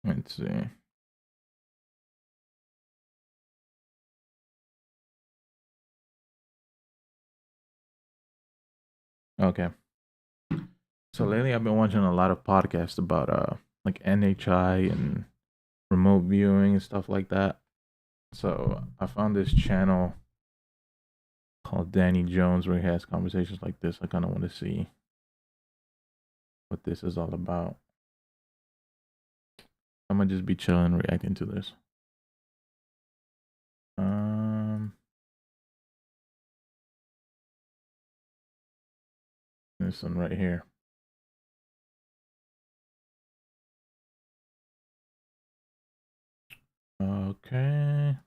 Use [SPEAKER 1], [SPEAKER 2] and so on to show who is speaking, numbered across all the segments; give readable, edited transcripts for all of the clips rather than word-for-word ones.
[SPEAKER 1] Let's see. Okay. So lately I've been watching a lot of podcasts about like NHI and remote viewing and stuff like that. So I found this channel called Danny Jones where he has conversations like this. I kind of want to see what this is all about. I'm gonna just be chilling reacting to this. This one right here. Okay.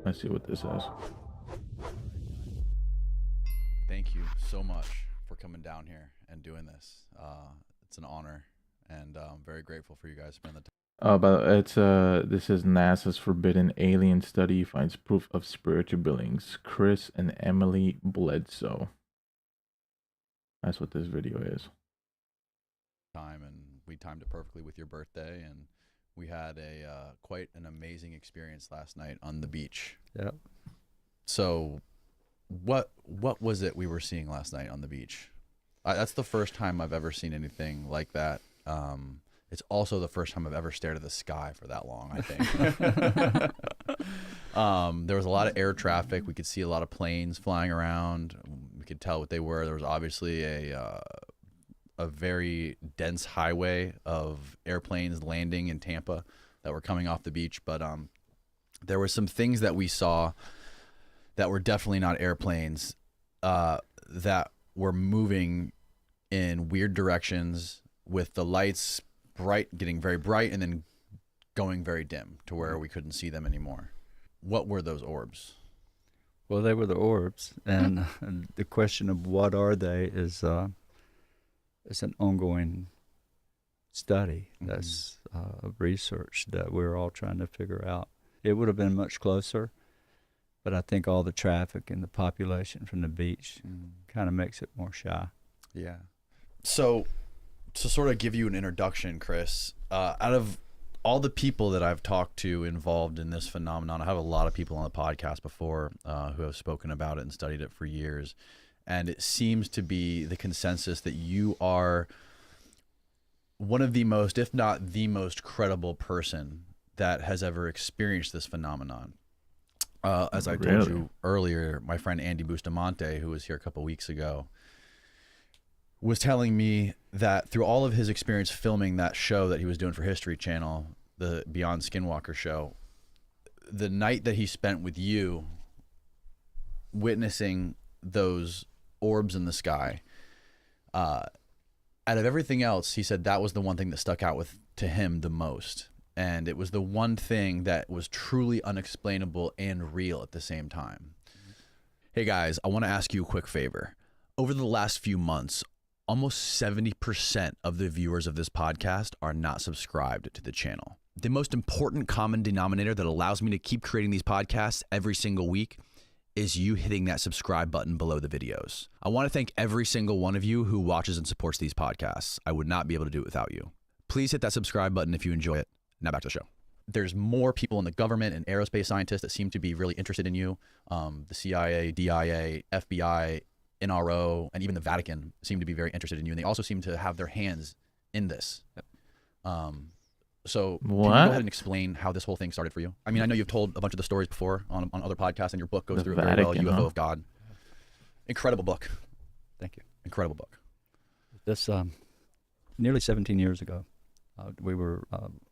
[SPEAKER 1] Let's see what this says.
[SPEAKER 2] Thank you so much for coming down here and doing this. It's an honor, and I'm very grateful for you guys spending the time.
[SPEAKER 1] But it's this is NASA's forbidden alien study finds proof of spiritual beings. Chris and Emily Bledsoe. That's what this video is.
[SPEAKER 2] And we timed it perfectly with your birthday, and we had a quite an amazing experience last night on the beach.
[SPEAKER 3] Yep.
[SPEAKER 2] So, what was it we were seeing last night on the beach? That's the first time I've ever seen anything like that. It's also the first time I've ever stared at the sky for that long, I think. There was a lot of air traffic. We could see a lot of planes flying around. We could tell what they were. There was obviously a very dense highway of airplanes landing in Tampa that were coming off the beach. But there were some things that we saw that were definitely not airplanes, that were moving in weird directions with the lights getting very bright and then going very dim to where we couldn't see them anymore. What were those orbs?
[SPEAKER 3] Well, they were the orbs, and the question of what are they is an ongoing study.
[SPEAKER 2] Mm-hmm.
[SPEAKER 3] That's research that we're all trying to figure out. It would have been much closer, but I think all the traffic and the population from the beach kind of makes it more shy.
[SPEAKER 2] Yeah. So to sort of give you an introduction, Chris, out of all the people that I've talked to involved in this phenomenon, I have a lot of people on the podcast before who have spoken about it and studied it for years. And it seems to be the consensus that you are one of the most, if not the most credible person that has ever experienced this phenomenon. As I told you earlier, my friend Andy Bustamante, who was here a couple weeks ago, was telling me that through all of his experience filming that show that he was doing for History Channel, the Beyond Skinwalker show, the night that he spent with you witnessing those orbs in the sky, out of everything else, he said that was the one thing that stuck out to him the most. And it was the one thing that was truly unexplainable and real at the same time. Hey guys, I want to ask you a quick favor. Over the last few months, almost 70% of the viewers of this podcast are not subscribed to the channel. The most important common denominator that allows me to keep creating these podcasts every single week is you hitting that subscribe button below the videos. I want to thank every single one of you who watches and supports these podcasts. I would not be able to do it without you. Please hit that subscribe button if you enjoy it. Now back to the show. There's more people in the government and aerospace scientists that seem to be really interested in you. The CIA, DIA, FBI, NRO, and even the Vatican seem to be very interested in you. And they also seem to have their hands in this. So can you go ahead and explain how this whole thing started for you? I mean, I know you've told a bunch of the stories before on other podcasts, and your book goes through it very well, UFO of God. Incredible book.
[SPEAKER 3] Thank you.
[SPEAKER 2] Incredible book.
[SPEAKER 3] This nearly 17 years ago, we were,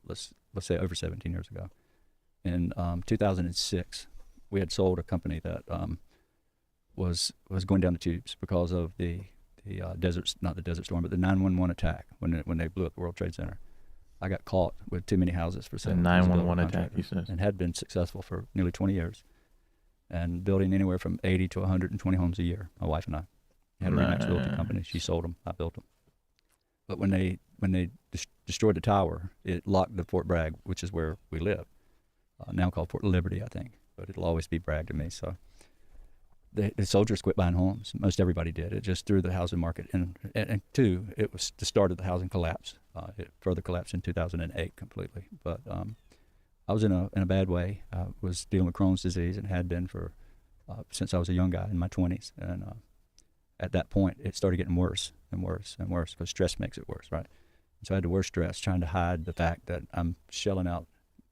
[SPEAKER 3] let's say over 17 years ago, in 2006, we had sold a company that was going down the tubes because of the not the Desert Storm, but the 9/11 attack when they blew up the World Trade Center. I got caught with too many houses for sale.
[SPEAKER 1] The 9/11 attack, he says.
[SPEAKER 3] And had been successful for nearly 20 years, and building anywhere from 80 to 120 homes a year. My wife and I had a Remax Realty company. She sold them. I built them. But when they destroyed the tower, it locked the Fort Bragg, which is where we live, now called Fort Liberty, I think. But it'll always be Bragg to me. So the soldiers quit buying homes. Most everybody did. It just threw the housing market. And two, it was the start of the housing collapse. It further collapsed in 2008 completely. But I was in a bad way. I was dealing with Crohn's disease and had been for since I was a young guy in my 20s. And at that point, it started getting worse and worse and worse because stress makes it worse, right? So I had the worst stress, trying to hide the fact that I'm shelling out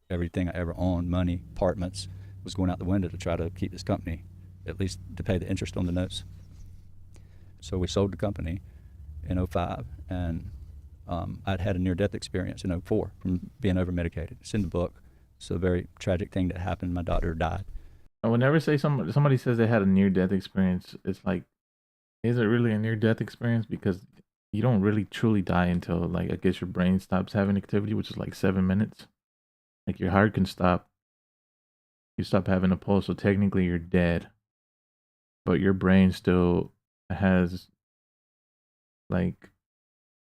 [SPEAKER 3] everything I ever owned, money, apartments, was going out the window to try to keep this company, at least to pay the interest on the notes. So we sold the company in 2005, and I'd had a near-death experience in 2004 from being over-medicated. It's in the book. It's a very tragic thing that happened. My daughter died.
[SPEAKER 1] I would never say somebody says they had a near-death experience. It's like, is it really a near-death experience? Because you don't really truly die until, like, I guess your brain stops having activity, which is like 7 minutes. Like, your heart can stop. You stop having a pulse, so technically you're dead. But your brain still has, like,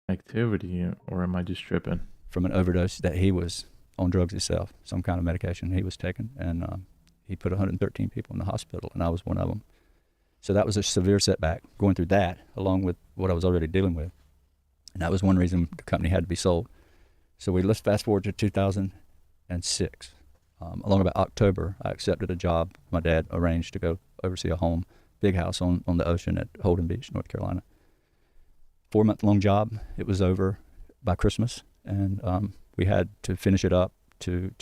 [SPEAKER 1] activity, or am I just tripping?
[SPEAKER 3] From an overdose that he was on drugs himself, some kind of medication he was taking, and he put 113 people in the hospital, and I was one of them. So that was a severe setback, going through that, along with what I was already dealing with. And that was one reason the company had to be sold. So let's fast forward to 2006. Along about October, I accepted a job my dad arranged to go oversee a home, big house on the ocean at Holden Beach, North Carolina. 4-month-long job. It was over by Christmas, and we had to finish it up to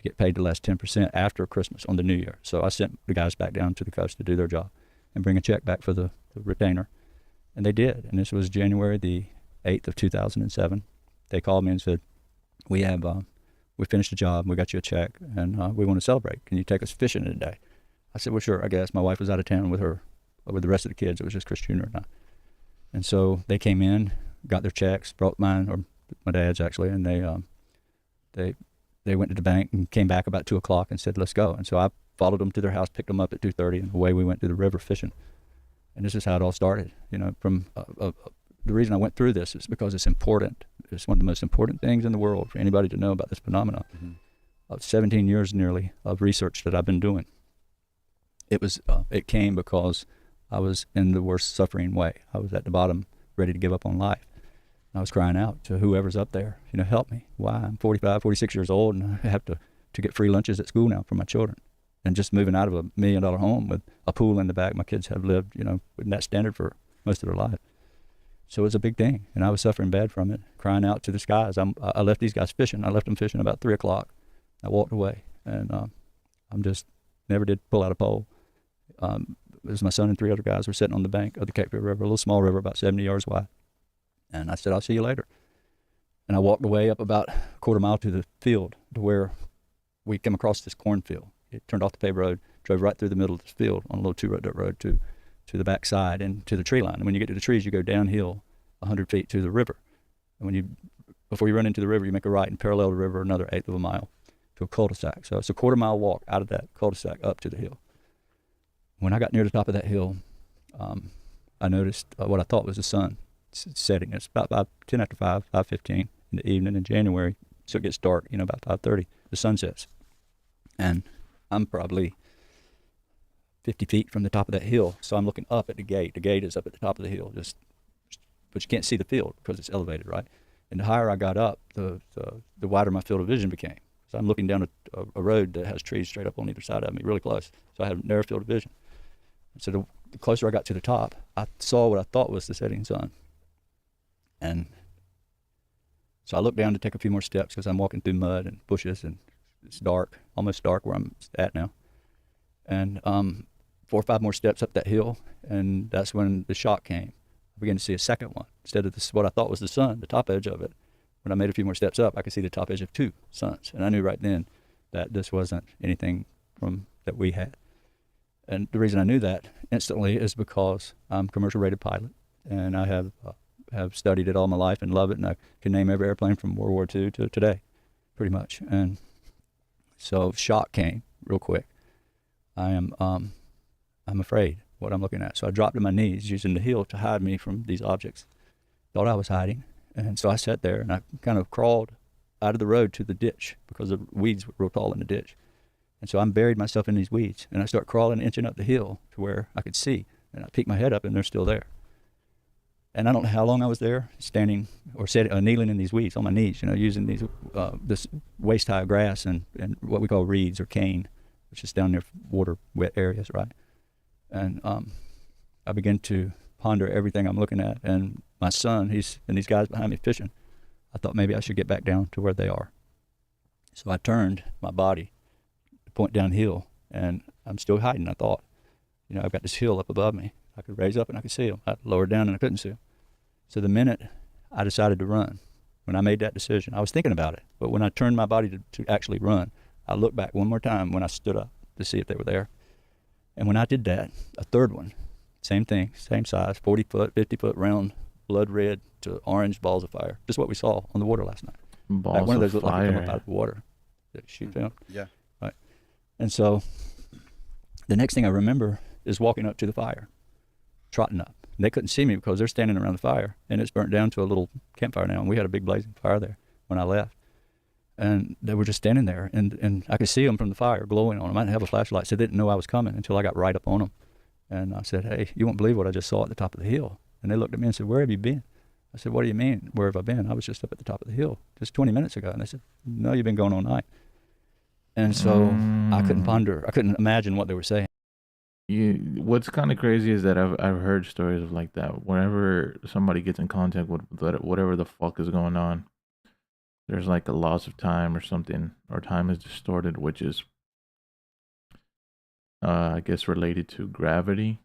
[SPEAKER 3] get paid the last 10% after Christmas on the New Year. So I sent the guys back down to the coast to do their job and bring a check back for the retainer. And they did. And this was January the 8th of 2007. They called me and said, we finished the job, we got you a check, and we want to celebrate. Can you take us fishing today? I said, well, sure, I guess. My wife was out of town with the rest of the kids. It was just Chris Jr. and I. And so they came in, got their checks, brought mine, or my dad's actually, and they went to the bank and came back about 2 o'clock and said, let's go. And so I followed them to their house, picked them up at 2:30, and away we went to the river fishing. And this is how it all started. You know, from the reason I went through this is because it's important. It's one of the most important things in the world for anybody to know about this phenomenon. Mm-hmm. Of 17 years nearly of research that I've been doing. It came because I was in the worst suffering way. I was at the bottom, ready to give up on life. I was crying out to whoever's up there, help me. Why? I'm 45, 46 years old, and I have to get free lunches at school now for my children. And just moving out of a $1 million home with a pool in the back, my kids have lived, in that standard for most of their life. So it was a big thing, and I was suffering bad from it, crying out to the skies. I left these guys fishing. I left them fishing about 3 o'clock. I walked away, and I'm just never did pull out a pole. It was my son and 3 other guys were sitting on the bank of the Cape Fear River, a little small river about 70 yards wide. And I said, I'll see you later. And I walked away up about a quarter mile to the field to where we came across this cornfield. It turned off the paved road, drove right through the middle of this field on a little two-road dirt road to the back side and to the tree line. And when you get to the trees, you go downhill 100 feet to the river. And before you run into the river, you make a right and parallel the river another 1/8 of a mile to a cul-de-sac. So it's a quarter-mile walk out of that cul-de-sac up to the hill. When I got near the top of that hill, I noticed what I thought was the sun setting. It's about 10 after 5, 5:15 in the evening in January, so it gets dark, about 5:30. The sun sets. And I'm probably 50 feet from the top of that hill, so I'm looking up at the gate. The gate is up at the top of the hill, but you can't see the field because it's elevated, right? And the higher I got up, the wider my field of vision became. So I'm looking down a road that has trees straight up on either side of me, really close. So I had a narrow field of vision. So the closer I got to the top, I saw what I thought was the setting sun. And so I looked down to take a few more steps because I'm walking through mud and bushes, and it's dark, almost dark where I'm at now. And 4 or 5 more steps up that hill, and that's when the shock came. I began to see a second one. Instead of what I thought was the sun, the top edge of it, when I made a few more steps up, I could see the top edge of 2 suns. And I knew right then that this wasn't anything from that we had. And the reason I knew that instantly is because I'm a commercial rated pilot, and I have studied it all my life and love it, and I can name every airplane from World War II to today, pretty much. And so shock came real quick. I'm afraid what I'm looking at. So I dropped to my knees using the hill to hide me from these objects. Thought I was hiding. And so I sat there and I kind of crawled out of the road to the ditch because the weeds were real tall in the ditch. And so I buried myself in these weeds, and I start crawling, inching up the hill to where I could see. And I peek my head up, and they're still there. And I don't know how long I was there, standing or kneeling in these weeds on my knees, using these this waist-high grass and what we call reeds or cane, which is down near water wet areas, right? And I began to ponder everything I'm looking at. And my son, and these guys behind me fishing. I thought maybe I should get back down to where they are. So I turned my body to point downhill, and I'm still hiding. I thought, I've got this hill up above me. I could raise up and I could see them. I lowered down and I couldn't see them. So the minute I decided to run, when I made that decision, I was thinking about it. But when I turned my body to actually run, I looked back one more time when I stood up to see if they were there. And when I did that, a third one, same thing, same size, 40-foot, 50-foot round, blood red to orange balls of fire. Just what we saw on the water last night.
[SPEAKER 1] Balls
[SPEAKER 3] like one of those
[SPEAKER 1] of
[SPEAKER 3] looked like they
[SPEAKER 1] fire.
[SPEAKER 3] come up out of the water that you shoot film.
[SPEAKER 2] Yeah.
[SPEAKER 3] Right. And so the next thing I remember is walking up to the fire, trotting up. And they couldn't see me because they're standing around the fire, and it's burnt down to a little campfire now. And we had a big blazing fire there when I left. And they were just standing there, and I could see them from the fire glowing on them. I didn't have a flashlight, so they didn't know I was coming until I got right up on them. And I said, "Hey, you won't believe what I just saw at the top of the hill." And they looked at me and said, "Where have you been?" I said, "What do you mean, where have I been? I was just up at the top of the hill just 20 minutes ago." And they said, "No, you've been going all night." And so I couldn't imagine what they were saying.
[SPEAKER 1] What's kind of crazy is that I've heard stories of like that. Whenever somebody gets in contact with whatever the fuck is going on, there's like a loss of time or something, or time is distorted, which is, I guess, related to gravity.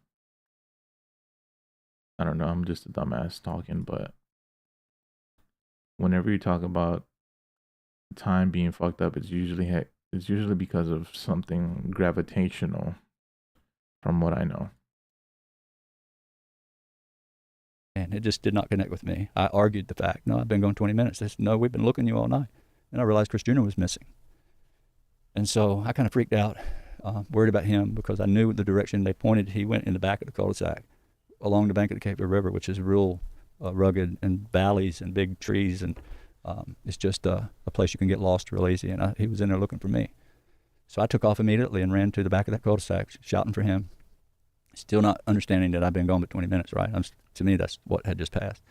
[SPEAKER 1] I don't know. I'm just a dumbass talking, but whenever you talk about time being fucked up, it's usually because of something gravitational, from what I know.
[SPEAKER 3] And it just did not connect with me. I argued the fact. "No, I've been going 20 minutes. They said, "No, we've been looking you all night." And I realized Chris Jr. was missing. And so I kind of freaked out, worried about him, because I knew the direction they pointed. He went in the back of the cul-de-sac along the bank of the Cape Fear River, which is real rugged and valleys and big trees. And it's just a place you can get lost real easy. And he was in there looking for me. So I took off immediately and ran to the back of that cul-de-sac, shouting for him, still not understanding that I've been gone for 20 minutes, right? To me, that's what had just passed.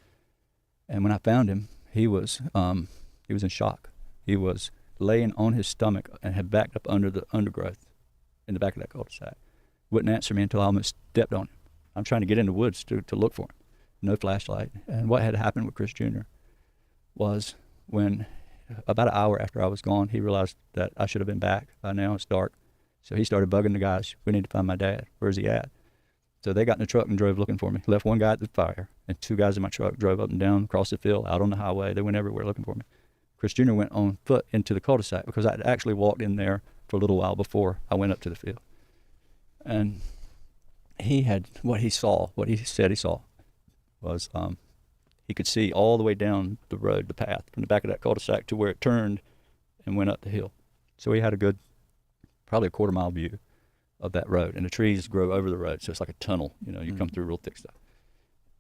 [SPEAKER 3] And when I found him, he was in shock. He was laying on his stomach and had backed up under the undergrowth in the back of that cul-de-sac. Wouldn't answer me until I almost stepped on him. I'm trying to get in the woods to look for him. No flashlight. And what had happened with Chris Jr. was, when about an hour after I was gone, he realized that I should have been back by now. It's dark. So he started bugging the guys. "We need to find my dad. Where's he at?" So they got in the truck and drove looking for me. Left one guy at the fire, and two guys in my truck drove up and down across the field, out on the highway. They went everywhere looking for me. Chris Jr. went on foot into the cul-de-sac because I had actually walked in there for a little while before I went up to the field. And he had, what he said he saw was, he could see all the way down the road, the path, from the back of that cul-de-sac to where it turned and went up the hill. So he had a good, probably a quarter-mile view of that road. And the trees grow over the road, so it's like a tunnel. You come through real thick stuff.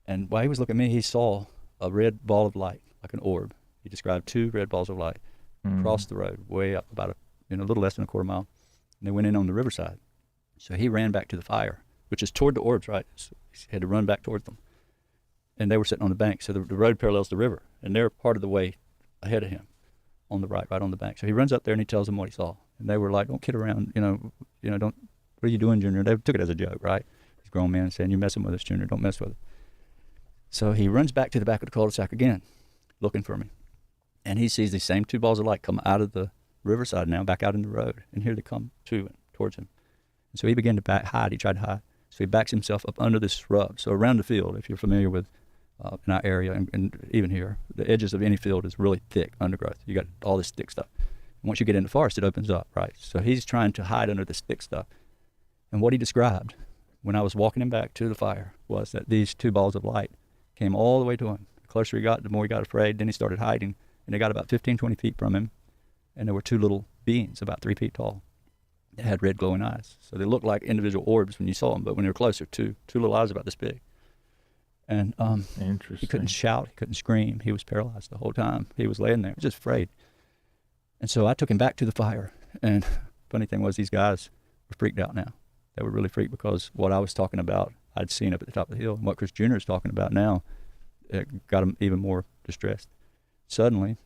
[SPEAKER 3] And while he was looking at me, he saw a red ball of light, like an orb. He described two red balls of light across the road, way up about a little less than a quarter mile. And they went in on the riverside. So he ran back to the fire, which is toward the orbs, right? So he had to run back towards them. And they were sitting on the bank. So the road parallels the river, and they're part of the way ahead of him on the right on the bank. So he runs up there and he tells them what he saw. And they were like, "Don't kid around, don't, what are you doing, Junior?" They took it as a joke, right? This grown man saying, "You're messing with us, Junior. Don't mess with us." So he runs back to the back of the cul-de-sac again, looking for me. And he sees these same two balls of light come out of the riverside now, back out in the road. And here they come towards him. And so he began to hide. He tried to hide. So he backs himself up under this shrub. So around the field, if you're familiar with in our area and even here, the edges of any field is really thick undergrowth. You got all this thick stuff. And once you get in the forest, it opens up, right? So he's trying to hide under this thick stuff. And what he described when I was walking him back to the fire was that these two balls of light came all the way to him. The closer he got, the more he got afraid. Then he started hiding, and they got about 15, 20 feet from him. And there were two little beings about 3 feet tall that had red glowing eyes. So they looked like individual orbs when you saw them, but when they were closer, two little eyes about this big. And
[SPEAKER 1] Interesting.
[SPEAKER 3] he couldn't shout, he couldn't scream. He was paralyzed the whole time. He was laying there, just afraid. And so I took him back to the fire. And funny thing was, these guys were freaked out now. They were really freaked because what I was talking about, I'd seen up at the top of the hill. And what Chris Jr. is talking about now it got them even more distressed. Suddenly,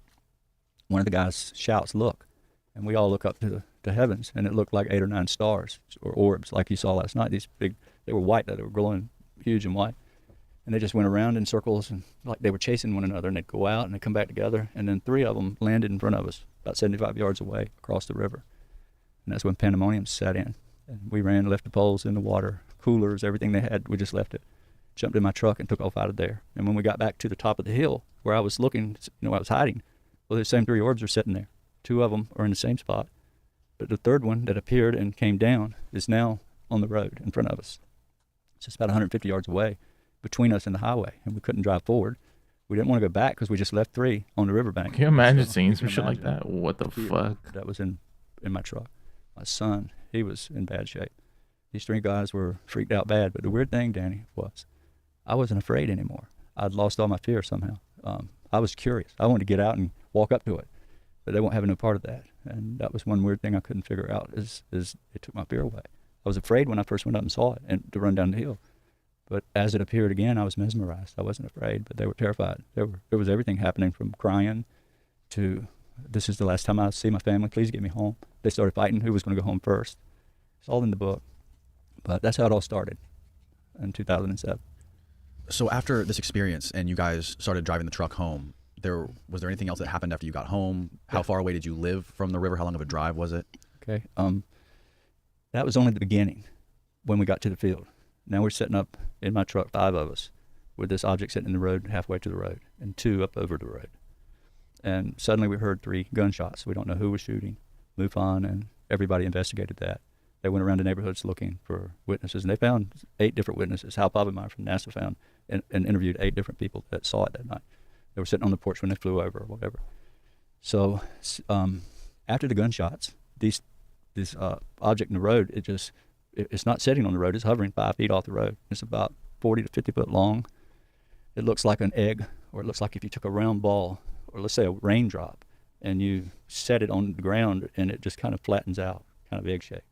[SPEAKER 3] one of the guys shouts, "Look!" And we all look up to the heavens, and it looked like 8 or 9 stars or orbs, like you saw last night. These big, they were white, they were glowing huge and white. And they just went around in circles, and like they were chasing one another, and they'd go out and they'd come back together. And then 3 of them landed in front of us, about 75 yards away across the river. And that's when pandemonium set in. And we ran, left the poles in the water, coolers, everything they had, we just left it. Jumped in my truck and took off out of there. And when we got back to the top of the hill where I was looking, I was hiding, well, the same 3 orbs are sitting there. 2 of them are in the same spot. But the third one that appeared and came down is now on the road in front of us. It's just about 150 yards away between us and the highway, and we couldn't drive forward. We didn't want to go back because we just left 3 on the riverbank.
[SPEAKER 1] Can you imagine
[SPEAKER 3] So,
[SPEAKER 1] seeing
[SPEAKER 3] you
[SPEAKER 1] some
[SPEAKER 3] can
[SPEAKER 1] shit like
[SPEAKER 3] imagine
[SPEAKER 1] that? What the
[SPEAKER 3] fear
[SPEAKER 1] fuck?
[SPEAKER 3] that was in my truck. My son, he was in bad shape. These 3 guys were freaked out bad. But the weird thing, Danny, was I wasn't afraid anymore. I'd lost all my fear somehow. I was curious. I wanted to get out and walk up to it, but they won't have no part of that. And that was one weird thing I couldn't figure out is it took my fear away. I was afraid when I first went up and saw it and to run down the hill. But as it appeared again, I was mesmerized. I wasn't afraid, but they were terrified. There was everything happening from crying to, this is the last time I see my family, please get me home. They started fighting who was going to go home first. It's all in the book. But that's how it all started in 2007.
[SPEAKER 2] So after this experience and you guys started driving the truck home, was there anything else that happened after you got home? How far away did you live from the river? How long of a drive was it?
[SPEAKER 3] Okay. That was only the beginning when we got to the field. Now we're sitting up in my truck, 5 of us, with this object sitting in the road halfway to the road and 2 up over the road. And suddenly we heard 3 gunshots. We don't know who was shooting. MUFON and everybody investigated that. They went around the neighborhoods looking for witnesses, and they found 8 different witnesses. Hal Povenmire from NASA found and interviewed 8 different people that saw it that night. They were sitting on the porch when they flew over or whatever. So after the gunshots, this object in the road, it's not sitting on the road. It's hovering 5 feet off the road. It's about 40 to 50 foot long. It looks like an egg, or it looks like if you took a round ball, or let's say a raindrop, and you set it on the ground, and it just kind of flattens out, kind of egg shape.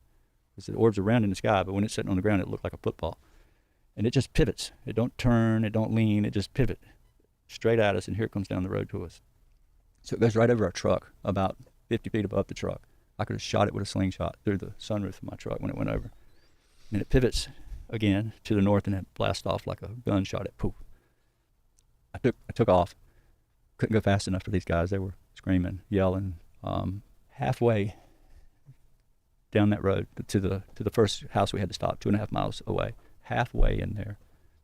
[SPEAKER 3] Because the orbs are round in the sky, but when it's sitting on the ground, it looks like a football. And it just pivots. It don't turn, it don't lean, it just pivot straight at us, and here it comes down the road to us. So it goes right over our truck, about 50 feet above the truck. I could have shot it with a slingshot through the sunroof of my truck when it went over. And it pivots again to the north, and it blasts off like a gunshot at poof. I took off. Couldn't go fast enough for these guys. They were screaming, yelling. Halfway down that road to the first house we had to stop, 2.5 miles away. Halfway in there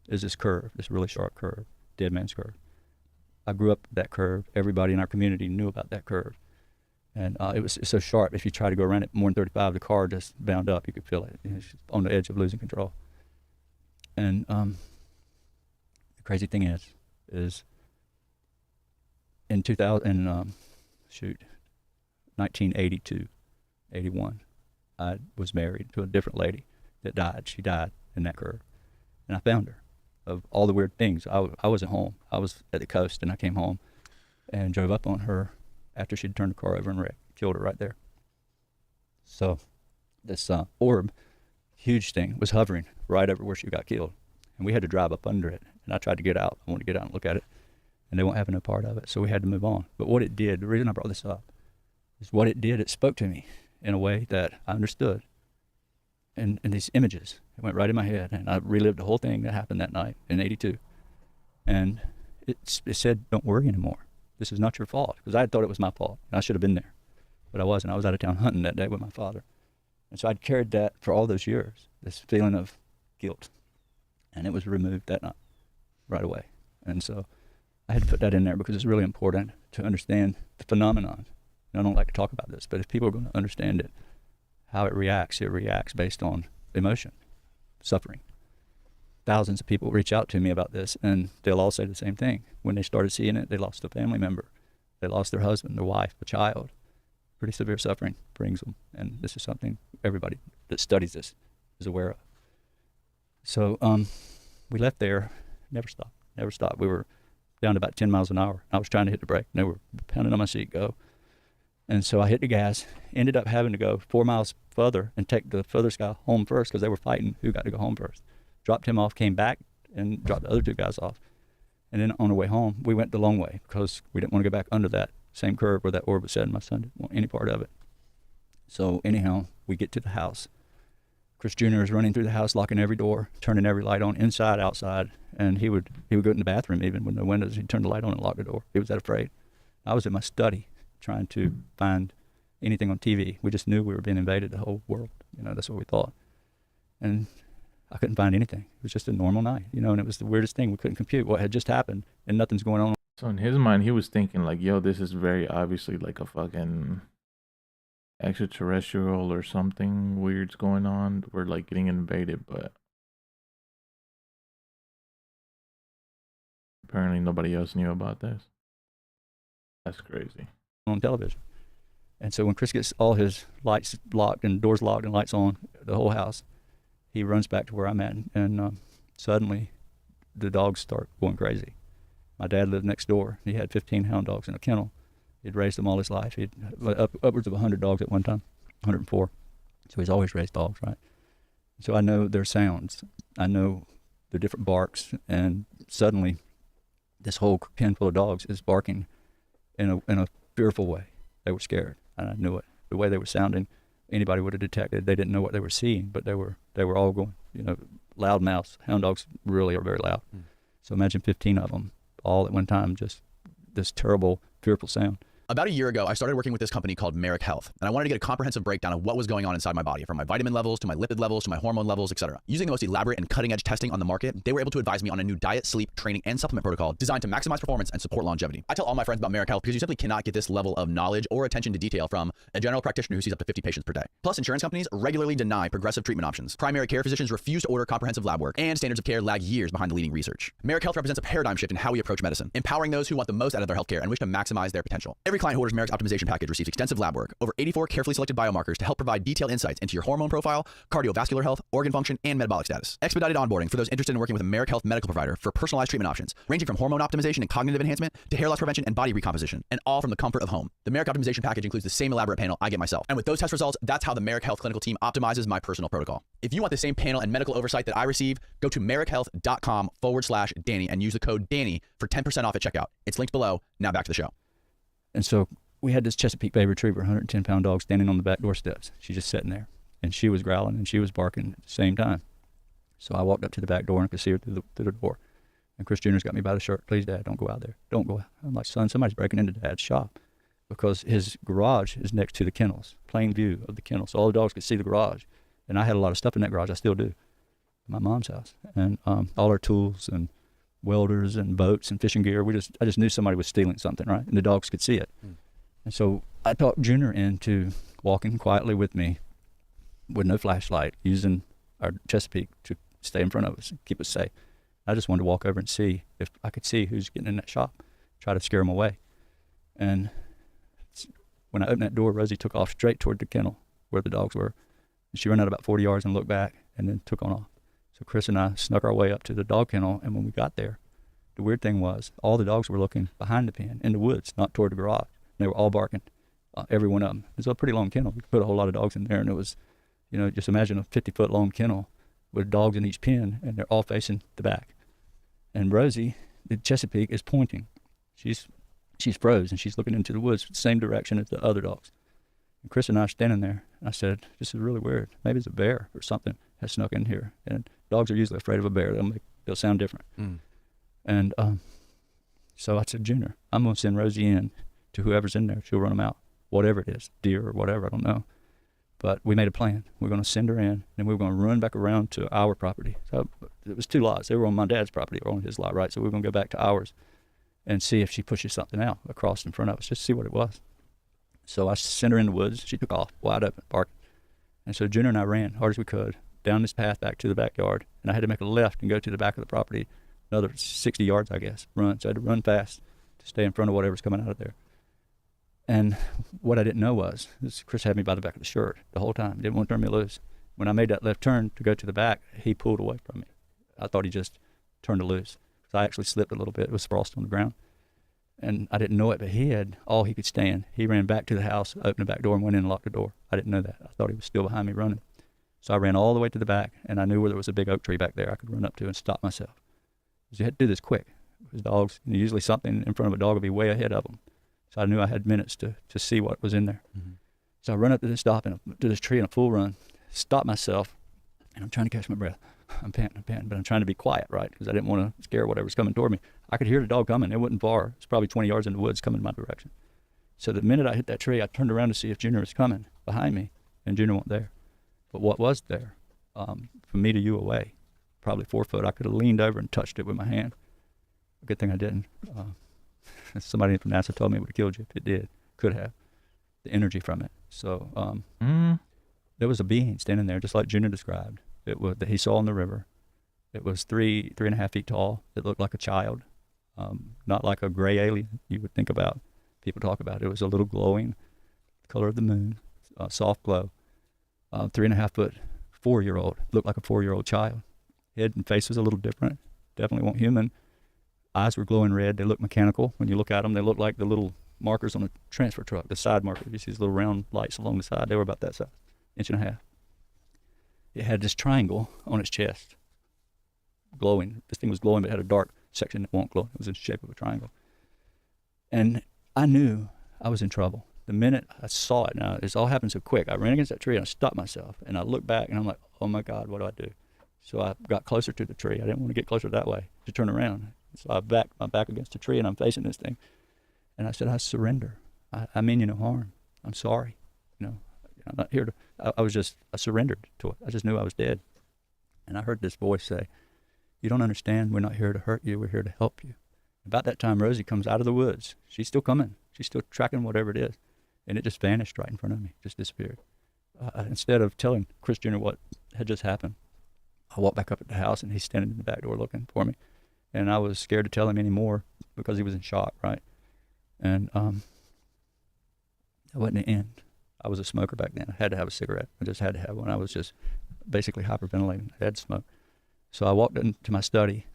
[SPEAKER 3] is this curve, this really sharp curve, Dead Man's Curve. I grew up that curve. Everybody in our community knew about that curve. And it's so sharp, if you try to go around it more than 35, the car just bound up. You could feel it. It's on the edge of losing control. And the crazy thing is in 1982, 81, I was married to a different lady that died. She died in that curve. And I found her. Of all the weird things, I wasn't home. I was at the coast, and I came home and drove up on her after she'd turned the car over and wrecked, killed her right there. So this orb, huge thing, was hovering right over where she got killed. And we had to drive up under it. And I tried to get out. I wanted to get out and look at it. And they won't have no part of it. So we had to move on. But what it did, the reason I brought this up, is what it did, it spoke to me in a way that I understood. And these images, it went right in my head. And I relived the whole thing that happened that night in 82. And it said, don't worry anymore. This is not your fault. Because I thought it was my fault. And I should have been there. But I wasn't. I was out of town hunting that day with my father. And so I'd carried that for all those years, this feeling of guilt. And it was removed that night, right away. And so I had to put that in there because it's really important to understand the phenomenon. And I don't like to talk about this, but if people are going to understand it, how it reacts based on emotion, suffering. Thousands of people reach out to me about this, and they'll all say the same thing. When they started seeing it, they lost a family member. They lost their husband, their wife, a child. Pretty severe suffering brings them, and this is something everybody that studies this is aware of. So we left there, never stopped. We were down to about 10 miles an hour. I was trying to hit the brake, and they were pounding on my seat, go. And so I hit the gas, ended up having to go 4 miles further and take the furthest guy home first because they were fighting who got to go home first. Dropped him off, came back, and dropped the other 2 guys off. And then on the way home, we went the long way because we didn't want to go back under that same curve where that orb was set, and my son didn't want any part of it. So anyhow, we get to the house. Chris Jr. is running through the house, locking every door, turning every light on, inside, outside, and he would go in the bathroom even with no windows. He'd turn the light on and lock the door. He was that afraid. I was in my study trying to find anything on TV. We just knew we were being invaded, the whole world. That's what we thought. And I couldn't find anything. It was just a normal night, and it was the weirdest thing. We couldn't compute what had just happened, and nothing's going on.
[SPEAKER 1] So in his mind, he was thinking like, yo, this is very obviously like a fucking extraterrestrial or something weird's going on. We're like getting invaded, but apparently nobody else knew about this. That's crazy.
[SPEAKER 3] On television. And so when Chris gets all his lights locked and doors locked and lights on, the whole house, he runs back to where I'm at, and suddenly the dogs start going crazy. My dad lived next door. He had 15 hound dogs in a kennel. He'd raised them all his life. He'd upwards of 100 dogs at one time, 104. So he's always raised dogs, right? So I know their sounds. I know the different barks, and suddenly this whole pen full of dogs is barking in a fearful way. They were scared, and I knew it. The way they were sounding, anybody would have detected. They didn't know what they were seeing, but they were all going, loud mouths. Hound dogs really are very loud. So imagine 15 of them all at one time, just this terrible, fearful sound.
[SPEAKER 2] About a year ago, I started working with this company called Merrick Health, and I wanted to get a comprehensive breakdown of what was going on inside my body, from my vitamin levels to my lipid levels to my hormone levels, etc. Using the most elaborate and cutting-edge testing on the market, they were able to advise me on a new diet, sleep, training, and supplement protocol designed to maximize performance and support longevity. I tell all my friends about Merrick Health because you simply cannot get this level of knowledge or attention to detail from a general practitioner who sees up to 50 patients per day. Plus, insurance companies regularly deny progressive treatment options. Primary care physicians refuse to order comprehensive lab work, and standards of care lag years behind the leading research. Merrick Health represents a paradigm shift in how we approach medicine, empowering those who want the most out of their healthcare and wish to maximize their potential. Every client who orders Merrick's optimization package receives extensive lab work, over 84 carefully selected biomarkers to help provide detailed insights into your hormone profile, cardiovascular health, organ function, and metabolic status. Expedited onboarding for those interested in working with a Merrick Health medical provider for personalized treatment options, ranging from hormone optimization and cognitive enhancement to hair loss prevention and body recomposition, and all from the comfort of home. The Merrick optimization package includes the same elaborate panel I get myself. And with those test results, that's how the Merrick Health clinical team optimizes my personal protocol. If you want the same panel and medical oversight that I receive, go to merrickhealth.com/Danny and use the code Danny for 10% off at checkout. It's linked below. Now back to the show.
[SPEAKER 3] And so we had this Chesapeake Bay Retriever, 110-pound dog, standing on the back door steps. She's just sitting there, and she was growling and she was barking at the same time. So I walked up to the back door and could see her through the door. And Chris Jr.'s got me by the shirt. Please, Dad, don't go out there. Don't go out. I'm like, son, somebody's breaking into Dad's shop, because his garage is next to the kennels, plain view of the kennels. So all the dogs could see the garage. And I had a lot of stuff in that garage. I still do. My mom's house. And all our tools and welders and boats and fishing gear. I just knew somebody was stealing something, right? And the dogs could see it. And so I talked Junior into walking quietly with me with no flashlight, using our Chesapeake to stay in front of us and keep us safe. I just wanted to walk over and see if I could see who's getting in that shop, try to scare them away. And when I opened that door, Rosie took off straight toward the kennel where the dogs were. And she ran out about 40 yards and looked back and then took on off. So Chris and I snuck our way up to the dog kennel, and when we got there, the weird thing was all the dogs were looking behind the pen in the woods, not toward the garage. They were all barking, every one of them. It was a pretty long kennel. You could put a whole lot of dogs in there, and it was, just imagine a 50-foot long kennel with dogs in each pen, and they're all facing the back. And Rosie, the Chesapeake, is pointing. She's froze, and she's looking into the woods, the same direction as the other dogs. And Chris and I are standing there, and I said, this is really weird. Maybe it's a bear or something has snuck in here. And dogs are usually afraid of a bear. They'll sound different. And so I said, Junior, I'm going to send Rosie in to whoever's in there. She'll run them out, whatever it is, deer or whatever, I don't know. But we made a plan. We're going to send her in, and we were going to run back around to our property. So it was 2 lots. They were on my dad's property or on his lot, right? So we were going to go back to ours and see if she pushes something out across in front of us, just to see what it was. So I sent her in the woods. She took off, wide open, barking. And so Junior and I ran hard as we could down this path back to the backyard, and I had to make a left and go to the back of the property, another 60 yards, I guess, run. So I had to run fast to stay in front of whatever's coming out of there. And what I didn't know was Chris had me by the back of the shirt the whole time. He didn't want to turn me loose. When I made that left turn to go to the back, he pulled away from me. I thought he just turned it loose. So I actually slipped a little bit. It was frost on the ground. And I didn't know it, but he had all he could stand. He ran back to the house, opened the back door, and went in and locked the door. I didn't know that. I thought he was still behind me running. So I ran all the way to the back, and I knew where there was a big oak tree back there I could run up to and stop myself. So you had to do this quick. Because dogs, usually something in front of a dog would be way ahead of them. So I knew I had minutes to see what was in there.
[SPEAKER 2] Mm-hmm.
[SPEAKER 3] So I run up to this to this tree in a full run, stop myself, and I'm trying to catch my breath. I'm panting, but I'm trying to be quiet, right? Because I didn't want to scare whatever's coming toward me. I could hear the dog coming. It wasn't far. It's probably 20 yards in the woods coming in my direction. So the minute I hit that tree, I turned around to see if Junior was coming behind me, and Junior wasn't there. But what was there, from me to you away, probably 4 foot, I could have leaned over and touched it with my hand. Good thing I didn't. Somebody from NASA told me it would have killed you if it did. Could have. The energy from it. So there was a being standing there, just like Junior described. It was that he saw in the river. It was 3.5 feet tall. It looked like a child, not like a gray alien you would think about. People talk about it. It was a little glowing, color of the moon, soft glow. 3.5 foot, 4-year-old. Looked like a 4-year-old child. Head and face was a little different. Definitely weren't human. Eyes were glowing red. They looked mechanical. When you look at them, they look like the little markers on a transfer truck, the side markers. You see these little round lights along the side. They were about that size, 1.5 inches. It had this triangle on its chest, glowing. This thing was glowing, but it had a dark section that won't glow. It was in the shape of a triangle. And I knew I was in trouble. The minute I saw it, now this all happened so quick. I ran against that tree and I stopped myself. And I looked back and I'm like, oh my God, what do I do? So I got closer to the tree. I didn't want to get closer that way to turn around. So I backed my back against the tree and I'm facing this thing. And I said, I surrender. I mean you no harm. I'm sorry. I'm not here to, I surrendered to it. I just knew I was dead. And I heard this voice say, you don't understand. We're not here to hurt you. We're here to help you. About that time, Rosie comes out of the woods. She's still coming. She's still tracking whatever it is. And it just vanished right in front of me, just disappeared. Instead of telling Chris Jr. what had just happened, I walked back up at the house and he's standing in the back door looking for me. And I was scared to tell him anymore because he was in shock, right? And that wasn't the end. I was a smoker back then. I had to have a cigarette. I just had to have one. I was just basically hyperventilating. I had to smoke. So I walked into my study.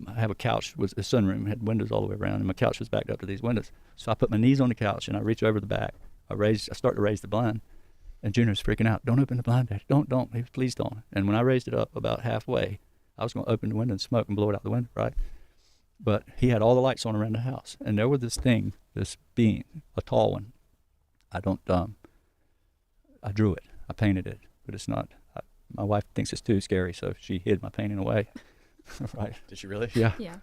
[SPEAKER 3] I have a couch with a sunroom. It had windows all the way around, and my couch was backed up to these windows. So I put my knees on the couch, and I reached over the back. I start to raise the blind, and Junior's freaking out. Don't open the blind, Dad. Don't. Please don't. And when I raised it up about halfway, I was going to open the window and smoke and blow it out the window, right? But he had all the lights on around the house, and there was this thing, this being, a tall one. I drew it. I painted it, but it's not. My wife thinks it's too scary, so she hid my painting away. Right?
[SPEAKER 2] Did she really?
[SPEAKER 3] Yeah.
[SPEAKER 4] Yeah.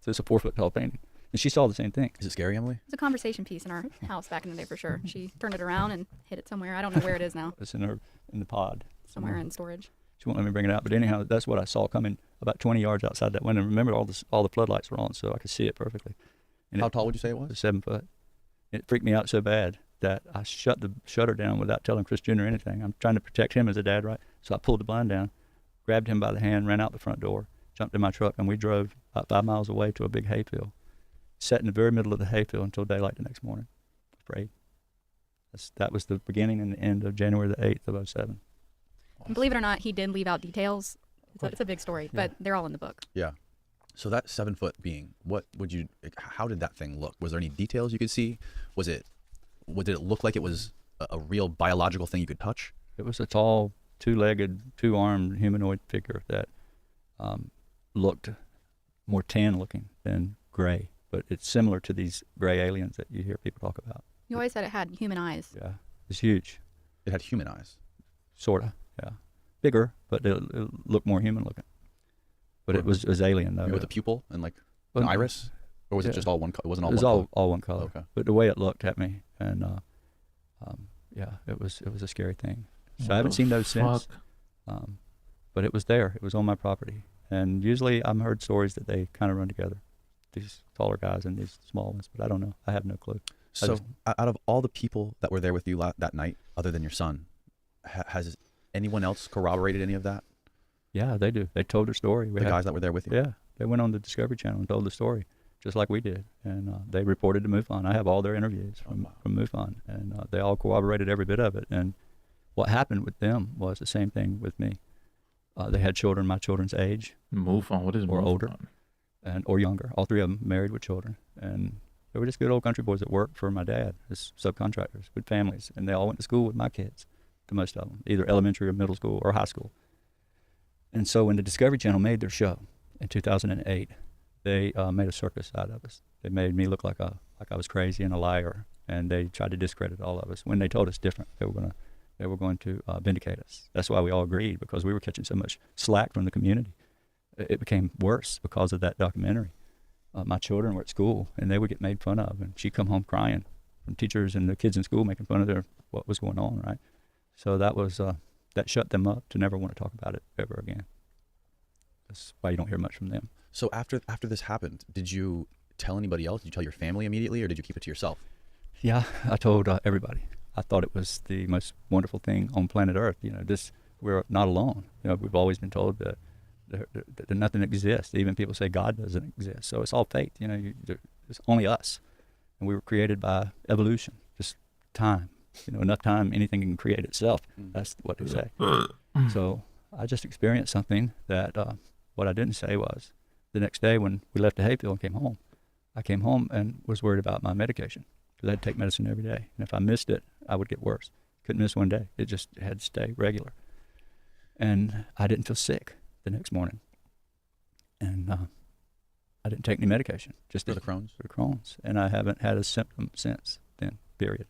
[SPEAKER 3] So it's a 4 foot tall painting, and she saw the same thing.
[SPEAKER 2] Is it scary, Emily?
[SPEAKER 4] It was a conversation piece in our house back in the day for sure. She turned it around and hid it somewhere. I don't know where it is now.
[SPEAKER 3] It's in the pod
[SPEAKER 4] Somewhere in storage.
[SPEAKER 3] She won't let me bring it out, but anyhow, that's what I saw coming about 20 yards outside that window. Remember, all the floodlights were on, so I could see it perfectly. And
[SPEAKER 2] How tall would you say it
[SPEAKER 3] It was
[SPEAKER 2] was?
[SPEAKER 3] 7 foot. It freaked me out so bad that I shut the shutter down without telling Chris Jr. anything. I'm trying to protect him as a dad, right? So I pulled the blind down, grabbed him by the hand, ran out the front door, jumped in my truck, and we drove about 5 miles away to a big hayfield. Sat in the very middle of the hayfield until daylight the next morning, afraid. That was the beginning and the end of January the 8th of 07.
[SPEAKER 4] And believe it or not, he did leave out details. It's a big story, but they're all in the book.
[SPEAKER 2] Yeah. So that 7 foot being, how did that thing look? Was there any details you could see? Did it look like it was a real biological thing you could touch?
[SPEAKER 3] It was a tall, 2-legged, 2-armed humanoid figure that looked more tan looking than gray, but it's similar to these gray aliens that you hear people talk about.
[SPEAKER 4] You always said it had human eyes.
[SPEAKER 3] Yeah, it's huge,
[SPEAKER 2] It had human eyes.
[SPEAKER 3] sorta. Yeah, bigger, but it looked more human looking. But it was alien though.
[SPEAKER 2] With a pupil and like
[SPEAKER 3] Well,
[SPEAKER 2] an iris? Or was it
[SPEAKER 3] yeah.
[SPEAKER 2] just all one color? It wasn't all
[SPEAKER 3] It was
[SPEAKER 2] one
[SPEAKER 3] all,
[SPEAKER 2] color?
[SPEAKER 3] all one color.
[SPEAKER 2] Okay.
[SPEAKER 3] But the way it looked at me, and yeah, it was a scary thing. So I haven't seen those since. But it was there. It was on my property. And usually I've heard stories that they kind of run together, these taller guys and these small ones. But I don't know. I have no clue.
[SPEAKER 2] So out of all the people that were there with you that night, other than your son, has anyone else corroborated any of that?
[SPEAKER 3] Yeah, they do. They told their story.
[SPEAKER 2] The guys that were there with you?
[SPEAKER 3] Yeah, they went on the Discovery Channel and told the story, just like we did. And they reported to MUFON. I have all their interviews from MUFON, and they all corroborated every bit of it. And what happened with them was the same thing with me. They had children my children's age.
[SPEAKER 1] MUFON, what is
[SPEAKER 3] Or
[SPEAKER 1] MUFON?
[SPEAKER 3] older. Or younger. All three of them married with children. And they were just good old country boys that worked for my dad as subcontractors with families. And they all went to school with my kids, to most of them, either elementary or middle school or high school. And so when the Discovery Channel made their show in 2008, they made a circus out of us. They made me look like I was crazy and a liar, and they tried to discredit all of us when they told us different. They were going to vindicate us. That's why we all agreed, because we were catching so much slack from the community. It became worse because of that documentary. My children were at school, and they would get made fun of, and she'd come home crying from teachers and the kids in school making fun of what was going on, right? So that was that shut them up to never want to talk about it ever again. That's why you don't hear much from them.
[SPEAKER 2] So after this happened, did you tell anybody else? Did you tell your family immediately, or did you keep it to yourself?
[SPEAKER 3] Yeah, I told everybody. I thought it was the most wonderful thing on planet Earth. We're not alone. We've always been told that nothing exists. Even people say God doesn't exist. So it's all fake. It's only us, and we were created by evolution, just time. Enough time, anything can create itself. That's what they say. So I just experienced something that what I didn't say was the next day when we left the hayfield and came home, I came home and was worried about my medication, because I had to take medicine every day. And if I missed it, I would get worse. Couldn't miss one day. It just had to stay regular. And I didn't feel sick the next morning. And I didn't take any medication. Just
[SPEAKER 2] For the Crohn's?
[SPEAKER 3] For the Crohn's. And I haven't had a symptom since then, period.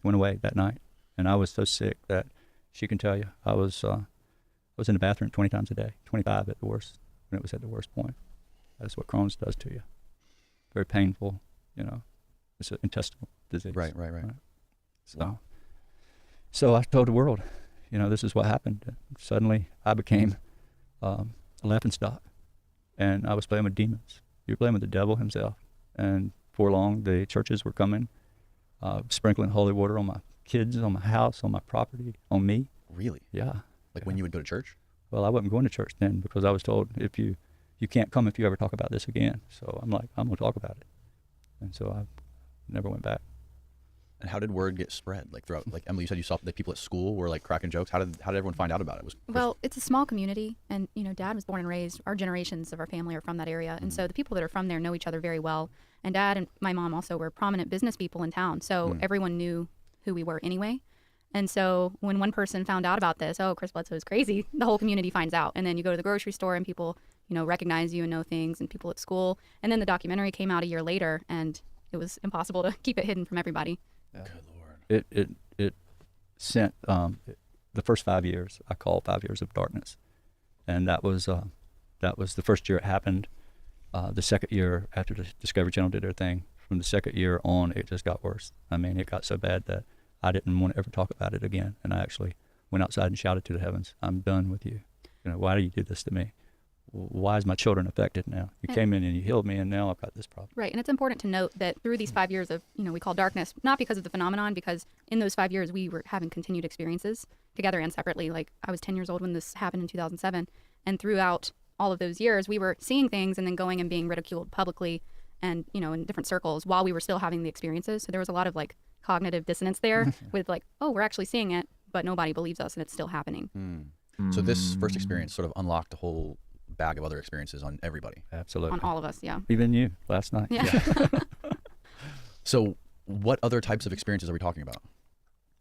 [SPEAKER 3] Went away that night. And I was so sick that she can tell you, I was in the bathroom 20 times a day, 25 at the worst, when it was at the worst point. That's what Crohn's does to you. Very painful, It's an intestinal disease.
[SPEAKER 2] Right.
[SPEAKER 3] So I told the world, this is what happened. Suddenly I became a laughingstock, and I was playing with demons. You were playing with the devil himself. And before long, the churches were coming, sprinkling holy water on my kids, on my house, on my property, on me.
[SPEAKER 2] Really?
[SPEAKER 3] Yeah.
[SPEAKER 2] Like when you would go to church?
[SPEAKER 3] Well, I wasn't going to church then, because I was told, if you can't come if you ever talk about this again. So I'm like, I'm going to talk about it. And so I never went back.
[SPEAKER 2] And how did word get spread? Like throughout, like Emily, you said you saw the people at school were like cracking jokes. How did everyone find out about it?
[SPEAKER 4] Well, it's a small community, and Dad was born and raised. Our generations of our family are from that area, and so the people that are from there know each other very well. And Dad and my mom also were prominent business people in town, so everyone knew who we were anyway. And so when one person found out about this, oh, Chris Bledsoe is crazy, the whole community finds out. And then you go to the grocery store and people, recognize you and know things, and people at school. And then the documentary came out a year later, and it was impossible to keep it hidden from everybody.
[SPEAKER 3] Yeah.
[SPEAKER 2] Good Lord.
[SPEAKER 3] It sent the first 5 years, I call 5 years of darkness. And that was the first year it happened. The second year, after the Discovery Channel did their thing, from the second year on, it just got worse. I mean, it got so bad that I didn't want to ever talk about it again. And I actually went outside and shouted to the heavens, I'm done with you. Why do you do this to me? Why is my children affected now? You came in and you healed me, and now I've got this problem.
[SPEAKER 4] Right. And it's important to note that through these 5 years of, we call darkness, not because of the phenomenon, because in those 5 years we were having continued experiences together and separately. Like, I was 10 years old when this happened in 2007. And throughout all of those years, we were seeing things and then going and being ridiculed publicly and, in different circles while we were still having the experiences. So there was a lot of cognitive dissonance there with oh, we're actually seeing it, but nobody believes us and it's still happening.
[SPEAKER 2] So this first experience sort of unlocked a whole bag of other experiences on everybody.
[SPEAKER 3] Absolutely.
[SPEAKER 4] On all of us, yeah.
[SPEAKER 3] Even you last night.
[SPEAKER 4] Yeah.
[SPEAKER 2] So what other types of experiences are we talking about?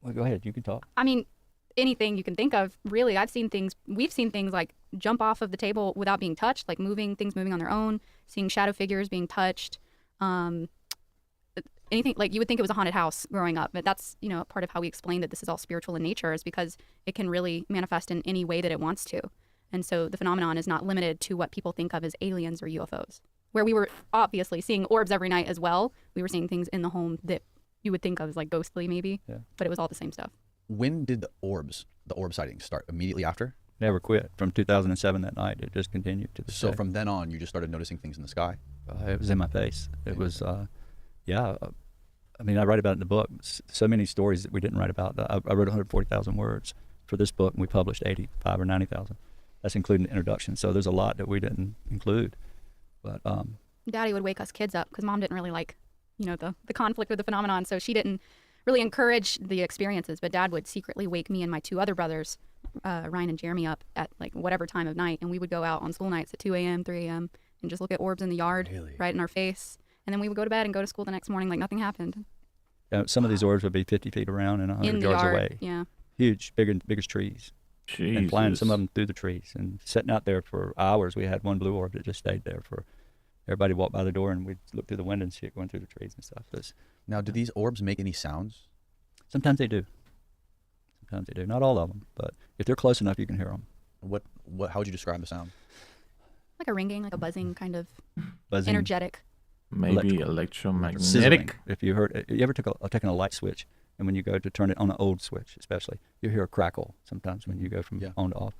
[SPEAKER 3] Well, go ahead. You can talk.
[SPEAKER 4] I mean, anything you can think of, really. We've seen things like jump off of the table without being touched, like things moving on their own, seeing shadow figures being touched. Anything like you would think it was a haunted house growing up, but that's part of how we explain that this is all spiritual in nature, is because it can really manifest in any way that it wants to. And so the phenomenon is not limited to what people think of as aliens or UFOs, where we were obviously seeing orbs every night as well. We were seeing things in the home that you would think of as like ghostly maybe, but it was all the same stuff.
[SPEAKER 2] When did the orb sightings start? Immediately after?
[SPEAKER 3] Never quit. From 2007 that night, it just continued to this
[SPEAKER 2] So
[SPEAKER 3] day.
[SPEAKER 2] from then on, you just started noticing things in the sky?
[SPEAKER 3] It was in my face. It was, I mean, I write about it in the book. So many stories that we didn't write about. I wrote 140,000 words for this book, and we published 85 or 90,000. That's including the introduction. So there's a lot that we didn't include. But
[SPEAKER 4] Daddy would wake us kids up because Mom didn't really like, the conflict with the phenomenon. So she didn't really encourage the experiences. But Dad would secretly wake me and my two other brothers, Ryan and Jeremy, up at like whatever time of night, and we would go out on school nights at 2 a.m., 3 a.m. and just look at orbs in the yard, right in our face. And then we would go to bed and go to school the next morning like nothing happened.
[SPEAKER 3] Some of these orbs would be 50 feet around and 100 yards away.
[SPEAKER 4] Yeah.
[SPEAKER 3] Huge, bigger as trees.
[SPEAKER 1] Jesus.
[SPEAKER 3] And flying some of them through the trees and sitting out there for hours. We had one blue orb that just stayed there for everybody walked by the door and we'd look through the window and see it going through the trees and stuff. So
[SPEAKER 2] Now, do these orbs make any sounds?
[SPEAKER 3] sometimes they do. Sometimes they do. Not all of them, but if they're close enough, you can hear them.
[SPEAKER 2] How would you describe the sound?
[SPEAKER 4] Like a ringing, like a buzzing, kind of
[SPEAKER 3] Buzzing,
[SPEAKER 4] energetic.
[SPEAKER 1] Maybe
[SPEAKER 3] sizzling.
[SPEAKER 1] electromagnetic.
[SPEAKER 3] If you ever taken a light switch, and when you go to turn it on an old switch, especially, you hear a crackle sometimes when you go from on to off.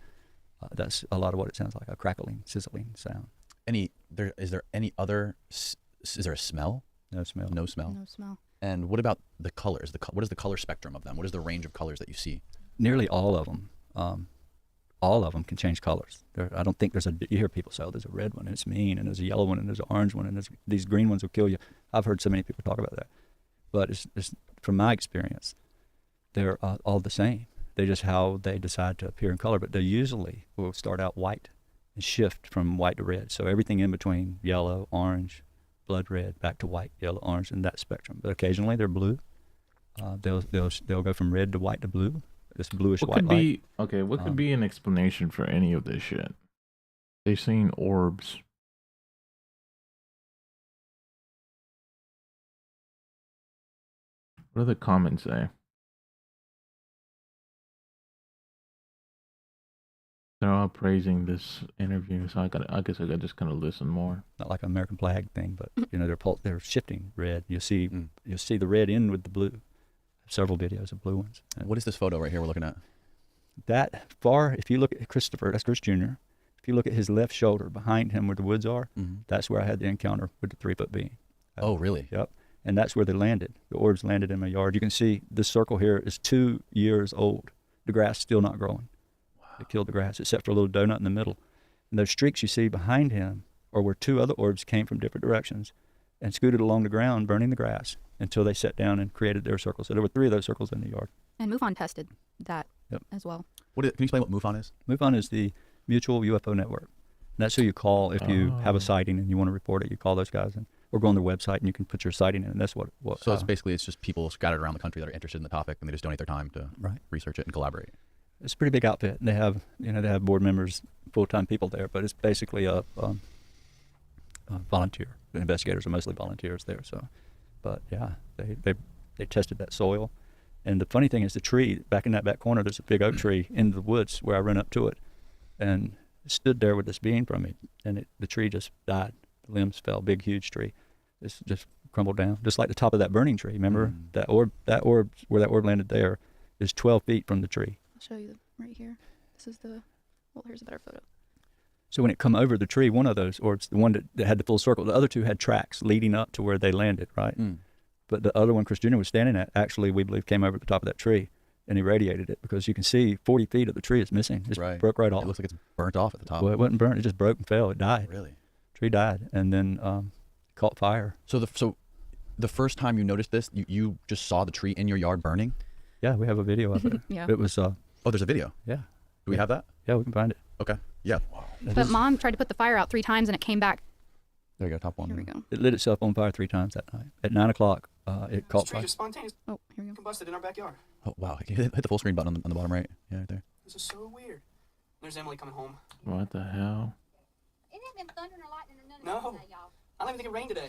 [SPEAKER 3] That's a lot of what it sounds like, a crackling, sizzling sound.
[SPEAKER 2] Is there any other? Is there a smell?
[SPEAKER 3] No smell.
[SPEAKER 2] No smell.
[SPEAKER 4] No smell.
[SPEAKER 2] And what about the colors? What is the color spectrum of them? What is the range of colors that you see?
[SPEAKER 3] Nearly all of them. All of them can change colors. I don't think you hear people say, oh, there's a red one and it's mean, and there's a yellow one and there's an orange one, and these green ones will kill you. I've heard so many people talk about that. But it's from my experience, they're all the same. They just how they decide to appear in color, but they usually will start out white and shift from white to red. So everything in between yellow, orange, blood red, back to white, yellow, orange, in that spectrum. But occasionally they're blue. They'll go from red to white to blue. This bluish
[SPEAKER 1] What
[SPEAKER 3] white
[SPEAKER 1] could
[SPEAKER 3] light.
[SPEAKER 1] be What could be an explanation for any of this shit? They're seeing orbs. What do the comments say? They're all praising this interview, so I guess I got just kind of listen more.
[SPEAKER 3] Not like an American flag thing, but they're shifting red. You'll see the red in with the blue. Several videos of blue ones.
[SPEAKER 2] What is this photo right here we're looking at?
[SPEAKER 3] That far, if you look at Christopher, that's Chris Jr., if you look at his left shoulder behind him where the woods are, that's where I had the encounter with the 3-foot being.
[SPEAKER 2] Oh, really?
[SPEAKER 3] Yep. And that's where they landed. The orbs landed in my yard. You can see this circle here is 2 years old. The grass still not growing. Wow. They killed the grass except for a little donut in the middle. And those streaks you see behind him are where 2 other orbs came from different directions and scooted along the ground, burning the grass until they sat down and created their circle. So there were 3 of those circles in the yard.
[SPEAKER 4] And MUFON tested that as well.
[SPEAKER 2] Can you explain what MUFON is?
[SPEAKER 3] MUFON is the Mutual UFO Network. And that's who you call if you have a sighting and you want to report it. You call those guys, or go on their website and you can put your sighting in. And that's what.
[SPEAKER 2] So it's just people scattered around the country that are interested in the topic, and they just donate their time to research it and collaborate.
[SPEAKER 3] It's a pretty big outfit. They have board members, full-time people there, but it's basically a volunteer. The investigators are mostly volunteers there. So, but yeah, they tested that soil. And the funny thing is the tree, back in that back corner, there's a big oak tree in the woods where I ran up to it and stood there with this being from it. And the tree just died. The limbs fell, big, huge tree. It's just crumbled down, just like the top of that burning tree. Remember that orb, where that orb landed there is 12 feet from the tree.
[SPEAKER 4] I'll show you right here. This is here's a better photo.
[SPEAKER 3] So when it come over the tree, one of those orbs, the one that had the full circle, the other 2 had tracks leading up to where they landed, right? But the other one Chris Jr. was standing at, actually, we believe, came over the top of that tree and irradiated it, because you can see 40 feet of the tree is missing. It just broke right off.
[SPEAKER 2] It looks like it's burnt off at the top.
[SPEAKER 3] Well, it wasn't burnt. It just broke and fell. It died.
[SPEAKER 2] Really?
[SPEAKER 3] Tree died, and then caught fire.
[SPEAKER 2] So the first time you noticed this, you just saw the tree in your yard burning?
[SPEAKER 3] Yeah, we have a video of it.
[SPEAKER 4] Yeah.
[SPEAKER 3] It was.
[SPEAKER 2] Oh, there's a video?
[SPEAKER 3] Yeah.
[SPEAKER 2] Do we have that?
[SPEAKER 3] Yeah, we can find it.
[SPEAKER 2] Okay. Yeah.
[SPEAKER 4] But Mom tried to put the fire out 3 times and it came back.
[SPEAKER 2] There you go, top one.
[SPEAKER 4] Here we go.
[SPEAKER 3] It lit itself on fire 3 times that night. At 9 o'clock, it caught
[SPEAKER 5] This tree
[SPEAKER 3] fire.
[SPEAKER 5] just spontaneously
[SPEAKER 4] Oh, here we go.
[SPEAKER 5] combusted in our backyard.
[SPEAKER 2] Oh, wow. Hit the full screen button on the bottom right. Yeah, right there.
[SPEAKER 5] This is so weird. There's Emily coming home.
[SPEAKER 1] What the hell?
[SPEAKER 6] It ain't been thundering or lightning or none
[SPEAKER 5] No.
[SPEAKER 6] of that today, y'all.
[SPEAKER 5] I don't even think it rained today.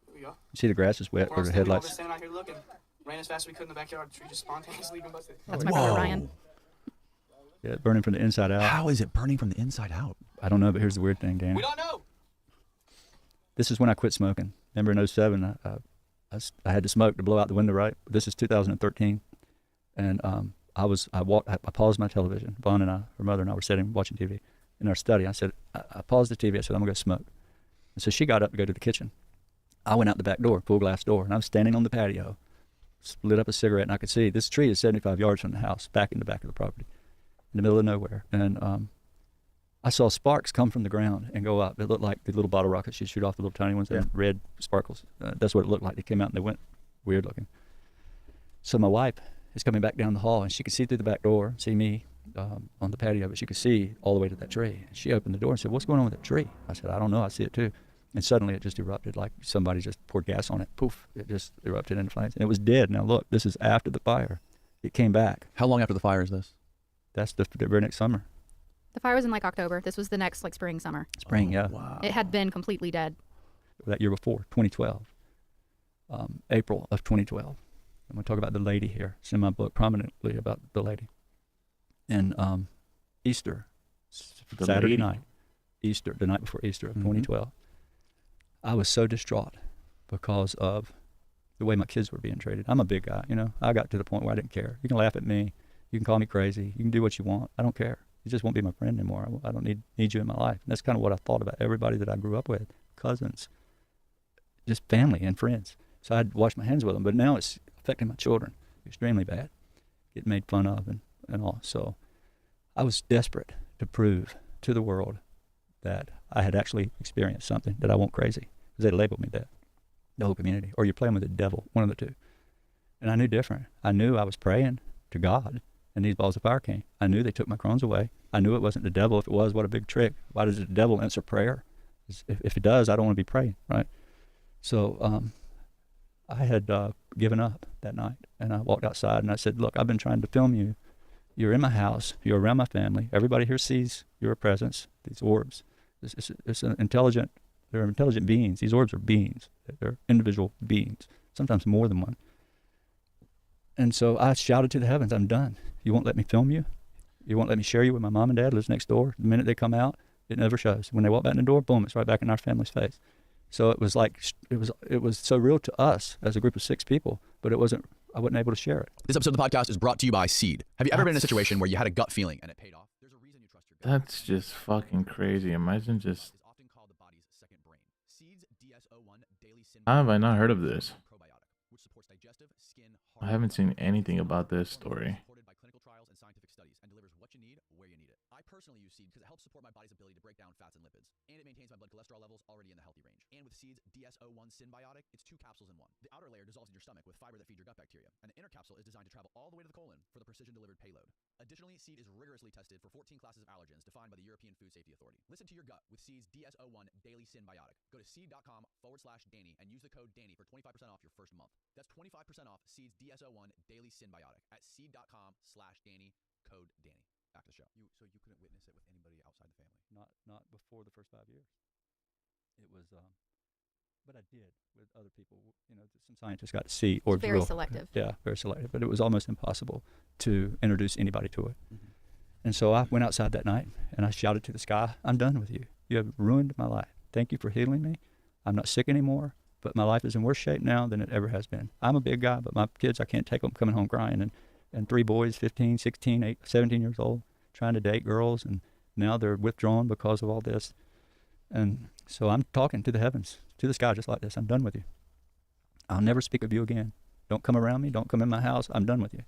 [SPEAKER 5] Here we go.
[SPEAKER 3] You see the grass is wet,
[SPEAKER 5] We're
[SPEAKER 3] or
[SPEAKER 5] all
[SPEAKER 3] the
[SPEAKER 5] standing, all
[SPEAKER 3] headlights.
[SPEAKER 5] just standing out here looking. Ran as fast as we could in the backyard. The tree just spontaneously combusted.
[SPEAKER 4] That's my brother Ryan.
[SPEAKER 3] Yeah, burning from the inside out.
[SPEAKER 2] How is it burning from the inside out?
[SPEAKER 3] I don't know, but here's the weird thing, Dan.
[SPEAKER 5] We don't know.
[SPEAKER 3] This is when I quit smoking. Remember in 07, I had to smoke to blow out the window, right? This is 2013. And I paused my television. Vaughn and I, her mother and I were sitting watching TV in our study. I said, I paused the TV. I said, I'm going to go smoke. And so she got up to go to the kitchen. I went out the back door, full glass door, and I was standing on the patio, lit up a cigarette, and I could see this tree is 75 yards from the house, back in the back of the property, in the middle of nowhere. And I saw sparks come from the ground and go up. It looked like the little bottle rockets you shoot off, the little tiny ones, and red sparkles. That's what it looked like. They came out and they went weird looking. So my wife is coming back down the hall, and she could see through the back door, see me on the patio, but she could see all the way to that tree. And she opened the door and said, "What's going on with that tree?" I said, "I don't know. I see it too." And suddenly it just erupted, like somebody just poured gas on it. Poof, it just erupted into flames. And it was dead. Now look, this is after the fire. It came back.
[SPEAKER 2] How long after the fire is this?
[SPEAKER 3] That's the very next summer.
[SPEAKER 4] The fire was in like October. This was the next like spring, summer.
[SPEAKER 3] Spring, yeah.
[SPEAKER 1] Wow.
[SPEAKER 4] It had been completely dead.
[SPEAKER 3] That year before, 2012, April of 2012. I'm going to talk about the lady here. It's in my book prominently about the lady. And Easter,
[SPEAKER 1] The
[SPEAKER 3] Saturday
[SPEAKER 1] lady?
[SPEAKER 3] night, Easter, the night before Easter of
[SPEAKER 1] Mhm.
[SPEAKER 3] 2012, I was so distraught because of the way my kids were being treated. I'm a big guy, you know. I got to the point where I didn't care. You can laugh at me. You can call me crazy. You can do what you want. I don't care. You just won't be my friend anymore. I don't need you in my life. And that's kind of what I thought about everybody that I grew up with, cousins, just family and friends. So I'd wash my hands with them. But now it's affecting my children extremely bad, getting made fun of and all. So I was desperate to prove to the world that I had actually experienced something, that I wasn't crazy. Because they labeled me that, the whole community. Or you're playing with the devil, one of the two. And I knew different. I knew I was praying to God, and these balls of fire came. I knew they took my Crohn's away. I knew it wasn't the devil. If it was, what a big trick. Why does the devil answer prayer? If it does, I don't want to be praying, right? So I had given up that night, and I walked outside, and I said, look, I've been trying to film you. You're in my house. You're around my family. Everybody here sees your presence, these orbs. It's an intelligent, they're intelligent beings. These orbs are beings. They're individual beings, sometimes more than one. And so I shouted to the heavens, I'm done. You won't let me film you? You won't let me share you with my mom and dad, lives next door? The minute they come out, it never shows. When they walk back in the door, boom, it's right back in our family's face. So it was like, it was so real to us as a group of 6 people, but I wasn't able to share it.
[SPEAKER 2] This episode of the podcast is brought to you by Seed. Have you ever been in a situation where you had a gut feeling and it paid off? There's a reason you trust your gut.
[SPEAKER 1] That's just fucking crazy. Imagine just.
[SPEAKER 2] Is often called the body's second brain. Seed's DS-01 daily
[SPEAKER 1] How have I not heard of this?
[SPEAKER 2] probiotic, which supports digestive, skin,
[SPEAKER 1] I haven't seen anything about this story.
[SPEAKER 2] Supported by clinical trials and scientific studies and delivers what you need where you need it. I personally use Seed because it helps support my body's ability to break down fats and lipids, and it maintains my blood cholesterol levels already in the healthy range. And with Seed's DS-01 Synbiotic, it's 2 capsules in 1. The outer layer dissolves in your stomach with fiber that feeds your gut bacteria, and the inner capsule is designed to travel all the way to the colon for the precision-delivered payload. Additionally, Seed is rigorously tested for 14 classes of allergens defined by the European Food Safety Authority. Listen to your gut with Seed's DS-01 Daily Synbiotic. Go to seed.com/Danny and use the code Danny for 25% off your first month. That's 25% off Seed's DS-01 Daily Synbiotic at seed.com/Danny, code Danny. Back to the show. So you couldn't witness it with anybody outside the family?
[SPEAKER 3] Not before the first 5 years. It was, but I did with other people. You know, some scientists got to see orbs
[SPEAKER 4] Very
[SPEAKER 3] real.
[SPEAKER 4] selective.
[SPEAKER 3] Yeah, very selective. But it was almost impossible to introduce anybody to it. And so I went outside that night and I shouted to the sky, I'm done with you. You have ruined my life. Thank you for healing me. I'm not sick anymore, but my life is in worse shape now than it ever has been. I'm a big guy, but my kids, I can't take them coming home crying. And 3 boys, 15, 16, 8, 17 years old, trying to date girls, and now they're withdrawn because of all this. And so I'm talking to the heavens, to the sky, just like this. I'm done with you. I'll never speak of you again. Don't come around me. Don't come in my house. I'm done with you.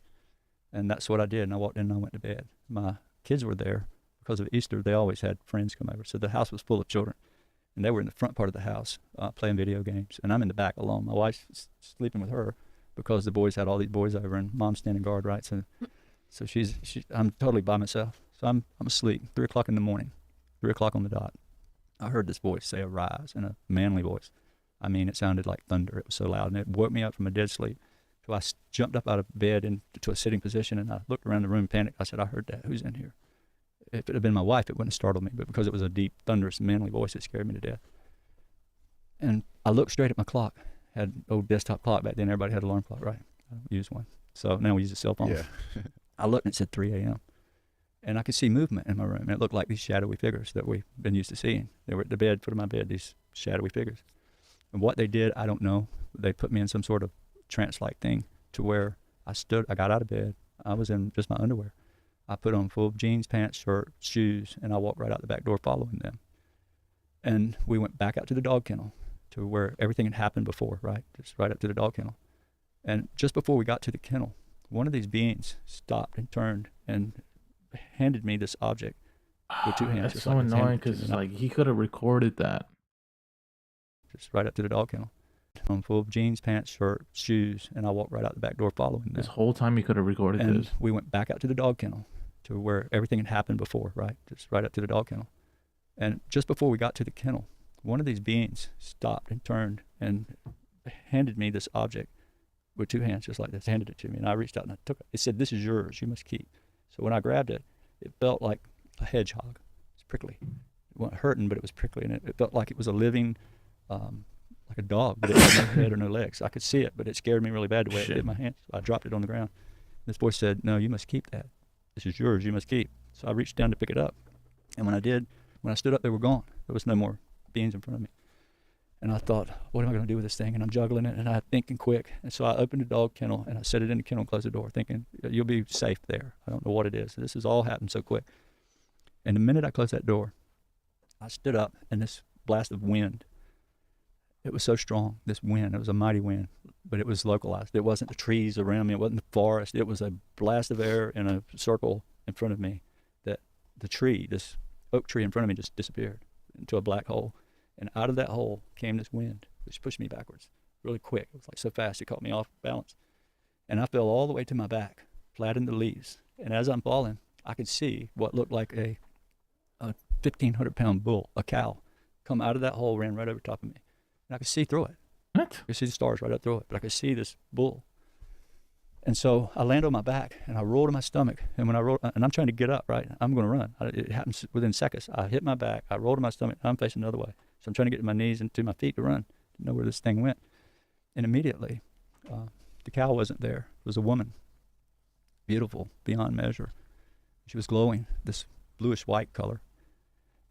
[SPEAKER 3] And that's what I did. And I walked in and I went to bed. My kids were there because of Easter. They always had friends come over. So the house was full of children. And they were in the front part of the house playing video games. And I'm in the back alone. My wife's sleeping with her because the boys had all these boys over and mom's standing guard, right? So I'm totally by myself. So I'm asleep, 3 o'clock in the morning, 3 o'clock on the dot. I heard this voice say arise in a manly voice. I mean, it sounded like thunder. It was so loud, and it woke me up from a dead sleep. So I jumped up out of bed into a sitting position, and I looked around the room, panicked. I said, I heard that. Who's in here? If it had been my wife, it wouldn't have startled me, but because it was a deep, thunderous, manly voice, it scared me to death. And I looked straight at my clock. Had an old desktop clock back then. Everybody had an alarm clock, right? I don't use one. So now we use a cell phone.
[SPEAKER 2] Yeah.
[SPEAKER 3] I looked and it said 3 a.m. And I could see movement in my room. And it looked like these shadowy figures that we've been used to seeing. They were at the bed, foot of my bed, these shadowy figures. And what they did, I don't know. They put me in some sort of trance-like thing to where I got out of bed. I was in just my underwear. I put on full jeans, pants, shirt, shoes, and I walked right out the back door following them. And we went back out to the dog kennel to where everything had happened before, right? Just right up to the dog kennel. And just before we got to the kennel, one of these beings stopped and turned and handed me this object with 2 hands.
[SPEAKER 1] That's
[SPEAKER 3] just
[SPEAKER 1] so
[SPEAKER 3] like this, handed
[SPEAKER 1] annoying
[SPEAKER 3] it to me.
[SPEAKER 1] because
[SPEAKER 3] And I-
[SPEAKER 1] like he could have recorded that.
[SPEAKER 3] just right up to the dog kennel. On full jeans, pants, shirt, shoes, and I walked right out the back door following them.
[SPEAKER 1] This whole time he could have recorded
[SPEAKER 3] And
[SPEAKER 1] this.
[SPEAKER 3] we went back out to the dog kennel to where everything had happened before, right? Just right up to the dog kennel. And just before we got to the kennel, one of these beings stopped and turned and handed me this object with 2 hands, just like this, handed it to me. And I reached out and I took it. It said, this is yours, you must keep. So when I grabbed it, it felt like a hedgehog. It's prickly. It wasn't hurting, but it was prickly, and it felt like it was a living, like a dog, but it had no head or no legs. I could see it, but it scared me really bad the way it
[SPEAKER 1] Shit.
[SPEAKER 3] hit my hand. So I dropped it on the ground. This boy said, "No, you must keep that. This is yours. You must keep." So I reached down to pick it up, and when I did, when I stood up, they were gone. There was no more beans in front of me. And I thought, what am I going to do with this thing? And I'm juggling it, and I'm thinking quick. And so I opened the dog kennel, and I set it in the kennel and closed the door, thinking, you'll be safe there. I don't know what it is. This has all happened so quick. And the minute I closed that door, I stood up, and this blast of wind, it was so strong, this wind. It was a mighty wind, but it was localized. It wasn't the trees around me. It wasn't the forest. It was a blast of air in a circle in front of me that the tree, this oak tree in front of me, just disappeared into a black hole. And out of that hole came this wind, which pushed me backwards really quick. It was like so fast, it caught me off balance. And I fell all the way to my back, flat in the leaves. And as I'm falling, I could see what looked like a 1,500-pound bull, a cow, come out of that hole, ran right over top of me. And I could see through it.
[SPEAKER 1] What?
[SPEAKER 3] I could see the stars right up through it, but I could see this bull. And so I landed on my back, and I rolled to my stomach. And when I rolled, and I'm trying to get up, right? I'm going to run. It happens within seconds. I hit my back, I rolled to my stomach, and I'm facing the other way. So I'm trying to get to my knees and to my feet to run. Didn't know where this thing went. And immediately, the cow wasn't there. It was a woman, beautiful beyond measure. She was glowing, this bluish white color.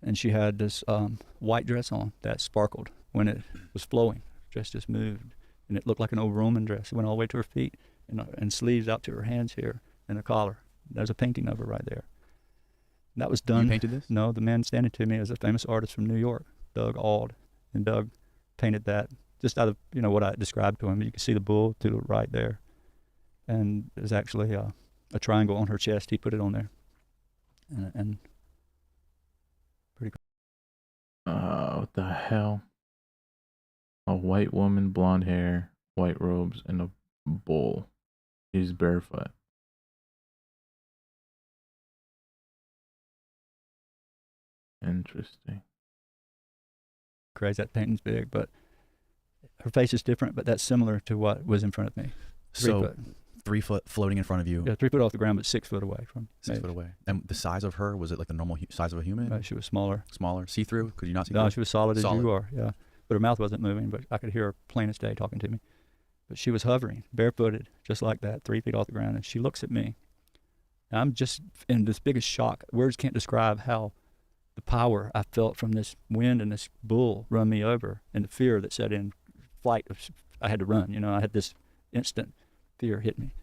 [SPEAKER 3] And she had this white dress on that sparkled when it was flowing. The dress just moved, and it looked like an old Roman dress. It went all the way to her feet and sleeves out to her hands here and a collar. There's a painting of her right there. And that was done.
[SPEAKER 2] You painted this?
[SPEAKER 3] No, the man standing to me is a famous artist from New York, Doug Auld. And Doug painted that just out of, what I described to him. You can see the bull to the right there. And there's actually a triangle on her chest. He put it on there. And pretty cool.
[SPEAKER 1] What the hell? A white woman, blonde hair, white robes, and a bull. He's barefoot. Interesting.
[SPEAKER 3] Crazy, that painting's big, but her face is different, but that's similar to what was in front of me. 3
[SPEAKER 2] So
[SPEAKER 3] foot.
[SPEAKER 2] 3 foot floating in front of you,
[SPEAKER 3] Yeah, 3 foot off the ground, but 6 foot away from
[SPEAKER 2] 6
[SPEAKER 3] me.
[SPEAKER 2] foot away. And the size of her, was it like the normal size of a human?
[SPEAKER 3] She was smaller.
[SPEAKER 2] Smaller? See-through? Could you not see
[SPEAKER 3] No,
[SPEAKER 2] through?
[SPEAKER 3] she was solid as
[SPEAKER 2] Solid.
[SPEAKER 3] you are, yeah. But her mouth wasn't moving, but I could hear her plain as day talking to me. But she was hovering, barefooted, just like that, 3 feet off the ground, and she looks at me. And I'm just in this biggest shock. Words can't describe how the power I felt from this wind and this bull run me over, and the fear that set in, flight. I had to run, I had this instant fear hit me.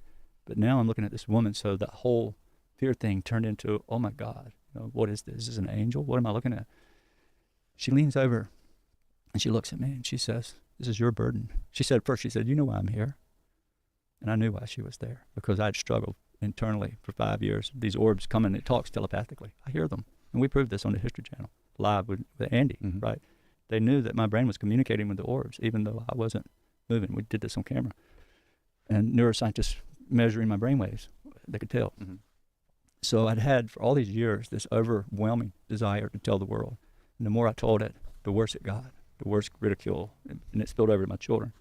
[SPEAKER 3] But now I'm looking at this woman, so that whole fear thing turned into, oh my God, what is this? Is this an angel? What am I looking at? She leans over and she looks at me and she says, "This is your burden." She said first, "You know why I'm here?" And I knew why she was there, because I'd struggled internally for 5 years. These orbs come and it talks telepathically. I hear them. And we proved this on the History Channel, live with Andy,
[SPEAKER 2] Mhm.
[SPEAKER 3] right? They knew that my brain was communicating with the orbs, even though I wasn't moving. We did this on camera. And neuroscientists measuring my brain waves, they could tell.
[SPEAKER 2] Mhm.
[SPEAKER 3] So I'd had, for all these years, this overwhelming desire to tell the world. And the more I told it, the worse it got, the worse ridicule, and it spilled over to my children.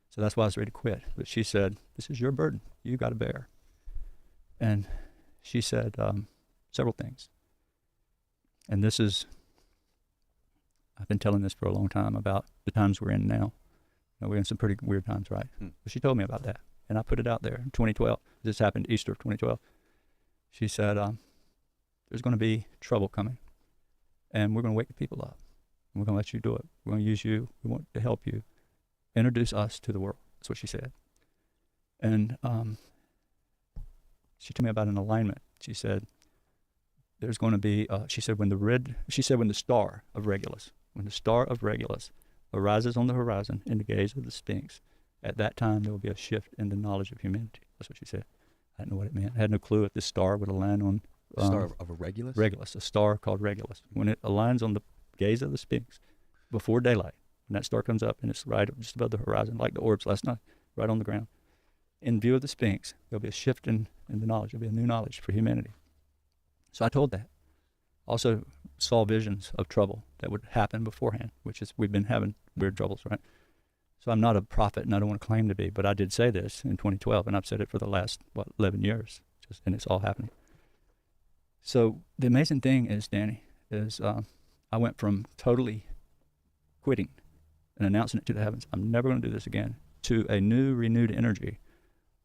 [SPEAKER 3] So that's why I was ready to quit. But she said, "This is your burden. You got to bear." And she said several things. And this is, I've been telling this for a long time about the times we're in now. We're in some pretty weird times, right? But she told me about that. And I put it out there in 2012. This happened Easter of 2012. She said, there's going to be trouble coming. And we're going to wake the people up. And we're going to let you do it. We're going to use you. We want to help you. Introduce us to the world. That's what she said. And she told me about an alignment. She said, there's going to be, she said, when the star of Regulus arises on the horizon in the gaze of the Sphinx, at that time there will be a shift in the knowledge of humanity. That's what she said. I didn't know what it meant. I had no clue if this star would align on
[SPEAKER 2] Star of a Regulus?
[SPEAKER 3] Regulus, a star called Regulus. When it aligns on the gaze of the Sphinx before daylight, when that star comes up and it's right just above the horizon, like the orbs last night, right on the ground, in view of the Sphinx, there'll be a shift in the knowledge. There'll be a new knowledge for humanity. So I told that. Also saw visions of trouble that would happen beforehand, which is, we've been having weird troubles, right? So I'm not a prophet, and I don't want to claim to be, but I did say this in 2012, and I've said it for the last, 11 years, and it's all happening. So the amazing thing is, Danny, is I went from totally quitting and announcing it to the heavens, I'm never going to do this again, to a new, renewed energy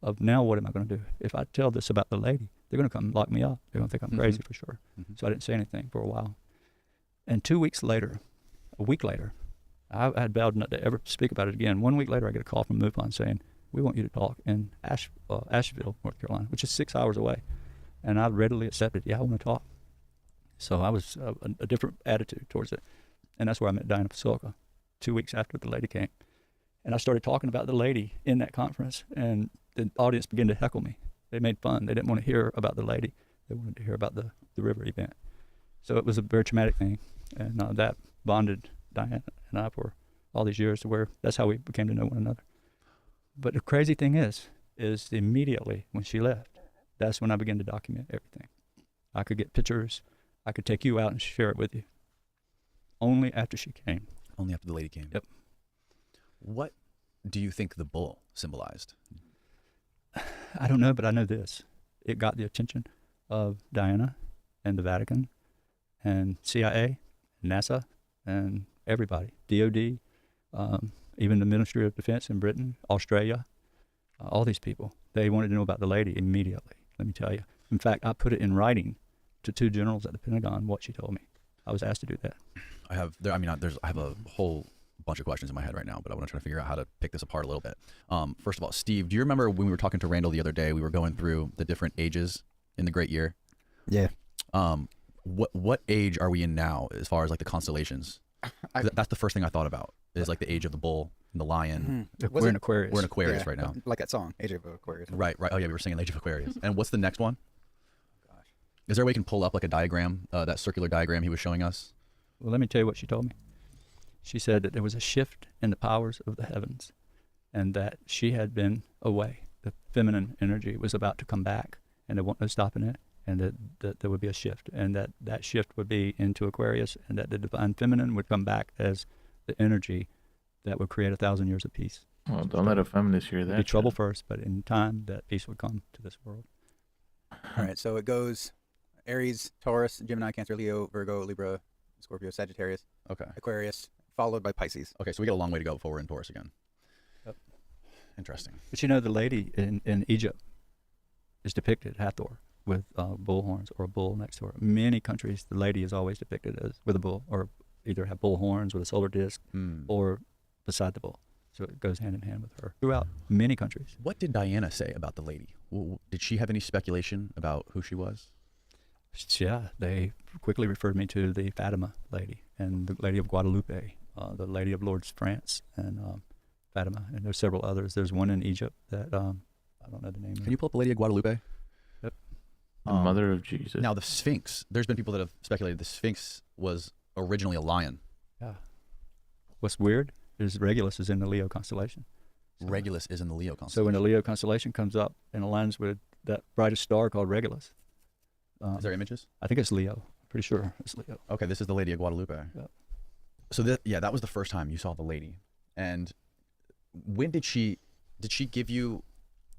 [SPEAKER 3] of now what am I going to do? If I tell this about the lady, they're going to come lock me up. They're going to think I'm crazy for sure. So I didn't say anything for a while. And 2 weeks later, a week later, I had vowed not to ever speak about it again. 1 week later, I get a call from MUFON saying, we want you to talk in Asheville, North Carolina, which is 6 hours away. And I readily accepted, yeah, I want to talk. So I was a different attitude towards it. And that's where I met Diana Pasulka 2 weeks after the lady came. And I started talking about the lady in that conference, and the audience began to heckle me. They made fun. They didn't want to hear about the lady. They wanted to hear about the river event. So it was a very traumatic thing. And that bonded Diana and I for all these years to where that's how we became to know one another. But the crazy thing is immediately when she left, that's when I began to document everything. I could get pictures. I could take you out and share it with you. Only after she came.
[SPEAKER 2] Only after the lady came.
[SPEAKER 3] Yep.
[SPEAKER 2] What do you think the bull symbolized?
[SPEAKER 3] I don't know, but I know this. It got the attention of Diana and the Vatican and CIA, NASA, and everybody. DOD, even the Ministry of Defense in Britain, Australia, all these people. They wanted to know about the lady immediately, let me tell you. In fact, I put it in writing to 2 generals at the Pentagon what she told me. I was asked to do that.
[SPEAKER 2] I have a whole bunch of questions in my head right now, but I want to try to figure out how to pick this apart a little bit. First of all, Steve, do you remember when we were talking to Randall the other day, we were going through the different ages in the Great Year?
[SPEAKER 7] Yeah.
[SPEAKER 2] What age are we in now as far as like the constellations? That's the first thing I thought about is like the age of the bull and the lion.
[SPEAKER 3] We're in Aquarius.
[SPEAKER 2] We're in Aquarius right now.
[SPEAKER 7] Like that song, Age of Aquarius.
[SPEAKER 2] Right. Oh yeah, we were singing Age of Aquarius. And what's the next one? Is there a way we can pull up like a diagram, that circular diagram he was showing us?
[SPEAKER 3] Well, let me tell you what she told me. She said that there was a shift in the powers of the heavens and that she had been away. The feminine energy was about to come back and there wasn't no stopping it, and that there would be a shift, and that shift would be into Aquarius, and that the divine feminine would come back as the energy that would create 1,000 years of peace.
[SPEAKER 1] Well, don't let a feminist hear that.
[SPEAKER 3] It'd be trouble first, but in time that peace would come to this world.
[SPEAKER 7] All right, so it goes Aries, Taurus, Gemini, Cancer, Leo, Virgo, Libra, Scorpio, Sagittarius,
[SPEAKER 2] Okay.
[SPEAKER 7] Aquarius, followed by Pisces.
[SPEAKER 2] Okay, so we got a long way to go before we're in Taurus again.
[SPEAKER 3] Yep.
[SPEAKER 2] Interesting.
[SPEAKER 3] But you know, the lady in Egypt is depicted, Hathor, with bull horns or a bull next to her. Many countries, the lady is always depicted as with a bull, or either have bull horns with a solar disc or beside the bull. So it goes hand in hand with her throughout many countries.
[SPEAKER 2] What did Diana say about the lady? Did she have any speculation about who she was?
[SPEAKER 3] Yeah, they quickly referred me to the Fatima lady and the Lady of Guadalupe, the Lady of Lourdes, France, and Fatima. And there's several others. There's one in Egypt that I don't know the name.
[SPEAKER 2] Can you pull up the Lady of Guadalupe?
[SPEAKER 3] Yep.
[SPEAKER 1] The mother of Jesus.
[SPEAKER 2] Now, the Sphinx, there's been people that have speculated the Sphinx was originally a lion.
[SPEAKER 3] Yeah. What's weird is Regulus is in the Leo constellation. So,
[SPEAKER 2] Regulus is in the Leo constellation.
[SPEAKER 3] So when the Leo constellation comes up and aligns with that brightest star called Regulus.
[SPEAKER 2] Is there images?
[SPEAKER 3] I think it's Leo. I'm pretty sure it's Leo.
[SPEAKER 2] Okay, this is the Lady of Guadalupe.
[SPEAKER 3] Yep.
[SPEAKER 2] So that was the first time you saw the lady. And when did she give you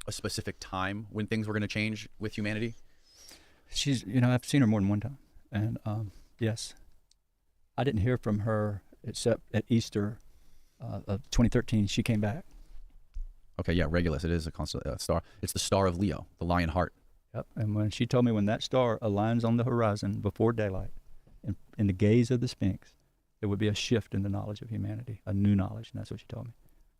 [SPEAKER 2] a specific time when things were going to change with humanity?
[SPEAKER 3] She's, I've seen her more than one time. And yes, I didn't hear from her except at Easter of 2013. She came back.
[SPEAKER 2] Okay, yeah, Regulus. It is a star. It's the star of Leo, the lion heart.
[SPEAKER 3] Yep. And when she told me when that star aligns on the horizon before daylight, in the gaze of the Sphinx, there would be a shift in the knowledge of humanity, a new knowledge, and that's what she told me.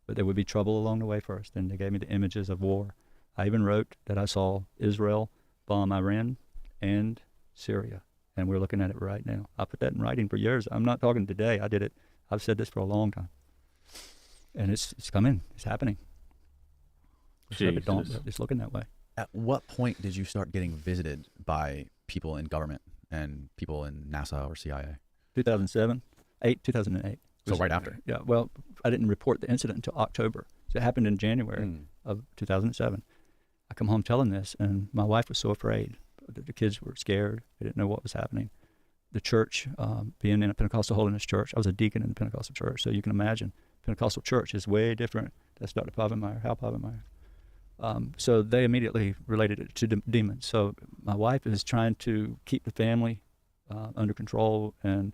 [SPEAKER 3] But there would be trouble along the way first, and they gave me the images of war. I even wrote that I saw Israel bomb Iran and Syria, and we're looking at it right now. I put that in writing for years. I'm not talking today. I did it. I've said this for a long time. And it's coming. It's happening. It's looking that way.
[SPEAKER 2] At what point did you start getting visited by people in government and people in NASA or CIA?
[SPEAKER 3] 2008.
[SPEAKER 2] So right after?
[SPEAKER 3] Yeah. Well, I didn't report the incident until October. So it happened in January of 2007. I come home telling this, and my wife was so afraid. The kids were scared. They didn't know what was happening. The church, being in a Pentecostal holiness church, I was a deacon in the Pentecostal church, so you can imagine Pentecostal church is way different. That's Dr. Povenmire, Hal Povenmire. So they immediately related it to demons. So my wife is trying to keep the family under control and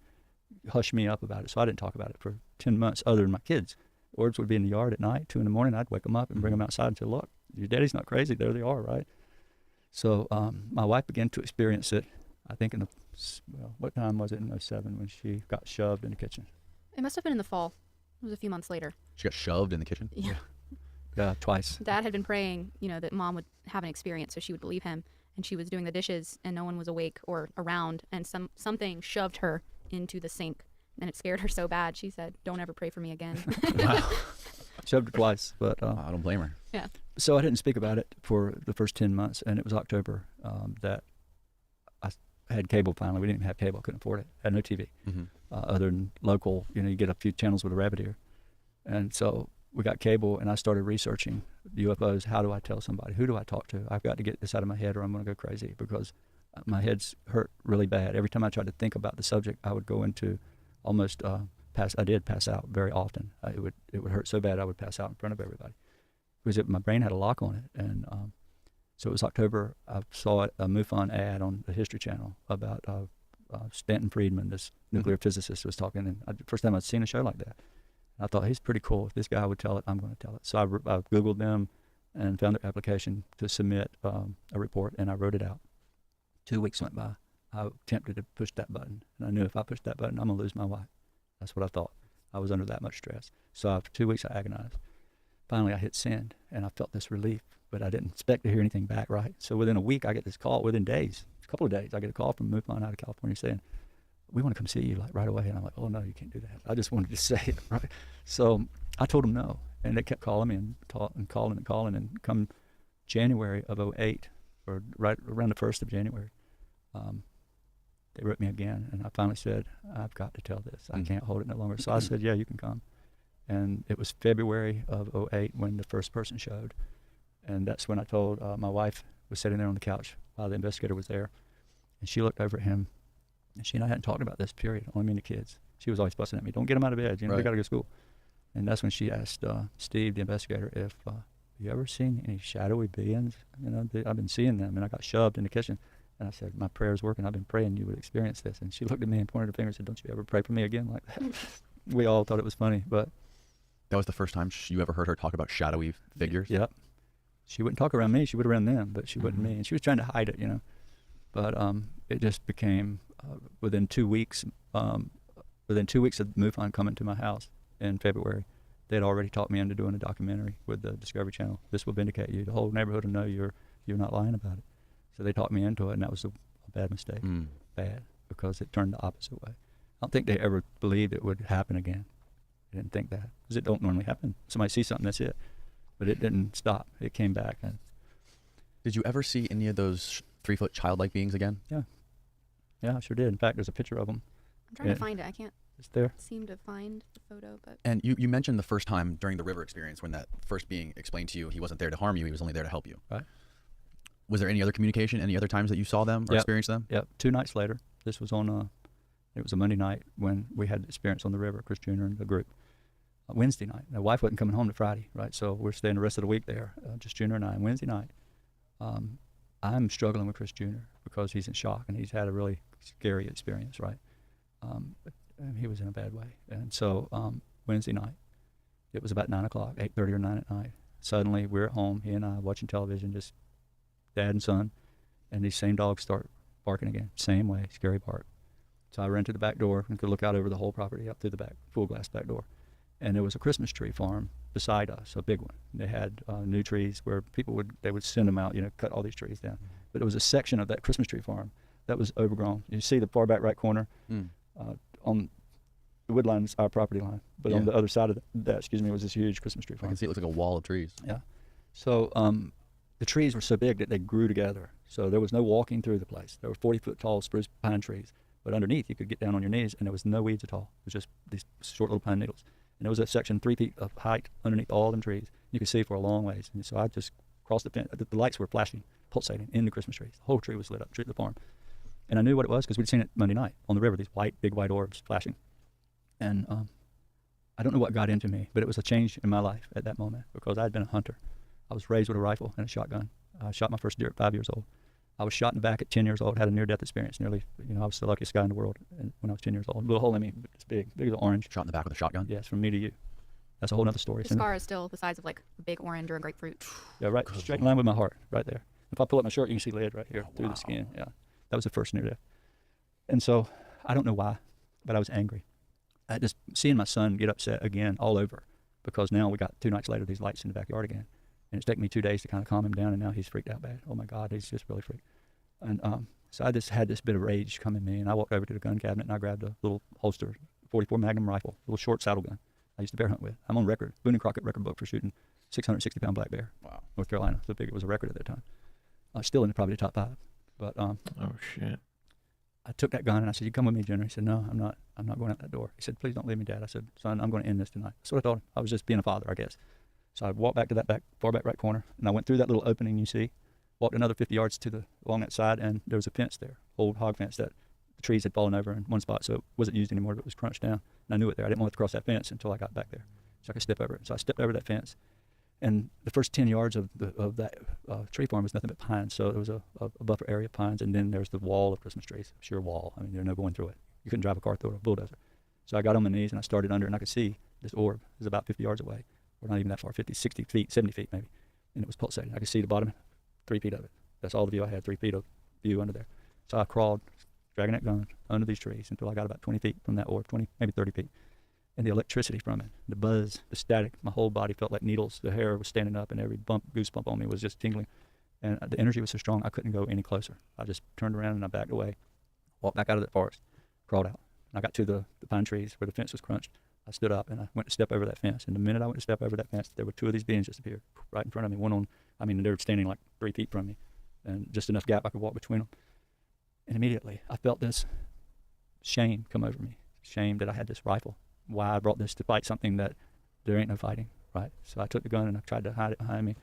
[SPEAKER 3] hush me up about it. So I didn't talk about it for 10 months other than my kids. Orbs would be in the yard at night, 2 a.m. I'd wake them up and bring them outside and say, look, your daddy's not crazy. There they are, right? So my wife began to experience it, I think what time was it in '07 when she got shoved in the kitchen?
[SPEAKER 4] It must have been in the fall. It was a few months later.
[SPEAKER 2] She got shoved in the kitchen.
[SPEAKER 4] Yeah.
[SPEAKER 3] Twice.
[SPEAKER 4] Dad had been praying, that Mom would have an experience so she would believe him. And she was doing the dishes and no one was awake or around. And something shoved her into the sink. And it scared her so bad. She said, don't ever pray for me again.
[SPEAKER 2] Wow.
[SPEAKER 3] Shoved her twice. But
[SPEAKER 2] I don't blame her.
[SPEAKER 4] Yeah.
[SPEAKER 3] so I didn't speak about it for the first 10 months. And it was October that I had cable finally. We didn't even have cable. I couldn't afford it. I had no TV.
[SPEAKER 2] Mm-hmm.
[SPEAKER 3] Other than local, you get a few channels with a rabbit ear. And so we got cable and I started researching UFOs. How do I tell somebody? Who do I talk to? I've got to get this out of my head or I'm going to go crazy because my head's hurt really bad. Every time I tried to think about the subject, I would go into almost I did pass out very often. It would hurt so bad I would pass out in front of everybody because my brain had a lock on it. And so it was October. I saw a MUFON ad on the History Channel about Stanton Friedman, this nuclear physicist, was talking. And the first time I'd seen a show like that. I thought, he's pretty cool. If this guy would tell it, I'm going to tell it. So I Googled them and found their application to submit a report, and I wrote it out. 2 weeks went by. I attempted to push that button, and I knew if I pushed that button, I'm going to lose my wife. That's what I thought. I was under that much stress. So after 2 weeks, I agonized. Finally, I hit send, and I felt this relief, but I didn't expect to hear anything back, right? So within a week, I get this call. Within days, a couple of days, I get a call from MUFON out of California saying, we want to come see you right away. And I'm like, oh no, you can't do that. I just wanted to say it, right? So I told them no. And they kept calling me and calling. And come January of '08, or right around the 1st of January, they wrote me again. And I finally said, I've got to tell this. I can't hold it no longer. So I said, yeah, you can come. And it was February of '08 when the first person showed. And that's when I told my wife was sitting there on the couch while the investigator was there. And she looked over at him. And she and I hadn't talked about this, period. Only me and the kids. She was always fussing at me. Don't get them out of bed. They got to go to school. And that's when she asked Steve, the investigator, if you ever seen any shadowy beings? I've been seeing them. And I got shoved in the kitchen. And I said, my prayer's working. I've been praying you would experience this. And she looked at me and pointed her finger and said, don't you ever pray for me again like that. We all thought it was funny. But
[SPEAKER 2] that was the first time you ever heard her talk about shadowy figures?
[SPEAKER 3] Yep. She wouldn't talk around me. She would around them, but she wouldn't me. And she was trying to hide it, But it just became... within 2 weeks of MUFON coming to my house in February, they'd already talked me into doing a documentary with the Discovery Channel. This will vindicate you. The whole neighborhood will know you're not lying about it. So they talked me into it, and that was a bad mistake. Bad, because it turned the opposite way. I don't think they ever believed it would happen again. They didn't think that, because it don't normally happen. Somebody sees something, that's it. But it didn't stop. It came back. And
[SPEAKER 2] did you ever see any of those 3-foot childlike beings again?
[SPEAKER 3] Yeah, I sure did. In fact, there's a picture of them.
[SPEAKER 4] I'm trying to find it. I can't
[SPEAKER 3] It's there.
[SPEAKER 4] seem to find the photo, but
[SPEAKER 2] And you mentioned the first time during the river experience when that first being explained to you, he wasn't there to harm you, he was only there to help you.
[SPEAKER 3] Right.
[SPEAKER 2] Was there any other communication, any other times that you saw them or experienced them?
[SPEAKER 3] Yep. 2 nights later, this was on it was a Monday night when we had the experience on the river, Chris Jr. and the group. Wednesday night. My wife wasn't coming home to Friday, right? So we're staying the rest of the week there, just Jr. and I. And Wednesday night, I'm struggling with Chris Jr. because he's in shock and he's had a really scary experience, right? But he was in a bad way. And so Wednesday night, it was about 9 o'clock, 8:30 or 9 at night. Suddenly we're at home, he and I watching television, just dad and son, and these same dogs start barking again, same way, scary bark. So I ran to the back door and could look out over the whole property up through the back, full glass back door. And there was a Christmas tree farm beside us, a big one. They had new trees where people would send them out, cut all these trees down. But it was a section of that Christmas tree farm that was overgrown. You see the far back right corner on the wood line is our property line, but on the other side of that, was this huge Christmas tree farm.
[SPEAKER 2] I can see it looks like a wall of trees.
[SPEAKER 3] Yeah. So the trees were so big that they grew together. So there was no walking through the place. There were 40-foot tall spruce pine trees, but underneath you could get down on your knees, and there was no weeds at all. It was just these short little pine needles. And there was a section 3 feet of height underneath all them trees. You could see for a long ways. And so I just crossed the fence. The lights were flashing, pulsating in the Christmas trees. The whole tree was lit up, the farm. And I knew what it was because we'd seen it Monday night on the river, these big white orbs flashing. And I don't know what got into me, but it was a change in my life at that moment because I'd been a hunter. I was raised with a rifle and a shotgun. I shot my first deer at 5 years old. I was shot in the back at 10 years old, had a near-death experience. Nearly, I was the luckiest guy in the world when I was 10 years old. A little hole in me, it's big as an orange.
[SPEAKER 2] Shot in the back with a shotgun?
[SPEAKER 3] Yes, from me to you. That's a whole other story.
[SPEAKER 4] The scar is still the size of like a big orange or a grapefruit.
[SPEAKER 3] Yeah, right, straight in line with my heart, right there. If I pull up my shirt, you can see lead right here through the skin. Yeah, that was the first near-death. And so, I don't know why, but I was angry. I just seeing my son get upset again all over because now we got 2 nights later these lights in the backyard again. And it's taken me 2 days to kind of calm him down, and now he's freaked out bad. Oh my God, he's just really freaked. And so I just had this bit of rage come in me, and I walked over to the gun cabinet and I grabbed a little holster, 44 Magnum rifle, a little short saddle gun. I used to bear hunt with. I'm on record, Boone and Crockett record book for shooting 660-pound black bear.
[SPEAKER 2] Wow.
[SPEAKER 3] North Carolina. So big it was a record at that time. Still in probably the top 5. But
[SPEAKER 1] Oh shit.
[SPEAKER 3] I took that gun and I said, "You come with me, Junior." He said, "No, I'm not. I'm not going out that door." He said, "Please don't leave me, Dad." I said, "Son, I'm going to end this tonight." That's what I told him. I was just being a father, I guess. So I walked back to that far back right corner, and I went through that little opening you see, walked another 50 yards along that side, and there was a fence there, old hog fence that the trees had fallen over in one spot, so it wasn't used anymore, but it was crunched down. And I knew it there. I didn't want to cross that fence until I got back there, so I could step over it. So I stepped over that fence, and the first 10 yards of that tree farm was nothing but pines. So there was a buffer area of pines, and then there's the wall of Christmas trees, sheer wall. I mean, there's no going through it. You couldn't drive a car through it, a bulldozer. So I got on my knees and I started under, and I could see this orb. It was about 50 yards away, or not even that far, 50, 60 feet, 70 feet maybe, and it was pulsating. I could see the bottom 3 feet of it. That's all the view I had, 3 feet of view under there. So I crawled, dragging that gun under these trees until I got about 20 feet from that orb, 20, maybe 30 feet. And the electricity from it, the buzz, the static, my whole body felt like needles. The hair was standing up, and every goosebump on me was just tingling. And the energy was so strong, I couldn't go any closer. I just turned around and I backed away, walked back out of that forest, crawled out. And I got to the pine trees where the fence was crunched. I stood up and I went to step over that fence. And the minute I went to step over that fence, there were 2 of these beings just appeared right in front of me. They were standing like 3 feet from me, and just enough gap I could walk between them. And immediately I felt this shame come over me, shame that I had this rifle. Why I brought this to fight something that there ain't no fighting, right? So I took the gun and I tried to hide it behind me.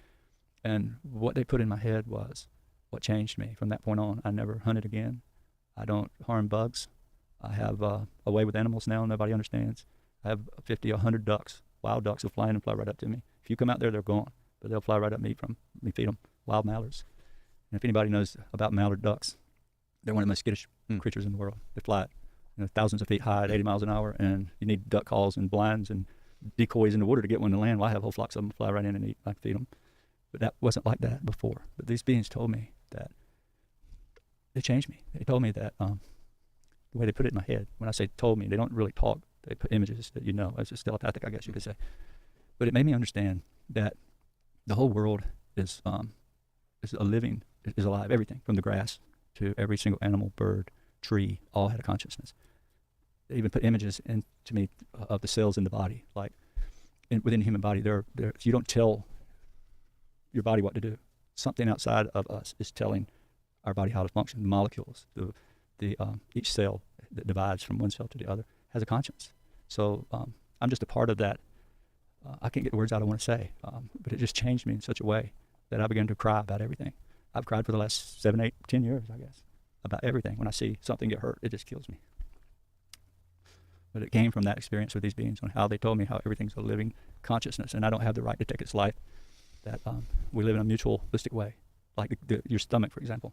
[SPEAKER 3] And what they put in my head was what changed me. From that point on, I never hunted again. I don't harm bugs. I have a way with animals now nobody understands. I have 50, 100 ducks. Wild ducks will fly in and fly right up to me. If you come out there, they're gone, but they'll fly right up and feed them. Wild mallards. And if anybody knows about mallard ducks, they're one of the most skittish creatures in the world. They fly thousands of feet high at 80 miles an hour, and you need duck calls and blinds and decoys in the water to get one to land. Well, I have whole flocks of them fly right in and eat. I can feed them. But that wasn't like that before. But these beings told me that they changed me. They told me that the way they put it in my head. When I say told me, they don't really talk. They put images that It's just telepathic, I guess you could say. But it made me understand that the whole world is alive. Everything from the grass to every single animal, bird, tree, all had a consciousness. They even put images into me of the cells in the body. Like within the human body, you don't tell your body what to do. Something outside of us is telling our body how to function. The molecules, each cell that divides from one cell to the other has a conscience. So I'm just a part of that. I can't get the words out I want to say, but it just changed me in such a way that I began to cry about everything. I've cried for the last 7, 8, 10 years, I guess, about everything. When I see something get hurt, it just kills me. But it came from that experience with these beings, on how they told me how everything's a living consciousness, and I don't have the right to take its life. That we live in a mutualistic way. Like your stomach, for example.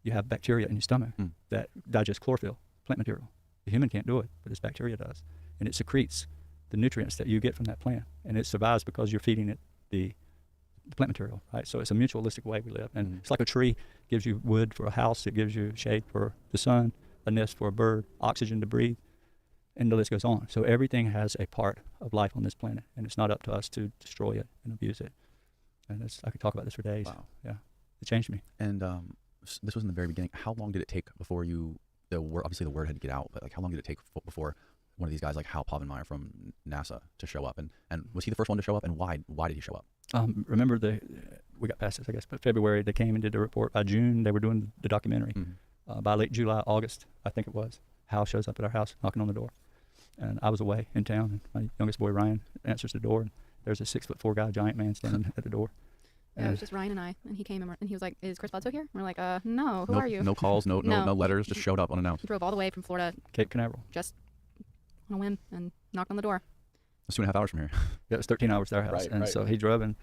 [SPEAKER 3] You have bacteria in your stomach that digest chlorophyll, plant material. The human can't do it, but this bacteria does. And it secretes the nutrients that you get from that plant. And it survives because you're feeding it the plant material, right? So it's a mutualistic way we live. And it's like a tree gives you wood for a house. It gives you shade for the sun, a nest for a bird, oxygen to breathe, and the list goes on. So everything has a part of life on this planet, and it's not up to us to destroy it and abuse it. And I could talk about this for days.
[SPEAKER 2] Wow.
[SPEAKER 3] Yeah, it changed me.
[SPEAKER 2] And this was in the very beginning. How long did it take before obviously the word had to get out, but like how long did it take before one of these guys like Hal Povenmire from NASA to show up? And was he the first one to show up, and why did he show up?
[SPEAKER 3] Remember we got past this, I guess, but February they came and did the report. By June they were doing the documentary. By late July, August, I think it was, Hal shows up at our house knocking on the door. And I was away in town, and my youngest boy Ryan answers the door, and there's a 6'4" guy, giant man standing at the door.
[SPEAKER 4] Yeah, it was just Ryan and I, and he came and he was like, "Is Chris Bledsoe here?" And we're like, no, who are you?"
[SPEAKER 2] No calls, no letters, just showed up unannounced.
[SPEAKER 4] He drove all the way from Florida,
[SPEAKER 3] Cape Canaveral,
[SPEAKER 4] just on a whim, and knocked on the door.
[SPEAKER 2] That's 2.5 hours from here.
[SPEAKER 3] Yeah, it was 13 hours to our house.
[SPEAKER 2] Right,
[SPEAKER 3] and
[SPEAKER 2] right.
[SPEAKER 3] so he drove, and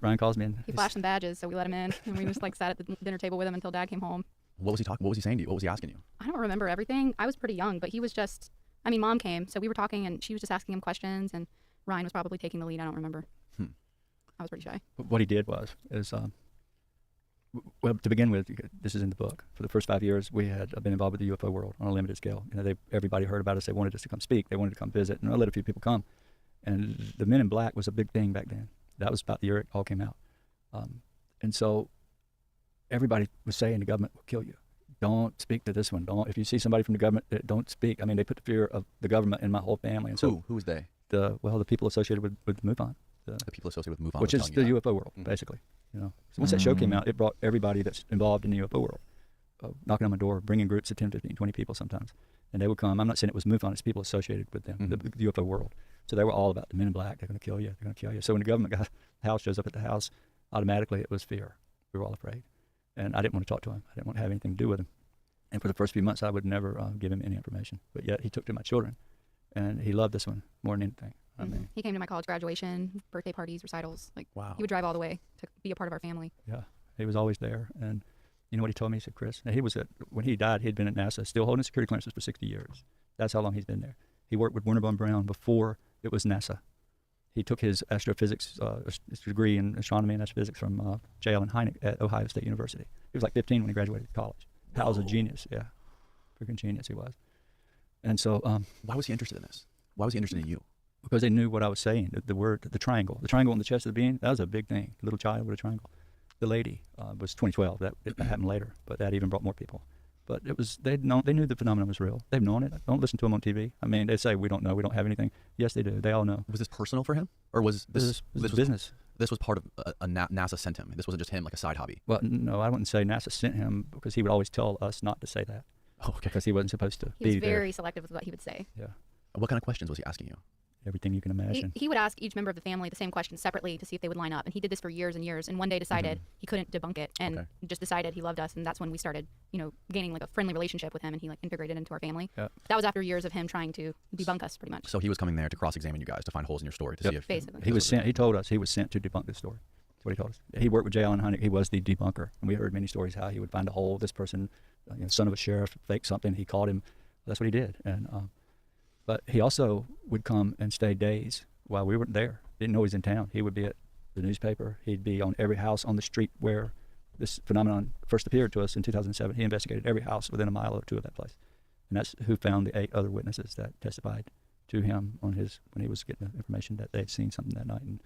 [SPEAKER 3] Ryan calls me and
[SPEAKER 4] He flashed some badges, so we let him in, and we just like sat at the dinner table with him until Dad came home.
[SPEAKER 2] What was he talking? What was he saying to you? What was he asking you?
[SPEAKER 4] I don't remember everything. I was pretty young, but he was just. I mean, Mom came, so we were talking, and she was just asking him questions, and Ryan was probably taking the lead. I don't remember. I was pretty shy.
[SPEAKER 3] what he did is, well, to begin with, this is in the book. For the first 5 years, we had been involved with the UFO world on a limited scale. You know, everybody heard about us. They wanted us to come speak. They wanted to come visit, and I let a few people come. And the Men in Black was a big thing back then. That was about the year it all came out. And so everybody was saying the government will kill you. Don't speak to this one. Don't. If you see somebody from the government, don't speak. I mean, they put the fear of the government in my whole family. And so
[SPEAKER 2] Who was they?
[SPEAKER 3] the people associated with MUFON.
[SPEAKER 2] The people associated with MUFON.
[SPEAKER 3] Which
[SPEAKER 2] were
[SPEAKER 3] is the
[SPEAKER 2] telling you
[SPEAKER 3] UFO world, basically. You know, so once that show came out, it brought everybody that's involved in the UFO world, knocking on my door, bringing groups of 10, 15, 20 people sometimes, and they would come. I'm not saying it was MUFON; it's people associated with them, the UFO world. So they were all about the Men in Black. They're going to kill you. They're going to kill you. So when the government house shows up at the house, automatically it was fear. We were all afraid, and I didn't want to talk to him. I didn't want to have anything to do with him. And for the first few months, I would never give him any information. But yet he took to my children, and he loved this one more than anything. I mean,
[SPEAKER 4] He came to my college graduation, birthday parties, recitals. Like,
[SPEAKER 2] Wow.
[SPEAKER 4] he would drive all the way to be a part of our family.
[SPEAKER 3] yeah, he was always there. And you know what he told me? He said, Chris, and he was when he died, he'd been at NASA, still holding security clearances for 60 years. That's how long he's been there. He worked with Werner von Braun before it was NASA. He took his astrophysics, his degree in astronomy and astrophysics from J. Allen Hynek at Ohio State University. He was like 15 when he graduated college. Hal's a genius, yeah. Freaking genius he was. And so,
[SPEAKER 2] Why was he interested in this? Why was he interested in you?
[SPEAKER 3] because they knew what I was saying, the word, the triangle on the chest of the being, that was a big thing. Little child with a triangle. The lady was 2012. That happened later, but that even brought more people. But it was they knew the phenomenon was real. They've known it. Don't listen to them on TV. I mean, they say we don't know, we don't have anything. Yes, they do. They all know.
[SPEAKER 2] Was this personal for him, or was this
[SPEAKER 3] was business?
[SPEAKER 2] This was part of NASA sent him. This wasn't just him, like a side hobby.
[SPEAKER 3] Well, no, I wouldn't say NASA sent him because he would always tell us not to say that
[SPEAKER 2] Oh, okay.
[SPEAKER 3] because he wasn't supposed to
[SPEAKER 4] He was
[SPEAKER 3] be
[SPEAKER 4] very
[SPEAKER 3] there.
[SPEAKER 4] selective with what he would say.
[SPEAKER 3] Yeah,
[SPEAKER 2] What kind of questions was he asking you?
[SPEAKER 3] everything you can imagine.
[SPEAKER 4] He would ask each member of the family the same question separately to see if they would line up. And he did this for years and years. And one day decided he couldn't debunk it and just decided he loved us. And that's when we started, gaining like a friendly relationship with him. And he like integrated into our family.
[SPEAKER 3] Yeah.
[SPEAKER 4] That was after years of him trying to debunk us pretty much.
[SPEAKER 2] So he was coming there to cross-examine you guys to find holes in your story to see if
[SPEAKER 4] Basically.
[SPEAKER 3] He was sent. He told us he was sent to debunk this story. That's what he told us. He worked with J. Allen Hynek. He was the debunker, and we heard many stories how he would find a hole. This person, son of a sheriff, faked something. He called him. That's what he did. And but he also would come and stay days while we weren't there. Didn't know he was in town. He would be at the newspaper. He'd be on every house on the street where this phenomenon first appeared to us in 2007. He investigated every house within a mile or two of that place, and that's who found the 8 other witnesses that testified to him when he was getting the information that they had seen something that night. And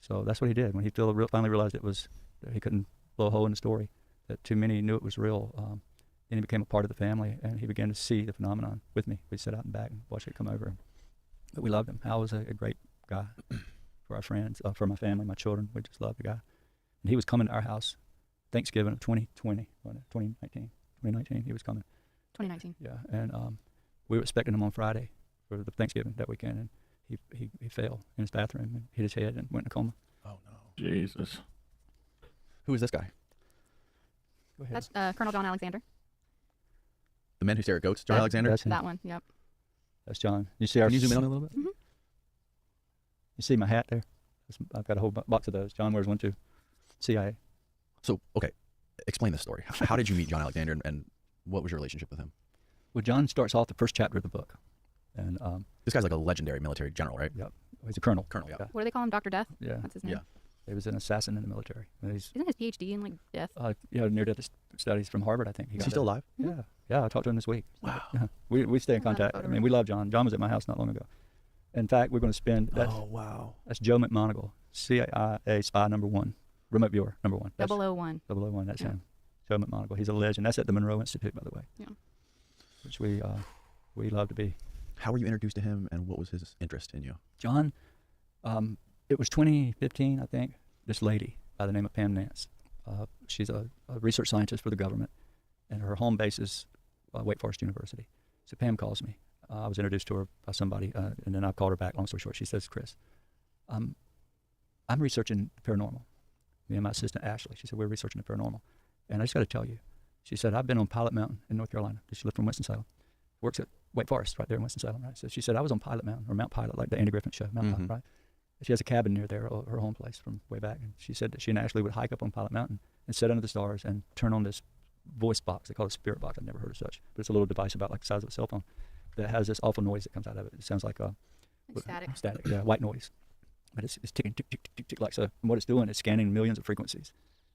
[SPEAKER 3] so that's what he did when he finally realized that he couldn't blow a hole in the story, that too many knew it was real. Then he became a part of the family, and he began to see the phenomenon with me. We'd sit out in back and watch it come over. But we loved him. Hal was a great guy for our friends, for my family, my children. We just loved the guy. And he was coming to our house Thanksgiving of 2019, he was coming.
[SPEAKER 4] 2019.
[SPEAKER 3] Yeah, and we were expecting him on Friday for the Thanksgiving that weekend, and he fell in his bathroom and hit his head and went in a coma.
[SPEAKER 2] Oh no.
[SPEAKER 1] Jesus.
[SPEAKER 2] Who is this guy?
[SPEAKER 3] Go ahead.
[SPEAKER 4] That's Colonel John Alexander.
[SPEAKER 2] The man who stare at goats, John
[SPEAKER 3] That-
[SPEAKER 2] Alexander.
[SPEAKER 3] That's him.
[SPEAKER 4] That one. Yep.
[SPEAKER 3] That's John. You see our?
[SPEAKER 2] Can you zoom in on it a little bit?
[SPEAKER 3] You see my hat there? I've got a whole box of those. John wears one too. CIA.
[SPEAKER 2] So, okay, explain this story. How did you meet John Alexander, and what was your relationship with him?
[SPEAKER 3] Well, John starts off the first chapter of the book, and
[SPEAKER 2] This guy's like a legendary military general, right?
[SPEAKER 3] yeah, he's a colonel.
[SPEAKER 2] Colonel, yeah.
[SPEAKER 4] What do they call him? Dr. Death?
[SPEAKER 3] Yeah,
[SPEAKER 4] That's his name.
[SPEAKER 2] Yeah.
[SPEAKER 3] he was an assassin in the military. And he's
[SPEAKER 4] Isn't his PhD in like death?
[SPEAKER 3] near-death studies from Harvard, I think.
[SPEAKER 2] Is
[SPEAKER 3] got
[SPEAKER 2] he still
[SPEAKER 3] that.
[SPEAKER 2] alive?
[SPEAKER 3] Yeah. I talked to him this week.
[SPEAKER 2] Wow.
[SPEAKER 3] Yeah. We stay in
[SPEAKER 4] I have a
[SPEAKER 3] contact.
[SPEAKER 4] photo
[SPEAKER 3] I mean,
[SPEAKER 4] of
[SPEAKER 3] we
[SPEAKER 4] him.
[SPEAKER 3] love John. John was at my house not long ago. In fact, we're going to spend.
[SPEAKER 2] wow.
[SPEAKER 3] That's Joe McMoneagle, CIA spy #1, remote viewer #1. That's
[SPEAKER 4] 001.
[SPEAKER 3] 001. That's
[SPEAKER 4] Yeah.
[SPEAKER 3] him. Joe McMoneagle. He's a legend. That's at the Monroe Institute, by the way.
[SPEAKER 4] Yeah.
[SPEAKER 3] Which we love to be.
[SPEAKER 2] How were you introduced to him, and what was his interest in you?
[SPEAKER 3] John, it was 2015, I think. This lady by the name of Pam Nance. She's a research scientist for the government, and her home base is Wake Forest University. So Pam calls me. I was introduced to her by somebody, and then I called her back. Long story short, she says, Chris, I'm researching the paranormal. Me and my assistant, Ashley. She said, we're researching the paranormal. And I just got to tell you, she said, I've been on Pilot Mountain in North Carolina. She lived from Winston-Salem. Works at Wake Forest right there in Winston-Salem, right? So she said, I was on Pilot Mountain, or Mount Pilot, like the Andy Griffin show, Mount Pilot, right? She has a cabin near there, her home place from way back. And she said that she and Ashley would hike up on Pilot Mountain and sit under the stars and turn on this voice box. They call it a spirit box. I've never heard of such, but it's a little device about like the size of a cell phone that has this awful noise that comes out of it. It sounds like a
[SPEAKER 4] Static.
[SPEAKER 3] static, yeah, white noise, but it's ticking, tick, tick, tick, tick, tick, like so. And what it's doing is scanning millions of frequencies,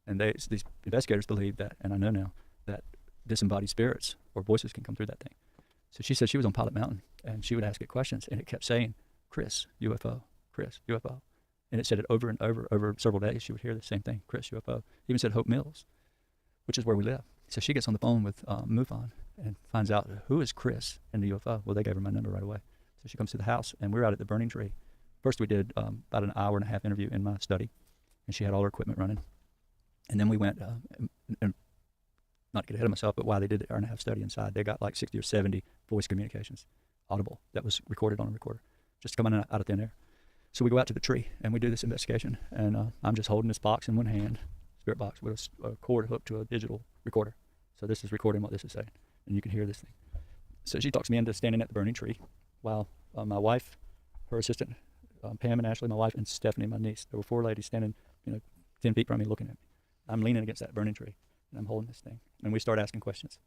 [SPEAKER 3] and these investigators believe that, and I know now that disembodied spirits or voices can come through that thing. So she said she was on Pilot Mountain, and she would ask it questions, and it kept saying, "Chris, UFO, Chris, UFO," and it said it over and over several days. She would hear the same thing, "Chris, UFO." Even said Hope Mills, which is where we live. So she gets on the phone with MUFON and finds out who is Chris in the UFO. Well, they gave her my number right away. So she comes to the house, and we're out at the burning tree. First, we did about an hour and a half interview in my study, and she had all her equipment running. And then we went, and not to get ahead of myself, but while they did the hour and a half study inside, they got like 60 or 70 voice communications, audible, that was recorded on a recorder, just coming out of thin air. So we go out to the tree, and we do this investigation, and I'm just holding this box in one hand, spirit box, with a cord hooked to a digital recorder. So this is recording what this is saying, and you can hear this thing. So she talks me into standing at the burning tree while my wife, her assistant, Pam and Ashley, my wife, and Stephanie, my niece, there were 4 ladies standing, 10 feet from me looking at me. I'm leaning against that burning tree, and I'm holding this thing. And we start asking questions.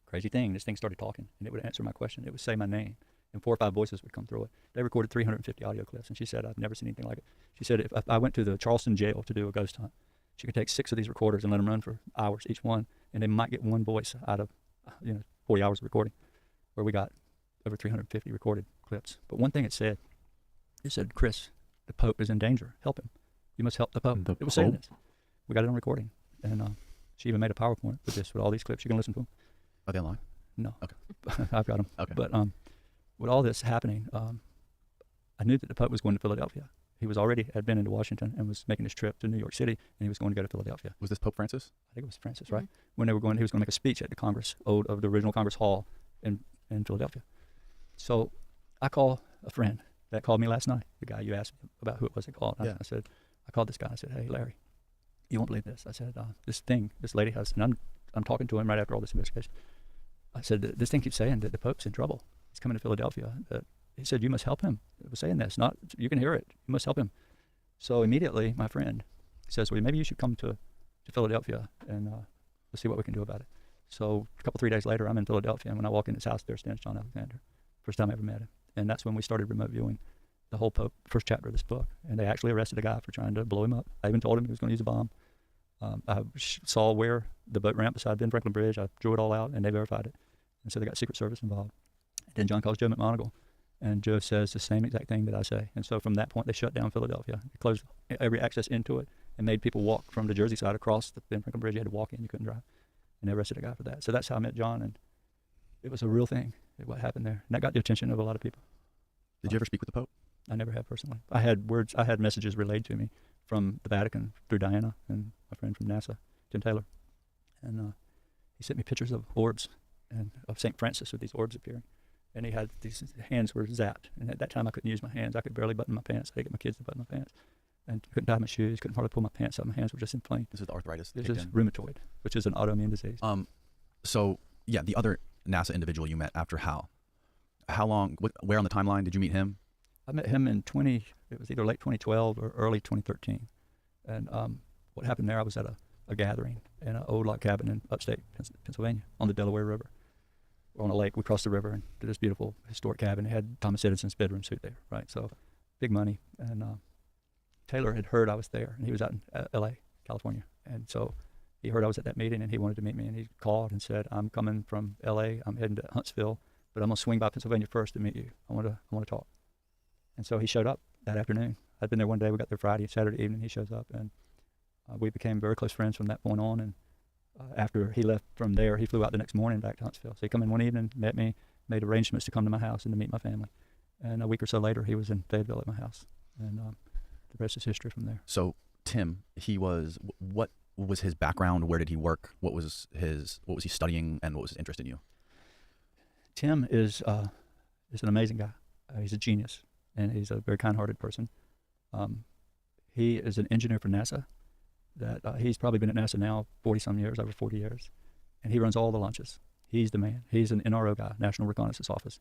[SPEAKER 3] Crazy thing, this thing started talking, and it would answer my question. It would say my name, and 4 or 5 voices would come through it. They recorded 350 audio clips, and she said, I've never seen anything like it. She said, if I went to the Charleston jail to do a ghost hunt, she could take 6 of these recorders and let them run for hours each one, and they might get one voice out of 40 hours of recording, where we got over 350 recorded clips. But one thing it said, "Chris, the Pope is in danger. Help him. You must help the Pope."
[SPEAKER 1] The
[SPEAKER 3] It was saying
[SPEAKER 1] Pope?
[SPEAKER 3] this. We got it on recording, and she even made a PowerPoint with all these clips. You can listen to them.
[SPEAKER 2] Are they online?
[SPEAKER 3] No.
[SPEAKER 2] Okay.
[SPEAKER 3] I've got them.
[SPEAKER 2] Okay.
[SPEAKER 3] But with all this happening, I knew that the Pope was going to Philadelphia. He had been into Washington and was making his trip to New York City, and he was going to go to Philadelphia.
[SPEAKER 2] Was this Pope Francis?
[SPEAKER 3] I think it was Francis, right? When they were going, he was going to make a speech at the Congress, of the original Congress Hall in Philadelphia. So I call a friend that called me last night, the guy you asked me about who it was that called.
[SPEAKER 2] Yeah.
[SPEAKER 3] I called this guy. I said, "Hey, Larry, you won't believe this." I said, this lady has, and I'm talking to him right after all this investigation. I said, "This thing keeps saying that the Pope's in trouble. He's coming to Philadelphia." He said, "You must help him." It was saying this, you can hear it. You must help him. So immediately, my friend says, "Well, maybe you should come to Philadelphia, and let's see what we can do about it." So a couple, 3 days later, I'm in Philadelphia, and when I walk in his house, there stands John Alexander. First time I ever met him. And that's when we started remote viewing the whole Pope, first chapter of this book. And they actually arrested a guy for trying to blow him up. I even told him he was going to use a bomb. I saw where the boat ramp beside Ben Franklin Bridge, I drew it all out, and they verified it. And so they got Secret Service involved. Then John calls Joe McMoneagle, and Joe says the same exact thing that I say. And so from that point, they shut down Philadelphia. They closed every access into it and made people walk from the Jersey side across the Ben Franklin Bridge. You had to walk in, you couldn't drive. And they arrested a guy for that. So that's how I met John, and it was a real thing, what happened there. And that got the attention of a lot of people.
[SPEAKER 2] Did you ever speak with the Pope?
[SPEAKER 3] I never have personally. I had messages relayed to me from the Vatican through Diana and my friend from NASA, Tim Taylor. And he sent me pictures of orbs and of St. Francis with these orbs appearing. And he had these hands were zapped. And at that time, I couldn't use my hands. I could barely button my pants. I had to get my kids to button my pants. And couldn't tie my shoes, couldn't hardly pull my pants up. My hands were just inflamed.
[SPEAKER 2] This is the arthritis.
[SPEAKER 3] This
[SPEAKER 2] kicked
[SPEAKER 3] is
[SPEAKER 2] in.
[SPEAKER 3] rheumatoid, which is an autoimmune disease.
[SPEAKER 2] So yeah, the other NASA individual you met after Hal. How long? Where on the timeline did you meet him?
[SPEAKER 3] I met him in it was either late 2012 or early 2013. And what happened there, I was at a gathering in an old log cabin in upstate Pennsylvania on the Delaware River. We're on a lake. We crossed the river and to this beautiful historic cabin. It had Thomas Edison's bedroom suite there, right? So big money. And Taylor had heard I was there, and he was out in L.A., California. And so he heard I was at that meeting, and he wanted to meet me. And he called and said, "I'm coming from L.A. I'm heading to Huntsville, but I'm gonna swing by Pennsylvania first to meet you. I want to talk." And so he showed up that afternoon. I'd been there one day. We got there Friday, Saturday evening. He shows up, and we became very close friends from that point on. And after he left from there, he flew out the next morning back to Huntsville. So he came in one evening, met me, made arrangements to come to my house and to meet my family. And a week or so later, he was in Fayetteville at my house, and the rest is history from there.
[SPEAKER 2] So Tim, what was his background? Where did he work? What was he studying, and what was his interest in you?
[SPEAKER 3] Tim is an amazing guy. He's a genius, and he's a very kind-hearted person. He is an engineer for NASA. He's probably been at NASA now 40-some years, over 40 years, and he runs all the launches. He's the man. He's an NRO guy, National Reconnaissance Office,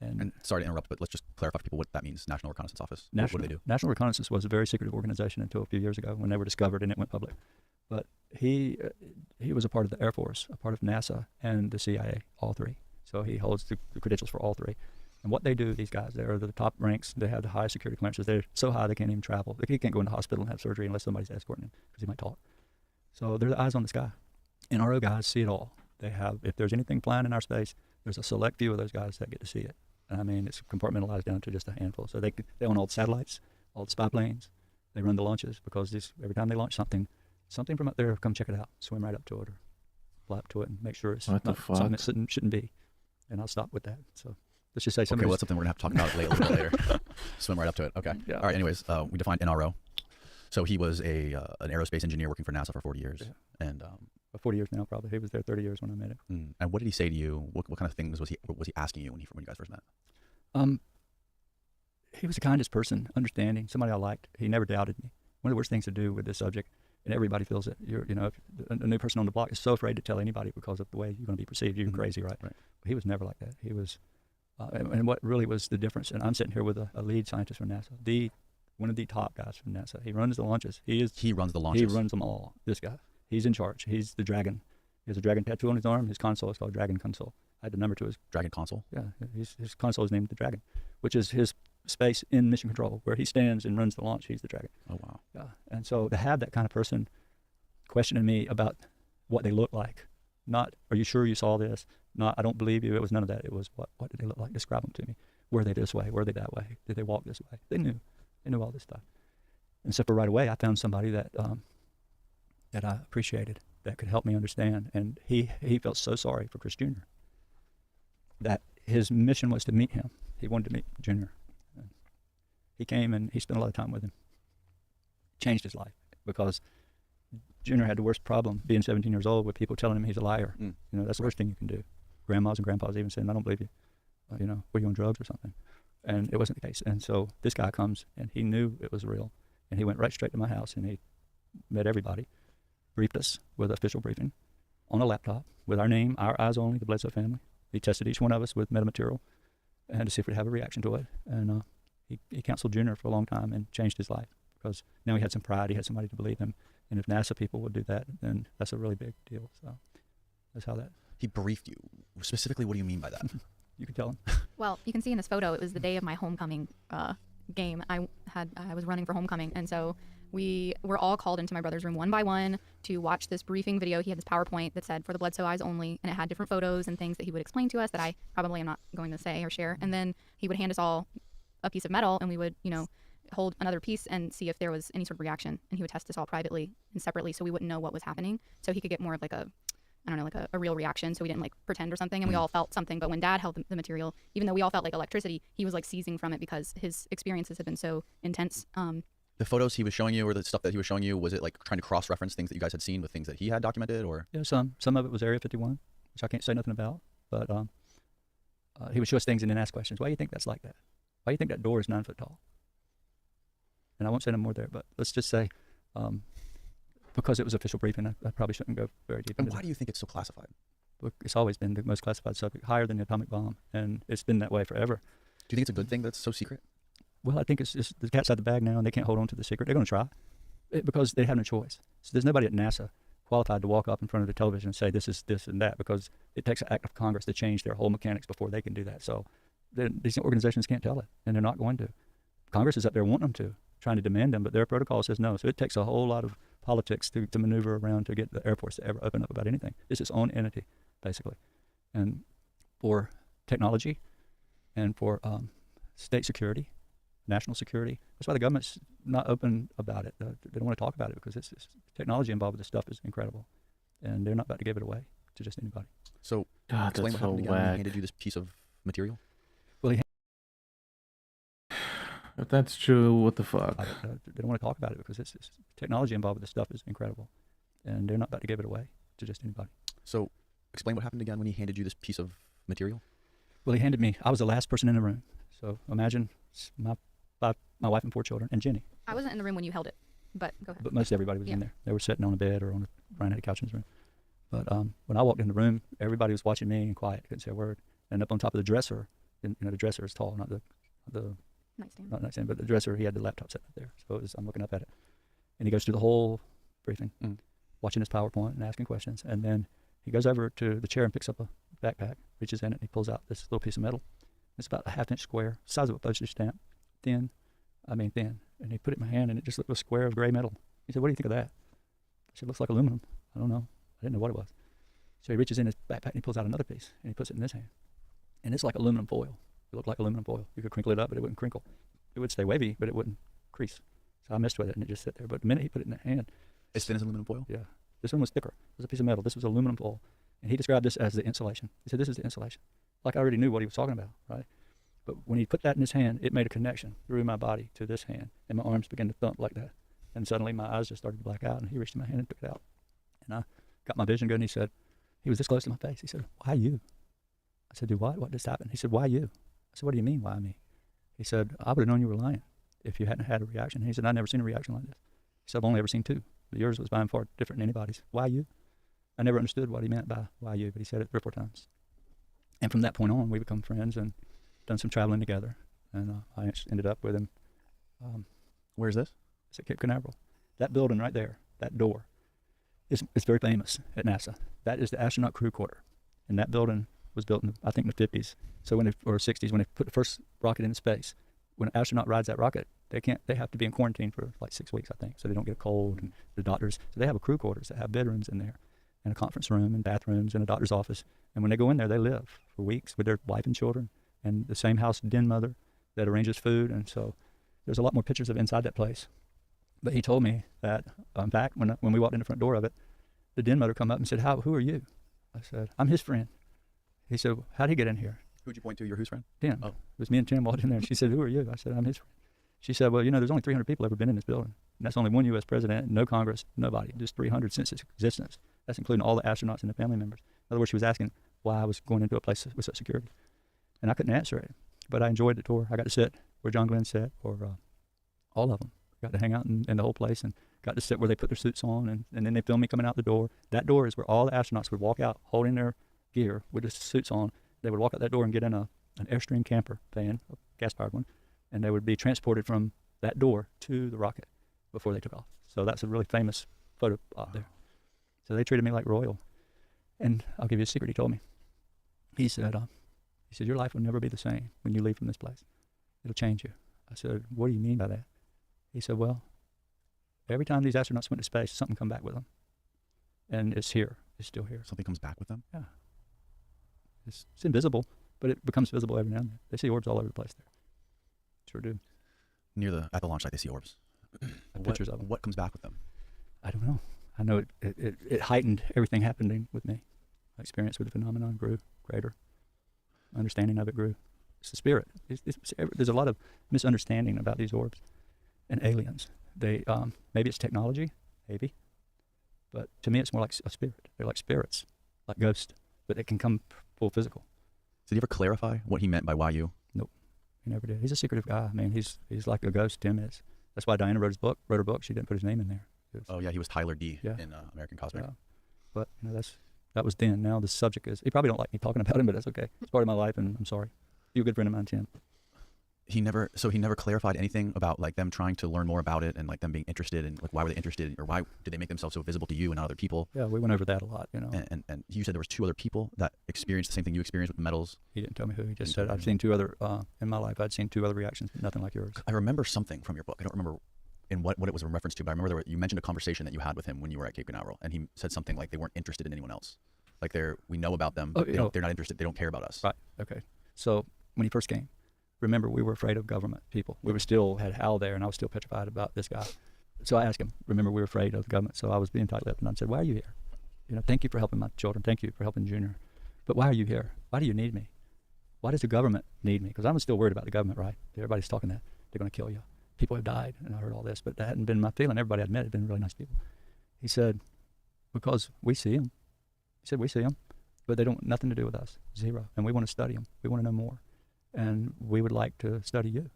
[SPEAKER 2] And sorry to interrupt, but let's just clarify for people what that means. National Reconnaissance Office. What do they do?
[SPEAKER 3] National Reconnaissance was a very secretive organization until a few years ago when they were discovered and it went public. But he was a part of the Air Force, a part of NASA, and the CIA, all three. So he holds the credentials for all three. And what they do, these guys, they're the top ranks. They have the highest security clearances. They're so high they can't even travel. They can't go into the hospital and have surgery unless somebody's escorting him because he might talk. So they're the eyes on the sky. NRO guys see it all. They have, if there's anything flying in our space, there's a select few of those guys that get to see it. And I mean, it's compartmentalized down to just a handful. So they own all the satellites, all the spy planes. They run the launches because every time they launch something from up there, come check it out, swim right up to it or fly up to it and make sure it's
[SPEAKER 1] What the
[SPEAKER 3] not something
[SPEAKER 1] fuck?
[SPEAKER 3] that shouldn't be. And I'll stop with that. So let's just say
[SPEAKER 2] Okay,
[SPEAKER 3] somebody.
[SPEAKER 2] well, that's something we're going to have to talk about a little bit later. Swim right up to it. Okay.
[SPEAKER 3] Yeah.
[SPEAKER 2] All right, anyways, we defined NRO. So he was an aerospace engineer working for NASA for 40 years.
[SPEAKER 3] Yeah.
[SPEAKER 2] And
[SPEAKER 3] 40 years now, probably. He was there 30 years when I met him.
[SPEAKER 2] and what did he say to you? What kind of things was he asking you when you guys first met?
[SPEAKER 3] He was the kindest person, understanding, somebody I liked. He never doubted me. One of the worst things to do with this subject, and everybody feels it. If a new person on the block is so afraid to tell anybody because of the way you're going to be perceived. You're crazy, right?
[SPEAKER 2] Right.
[SPEAKER 3] But he was never like that. He was, and what really was the difference? And I'm sitting here with a lead scientist from NASA, one of the top guys from NASA. He runs the launches.
[SPEAKER 2] He runs the launches.
[SPEAKER 3] He runs them all. This guy. He's in charge. He's the dragon. He has a dragon tattoo on his arm. His console is called Dragon Console. I had the number to his.
[SPEAKER 2] Dragon Console.
[SPEAKER 3] Yeah, his console is named the Dragon, which is his space in mission control where he stands and runs the launch. He's the Dragon.
[SPEAKER 2] Oh, wow.
[SPEAKER 3] Yeah, and so to have that kind of person questioning me about what they look like, not "Are you sure you saw this?" Not "I don't believe you." It was none of that. It was what did they look like? Describe them to me. Were they this way? Were they that way? Did they walk this way? They knew all this stuff. And so for right away, I found somebody that that I appreciated, that could help me understand. And he felt so sorry for Chris Jr. that his mission was to meet him. He wanted to meet Jr. And he came and he spent a lot of time with him. Changed his life because Jr. had the worst problem being 17 years old with people telling him he's a liar. That's the worst thing you can do. Grandmas and grandpas even saying, "I don't believe you. Were you on drugs or something?" And it wasn't the case. And so this guy comes and he knew it was real. And he went right straight to my house and he met everybody, briefed us with an official briefing on a laptop with our name, our eyes only, the Bledsoe family. He tested each one of us with metamaterial and to see if we'd have a reaction to it. And he counseled Junior for a long time and changed his life because now he had some pride. He had somebody to believe him. And if NASA people would do that, then that's a really big deal. So that's how that.
[SPEAKER 2] He briefed you. Specifically, what do you mean by that?
[SPEAKER 3] You can tell him.
[SPEAKER 4] Well, you can see in this photo, it was the day of my homecoming game. I was running for homecoming, and so we were all called into my brother's room one by one to watch this briefing video. He had this PowerPoint that said "For the Bledsoe Eyes Only," and it had different photos and things that he would explain to us that I probably am not going to say or share. And then he would hand us all a piece of metal, and we would, hold another piece and see if there was any sort of reaction. And he would test us all privately and separately, so we wouldn't know what was happening. So he could get more of like a real reaction, so we didn't pretend or something, and we all felt something. But when Dad held the material, even though we all felt like electricity, he was seizing from it because his experiences had been so intense.
[SPEAKER 2] The photos he was showing you, or the stuff that he was showing you, was it trying to cross-reference things that you guys had seen with things that he had documented, or?
[SPEAKER 3] Yeah, some of it was Area 51, which I can't say nothing about. But he would show us things and then ask questions. Why do you think that's like that? Why do you think that door is 9 foot tall? And I won't say no more there, but let's just say, because it was official briefing, I probably shouldn't go very deep
[SPEAKER 2] And
[SPEAKER 3] into
[SPEAKER 2] why
[SPEAKER 3] that.
[SPEAKER 2] do you think it's so classified?
[SPEAKER 3] Look, it's always been the most classified subject, higher than the atomic bomb, and it's been that way forever.
[SPEAKER 2] Do you think it's a good thing that it's so secret?
[SPEAKER 3] Well, I think it's just the cat's out of the bag now, and they can't hold on to the secret. They're going to try because they have no choice. So there's nobody at NASA qualified to walk up in front of the television and say this is this and that, because it takes an act of Congress to change their whole mechanics before they can do that. So these organizations can't tell it, and they're not going to. Congress is up there wanting them to, trying to demand them, but their protocol says no. So it takes a whole lot of politics to maneuver around to get the Air Force to ever open up about anything. It's its own entity, basically. And for technology and for state security, national security, that's why the government's not open about it. They don't want to talk about it because it's technology involved with this stuff is incredible. And they're not about to give it away to just anybody.
[SPEAKER 2] So
[SPEAKER 1] God,
[SPEAKER 2] explain
[SPEAKER 1] that's
[SPEAKER 2] what
[SPEAKER 1] so
[SPEAKER 2] happened again when he
[SPEAKER 1] whack.
[SPEAKER 2] handed you this piece of material.
[SPEAKER 3] Well,
[SPEAKER 1] If that's true, what the fuck?
[SPEAKER 3] they don't want to talk about it because it's technology involved with this stuff is incredible. And they're not about to give it away to just anybody.
[SPEAKER 2] So explain what happened again when he handed you this piece of material.
[SPEAKER 3] Well, he handed me, I was the last person in the room. So imagine my wife and 4 children and Jenny.
[SPEAKER 4] I wasn't in the room when you held it, but go ahead.
[SPEAKER 3] But most everybody was in
[SPEAKER 4] Yeah.
[SPEAKER 3] there. They were sitting on a bed or Brian had a couch in his room. But when I walked in the room, everybody was watching me and quiet, couldn't say a word. And up on top of the dresser And, the dresser is tall, not the
[SPEAKER 4] Nightstand.
[SPEAKER 3] not nightstand, but the dresser. He had the laptop set up there, so I'm looking up at it, and he goes through the whole briefing, watching his PowerPoint and asking questions, and then he goes over to the chair and picks up a backpack, reaches in it, and he pulls out this little piece of metal. It's about a 1/2 inch square, size of a postage stamp, thin, and he put it in my hand, and it just looked like a square of gray metal. He said, "What do you think of that?" I said, "It looks like aluminum." I don't know. I didn't know what it was. So he reaches in his backpack and he pulls out another piece and he puts it in his hand. And it's like aluminum foil. It looked like aluminum foil. You could crinkle it up, but it wouldn't crinkle. It would stay wavy, but it wouldn't crease. So I messed with it and it just sat there. But the minute he put it in the hand,
[SPEAKER 2] As thin as aluminum foil?
[SPEAKER 3] yeah, this one was thicker. It was a piece of metal. This was aluminum foil. And he described this as the insulation. He said, "This is the insulation." Like I already knew what he was talking about, right? But when he put that in his hand, it made a connection through my body to this hand. And my arms began to thump like that. And suddenly my eyes just started to black out. And he reached in my hand and took it out. And I got my vision good. And he was this close to my face. He said, "Why you?" I said, "Do what? What just happened?" He said, "Why you?" I said, "What do you mean, why me?" He said, "I would have known you were lying if you hadn't had a reaction." He said, "I've never seen a reaction like this." He said, "I've only ever seen two. But yours was by far different than anybody's. Why you?" I never understood what he meant by why you, but he said it 3 or 4 times. And from that point on, we become friends and done some traveling together. And I ended up with him.
[SPEAKER 2] Where's this?
[SPEAKER 3] It's at Cape Canaveral. That building right there, that door, it's very famous at NASA. That is the astronaut crew quarter. And that building was built in, I think, the 50s. So or 60s, when they put the first rocket into space, when an astronaut rides that rocket, they have to be in quarantine for like 6 weeks, I think, so they don't get a cold, and the doctors, so they have a crew quarters that have bedrooms in there, and a conference room, and bathrooms, and a doctor's office. And when they go in there, they live for weeks with their wife and children, and the same house den mother that arranges food. And so there's a lot more pictures of inside that place. But he told me that, in fact, when we walked in the front door of it, the den mother come up and said, "Who are you?" I said, "I'm his friend." He said, "How'd he get in here?"
[SPEAKER 2] Who'd you point to? Your who's friend?
[SPEAKER 3] Tim.
[SPEAKER 2] Oh.
[SPEAKER 3] It was me and Tim walked in there, and she said, "Who are you?" I said, "I'm his friend." She said, "Well, there's only 300 people ever been in this building. And that's only one U.S. president, no Congress, nobody, just 300 since its existence. That's including all the astronauts and the family members." In other words, she was asking why I was going into a place with such security. And I couldn't answer it, but I enjoyed the tour. I got to sit where John Glenn sat, or all of them. Got to hang out in the whole place, and got to sit where they put their suits on, and then they filmed me coming out the door. That door is where all the astronauts would walk out holding their gear with their suits on. They would walk out that door and get in an Airstream camper van, a gas-powered one, and they would be transported from that door to the rocket before they took off. So that's a really famous photo op there. So they treated me like royal. And I'll give you a secret he told me. He said, "Your life will never be the same when you leave from this place. It'll change you." I said, "What do you mean by that?" He said, "Well, every time these astronauts went to space, something come back with them. And it's here. It's still here."
[SPEAKER 2] Something comes back with them?
[SPEAKER 3] Yeah. It's invisible, but it becomes visible every now and then. They see orbs all over the place there. Sure do.
[SPEAKER 2] At the launch site, they see orbs.
[SPEAKER 3] Pictures of them.
[SPEAKER 2] What comes back with them?
[SPEAKER 3] I don't know. I know it heightened everything happening with me. My experience with the phenomenon grew greater. My understanding of it grew. It's the spirit. There's a lot of misunderstanding about these orbs and aliens. They maybe it's technology, maybe, but to me it's more like a spirit. They're like spirits, like ghosts, but they can come full physical.
[SPEAKER 2] Did he ever clarify what he meant by why you?
[SPEAKER 3] Nope, he never did. He's a secretive guy. I mean, he's like a ghost. Tim is. That's why Diana wrote her book. She didn't put his name in there.
[SPEAKER 2] Oh yeah, he was Tyler D.
[SPEAKER 3] Yeah.
[SPEAKER 2] in American Cosmic.
[SPEAKER 3] Yeah. But that was then. Now the subject is. He probably don't like me talking about him, but that's okay. It's part of my life, and I'm sorry. You're a good friend of mine, Tim.
[SPEAKER 2] He never clarified anything about like them trying to learn more about it, and like them being interested, and like why were they interested, or why did they make themselves so visible to you and not other people?
[SPEAKER 3] Yeah, we went over that a lot.
[SPEAKER 2] And you said there was 2 other people that experienced the same thing you experienced with the metals.
[SPEAKER 3] He didn't tell me who. He just said I've seen 2 other in my life. I'd seen 2 other reactions, but nothing like yours.
[SPEAKER 2] I remember something from your book. I don't remember in what it was in reference to, but I remember you mentioned a conversation that you had with him when you were at Cape Canaveral, and he said something like they weren't interested in anyone else. Like we know about them, but they're not interested. They don't care about us.
[SPEAKER 3] Right. Okay. So when he first came, remember we were afraid of government people. We had Hal there, and I was still petrified about this guy. So I asked him. Remember, we were afraid of the government. So I was being tight-lipped, and I said, "Why are you here? Thank you for helping my children. Thank you for helping Junior. But why are you here? Why do you need me? Why does the government need me? Because I'm still worried about the government, right? Everybody's talking that they're going to kill you. People have died, and I heard all this, but that hadn't been my feeling. Everybody I'd met had been really nice people." He said, "Because we see them." He said, "We see them, but they don't nothing to do with us. Zero. And we want to study them. We want to know more. And we would like to study you.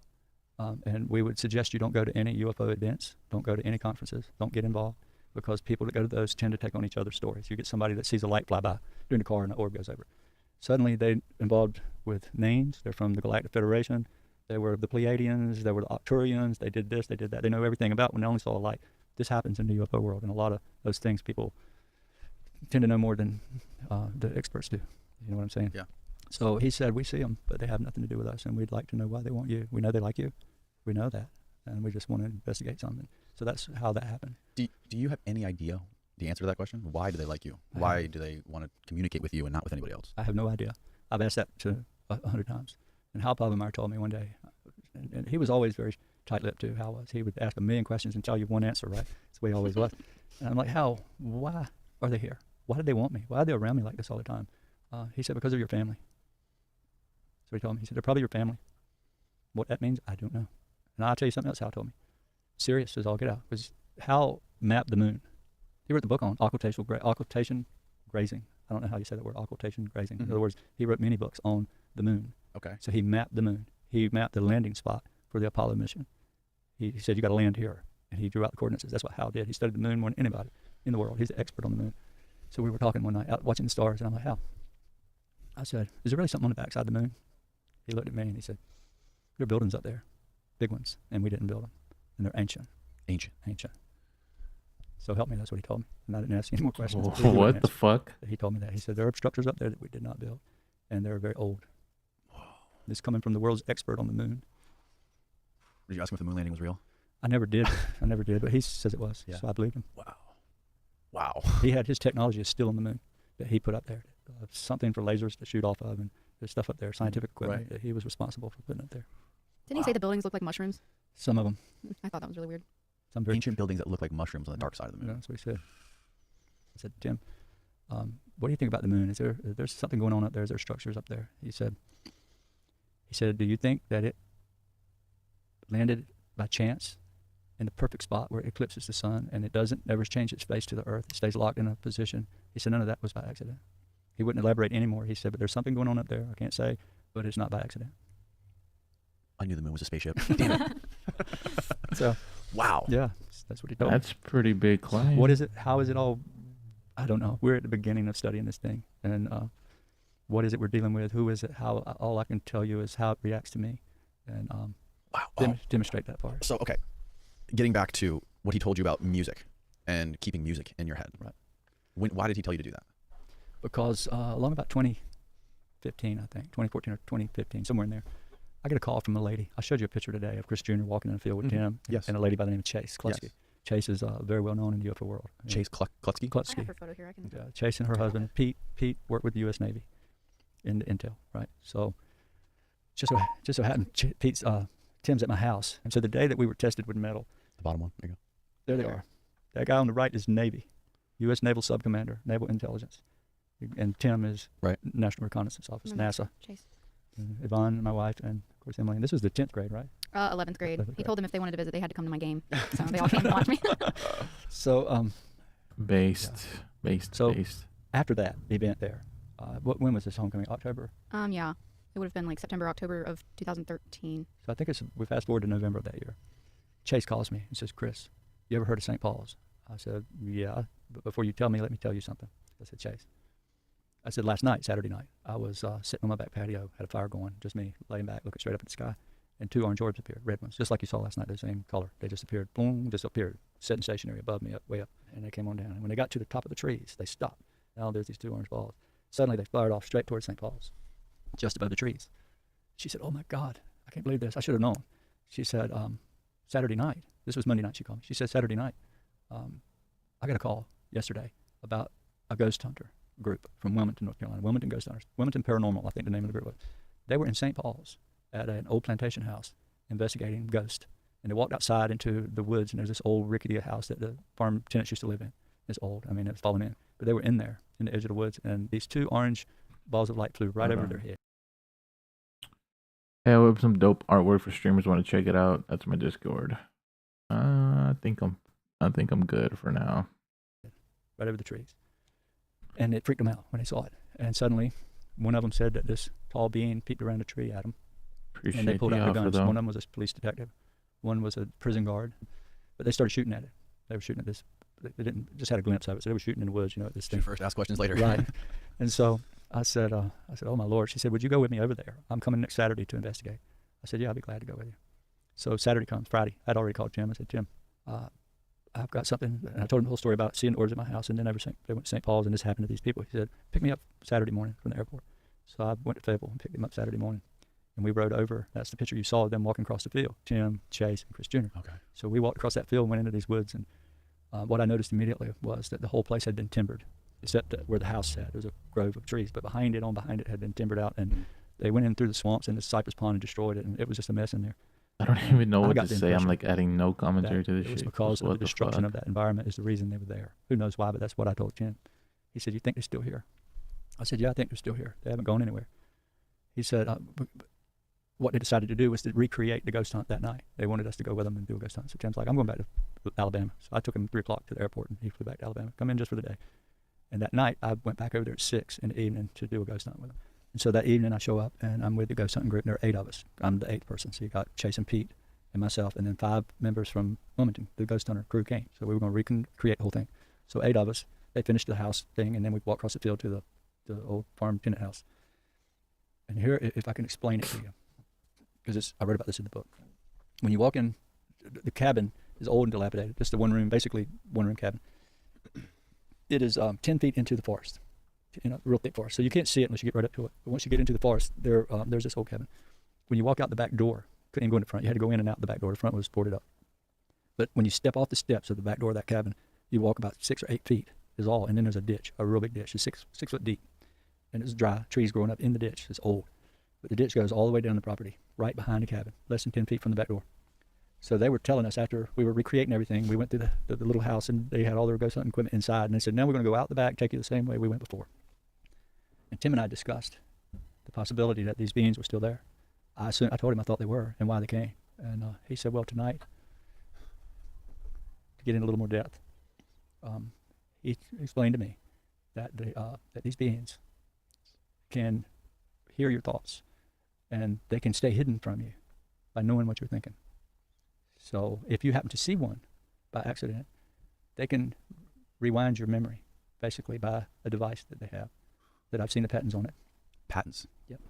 [SPEAKER 3] And we would suggest you don't go to any UFO events. Don't go to any conferences. Don't get involved, because people that go to those tend to take on each other's stories. You get somebody that sees a light fly by during the car and the orb goes over. Suddenly they involved with names. They're from the Galactic Federation. They were the Pleiadians. They were the Arcturians. They did this. They did that. They know everything about when they only saw a light. This happens in the UFO world, and a lot of those things people tend to know more than the experts do. You know what I'm saying?
[SPEAKER 2] Yeah.
[SPEAKER 3] So he said, we see them, but they have nothing to do with us, and we'd like to know why they want you. We know they like you. We know that, and we just want to investigate something. So that's how that happened.
[SPEAKER 2] Do you have any idea the answer to that question? Why do they like you? Why do they want to communicate with you and not with anybody else?
[SPEAKER 3] I have no idea. I've asked that to 100 times. And Hal Povenmire told me one day, and he was always very tight-lipped too, Hal was. He would ask a million questions and tell you one answer, right? That's the way he always was. And I'm like, Hal, why are they here? Why do they want me? Why are they around me like this all the time? He said, because of your family. So he told me, he said, they're probably your family. What that means, I don't know. And I'll tell you something else Hal told me. Serious as all get out. Because Hal mapped the moon. He wrote the book on occultation grazing. I don't know how you say that word, occultation grazing. In other words, he wrote many books on the moon.
[SPEAKER 2] Okay.
[SPEAKER 3] So he mapped the moon. He mapped the landing spot for the Apollo mission. He said, you got to land here. And he drew out the coordinates. That's what Hal did. He studied the moon more than anybody in the world. He's the expert on the moon. So we were talking one night out watching the stars, and I'm like, Hal, I said, is there really something on the backside of the moon? He looked at me and he said, there are buildings up there, big ones, and we didn't build them. And they're ancient. Ancient. So help me, that's what he told me. And I didn't ask any more questions.
[SPEAKER 1] What the fuck?
[SPEAKER 3] He told me that. He said, there are structures up there that we did not build, and they're very old. This coming from the world's expert on the moon.
[SPEAKER 2] Did you ask him if the moon landing was real?
[SPEAKER 3] I never did, but he says it was,
[SPEAKER 2] Yeah.
[SPEAKER 3] so I believed him.
[SPEAKER 2] Wow.
[SPEAKER 3] He had his technology is still on the moon that he put up there. Something for lasers to shoot off of, and there's stuff up there, scientific equipment
[SPEAKER 2] Right.
[SPEAKER 3] that he was responsible for putting up there.
[SPEAKER 4] Didn't he say the buildings look like mushrooms?
[SPEAKER 3] Some of them.
[SPEAKER 4] I thought that was really weird.
[SPEAKER 3] Some very
[SPEAKER 2] Ancient buildings that look like mushrooms on the dark side of the
[SPEAKER 3] Yeah,
[SPEAKER 2] moon.
[SPEAKER 3] that's what he said. I said, Tim, what do you think about the moon? There's something going on up there? Is there structures up there? He said, do you think that it landed by chance in the perfect spot where it eclipses the sun and it doesn't never change its face to the earth? It stays locked in a position. He said, none of that was by accident. He wouldn't elaborate anymore. He said, but there's something going on up there. I can't say, but it's not by accident.
[SPEAKER 2] I knew the moon was a spaceship. Damn it.
[SPEAKER 3] So,
[SPEAKER 2] Wow.
[SPEAKER 3] yeah, that's what he told me.
[SPEAKER 1] That's pretty big claim.
[SPEAKER 3] What is it? How is it all? I don't know. We're at the beginning of studying this thing. And what is it we're dealing with? Who is it? How? All I can tell you is how it reacts to me. And
[SPEAKER 2] Wow.
[SPEAKER 3] demonstrate that part.
[SPEAKER 2] So, okay. Getting back to what he told you about music and keeping music in your head.
[SPEAKER 3] Right.
[SPEAKER 2] Why did he tell you to do that?
[SPEAKER 3] Because along about 2015, I think, 2014 or 2015, somewhere in there, I get a call from a lady. I showed you a picture today of Chris Jr. walking in the field with Tim
[SPEAKER 2] Yes.
[SPEAKER 3] and a lady by the name of Chase Klutsky.
[SPEAKER 2] Yes.
[SPEAKER 3] Chase is very well known in the UFO world.
[SPEAKER 2] Chase Klutsky?
[SPEAKER 4] I have
[SPEAKER 3] Klutsky.
[SPEAKER 4] her photo here. I can.
[SPEAKER 3] Chase and her husband, Pete worked with the U.S. Navy in Intel, right? So just so happened, Tim's at my house. And so the day that we were tested with metal,
[SPEAKER 2] The bottom one. There you go.
[SPEAKER 3] there they are. That guy on the right is Navy, U.S. Naval Subcommander, Naval Intelligence. And Tim is
[SPEAKER 2] Right.
[SPEAKER 3] National Reconnaissance Office,
[SPEAKER 4] Remember
[SPEAKER 3] NASA.
[SPEAKER 4] Chase.
[SPEAKER 3] Yvonne, my wife, and of course Emily. And this was the 10th grade, right?
[SPEAKER 4] 11th grade.
[SPEAKER 3] 11th
[SPEAKER 4] He
[SPEAKER 3] grade.
[SPEAKER 4] told them if they wanted to visit, they had to come to my game. So they all came to watch me.
[SPEAKER 3] So
[SPEAKER 1] Based.
[SPEAKER 3] So- after that event there, when was this homecoming? October?
[SPEAKER 4] Yeah. It would have been like September, October of 2013.
[SPEAKER 3] So I think we fast forward to November of that year. Chase calls me and says, Chris, you ever heard of St. Paul's? I said, yeah, but before you tell me, let me tell you something. I said, Chase. I said, last night, Saturday night, I was sitting on my back patio, had a fire going, just me, laying back, looking straight up at the sky, and two orange orbs appeared, red ones, just like you saw last night, the same color. They just appeared, boom, disappeared, sitting stationary above me, way up, and they came on down. And when they got to the top of the trees, they stopped. Now there's these two orange balls. Suddenly, they fired off straight towards St. Paul's, just above the trees. She said, oh, my God, I can't believe this. I should have known. She said, Saturday night, this was Monday night she called me. She said, Saturday night, I got a call yesterday about a ghost hunter group from Wilmington, North Carolina, Wilmington Ghost Hunters, Wilmington Paranormal, I think the name of the group was. They were in St. Paul's at an old plantation house investigating ghosts. And they walked outside into the woods, and there's this old rickety house that the farm tenants used to live in. It's old. I mean, it's fallen in. But they were in there, in the edge of the woods, and these two orange balls of light flew right over their head.
[SPEAKER 1] Hey, I have some dope artwork for streamers. Want to check it out? That's my Discord. I think I'm good for now.
[SPEAKER 3] Right over the trees. And it freaked them out when they saw it. And suddenly, one of them said that this tall being peeped around a tree at them.
[SPEAKER 1] Appreciate
[SPEAKER 3] And they pulled
[SPEAKER 1] the
[SPEAKER 3] out their
[SPEAKER 1] offer,
[SPEAKER 3] guns.
[SPEAKER 1] though.
[SPEAKER 3] One of them was a police detective. One was a prison guard. But they started shooting at it. They were shooting at this. They didn't just had a glimpse of it. So they were shooting in the woods, at this
[SPEAKER 2] Shoot
[SPEAKER 3] thing.
[SPEAKER 2] first, ask questions later.
[SPEAKER 3] Right. And so I said, oh my Lord. She said, would you go with me over there? I'm coming next Saturday to investigate. I said, yeah, I'll be glad to go with you. So Saturday comes, Friday. I'd already called Jim. I said, Jim, I've got something. And I told him the whole story about seeing orbs at my house, and then they went to St. Paul's, and this happened to these people. He said, pick me up Saturday morning from the airport. So I went to Fayetteville and picked him up Saturday morning. And we rode over. That's the picture you saw of them walking across the field, Jim, Chase, and Chris Jr.
[SPEAKER 2] Okay.
[SPEAKER 3] So we walked across that field and went into these woods. And what I noticed immediately was that the whole place had been timbered, except where the house sat. There was a grove of trees, but behind it had been timbered out. And they went in through the swamps and the cypress pond and destroyed it. And it was just a mess in there.
[SPEAKER 1] I don't even know
[SPEAKER 3] I
[SPEAKER 1] what
[SPEAKER 3] got
[SPEAKER 1] to
[SPEAKER 3] the
[SPEAKER 1] say. I'm
[SPEAKER 3] impression
[SPEAKER 1] like adding no commentary to this
[SPEAKER 3] it was
[SPEAKER 1] shit.
[SPEAKER 3] because of
[SPEAKER 1] What
[SPEAKER 3] the destruction
[SPEAKER 1] fuck?
[SPEAKER 3] of that environment is the reason they were there. Who knows why, but that's what I told Jim. He said, you think they're still here? I said, yeah, I think they're still here. They haven't gone anywhere. He said, what they decided to do was to recreate the ghost hunt that night. They wanted us to go with them and do a ghost hunt. So Jim's like, I'm going back to Alabama. So I took him at 3 o'clock to the airport, and he flew back to Alabama. Come in just for the day. And that night, I went back over there at 6 in the evening to do a ghost hunt with him. And so that evening, I show up, and I'm with the ghost hunting group. There are 8 of us. I'm the 8th person. So you got Chase and Pete and myself, and then 5 members from Wilmington. The ghost hunter crew came. So we were going to recreate the whole thing. So 8 of us. They finished the house thing, and then we walked across the field to the old farm tenant house. And here, if I can explain it to you, because I read about this in the book. When you walk in, the cabin is old and dilapidated. Just a basically one-room cabin. It is 10 feet into the forest, real thick forest. So you can't see it unless you get right up to it. But once you get into the forest, there's this old cabin. When you walk out the back door, couldn't even go in the front. You had to go in and out the back door. The front was boarded up. But when you step off the steps of the back door of that cabin, you walk about 6 or 8 feet is all, and then there's a ditch, a real big ditch. It's 6 foot deep, and it's dry. Trees growing up in the ditch. It's old. But the ditch goes all the way down the property, right behind the cabin, less than 10 feet from the back door. So they were telling us after we were recreating everything, we went through the little house, and they had all their ghost hunting equipment inside, and they said, now we're going to go out the back, take you the same way we went before. And Tim and I discussed the possibility that these beings were still there. I told him I thought they were and why they came. And he said, well, tonight, to get in a little more depth, he explained to me that that these beings can hear your thoughts, and they can stay hidden from you by knowing what you're thinking. So if you happen to see one by accident, they can rewind your memory, basically by a device that they have, that I've seen the patents on it.
[SPEAKER 2] Patents.
[SPEAKER 3] Yep.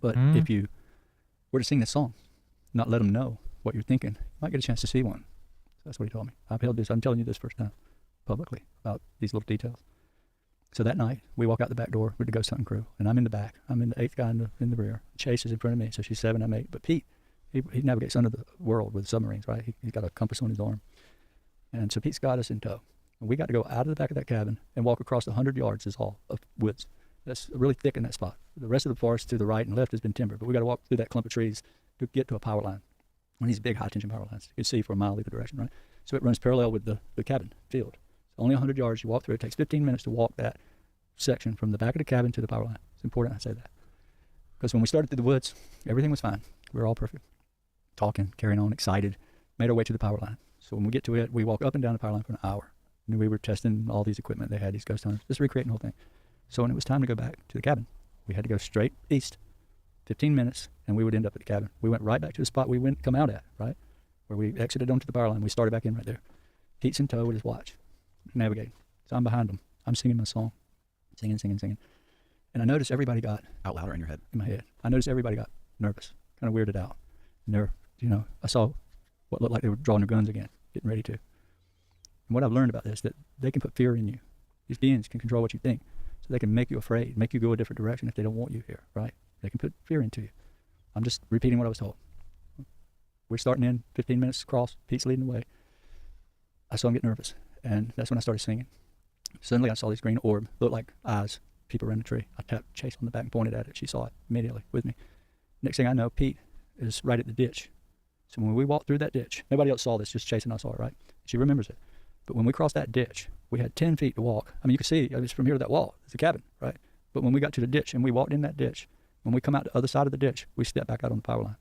[SPEAKER 3] But if you were to sing this song, not let them know what you're thinking, you might get a chance to see one. So that's what he told me. I'm telling you this first time publicly about these little details. So that night, we walk out the back door with the ghost hunting crew, and I'm in the back. I'm in the 8th guy in the rear. Chase is in front of me, so she's 7, I'm 8. But Pete, he navigates under the world with submarines, right? He's got a compass on his arm. And so Pete's got us in tow. And we got to go out of the back of that cabin and walk across 100 yards is all of woods. That's really thick in that spot. The rest of the forest to the right and left has been timbered, but we got to walk through that clump of trees to get to a power line. One of these big high-tension power lines. You can see for a mile either direction, right? So it runs parallel with the cabin field. So only 100 yards you walk through. It takes 15 minutes to walk that section from the back of the cabin to the power line. It's important I say that. Because when we started through the woods, everything was fine. We were all perfect. Talking, carrying on, excited. Made our way to the power line. So when we get to it, we walk up and down the power line for an hour. And we were testing all these equipment they had, these ghost hunters, just recreating the whole thing. So when it was time to go back to the cabin, we had to go straight east, 15 minutes, and we would end up at the cabin. We went right back to the spot we come out at, right? Where we exited onto the power line. We started back in right there. Pete's in tow with his watch, navigating. So I'm behind him. I'm singing my song, singing. And I noticed everybody got,
[SPEAKER 2] Out loud or in your head?
[SPEAKER 3] in my head, I noticed everybody got nervous, kind of weirded out. And they're, I saw what looked like they were drawing their guns again, getting ready to. And what I've learned about this, that they can put fear in you. These beings can control what you think. So they can make you afraid, make you go a different direction if they don't want you here, right? They can put fear into you. I'm just repeating what I was told. We're starting in 15 minutes across. Pete's leading the way. I saw him get nervous, and that's when I started singing. Suddenly I saw this green orb, looked like eyes, peep around the tree. I tapped Chase on the back and pointed at it. She saw it immediately with me. Next thing I know, Pete is right at the ditch. So when we walked through that ditch, nobody else saw this, just Chase and I saw it, right? She remembers it. But when we crossed that ditch, we had 10 feet to walk. I mean, you can see, it's from here to that wall. It's a cabin, right? But when we got to the ditch and we walked in that ditch, when we come out the other side of the ditch, we stepped back out on the power line.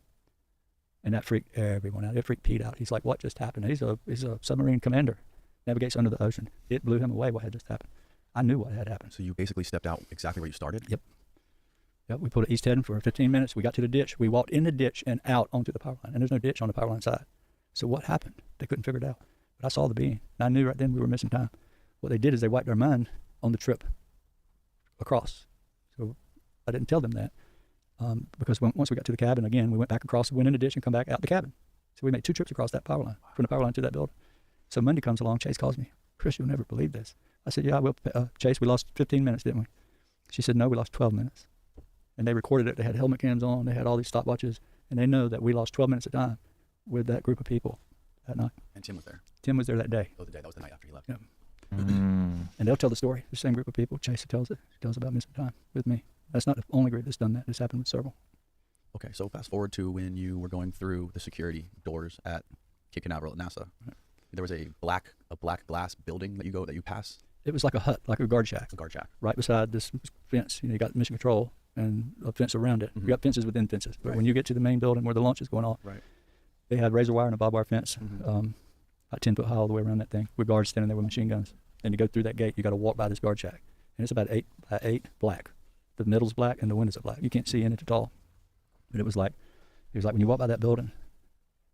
[SPEAKER 3] And that freaked everyone out. It freaked Pete out. He's like, what just happened? He's a submarine commander, navigates under the ocean. It blew him away what had just happened. I knew what had happened.
[SPEAKER 2] So you basically stepped out exactly where you started?
[SPEAKER 3] Yep. We pulled it east heading for 15 minutes. We got to the ditch. We walked in the ditch and out onto the power line. And there's no ditch on the power line side. So what happened? They couldn't figure it out. But I saw the being. And I knew right then we were missing time. What they did is they wiped our mind on the trip across. So I didn't tell them that because once we got to the cabin, again, we went back across, went in the ditch, and come back out the cabin. So we made 2 trips across that power line, from the power line to that building. So Monday comes along, Chase calls me, Chris, you'll never believe this. I said, yeah, I will. Chase, we lost 15 minutes, didn't we? She said, no, we lost 12 minutes. And they recorded it. They had helmet cams on. They had all these stopwatches. And they know that we lost 12 minutes of time with that group of people that night.
[SPEAKER 2] And Tim was there.
[SPEAKER 3] Tim was there that day.
[SPEAKER 2] Oh, that was the night after he left.
[SPEAKER 3] Yeah.
[SPEAKER 1] Mm.
[SPEAKER 3] And they'll tell the story. The same group of people. Chase tells it. He tells about missing time with me. That's not the only group that's done that. This happened with several.
[SPEAKER 2] Okay, so fast forward to when you were going through the security doors at Cape Canaveral at NASA.
[SPEAKER 3] Right.
[SPEAKER 2] There was a black glass building that you pass,
[SPEAKER 3] It was like a hut, like a guard shack,
[SPEAKER 2] a guard shack.
[SPEAKER 3] right beside this fence. You got mission control and a fence around it.
[SPEAKER 2] Mhm.
[SPEAKER 3] You got fences within fences. But
[SPEAKER 2] Right.
[SPEAKER 3] when you get to the main building where the launch is going off,
[SPEAKER 2] Right.
[SPEAKER 3] they had razor wire and a barbed wire fence,
[SPEAKER 2] Mhm.
[SPEAKER 3] about 10 foot high all the way around that thing, with guards standing there with machine guns. And you go through that gate, you got to walk by this guard shack. And it's about 8 by 8 black. The middle's black and the windows are black. You can't see in it at all. But it was like when you walk by that building,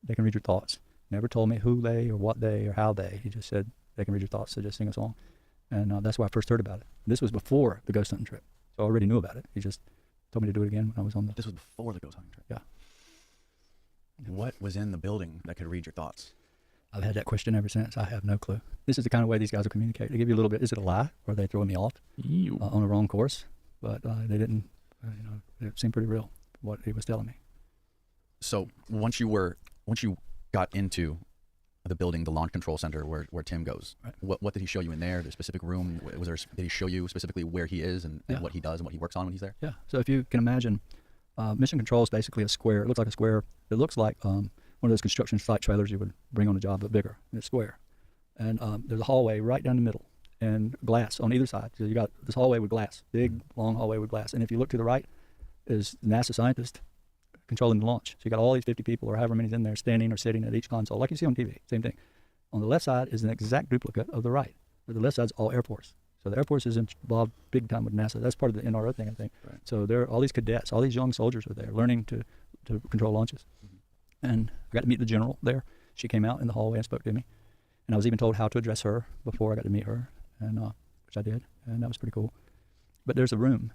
[SPEAKER 3] they can read your thoughts. Never told me who they or what they or how they. He just said they can read your thoughts, so just sing a song. And that's why I first heard about it. This was before the ghost hunting trip, so I already knew about it. He just told me to do it again when I was on the.
[SPEAKER 2] This was before the ghost hunting trip.
[SPEAKER 3] Yeah.
[SPEAKER 2] What was in the building that could read your thoughts?
[SPEAKER 3] I've had that question ever since. I have no clue. This is the kind of way these guys will communicate. They give you a little bit. Is it a lie, or are they throwing me off
[SPEAKER 1] Ew.
[SPEAKER 3] on the wrong course? But they didn't. It seemed pretty real what he was telling me.
[SPEAKER 2] So once you got into the building, the launch control center where Tim goes,
[SPEAKER 3] Right.
[SPEAKER 2] what did he show you in there? The specific room? Did he show you specifically where he is and
[SPEAKER 3] Yeah.
[SPEAKER 2] what he does and what he works on when he's there?
[SPEAKER 3] Yeah. So if you can imagine, mission control is basically a square. It looks like a square. It looks like one of those construction site trailers you would bring on a job, but bigger. And it's square. And there's a hallway right down the middle and glass on either side. So you got this hallway with glass, big, long hallway with glass. And if you look to the right, is NASA scientist controlling the launch. So you got all these 50 people or however many's in there standing or sitting at each console, like you see on TV, same thing. On the left side is an exact duplicate of the right. But the left side's all Air Force. So the Air Force is involved big time with NASA. That's part of the NRO thing, I think.
[SPEAKER 2] Right.
[SPEAKER 3] So there are all these cadets, all these young soldiers are there learning to control launches.
[SPEAKER 2] Mm-hmm.
[SPEAKER 3] And I got to meet the general there. She came out in the hallway and spoke to me. And I was even told how to address her before I got to meet her, and which I did, and that was pretty cool. But there's a room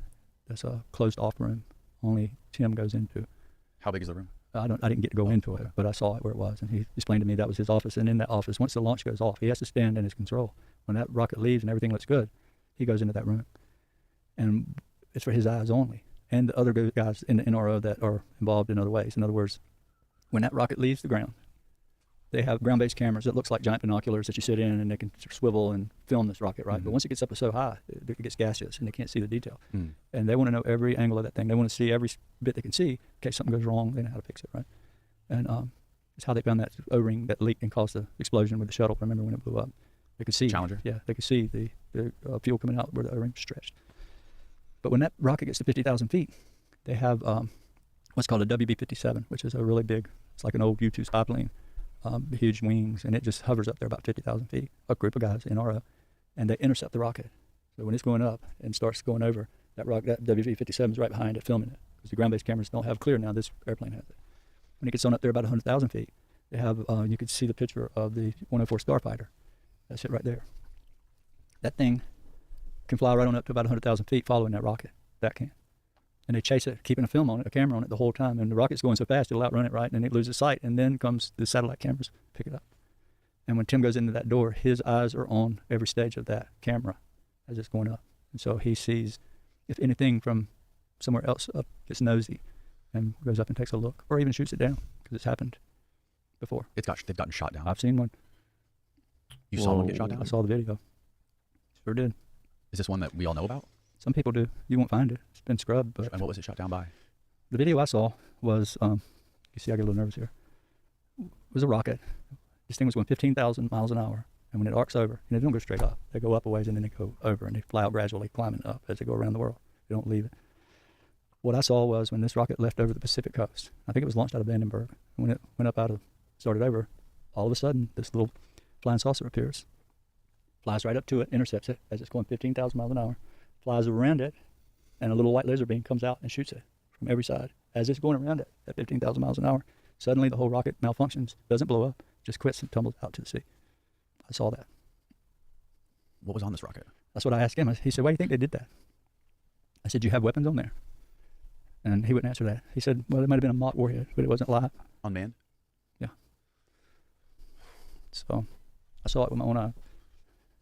[SPEAKER 3] that's a closed off room. Only Tim goes into.
[SPEAKER 2] How big is the room?
[SPEAKER 3] I didn't get to go into it, but I saw it where it was, and he explained to me that was his office. And in that office, once the launch goes off, he has to stand in his control. When that rocket leaves and everything looks good, he goes into that room, and it's for his eyes only, and the other guys in the NRO that are involved in other ways. In other words, when that rocket leaves the ground, they have ground-based cameras that looks like giant binoculars that you sit in, and they can swivel and film this rocket, right?
[SPEAKER 2] Mhm.
[SPEAKER 3] But once it gets up so high, it gets gaseous, and they can't see the detail.
[SPEAKER 2] Mm.
[SPEAKER 3] And they want to know every angle of that thing. They want to see every bit they can see in case something goes wrong. They know how to fix it, right? And it's how they found that O-ring that leaked and caused the explosion with the shuttle. Remember when it blew up? They could see
[SPEAKER 2] Challenger?
[SPEAKER 3] Yeah, they could see the fuel coming out where the O-ring was stretched. But when that rocket gets to 50,000 feet, they have what's called a WB-57, which is a really big. It's like an old U-2 spy plane, huge wings, and it just hovers up there about 50,000 feet. A group of guys, NRO, and they intercept the rocket. So when it's going up and starts going over, that WB-57 is right behind it, filming it, because the ground-based cameras don't have clear now. This airplane has it. When it gets on up there about 100,000 feet, they have you could see the picture of the 104 Starfighter. That's it right there. That thing can fly right on up to about 100,000 feet following that rocket. That can. And they chase it, keeping a film on it, a camera on it the whole time. And the rocket's going so fast, it'll outrun it, right? And it loses sight. And then comes the satellite cameras, pick it up. And when Tim goes into that door, his eyes are on every stage of that camera as it's going up. And so he sees, if anything from somewhere else up gets nosy and goes up and takes a look, or even shoots it down, because it's happened before.
[SPEAKER 2] They've gotten shot down.
[SPEAKER 3] I've seen one.
[SPEAKER 2] You saw one get shot
[SPEAKER 3] I
[SPEAKER 2] down?
[SPEAKER 3] saw the video. Sure did.
[SPEAKER 2] Is this one that we all know about?
[SPEAKER 3] Some people do. You won't find it. It's been scrubbed. But
[SPEAKER 2] And what was it shot down by?
[SPEAKER 3] the video I saw was, you see, I get a little nervous here. It was a rocket. This thing was going 15,000 miles an hour. And when it arcs over, they don't go straight up. They go up a ways and then they go over, and they fly out gradually, climbing up as they go around the world. They don't leave it. What I saw was when this rocket left over the Pacific coast, I think it was launched out of Vandenberg. When it went up started over, all of a sudden, this little flying saucer appears, flies right up to it, intercepts it as it's going 15,000 miles an hour, flies around it, and a little white laser beam comes out and shoots it from every side. As it's going around it at 15,000 miles an hour, suddenly the whole rocket malfunctions, doesn't blow up, just quits and tumbles out to the sea. I saw that.
[SPEAKER 2] What was on this rocket?
[SPEAKER 3] That's what I asked him. He said, why do you think they did that? I said, you have weapons on there? And he wouldn't answer that. He said, well, it might have been a mock warhead, but it wasn't live.
[SPEAKER 2] Unmanned?
[SPEAKER 3] So I saw it with my own eye.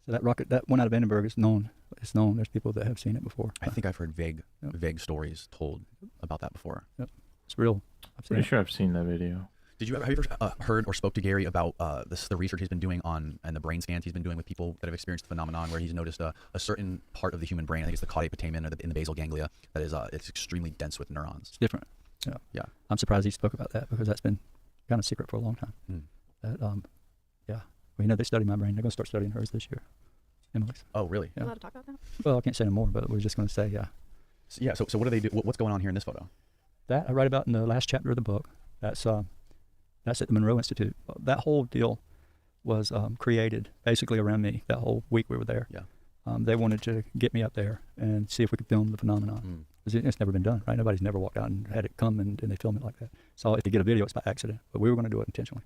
[SPEAKER 3] So that rocket, that one out of Vandenberg is known. It's known. There's people that have seen it before.
[SPEAKER 2] I think I've heard vague
[SPEAKER 3] Yep.
[SPEAKER 2] stories told about that before.
[SPEAKER 3] It's real. I've seen
[SPEAKER 1] Pretty
[SPEAKER 3] it.
[SPEAKER 1] sure I've seen that video.
[SPEAKER 2] Have you ever heard or spoke to Gary about the research he's been doing on and the brain scans he's been doing with people that have experienced the phenomenon, where he's noticed a certain part of the human brain, I think it's the caudate putamen in the basal ganglia, that is it's extremely dense with neurons.
[SPEAKER 3] It's different. Yeah.
[SPEAKER 2] Yeah.
[SPEAKER 3] I'm surprised he spoke about that because that's been kind of secret for a long time.
[SPEAKER 2] Hmm.
[SPEAKER 3] That, yeah. Well, they study my brain. They're going to start studying hers this year. Emily's.
[SPEAKER 2] Oh, really?
[SPEAKER 3] Yeah.
[SPEAKER 4] Allowed to talk about that?
[SPEAKER 3] Well, I can't say no more, but we're just going to say, yeah.
[SPEAKER 2] So what do they do? What's going on here in this photo?
[SPEAKER 3] That I write about in the last chapter of the book. That's at the Monroe Institute. That whole deal was created basically around me. That whole week we were there.
[SPEAKER 2] Yeah.
[SPEAKER 3] They wanted to get me up there and see if we could film the phenomenon.
[SPEAKER 2] Mm.
[SPEAKER 3] 'Cause it's never been done, right? Nobody's never walked out and had it come and they film it like that. So if they get a video, it's by accident. But we were going to do it intentionally.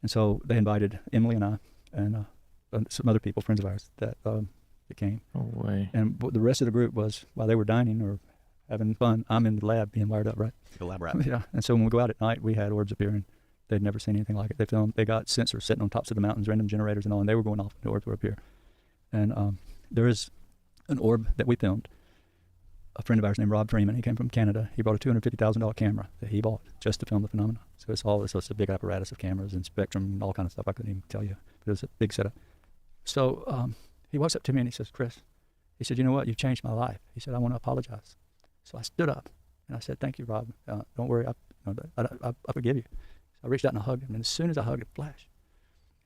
[SPEAKER 3] And so they invited Emily and I and some other people, friends of ours, that came.
[SPEAKER 1] No way.
[SPEAKER 3] And the rest of the group was, while they were dining or having fun, I'm in the lab being wired up, right?
[SPEAKER 2] The lab rat.
[SPEAKER 3] Yeah. And so when we go out at night, we had orbs appearing. They'd never seen anything like it. They got sensors sitting on tops of the mountains, random generators and all, and they were going off and the orbs would appear. And there is an orb that we filmed. A friend of ours named Rob Freeman, he came from Canada. He bought a $250,000 camera that he bought just to film the phenomenon. So it's a big apparatus of cameras and spectrum and all kind of stuff. I couldn't even tell you, but it was a big setup. So he walks up to me and he says, Chris, he said, you know what? You've changed my life. He said, I want to apologize. So I stood up and I said, thank you, Rob. Don't worry. I forgive you. So I reached out and I hugged him. And as soon as I hugged him, flash.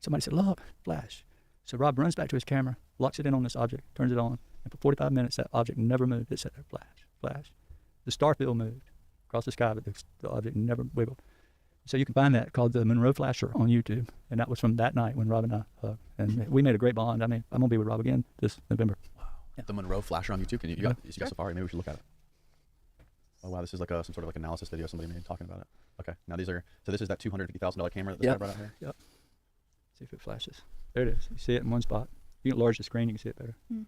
[SPEAKER 3] Somebody said, look, flash. So Rob runs back to his camera, locks it in on this object, turns it on. And for 45 minutes, that object never moved. It sat there, flash, flash. The star field moved across the sky, but the object never wiggled. So you can find that called the Monroe Flasher on YouTube. And that was from that night when Rob and I hugged. And we made a great bond. I mean, I'm going to be with Rob again this November.
[SPEAKER 2] Wow. Yeah. The Monroe Flasher on YouTube. You got Safari. Maybe we should look at it. Oh, wow. This is like some sort of like analysis video somebody made talking about it. Okay. Now this is that $250,000 camera that this guy brought out here?
[SPEAKER 3] Yep. See if it flashes. There it is. You see it in one spot. You can enlarge the screen, you can see it better.
[SPEAKER 4] Mm.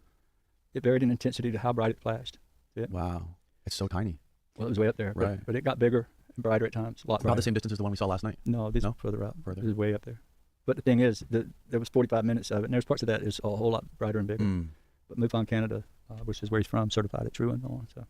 [SPEAKER 3] It varied in intensity to how bright it flashed. See it?
[SPEAKER 2] Wow. It's so tiny.
[SPEAKER 3] Well, it was way up there,
[SPEAKER 2] Right.
[SPEAKER 3] but it got bigger and brighter at times. A lot
[SPEAKER 2] About
[SPEAKER 3] brighter.
[SPEAKER 2] the same distance as the one we saw last night.
[SPEAKER 3] No, this
[SPEAKER 2] No?
[SPEAKER 3] is further out.
[SPEAKER 2] Further.
[SPEAKER 3] This is way up there. But the thing is, there was 45 minutes of it, and there's parts of that is a whole lot brighter and bigger.
[SPEAKER 2] Mm.
[SPEAKER 3] But MUFON Canada, which is where he's from, certified it true and so on. So,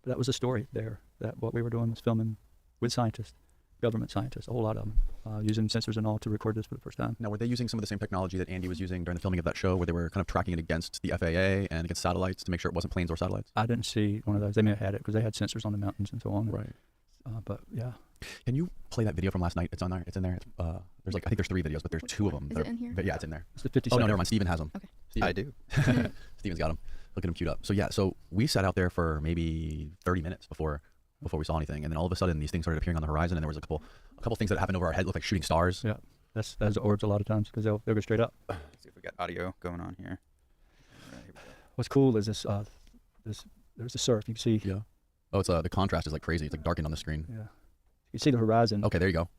[SPEAKER 3] but that was a story there. That what we were doing was filming with scientists, government scientists, a whole lot of them, using sensors and all to record this for the first time.
[SPEAKER 2] Now, were they using some of the same technology that Andy was using during the filming of that show, where they were kind of tracking it against the FAA and against satellites to make sure it wasn't planes or satellites?
[SPEAKER 3] I didn't see one of those. They may have had it because they had sensors on the mountains and so on.
[SPEAKER 2] Right.
[SPEAKER 3] But yeah,
[SPEAKER 2] Can you play that video from last night? It's on there. It's in there. There's like, I think there's 3 videos, but there's 2 of them.
[SPEAKER 4] Is it in here?
[SPEAKER 2] But yeah, it's in there.
[SPEAKER 3] it's the 50
[SPEAKER 2] Oh, no,
[SPEAKER 3] second.
[SPEAKER 2] never mind. Steven has them.
[SPEAKER 4] Okay.
[SPEAKER 2] Steven.
[SPEAKER 7] I do.
[SPEAKER 2] Steven's got them. Look at him queued up. So yeah, so we sat out there for maybe 30 minutes before we saw anything, and then all of a sudden these things started appearing on the horizon, and there was a couple things that happened over our head, looked like shooting stars.
[SPEAKER 3] Yeah, that's the orbs a lot of times because they'll go straight up.
[SPEAKER 7] Let's see if we got audio going on here. All right, here we go.
[SPEAKER 3] What's cool is this there's the surf. You can see.
[SPEAKER 2] Yeah. Oh, it's the contrast is like crazy. It's like darkened on the screen.
[SPEAKER 3] Yeah. You can see the horizon.
[SPEAKER 2] Okay, there you go.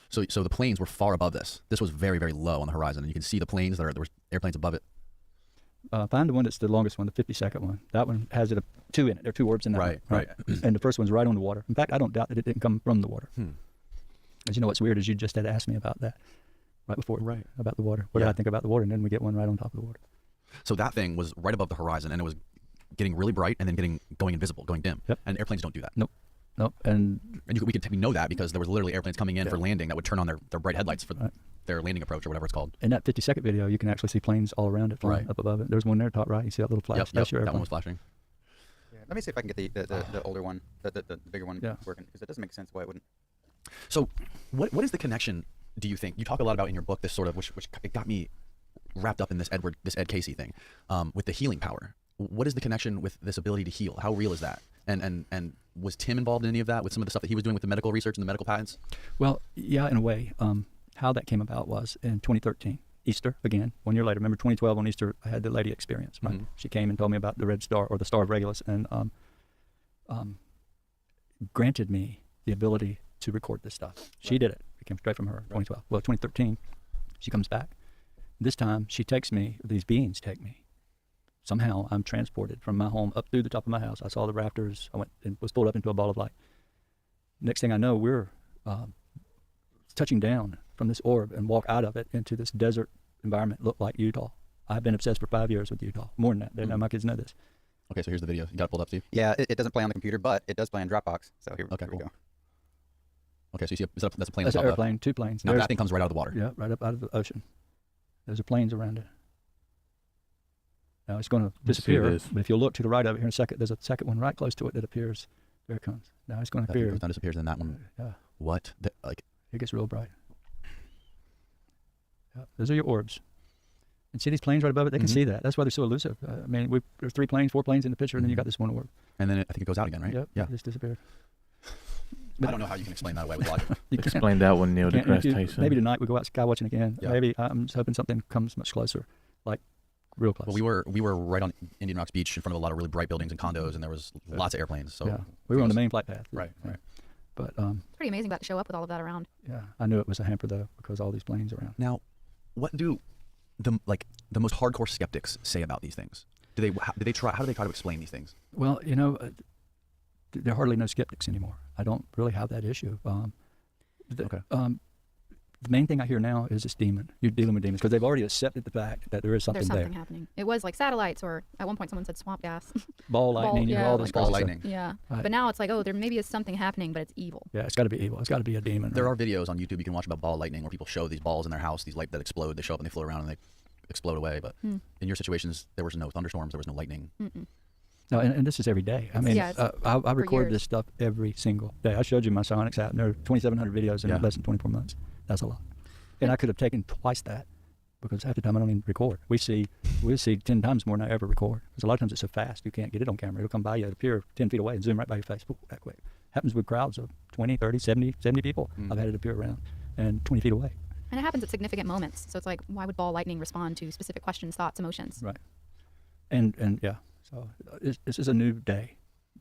[SPEAKER 2] So the planes were far above this. This was very, very low on the horizon, and you can see the planes there were airplanes above it.
[SPEAKER 3] Find the one that's the longest one, the 50-second one. That one has 2 in it. There are 2 orbs in that
[SPEAKER 2] Right,
[SPEAKER 3] one. And the first one's right on the water. In fact, I don't doubt that it didn't come from the water. As you know, what's weird is you just had asked me about that right before.
[SPEAKER 2] Right.
[SPEAKER 3] About the water. What did
[SPEAKER 2] Yeah.
[SPEAKER 3] I think about the water? And then we get one right on top of the water.
[SPEAKER 2] So that thing was right above the horizon, and it was getting really bright and then going invisible, going dim.
[SPEAKER 3] Yep.
[SPEAKER 2] And airplanes don't do that.
[SPEAKER 3] Nope. And
[SPEAKER 2] We know that because there was literally airplanes coming in
[SPEAKER 3] Yeah.
[SPEAKER 2] for landing that would turn on their bright headlights for
[SPEAKER 3] Right.
[SPEAKER 2] their landing approach or whatever it's called.
[SPEAKER 3] in that 50-second video, you can actually see planes all around it flying
[SPEAKER 2] Right.
[SPEAKER 3] up above it. There's one there top right. You see that little flash?
[SPEAKER 2] Yep,
[SPEAKER 3] That's your
[SPEAKER 2] that one
[SPEAKER 3] airplane.
[SPEAKER 2] was flashing.
[SPEAKER 7] Yeah, let me see if I can get the older one, the bigger one
[SPEAKER 3] Yeah.
[SPEAKER 7] working, because it doesn't make sense why it wouldn't.
[SPEAKER 2] So, what is the connection? Do you think you talk a lot about in your book this sort of which it got me wrapped up in this Ed Casey thing with the healing power? What is the connection with this ability to heal? How real is that? And was Tim involved in any of that with some of the stuff that he was doing with the medical research and the medical patents?
[SPEAKER 3] Well, yeah, in a way. How that came about was in 2013, Easter, again, 1 year later. Remember 2012 on Easter, I had the lady experience, right?
[SPEAKER 2] Mhm.
[SPEAKER 3] She came and told me about the Red Star or the Star of Regulus and granted me the ability to record this stuff. She did it. It came straight from her, 2012. Well, 2013, she comes back. This time, she takes me, these beings take me somehow I'm transported from my home up through the top of my house. I saw the rafters. I went and was pulled up into a ball of light. Next thing I know, we're touching down from this orb and walk out of it into this desert environment, looked like Utah. I've been obsessed for 5 years with Utah, more than that. They know, my kids know this.
[SPEAKER 2] Okay, so here's the video. You got it pulled up, Steve?
[SPEAKER 7] Yeah, it doesn't play on the computer, but it does play on Dropbox. So here,
[SPEAKER 2] Okay,
[SPEAKER 7] here we
[SPEAKER 2] cool.
[SPEAKER 7] go.
[SPEAKER 2] Okay, so you see that's a plane
[SPEAKER 3] That's
[SPEAKER 2] that's
[SPEAKER 3] an
[SPEAKER 2] up left.
[SPEAKER 3] airplane, 2 planes.
[SPEAKER 2] Now
[SPEAKER 3] There's-
[SPEAKER 2] that thing comes right out of the water.
[SPEAKER 3] Yeah, right up out of the ocean. There's planes around it. Now it's going to
[SPEAKER 1] Let's see
[SPEAKER 3] disappear.
[SPEAKER 1] this.
[SPEAKER 3] But if you'll look to the right of it here in a second, there's a second one right close to it that appears. There it comes. Now it's going to
[SPEAKER 2] That thing
[SPEAKER 3] appear.
[SPEAKER 2] goes down, disappears, and that one.
[SPEAKER 3] Yeah,
[SPEAKER 2] What? Like,
[SPEAKER 3] it gets real bright. Yeah, those are your orbs. And see these planes right above it? They can
[SPEAKER 2] Mhm.
[SPEAKER 3] see that. That's why they're so elusive. I mean, there's 3 planes, 4 planes in the picture, and then you got this one orb.
[SPEAKER 2] and then I think it goes out again, right?
[SPEAKER 3] Yep,
[SPEAKER 2] Yeah.
[SPEAKER 3] it just disappeared.
[SPEAKER 2] I don't know how you can explain that away with logic.
[SPEAKER 3] You can't-
[SPEAKER 1] Explain that one, Neil
[SPEAKER 3] you can't-
[SPEAKER 1] deGrasse
[SPEAKER 3] you-
[SPEAKER 1] Tyson.
[SPEAKER 3] Maybe tonight we go out sky watching again.
[SPEAKER 2] Yeah.
[SPEAKER 3] Maybe I'm just hoping something comes much closer, like real close.
[SPEAKER 2] Well, we were right on Indian Rocks Beach in front of a lot of really bright buildings and condos, and there was lots of airplanes. So
[SPEAKER 3] yeah, we were on the main flight path.
[SPEAKER 2] Right,
[SPEAKER 3] Yeah.
[SPEAKER 2] right.
[SPEAKER 3] But
[SPEAKER 4] It's pretty amazing that to show up with all of that around.
[SPEAKER 3] yeah, I knew it was a hamper though because all these planes around.
[SPEAKER 2] Now, what do the most hardcore skeptics say about these things? How do they try to explain these things?
[SPEAKER 3] Well, you know, there are hardly no skeptics anymore. I don't really have that issue.
[SPEAKER 2] Okay.
[SPEAKER 3] The main thing I hear now is this demon. You're dealing with demons because they've already accepted the fact that there is something
[SPEAKER 4] There's something
[SPEAKER 3] there.
[SPEAKER 4] happening. It was like satellites, or at one point someone said swamp gas.
[SPEAKER 3] Ball lightning, you know,
[SPEAKER 4] yeah,
[SPEAKER 3] all
[SPEAKER 4] like
[SPEAKER 3] this
[SPEAKER 2] Ball
[SPEAKER 3] crazy stuff.
[SPEAKER 2] lightning.
[SPEAKER 4] yeah.
[SPEAKER 3] Right.
[SPEAKER 4] But now it's like, oh, there maybe is something happening, but it's evil.
[SPEAKER 3] Yeah, it's got to be evil. It's got to be a demon.
[SPEAKER 2] There
[SPEAKER 3] right?
[SPEAKER 2] are videos on YouTube you can watch about ball lightning where people show these balls in their house, these light that explode. They show up and they float around and they explode away. But
[SPEAKER 4] Hmm.
[SPEAKER 2] in your situations, there was no thunderstorms, there was no lightning.
[SPEAKER 4] Mm-mm.
[SPEAKER 3] No, and this is every day. I mean,
[SPEAKER 4] yeah, it's
[SPEAKER 3] I record
[SPEAKER 4] years.
[SPEAKER 3] this stuff every single day. I showed you my Psionics app, and there are 2,700 videos in
[SPEAKER 2] Yeah.
[SPEAKER 3] less than 24 months. That's a lot. And I could have taken twice that because half the time I don't even record. We see 10 times more than I ever record because a lot of times it's so fast you can't get it on camera. It'll come by you, it'll appear 10 feet away and zoom right by your face that quick. Happens with crowds of 20, 30, 70 people.
[SPEAKER 2] Mm.
[SPEAKER 3] I've had it appear around and 20 feet away.
[SPEAKER 4] And it happens at significant moments. So it's like, why would ball lightning respond to specific questions, thoughts, emotions?
[SPEAKER 3] Right. And yeah, so this is a new day.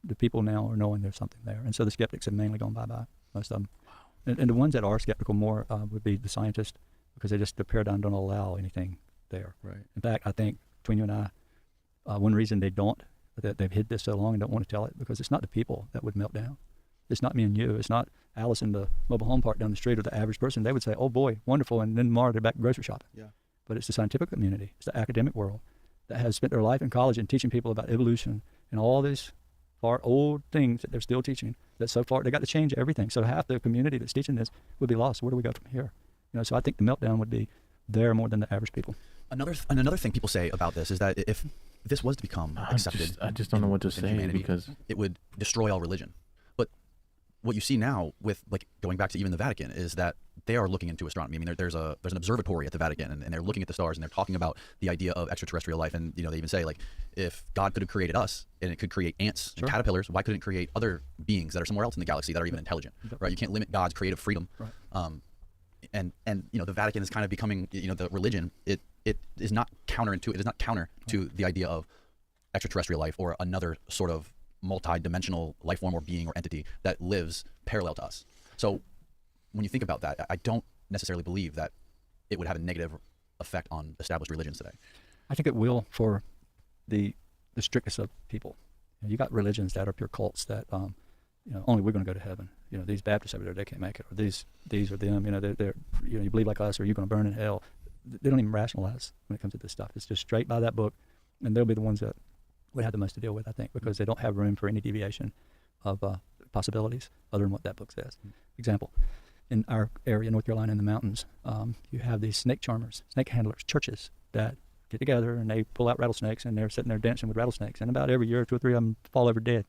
[SPEAKER 3] The people now are knowing there's something there. And so the skeptics have mainly gone bye-bye, most of them. And the ones that are skeptical more would be the scientists because the paradigm don't allow anything there.
[SPEAKER 2] Right.
[SPEAKER 3] In fact, I think between you and I, one reason they don't, that they've hid this so long and don't want to tell it, because it's not the people that would melt down. It's not me and you. It's not Alice in the mobile home park down the street or the average person. They would say, oh boy, wonderful, and then tomorrow they're back grocery shopping.
[SPEAKER 2] Yeah.
[SPEAKER 3] But it's the scientific community, it's the academic world that has spent their life in college and teaching people about evolution and all these far old things that they're still teaching, that so far they got to change everything. So half the community that's teaching this would be lost. Where do we go from here? You know, so I think the meltdown would be there more than the average people.
[SPEAKER 2] Another thing people say about this is that if this was to become accepted,
[SPEAKER 1] I just don't know what to
[SPEAKER 2] in
[SPEAKER 1] say
[SPEAKER 2] humanity,
[SPEAKER 1] because
[SPEAKER 2] it would destroy all religion. But what you see now with, like, going back to even the Vatican is that they are looking into astronomy. I mean, there's an observatory at the Vatican, and they're looking at the stars, and they're talking about the idea of extraterrestrial life. And, you know, they even say, like, if God could have created us and it could create ants and
[SPEAKER 3] Sure.
[SPEAKER 2] caterpillars, why couldn't it create other beings that are somewhere else in the galaxy that are even intelligent, right? You can't limit God's creative freedom.
[SPEAKER 3] Right.
[SPEAKER 2] And you know, the Vatican is kind of becoming, you know, the religion. It is not counterintuitive. It is not counter to the idea of extraterrestrial life or another sort of multi-dimensional life form or being or entity that lives parallel to us. So when you think about that, I don't necessarily believe that it would have a negative effect on established religions today.
[SPEAKER 3] I think it will for the strictest of people. You got religions that are pure cults that, you know, only we're going to go to heaven. You know, these Baptists over there, they can't make it, or these are them. You know, they're you know, you believe like us, or you're going to burn in hell. They don't even rationalize when it comes to this stuff. It's just straight by that book, and they'll be the ones that would have the most to deal with, I think, because they don't have room for any deviation of possibilities other than what that book says. Example, in our area, North Carolina, in the mountains, you have these snake charmers, snake handlers, churches that get together and they pull out rattlesnakes and they're sitting there dancing with rattlesnakes. And about every year, 2 or 3 of them fall over dead.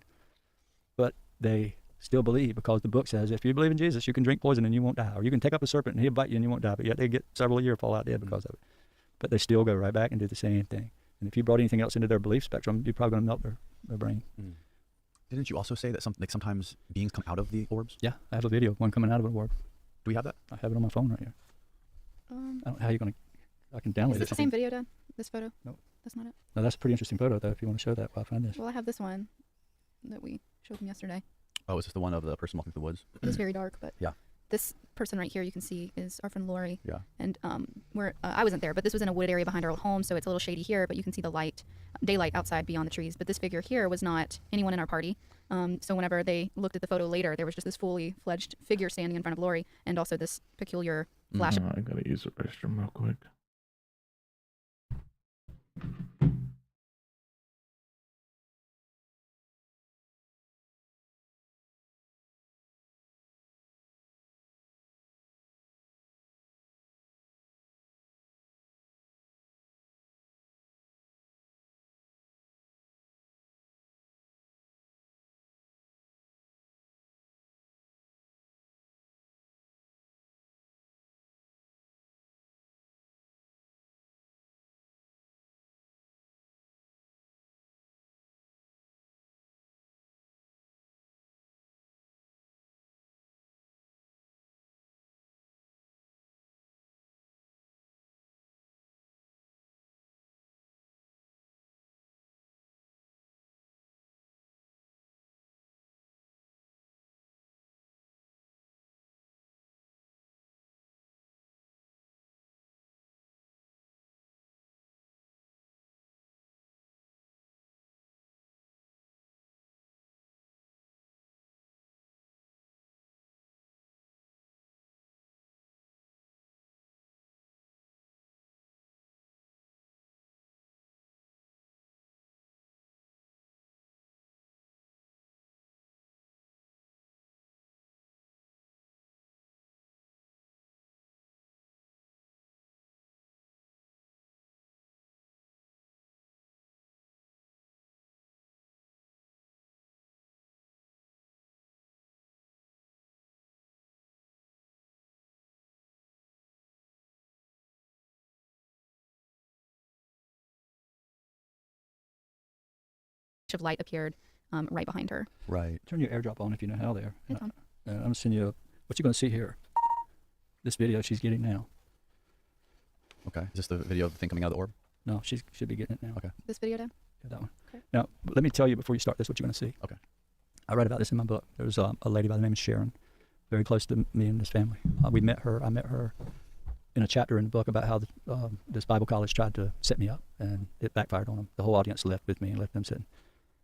[SPEAKER 3] But they still believe because the book says if you believe in Jesus, you can drink poison and you won't die. Or you can take up a serpent and he'll bite you and you won't die. But yet they get several a year fall out dead because of it. But they still go right back and do the same thing. And if you brought anything else into their belief spectrum, you're probably going to melt their brain.
[SPEAKER 2] Didn't you also say that sometimes beings come out of the orbs?
[SPEAKER 3] Yeah, I have a video of one coming out of an orb.
[SPEAKER 2] Do we have that?
[SPEAKER 3] I have it on my phone right here. I don't know how you're going to, I can download
[SPEAKER 4] Is
[SPEAKER 3] it.
[SPEAKER 4] this the same video, Dad? This photo?
[SPEAKER 3] Nope.
[SPEAKER 4] That's not it.
[SPEAKER 3] No, that's a pretty interesting photo, though, if you want to show that while I find this.
[SPEAKER 4] Well, I have this one that we showed them yesterday.
[SPEAKER 2] Oh, is this the one of the person walking through the woods?
[SPEAKER 4] It was very dark, but
[SPEAKER 2] Yeah.
[SPEAKER 4] this person right here you can see is our friend Lori.
[SPEAKER 2] Yeah.
[SPEAKER 4] And I wasn't there, but this was in a wooded area behind our old home, so it's a little shady here, but you can see the daylight outside beyond the trees. But this figure here was not anyone in our party. So whenever they looked at the photo later, there was just this fully fledged figure standing in front of Lori, and also this peculiar flash.
[SPEAKER 1] I gotta use the restroom real quick.
[SPEAKER 4] Of light appeared right behind her.
[SPEAKER 2] Right.
[SPEAKER 3] Turn your AirDrop on if you know how there.
[SPEAKER 4] It's on.
[SPEAKER 3] I'm going to send you what you're going to see here. This video she's getting now.
[SPEAKER 2] Okay. Is this the video of the thing coming out of the orb?
[SPEAKER 3] No, she should be getting it now.
[SPEAKER 2] Okay.
[SPEAKER 4] This video, Dad?
[SPEAKER 3] Yeah, that one.
[SPEAKER 4] Okay.
[SPEAKER 3] Now, let me tell you before you start this what you're going to see.
[SPEAKER 2] Okay.
[SPEAKER 3] I read about this in my book. There was a lady by the name of Sharon, very close to me and this family. I met her in a chapter in the book about how this Bible college tried to set me up, and it backfired on them. The whole audience left with me and left them sitting.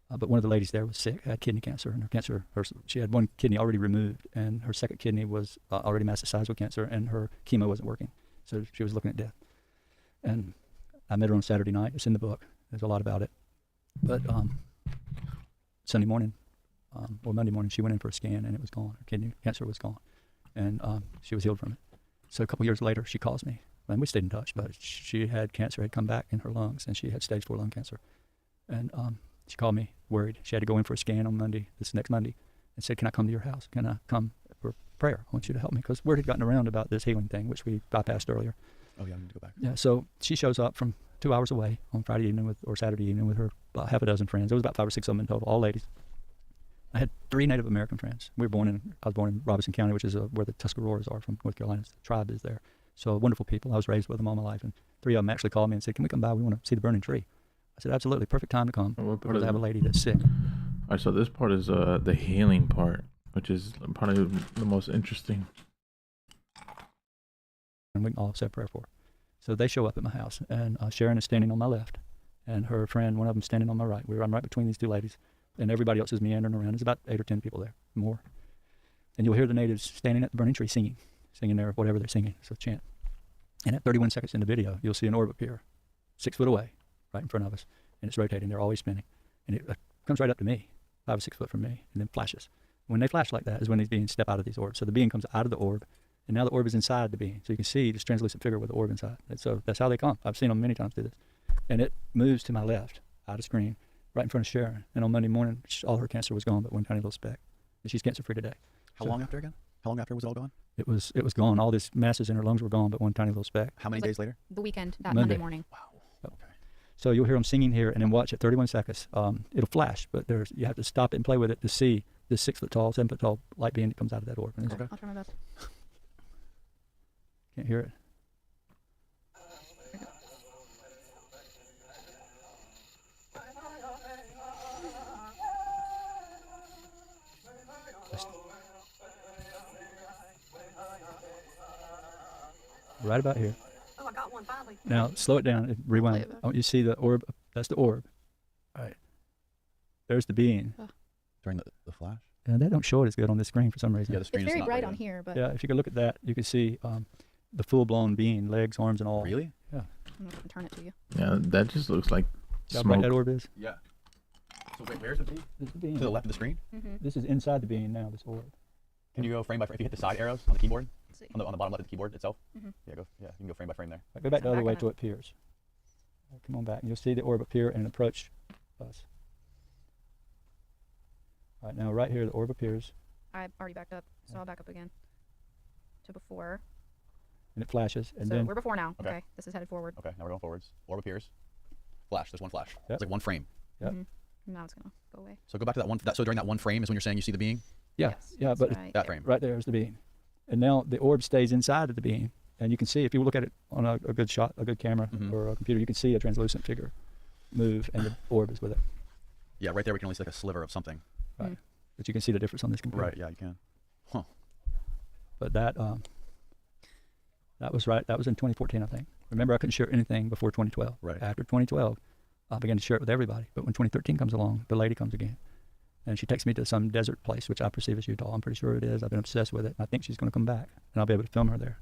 [SPEAKER 3] But one of the ladies there was sick, had kidney cancer, and she had one kidney already removed, and her second kidney was already metastasized with cancer, and her chemo wasn't working. So she was looking at death. And I met her on Saturday night. It's in the book. There's a lot about it. But Sunday morning, or Monday morning, she went in for a scan, and it was gone. Her kidney cancer was gone, and she was healed from it. So a couple years later, she calls me, and we stayed in touch, but she had cancer, had come back in her lungs, and she had stage 4 lung cancer. And she called me worried. She had to go in for a scan on this next Monday, and said, "Can I come to your house? Can I come for prayer? I want you to help me." Because word had gotten around about this healing thing, which we bypassed earlier.
[SPEAKER 2] Oh, yeah, I need to go back.
[SPEAKER 3] Yeah, so she shows up from 2 hours away on Friday evening or Saturday evening with her about half a dozen friends. There was about 5 or 6 of them in total, all ladies. I had 3 Native American friends. I was born in Robeson County, which is where the Tuscaroras are from North Carolina. The tribe is there. So wonderful people. I was raised with them all my life. And 3 of them actually called me and said, "Can we come by? We want to see the burning tree." I said, "Absolutely, perfect time to come.
[SPEAKER 1] What part
[SPEAKER 3] Because I
[SPEAKER 1] is
[SPEAKER 3] have a
[SPEAKER 1] it?
[SPEAKER 3] lady that's sick."
[SPEAKER 1] All right, so this part is the healing part, which is probably the most interesting.
[SPEAKER 3] And we can all say a prayer for her. So they show up at my house, and Sharon is standing on my left, and her friend, one of them, standing on my right. I'm right between these 2 ladies, and everybody else is meandering around. There's about 8 or 10 people there, more. And you'll hear the natives standing at the burning tree singing their whatever they're singing. It's a chant. And at 31 seconds in the video, you'll see an orb appear 6 foot away, right in front of us, and it's rotating. They're always spinning, and it comes right up to me, 5 or 6 foot from me, and then flashes. When they flash like that is when these beings step out of these orbs. So the being comes out of the orb, and now the orb is inside the being. So you can see this translucent figure with the orb inside. And so that's how they come. I've seen them many times do this. And it moves to my left, out of screen, right in front of Sharon. And on Monday morning, all her cancer was gone but one tiny little speck. And she's cancer-free today.
[SPEAKER 2] How long after again? How long after was it all gone?
[SPEAKER 3] It was gone. All these masses in her lungs were gone but one tiny little speck.
[SPEAKER 2] How many
[SPEAKER 4] It was
[SPEAKER 2] days later?
[SPEAKER 4] The weekend, that
[SPEAKER 3] Monday.
[SPEAKER 4] Monday morning.
[SPEAKER 2] Wow. Okay.
[SPEAKER 3] So you'll hear them singing here, and then watch at 31 seconds. It'll flash, but you have to stop it and play with it to see this 6 foot tall, 7 foot tall light being that comes out of that orb. And
[SPEAKER 2] Okay.
[SPEAKER 4] I'll try my best.
[SPEAKER 3] can't hear it. right about here.
[SPEAKER 6] Oh, I got one finally.
[SPEAKER 3] Now slow it down and rewind.
[SPEAKER 4] Play it back.
[SPEAKER 3] I want you to see the orb. That's the orb. All right. There's the being.
[SPEAKER 2] During the flash.
[SPEAKER 3] And they don't show it as good on this screen for some reason.
[SPEAKER 2] Yeah, the
[SPEAKER 4] It's
[SPEAKER 2] screen is
[SPEAKER 4] very
[SPEAKER 2] not
[SPEAKER 4] bright
[SPEAKER 2] very
[SPEAKER 4] on
[SPEAKER 2] good.
[SPEAKER 4] here, but
[SPEAKER 3] Yeah, if you could look at that, you could see the full-blown being, legs, arms, and all.
[SPEAKER 2] Really?
[SPEAKER 3] Yeah.
[SPEAKER 4] I'm gonna turn it to you.
[SPEAKER 1] Yeah, that just looks like
[SPEAKER 3] See how bright that
[SPEAKER 1] smoke.
[SPEAKER 3] orb is?
[SPEAKER 2] Yeah. So wait, where's the being?
[SPEAKER 3] This is the being.
[SPEAKER 2] To the left of the screen.
[SPEAKER 4] Mm-hmm.
[SPEAKER 3] This is inside the being now, this orb.
[SPEAKER 2] Can you go frame by frame? If you hit the side arrows on the keyboard,
[SPEAKER 4] Let's see.
[SPEAKER 2] on the bottom left of the keyboard itself.
[SPEAKER 4] Mhm.
[SPEAKER 2] Yeah, go. Yeah, you can go frame by frame there.
[SPEAKER 3] Right, go back the
[SPEAKER 4] I'm
[SPEAKER 3] other
[SPEAKER 4] back
[SPEAKER 3] way
[SPEAKER 4] on
[SPEAKER 3] till it appears. Come on back, and you'll see the orb appear and approach us. All right, now right here, the orb appears,
[SPEAKER 4] I already backed up, so I'll back up again to before.
[SPEAKER 3] and it flashes, and
[SPEAKER 4] So
[SPEAKER 3] then
[SPEAKER 4] we're before now.
[SPEAKER 2] Okay.
[SPEAKER 4] Okay. This is headed forward.
[SPEAKER 2] Okay, now we're going forwards. Orb appears. Flash. There's one flash.
[SPEAKER 3] Yep.
[SPEAKER 2] It's like one frame.
[SPEAKER 3] Yep.
[SPEAKER 4] Mhm. Now it's gonna go away.
[SPEAKER 2] So go back to that one. So during that one frame is when you're saying you see the being.
[SPEAKER 3] yeah,
[SPEAKER 4] Yes,
[SPEAKER 3] yeah,
[SPEAKER 4] that's
[SPEAKER 3] but
[SPEAKER 4] right
[SPEAKER 2] That
[SPEAKER 4] there.
[SPEAKER 2] frame.
[SPEAKER 3] right there is the being, and now the orb stays inside of the being, and you can see if you look at it on a good shot, a good camera
[SPEAKER 2] Mhm.
[SPEAKER 3] or a computer, you can see a translucent figure move, and the orb is with it.
[SPEAKER 2] Yeah, right there we can only see like a sliver of something.
[SPEAKER 3] Right. But you can see the difference on this computer.
[SPEAKER 2] Right. Yeah, you can.
[SPEAKER 3] But that was right. That was in 2014, I think. Remember, I couldn't share anything before 2012.
[SPEAKER 2] Right.
[SPEAKER 3] After 2012, I began to share it with everybody. But when 2013 comes along, the lady comes again, and she takes me to some desert place, which I perceive as Utah. I'm pretty sure it is. I've been obsessed with it. And I think she's going to come back, and I'll be able to film her there.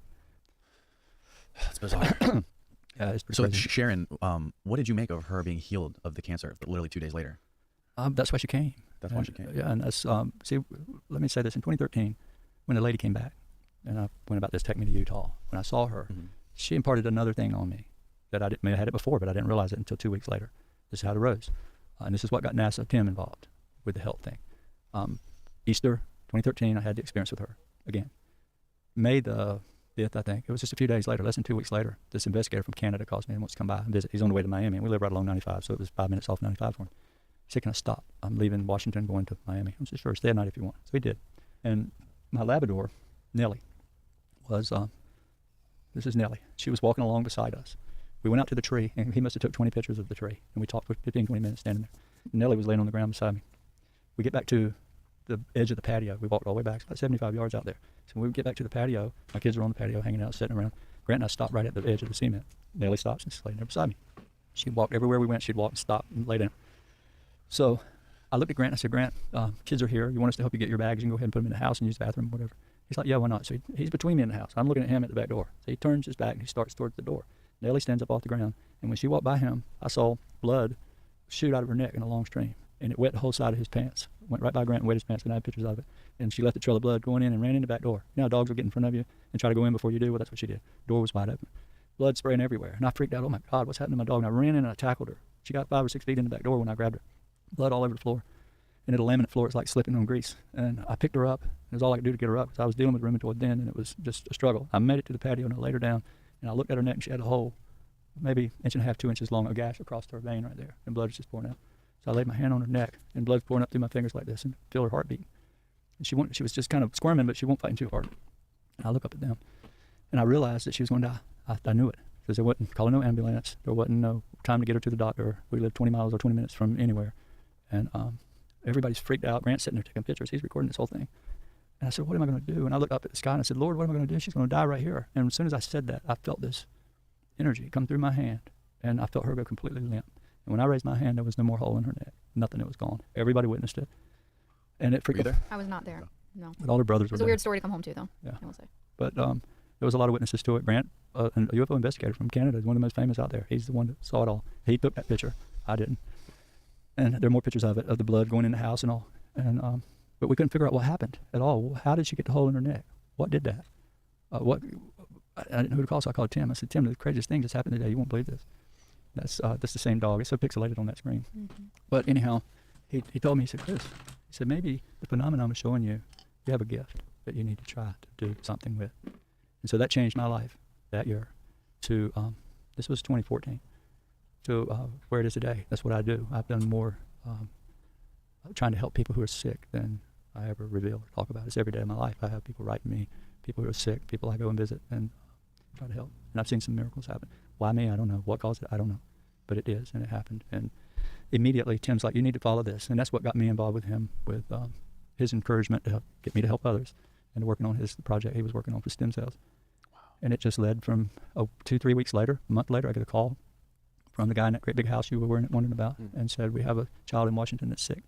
[SPEAKER 2] That's bizarre.
[SPEAKER 3] Yeah, it's pretty
[SPEAKER 2] So
[SPEAKER 3] crazy.
[SPEAKER 2] Sharon, what did you make of her being healed of the cancer literally 2 days later?
[SPEAKER 3] That's why she came.
[SPEAKER 2] That's why
[SPEAKER 3] And,
[SPEAKER 2] she came.
[SPEAKER 3] Yeah, and that's see. Let me say this: in 2013, when the lady came back, and I went about this, take me to Utah. When I saw her,
[SPEAKER 2] Mhm.
[SPEAKER 3] she imparted another thing on me that I didn't. I had it before, but I didn't realize it until 2 weeks later. This is how it arose, and this is what got NASA Tim involved with the health thing. Easter 2013, I had the experience with her again. May the 5th, I think. It was just a few days later, less than 2 weeks later. This investigator from Canada calls me and wants to come by and visit. He's on the way to Miami, and we live right along 95, so it was 5 minutes off 95 for him. He said, "Can I stop? I'm leaving Washington, going to Miami." I said, "Sure, stay a night if you want." So he did. And my Labrador, Nellie, was, this is Nellie. She was walking along beside us. We went out to the tree, and he must have took 20 pictures of the tree, and we talked for 15, 20 minutes standing there. And Nellie was laying on the ground beside me. We get back to the edge of the patio. We walked all the way back. It's about 75 yards out there. So when we get back to the patio, my kids are on the patio hanging out, sitting around. Grant and I stopped right at the edge of the cement. Nellie stops and she's laying there beside me. She walked everywhere we went. She'd walk and stop and lay down. So I looked at Grant and I said, "Grant, kids are here. You want us to help you get your bags and go ahead and put them in the house and use the bathroom, whatever." He's like, "Yeah, why not?" So he's between me and the house. I'm looking at him at the back door. So he turns his back and he starts towards the door. Nellie stands up off the ground. And when she walked by him, I saw blood shoot out of her neck in a long stream. And it wet the whole side of his pants. Went right by Grant and wet his pants, and I had pictures of it. And she left the trail of blood going in and ran in the back door. You know how dogs will get in front of you and try to go in before you do? Well, that's what she did. Door was wide open. Blood spraying everywhere. And I freaked out. "Oh, my God, what's happening to my dog?" And I ran in and I tackled her. She got 5 or 6 feet in the back door when I grabbed her. Blood all over the floor. And at a laminate floor, it's like slipping on grease. And I picked her up. It was all I could do to get her up because I was dealing with rheumatoid then, and it was just a struggle. I made it to the patio, and I laid her down. And I looked at her neck, and she had a hole, maybe 1.5 to 2 inches long, a gash across her vein right there. And blood was just pouring out. So I laid my hand on her neck, and blood's pouring up through my fingers like this, and feel her heartbeat. And she was just kind of squirming, but she wasn't fighting too hard. And I look up at them, and I realized that she was going to die. I knew it because there wasn't calling no ambulance. There wasn't no time to get her to the doctor. We lived 20 miles or 20 minutes from anywhere, and everybody's freaked out. Grant's sitting there taking pictures. He's recording this whole thing. And I said, "What am I going to do?" And I looked up at the sky and I said, "Lord, what am I going to do? She's going to die right here." And as soon as I said that, I felt this energy come through my hand, and I felt her go completely limp. And when I raised my hand, there was no more hole in her neck. Nothing. It was gone. Everybody witnessed it. And it
[SPEAKER 2] Were you
[SPEAKER 3] freaked
[SPEAKER 2] there?
[SPEAKER 4] I was not there. No.
[SPEAKER 3] But all her brothers
[SPEAKER 4] It
[SPEAKER 3] were
[SPEAKER 4] was a
[SPEAKER 3] there.
[SPEAKER 4] weird story to come home to, though.
[SPEAKER 3] Yeah.
[SPEAKER 4] I will say.
[SPEAKER 3] But there was a lot of witnesses to it. Grant, a UFO investigator from Canada, is one of the most famous out there. He's the one that saw it all. He took that picture. I didn't. And there are more pictures of it, of the blood going in the house and all. And but we couldn't figure out what happened at all. How did she get the hole in her neck? What did that? I didn't know who to call, so I called Tim. I said, "Tim, the craziest thing just happened today. You won't believe this." That's the same dog. It's so pixelated on that screen.
[SPEAKER 4] Mm-hmm.
[SPEAKER 3] But anyhow, he told me, he said, "Chris," he said, "maybe the phenomenon was showing you have a gift that you need to try to do something with." And so that changed my life that year to, this was 2014, to where it is today. That's what I do. I've done more trying to help people who are sick than I ever reveal or talk about. It's every day of my life. I have people writing me, people who are sick, people I go and visit and try to help. And I've seen some miracles happen. Why me? I don't know. What caused it? I don't know. But it is, and it happened. And immediately, Tim's like, "You need to follow this." And that's what got me involved with him, with his encouragement to get me to help others and working on the project he was working on for stem cells. Wow. And it just led from 2-3 weeks later, a month later, I get a call from the guy in that great big house you were wondering about, and said, we have a child in Washington that's sick,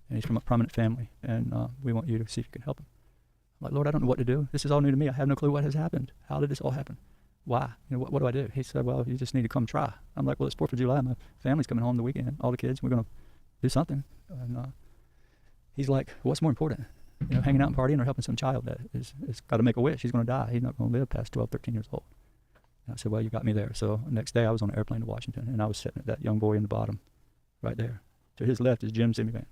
[SPEAKER 3] and he's from a prominent family, and we want you to see if you can help him. I'm like, Lord, I don't know what to do. This is all new to me. I have no clue what has happened. How did this all happen? Why? What do I do? He said, well, you just need to come try. I'm like, well, it's 4th of July. My family's coming home the weekend, all the kids. We're going to do something. And he's like, what's more important? Hanging out and partying or helping some child that is got to make a wish. He's going to die. He's not going to live past 12, 13 years old. And I said, well, you got me there. So the next day I was on an airplane to Washington, and I was sitting at that young boy in the bottom right there. To his left is Jim Zimmerman.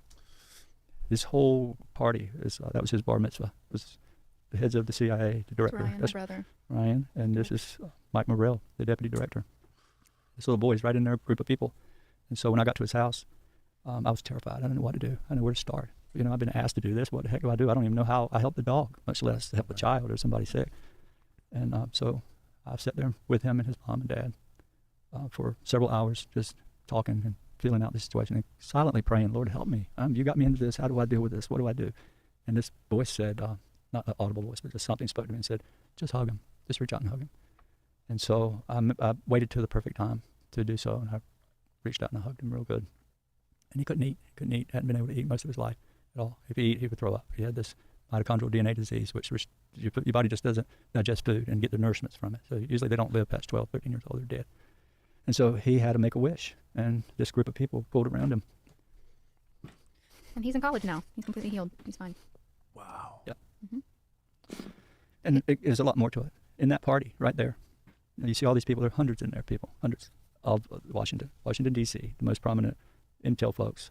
[SPEAKER 3] This whole party, that was his bar mitzvah. It was the heads of the CIA, the director.
[SPEAKER 4] Ryan, my brother.
[SPEAKER 3] Ryan, and this is Mike Morrell, the deputy director. This little boy's right in there, group of people. And so when I got to his house, I was terrified. I didn't know what to do. I didn't know where to start. I've been asked to do this. What the heck do? I don't even know how I help the dog, much less help a child or somebody sick. And so I sat there with him and his mom and dad for several hours, just talking and feeling out the situation and silently praying, Lord, help me. You got me into this. How do I deal with this? What do I do? And this voice said, not an audible voice, but just something spoke to me and said, just hug him. Just reach out and hug him. And so I waited till the perfect time to do so, and I reached out and I hugged him real good. And he couldn't eat. Hadn't been able to eat most of his life at all. If he ate, he would throw up. He had this mitochondrial DNA disease, which your body just doesn't digest food and get the nourishments from it. So usually they don't live past 12, 13 years old. They're dead. And so he had to make a wish, and this group of people pulled around him.
[SPEAKER 4] And he's in college now. He's completely healed. He's fine.
[SPEAKER 2] Wow.
[SPEAKER 3] Yeah. And there's a lot more to it. In that party, right there, you see all these people. There are hundreds in there, hundreds of Washington, D.C., the most prominent intel folks,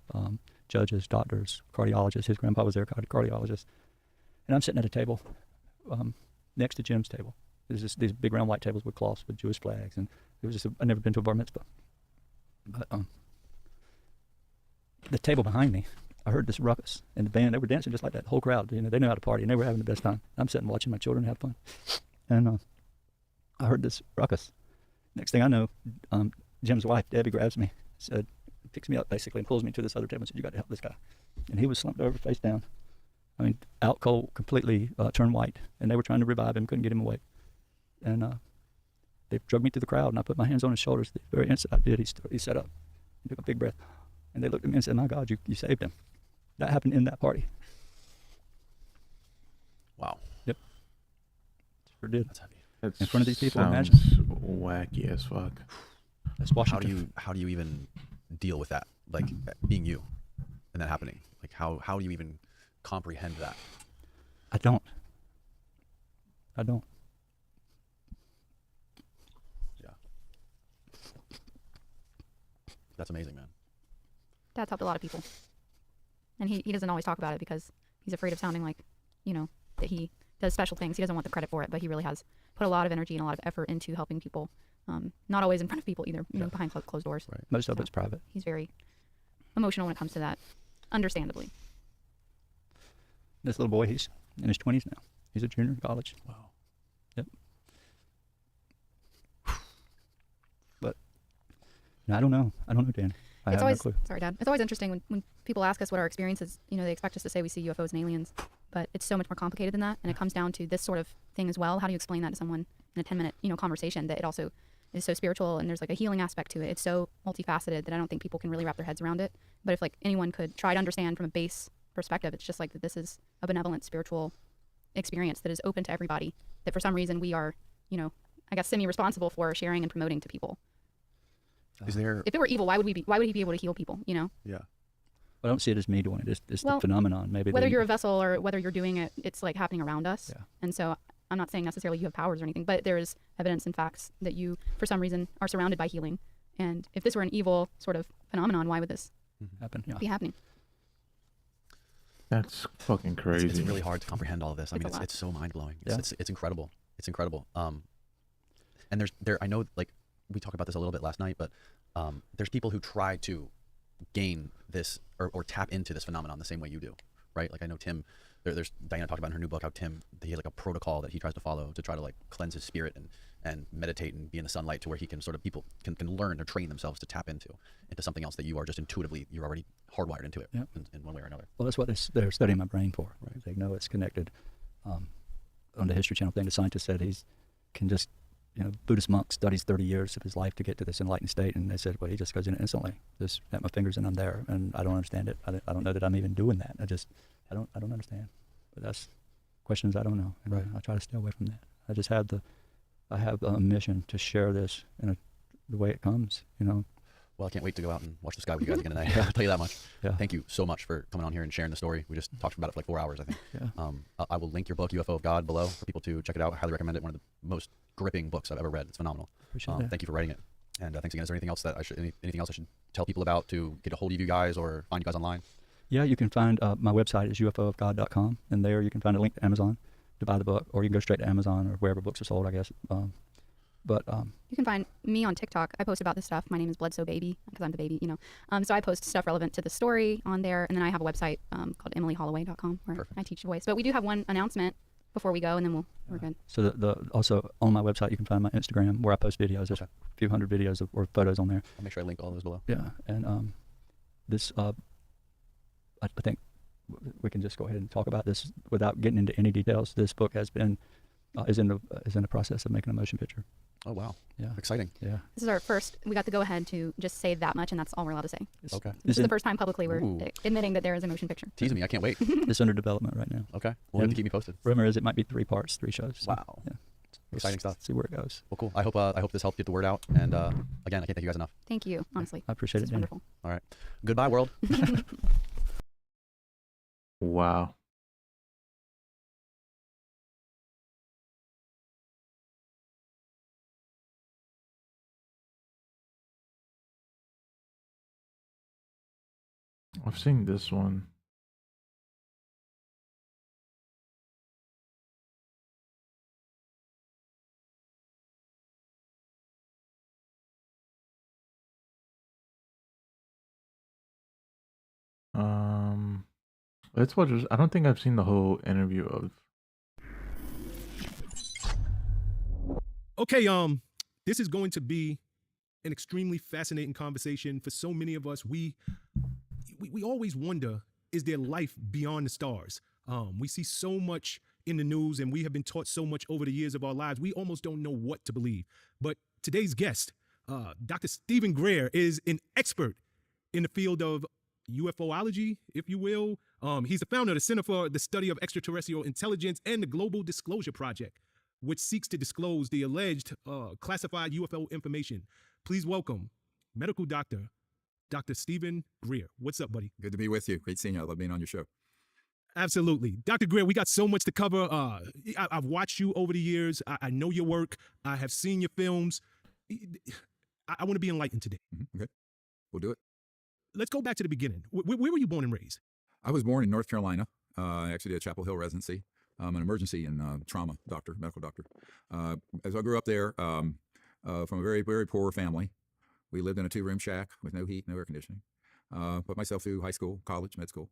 [SPEAKER 3] judges, doctors, cardiologists. His grandpa was their cardiologist. And I'm sitting at a table next to Jim's table. There's just these big round white tables with cloths with Jewish flags, and it was just I'd never been to a bar mitzvah. But the table behind me, I heard this ruckus, and the band, they were dancing just like that. The whole crowd, they knew how to party, and they were having the best time. I'm sitting watching my children have fun, and I heard this ruckus. Next thing I know, Jim's wife, Debbie, grabs me, said, picks me up basically, and pulls me to this other table and said, you got to help this guy. And he was slumped over, face down. I mean, out cold, completely turned white, and they were trying to revive him, couldn't get him awake. And they dragged me to the crowd, and I put my hands on his shoulders. The very instant I did, he sat up, he took a big breath, and they looked at me and said, my God, you saved him. That happened in that party.
[SPEAKER 2] Wow.
[SPEAKER 3] Yep. Sure did.
[SPEAKER 2] That's heavy.
[SPEAKER 1] That's
[SPEAKER 3] In front of these people,
[SPEAKER 1] sounds
[SPEAKER 3] imagine.
[SPEAKER 1] wacky as fuck.
[SPEAKER 3] That's Washington.
[SPEAKER 2] How do you even deal with that? Like being you and that happening? Like how do you even comprehend that?
[SPEAKER 3] I don't.
[SPEAKER 2] Yeah. That's amazing, man.
[SPEAKER 4] Dad's helped a lot of people. And he doesn't always talk about it because he's afraid of sounding like, that he does special things. He doesn't want the credit for it, but he really has put a lot of energy and a lot of effort into helping people. Not always in front of people either, behind closed doors.
[SPEAKER 2] Right.
[SPEAKER 3] Most of it's private.
[SPEAKER 4] He's very emotional when it comes to that, understandably.
[SPEAKER 3] This little boy, he's in his 20s now. He's a junior in college.
[SPEAKER 2] Wow.
[SPEAKER 3] Yep. But I don't know, Dan. I have no clue.
[SPEAKER 4] Sorry, Dad. It's always interesting when people ask us what our experience is. They expect us to say we see UFOs and aliens, but it's so much more complicated than that. And it comes down to this sort of thing as well. How do you explain that to someone in a 10-minute, conversation, that it also is so spiritual and there's like a healing aspect to it. It's so multifaceted that I don't think people can really wrap their heads around it. But if like anyone could try to understand from a base perspective, it's just like that this is a benevolent spiritual experience that is open to everybody, that for some reason we are, I guess semi-responsible for sharing and promoting to people.
[SPEAKER 2] Is there?
[SPEAKER 4] If it were evil, why would he be able to heal people,
[SPEAKER 2] Yeah.
[SPEAKER 3] I don't see it as me doing it. It's
[SPEAKER 4] Well,
[SPEAKER 3] the phenomenon. Maybe
[SPEAKER 4] whether you're a vessel or whether you're doing it, it's like happening around us.
[SPEAKER 3] Yeah.
[SPEAKER 4] And so I'm not saying necessarily you have powers or anything, but there is evidence and facts that you, for some reason, are surrounded by healing. And if this were an evil sort of phenomenon, why would this
[SPEAKER 3] happen. Yeah.
[SPEAKER 4] be happening?
[SPEAKER 1] That's fucking crazy.
[SPEAKER 2] It's really hard to comprehend all of this. I
[SPEAKER 4] It's
[SPEAKER 2] mean,
[SPEAKER 4] a lot.
[SPEAKER 2] it's so mind blowing.
[SPEAKER 3] Yeah.
[SPEAKER 2] It's incredible. It's incredible. And I know, like, we talked about this a little bit last night, but there's people who try to gain this or tap into this phenomenon the same way you do, right? Like I know Tim, there's Diana talked about in her new book how Tim, he has like a protocol that he tries to follow to try to like cleanse his spirit and meditate and be in the sunlight to where he can sort of, people can learn or train themselves to tap into something else that you are just intuitively, you're already hardwired into it.
[SPEAKER 3] Yep.
[SPEAKER 2] in one way or another.
[SPEAKER 3] Well, that's what they're studying my brain for.
[SPEAKER 2] Right.
[SPEAKER 3] They know it's connected. On the History Channel thing, the scientist said can just, Buddhist monk studies 30 years of his life to get to this enlightened state, and they said, well, he just goes in it instantly. Just snap my fingers and I'm there, and I don't understand it. I don't know that I'm even doing that. I don't understand. But that's questions I don't know, and
[SPEAKER 2] Right.
[SPEAKER 3] I try to stay away from that. I have a mission to share this the way it comes,
[SPEAKER 2] Well, I can't wait to go out and watch the sky with you guys again tonight. I'll tell you that much.
[SPEAKER 3] Yeah.
[SPEAKER 2] Thank you so much for coming on here and sharing the story. We just talked about it for like 4 hours, I think.
[SPEAKER 3] Yeah.
[SPEAKER 2] I will link your book, UFO of God, below for people to check it out. I highly recommend it. One of the most gripping books I've ever read. It's phenomenal.
[SPEAKER 3] Appreciate that.
[SPEAKER 2] Thank you for writing it. And thanks again. Is there anything else that anything else I should tell people about to get a hold of you guys or find you guys online?
[SPEAKER 3] Yeah, you can find my website is ufoofgod.com, and there you can find a link to Amazon to buy the book, or you can go straight to Amazon or wherever books are sold, I guess.
[SPEAKER 4] You can find me on TikTok. I post about this stuff. My name is Bledsoe Baby because I'm the baby, So I post stuff relevant to the story on there, and then I have a website called emilyholloway.com where
[SPEAKER 2] Perfect.
[SPEAKER 4] I teach the voice. But we do have one announcement before we go, and then we're good.
[SPEAKER 3] So also on my website you can find my Instagram where I post videos. There's
[SPEAKER 2] Okay.
[SPEAKER 3] a few hundred videos or photos on there.
[SPEAKER 2] I'll make sure I link all those below.
[SPEAKER 3] Yeah, and this I think we can just go ahead and talk about this without getting into any details. This book has been is in the process of making a motion picture.
[SPEAKER 2] Oh, wow.
[SPEAKER 3] Yeah,
[SPEAKER 2] Exciting.
[SPEAKER 3] yeah.
[SPEAKER 4] This is our first. We got the go ahead to just say that much, and that's all we're allowed to say.
[SPEAKER 3] It's,
[SPEAKER 2] Okay.
[SPEAKER 4] This
[SPEAKER 3] It's,
[SPEAKER 4] is the
[SPEAKER 3] in,
[SPEAKER 4] first time publicly we're
[SPEAKER 2] Ooh.
[SPEAKER 4] admitting that there is a motion picture.
[SPEAKER 2] Teasing me. I can't wait.
[SPEAKER 3] it's under development right now.
[SPEAKER 2] Okay. Well, you have to
[SPEAKER 3] And-
[SPEAKER 2] keep me posted.
[SPEAKER 3] Rumor is it might be 3 parts, 3 shows. So,
[SPEAKER 2] Wow.
[SPEAKER 3] Yeah.
[SPEAKER 2] Exciting stuff.
[SPEAKER 3] See where it goes.
[SPEAKER 2] Well, cool. I hope this helped get the word out. And again, I can't thank you guys enough.
[SPEAKER 4] Thank you, honestly.
[SPEAKER 3] I appreciate
[SPEAKER 4] This
[SPEAKER 3] it,
[SPEAKER 4] is
[SPEAKER 3] Danny.
[SPEAKER 4] wonderful.
[SPEAKER 2] All right. Goodbye, world.
[SPEAKER 1] Wow. I've seen this one. Let's watch this. I don't think I've seen the whole interview of.
[SPEAKER 8] Okay, this is going to be an extremely fascinating conversation for so many of us. We always wonder, is there life beyond the stars? We see so much in the news, and we have been taught so much over the years of our lives. We almost don't know what to believe. But today's guest, Dr. Stephen Greer, is an expert in the field of UFOlogy, if you will. He's the founder of the Center for the Study of Extraterrestrial Intelligence and the Global Disclosure Project, which seeks to disclose the alleged classified UFO information. Please welcome medical doctor, Dr. Stephen Greer. What's up, buddy?
[SPEAKER 9] Good to be with you. Great seeing you. I love being on your show.
[SPEAKER 8] Absolutely. Dr. Greer, we got so much to cover. I've watched you over the years. I know your work. I have seen your films. I want to be enlightened today.
[SPEAKER 9] Okay, we'll do it.
[SPEAKER 8] Let's go back to the beginning. Where were you born and raised?
[SPEAKER 9] I was born in North Carolina. I actually did a Chapel Hill residency. I'm an emergency and trauma doctor, medical doctor. As I grew up there, from a very, very poor family, we lived in a 2-room shack with no heat, no air conditioning. Put myself through high school, college, med school.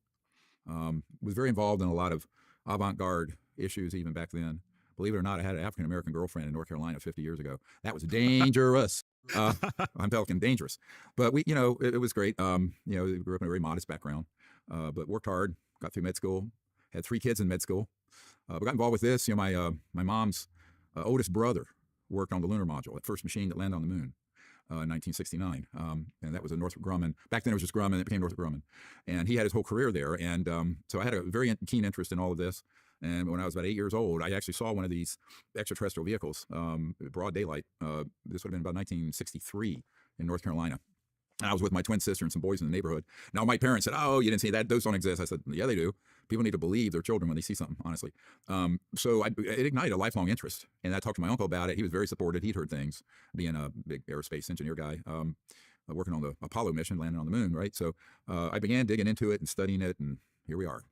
[SPEAKER 9] Was very involved in a lot of avant-garde issues even back then. Believe it or not, I had an African-American girlfriend in North Carolina 50 years ago. That was dangerous. I'm talking dangerous. But it was great. We grew up in a very modest background, but worked hard, got through med school, had 3 kids in med school. But got involved with this. My mom's oldest brother worked on the lunar module, that first machine that landed on the moon. In 1969, and that was a Northrop Grumman. Back then it was just Grumman, it became Northrop Grumman. And he had his whole career there, and so I had a very keen interest in all of this. And when I was about 8 years old, I actually saw one of these extraterrestrial vehicles, broad daylight. This would have been about 1963 in North Carolina. And I was with my twin sister and some boys in the neighborhood. Now, my parents said, "Oh, you didn't see that? Those don't exist." I said, "Yeah, they do. People need to believe their children when they see something, honestly." So it ignited a lifelong interest. And I talked to my uncle about it. He was very supportive. He'd heard things, being a big aerospace engineer guy, working on the Apollo mission, landing on the moon, right? So I began digging into it and studying it. And here we are,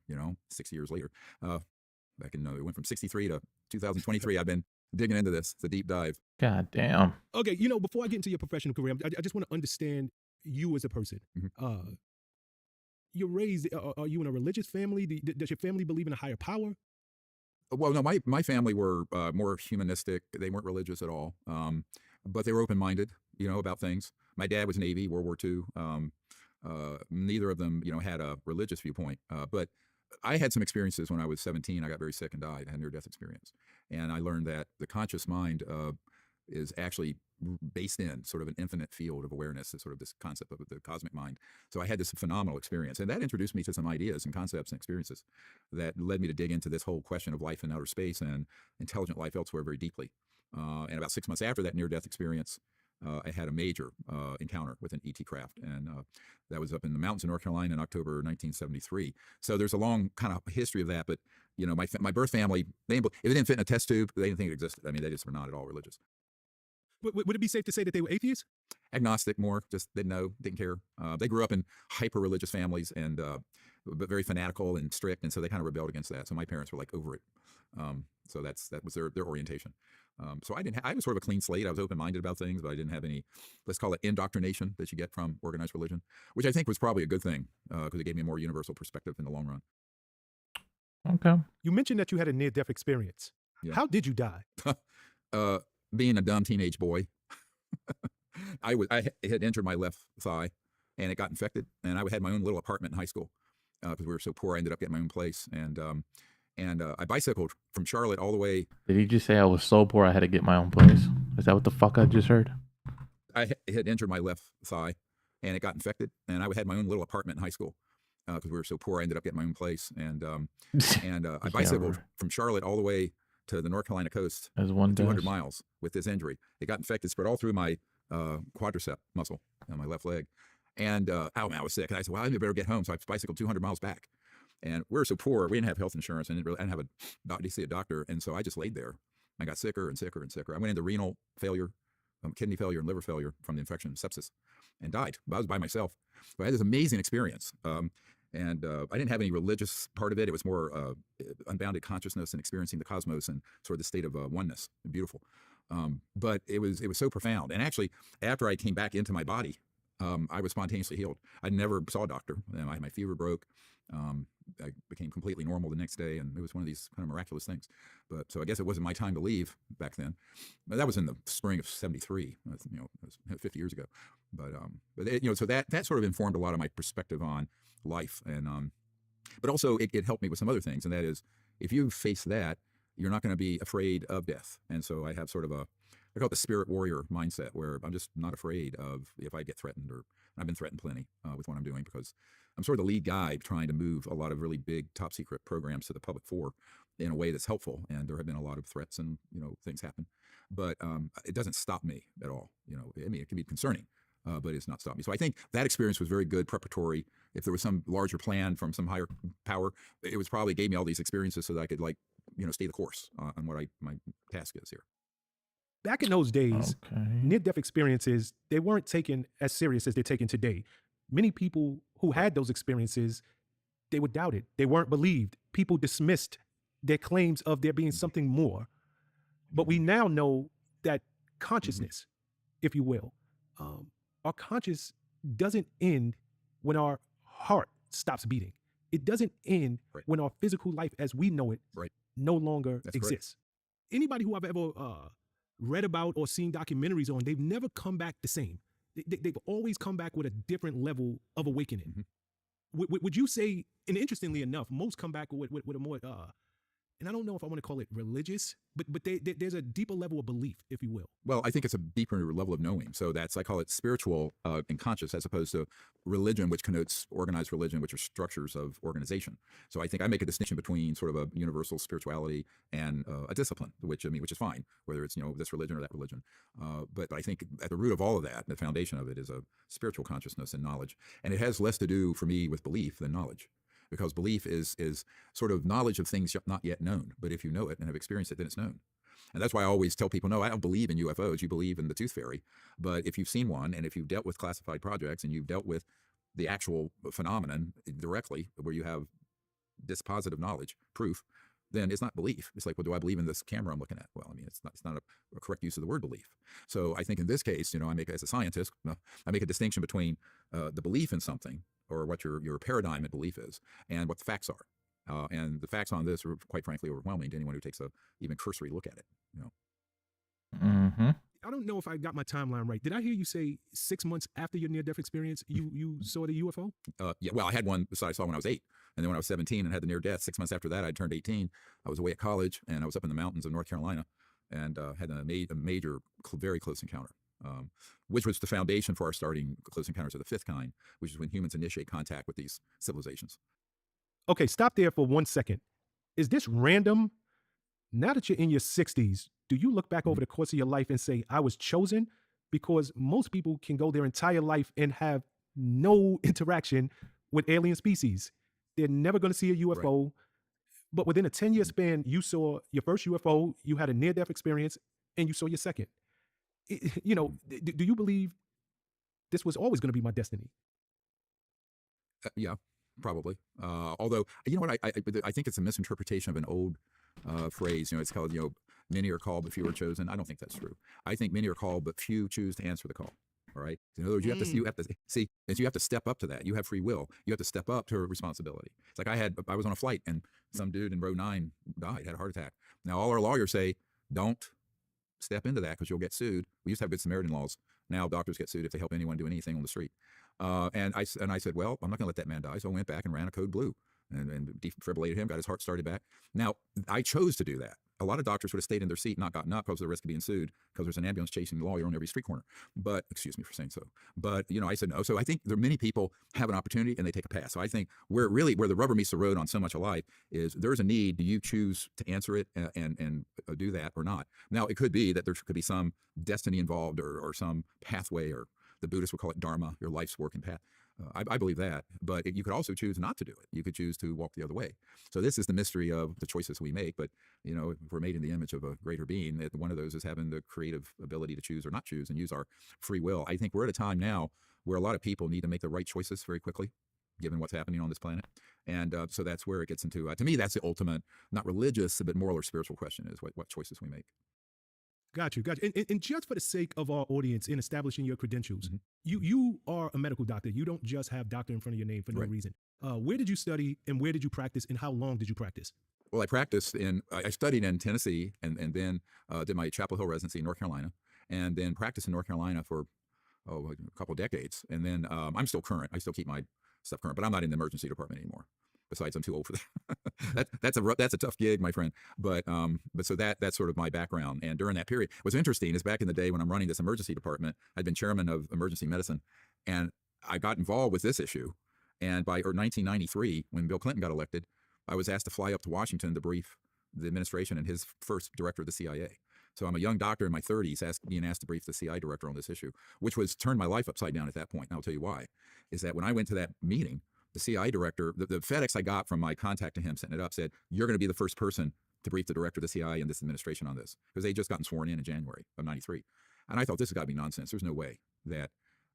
[SPEAKER 9] 6 years later. Back in, it went from 63 to 2023. I've been digging into this. It's a deep dive.
[SPEAKER 1] God damn.
[SPEAKER 8] Okay, before I get into your professional career, I just want to understand you as a person.
[SPEAKER 9] Mhm.
[SPEAKER 8] You're raised, are you in a religious family? Does your family believe in a higher power?
[SPEAKER 9] Well, no, my family were more humanistic. They weren't religious at all, but they were open-minded, about things. My dad was Navy, World War II. Neither of them, had a religious viewpoint. But I had some experiences when I was 17. I got very sick and died. I had a near-death experience. And I learned that the conscious mind is actually based in sort of an infinite field of awareness, sort of this concept of the cosmic mind. So I had this phenomenal experience. And that introduced me to some ideas and concepts and experiences that led me to dig into this whole question of life in outer space and intelligent life elsewhere very deeply. And about 6 months after that near-death experience, I had a major encounter with an ET craft, and that was up in the mountains of North Carolina in October 1973. So there's a long kind of history of that, but you know, my birth family, if it didn't fit in a test tube, they didn't think it existed. I mean, they just were not at all religious.
[SPEAKER 8] Would it be safe to say that they were atheists?
[SPEAKER 9] Agnostic, more, just didn't know, didn't care. They grew up in hyper-religious families and but very fanatical and strict, and so they kind of rebelled against that. So my parents were like over it. So that was their orientation. So I was sort of a clean slate. I was open-minded about things, but I didn't have any, let's call it indoctrination that you get from organized religion, which I think was probably a good thing because it gave me a more universal perspective in the long run.
[SPEAKER 1] Okay.
[SPEAKER 8] You mentioned that you had a near-death experience.
[SPEAKER 9] Yeah.
[SPEAKER 8] How did you die?
[SPEAKER 9] Being a dumb teenage boy, I had injured my left thigh, and it got infected. And I had my own little apartment in high school because we were so poor. I ended up getting my own place, and I bicycled from Charlotte all the way.
[SPEAKER 1] Did he just say I was so poor I had to get my own place? Is that what the fuck I just heard?
[SPEAKER 9] I had injured my left thigh, and it got infected. And I had my own little apartment in high school because we were so poor. I ended up getting my own place, and I bicycled from Charlotte all the way to the North Carolina coast,
[SPEAKER 1] as
[SPEAKER 9] 200 miles with this injury. It got infected, spread all through my quadricep muscle on my left leg. And I was sick. And I said, well, I better get home. So I bicycled 200 miles back. And we were so poor, we didn't have health insurance. And I didn't have to see a doctor. And so I just laid there. I got sicker and sicker and sicker. I went into renal failure, kidney failure, and liver failure from the infection, sepsis, and died. I was by myself. So I had this amazing experience. And I didn't have any religious part of it. It was more unbounded consciousness and experiencing the cosmos and sort of the state of oneness. Beautiful. But it was so profound. And actually, after I came back into my body, I was spontaneously healed. I never saw a doctor. My fever broke. I became completely normal the next day, and it was one of these kind of miraculous things. But so I guess it wasn't my time to leave back then. But that was in the spring of '73. You know, it was 50 years ago. But so that sort of informed a lot of my perspective on life, and but also it helped me with some other things, and that is, if you face that, you're not going to be afraid of death. And so I have sort of I call it the spirit warrior mindset, where I'm just not afraid of if I get threatened, or I've been threatened plenty with what I'm doing, because I'm sort of the lead guy trying to move a lot of really big top secret programs to the public fore in a way that's helpful. And there have been a lot of threats and, things happen, but it doesn't stop me at all. I mean, it can be concerning, but it's not stopped me. So I think that experience was very good preparatory. If there was some larger plan from some higher power, it was probably gave me all these experiences so that I could stay the course on what my task is here.
[SPEAKER 8] Back in those days,
[SPEAKER 1] Okay.
[SPEAKER 8] near-death experiences, they weren't taken as serious as they're taken today. Many people who had those experiences, they were doubted. They weren't believed. People dismissed their claims of there being something more. But we now know that consciousness, if you will, our conscious doesn't end when our heart stops beating. It doesn't end
[SPEAKER 9] Right.
[SPEAKER 8] when our physical life as we know it
[SPEAKER 9] Right.
[SPEAKER 8] no longer
[SPEAKER 9] That's correct.
[SPEAKER 8] exists. Anybody who I've ever read about or seen documentaries on, they've never come back the same. They've always come back with a different level of awakening. Would you say, and interestingly enough, most come back with a more, and I don't know if I want to call it religious, but there's a deeper level of belief, if you will.
[SPEAKER 9] Well, I think it's a deeper level of knowing. So I call it spiritual and conscious, as opposed to religion, which connotes organized religion, which are structures of organization. So I think I make a distinction between sort of a universal spirituality and a discipline, which is fine, whether it's this religion or that religion. But I think at the root of all of that, the foundation of it, is a spiritual consciousness and knowledge, and it has less to do for me with belief than knowledge. Because belief is sort of knowledge of things not yet known. But if you know it and have experienced it, then it's known. And that's why I always tell people, no, I don't believe in UFOs. You believe in the tooth fairy. But if you've seen one, and if you've dealt with classified projects, and you've dealt with the actual phenomenon directly, where you have dispositive knowledge, proof, then it's not belief. It's like, well, do I believe in this camera I'm looking at? Well, I mean, it's not a correct use of the word belief. So I think in this case, as a scientist, I make a distinction between the belief in something, or what your paradigm and belief is, and what the facts are. And the facts on this are, quite frankly, overwhelming to anyone who takes a even cursory look at it.
[SPEAKER 1] Mm-hmm.
[SPEAKER 8] I don't know if I got my timeline right. Did I hear you say 6 months after your near-death experience, you saw the UFO?
[SPEAKER 9] Yeah, well, I had one that I saw when I was 8. And then when I was 17 and had the near death, 6 months after that, I turned 18. I was away at college, and I was up in the mountains of North Carolina, and had a major, very close encounter, which was the foundation for our starting Close Encounters of the Fifth Kind, which is when humans initiate contact with these civilizations.
[SPEAKER 8] Okay, stop there for 1 second. Is this random? Now that you're in your 60s, do you look back over the course of your life and say, I was chosen? Because most people can go their entire life and have no interaction with alien species. They're never going to see a UFO. Right. But within a 10-year span, you saw your first UFO, you had a near-death experience, and you saw your second. You know, do you believe this was always going to be my destiny?
[SPEAKER 9] Yeah, probably. Although, you know what, I think it's a misinterpretation of an old phrase. You know, it's called, you know, many are called but few are chosen. I don't think that's true. I think many are called but few choose to answer the call. All right. In other words, you have to see, you have to step up to that. You have free will. You have to step up to a responsibility. It's like I was on a flight and some dude in row 9 died, had a heart attack. Now all our lawyers say, don't step into that because you'll get sued. We used to have Good Samaritan laws. Now doctors get sued if they help anyone do anything on the street. And I said, well, I'm not going to let that man die. So I went back and ran a code blue and defibrillated him, got his heart started back. Now, I chose to do that. A lot of doctors would have stayed in their seat, not gotten up because of the risk of being sued, because there's an ambulance chasing the lawyer on every street corner. But, excuse me for saying so. But, you know, I said no. So I think there are many people have an opportunity and they take a pass. So I think where the rubber meets the road on so much of life is there's a need. Do you choose to answer it and do that or not? Now, it could be that there could be some destiny involved or some pathway, or the Buddhists would call it dharma, your life's work and path. I believe that, but you could also choose not to do it. You could choose to walk the other way. So this is the mystery of the choices we make. But, you know, if we're made in the image of a greater being, one of those is having the creative ability to choose or not choose and use our free will. I think we're at a time now where a lot of people need to make the right choices very quickly, given what's happening on this planet. And so that's where it gets into, to me, that's the ultimate, not religious, but moral or spiritual question is what choices we make.
[SPEAKER 8] Got you. And just for the sake of our audience in establishing your credentials, you are a medical doctor. You don't just have doctor in front of your name for no reason. Where did you study and where did you practice and how long did you practice?
[SPEAKER 9] Well, I studied in Tennessee and then did my Chapel Hill residency in North Carolina, and then practiced in North Carolina for a couple of decades. And then I'm still current. I still keep my stuff current, but I'm not in the emergency department anymore. Besides, I'm too old for that. That's a tough gig, my friend. But so that's sort of my background. And during that period, what's interesting is back in the day when I'm running this emergency department, I'd been chairman of emergency medicine, and I got involved with this issue. And by 1993, when Bill Clinton got elected, I was asked to fly up to Washington to brief the administration and his first director of the CIA. So I'm a young doctor in my 30s being asked to brief the CIA director on this issue, which was turned my life upside down at that point. And I'll tell you why. Is that when I went to that meeting, the CIA director, the FedEx I got from my contact to him setting it up said, you're going to be the first person to brief the director of the CIA and this administration on this, because they just gotten sworn in January of 93. And I thought, this has got to be nonsense. There's no way that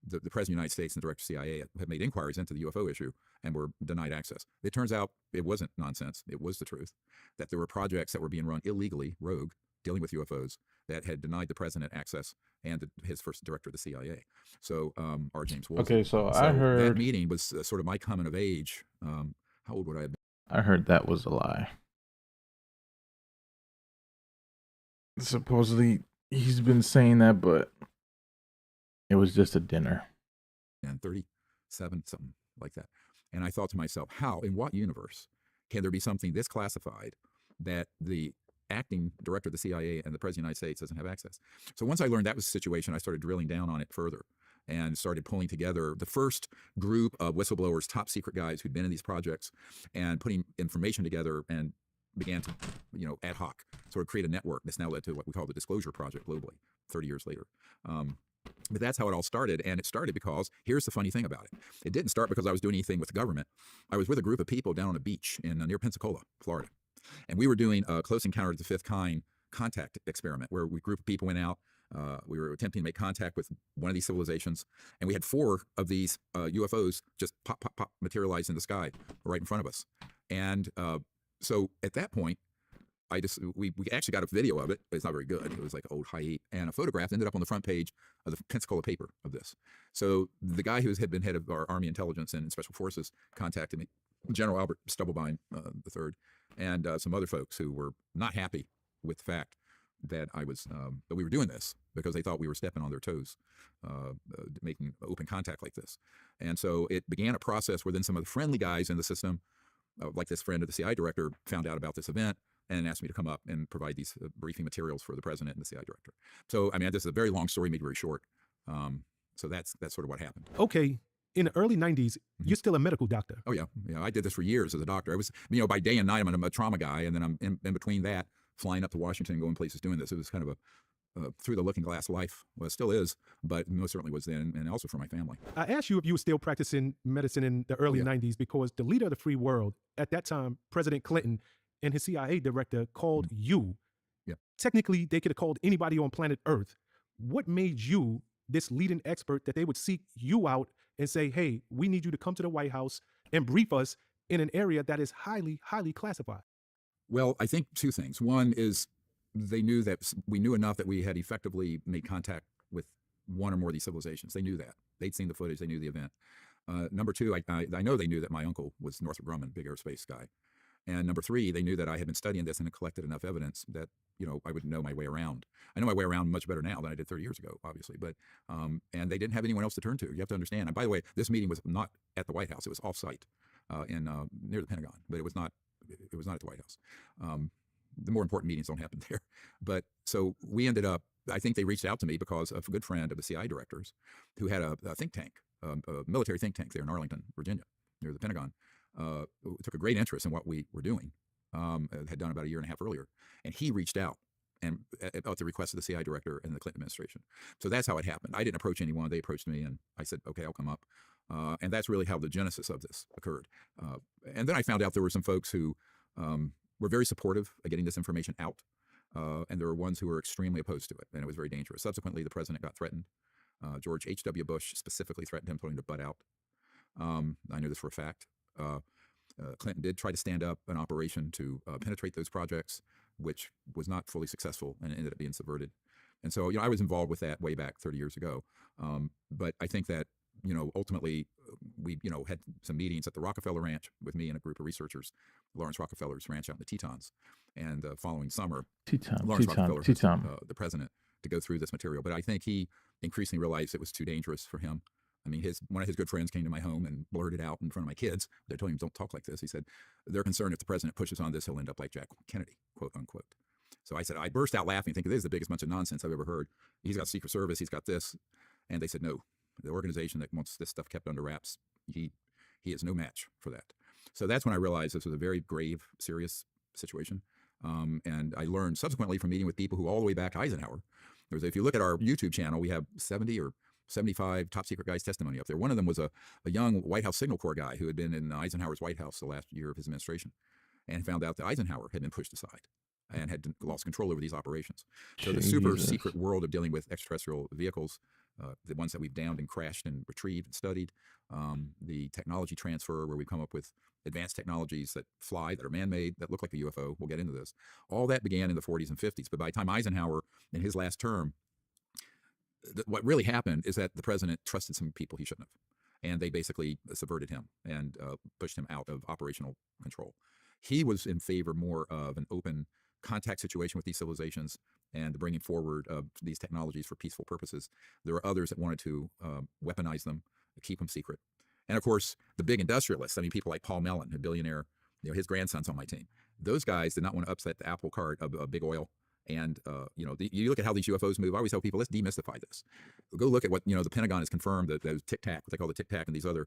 [SPEAKER 9] the President of the United States and the director of the CIA have made inquiries into the UFO issue and were denied access. It turns out it wasn't nonsense. It was the truth, that there were projects that were being run illegally, rogue, dealing with UFOs, that had denied the president access and his first director of the CIA. So, R. James Woolsey.
[SPEAKER 1] Okay, so I heard
[SPEAKER 9] that meeting was sort of my coming of age. How old would I have been?
[SPEAKER 1] I heard that was a lie. Supposedly, he's been saying that, but it was just a dinner.
[SPEAKER 9] And 37, something like that. And I thought to myself, how, in what universe can there be something this classified that the acting director of the CIA and the President of the United States doesn't have access? So once I learned that was the situation, I started drilling down on it further and started pulling together the first group of whistleblowers, top secret guys who'd been in these projects, and putting information together, and began to, ad hoc sort of create a network that's now led to what we call the Disclosure Project globally 30 years later. But that's how it all started. And it started because, here's the funny thing about it. It didn't start because I was doing anything with the government. I was with a group of people down on a beach near Pensacola, Florida. And we were doing a Close Encounter of the Fifth Kind contact experiment, where a group of people went out. We were attempting to make contact with one of these civilizations. And we had 4 of these UFOs just pop, pop, pop, materialize in the sky right in front of us. And so at that point, we actually got a video of it, but it's not very good. It was like old high 8, and a photograph ended up on the front page of the Pensacola paper of this. So the guy who had been head of our Army intelligence and Special Forces contacted me, General Albert Stubblebine III, and some other folks who were not happy with the fact that that we were doing this because they thought we were stepping on their toes, making open contact like this. And so it began a process where then some of the friendly guys in the system, like this friend of the CI director, found out about this event and asked me to come up and provide these briefing materials for the president and the CI director. So, I mean, this is a very long story, made very short. So that's sort of what happened.
[SPEAKER 8] Okay. In the early 90s, you're still a medical doctor.
[SPEAKER 9] Oh, yeah. I did this for years as a doctor. I was, by day and night, I'm a trauma guy. And then I'm in between that, flying up to Washington, going places doing this. It was kind of a through the looking glass life. Well, it still is, but most certainly was then, and also for my family.
[SPEAKER 8] I asked you if you were still practicing medicine in the early 90s because the leader of the free world, at that time, President Clinton, and his CIA director called you.
[SPEAKER 9] Yeah.
[SPEAKER 8] Technically, they could have called anybody on planet Earth. What made you this leading expert that they would seek you out and say, hey, we need you to come to the White House and brief us in an area that is highly, highly classified?
[SPEAKER 9] Well, I think two things. One is we knew enough that we had effectively made contact with one or more of these civilizations. They knew that. They'd seen the footage. They knew the event. Number two, I know they knew that my uncle was Northrop Grumman, big aerospace guy. And number three, they knew that I had been studying this and had collected enough evidence that, I would know my way around. I know my way around much better now than I did 30 years ago, obviously. But and they didn't have anyone else to turn to. You have to understand. And by the way, this meeting was not at the White House. It was off-site in near the Pentagon, but it was not at the White House. The more important meetings don't happen there. But so we ended up, I think they reached out to me because of a good friend of the CI directors who had a think tank, a military think tank there in Arlington, Virginia, near the Pentagon. Took a great interest in what we were doing, had done about a year and a half earlier. And he reached out and at the request of the CI director and the Clinton administration. So that's how it happened. I didn't approach anyone. They approached me and I said, okay, I'll come up. And that's really how the genesis of this occurred. And then I found out there were some folks who were very supportive of getting this information out. And there were ones who were extremely opposed to it. And it was very dangerous. Subsequently, the president got threatened. George H.W. Bush specifically threatened him, told him to butt out. I knew this for a fact. Clinton did try to stand up an operation to penetrate those projects, which was not fully successful and ended up being subverted. And so, I was involved with that way back 30 years ago. But I think that, ultimately we, had some meetings at the Rockefeller Ranch with me and a group of researchers, Lawrence Rockefeller's ranch out in the Tetons. And the following summer, Lawrence Rockefeller, the president, to go through this material. But I think he increasingly realized it was too dangerous for him. I mean, one of his good friends came to my home and blurted out in front of my kids. They told him, don't talk like this. He said, they're concerned if the president pushes on this, he'll end up like Jack Kennedy, quote unquote. So I burst out laughing, thinking this is the biggest bunch of nonsense I've ever heard. He's got Secret Service, he's got this. And they said, no, the organization that wants this stuff kept under wraps, he is no match for that. So that's when I realized this was a very grave, serious situation. And I learned subsequently from meeting with people who all the way back Eisenhower. If you look at our YouTube channel, we have 70 or 75 top secret guys' testimony up there. One of them was a young White House Signal Corps guy who had been in Eisenhower's White House the last year of his administration and found out that Eisenhower had been pushed aside and had lost control over these operations. So the super secret world of dealing with extraterrestrial vehicles, the ones that we've downed and crashed and retrieved and studied, the technology transfer where we've come up with advanced technologies that fly, that are man-made, that look like a UFO. We'll get into this. All that began in the 40s and 50s. But by the time Eisenhower, in his last term, what really happened is that the president trusted some people he shouldn't have. And they basically subverted him and pushed him out of operational control. He was in favor more of an open contact situation with these civilizations and the bringing forward of these technologies for peaceful purposes. There were others that wanted to weaponize them, keep them secret. And of course, the big industrialists, people like Paul Mellon, a billionaire, his grandson's on my team. Those guys did not want to upset the apple cart of big oil. And, you look at how these UFOs move. I always tell people, let's demystify this. Go look at what, the Pentagon has confirmed, that those Tic Tac, what they call the Tic Tac, and these other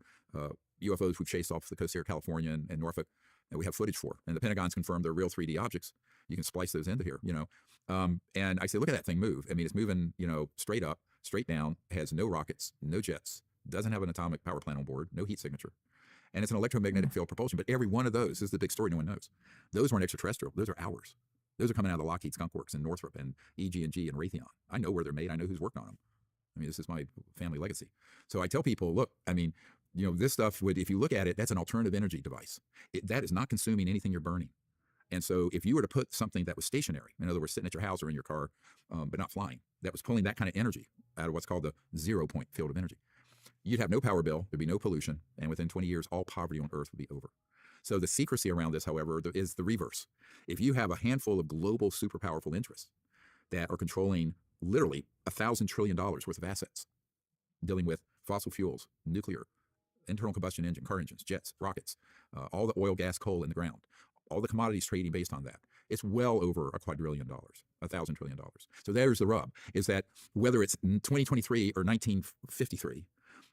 [SPEAKER 9] UFOs we've chased off the coast here of California and Norfolk, and we have footage for. And the Pentagon's confirmed they're real 3D objects. You can splice those into here, And I say, look at that thing move. I mean, it's moving, straight up, straight down, has no rockets, no jets, doesn't have an atomic power plant on board, no heat signature. And it's an electromagnetic field propulsion. But every one of those, this is the big story no one knows. Those weren't extraterrestrial. Those are ours. Those are coming out of the Lockheed Skunk Works in Northrop and EG&G and Raytheon. I know where they're made. I know who's worked on them. I mean, this is my family legacy. So I tell people, look, this stuff if you look at it, that's an alternative energy device. That is not consuming anything you're burning. And so if you were to put something that was stationary, in other words, sitting at your house or in your car, but not flying, that was pulling that kind of energy out of what's called the 0 point field of energy, you'd have no power bill, there'd be no pollution, and within 20 years, all poverty on Earth would be over. So the secrecy around this, however, is the reverse. If you have a handful of global super powerful interests that are controlling literally $1,000 trillion worth of assets, dealing with fossil fuels, nuclear, internal combustion engine, car engines, jets, rockets, all the oil, gas, coal in the ground, all the commodities trading based on that. It's well over $2 quadrillion, $1,000 trillion. So there's the rub, is that whether it's 2023 or 1953,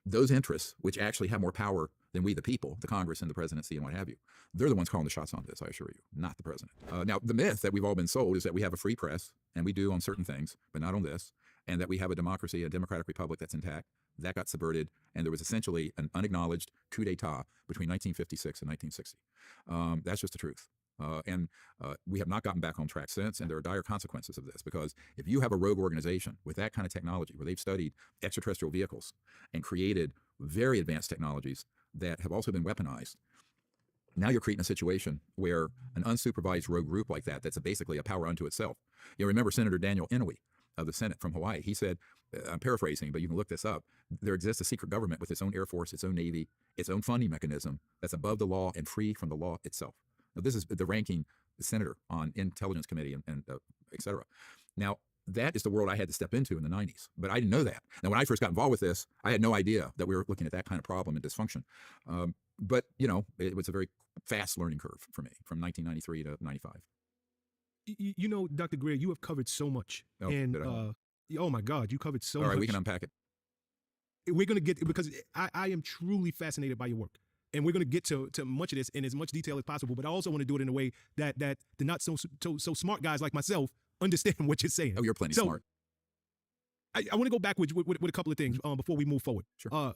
[SPEAKER 9] those interests, which actually have more power than we the people, the Congress and the presidency and what have you, they're the ones calling the shots on this, I assure you, not the president. Now, the myth that we've all been sold is that we have a free press, and we do on certain things, but not on this, and that we have a democracy, a democratic republic that's intact. That got subverted, and there was essentially an unacknowledged coup d'etat between 1956 and 1960. That's just the truth. And we have not gotten back on track since, and there are dire consequences of this, because if you have a rogue organization with that kind of technology, where they've studied extraterrestrial vehicles and created very advanced technologies that have also been weaponized, now you're creating a situation where an unsupervised rogue group like that, that's basically a power unto itself. You remember Senator Daniel Inouye of the Senate from Hawaii. He said, I'm paraphrasing, but you can look this up, there exists a secret government with its own Air Force, its own Navy, its own funding mechanism that's above the law and free from the law itself. Now, this is the ranking senator on Intelligence Committee and et cetera. Now, that is the world I had to step into in the 90s, but I didn't know that. Now, when I first got involved with this, I had no idea that we were looking at that kind of problem and dysfunction. But, you know, it was a very fast learning curve for me from 1993 to 95.
[SPEAKER 8] You know, Dr. Greer, you have covered so much.
[SPEAKER 9] Oh,
[SPEAKER 8] and,
[SPEAKER 9] did I?
[SPEAKER 8] oh my God, you covered so much.
[SPEAKER 9] All right, we can unpack it.
[SPEAKER 8] We're going to get, because I am truly fascinated by your work. And we're going to get to much of this in as much detail as possible. But I also want to do it in a way that the not so smart guys like myself understand what you're saying.
[SPEAKER 9] Oh, you're plenty smart.
[SPEAKER 8] I want to go back with a couple of things before we move forward.
[SPEAKER 9] Sure.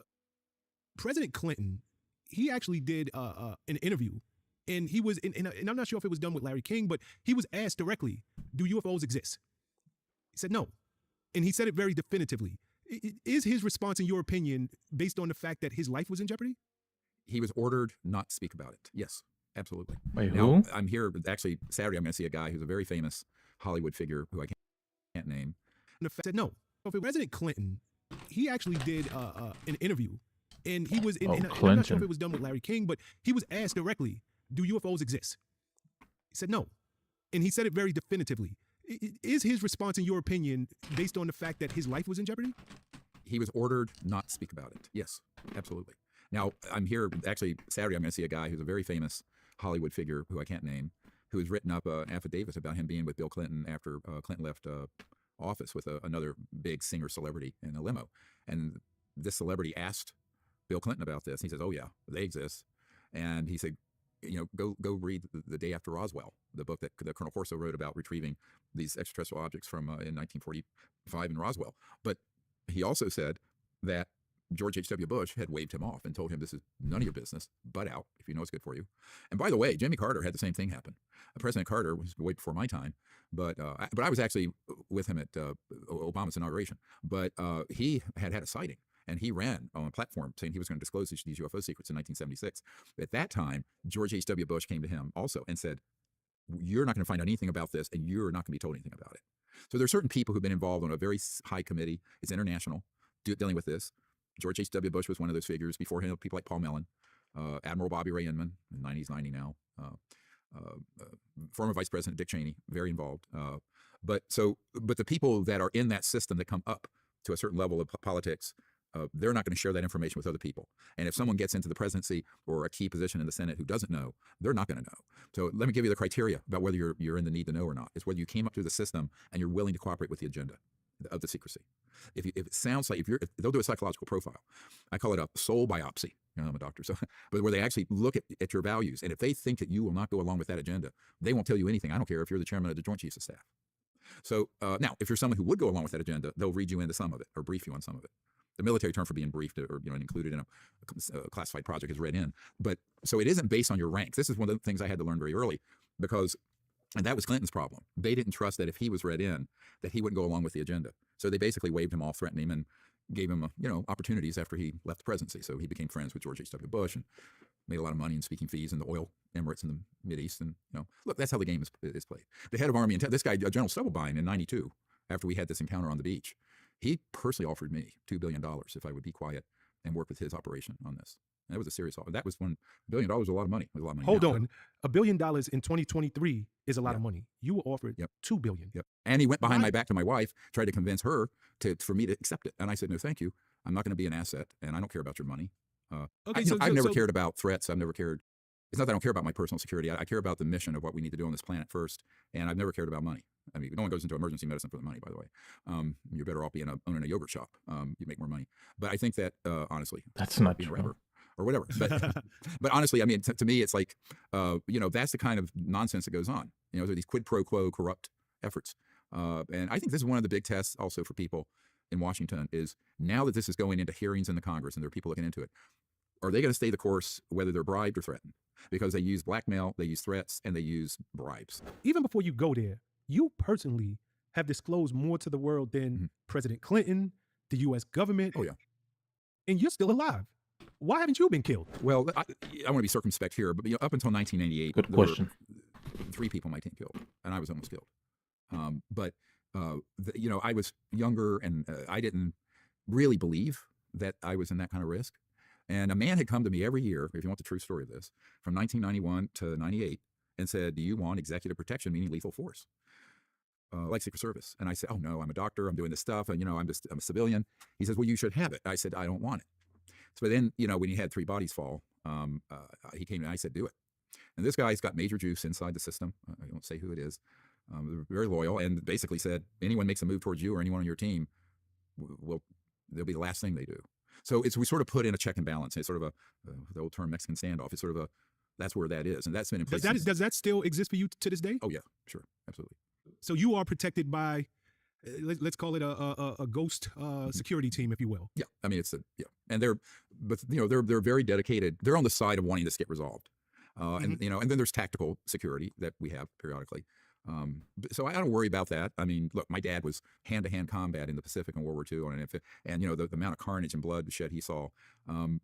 [SPEAKER 8] President Clinton, he actually did an interview, and he was, and I'm not sure if it was done with Larry King, but he was asked directly, do UFOs exist? He said no. And he said it very definitively. Is his response, in your opinion, based on the fact that his life was in jeopardy?
[SPEAKER 9] He was ordered not to speak about it. Yes, absolutely.
[SPEAKER 1] Wait,
[SPEAKER 9] now,
[SPEAKER 1] who?
[SPEAKER 9] I'm here, actually, Saturday I'm going to see a guy who's a very famous Hollywood figure who I can't name.
[SPEAKER 8] And the fact said no. So for President Clinton, he actually did an interview, and he was, and I'm not sure if it was done with Larry King, but he was asked directly, do UFOs exist? He said no. And he said it very definitively. Is his response, in your opinion, based on the fact that his life was in jeopardy?
[SPEAKER 9] He was ordered not to speak about it. Yes, absolutely. Now, I'm here, actually, Saturday I'm going to see a guy who's a very famous Hollywood figure who I can't name, who has written up an affidavit about him being with Bill Clinton after Clinton left office with another big singer celebrity in a limo. And this celebrity asked Bill Clinton about this. He says, oh, yeah, they exist. And he said, you know, go read The Day After Roswell, the book that Colonel Corso wrote about retrieving these extraterrestrial objects from in 1945 in Roswell. But he also said that George H.W. Bush had waved him off and told him, this is none of your business, butt out if you know it's good for you. And by the way, Jimmy Carter had the same thing happen. President Carter was way before my time, but I was actually with him at Obama's inauguration. But he had a sighting, and he ran on a platform saying he was going to disclose these UFO secrets in 1976. At that time, George H.W. Bush came to him also and said, you're not going to find out anything about this, and you're not going to be told anything about it. So there are certain people who've been involved on a very high committee. It's international, dealing with this. George H.W. Bush was one of those figures. Before him, people like Paul Mellon, Admiral Bobby Ray Inman, in the 90 now, former Vice President Dick Cheney, very involved. But the people that are in that system that come up to a certain level of politics, they're not going to share that information with other people. And if someone gets into the presidency or a key position in the Senate who doesn't know, they're not going to know. So let me give you the criteria about whether you're in the need to know or not. It's whether you came up through the system and you're willing to cooperate with the agenda of the secrecy. If it sounds like, if they'll do a psychological profile. I call it a soul biopsy. You know, I'm a doctor, so but where they actually look at your values, and if they think that you will not go along with that agenda, they won't tell you anything. I don't care if you're the chairman of the Joint Chiefs of Staff. So now, if you're someone who would go along with that agenda, they'll read you into some of it or brief you on some of it. The military term for being briefed or included in a classified project is read in. But so it isn't based on your ranks. This is one of the things I had to learn very early, because, and that was Clinton's problem. They didn't trust that if he was read in, that he wouldn't go along with the agenda. So they basically waved him off, threatened him, and gave him opportunities after he left the presidency. So he became friends with George H.W. Bush and made a lot of money in speaking fees in the oil emirates in the Mideast. And look, that's how the game is played. The head of Army, this guy, General Stubblebine, in '92, after we had this encounter on the beach, he personally offered me $2 billion if I would be quiet and work with his operation on this. That was a serious offer. That was when $1 billion was a lot of money. It was a lot of money.
[SPEAKER 8] Hold
[SPEAKER 9] now.
[SPEAKER 8] on, $1 billion in 2023 is a lot
[SPEAKER 9] Yeah.
[SPEAKER 8] of money. You were offered
[SPEAKER 9] Yep.
[SPEAKER 8] $2 billion.
[SPEAKER 9] Yep. And he went behind
[SPEAKER 8] Why?
[SPEAKER 9] my back to my wife, tried to convince her for me to accept it. And I said, no, thank you. I'm not going to be an asset, and I don't care about your money.
[SPEAKER 8] Okay,
[SPEAKER 9] I've never cared about threats. I've never cared. It's not that I don't care about my personal security. I care about the mission of what we need to do on this planet first. And I've never cared about money. I mean, no one goes into emergency medicine for the money, by the way. You're better off owning a yogurt shop. You make more money. But I think that, honestly,
[SPEAKER 1] That's not
[SPEAKER 9] being a
[SPEAKER 1] true.
[SPEAKER 9] rapper or whatever. But honestly, I mean, to me, it's like, that's the kind of nonsense that goes on. There are these quid pro quo corrupt efforts. And I think this is one of the big tests also for people in Washington is now that this is going into hearings in the Congress and there are people looking into it, are they going to stay the course whether they're bribed or threatened? Because they use blackmail, they use threats, and they use bribes.
[SPEAKER 8] Even before you go there, you personally have disclosed more to the world than President Clinton, the U.S. government.
[SPEAKER 9] Oh, yeah.
[SPEAKER 8] And you're still alive. Why haven't you been killed?
[SPEAKER 9] Well, I want to be circumspect here, but up until 1998,
[SPEAKER 1] Good
[SPEAKER 9] there were
[SPEAKER 1] question.
[SPEAKER 9] 3 people on my team killed, and I was almost killed. I was younger, and I didn't really believe that I was in that kind of risk. And a man had come to me every year, if you want the true story of this, from 1991 to 98, and said, do you want executive protection, meaning lethal force? Like Secret Service. And I said, oh, no, I'm a doctor. I'm doing this stuff. And, I'm a civilian. He says, well, you should have it. I said, I don't want it. So then, when he had 3 bodies fall, he came and I said, do it. And this guy's got major juice inside the system. I won't say who it is. They're very loyal and basically said, anyone makes a move towards you or anyone on your team, they'll be the last thing they do. So we sort of put in a check and balance. It's sort of the old term Mexican standoff. It's sort of that's where that is. And that's been in place.
[SPEAKER 8] Does that still exist for you to this day?
[SPEAKER 9] Oh, yeah, sure. Absolutely.
[SPEAKER 8] So you are protected by, let's call it a ghost security team, if you will.
[SPEAKER 9] Yeah. I mean, and they're very dedicated. They're on the side of wanting this to get resolved. And then there's tactical security that we have periodically. So I don't worry about that. I mean, look, my dad was hand-to-hand combat in the Pacific in World War II, and the amount of carnage and blood shed he saw. I've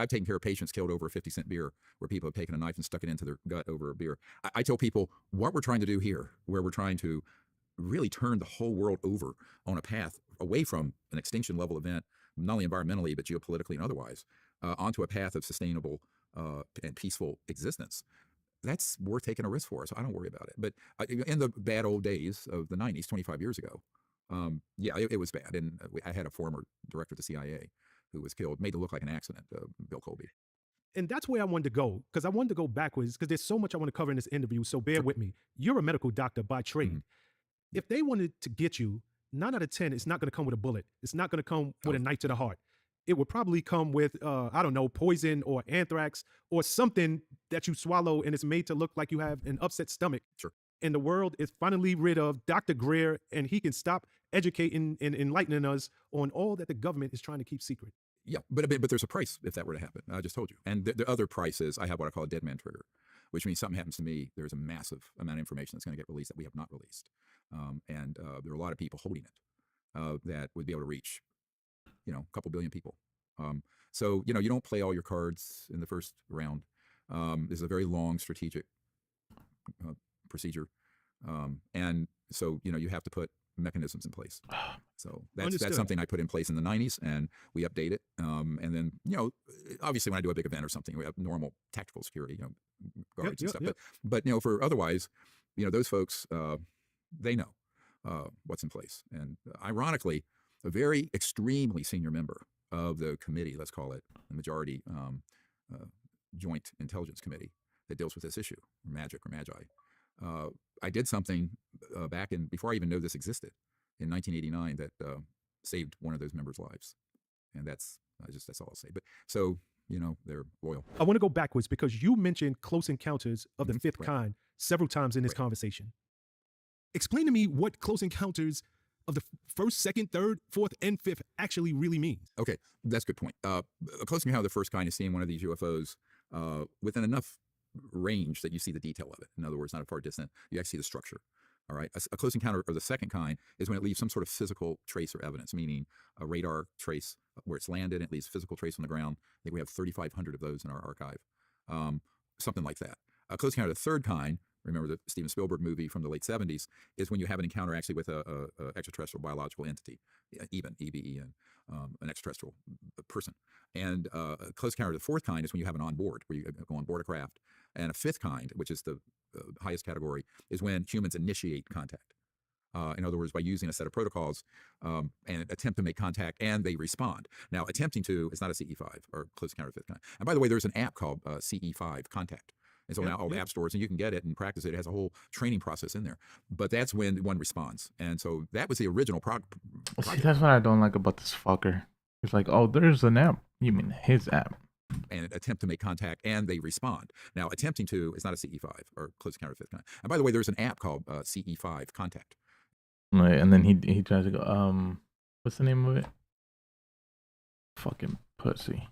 [SPEAKER 9] taken care of patients killed over a 50-cent beer, where people have taken a knife and stuck it into their gut over a beer. I tell people what we're trying to do here, where we're trying to really turn the whole world over on a path away from an extinction level event, not only environmentally but geopolitically and otherwise, onto a path of sustainable and peaceful existence. That's worth taking a risk for, so I don't worry about it. But in the bad old days of the 90s, 25 years ago, it was bad. And I had a former director of the CIA who was killed, made it look like an accident, Bill Colby.
[SPEAKER 8] And that's where I wanted to go, because I wanted to go backwards, because there's so much I want to cover in this interview, so bear with me. You're a medical doctor by trade. If they wanted to get you, 9 out of 10, it's not going to come with a bullet. It's not going to come with a knife to the heart. It would probably come with, poison or anthrax or something that you swallow and it's made to look like you have an upset stomach.
[SPEAKER 9] Sure.
[SPEAKER 8] And the world is finally rid of Dr. Greer, and he can stop educating and enlightening us on all that the government is trying to keep secret.
[SPEAKER 9] Yeah, but there's a price if that were to happen. I just told you. And the other price is I have what I call a dead man trigger, which means something happens to me, there's a massive amount of information that's going to get released that we have not released. There are a lot of people holding it that would be able to reach a couple billion people. So you don't play all your cards in the first round. This is a very long strategic procedure. And so, you have to put mechanisms in place. So that's something I put in place in the 90s, and we update it. And then, obviously when I do a big event or something, we have normal tactical security, guards and stuff.
[SPEAKER 8] Yep.
[SPEAKER 9] But for otherwise, those folks, they know what's in place. And ironically, a very extremely senior member of the committee, let's call it the majority joint intelligence committee that deals with this issue, MAGIC or MAGI. I did something back before I even knew this existed in 1989 that saved one of those members' lives. And that's all I'll say. But so, they're loyal.
[SPEAKER 8] I want to go backwards because you mentioned close encounters of the fifth kind several times in this conversation. Explain to me what close encounters of the first, second, third, fourth, and fifth actually really means.
[SPEAKER 9] Okay, that's a good point. A close encounter of the first kind is seeing one of these UFOs within enough range that you see the detail of it. In other words, not a far distant, you actually see the structure. All right. A close encounter of the second kind is when it leaves some sort of physical trace or evidence, meaning a radar trace where it's landed, it leaves physical trace on the ground. I think we have 3,500 of those in our archive. Something like that. A close encounter of the third kind remember the Steven Spielberg movie from the late 70s, is when you have an encounter actually with a extraterrestrial biological entity, EBEN, an extraterrestrial person. And a close encounter of the fourth kind is when you have an onboard, where you go on board a craft. And a fifth kind, which is the highest category, is when humans initiate contact. In other words, by using a set of protocols and attempt to make contact, and they respond. Now, attempting to is not a CE5 or close encounter of fifth kind. And by the way, there's an app called CE5 Contact. And so now all the app stores, and you can get it and practice it. It has a whole training process in there. But that's when one responds. And so that was the original project.
[SPEAKER 1] See, that's what I don't like about this fucker. It's like, oh, there's an app. You mean his app?
[SPEAKER 9] And attempt to make contact, and they respond. Now, attempting to is not a CE5 or close encounter of fifth kind. And by the way, there's an app called CE5 Contact.
[SPEAKER 1] Right, and then he tries to go, what's the name of it? Fucking pussy.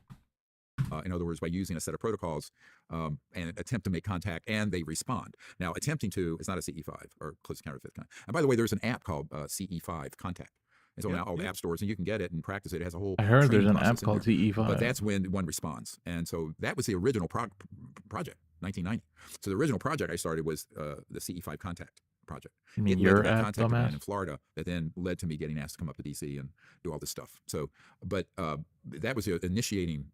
[SPEAKER 9] In other words, by using a set of protocols and attempt to make contact, and they respond. Now, attempting to is not a CE5 or close encounter of fifth kind. And by the way, there's an app called CE5 Contact. And so now all the app stores, and you can get it and practice it. It has a whole.
[SPEAKER 1] I heard there's an app
[SPEAKER 9] process in
[SPEAKER 1] called
[SPEAKER 9] there.
[SPEAKER 1] CE5.
[SPEAKER 9] But that's when one responds. And so that was the original project, 1990. So the original project I started was the CE5 Contact project.
[SPEAKER 1] You mean
[SPEAKER 9] It led to
[SPEAKER 1] your
[SPEAKER 9] that
[SPEAKER 1] app,
[SPEAKER 9] contact command in
[SPEAKER 1] dumbass?
[SPEAKER 9] Florida that then led to me getting asked to come up to DC and do all this stuff. So, but that was the initiating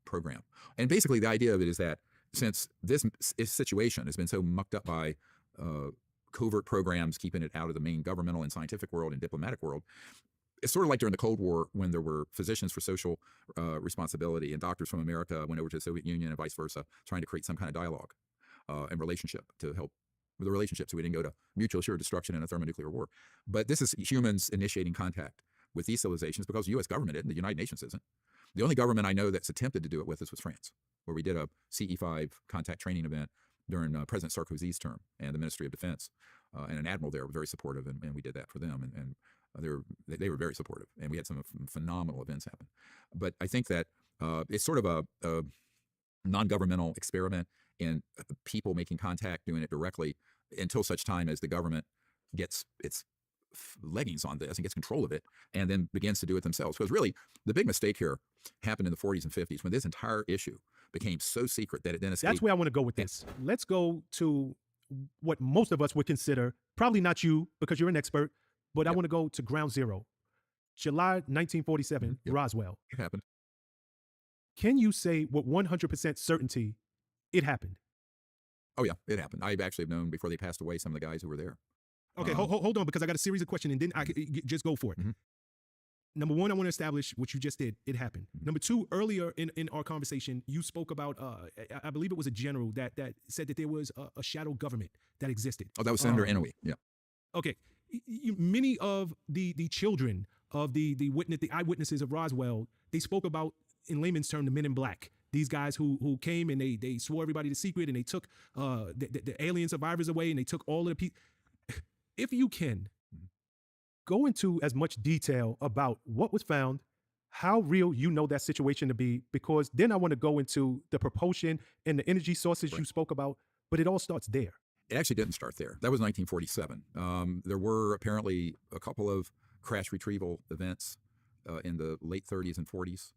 [SPEAKER 9] program. And basically the idea of it is that since this situation has been so mucked up by covert programs, keeping it out of the main governmental and scientific world and diplomatic world, it's sort of like during the Cold War when there were physicians for social responsibility and doctors from America went over to the Soviet Union and vice versa, trying to create some kind of dialogue and relationship to help with the relationship so we didn't go to mutual assured destruction and a thermonuclear war. But this is humans initiating contact with these civilizations because the U.S. government isn't, the United Nations isn't. The only government I know that's attempted to do it with us was France, where we did a CE5 contact training event during President Sarkozy's term, and the Ministry of Defense and an admiral there were very supportive, and we did that for them, and they were very supportive, and we had some phenomenal events happen. But I think that it's sort of a non-governmental experiment in people making contact, doing it directly, until such time as the government gets its leggings on this and gets control of it, and then begins to do it themselves. Because really, the big mistake here happened in the 40s and 50s when this entire issue became so secret that it then escaped.
[SPEAKER 8] That's where I want to go with this. Let's go to what most of us would consider, probably not you because you're an expert, but I want to go to ground zero. July 1947, Roswell.
[SPEAKER 9] It happened.
[SPEAKER 8] Can you say with 100% certainty it happened?
[SPEAKER 9] Oh, yeah, it happened. I actually have known before they passed away some of the guys who were there.
[SPEAKER 8] Okay, hold on, because I got a series of questions, and then I just go for it.
[SPEAKER 9] Mhm.
[SPEAKER 8] Number one, I want to establish what you just did. It happened. Number two, earlier in our conversation, you spoke about, I believe it was a general that said that there was a shadow government that existed.
[SPEAKER 9] Oh, that was Senator Inouye. Yeah.
[SPEAKER 8] Okay. Many of the children of the eyewitnesses of Roswell, they spoke about, in layman's term, the men in black. These guys who came and they swore everybody the secret, and they took the alien survivors away, and they took all of the people. If you can, go into as much detail about what was found, how real you know that situation to be, because then I want to go into the propulsion and the energy sources you spoke about, but it all starts there.
[SPEAKER 9] It actually didn't start there. That was 1947. There were apparently a couple of crash retrieval events in the late 30s and 40s.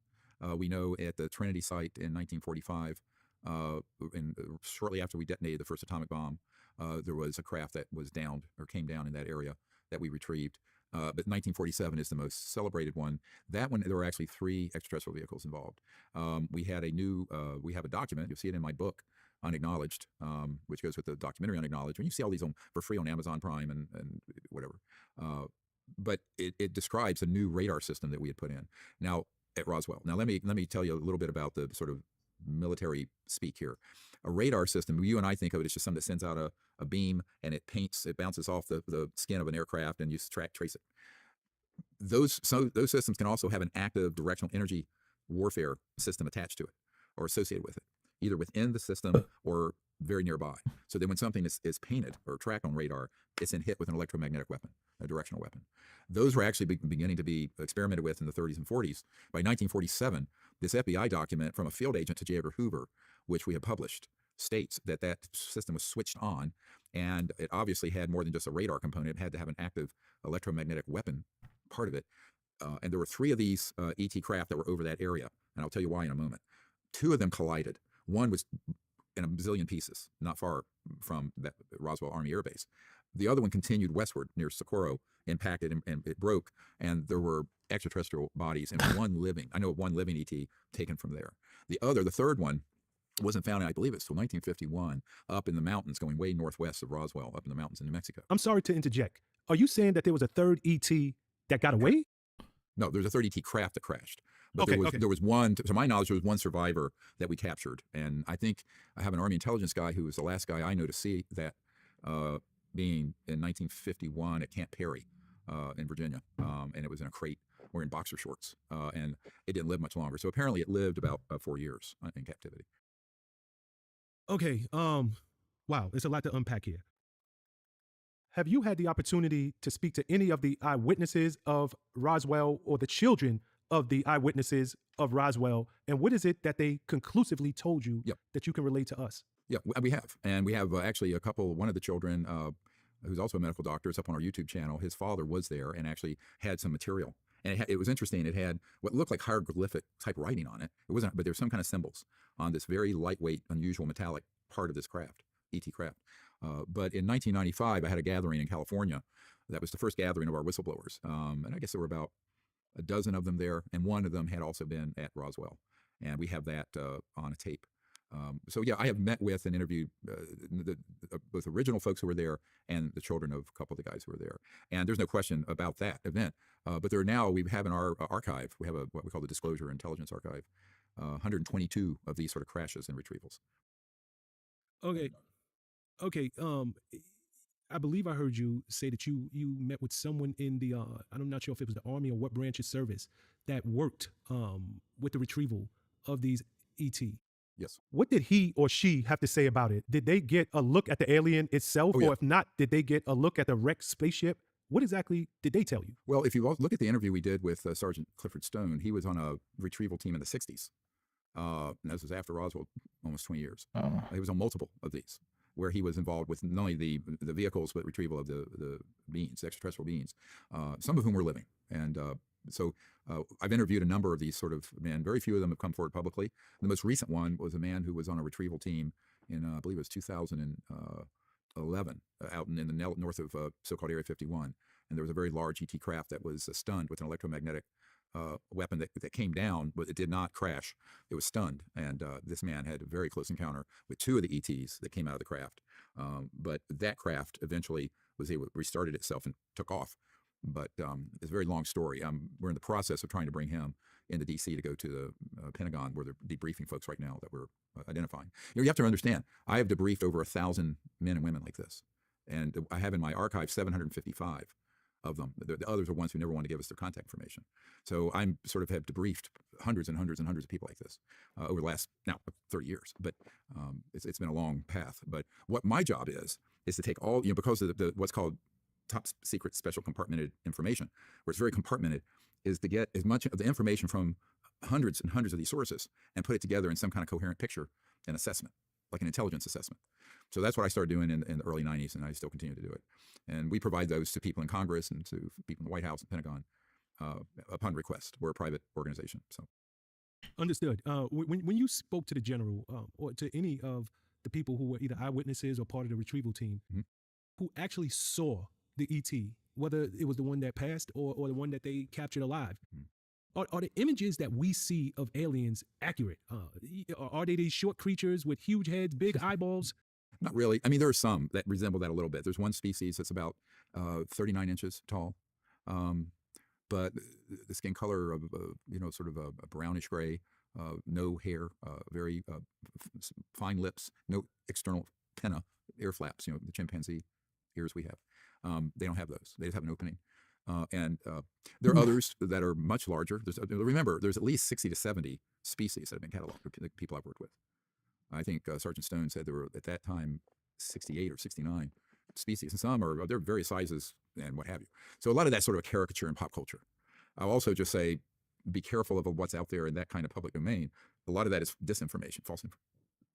[SPEAKER 9] We know at the Trinity site in 1945, and shortly after we detonated the first atomic bomb, there was a craft that was downed or came down in that area that we retrieved. But 1947 is the most celebrated one. That one, there were actually 3 extraterrestrial vehicles involved. We have a document, you'll see it in my book, Unacknowledged, which goes with the documentary Unacknowledged. When you see all these for free on Amazon Prime and whatever. But it describes a new radar system that we had put in. Now, at Roswell. Now, let me tell you a little bit about the sort of military speak here. A radar system, you and I think of it as just something that sends out a beam and it bounces off the skin of an aircraft and you trace it. Those systems can also have an active directional energy warfare system attached to it or associated with it, either within the system or very nearby. So that when something is painted or tracked on radar, it's then hit with an electromagnetic weapon, a directional weapon. Those were actually beginning to be experimented with in the 30s and 40s. By 1947, this FBI document from a field agent to J. Edgar Hoover, which we have published, states that system was switched on, and it obviously had more than just a radar component. It had to have an active electromagnetic weapon part of it. And there were 3 of these ET craft that were over that area, and I'll tell you why in a moment. 2 of them collided. One was in a bazillion pieces, not far from that Roswell Army Air Base. The other one continued westward near Socorro, impacted, and it broke, and there were extraterrestrial bodies and one living. I know of one living ET taken from there. The third one, wasn't found, I believe it's till 1951, up in the mountains, going way northwest of Roswell, up in the mountains in New Mexico.
[SPEAKER 8] I'm sorry to interject. Are you saying that there was a third ET that got away?
[SPEAKER 9] No, there's a third ET craft that crashed. But
[SPEAKER 8] Okay,
[SPEAKER 9] there was one, to my knowledge, there was one survivor that we captured. And I think I have an Army intelligence guy who was the last guy I know to see that being in 1951 at Camp Perry in Virginia. And it was in a crate wearing boxer shorts. And it didn't live much longer. So apparently it lived about 4 years in captivity.
[SPEAKER 8] Okay, wow, there's a lot to unpack here. Have you had the opportunity to speak to any of the eyewitnesses of Roswell or the children of the eyewitnesses of Roswell? And what is it that they conclusively told you that you can relate to us?
[SPEAKER 9] Yeah, we have. And we have actually one of the children, who's also a medical doctor, is up on our YouTube channel. His father was there and actually had some material. And it was interesting. It had what looked like hieroglyphic type writing on it. It wasn't, but there were some kind of symbols on this very lightweight, unusual metallic part of this craft, ET craft. But in 1995, I had a gathering in California. That was the first gathering of our whistleblowers. And I guess there were about a dozen of them there. And one of them had also been at Roswell. And we have that on a tape. So yeah, I have met with and interviewed both original folks who were there and the children of a couple of the guys who were there. And there's no question about that event. But we have in our archive, we have what we call the Disclosure Intelligence Archive, 122 of these sort of crashes and retrievals.
[SPEAKER 8] Okay. I believe I heard you say that you met with someone in the, I'm not sure if it was the Army or what branch of service that worked with the retrieval of these ET.
[SPEAKER 9] Yes.
[SPEAKER 8] What did he or she have to say about it? Did they get a look at the alien itself? Or if not, did they get a look at the wrecked spaceship? What exactly did they tell you?
[SPEAKER 9] Well, if you look at the interview we did with Sergeant Clifford Stone, he was on a retrieval team in the 60s. And this was after Roswell, almost 20 years.
[SPEAKER 1] Oh.
[SPEAKER 9] He was on multiple of these, where he was involved with not only the vehicles, but retrieval of the beings, extraterrestrial beings, some of whom were living. And so I've interviewed a number of these sort of men. Very few of them have come forward publicly. The most recent one was a man who was on a retrieval team in, I believe it was 2011, out in the north of so-called Area 51. And there was a very large ET craft that was stunned with an electromagnetic weapon that came down, but it did not crash. It was stunned. And this man had a very close encounter with two of the ETs that came out of the craft. But that craft eventually restarted itself and took off. But it's a very long story. We're in the process of trying to bring him into D.C. to go to the Pentagon, where they're debriefing folks right now that we're identifying. You have to understand, I have debriefed over 1,000 men and women like this. And I have in my archive 755 of them. The others are ones who never want to give us their contact information. So I'm sort of have debriefed hundreds and hundreds and hundreds of people like this over the last, now, 30 years. But it's been a long path. But what my job is to take all, because of what's called top secret special compartmented information, where it's very compartmented, is to get as much of the information from hundreds and hundreds of these sources and put it together in some kind of coherent picture and assessment, like an intelligence assessment. So that's what I started doing in the early 90s, and I still continue to do it. And we provide those to people in Congress and to people in the White House and Pentagon upon request. We're a private organization. So,
[SPEAKER 8] Understood. When you spoke to the general or to any of the people who were either eyewitnesses or part of the retrieval team, who actually saw the ET, whether it was the one that passed or the one that they captured alive, are the images that we see of aliens accurate? Are they these short creatures with huge heads, big eyeballs?
[SPEAKER 9] Not really. I mean, there are some that resemble that a little bit. There's one species that's about 39 inches tall, but the skin color of sort of a brownish gray, no hair, very fine lips, no external pinna, ear flaps. The chimpanzee ears we have. They don't have those. They just have an opening. And there are others that are much larger. Remember, there's at least 60 to 70 species that have been cataloged, the people I've worked with. I think Sergeant Stone said there were, at that time, 68 or 69 species. And some they're various sizes and what have you. So a lot of that's sort of a caricature in pop culture. I'll also just say, be careful of what's out there in that kind of public domain. A lot of that is disinformation, false information.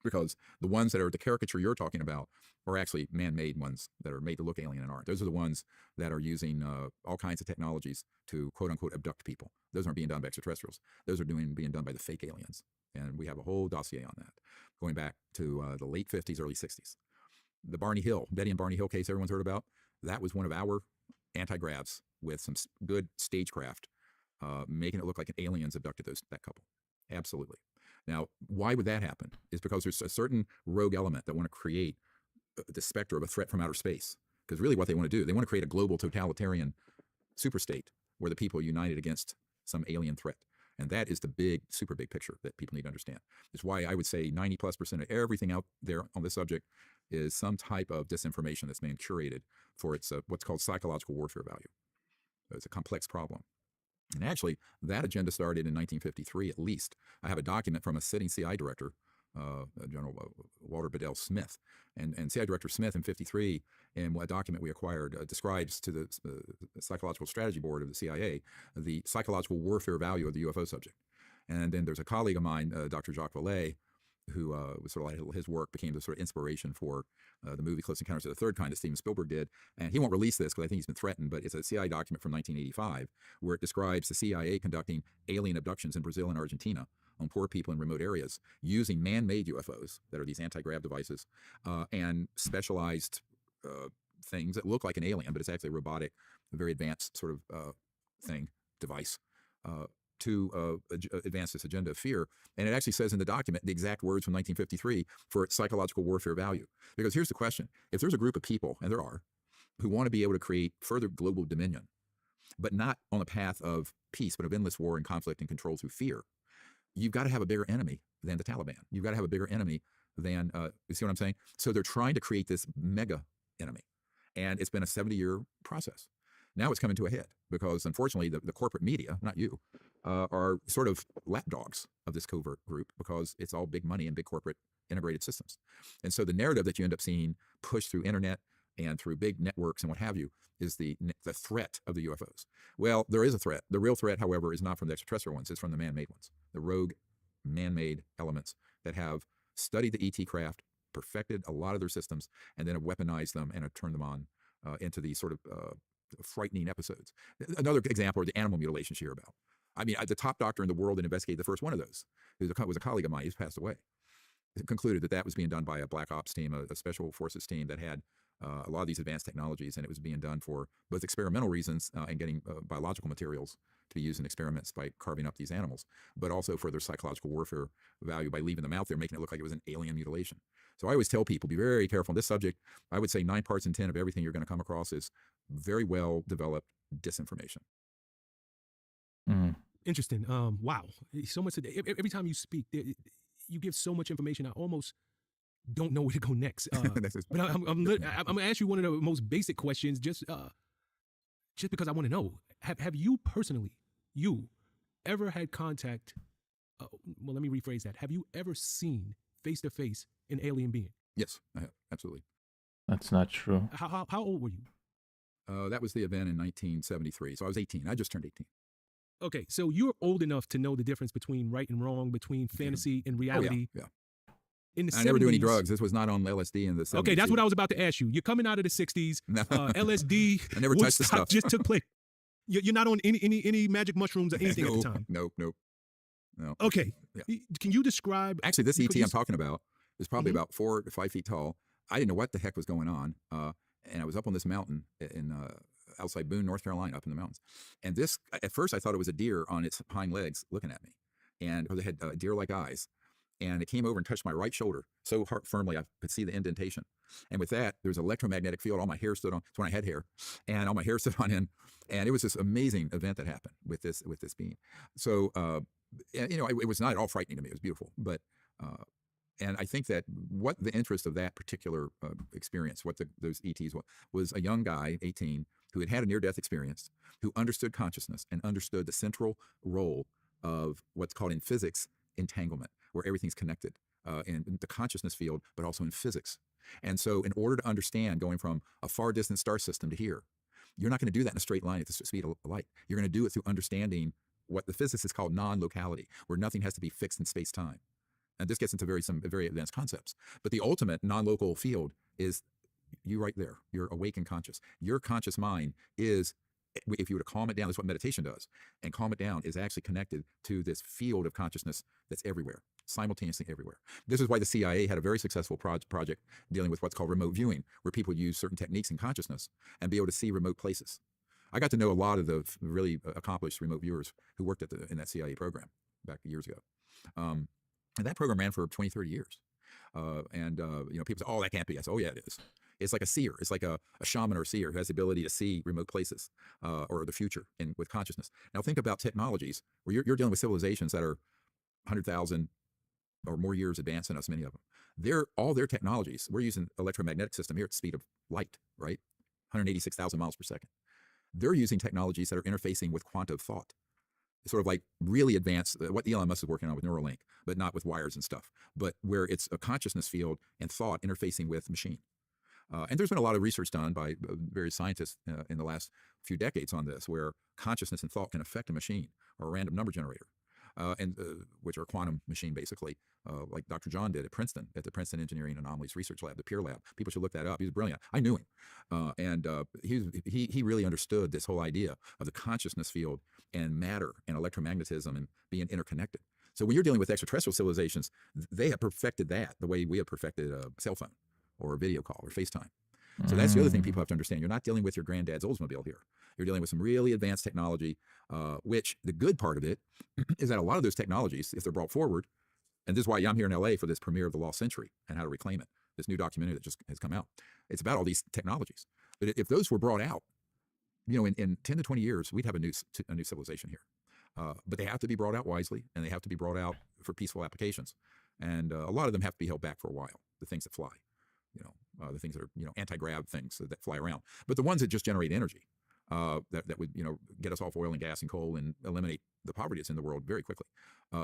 [SPEAKER 9] Because the ones that are the caricature you're talking about are actually man-made ones that are made to look alien and aren't. Those are the ones that are using all kinds of technologies to quote-unquote abduct people. Those aren't being done by extraterrestrials. Those are being done by the fake aliens. And we have a whole dossier on that. going back to the late 50s, early 60s. The Betty and Barney Hill case everyone's heard about, that was one of our anti-gravs with some good stagecraft, making it look like aliens abducted that couple. Absolutely. Now, why would that happen? Is because there's a certain rogue element that want to create the specter of a threat from outer space. Because really what they want to do, they want to create a global totalitarian superstate where the people are united against some alien threat. And that is the super big picture that people need to understand. It's why I would say 90+% of everything out there on this subject is some type of disinformation that's being curated for its what's called psychological warfare value. It's a complex problem. And actually, that agenda started in 1953 at least. I have a document from a sitting CI director, General Walter Bedell Smith. And CI Director Smith in 53, in a document we acquired, describes to the Psychological Strategy Board of the CIA the psychological warfare value of the UFO subject. And then there's a colleague of mine, Dr. Jacques Vallée, who was sort of like his work became the sort of inspiration for the movie Close Encounters of the Third Kind that Steven Spielberg did. And he won't release this because I think he's been threatened, but it's a CIA document from 1985 where it describes the CIA conducting alien abductions in Brazil and Argentina on poor people in remote areas using man-made UFOs that are these anti-grav devices and specialized things that look like an alien, but it's actually a robotic, very advanced sort of device to advance this agenda of fear. And it actually says in the document the exact words from 1953 for its psychological warfare value. Because here's the question. If there's a group of people, and there are, who want to be able to create further global dominion, but not on the path of peace, but of endless war and conflict and control through fear, you've got to have a bigger enemy than the Taliban. You've got to have a bigger enemy than, you see what I'm saying? So they're trying to create this mega enemy. And it's been a 70-year process. Now it's coming to a head because, unfortunately, the corporate media, not you, are sort of lapdogs of this covert group because it's all big money and big corporate integrated systems. And so the narrative that you end up seeing pushed through internet and through big networks and what have you is the threat of the UFOs. Well, there is a threat. The real threat, however, is not from the extraterrestrial ones. It's from the man-made ones, the rogue man-made elements that have studied the ET craft, perfected a lot of their systems, and then have weaponized them and have turned them on into these sort of frightening episodes. Another example are the animal mutilations you hear about. I mean, the top doctor in the world that investigated the first one of those, who was a colleague of mine, he's passed away, concluded that was being done by a black ops team, a special forces team that had a lot of these advanced technologies, and it was being done for both experimental reasons and getting biological materials to be used in experiments by carving up these animals, but also for their psychological warfare value by leaving them out there, making it look like it was an alien mutilation. So I always tell people, be very careful on this subject. I would say 9 parts in 10 of everything you're going to come across is very well developed disinformation.
[SPEAKER 8] Mm. Interesting. Wow. So much today. Every time you speak, you give so much information. I almost don't know where to go next. But I'm going to ask you one of the most basic questions, just because I want to know. Have you personally, ever had contact? Well, let me rephrase that. Have you ever seen face-to-face an alien being?
[SPEAKER 9] Yes, I have. Absolutely.
[SPEAKER 1] That's not true.
[SPEAKER 8] How old were you?
[SPEAKER 9] That was the event in 1973. So I was 18. I just turned 18.
[SPEAKER 8] Okay, so you're old enough to know the difference between right and wrong, between fantasy and reality.
[SPEAKER 9] Oh, yeah.
[SPEAKER 8] In the 70s,
[SPEAKER 9] I never do any drugs. This was not on LSD in the 70s.
[SPEAKER 8] Okay, that's what I was about to ask you. You're coming out of the 60s.
[SPEAKER 9] No.
[SPEAKER 8] LSD.
[SPEAKER 9] I never touched the stuff.
[SPEAKER 8] Just took place. You're not on any magic mushrooms or anything at the time.
[SPEAKER 9] No.
[SPEAKER 8] Okay.
[SPEAKER 9] Yeah.
[SPEAKER 8] Can you describe?
[SPEAKER 9] Actually, this ET I'm talking about is probably about 4 to 5 feet tall. I didn't know what the heck was going on, and I was up on this mountain in outside Boone, North Carolina, up in the mountains. And this, at first, I thought it was a deer on its hind legs looking at me, and it had deer-like eyes. And it came over and touched my right shoulder so firmly I could see the indentation. And with that, there was an electromagnetic field. All my hair stood on. It's when I had hair, and all my hair stood on end. And it was this amazing event that happened with this being. So, it was not at all frightening to me. It was beautiful. But, and I think that what the interest of that particular experience, what those ETs was a young guy, 18, who had a near-death experience, who understood consciousness and understood the central role of what's called in physics entanglement, where everything's connected in the consciousness field, but also in physics. And so in order to understand going from a far distant star system to here, you're not going to do that in a straight line at the speed of light. You're going to do it through understanding what the physicists call non-locality, where nothing has to be fixed in space-time. And this gets into some very advanced concepts. But the ultimate non-local field is you right there. You're awake and conscious. Your conscious mind is, if you were to calm it down, that's what meditation does. And calm it down is actually connected to this field of consciousness that's everywhere. simultaneously everywhere. This is why the CIA had a very successful project dealing with what's called remote viewing, where people use certain techniques in consciousness and be able to see remote places. I got to know a lot of the really accomplished remote viewers who worked in that CIA program back years ago. And that program ran for 20, 30 years. People say, oh, that can't be. I said, oh, yeah, it is. It's like a seer. It's like a shaman or a seer who has the ability to see remote places or the future with consciousness. Now, think about technologies where you're dealing with civilizations that are 100,000 or more years advanced than us, many of them. All their technologies, we're using electromagnetic system here at the speed of light, right? 186,000 miles per second. They're using technologies that are interfacing with quantum thought. It's sort of like really advanced, what Elon Musk is working on with Neuralink, but not with wires and stuff, but where it's a consciousness field and thought interfacing with machine. And there's been a lot of research done by various scientists in the last few decades on this, where consciousness and thought can affect a machine or a random number generator, which are a quantum machine, basically, like Dr. John did at Princeton, at the Princeton Engineering Anomalies Research Lab, the PEER lab. People should look that up. He was brilliant. I knew him. He really understood this whole idea of the consciousness field and matter and electromagnetism and being interconnected. So when you're dealing with extraterrestrial civilizations, they have perfected that the way we have perfected a cell phone or a video call or FaceTime. So that's the other thing people have to understand. You're not dealing with your granddad's Oldsmobile here. You're dealing with some really advanced technology, which the good part of it is that a lot of those technologies, if they're brought forward, and this is why I'm here in LA for this premiere of The Lost Century and How to Reclaim It, this new documentary that just has come out. It's about all these technologies. But if those were brought out, in 10 to 20 years, we'd have a new civilization here. But they have to be brought out wisely, and they have to be brought out for peaceful applications. And a lot of them have to be held back for a while, the things that fly. The things that are, anti-grav things that fly around. But the ones that just generate energy, that would, get us off oil and gas and coal and eliminate the poverty that's in the world very quickly.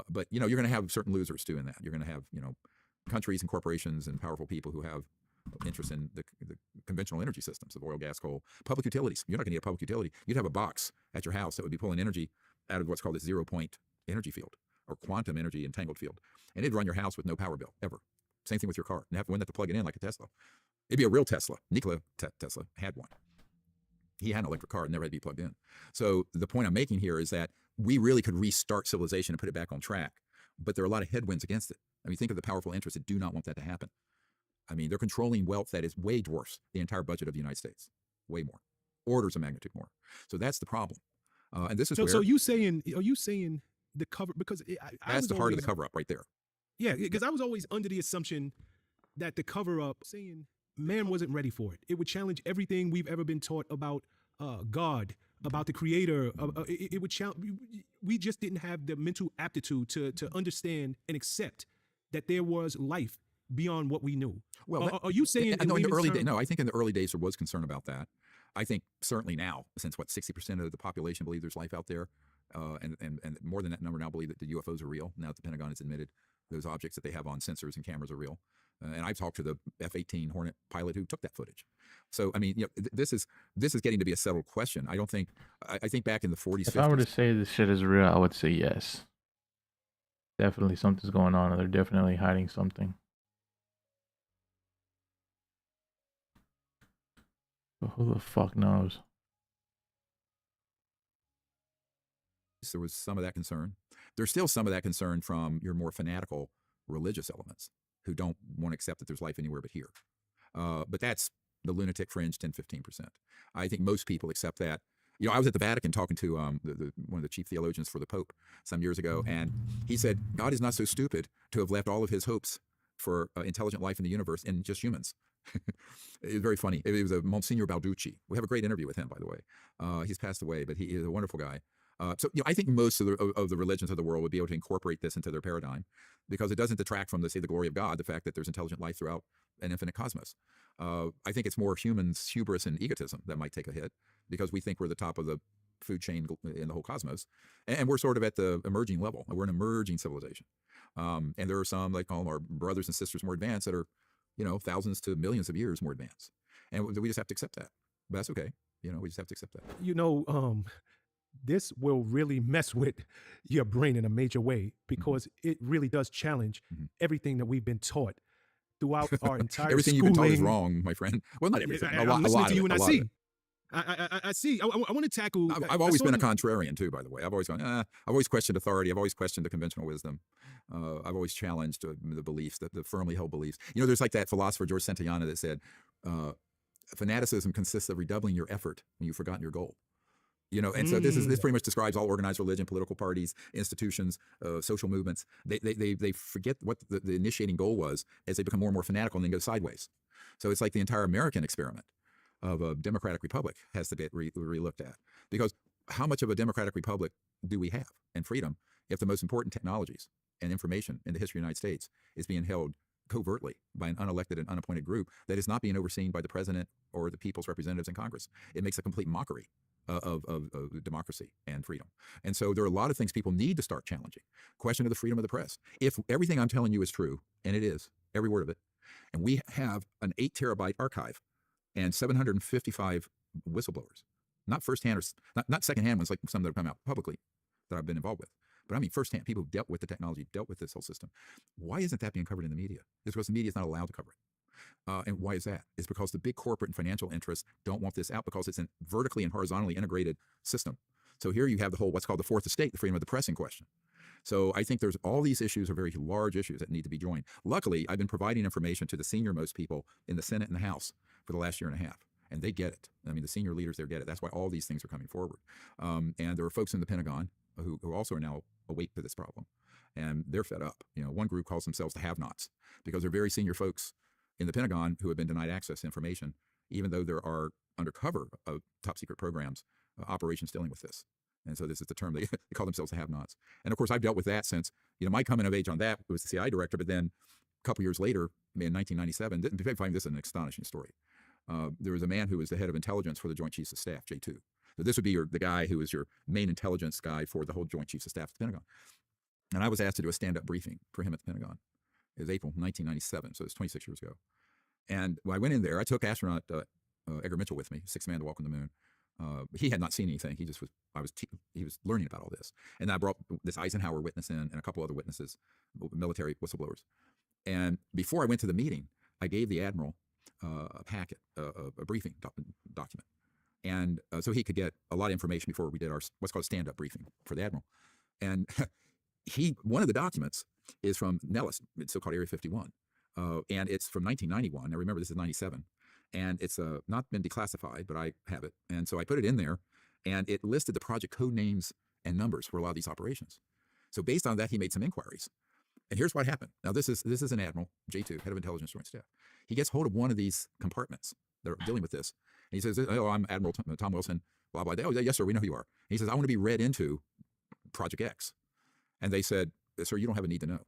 [SPEAKER 9] But you're going to have certain losers doing that. You're going to have, countries and corporations and powerful people who have interest in the conventional energy systems of oil, gas, coal, public utilities. You're not going to need a public utility. You'd have a box at your house that would be pulling energy out of what's called this 0-point energy field or quantum energy entangled field. And it'd run your house with no power bill ever. Same thing with your car. You wouldn't have to plug it in like a Tesla. It'd be a real Tesla. Nikola Tesla had one. He had an electric car, never had to be plugged in. So the point I'm making here is that we really could restart civilization and put it back on track. But there are a lot of headwinds against it. Think of the powerful interests that do not want that to happen. They're controlling wealth that is way dwarfs the entire budget of the United States. Way more. Orders of magnitude more. So that's the problem. And this is where...
[SPEAKER 8] So are you saying the cover... Because
[SPEAKER 9] that's the heart of the cover-up right there.
[SPEAKER 8] Yeah, because I was always under the assumption that the cover-up, saying man wasn't ready for it. It would challenge everything we've ever been taught about God, about the Creator. It would challenge. We just didn't have the mental aptitude to understand and accept that there was life beyond what we knew. Well, are you saying
[SPEAKER 9] in the early days? No, I think in the early days there was concern about that. I think certainly now, since 60% of the population believe there's life out there, and more than that number now believe that the UFOs are real. Now that the Pentagon has admitted those objects that they have on sensors and cameras are real. And I've talked to the F-18 Hornet pilot who took that footage. So, this is getting to be a settled question. I think back in the 40s,
[SPEAKER 1] If
[SPEAKER 9] 50s.
[SPEAKER 1] I were to say this shit is real, I would say yes. Definitely something's going on, and they're definitely hiding something. But who the fuck knows?
[SPEAKER 9] There was some of that concern. There's still some of that concern from your more fanatical religious elements who don't want to accept that there's life anywhere but here. But that's the lunatic fringe, 10-15%. I think most people accept that. I was at the Vatican talking to one of the chief theologians for the Pope some years ago, and he said, God is not so stupid to have left all of his hopes for intelligent life in the universe in just humans. It was very funny. It was a Monsignor Balducci. We have a great interview with him, by the way. He's passed away, but he is a wonderful guy. So I think most of the religions of the world would be able to incorporate this into their paradigm, because it doesn't detract from the glory of God, the fact that there's intelligent life throughout an infinite cosmos. I think it's more humans' hubris and egotism that might take a hit, because we think we're the top of the food chain in the whole cosmos, and we're sort of at the emerging level. We're an emerging civilization, and there are some, like call them our brothers and sisters, more advanced, that are thousands to millions of years more advanced, and we just have to accept that. But that's okay. We just have to accept that.
[SPEAKER 8] This will really mess with your brain in a major way, because it really does challenge everything that we've been taught throughout our entire
[SPEAKER 9] everything
[SPEAKER 8] schooling.
[SPEAKER 9] you've been taught is wrong, my friend. Well, not everything.
[SPEAKER 8] I'm listening to you, and I see. I see. I want to tackle.
[SPEAKER 9] I've always been a contrarian too, by the way. I've always gone. I've always questioned authority. I've always questioned the conventional wisdom. I've always challenged the beliefs, the firmly held beliefs. You know, there's like that philosopher George Santayana that said, "Fanaticism consists of redoubling your effort when you've forgotten your goal." You know, and so this pretty much describes all organized religion, political parties, institutions, social movements. They forget what the initiating goal was as they become more and more fanatical and then go sideways. So it's like the entire American experiment of a democratic republic has to be re-looked at, because how much of a democratic republic do we have and freedom if the most important technologies and information in the history of the United States is being held covertly by an unelected and unappointed group that is not being overseen by the president or the people's representatives in Congress? It makes a complete mockery of democracy and freedom. And so there are a lot of things people need to start challenging. Question of the freedom of the press. If everything I'm telling you is true, and it is, every word of it, and we have an 8 terabyte archive and 755 whistleblowers, not firsthand or not secondhand ones like some that have come out publicly that I've been involved with, but I mean firsthand, people who've dealt with the technology, dealt with this whole system. Why isn't that being covered in the media? It's because the media is not allowed to cover it. And why is that? It's because the big corporate and financial interests don't want this out, because it's a vertically and horizontally integrated system. So here you have the whole, what's called the fourth estate, the freedom of the press in question. So I think there's all these issues are very large issues that need to be joined. Luckily, I've been providing information to the senior most people in the Senate and the House for the last year and a half, and they get it. I mean, the senior leaders there get it. That's why all these things are coming forward. And there are folks in the Pentagon who also are now awake to this problem, and they're fed up. You know, one group calls themselves the have-nots because they're very senior folks in the Pentagon who have been denied access to information, even though there are undercover top secret programs, operations dealing with this. And so this is the term they call themselves the have-nots. And of course, I've dealt with that since, you know, my coming of age on that was the CIA director, but then a couple years later, in 1997, I find this an astonishing story. There was a man who was the head of intelligence for the Joint Chiefs of Staff, J2. So this would be the guy who is your main intelligence guy for the whole Joint Chiefs of Staff at the Pentagon. And I was asked to do a stand-up briefing for him at the Pentagon. It was April 1997, so it's 26 years ago. And when I went in there, I took astronaut Edgar Mitchell with me, sixth man to walk on the moon. He had not seen anything. He just was. He was learning about all this, and I brought this Eisenhower witness in and a couple other witnesses, military whistleblowers. And before I went to the meeting, I gave the admiral a packet, a briefing document, and so he could get a lot of information before we did our what's called a stand-up briefing for the admiral. And one of the documents is from Nellis, it's so-called Area 51, and it's from 1991. Now remember, this is 97. And it's not been declassified, but I have it. And so I put it in there, and it listed the project code names and numbers for a lot of these operations. So based on that, he made some inquiries. And here's what happened. Now, this is an admiral, J2, head of intelligence joint staff. He gets hold of one of these compartments that are dealing with this. And he says, "Oh, I'm Admiral Tom Wilson, blah, blah, blah." "Oh, yes, sir, we know who you are." And he says, "I want to be read into Project X." And they said, "Sir, you don't have a need to know."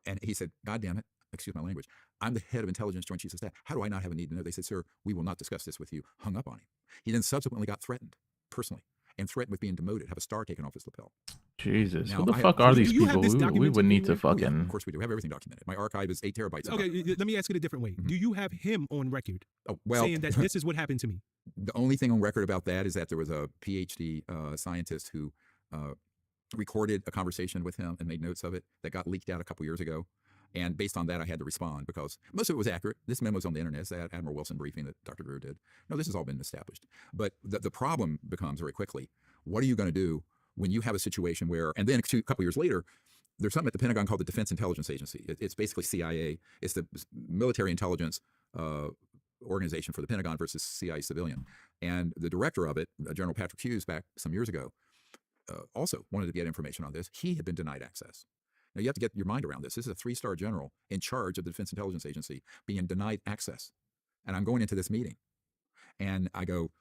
[SPEAKER 9] And he said, "God damn it. Excuse my language. I'm the head of intelligence joint chiefs of staff. How do I not have a need to know?" They said, "Sir, we will not discuss this with you." Hung up on him. He then subsequently got threatened personally and threatened with being demoted, have a star taken off his lapel.
[SPEAKER 1] Jesus,
[SPEAKER 9] Now,
[SPEAKER 1] who the
[SPEAKER 9] I
[SPEAKER 1] fuck
[SPEAKER 9] have-
[SPEAKER 1] are
[SPEAKER 9] Do
[SPEAKER 1] these
[SPEAKER 8] you have
[SPEAKER 1] people?
[SPEAKER 8] this
[SPEAKER 1] We
[SPEAKER 8] documented
[SPEAKER 1] would need to
[SPEAKER 8] anywhere?
[SPEAKER 9] Oh, yeah,
[SPEAKER 1] fucking.
[SPEAKER 9] of course we do. We have everything documented. My archive is 8 terabytes. of
[SPEAKER 8] Okay,
[SPEAKER 9] documents.
[SPEAKER 8] let me ask it a different way. Do you have him on record
[SPEAKER 9] Oh, well,
[SPEAKER 8] saying that this is what happened to me?
[SPEAKER 9] the only thing on record about that is that there was a PhD scientist who recorded a conversation with him and made notes of it that got leaked out a couple years ago. And based on that, I had to respond because most of it was accurate. This memo's on the internet. It's the Admiral Wilson briefing that Dr. Greer did. No, this has all been established. But the problem becomes very quickly, what are you going to do when you have a situation where, and then a couple years later, there's something at the Pentagon called the Defense Intelligence Agency. It's basically CIA. It's the military intelligence organization for the Pentagon versus CIA civilian. And the director of it, General Patrick Hughes, back some years ago, also wanted to get information on this. He had been denied access. Now, you have to get your mind around this. This is a 3-star general in charge of the Defense Intelligence Agency being denied access. And I'm going into this meeting. And I go,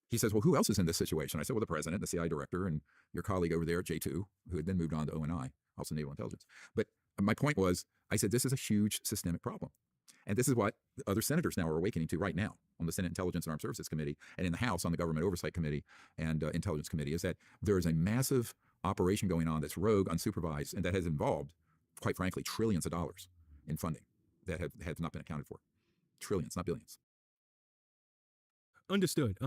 [SPEAKER 9] he says, "Well, who else is in this situation?" I said, "Well, the president, the CIA director, and your colleague over there at J2, who had then moved on to ONI, also Naval Intelligence." But my point was, I said, this is a huge systemic problem. And this is what other senators now are awakening to right now on the Senate Intelligence and Armed Services Committee and in the House on the Government Oversight Committee and Intelligence Committee, is that there is a massive operation going on that's rogue, unsupervised, and that has involved, quite frankly, trillions of dollars in funding that have not been accounted for. Trillions, not billions.
[SPEAKER 8] Understood.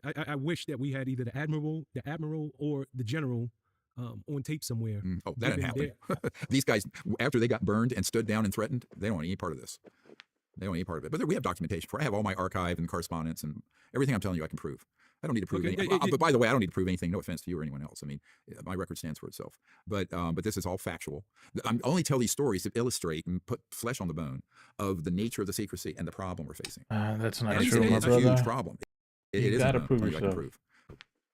[SPEAKER 8] I wish that we had either the admiral, or the general on tape somewhere.
[SPEAKER 9] Oh, that didn't happen. These guys, after they got burned and stood down and threatened, they don't want any part of this. They don't need part of it. But we have documentation for it. I have all my archive and correspondence and everything I'm telling you I can prove. I don't need to prove
[SPEAKER 8] Okay,
[SPEAKER 9] anything. But by the way, I don't need to prove anything. No offense to you or anyone else. I mean, my record stands for itself. But this is all factual. I only tell these stories to illustrate and put flesh on the bone of the nature of the secrecy and the problem we're facing.
[SPEAKER 1] That's not
[SPEAKER 9] And
[SPEAKER 1] true, my
[SPEAKER 9] it's a
[SPEAKER 1] brother.
[SPEAKER 9] huge problem. It
[SPEAKER 1] You
[SPEAKER 9] is
[SPEAKER 1] gotta
[SPEAKER 9] something
[SPEAKER 1] prove
[SPEAKER 9] I'm telling you I can
[SPEAKER 1] yourself.
[SPEAKER 9] prove.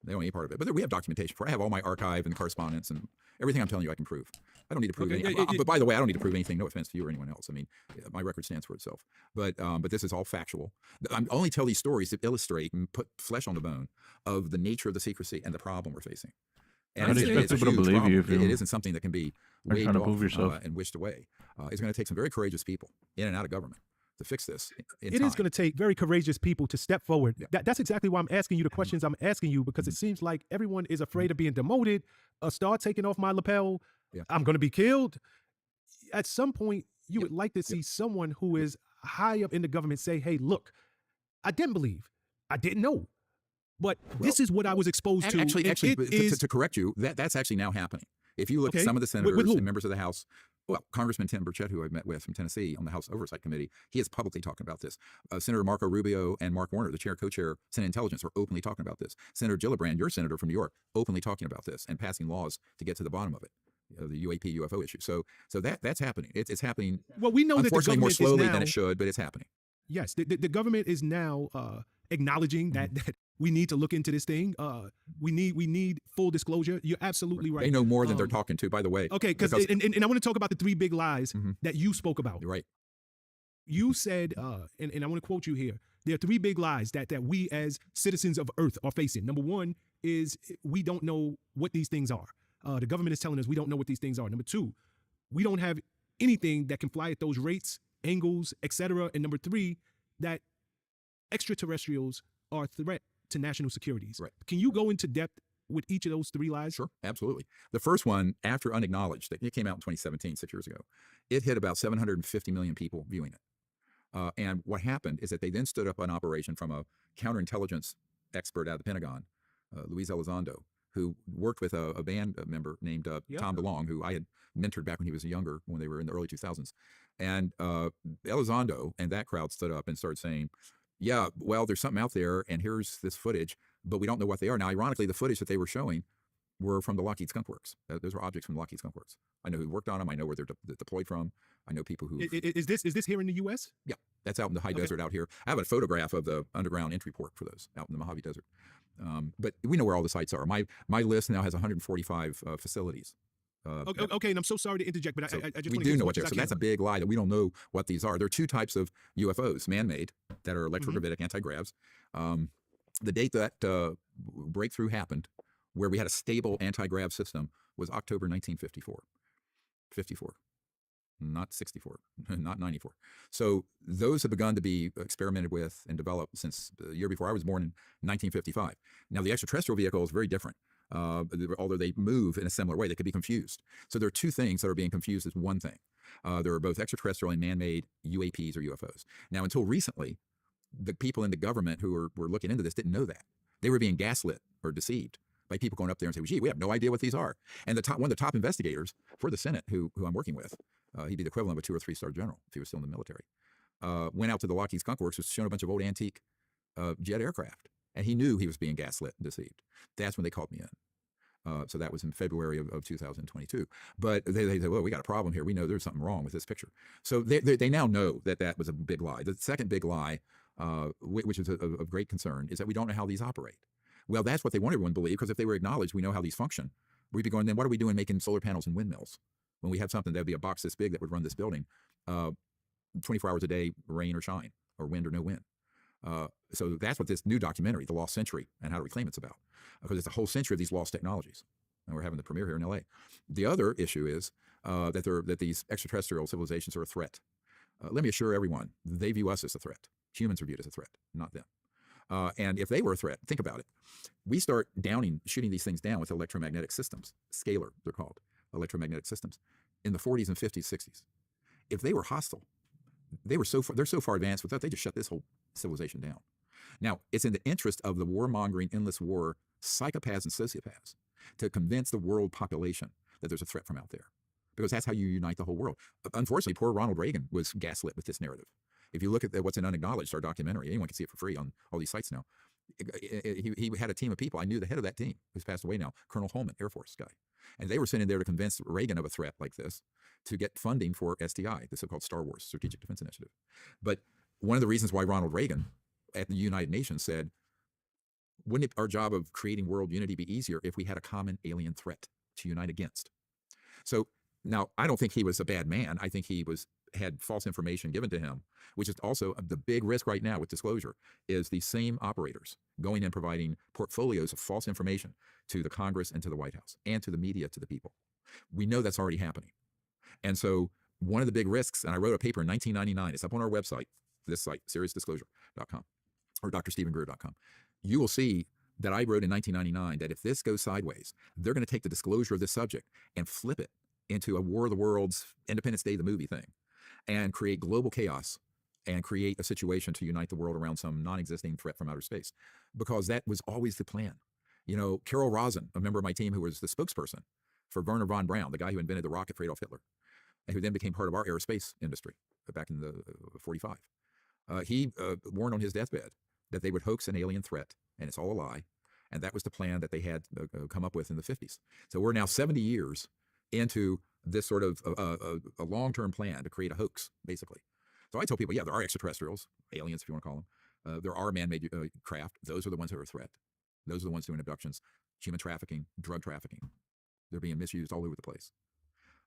[SPEAKER 9] They don't need part of it. But we have documentation for it. I have all my archive and correspondence and everything I'm telling you I can prove. I don't need to prove
[SPEAKER 8] Okay,
[SPEAKER 9] anything. But by the way, I don't need to prove anything. No offense to you or anyone else. I mean, my record stands for itself. But this is all factual. I only tell these stories to illustrate and put flesh on the bone of the nature of the secrecy and the problem we're facing. And
[SPEAKER 1] How do you expect
[SPEAKER 9] it's a
[SPEAKER 1] people to
[SPEAKER 9] huge
[SPEAKER 1] believe
[SPEAKER 9] problem.
[SPEAKER 1] you if you
[SPEAKER 9] It isn't something that can be
[SPEAKER 1] are
[SPEAKER 9] waved
[SPEAKER 1] trying to
[SPEAKER 9] off
[SPEAKER 1] prove yourself?
[SPEAKER 9] and wished away. It's going to take some very courageous people in and out of government to fix this.
[SPEAKER 8] It is going to take very courageous people to step forward.
[SPEAKER 9] Yeah.
[SPEAKER 8] That's exactly why I'm asking you the questions I'm asking you, because it seems like everyone is afraid of being demoted, a star taking off my lapel,
[SPEAKER 9] Yeah.
[SPEAKER 8] I'm going to be killed. At some point, you would like to see someone who is high up in the government say, hey, look, I didn't believe, I didn't know, but this is what I was exposed to.
[SPEAKER 9] Actually,
[SPEAKER 8] and
[SPEAKER 9] actually,
[SPEAKER 8] it
[SPEAKER 9] to,
[SPEAKER 8] is-
[SPEAKER 9] to correct you, that's actually now happening. If you look
[SPEAKER 8] Okay.
[SPEAKER 9] at some of the
[SPEAKER 8] With
[SPEAKER 9] senators
[SPEAKER 8] who?
[SPEAKER 9] and members of the House, well, Congressman Tim Burchett, who I met with from Tennessee on the House Oversight Committee, he is publicly talking about this. Senator Marco Rubio and Mark Warner, the chair, co-chair, Senate Intelligence, are openly talking about this. Senator Gillibrand, your senator from New York, openly talking about this and passing laws to get to the bottom of it, the UAP UFO issue. So that's happening. It's happening.
[SPEAKER 8] well, we know that the
[SPEAKER 9] Unfortunately, more
[SPEAKER 8] government
[SPEAKER 9] slowly
[SPEAKER 8] is now,
[SPEAKER 9] than it should, but it's happening.
[SPEAKER 8] Yes, the government is now acknowledging that we need to look into this thing. We need full disclosure. You're absolutely right.
[SPEAKER 9] They know more than they're
[SPEAKER 8] Um,
[SPEAKER 9] talking to, by the way.
[SPEAKER 8] Okay, and I want to talk about the three big lies
[SPEAKER 9] Mhm.
[SPEAKER 8] that you spoke about.
[SPEAKER 9] You're right.
[SPEAKER 8] You said, and I want to quote you here. There are three big lies that we as citizens of Earth are facing. Number one is we don't know what these things are. The government is telling us we don't know what these things are. Number two, we don't have anything that can fly at those rates, angles, etc. And number three, that extraterrestrials are a threat to national securities.
[SPEAKER 9] Right.
[SPEAKER 8] Can you go into depth with each of those three lies?
[SPEAKER 9] Sure, absolutely. The first one, after Unacknowledged, it came out in 2017, 6 years ago. It hit about 750 million people viewing it. And what happened is that they then stood up an operation from a counterintelligence expert out of the Pentagon, Luis Elizondo, who worked with a band member named Tom DeLonge, who I had mentored back when he was younger, when they were in the early 2000s. And Elizondo and that crowd stood up and started saying, yeah, well, there's something out there, and here's this footage, but we don't know what they are. Now, ironically, the footage that they were showing were from the Lockheed Skunk Works. Those were objects from the Lockheed Skunk Works. I know who worked on them. I know where they're deployed from. I know people who.
[SPEAKER 8] Is this here in the U.S.?
[SPEAKER 9] Yeah, that's out in the high
[SPEAKER 8] Okay.
[SPEAKER 9] desert out here. I have a photograph of the underground entry port for those out in the Mojave Desert. But we know where all the sites are. My list now has 145 facilities.
[SPEAKER 8] Okay, and I'm so sorry to interject, but
[SPEAKER 9] So
[SPEAKER 8] I just
[SPEAKER 9] we
[SPEAKER 8] wanna
[SPEAKER 9] do
[SPEAKER 8] get as
[SPEAKER 9] know
[SPEAKER 8] much
[SPEAKER 9] what they're.
[SPEAKER 8] as I
[SPEAKER 9] So
[SPEAKER 8] can.
[SPEAKER 9] that's a big lie that we don't know what these are. There are two types of UFOs: man-made, that are electrogravitic anti-gravs. The date that breakthrough happened, where we had a stable anti-grav system, was October 1954. 54, not 64, not 94. So those have begun to be experimented with and developed since the year before I was born in 1955. Now the extraterrestrial vehicle is very different. Although they move in a similar way, they could be confused. So there are two things that are being confused as one thing. There are both extraterrestrial and man-made UAPs or UFOs. Now, until recently, the people in the government who were looking into this didn't know that. They were being gaslit or deceived by people going up there and saying, gee, we have no idea what these are. And one of the top investigators for the Senate, who I'm working with, he'd be the equivalent of a 2 or 3 star general if he was still in the military, went out to the Lockheed Skunk Works, was shown a bunch of old antique jet aircraft. And he knew he was being gaslit and deceived. That's when they called me in. So that was in February of 2022. But they said, well, we got a problem here. We know there's something wrong with this picture. So they now know that was a big lie. The second big lie, which is of great concern, is that we don't know how these operate. Well, that's what they want everyone to believe, because if they were acknowledged, we know how these function. We'd be going, then what are we doing making solar panels and windmills when we have something that would be a box this big that would run this building 24 hours a day, rain or shine, or wind or no wind? So that's what this new documentary, The Lost Century and How to Reclaim, it's about, because it's a whole century of these lost technologies. And we're having the premiere here in LA. The other issue is that these extraterrestrial civilizations are a threat. Let me assure everyone, they view us as a threat. Humans are viewed as a threat, not them. And if they were a threat, think about it. We start shooting these things down with electromagnetic systems, scalar, they're called, electromagnetic systems, in the 40s and 50s, 60s. If they were hostile, they're so far advanced with that, they just shut this whole civilization down. Now, it's in the interest of the warmongering, endless war psychopaths and sociopaths to convince the world population that there's a threat from out there, because that's how you unite the whole world. Unfortunately, poor Ronald Reagan was gaslit with this narrative. If you look at what's in Unacknowledged, our documentary, anyone can see it for free on all these sites now. He had a team of people. I knew the head of that team, who's passed away now, Colonel Holman, Air Force guy. And they were sent in there to convince Reagan of a threat like this to get funding for SDI, the so-called Star Wars Strategic Defense Initiative. But one of the reasons why Ronald Reagan at the United Nations said, wouldn't our job of creating world unity be easier if we had a common alien threat to unite against? So now, I don't think he was a bad man. I think he had false information given to him, which is also the big risk right now with disclosure, is the same operators going and providing portfolios of false information to the Congress and to the White House and to the media, to the people. We know that's already happening. And so one of the big risks, and I wrote a paper in 1999, it's up on our website, this site, seriousdisclosure.com or drstephengreer.com. You will see that I wrote in 1999 that if this goes sideways, they're going to take the disclosure of this subject and flip it into a War of the Worlds, Independence Day, the movie thing, and create global chaos and create a situation to unite the world around some non-existing threat from outer space, because that was always the plan. You know, Carol Rosin, a member of my team who was the spokesperson for Wernher von Braun, the guy who invented the rocket for Adolf Hitler, and who then became part of our aerospace industry back in the 45. He warned on his deathbed that they would hoax an alien threat, and it's all a lie. And that was the plan that they had come up with in the 50s. So we're now 70 years into this sort of a long-term plan to create a hoax, basically. So I tell people, yeah, there are extraterrestrials, aliens, if you want to call them. There are man-made craft. Those are the ones that are a threat. Those are the ones doing abductions, human trafficking, drug trafficking. They're being misused all over the place.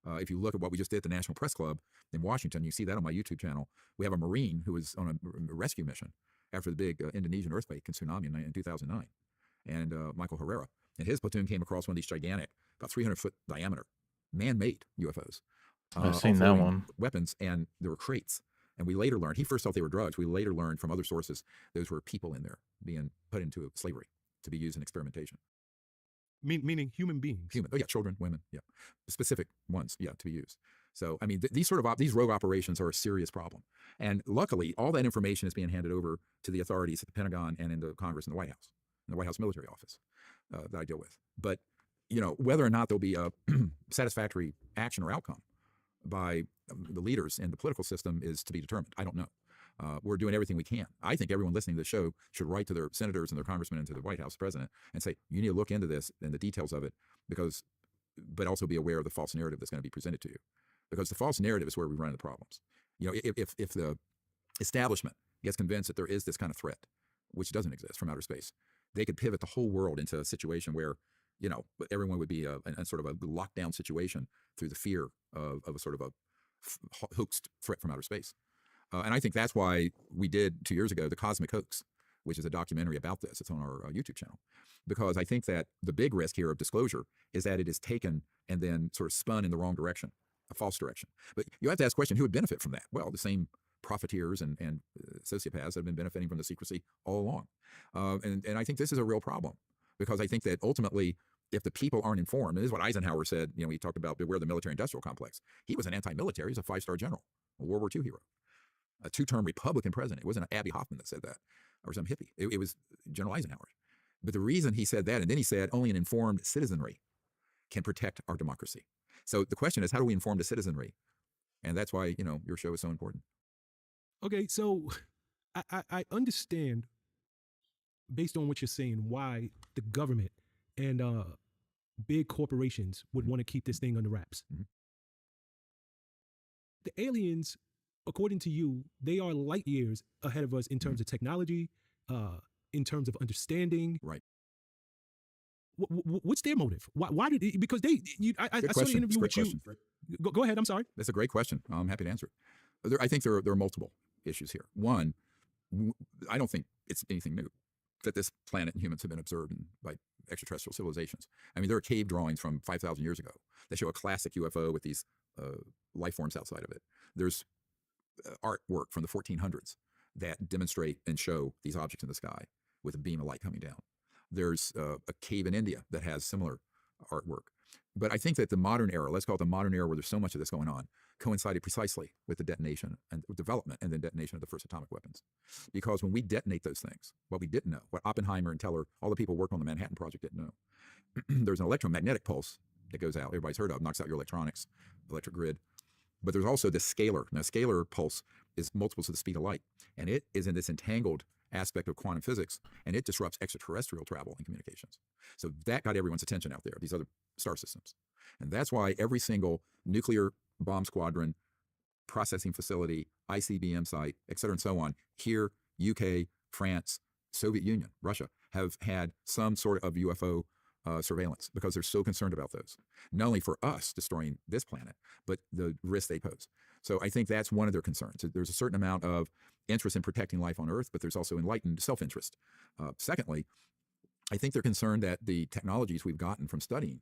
[SPEAKER 9] If you look at what we just did at the National Press Club in Washington, you see that on my YouTube channel. We have a Marine who was on a rescue mission after the big Indonesian earthquake and tsunami in 2009. And Michael Herrera and his platoon came across one of these gigantic, about 300-foot diameter, man-made UFOs.
[SPEAKER 1] I've seen that one.
[SPEAKER 9] Weapons, and there were crates. And we later learned, he first thought they were drugs. We later learned from other sources, those were people in there being put into slavery to be used in experimentation.
[SPEAKER 8] Meaning human beings.
[SPEAKER 9] Human. Oh yeah, children, women. Yeah, specific ones. Yeah, to be used. So I mean, these sort of these rogue operations are a serious problem. And luckily, all that information is being handed over to the authorities at the Pentagon and in the Congress and the White House, in the White House Military Office that I deal with. But you know, whether or not there'll be a satisfactory action or outcome by the leaders in the political system is to be determined. I don't know. We're doing everything we can. I think everyone listening to the show should write to their senators and their congressmen and to the White House president and say, you need to look into this and the details of it, but also be aware of the false narrative that's going to be presented to you. Because the false narrative is where we run into problems. You know, if the establishment gets convinced that there is this kind of threat, which doesn't exist from outer space, they could pivot the whole world into a situation where, you know, everyone would be in sort of a lockdown situation through the fear of a sort of a hoaxed threat from outer space. And I think that's why we did 2 years ago The Cosmic Hoax, which is a documentary about this. It's on our YouTube channel. Because I think that the big risk here of disclosure is that it is taken and then sort of spun in the wrong direction, a false direction. But you have to ask the question, who would benefit from that? Well, the same profiteers and sociopaths that have been benefiting from the secrecy all along. And I think this is a real problem, because I think that ultimately, if the people aren't informed, and this is what Eisenhower said, you know, he talked about beware the military-industrial complex. He was an anti-military. He's a 5-star general, a World War II hero, a 2-term Republican president. It wasn't Abby Hoffman that said that, or some hippie. It was General Eisenhower. But the reason he said that, and then he said only an informed citizenry can protect our democracy. So the question is, how do we inform the citizenry? And that's why, you know, your show is so important.
[SPEAKER 8] Okay, so I understand, based on what you're saying, why the government and big corporations would want to keep this thing under wraps.
[SPEAKER 9] Mm-hmm.
[SPEAKER 8] The aliens, according to you, they are light years ahead of us in terms of technology, in terms of understanding.
[SPEAKER 9] Right.
[SPEAKER 8] What's their motive? Why did it, because they? I saw the interview with you. Go ahead. I'm sorry.
[SPEAKER 9] That's a great question. I'm happy to answer it. I think there are multiple issues here. One, I don't think it's anything new that this planet and humans have been observed by extraterrestrial civilizations. I mean, there are cave drawings from 5,000 years ago that show a classic UFO with these life forms outside of it. There's artwork from the 1400s that demonstrate and show these objects in the sky with a beam of light coming down. There's a cave in India that has similar artwork. But I think that the modern era, let's call it the modern era where there's so much of this going on, coincided precisely with the detonation and development and then detonation of the first atomic weapons. Because when we detonate those things, what we didn't know, what Oppenheimer and Teller, all the people working on the Manhattan Project didn't know, there's an electromagnetic pulse that goes out, everybody's heard of, knocks out your electronics, electric grid. But there's also this scalar. Now, scalar pulse is multiples of the speed of light. And it is in this entangled aspect of quantum physics, and it disrupts extraterrestrial travel and communications. So that got everyone's attention out there, these other star systems. And that's why every single nuclear bomb squadron, processing facility, ICBM site, et cetera, and so on, here, UK, France, Soviet Union, Russia, have had some sort of UFO surveillance because they're so concerned about those. Not only for us destroying this planet, but the risk they pose. So I think that's one of their concerns. There's a certain amount of interest in protecting life on Earth, but there's also enlightened self-interest. Secondly, I think they're concerned that the technologies we've gotten from studying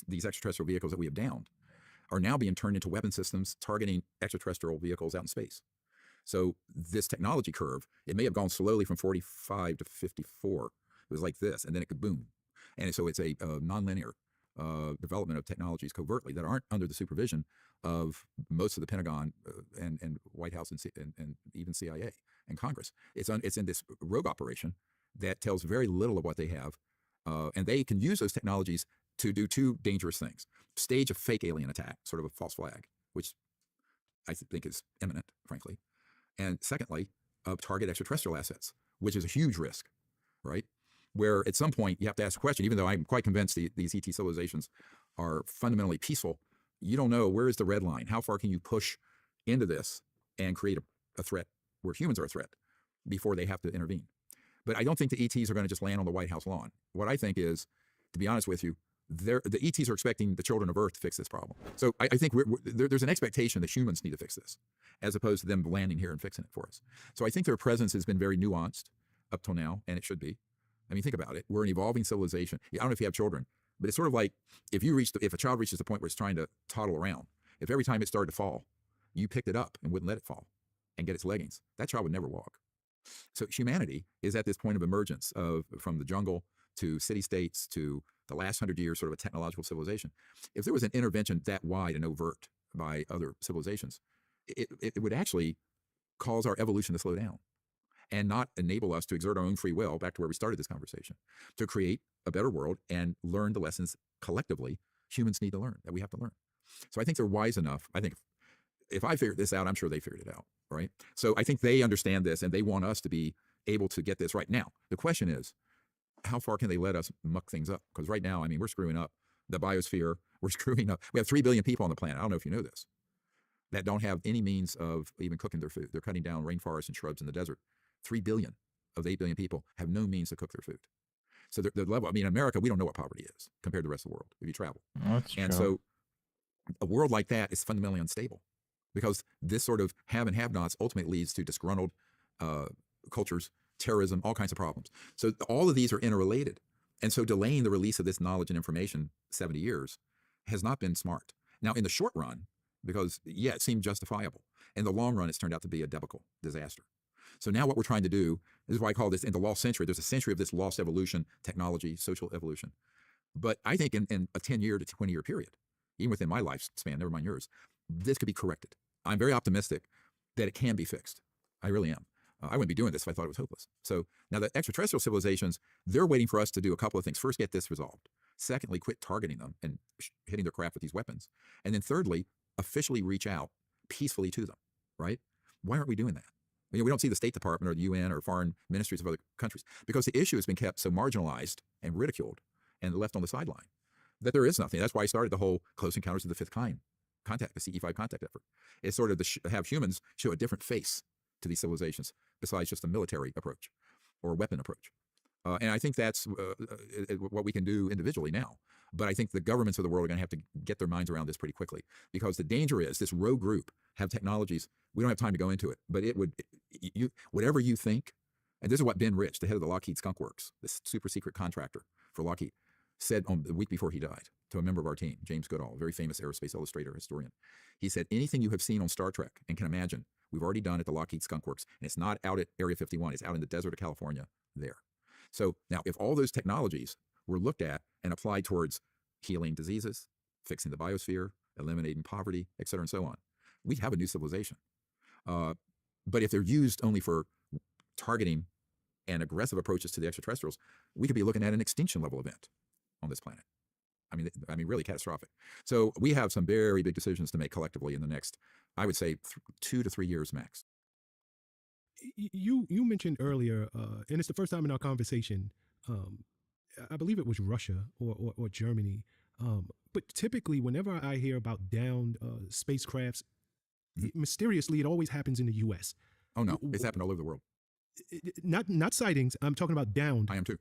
[SPEAKER 9] these extraterrestrial vehicles that we have downed are now being turned into weapon systems targeting extraterrestrial vehicles out in space. So this technology curve, it may have gone slowly from 45 to 54. It was like this, and then it could boom. And so it's a nonlinear development of technologies covertly that aren't under the supervision of most of the Pentagon and White House and even CIA and Congress. It's in this rogue operation that tells very little of what they have, and they can use those technologies to do two dangerous things: stage a fake alien attack, sort of a false flag, which I think is imminent, frankly, and secondly, target extraterrestrial assets, which is a huge risk, right? Where at some point you have to ask a question, even though I'm quite convinced these ET civilizations are fundamentally peaceful, you don't know where is the red line. How far can you push into this and create a threat where humans are a threat before they have to intervene? But I don't think the ETs are going to just land on the White House lawn. What I think is, to be honest with you, the ETs are expecting the children of Earth to fix this problem. So I think there's an expectation that humans need to fix this, as opposed to them landing here and fixing it for us. So I think their presence has been very nuanced up till now, and it should be. I mean, think about it. We're an evolving civilization. I don't know if you have children, but it's sort of like if a child reaches the point where it's trying to toddle around, if every time it started to fall, you picked it up and wouldn't let it fall and get its leggings, that child would never walk. So humanity is at this point of emergence from the jungle to city-states to the last 100 years, sort of a technological civilization. If there was an intervention that wide and overt by other civilizations, it would actually cause our evolution to slow down and not enable us to exert our own free will, back to where we started this conversation, to create a better world and learn the lessons collectively humans need to learn, that we have to learn. So I think they're wise enough. I think if I figured this out, I'm sure they figured it out, right? So I think they understand this, and they want us to be able to get this right. Now, the question is, how far can they let us muck things up? Because right now, I mean, we're screwing up the biosphere. We're screwing up. We have 3 billion people on the planet. I don't know if you know this, that don't have any means of even cooking their food. They're cutting down rainforests and shrubs in the desert. 3 billion of the 8 billion people have no means to cook their food. So the level, I mean, in America, we don't know what poverty is compared to the rest of the world if you travel.
[SPEAKER 1] That's
[SPEAKER 9] and
[SPEAKER 1] true.
[SPEAKER 9] So a world like that is fundamentally unstable because this sort of have and have-nots ultimately leads to disgruntled cultures, terrorism, all kinds of problems. So all of these are interrelated. And so delaying the release of this knowledge and information 70 years has not been smart. Now, in the short run, because, yeah, it seemed justifiable. In the long run, it's turned out to be a debacle disaster. So now what we're trying to do, this is why I call this in the lost century. There's a century of this lost evolution, technology, social evolution. But I think in a 10-year to 20-year period, even within my lifespan, never mind yours, this could be corrected. I'm very optimistic that it can be fixed. I really am. I wouldn't be doing this if I thought it was hopeless. So now the extraterrestrial civilizations, they're waiting for us to do a couple of things. First, get this resolved. Secondly, quit targeting them and hitting their craft with these weapons. And then thirdly, officially reach out peacefully to them, right? Why aren't we doing that? You know, we don't see the State Department or the UN or foreign ministries of other countries because the issue has been kept so marginalized and ridiculed and left on the sideline that there is nothing. That's why I started the whole Close Encounters of the Fifth Kind contact, the CE5 contact effort. It's sort of to have humans show a different face to these civilizations besides just a military approach or a weapon approach. And I think that's what we can do individually now. But I think the governments of the world are going to have to get their minds around this pretty quickly because the danger is this rogue group have technologies. We don't have time to go into it, but it would, whatever you think, and this is what Ben Rich, the head of the Lockheed Skunk Works, this super secret contractor for Lockheed, said on the week before he died to a member of our team, James Goodall, a very famous aerospace illustrator historian. He said, anything you have seen on Star Trek and can imagine, we've already done at the Lockheed Skunk Works, and it's not out at Area 51, it's out in the desert of California there. So now if all those technologies were looked at and applied towards healing diseases, fixing the biosphere, eliminating poverty, et cetera, and so on, we'd have a new civilization. But if they're used only for targeting and aggressive approaches to the extraterrestrials, we could be looking at an extinction level event on this planet. I mean, really catastrophic. So we have some very big decisions to make collectively in the next, I would say, 2 to 3 years max.
[SPEAKER 8] you mentioned earlier, and it's the first time in our conversation. I believe it was Russia or Germany. But typically, whenever I hear about downed spacecrafts, mysteriously, it always happens in the U.S.
[SPEAKER 9] Oh no, it's happened all over the world.
[SPEAKER 8] Not sightings. I'm talking about downed.
[SPEAKER 9] I am too.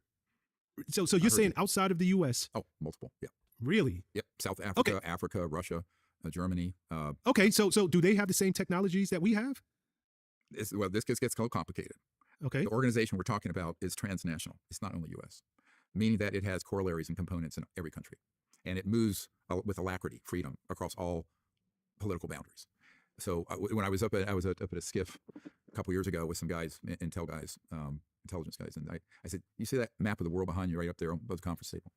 [SPEAKER 8] So you're saying outside of the U.S.?
[SPEAKER 9] Oh, multiple. Yeah.
[SPEAKER 8] Really?
[SPEAKER 9] Yep. South Africa, Africa, Russia, Germany.
[SPEAKER 8] Okay. So do they have the same technologies that we have?
[SPEAKER 9] Well, this gets a little complicated.
[SPEAKER 8] Okay.
[SPEAKER 9] The organization we're talking about is transnational. It's not only U.S., meaning that it has corollaries and components in every country, and it moves with alacrity, freedom across all political boundaries. So when I was up at a SCIF a couple years ago with some guys, intelligence guys, and I said, "You see that map of the world behind you, right up there on the conference table?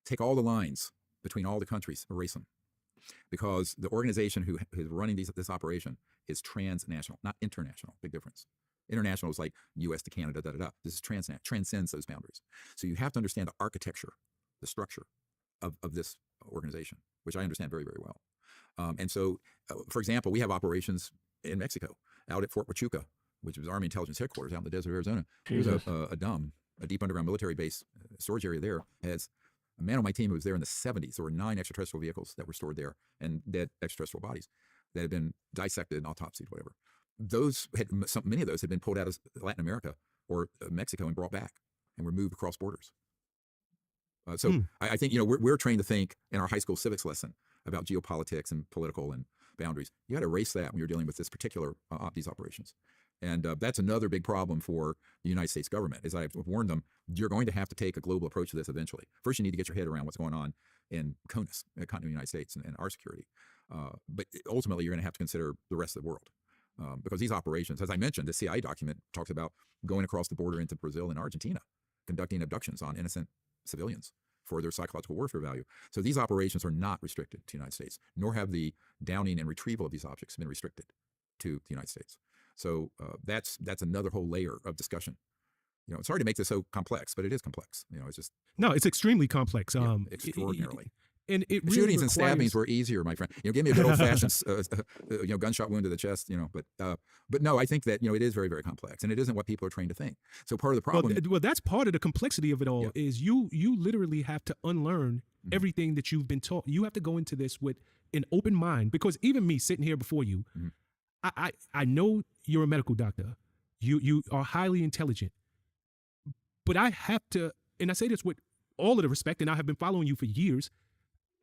[SPEAKER 9] Take all the lines between all the countries, erase them, because the organization who is running this operation is transnational, not international. Big difference. International is like U.S. to Canada, This is transnational, transcends those boundaries. So you have to understand the architecture, the structure of this organization, which I understand very, very well. And so, for example, we have operations in Mexico, out at Fort Huachuca, which was Army Intelligence Headquarters out in the desert of Arizona. There's a DUM, a deep underground military base storage area there. Has a man on my team who was there in the 70s. There were 9 extraterrestrial vehicles that were stored there and dead extraterrestrial bodies that had been dissected and autopsied, whatever. Many of those had been pulled out of Latin America or Mexico and brought back and were moved across borders. I think, we're trained to think in our high school civics lesson about geopolitics and political and boundaries. You got to erase that when you're dealing with this particular these operations. And that's another big problem for the United States government, is I've warned them, you're going to have to take a global approach to this eventually. First, you need to get your head around what's going on in CONUS, the continental United States, and our security. But ultimately, you're going to have to consider the rest of the world. Because these operations, as I mentioned, the CIA document talks about going across the border into Brazil and Argentina, conducting abductions on innocent civilians for their psychological warfare value. So these operations are not restricted to the United States, nor have the downing and retrieval of these objects been restricted to the United States. So that's another whole layer of discussion. It's hard to make this so complex, but it is complex. It's just
[SPEAKER 8] it's extremely complex.
[SPEAKER 9] Extraordinarily.
[SPEAKER 8] And it really
[SPEAKER 9] shootings and stabbings were easier, my friend. Give me a good old fashioned, gunshot wound to the chest. But no, I think that it is very, very complex, and it isn't what people are trained to think. So part of the problem.
[SPEAKER 8] Well, that's part of the complexity of it all. Is you literally have to unlearn everything that you've been taught. You have to go into this with an open mind, because even me sitting here before you, I know you're a medical doctor. You are highly intelligent, but I have to, and I say this with all of the respect, and I have been following you for years.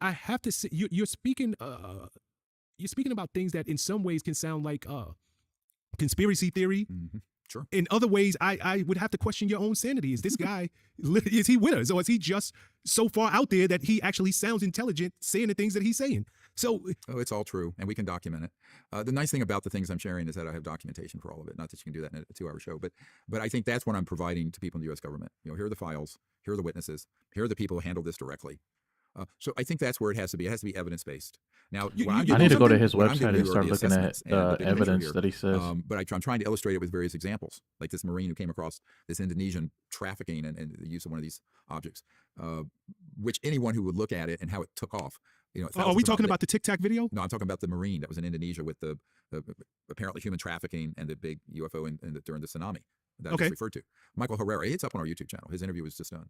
[SPEAKER 8] I have to say, you're speaking about things that in some ways can sound like conspiracy theory.
[SPEAKER 9] Sure.
[SPEAKER 8] In other ways, I would have to question your own sanity. Is this guy, is he with us? Or is he just so far out there that he actually sounds intelligent saying the things that he's saying? So,
[SPEAKER 9] it's all true, and we can document it. The nice thing about the things I'm sharing is that I have documentation for all of it. Not that you can do that in a 2-hour show, but I think that's what I'm providing to people in the U.S. government. Here are the files, here are the witnesses, here are the people who handle this directly. So I think that's where it has to be. It has to be evidence-based. Now,
[SPEAKER 1] I need to go to his website and start looking at evidence that he says.
[SPEAKER 9] But I'm trying to illustrate it with various examples, like this Marine who came across this Indonesian trafficking and the use of one of these objects, which anyone who would look at it and how it took off.
[SPEAKER 8] Are we talking about the Tic Tac video?
[SPEAKER 9] No, I'm talking about the Marine that was in Indonesia with the apparently human trafficking and the big UFO during the tsunami that I just referred to. Michael Herrera, it's up on our YouTube channel. His interview was just done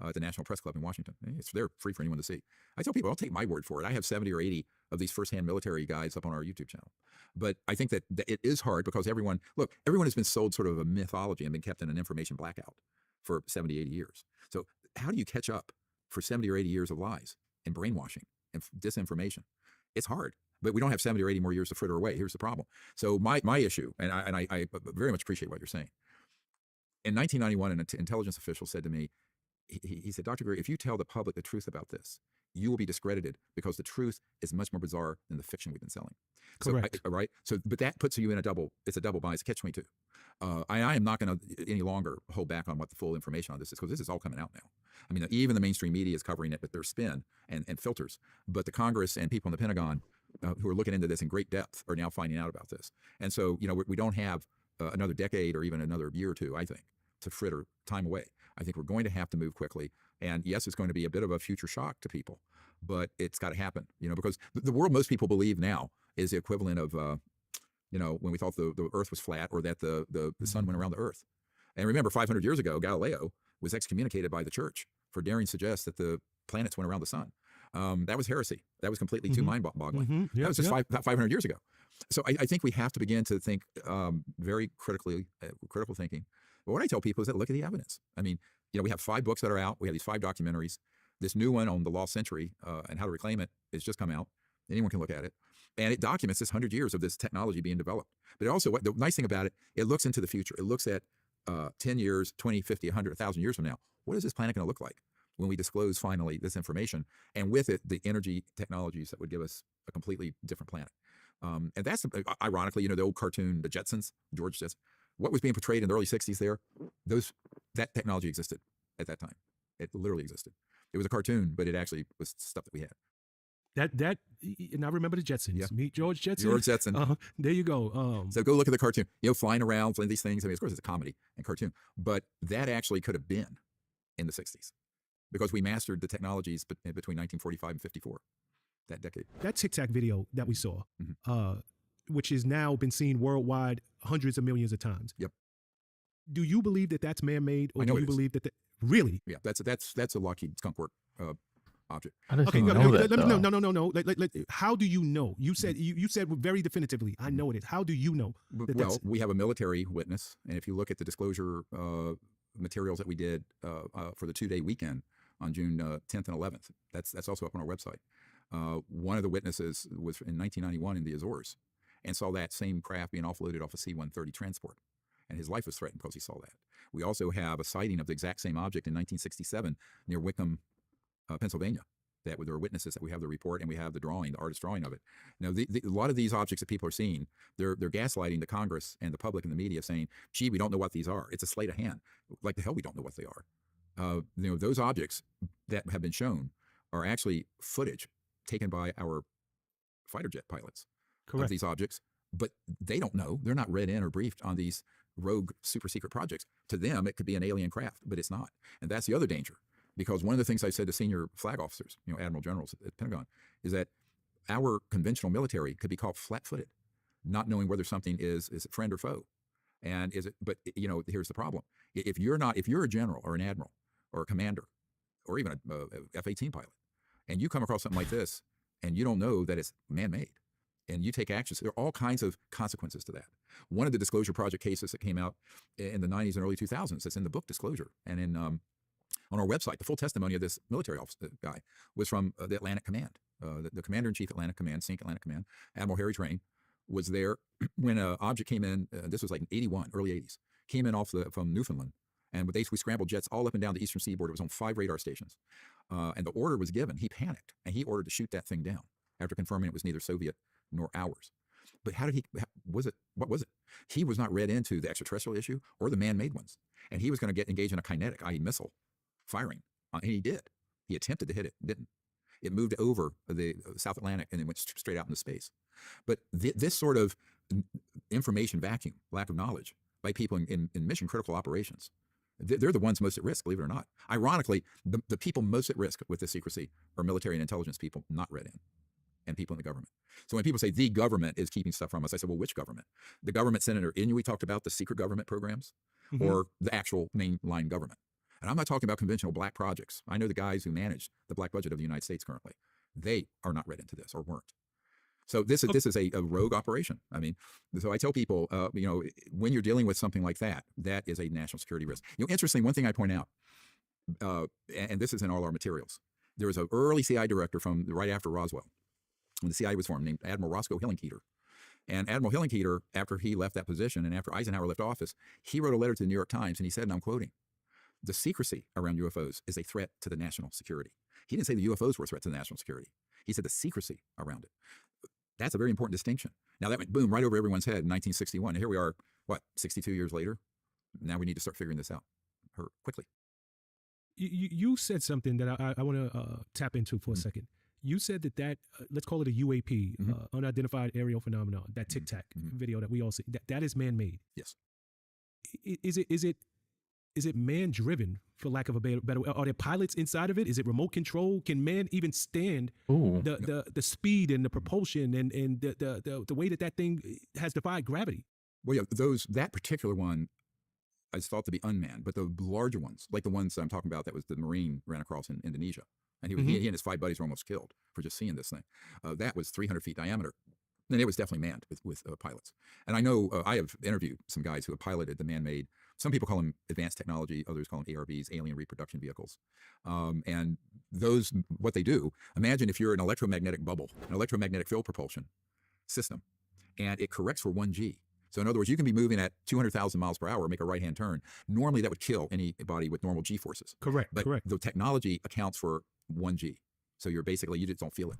[SPEAKER 9] at the National Press Club in Washington. It's there free for anyone to see. I tell people, I'll take my word for it. I have 70 or 80 of these firsthand military guys up on our YouTube channel. But I think that it is hard because everyone has been sold sort of a mythology and been kept in an information blackout for 70, 80 years. So how do you catch up for 70 or 80 years of lies and brainwashing and disinformation? It's hard. But we don't have 70 or 80 more years to fritter away. Here's the problem. So my issue, and I very much appreciate what you're saying. In 1991, an intelligence official said to me, he said, Dr. Greer, if you tell the public the truth about this, you will be discredited because the truth is much more bizarre than the fiction we've been selling.
[SPEAKER 8] Correct.
[SPEAKER 9] So, right? So, but that puts you in it's a double bind, it's a catch-22. I am not going to any longer hold back on what the full information on this is, because this is all coming out now. I mean, even the mainstream media is covering it with their spin and filters. But the Congress and people in the Pentagon who are looking into this in great depth are now finding out about this. And so, we don't have another decade or even another year or two, I think, to fritter time away. I think we're going to have to move quickly. And yes, it's going to be a bit of a future shock to people, but it's got to happen, because the world most people believe now is the equivalent of, when we thought the Earth was flat or that the sun went around the Earth. And remember, 500 years ago, Galileo was excommunicated by the church for daring to suggest that the planets went around the sun. That was heresy. That was completely too mind-boggling. That was just 500 years ago. So I think we have to begin to think very critically, critical thinking. But what I tell people is that look at the evidence. I mean, we have 5 books that are out. We have these 5 documentaries. This new one on the lost century and how to reclaim it has just come out. Anyone can look at it. And it documents this 100 years of this technology being developed. But it also, the nice thing about it, it looks into the future. It looks at 10 years, 20, 50, 100, 1,000 years from now. What is this planet going to look like when we disclose finally this information? And with it, the energy technologies that would give us a completely different planet. And that's, ironically, the old cartoon, The Jetsons, George Jetson, what was being portrayed in the early 60s there, that technology existed at that time. It literally existed. It was a cartoon, but it actually was stuff that we had.
[SPEAKER 8] And I remember the Jetsons.
[SPEAKER 9] Yeah.
[SPEAKER 8] Meet George Jetson.
[SPEAKER 9] George Jetson.
[SPEAKER 8] There you go.
[SPEAKER 9] So go look at the cartoon. Flying around, these things. I mean, of course, it's a comedy and cartoon, but that actually could have been in the 60s because we mastered the technologies between 1945 and 54, that decade.
[SPEAKER 8] That Tic Tac video that we saw, which has now been seen worldwide hundreds of millions of times.
[SPEAKER 9] Yep.
[SPEAKER 8] Do you believe that that's man-made, or
[SPEAKER 9] I know
[SPEAKER 8] do you believe that? Really?
[SPEAKER 9] Yeah, that's a Lockheed Skunk Work object.
[SPEAKER 1] I didn't
[SPEAKER 8] Okay,
[SPEAKER 1] know that.
[SPEAKER 8] no. How do you know? You said you said very definitively. I know it is. How do you know?
[SPEAKER 9] Well, we have a military witness, and if you look at the disclosure materials that we did for the 2-day weekend on June 10th and 11th, that's also up on our website. One of the witnesses was in 1991 in the Azores, and saw that same craft being offloaded off a C-130 transport, and his life was threatened because he saw that. We also have a sighting of the exact same object in 1967 near Wickham, Pennsylvania. That there are witnesses that we have the report and we have the drawing, the artist drawing of it. Now, a lot of these objects that people are seeing, they're gaslighting the Congress and the public and the media, saying, "Gee, we don't know what these are. It's a sleight of hand." Like the hell, we don't know what they are. Those objects that have been shown are actually footage taken by our fighter jet pilots of these objects, but they don't know. They're not read in or briefed on these rogue super secret projects. To them, it could be an alien craft, but it's not. And that's the other danger. Because one of the things I said to senior flag officers, admiral generals at Pentagon, is that our conventional military could be caught flat-footed, not knowing whether something is a friend or foe. And is it? But here's the problem: if you're a general or an admiral or a commander or even a F-18 pilot, and you come across something like this, and you don't know that it's man-made, and you take actions, there are all kinds of consequences to that. One of the Disclosure Project cases that came out in the 90s and early 2000s, that's in the book Disclosure, and in on our website, the full testimony of this military guy was from the Atlantic Command. The Commander-in-Chief Atlantic Command, SINC Atlantic Command, Admiral Harry Train, was there when an object came in, this was like in 81, early 80s, came in from Newfoundland, and we scrambled jets all up and down the eastern seaboard. It was on 5 radar stations. And the order was given. He panicked, and he ordered to shoot that thing down after confirming it was neither Soviet nor ours. But what was it? He was not read into the extraterrestrial issue or the man-made ones. And he was going to engage in a kinetic, i.e. missile, firing, and he did. He attempted to hit it, didn't. It moved over the South Atlantic and then went straight out into space. But this sort of information vacuum, lack of knowledge by people in mission critical operations, they're the ones most at risk, believe it or not. Ironically, the people most at risk with this secrecy are military and intelligence people not read in, and people in the government. So when people say the government is keeping stuff from us, I say, well, which government? The government Senator Inouye talked about the secret government programs, or the actual mainline government. And I'm not talking about conventional black projects. I know the guys who manage the black budget of the United States currently. They are not read into this or weren't. So this is a rogue operation. I mean, so I tell people, when you're dealing with something like that, that is a national security risk. Interestingly, one thing I point out, and this is in all our materials, there was an early CIA director from right after Roswell, when the CIA was formed, named Admiral Roscoe Hillenkoetter. And Admiral Hillenkoetter, after he left that position and after Eisenhower left office, he wrote a letter to the New York Times, and he said, and I'm quoting, "The secrecy around UFOs is a threat to the national security." He didn't say the UFOs were a threat to the national security. He said the secrecy around it. That's a very important distinction. Now that went boom right over everyone's head in 1961. And here we are, 62 years later? Now we need to start figuring this out quickly.
[SPEAKER 8] You said something that I want to tap into for a second. You said that let's call it a UAP, unidentified aerial phenomenon, that Tic Tac video that we all see, that is man-made.
[SPEAKER 9] Yes.
[SPEAKER 8] Is it is it man driven, for lack of a better way? Are there pilots inside of it? Is it remote control? Can man even stand
[SPEAKER 1] Ooh.
[SPEAKER 8] the speed and the propulsion and the way that thing has defied gravity?
[SPEAKER 9] Well, yeah, that particular one is thought to be unmanned, but the larger ones, like the ones I'm talking about, that was the Marine ran across in Indonesia, and he and his 5 buddies were almost killed for just seeing this thing. That was 300 feet diameter, and it was definitely manned with pilots. And I know I have interviewed some guys who have piloted the man-made. Some people call them advanced technology, others call them ARVs, alien reproduction vehicles. And those, what they do, imagine if you're an electromagnetic bubble, an electromagnetic field propulsion system, and it corrects for 1G. So in other words, you can be moving at 200,000 miles per hour, make a right-hand turn. Normally that would kill anybody with normal G forces.
[SPEAKER 8] Correct,
[SPEAKER 9] But
[SPEAKER 8] correct.
[SPEAKER 9] the technology accounts for 1G. So you just don't feel it.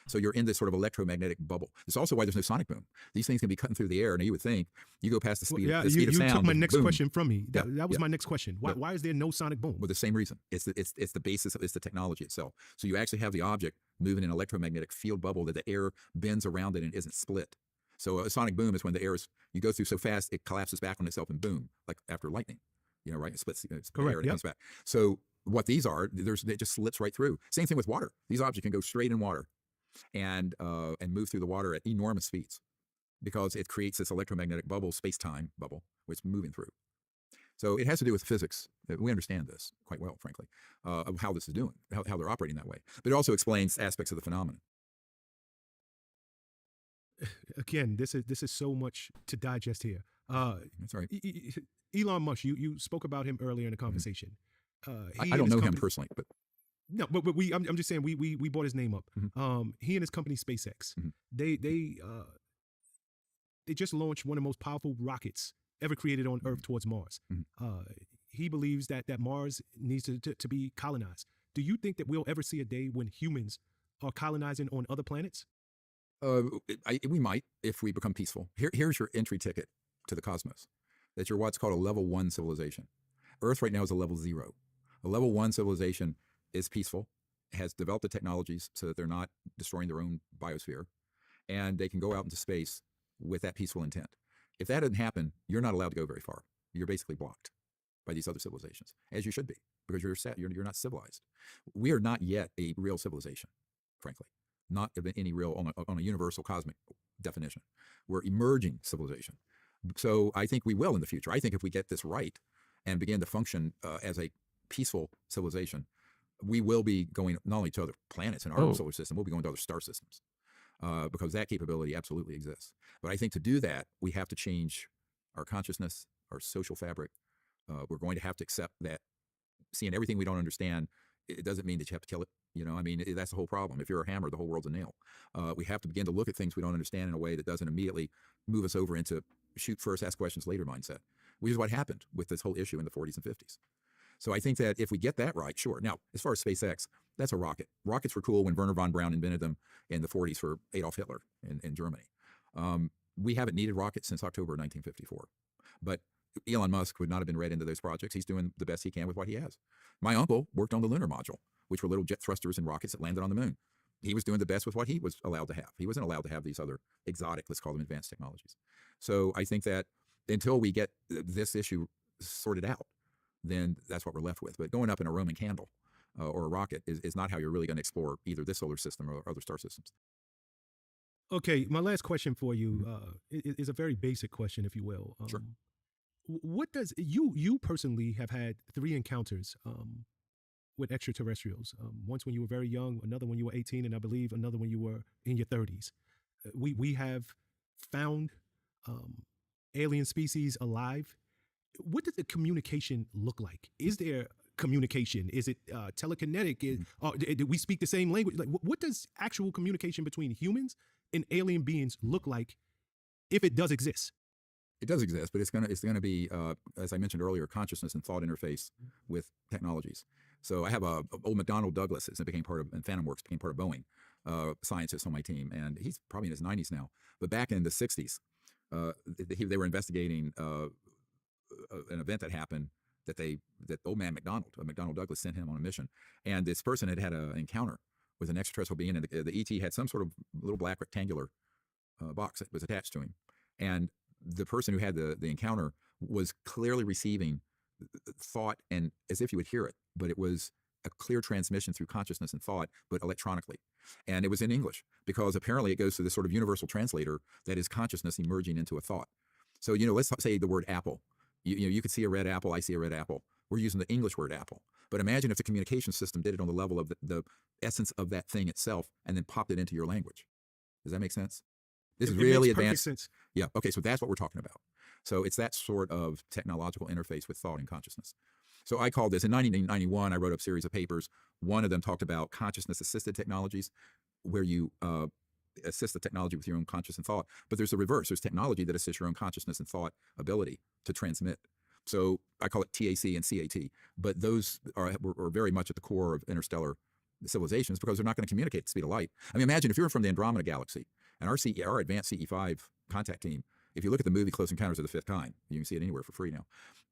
[SPEAKER 9] So you're in this sort of electromagnetic bubble. It's also why there's no sonic boom. These things can be cutting through the air, and you would think you go past the speed,
[SPEAKER 8] Well, yeah,
[SPEAKER 9] the speed
[SPEAKER 8] you
[SPEAKER 9] of sound.
[SPEAKER 8] took my next
[SPEAKER 9] boom.
[SPEAKER 8] question from me. That
[SPEAKER 9] Yeah,
[SPEAKER 8] was
[SPEAKER 9] yeah.
[SPEAKER 8] my next question. Why is there no sonic boom?
[SPEAKER 9] Well, the same reason. It's the basis. It's the technology itself. So you actually have the object moving in an electromagnetic field bubble that the air bends around it and isn't split. So a sonic boom is when the air you go through so fast it collapses back on itself and boom, like after lightning, right? It splits the
[SPEAKER 8] Correct,
[SPEAKER 9] air and it
[SPEAKER 8] yep.
[SPEAKER 9] comes back. So what these are, it just slips right through. Same thing with water. These objects can go straight in water and move through the water at enormous speeds because it creates this electromagnetic bubble, space-time bubble, which is moving through. So it has to do with physics. We understand this quite well, frankly, of how this is doing, how they're operating that way. But it also explains aspects of the phenomenon.
[SPEAKER 8] Again, this is so much to digest here.
[SPEAKER 9] That's right.
[SPEAKER 8] Elon Musk, you spoke about him earlier in the conversation.
[SPEAKER 9] I
[SPEAKER 8] He
[SPEAKER 9] don't
[SPEAKER 8] and his
[SPEAKER 9] know him
[SPEAKER 8] company-
[SPEAKER 9] personally, but
[SPEAKER 8] No, but I'm just saying we brought his name up. He and his company SpaceX,
[SPEAKER 9] Mhm.
[SPEAKER 8] they just launched one of the most powerful rockets ever created on Earth towards Mars. He believes that Mars needs to be colonized. Do you think that we'll ever see a day when humans are colonizing on other planets?
[SPEAKER 9] we might if we become peaceful. Here's your entry ticket to the cosmos. That you're what's called a level 1 civilization. Earth right now is a level 0. A level 1 civilization is peaceful, has developed the technologies so that they're not destroying their own biosphere, and they can go out into space with that peaceful intent. If that doesn't happen, you're not allowed to go very far. You're basically blocked by these other civilizations, as you should be, because you're not civilized. We are not yet a real civilization, frankly, not of any real on a universal cosmic definition. We're emerging civilization. So I think we will in the future. I think if we get this right and begin to function as a peaceful civilization, we will be going not only to other planets in our solar system, we'll be going to other star systems because that capability absolutely exists. But I think to do that, we have to change our consciousness, our social fabric. We're going to have to accept that seeing everything we don't understand, it doesn't mean that you have to kill it. That's the whole problem. If you're a hammer, the whole world's a nail. We have to begin to look at things we don't understand in a way that doesn't immediately move us over into shoot first, ask questions later mindset, which is what happened with this whole issue in the 40s and 50s. So I think that if we get that right, sure. Now, as far as SpaceX, that's a rocket. Rockets were cool when Werner von Braun invented them in the 40s for Adolf Hitler in Germany. We haven't needed rockets since October 1954. But Elon Musk would not have been read into those projects. He's doing the best he can with what he has. My uncle worked on the lunar module, which were little jet thrusters and rockets that landed on the moon. He was doing the best with what he was allowed to have. He wasn't allowed to have these other exotic, let's call them advanced technologies. So I think that until we get this issue sorted out, then that's what we're left with. But going up in a Roman candle or a rocket is not how you're really going to explore either this solar system or other star systems.
[SPEAKER 8] Okay, my last question for you is a very basic question, if you will.
[SPEAKER 9] Sure.
[SPEAKER 8] What does you personally have had 3 encounters with extraterrestrials? Once when you were very young, another when you were 18, and I believe another when you were in your 30s. We have found alien species alive. What does the communication look like? Is there communication? Is it telekinetic? Do we speak the same language? Like, what does actual communication between humans and alien beings look like, if it does exist?
[SPEAKER 9] It does exist, but it's gonna be, as I mentioned earlier, consciousness and thought interface with technologies. So I have old McDonnell Douglas, and Phantom Works became part of Boeing, scientist on my team, and he's probably in his 90s now. But back in the 60s, they were investigating an event that happened that old man McDonnell Douglas sent him on a mission, and this person had an encounter with an extraterrestrial being, and the ET had some sort of little black rectangular box that was attached to him, and the person who had the encounter was clearly receiving thought and as if you would hear it, but it was a clear transmission through consciousness and thought, but electronically. And it was in English because apparently it goes to this sort of universal translator that is consciousness emerging into a thought. So, let's say the word apple. You could see a red apple, I see a red apple. We're using the English word apple. But imagine if the communication system did it on the level of the essence of that thing itself and then popped it into your language. Does that make sense? This is really
[SPEAKER 8] makes perfect
[SPEAKER 9] advanced.
[SPEAKER 8] sense.
[SPEAKER 9] Yeah. Okay. So that's what we're talking about. So it's that sort of technological interface with thought and consciousness. So I called this, in 1991, I wrote up a series of papers. One of them talked about consciousness-assisted technologies, where you assist the technology with your own conscious and thought. But there's the reverse. There's technology that assists your own consciousness and thought ability to transmit. So I call it TAC and CAT. But those are very much at the core of interstellar civilizations because they're not going to communicate at the speed of light. I mean, imagine if you're from the Andromeda Galaxy and our advanced CE5 contact team, if you look at the movie Close Encounters of the Fifth Kind, you can see it anywhere for free now,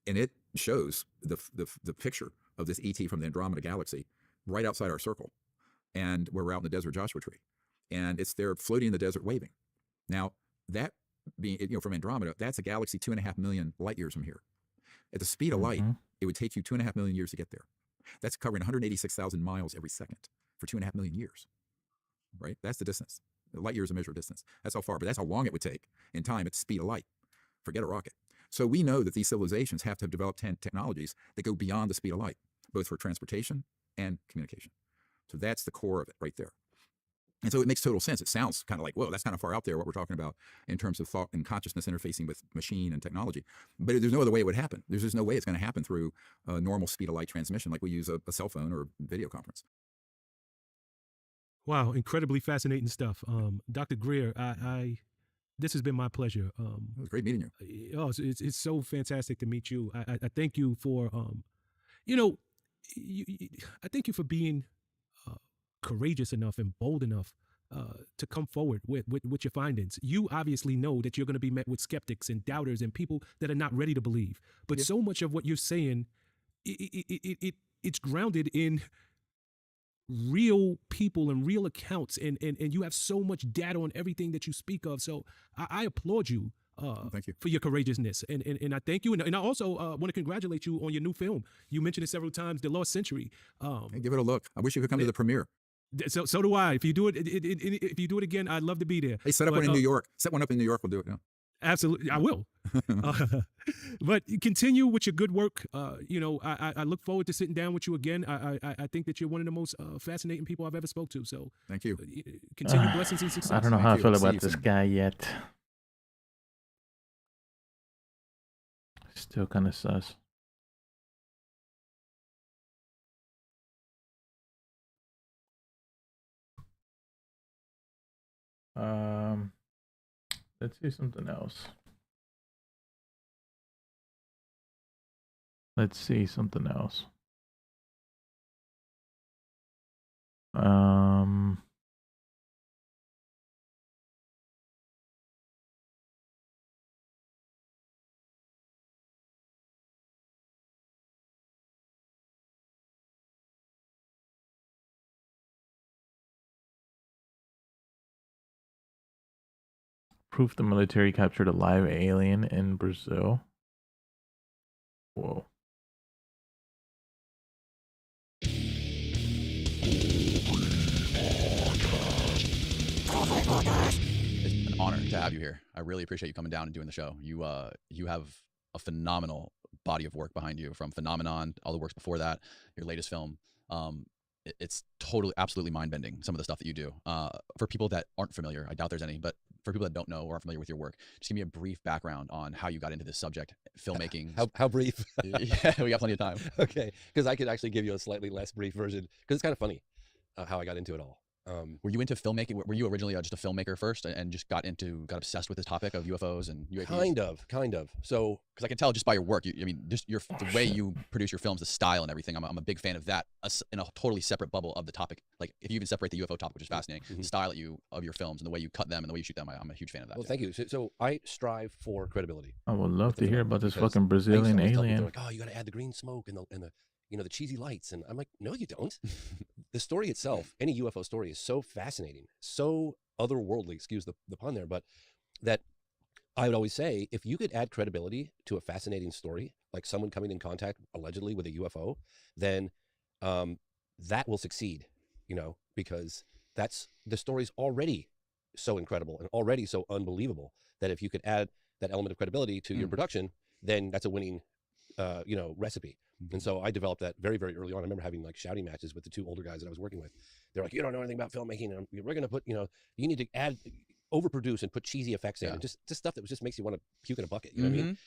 [SPEAKER 9] and it shows the picture of this ET from the Andromeda Galaxy right outside our circle, and we're out in the desert Joshua Tree, and it's there floating in the desert waving. Now, that being, from Andromeda, that's a galaxy 2.5 million light years from here. At the speed of light, it would take you 2.5 million years to get there. That's covering 186,000 miles every second for 2.5 million years, right? That's the distance. The light years are measured distance. That's how far, but that's how long it would take in time at the speed of light. Forget a rocket. So we know that these civilizations have to have developed technologies that go beyond the speed of light, both for transportation and communication. So that's the core of it right there. And so it makes total sense. It sounds kind of like, whoa, that's kind of far out there, what we're talking about in terms of thought and consciousness interfacing with machine and technology. But there's no other way it would happen. There's just no way it's going to happen through a normal speed of light transmission like we use a cell phone or video conference.
[SPEAKER 8] Wow, incredibly fascinating stuff. Dr. Greer, this has been my pleasure.
[SPEAKER 9] It was great meeting you.
[SPEAKER 8] It's so fantastic to meet you. I thank you for, I thank you for being courageous enough and bold enough to come forward with your findings. You obviously know that you're going to be met with skeptics and doubters and people that are not ready to believe. But so much of what you're saying, it's grounded in real people and real accounts, and you have so much data on everything that you speak of. So I applaud you.
[SPEAKER 9] Thank you
[SPEAKER 8] for your courageousness, and I thank you, and I also want to congratulate you on your new film. You mentioned it several times, The Lost Century.
[SPEAKER 9] Hey, give it a look. I wish you could come to the premiere.
[SPEAKER 8] So do I. If you do it, if you do it again, I'd love to be there.
[SPEAKER 9] Hey, set one in New York. Set one up in New York. We'll do it. Yeah.
[SPEAKER 8] Absolutely, I will. But continue with your good work. I look forward to sitting down with you again. I think that you're one of the most fascinating people I've ever spoke to. So
[SPEAKER 9] thank you.
[SPEAKER 8] Continue blessings and success.
[SPEAKER 1] I don't know how I feel about this guy yet. Still kind of sus. Let's see something else. Proof the military captured a live alien in Brazil. Whoa.
[SPEAKER 2] It's an honor to have you here. I really appreciate you coming down and doing the show. You have a phenomenal body of work behind you, from Phenomenon, all the works before that, your latest film. It's totally, absolutely mind-bending, some of the stuff that you do. For people that aren't familiar, I doubt there's any, but for people that don't know or aren't familiar with your work, just give me a brief background on how you got into this subject, filmmaking.
[SPEAKER 10] How brief?
[SPEAKER 2] Yeah, we got plenty of time.
[SPEAKER 10] Okay, because I could actually give you a slightly less brief version, because it's kind of funny how I got into it all.
[SPEAKER 2] Were you into filmmaking? Were you originally just a filmmaker first and just got obsessed with this topic of UFOs and UAPs?
[SPEAKER 10] Kind of. So,
[SPEAKER 2] because I can tell just by your work, just the way you produce your films, the style and everything. I'm a big fan of that in a totally separate bubble of the topic. Like if you even separate the UFO topic, which is fascinating, the style of your films and the way you cut them and the way you shoot them, I'm a huge fan of that.
[SPEAKER 10] Well, thank you. So I strive for credibility.
[SPEAKER 1] I would love to hear about this fucking Brazilian alien.
[SPEAKER 10] Like, oh, you got to add the green smoke and the cheesy lights. And I'm like, no, you don't. The story itself, any UFO story, is so fascinating, so otherworldly, excuse the pun there, but that I would always say, if you could add credibility to a fascinating story, like someone coming in contact allegedly with a UFO, then that will succeed, you know, because the story's already so incredible and already so unbelievable that if you could add that element of credibility to your production, then that's a winning, you know, recipe. And so I developed that very, very early on. I remember having like shouting matches with the 2 older guys that I was working with. They're like, you don't know anything about filmmaking. And we're going to put, you know, you need to overproduce and put cheesy effects in, and just stuff that just makes you want to puke in a bucket. You know what I mean?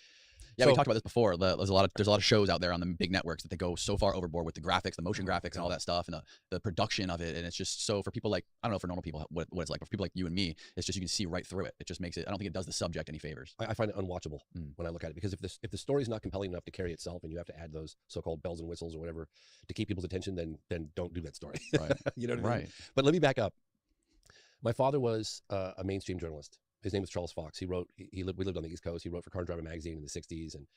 [SPEAKER 2] Yeah, we talked about this before. There's a lot of shows out there on the big networks that they go so far overboard with the graphics, the motion graphics, and all that stuff, and the production of it. And it's just so, for people like, I don't know for normal people what it's like, but for people like you and me, it's just, you can see right through it. It just makes it, I don't think it does the subject any favors.
[SPEAKER 10] I find it unwatchable when I look at it, because if the story's not compelling enough to carry itself, and you have to add those so-called bells and whistles or whatever to keep people's attention, then don't do that story.
[SPEAKER 2] Right.
[SPEAKER 10] You know what I mean? But let me back up. My father was a mainstream journalist. His name was Charles Fox. We lived on the East Coast. He wrote for Car and Driver magazine in the 60s, and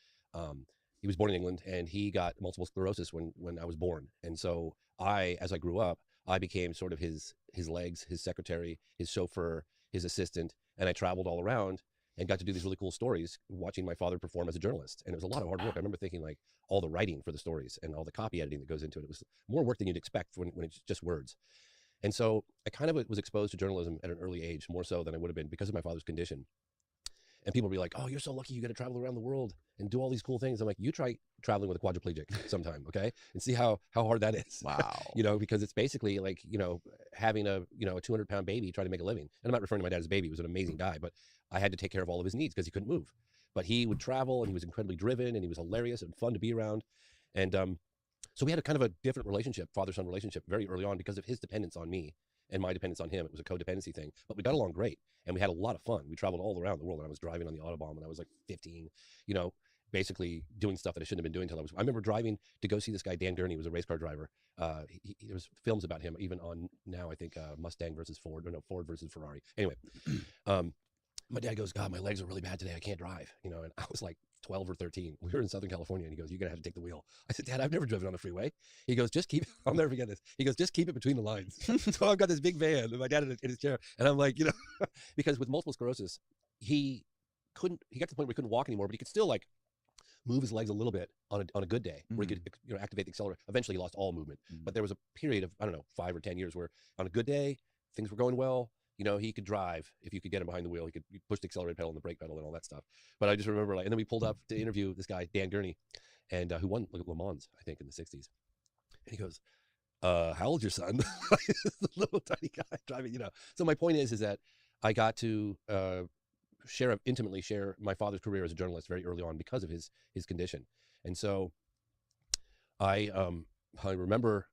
[SPEAKER 10] he was born in England, and he got multiple sclerosis when I was born. And so as I grew up, I became sort of his legs, his secretary, his chauffeur, his assistant, and I traveled all around and got to do these really cool stories watching my father perform as a journalist. And it was a lot of hard work. I remember thinking, like, all the writing for the stories and all the copy editing that goes into it. It was more work than you'd expect when it's just words. And so I kind of was exposed to journalism at an early age, more so than I would have been because of my father's condition. And people would be like, oh, you're so lucky, you get to travel around the world and do all these cool things. I'm like, you try traveling with a quadriplegic sometime, okay? And see how hard that is.
[SPEAKER 2] Wow.
[SPEAKER 10] You know, because it's basically like, you know, having a 200-pound baby trying to make a living. And I'm not referring to my dad as a baby. He was an amazing guy, but I had to take care of all of his needs because he couldn't move. But he would travel, and he was incredibly driven, and he was hilarious and fun to be around. And so we had a kind of a different relationship, father-son relationship, very early on because of his dependence on me and my dependence on him. It was a codependency thing, but we got along great, and we had a lot of fun. We traveled all around the world, and I was driving on the Autobahn when I was like 15, you know, basically doing stuff that I shouldn't have been doing until I remember driving to go see this guy, Dan Gurney, who was a race car driver. There was films about him, even on now, I think, Mustang versus Ford, or no, Ford versus Ferrari. Anyway, my dad goes, God, my legs are really bad today. I can't drive, you know, and I was like 12 or 13. We were in Southern California, and he goes, you're going to have to take the wheel. I said, Dad, I've never driven on the freeway. He goes, just keep, I'll never forget this. He goes, just keep it between the lines. So I've got this big van, and my dad in his chair. And I'm like, you know, because with multiple sclerosis, he got to the point where he couldn't walk anymore, but he could still like move his legs a little bit on a good day where he could, you know, activate the accelerator. Eventually he lost all movement, but there was a period of, I don't know, 5 or 10 years where on a good day, things were going well. You know, he could drive. If you could get him behind the wheel, he could push the accelerator pedal and the brake pedal and all that stuff. But I just remember, like, and then we pulled up to interview this guy, Dan Gurney, and who won Le Mans, I think, in the 60s. And he goes, how old's your son? This little tiny guy driving, you know. So my point is that I got to intimately share my father's career as a journalist very early on because of his condition. And so I remember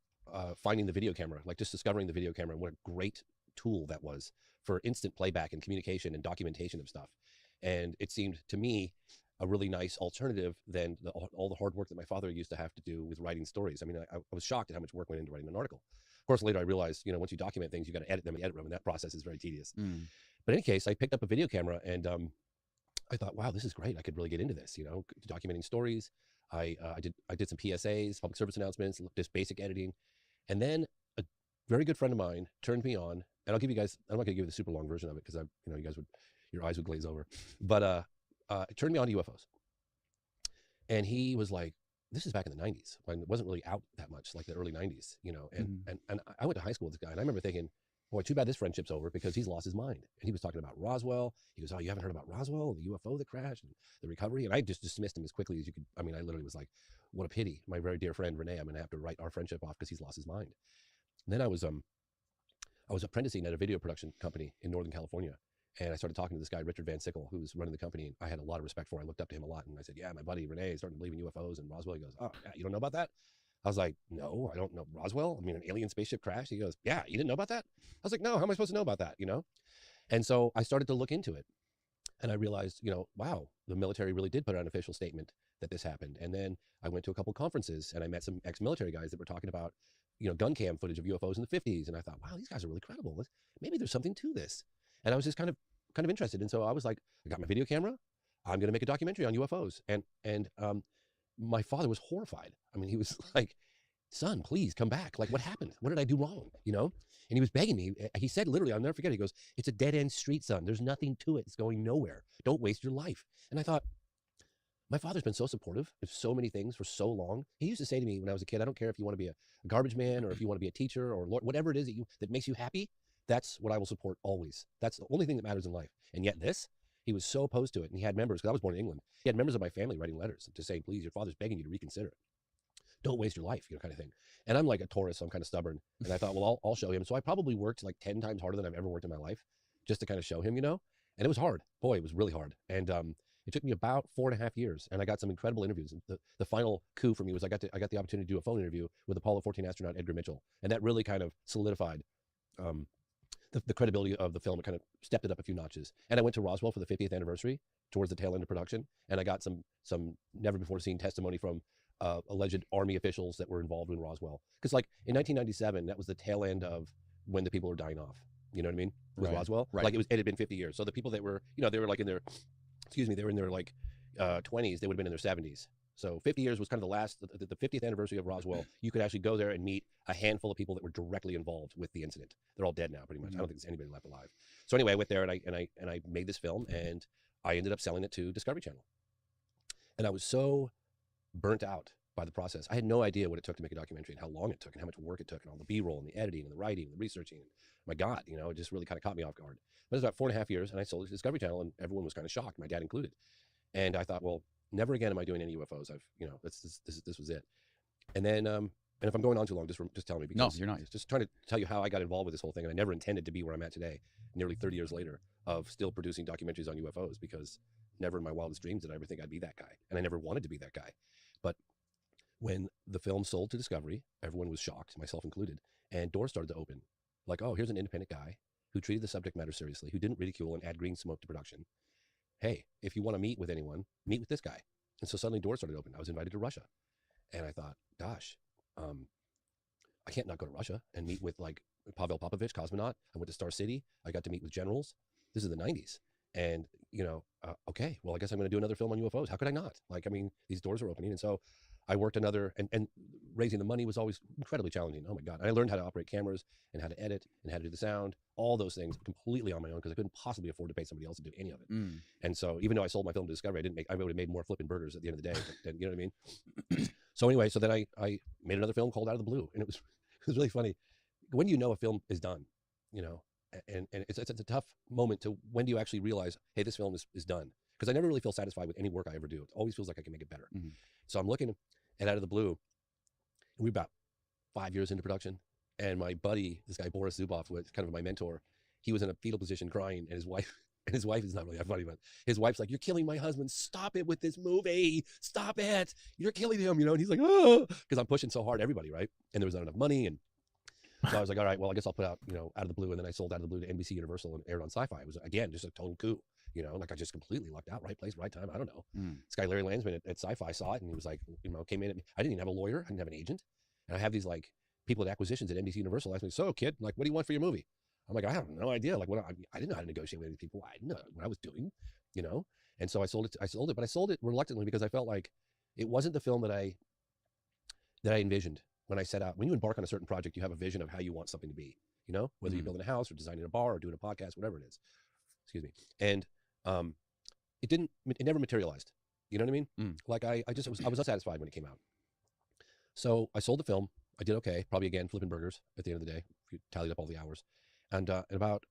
[SPEAKER 10] finding the video camera, like just discovering the video camera, and what a great tool that was for instant playback and communication and documentation of stuff. And it seemed to me a really nice alternative than all the hard work that my father used to have to do with writing stories. I mean, I was shocked at how much work went into writing an article. Of course, later I realized, you know, once you document things, you got to edit them in the edit room, and that process is very tedious. But in any case, I picked up a video camera, and I thought, wow, this is great. I could really get into this, you know, documenting stories. I did some PSAs, public service announcements, just basic editing. And then a very good friend of mine turned me on, and I'll give you guys, I'm not gonna give you the super long version of it because you guys your eyes would glaze over. But it turned me on to UFOs. And he was like, this is back in the 90s when it wasn't really out that much, like the early 90s, you know. And I went to high school with this guy, and I remember thinking, boy, too bad this friendship's over because he's lost his mind. And he was talking about Roswell. He goes, oh, you haven't heard about Roswell, the UFO that crashed and the recovery? And I just dismissed him as quickly as you could. I mean, I literally was like, what a pity. My very dear friend, Renee, I'm going to have to write our friendship off because he's lost his mind. And then I was apprenticing at a video production company in Northern California. And I started talking to this guy, Richard Van Sickle, who was running the company. And I had a lot of respect for him. I looked up to him a lot. And I said, yeah, my buddy Renee is starting to believe in UFOs and Roswell. He goes, oh, yeah, you don't know about that? I was like, no, I don't know. Roswell? I mean, an alien spaceship crash? He goes, yeah, you didn't know about that? I was like, no, how am I supposed to know about that, you know? And so I started to look into it. And I realized, you know, wow, the military really did put out an official statement that this happened. And then I went to a couple conferences, and I met some ex-military guys that were talking about, you know, gun cam footage of UFOs in the 50s. And I thought, wow, these guys are really credible. Maybe there's something to this. And I was just kind of interested. And so I was like, I got my video camera. I'm going to make a documentary on UFOs. And my father was horrified. I mean, he was like, son, please come back. Like, what happened? What did I do wrong? You know? And he was begging me. He said, literally, I'll never forget. He goes, it's a dead end street, son. There's nothing to it. It's going nowhere. Don't waste your life. And I thought, my father's been so supportive of so many things for so long. He used to say to me when I was a kid, I don't care if you want to be a garbage man or if you want to be a teacher or whatever it is that makes you happy, that's what I will support always. That's the only thing that matters in life. And yet this, he was so opposed to it. And he had members, because I was born in England, he had members of my family writing letters to say, please, your father's begging you to reconsider it. Don't waste your life, kind of thing. And I'm like a Taurus, so I'm kind of stubborn. And I thought, well, I'll show him. So I probably worked like 10 times harder than I've ever worked in my life just to kind of show him, And it was hard. Boy, it was really hard. And it took me about 4.5 years, and I got some incredible interviews. And the final coup for me was I got the opportunity to do a phone interview with Apollo 14 astronaut Edgar Mitchell, and that really kind of solidified the credibility of the film. It kind of stepped it up a few notches. And I went to Roswell for the 50th anniversary towards the tail end of production, and I got some never before seen testimony from alleged Army officials that were involved in Roswell. Because like in 1997, that was the tail end of when the people were dying off. You know what I mean? With Roswell,
[SPEAKER 2] Right.
[SPEAKER 10] Like it had been 50 years. So the people that were, they were like in their, they were in their like 20s. They would have been in their 70s. So 50 years was kind of the 50th anniversary of Roswell. You could actually go there and meet a handful of people that were directly involved with the incident. They're all dead now, pretty much. I don't think there's anybody left alive. So anyway, I went there and I made this film, and I ended up selling it to Discovery Channel. And I was so burnt out by the process. I had no idea what it took to make a documentary and how long it took and how much work it took and all the B-roll and the editing and the writing and the researching. And my God, it just really kind of caught me off guard. But it was about 4.5 years, and I sold it to Discovery Channel, and everyone was kind of shocked, my dad included. And I thought, well, never again am I doing any UFOs. This was it. And then, and if I'm going on too long, just tell me. Because
[SPEAKER 2] No, you're not.
[SPEAKER 10] Just trying to tell you how I got involved with this whole thing, and I never intended to be where I'm at today, nearly 30 years later, of still producing documentaries on UFOs, because never in my wildest dreams did I ever think I'd be that guy, and I never wanted to be that guy. But when the film sold to Discovery, everyone was shocked, myself included, and doors started to open. Like, oh, here's an independent guy who treated the subject matter seriously, who didn't ridicule and add green smoke to production. Hey, if you want to meet with anyone, meet with this guy. And so suddenly doors started open. I was invited to Russia. And I thought, gosh, I can't not go to Russia and meet with like Pavel Popovich, cosmonaut. I went to Star City. I got to meet with generals. This is the 90s. And, okay, well, I guess I'm going to do another film on UFOs. How could I not? Like, I mean, these doors are opening. And so I worked another, and raising the money was always incredibly challenging. Oh my God. And I learned how to operate cameras and how to edit and how to do the sound, all those things completely on my own, because I couldn't possibly afford to pay somebody else to do any of it. And so even though I sold my film to Discovery, I would have made more flipping burgers at the end of the day, but, you know what I mean? So anyway, so then I made another film called Out of the Blue, and it was really funny. When do you know a film is done, and it's a tough moment to, when do you actually realize, hey, this film is done? Because I never really feel satisfied with any work I ever do. It always feels like I can make it better. So I'm looking at Out of the Blue, and we're about 5 years into production. And my buddy, this guy Boris Zubov, was kind of my mentor. He was in a fetal position crying, and his wife is not really that funny, but his wife's like, "You're killing my husband. Stop it with this movie. Stop it. You're killing him." And he's like, "Oh," because I'm pushing so hard, everybody, right? And there was not enough money, and so I was like, all right, well, I guess I'll put out, Out of the Blue. And then I sold Out of the Blue to NBC Universal and aired on Sci-Fi. It was, again, just a total coup, like I just completely lucked out. Right place, right time. I don't know. This guy, Larry Landsman at Sci-Fi, saw it, and he was like, came in at me. I didn't even have a lawyer. I didn't have an agent. And I have these like people at acquisitions at NBC Universal ask me, "So kid, like, what do you want for your movie?" I'm like, I have no idea. Like, I didn't know how to negotiate with any people. I didn't know what I was doing, And so I sold it, but I sold it reluctantly, because I felt like it wasn't the film that I envisioned. When I set out, when you embark on a certain project, you have a vision of how you want something to be, whether you're building a house or designing a bar or doing a podcast, whatever it is. Excuse me. And it never materialized. You know what I mean? Like I was unsatisfied when it came out. So I sold the film. I did okay, probably again flipping burgers at the end of the day, if you tallied up all the hours. And about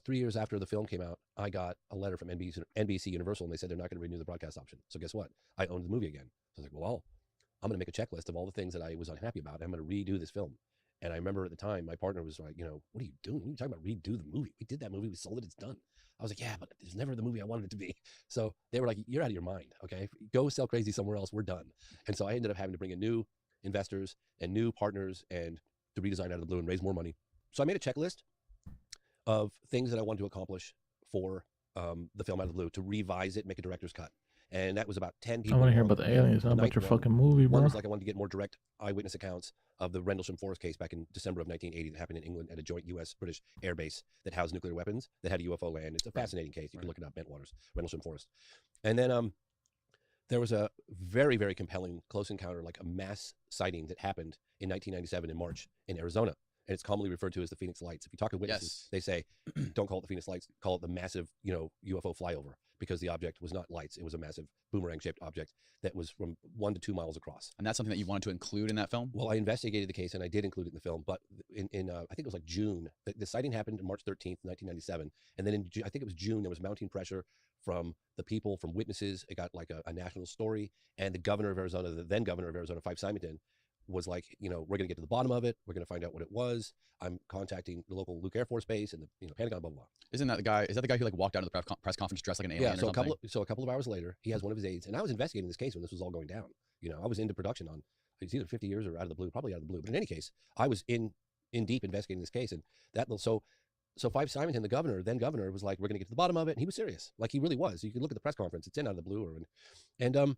[SPEAKER 10] 3 years after the film came out, I got a letter from NBC Universal, and they said they're not going to renew the broadcast option. So guess what? I owned the movie again. So I was like, well, I'm going to make a checklist of all the things that I was unhappy about. And I'm going to redo this film. And I remember at the time, my partner was like, what are you doing? What are you talking about? Redo the movie. We did that movie. We sold it. It's done. I was like, yeah, but it's never the movie I wanted it to be. So they were like, you're out of your mind. Okay. Go sell crazy somewhere else. We're done. And so I ended up having to bring in new investors and new partners and to redesign Out of the Blue and raise more money. So I made a checklist of things that I wanted to accomplish for the film Out of the Blue, to revise it, make a director's cut. And that was about 10 people.
[SPEAKER 1] I want to hear about the aliens, not about your fucking movie, bro.
[SPEAKER 10] One was like, I wanted to get more direct eyewitness accounts of the Rendlesham Forest case back in December of 1980 that happened in England at a joint U.S.-British air base that housed nuclear weapons that had a UFO land. It's a fascinating case. You can look it up, Bentwaters, Rendlesham Forest. And then there was a very, very compelling close encounter, like a mass sighting that happened in 1997 in March in Arizona. And it's commonly referred to as the Phoenix Lights. If you talk to witnesses, they say, don't call it the Phoenix Lights, call it the massive, UFO flyover, because the object was not lights. It was a massive boomerang-shaped object that was from 1 to 2 miles across.
[SPEAKER 2] And that's something that you wanted to include in that film?
[SPEAKER 10] Well, I investigated the case and I did include it in the film, but in I think it was like June. The sighting happened on March 13th, 1997. And then I think it was June, there was mounting pressure from the people, from witnesses. It got like a national story. And the governor of Arizona, the then governor of Arizona, Fife Symington, was like, we're going to get to the bottom of it. We're going to find out what it was. I'm contacting the local Luke Air Force Base and the Pentagon, blah, blah, blah.
[SPEAKER 2] Isn't that the guy? Is that the guy who like walked out of the press conference dressed like an alien?
[SPEAKER 10] Yeah. So
[SPEAKER 2] or something?
[SPEAKER 10] a couple of hours later, he has one of his aides, and I was investigating this case when this was all going down. I was into production on it's either 50 years or Out of the Blue, probably Out of the Blue. But in any case, I was in deep investigating this case, and so Fife Symington, the then governor, was like, we're going to get to the bottom of it, and he was serious, like he really was. You can look at the press conference; it's in Out of the Blue, and a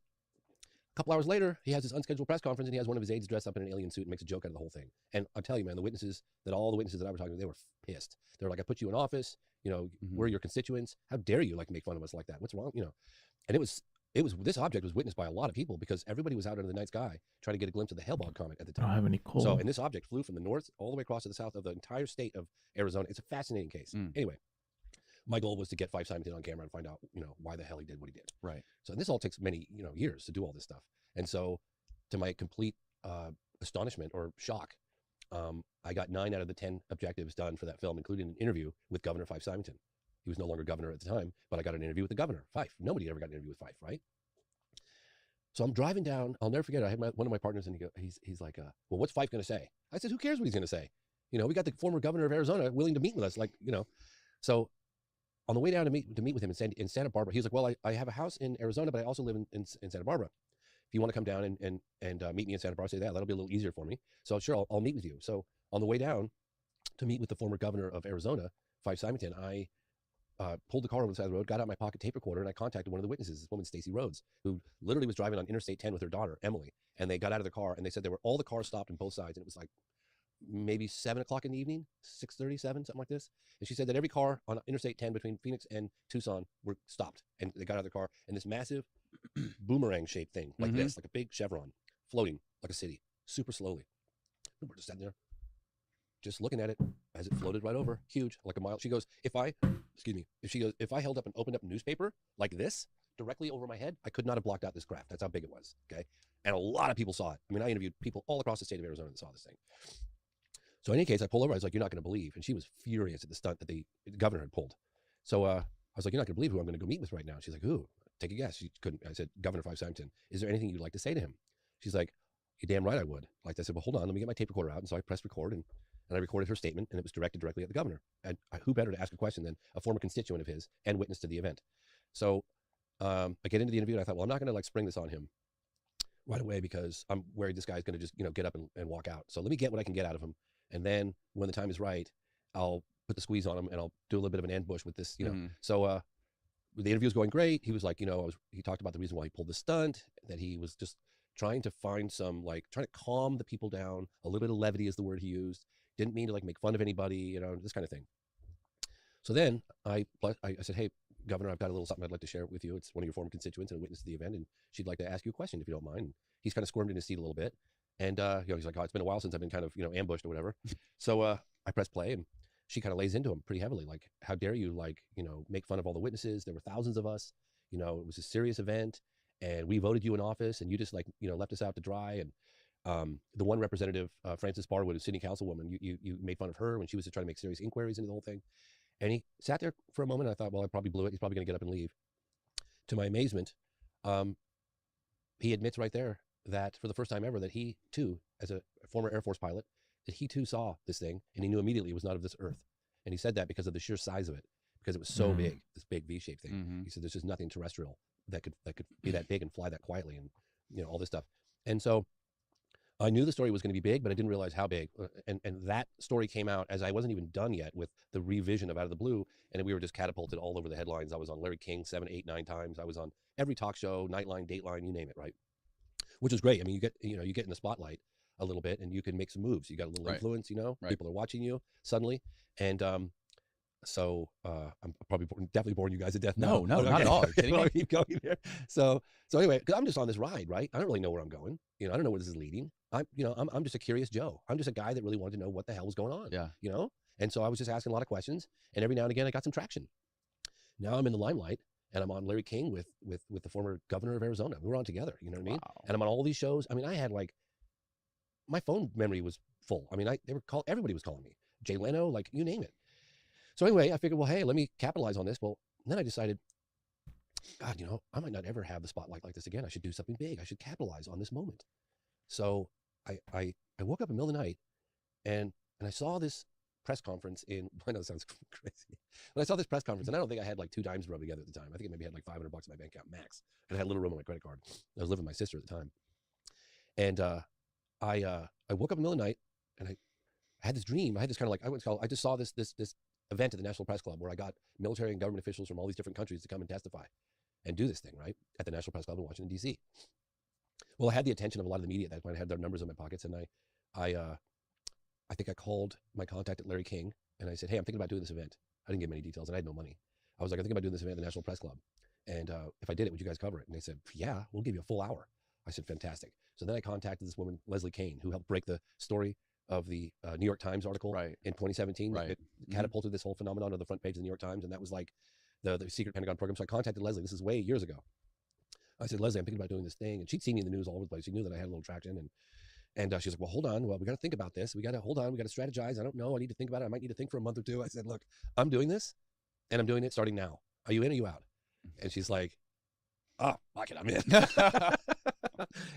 [SPEAKER 10] couple hours later, he has this unscheduled press conference, and he has one of his aides dressed up in an alien suit and makes a joke out of the whole thing. And I'll tell you, man, all the witnesses that I was talking to, they were pissed. They were like, I put you in office, we're your constituents. How dare you like make fun of us like that? What's wrong? And this object was witnessed by a lot of people because everybody was out under the night sky trying to get a glimpse of the Hale-Bopp comet at the time.
[SPEAKER 1] I don't have any coal.
[SPEAKER 10] So, and this object flew from the north all the way across to the south of the entire state of Arizona. It's a fascinating case. Anyway, my goal was to get Fife Symington on camera and find out, why the hell he did what he did.
[SPEAKER 2] Right.
[SPEAKER 10] So this all takes many, years to do all this stuff. And so, to my complete astonishment or shock, I got 9 out of the 10 objectives done for that film, including an interview with Governor Fife Symington. He was no longer governor at the time, but I got an interview with the governor, Fife. Nobody ever got an interview with Fife, right? So I'm driving down. I'll never forget. I had one of my partners, and he's like, "Well, what's Fife going to say?" I said, "Who cares what he's going to say? We got the former governor of Arizona willing to meet with us, So on the way down to meet with him in Santa Barbara, he was like, "Well, I have a house in Arizona, but I also live in Santa Barbara. If you want to come down and meet me in Santa Barbara, say that. That'll be a little easier for me. So sure, I'll meet with you." So on the way down to meet with the former governor of Arizona, Fife Symington, I pulled the car over the side of the road, got out my pocket tape recorder, and I contacted one of the witnesses, this woman, Stacy Rhodes, who literally was driving on Interstate 10 with her daughter, Emily. And they got out of the car, and they said all the cars stopped on both sides, and it was like maybe 7 o'clock in the evening, 6:37, something like this. And she said that every car on Interstate 10 between Phoenix and Tucson were stopped, and they got out of the car, and this massive boomerang-shaped thing, like this, like a big chevron, floating like a city, super slowly. And we're just sitting there, just looking at it as it floated right over, huge, like a mile. She goes, if I held up and opened up a newspaper like this directly over my head, I could not have blocked out this craft. That's how big it was. Okay. And a lot of people saw it. I mean, I interviewed people all across the state of Arizona that saw this thing. So in any case, I pulled over. I was like, "You're not going to believe." And she was furious at the stunt that the governor had pulled. So I was like, "You're not going to believe who I'm going to go meet with right now." She's like, "Who? Take a guess." She couldn't. I said, "Governor Fife Symington. Is there anything you'd like to say to him?" She's like, "You're damn right I would." Like I said, "Well, hold on. Let me get my tape recorder out." And so I pressed record and I recorded her statement, and it was directed directly at the governor. And who better to ask a question than a former constituent of his and witness to the event? So I get into the interview, and I thought, well, I'm not going to like spring this on him right away because I'm worried this guy's going to just get up and walk out. So let me get what I can get out of him, and then when the time is right, I'll put the squeeze on him, and I'll do a little bit of an ambush with this, So the interview was going great. He was like, he talked about the reason why he pulled the stunt, that he was just trying to find trying to calm the people down. A little bit of levity is the word he used. Didn't mean to like make fun of anybody, this kind of thing. So then I said, "Hey, Governor, I've got a little something I'd like to share with you. It's one of your former constituents and a witness to the event, and she'd like to ask you a question if you don't mind." And he's kind of squirmed in his seat a little bit, and he's like, "Oh, it's been a while since I've been kind of ambushed or whatever." So I press play, and she kind of lays into him pretty heavily, like, "How dare you make fun of all the witnesses? There were thousands of us. It was a serious event, and we voted you in office, and you just left us out to dry." And the one representative, Frances Barwood, a city councilwoman, you made fun of her when she was trying to make serious inquiries into the whole thing. And he sat there for a moment. I thought, well, I probably blew it. He's probably going to get up and leave. To my amazement, he admits right there that for the first time ever that he too, as a former Air Force pilot, that he too saw this thing, and he knew immediately it was not of this earth. And he said that because of the sheer size of it, because it was so big, this big V-shaped thing. He said there's just nothing terrestrial that could be that big and fly that quietly, and all this stuff. And so I knew the story was going to be big, but I didn't realize how big. And that story came out as I wasn't even done yet with the revision of Out of the Blue, and we were just catapulted all over the headlines. I was on Larry King 7, 8, 9 times. I was on every talk show, Nightline, Dateline, you name it, right? Which was great. I mean, you get in the spotlight a little bit, and you can make some moves. You got a little influence, People are watching you suddenly, and so I'm probably definitely boring you guys to death.
[SPEAKER 2] No, not at all. Are you kidding me?
[SPEAKER 10] Keep going here. So anyway, because I'm just on this ride, right? I don't really know where I'm going. I don't know where this is leading. I'm just a curious Joe. I'm just a guy that really wanted to know what the hell was going on.
[SPEAKER 2] Yeah.
[SPEAKER 10] And so I was just asking a lot of questions, and every now and again I got some traction. Now I'm in the limelight, and I'm on Larry King with the former governor of Arizona. We were on together, you know what I mean? And I'm on all these shows. I mean, I had like, my phone memory was full. I mean, everybody was calling me. Jay Leno, like you name it. So anyway, I figured, well, hey, let me capitalize on this. Well, then I decided, God, you know, I might not ever have the spotlight like this again. I should do something big. I should capitalize on this moment. So I woke up in the middle of the night and I saw this press conference in, I know it sounds crazy, but I saw this press conference and I don't think I had like 2 dimes rubbed together at the time. I think I maybe had like $500 in my bank account max. And I had a little room on my credit card. I was living with my sister at the time. And I woke up in the middle of the night and I had this dream. I had this kind of like, I just saw this event at the National Press Club where I got military and government officials from all these different countries to come and testify and do this thing, right? At the National Press Club in Washington, D.C. Well, I had the attention of a lot of the media at that point. I had their numbers in my pockets, and I think I called my contact at Larry King, and I said, hey, I'm thinking about doing this event. I didn't give him any details, and I had no money. I was like, I'm thinking about doing this event at the National Press Club, and if I did it, would you guys cover it? And they said, yeah, we'll give you a full hour. I said, fantastic. So then I contacted this woman, Leslie Kane, who helped break the story of the New York Times article in 2017.
[SPEAKER 2] Right.
[SPEAKER 10] It catapulted this whole phenomenon to the front page of the New York Times, and that was like the secret Pentagon program. So I contacted Leslie. This is way years ago. I said, Leslie, I'm thinking about doing this thing. And she'd seen me in the news all over the place. She knew that I had a little traction. And she's like, well, hold on. Well, we got to think about this. We got to strategize. I don't know. I need to think about it. I might need to think for a month or 2. I said, look, I'm doing this and I'm doing it starting now. Are you in or are you out? And she's like, oh, fuck it, I'm in.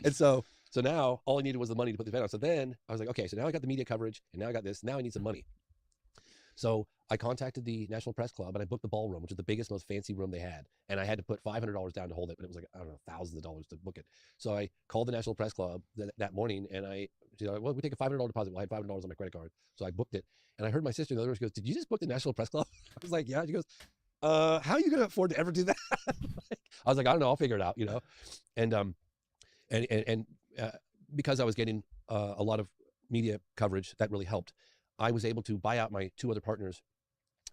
[SPEAKER 10] And so now all I needed was the money to put the event on. So then I was like, okay, so now I got the media coverage and now I got this. Now I need some money. So I contacted the National Press Club and I booked the ballroom, which is the biggest, most fancy room they had. And I had to put $500 down to hold it, but it was like, I don't know, thousands of dollars to book it. So I called the National Press Club that morning and well, we take a $500 deposit. Well, I had $500 on my credit card. So I booked it. And I heard my sister in the other room, she goes, did you just book the National Press Club? I was like, yeah. She goes, how are you going to afford to ever do that? I was like, I don't know. I'll figure it out, you know? And because I was getting a lot of media coverage, that really helped. I was able to buy out my 2 other partners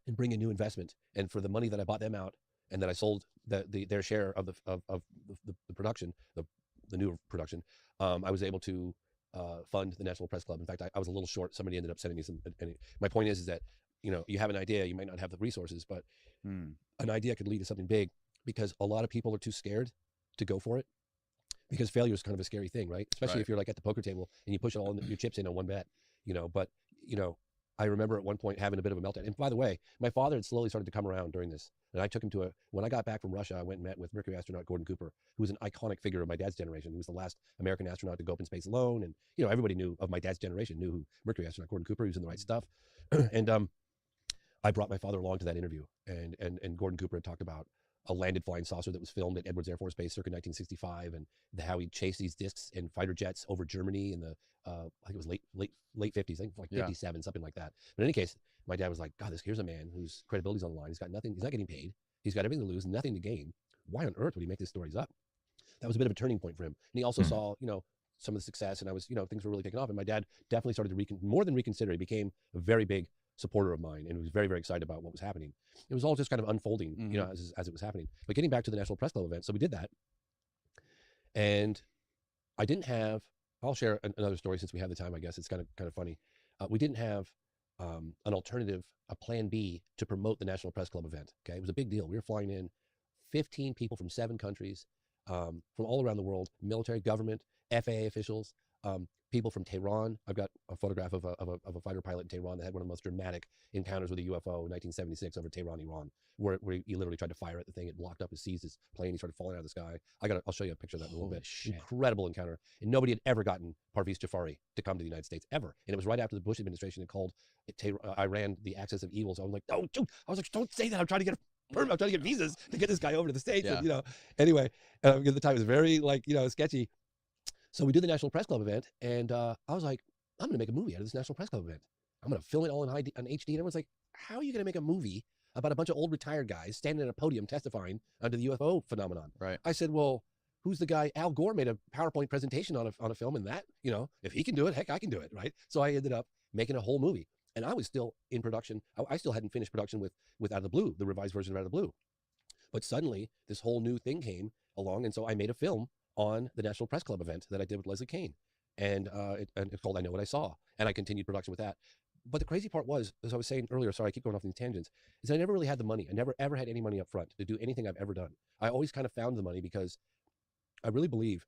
[SPEAKER 10] and bring in new investment. And for the money that I bought them out and that I sold their share of the production, the new production, I was able to fund the National Press Club. In fact, I was a little short. Somebody ended up sending me some. My point is that, you know, you have an idea, you might not have the resources, but an idea could lead to something big because a lot of people are too scared to go for it because failure is kind of a scary thing, right? Especially if you're like at the poker table and you push all your chips in on one bet, you know, but you know, I remember at one point having a bit of a meltdown. And by the way, my father had slowly started to come around during this. And I took him when I got back from Russia, I went and met with Mercury astronaut Gordon Cooper, who was an iconic figure of my dad's generation. He was the last American astronaut to go up in space alone. And, you know, everybody knew of my dad's generation, knew who Mercury astronaut Gordon Cooper, he was in the right stuff. And I brought my father along to that interview. And Gordon Cooper had talked about a landed flying saucer that was filmed at Edwards Air Force Base circa 1965, and how he chased these discs in fighter jets over Germany in the I think it was late 50s, I think like 57, something like that. But in any case, my dad was like, God, here's a man whose credibility's on the line. He's got nothing. He's not getting paid. He's got everything to lose, nothing to gain. Why on earth would he make these stories up? That was a bit of a turning point for him. And he also saw, you know, some of the success, and I was, you know, things were really taking off. And my dad definitely started to more than reconsider. He became a very big supporter of mine and was very, very excited about what was happening. It was all just kind of unfolding, you know, as it was happening. But getting back to the National Press Club event, so we did that. And I didn't have, I'll share another story since we have the time, I guess. It's kind of funny. We didn't have an alternative, a plan B to promote the National Press Club event. Okay. It was a big deal. We were flying in 15 people from 7 countries, from all around the world, military, government, FAA officials, people from Tehran. I've got a photograph of a fighter pilot in Tehran that had one of the most dramatic encounters with a UFO in 1976 over Tehran, Iran, where he literally tried to fire at the thing. It locked up, it seized his plane. He started falling out of the sky. I'll show you a picture of that in a little bit. Shit. Incredible encounter. And nobody had ever gotten Parviz Jafari to come to the United States, ever. And it was right after the Bush administration had called Iran the axis of evil. So I'm like, oh, dude, I was like, don't say that. I'm trying to get I'm trying to get visas to get this guy over to the States. And, you know, anyway, because at the time it was very, like, you know, sketchy. So we did the National Press Club event, and I was like, I'm going to make a movie out of this National Press Club event. I'm going to film it all in HD. And everyone's like, how are you going to make a movie about a bunch of old retired guys standing at a podium testifying under the UFO phenomenon?
[SPEAKER 2] Right.
[SPEAKER 10] I said, well, who's the guy? Al Gore made a PowerPoint presentation on a film, and that, you know, if he can do it, heck, I can do it, right? So I ended up making a whole movie. And I was still in production. I still hadn't finished production with Out of the Blue, the revised version of Out of the Blue. But suddenly, this whole new thing came along, and so I made a film on the National Press Club event that I did with Leslie Kane. And it's called I Know What I Saw. And I continued production with that. But the crazy part was, as I was saying earlier, sorry, I keep going off these tangents, is I never really had the money. I never ever had any money up front to do anything I've ever done. I always kind of found the money because I really believe,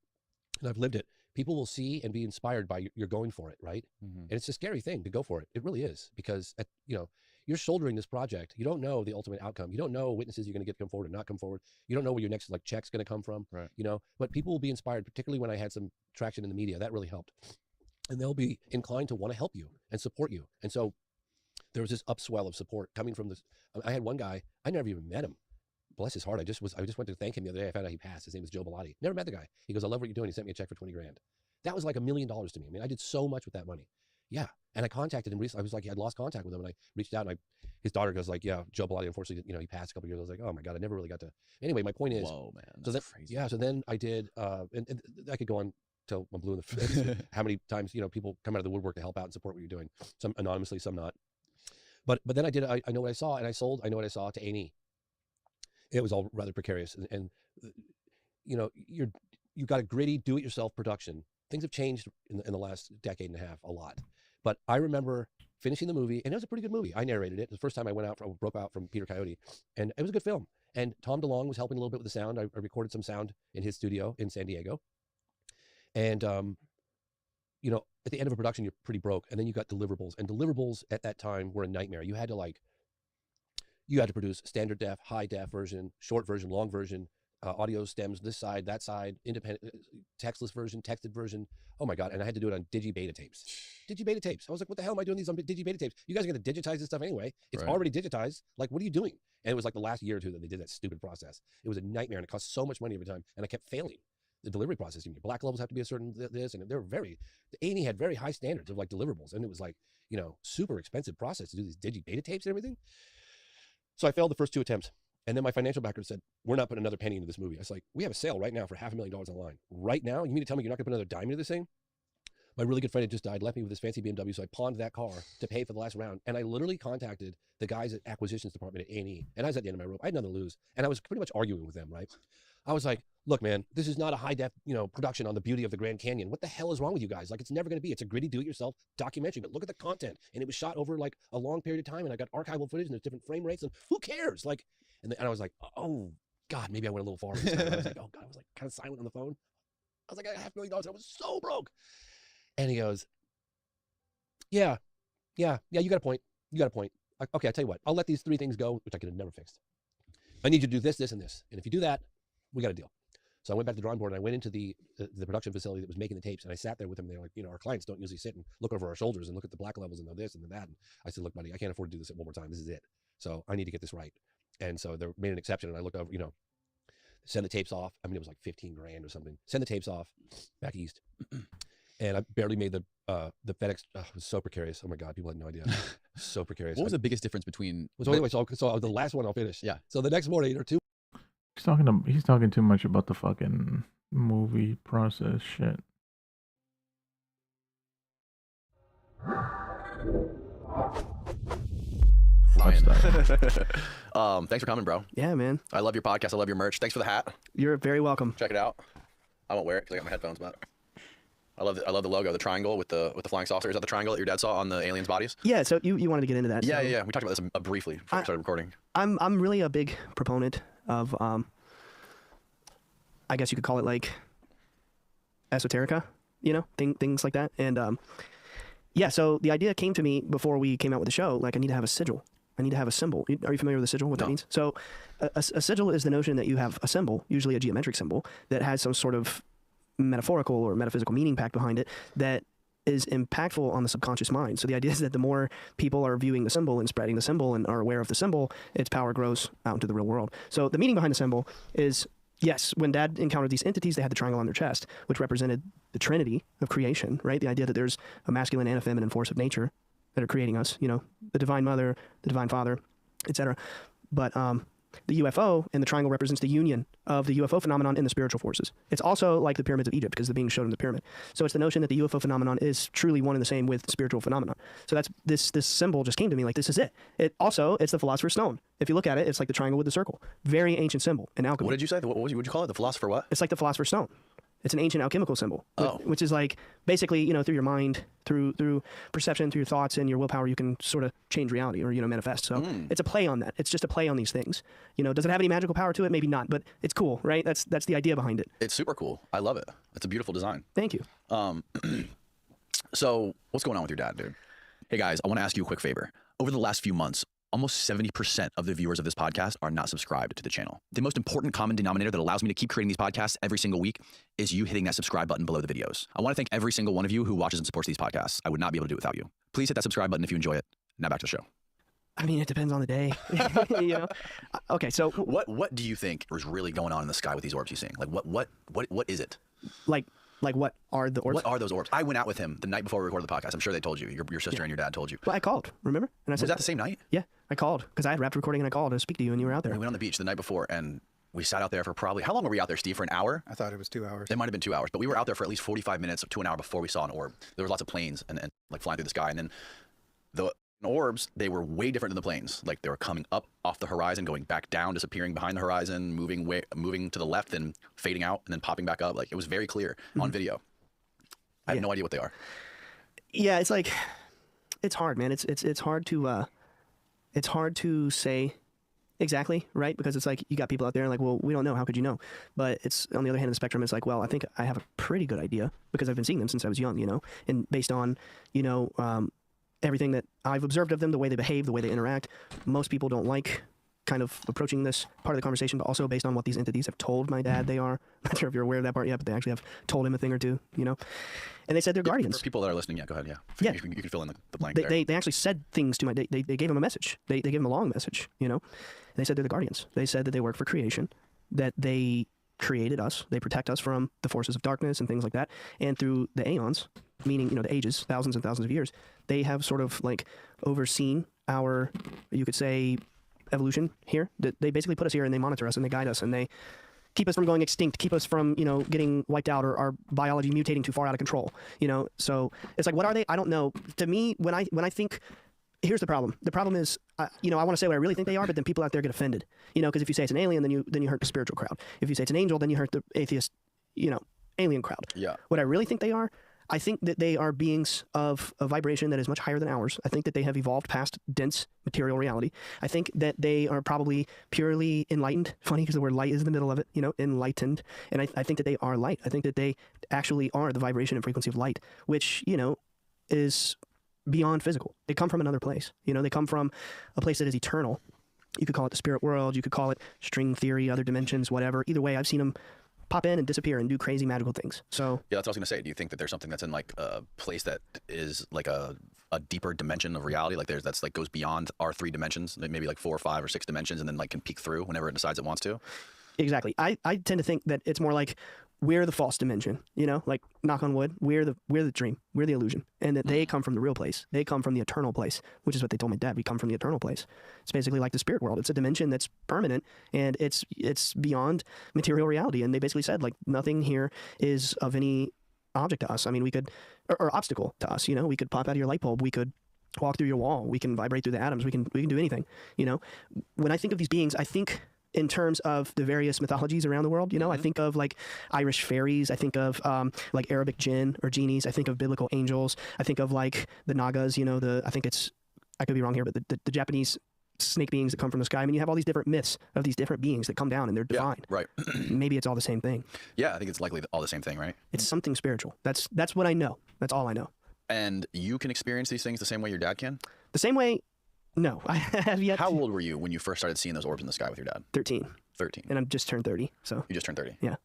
[SPEAKER 10] and I've lived it, people will see and be inspired by you're going for it, right? And it's a scary thing to go for it. It really is, because you're shouldering this project. You don't know the ultimate outcome. You don't know witnesses you're going to get to come forward or not come forward. You don't know where your next check's going to come from.
[SPEAKER 2] Right.
[SPEAKER 10] But people will be inspired, particularly when I had some traction in the media. That really helped. And they'll be inclined to want to help you and support you. And so there was this upswell of support coming from this. I had one guy, I never even met him. Bless his heart. I just went to thank him the other day. I found out he passed. His name is Joe Bellotti. Never met the guy. He goes, I love what you're doing. He sent me a check for 20 grand. That was like $1 million to me. I mean, I did so much with that money. Yeah. And I contacted him recently. I was like, I'd lost contact with him, and I reached out, and his daughter goes like, yeah, Joe Bellotti, unfortunately, he passed a couple years. I was like, oh my God, I never really got to. Anyway, my point is,
[SPEAKER 2] whoa, man.
[SPEAKER 10] So
[SPEAKER 2] That's crazy.
[SPEAKER 10] Yeah. So then I did, and I could go on till I'm blue in the face. How many times, people come out of the woodwork to help out and support what you're doing. Some anonymously, some not. But then I did, I Know What I Saw, and I sold I Know What I Saw to A&E. It was all rather precarious. And you've got a gritty do-it-yourself production. Things have changed in the last decade and a half a lot. But I remember finishing the movie, and it was a pretty good movie. I narrated it. It was the first time I broke out from Peter Coyote, and it was a good film. And Tom DeLonge was helping a little bit with the sound. I recorded some sound in his studio in San Diego. And, at the end of a production, you're pretty broke. And then you got deliverables. And deliverables at that time were a nightmare. You had to produce standard def, high def version, short version, long version, audio stems, this side, that side, independent, textless version, texted version. Oh my God. And I had to do it on digi-beta tapes. Digi-beta tapes. I was like, what the hell am I doing these on digi-beta tapes? You guys are going to digitize this stuff anyway. It's already digitized. Like, what are you doing? And it was like the last year or two that they did that stupid process. It was a nightmare, and it cost so much money every time. And I kept failing. The delivery process, your black levels have to be a certain this, and they were A&E had very high standards of deliverables. And it was super expensive process to do these digi-beta tapes and everything. So I failed the first 2 attempts. And then my financial backer said, we're not putting another penny into this movie. I was like, we have a sale right now for $500,000 online. Right now? You mean to tell me you're not going to put another dime into this thing? My really good friend had just died, left me with this fancy BMW, so I pawned that car to pay for the last round. And I literally contacted the guys at acquisitions department at A&E. And I was at the end of my rope. I had nothing to lose. And I was pretty much arguing with them, right? I was like, look, man, this is not a high-def, production on the beauty of the Grand Canyon. What the hell is wrong with you guys? It's never going to be. It's a gritty do-it-yourself documentary, but look at the content. And it was shot over a long period of time, and I got archival footage, and there's different frame rates, and who cares? And I was like, oh God, maybe I went a little far. I was like, oh God, I was kind of silent on the phone. I was like, I got $500,000. I was so broke. And he goes, yeah, you got a point. Okay, I'll tell you what, I'll let these 3 things go, which I could have never fixed. I need you to do this, this, and this. And if you do that, we got a deal. So I went back to the drawing board, and I went into the production facility that was making the tapes, and I sat there with them. They're like, our clients don't usually sit and look over our shoulders and look at the black levels and this and that. And I said, look, buddy, I can't afford to do this one more time. This is it. So I need to get this right. And so they made an exception, and I looked over, send the tapes off. I mean, it was like 15 grand or something. Send the tapes off back east. And I barely made the FedEx. It was so precarious. Oh my God, people had no idea. So precarious.
[SPEAKER 2] What was the biggest difference between?
[SPEAKER 10] So anyway, so the last one I'll finish.
[SPEAKER 2] Yeah.
[SPEAKER 10] So the next morning or 2.
[SPEAKER 1] He's talking too much about the fucking movie process shit.
[SPEAKER 11] Thanks for coming, bro.
[SPEAKER 12] Yeah, man.
[SPEAKER 11] I love your podcast. I love your merch. Thanks for the hat.
[SPEAKER 12] You're very welcome.
[SPEAKER 11] Check it out. I won't wear it because I got my headphones, but I love the logo, the triangle with the flying saucer. Is that the triangle that your dad saw on the aliens' bodies?
[SPEAKER 12] Yeah. So you wanted to get into that?
[SPEAKER 11] Yeah, yeah. We talked about this briefly before we started recording.
[SPEAKER 12] I'm really a big proponent of I guess you could call it esoterica, things like that. And yeah, so the idea came to me before we came out with the show. I need to have a sigil. I need to have a symbol. Are you familiar with a sigil? What that means? So a sigil is the notion that you have a symbol, usually a geometric symbol, that has some sort of metaphorical or metaphysical meaning packed behind it that is impactful on the subconscious mind. So the idea is that the more people are viewing the symbol and spreading the symbol and are aware of the symbol, its power grows out into the real world. So the meaning behind the symbol is, yes, when Dad encountered these entities, they had the triangle on their chest, which represented the trinity of creation, right? The idea that there's a masculine and a feminine force of nature that are creating us, the Divine Mother, the Divine Father, etc. But the UFO and the triangle represents the union of the UFO phenomenon and the spiritual forces. It's also like the pyramids of Egypt because they're being shown in the pyramid. So it's the notion that the UFO phenomenon is truly one and the same with spiritual phenomenon. So that's this symbol just came to me this is it. It's the Philosopher's Stone. If you look at it, it's like the triangle with the circle. Very ancient symbol in alchemy.
[SPEAKER 11] What did you say? What would you call it? The Philosopher what?
[SPEAKER 12] It's like the Philosopher's Stone. It's an ancient alchemical symbol,
[SPEAKER 11] Oh.
[SPEAKER 12] which is like basically, you know, through your mind, through perception, through your thoughts and your willpower, you can sort of change reality or, you know, manifest. So it's a play on that. It's just a play on these things. You know, does it have any magical power to it? Maybe not, but it's cool, right? That's the idea behind it.
[SPEAKER 11] It's super cool. I love it. It's a beautiful design.
[SPEAKER 12] Thank you.
[SPEAKER 11] So what's going on with your dad, dude? Hey guys, I want to ask you a quick favor. Over the last few months, almost 70% of the viewers of this podcast are not subscribed to the channel. The most important common denominator that allows me to keep creating these podcasts every single week is you hitting that subscribe button below the videos. I want to thank every single one of you who watches and supports these podcasts. I would not be able to do it without you. Please hit that subscribe button if you enjoy it. Now back to the show.
[SPEAKER 12] I mean, it depends on the day. You know? Okay, so
[SPEAKER 11] what do you think is really going on in the sky with these orbs you're seeing? Like what is it?
[SPEAKER 12] Like what are the orbs?
[SPEAKER 11] What are those orbs? I went out with him the night before we recorded the podcast. I'm sure they told you. Your sister and your dad told you.
[SPEAKER 12] Well, I called, remember? And I said,
[SPEAKER 11] was that the same night?
[SPEAKER 12] Yeah, I called because I had wrapped recording and I called to speak to you and you were out there.
[SPEAKER 11] We went on the beach the night before and we sat out there for probably, how long were we out there, Steve? For an hour?
[SPEAKER 7] I thought it was 2 hours.
[SPEAKER 11] It might have been 2 hours, but we were out there for at least 45 minutes to an hour before we saw an orb. There was lots of planes and like flying through the sky. And then the orbs, they were way different than the planes. Like they were coming up off the horizon, going back down, disappearing behind the horizon, moving to the left, then fading out, and then popping back up. Like it was very clear on video. I have no idea what they are.
[SPEAKER 12] Yeah, it's like, it's hard, man. It's hard to say exactly, right? Because it's like you got people out there like, well, we don't know. How could you know? But it's on the other hand of the spectrum. It's like, well, I think I have a pretty good idea because I've been seeing them since I was young, you know, and based on, you know, everything that I've observed of them, the way they behave, the way they interact. Most people don't like kind of approaching this part of the conversation, but also based on what these entities have told my dad they are. I'm not sure if you're aware of that part yet, but they actually have told him a thing or two, you know? And they said they're guardians.
[SPEAKER 11] For people that are listening, yeah, go ahead, yeah.
[SPEAKER 12] Yeah.
[SPEAKER 11] You can fill in the blank there.
[SPEAKER 12] They actually said things to my dad. They gave him a message. They gave him a long message, you know? And they said they're the guardians. They said that they work for creation, that they created us. They protect us from the forces of darkness and things like that. And through the aeons, meaning, you know, the ages, thousands and thousands of years, they have sort of like overseen our, you could say, evolution here. They basically put us here and they monitor us and they guide us and they keep us from going extinct, keep us from, you know, getting wiped out or our biology mutating too far out of control, you know? So it's like, what are they? I don't know. To me, when I think, here's the problem. The problem is, you know, I want to say what I really think they are, but then people out there get offended, you know, because if you say it's an alien, then you hurt the spiritual crowd. If you say it's an angel, then you hurt the atheist, you know, alien crowd.
[SPEAKER 11] Yeah.
[SPEAKER 12] What I really think they are, I think that they are beings of a vibration that is much higher than ours. I think that they have evolved past dense material reality. I think that they are probably purely enlightened. Funny because the word light is in the middle of it, you know, enlightened. And I think that they are light. I think that they actually are the vibration and frequency of light, which, you know, is beyond physical. They come from another place. You know, they come from a place that is eternal. You could call it the spirit world. You could call it string theory, other dimensions, whatever. Either way, I've seen them pop in and disappear and do crazy magical things. So
[SPEAKER 11] yeah, that's what I was gonna say. Do you think that there's something that's in like a place that is like a deeper dimension of reality? Like that's like goes beyond our 3 dimensions, maybe like 4 or 5 or 6 dimensions, and then like can peek through whenever it decides it wants to?
[SPEAKER 12] Exactly. I tend to think that it's more like we're the false dimension, you know, like knock on wood, we're the dream, we're the illusion, and that they come from the real place. They come from the eternal place, which is what they told my dad. We come from the eternal place. It's basically like the spirit world. It's a dimension that's permanent and it's beyond material reality. And they basically said like nothing here is of any object to us. I mean, we could, or obstacle to us, you know, we could pop out of your light bulb. We could walk through your wall. We can vibrate through the atoms. We can do anything, you know. When I think of these beings, I think in terms of the various mythologies around the world, you know, I think of like Irish fairies. I think of like Arabic jinn or genies. I think of biblical angels. I think of like the Nagas, you know, I could be wrong here, but the Japanese snake beings that come from the sky. I mean, you have all these different myths of these different beings that come down and they're divine.
[SPEAKER 11] Yeah, right.
[SPEAKER 12] Maybe it's all the same thing.
[SPEAKER 11] Yeah, I think it's likely all the same thing, right?
[SPEAKER 12] It's something spiritual. That's what I know. That's all I know.
[SPEAKER 11] And you can experience these things the same way your dad can?
[SPEAKER 12] The same way. No, I have yet.
[SPEAKER 11] How old were you when you first started seeing those orbs in the sky with your dad?
[SPEAKER 12] 13.
[SPEAKER 11] 13.
[SPEAKER 12] And I've just turned 30, so.
[SPEAKER 11] You just turned 30?
[SPEAKER 12] Yeah.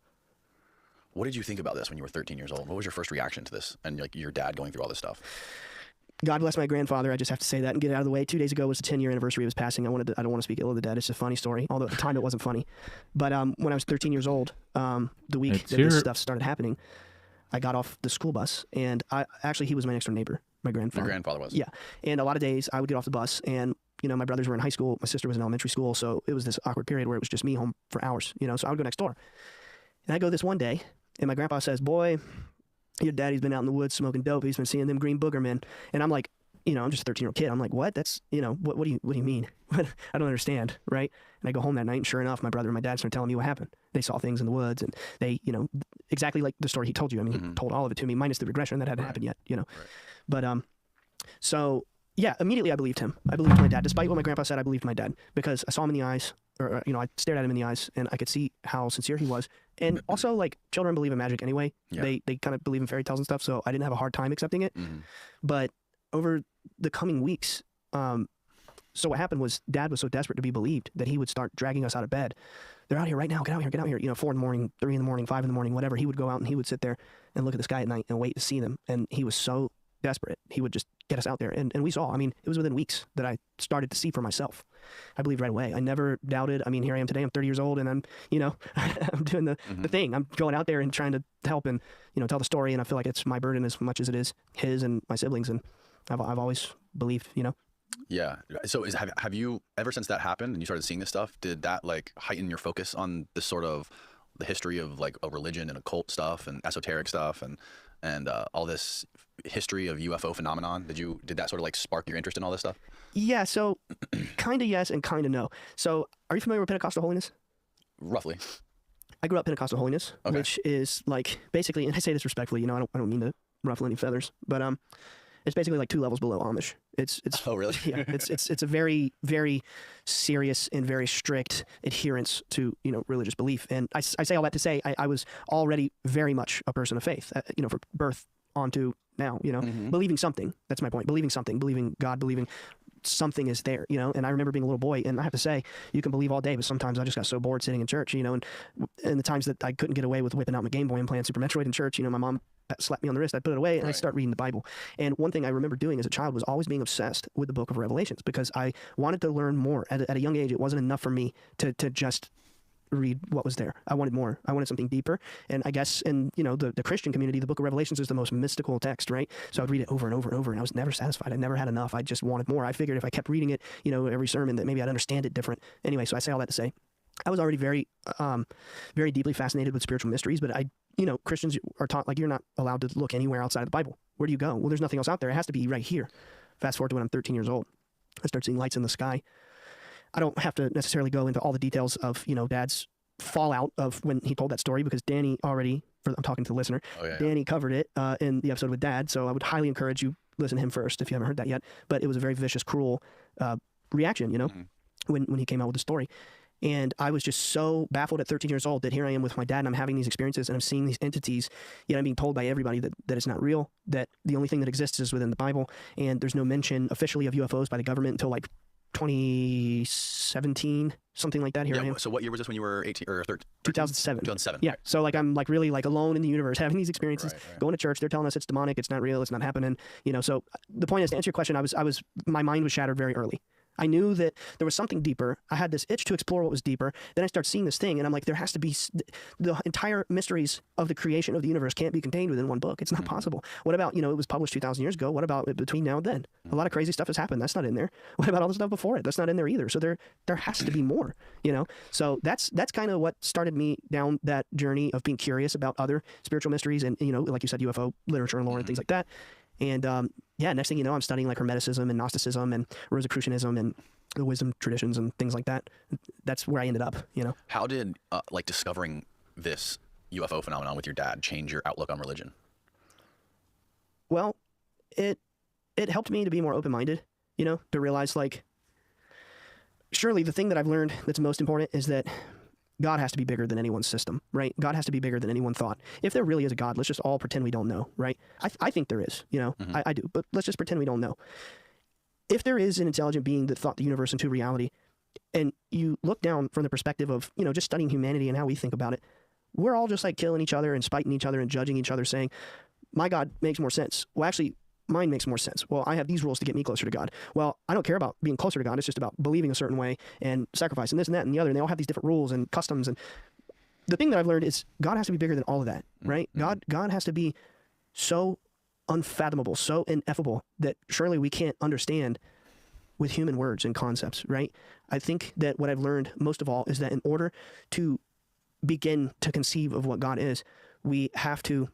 [SPEAKER 11] What did you think about this when you were 13 years old? What was your first reaction to this and like your dad going through all this stuff?
[SPEAKER 12] God bless my grandfather. I just have to say that and get it out of the way. 2 days ago was the 10-year anniversary of his passing. I don't want to speak ill of the dead. It's a funny story, although at the time it wasn't funny. But when I was 13 years old, the week that this stuff started happening, I got off the school bus, and he was my next door neighbor, my grandfather.
[SPEAKER 11] Your grandfather was?
[SPEAKER 12] Yeah. And a lot of days I would get off the bus, and you know, my brothers were in high school, my sister was in elementary school, so it was this awkward period where it was just me home for hours, you know, so I would go next door. And I go this one day, and my grandpa says, "Boy, your daddy's been out in the woods smoking dope. He's been seeing them green booger men." And I'm like, I'm just a 13-year-old kid. I'm like, what? That's, what do you mean? I don't understand, right? And I go home that night, and sure enough, my brother and my dad started telling me what happened. They saw things in the woods, and they, exactly like the story he told you. I mean, he told all of it to me, minus the regression that hadn't happened yet, Right. But so yeah, immediately I believed him. I believed my dad, despite what my grandpa said. I believed my dad because I saw him in the eyes, or I stared at him in the eyes, and I could see how sincere he was. And also, like, children believe in magic anyway. Yeah. They kind of believe in fairy tales and stuff, so I didn't have a hard time accepting it. But over the coming weeks, so what happened was Dad was so desperate to be believed that he would start dragging us out of bed. They're out here right now. Get out here. Get out here. 4 in the morning, 3 in the morning, 5 in the morning, whatever. He would go out and he would sit there and look at the sky at night and wait to see them. And he was so desperate. He would just get us out there. And we saw. I mean, it was within weeks that I started to see for myself. I believed right away. I never doubted. I mean, here I am today. I'm 30 years old, and I'm, I'm doing the thing. I'm going out there and trying to help and, tell the story. And I feel like it's my burden as much as it is his and my siblings. And I've always believed,
[SPEAKER 11] Yeah. So have you, ever since that happened and you started seeing this stuff, did that like heighten your focus on this sort of the history of like a religion and occult stuff and esoteric stuff and all this history of UFO phenomenon? Did that sort of like spark your interest in all this stuff?
[SPEAKER 12] Yeah. So kind of yes and kind of no. So are you familiar with Pentecostal holiness?
[SPEAKER 11] Roughly.
[SPEAKER 12] I grew up Pentecostal holiness, which is like basically, and I say this respectfully, I don't mean to ruffle any feathers, but it's basically like 2 levels below Amish. It's
[SPEAKER 11] oh really?
[SPEAKER 12] Yeah. It's a very, very serious and very strict adherence to religious belief. And I say all that to say I was already very much a person of faith. For birth onto now. Believing something. That's my point. Believing something. Believing God. Believing something is there. And I remember being a little boy, and I have to say, you can believe all day, but sometimes I just got so bored sitting in church. And the times that I couldn't get away with whipping out my Game Boy and playing Super Metroid in church, my mom slapped me on the wrist, I'd put it away, and I'd start reading the Bible. And one thing I remember doing as a child was always being obsessed with the book of Revelations because I wanted to learn more. At a young age, it wasn't enough for me to just read what was there. I wanted more. I wanted something deeper. And I guess in, the Christian community, the book of Revelations is the most mystical text, right? So I'd read it over and over and over, and I was never satisfied. I never had enough. I just wanted more. I figured if I kept reading it, every sermon, that maybe I'd understand it different. Anyway, so I say all that to say, I was already very, very deeply fascinated with spiritual mysteries, but Christians are taught like you're not allowed to look anywhere outside of the Bible. Where do you go? Well, there's nothing else out there. It has to be right here. Fast forward to when I'm 13 years old. I start seeing lights in the sky. I don't have to necessarily go into all the details of, Dad's fallout of when he told that story because Danny already, I'm talking to the listener, Danny covered it in the episode with Dad. So I would highly encourage you listen to him first if you haven't heard that yet. But it was a very vicious, cruel reaction, when he came out with the story. And I was just so baffled at 13 years old that here I am with my dad and I'm having these experiences and I'm seeing these entities, yet I'm being told by everybody that it's not real, that the only thing that exists is within the Bible, and there's no mention officially of UFOs by the government until like 2017, something like that. Here I am.
[SPEAKER 11] So what year was this when you were 18 or 13?
[SPEAKER 12] 2007.
[SPEAKER 11] 2007.
[SPEAKER 12] Yeah. So like I'm like really like alone in the universe having these experiences, going to church. They're telling us it's demonic, it's not real, it's not happening. So the point is, to answer your question, my mind was shattered very early. I knew that there was something deeper. I had this itch to explore what was deeper. Then I start seeing this thing, and I'm like, there has to be the entire mysteries of the creation of the universe can't be contained within one book. It's not possible. What about, it was published 2,000 years ago. What about between now and then? A lot of crazy stuff has happened. That's not in there. What about all the stuff before it? That's not in there either. So there has to be more, So that's kind of what started me down that journey of being curious about other spiritual mysteries and, like you said, UFO literature and lore and things like that. And next thing you know, I'm studying like Hermeticism and Gnosticism and Rosicrucianism and the wisdom traditions and things like that. That's where I ended up,
[SPEAKER 11] How did discovering this UFO phenomenon with your dad change your outlook on religion?
[SPEAKER 12] Well, it helped me to be more open-minded, to realize like, surely the thing that I've learned that's most important is that God has to be bigger than anyone's system, right? God has to be bigger than anyone thought. If there really is a God, let's just all pretend we don't know, right? I think there is, I do, but let's just pretend we don't know. If there is an intelligent being that thought the universe into reality, and you look down from the perspective of, just studying humanity and how we think about it, we're all just like killing each other and spiting each other and judging each other, saying, my God makes more sense. Well, actually, mine makes more sense. Well, I have these rules to get me closer to God. Well, I don't care about being closer to God. It's just about believing a certain way and sacrificing this and that and the other. And they all have these different rules and customs. And the thing that I've learned is God has to be bigger than all of that, right? God has to be so unfathomable, so ineffable that surely we can't understand with human words and concepts, right? I think that what I've learned most of all is that in order to begin to conceive of what God is, we have to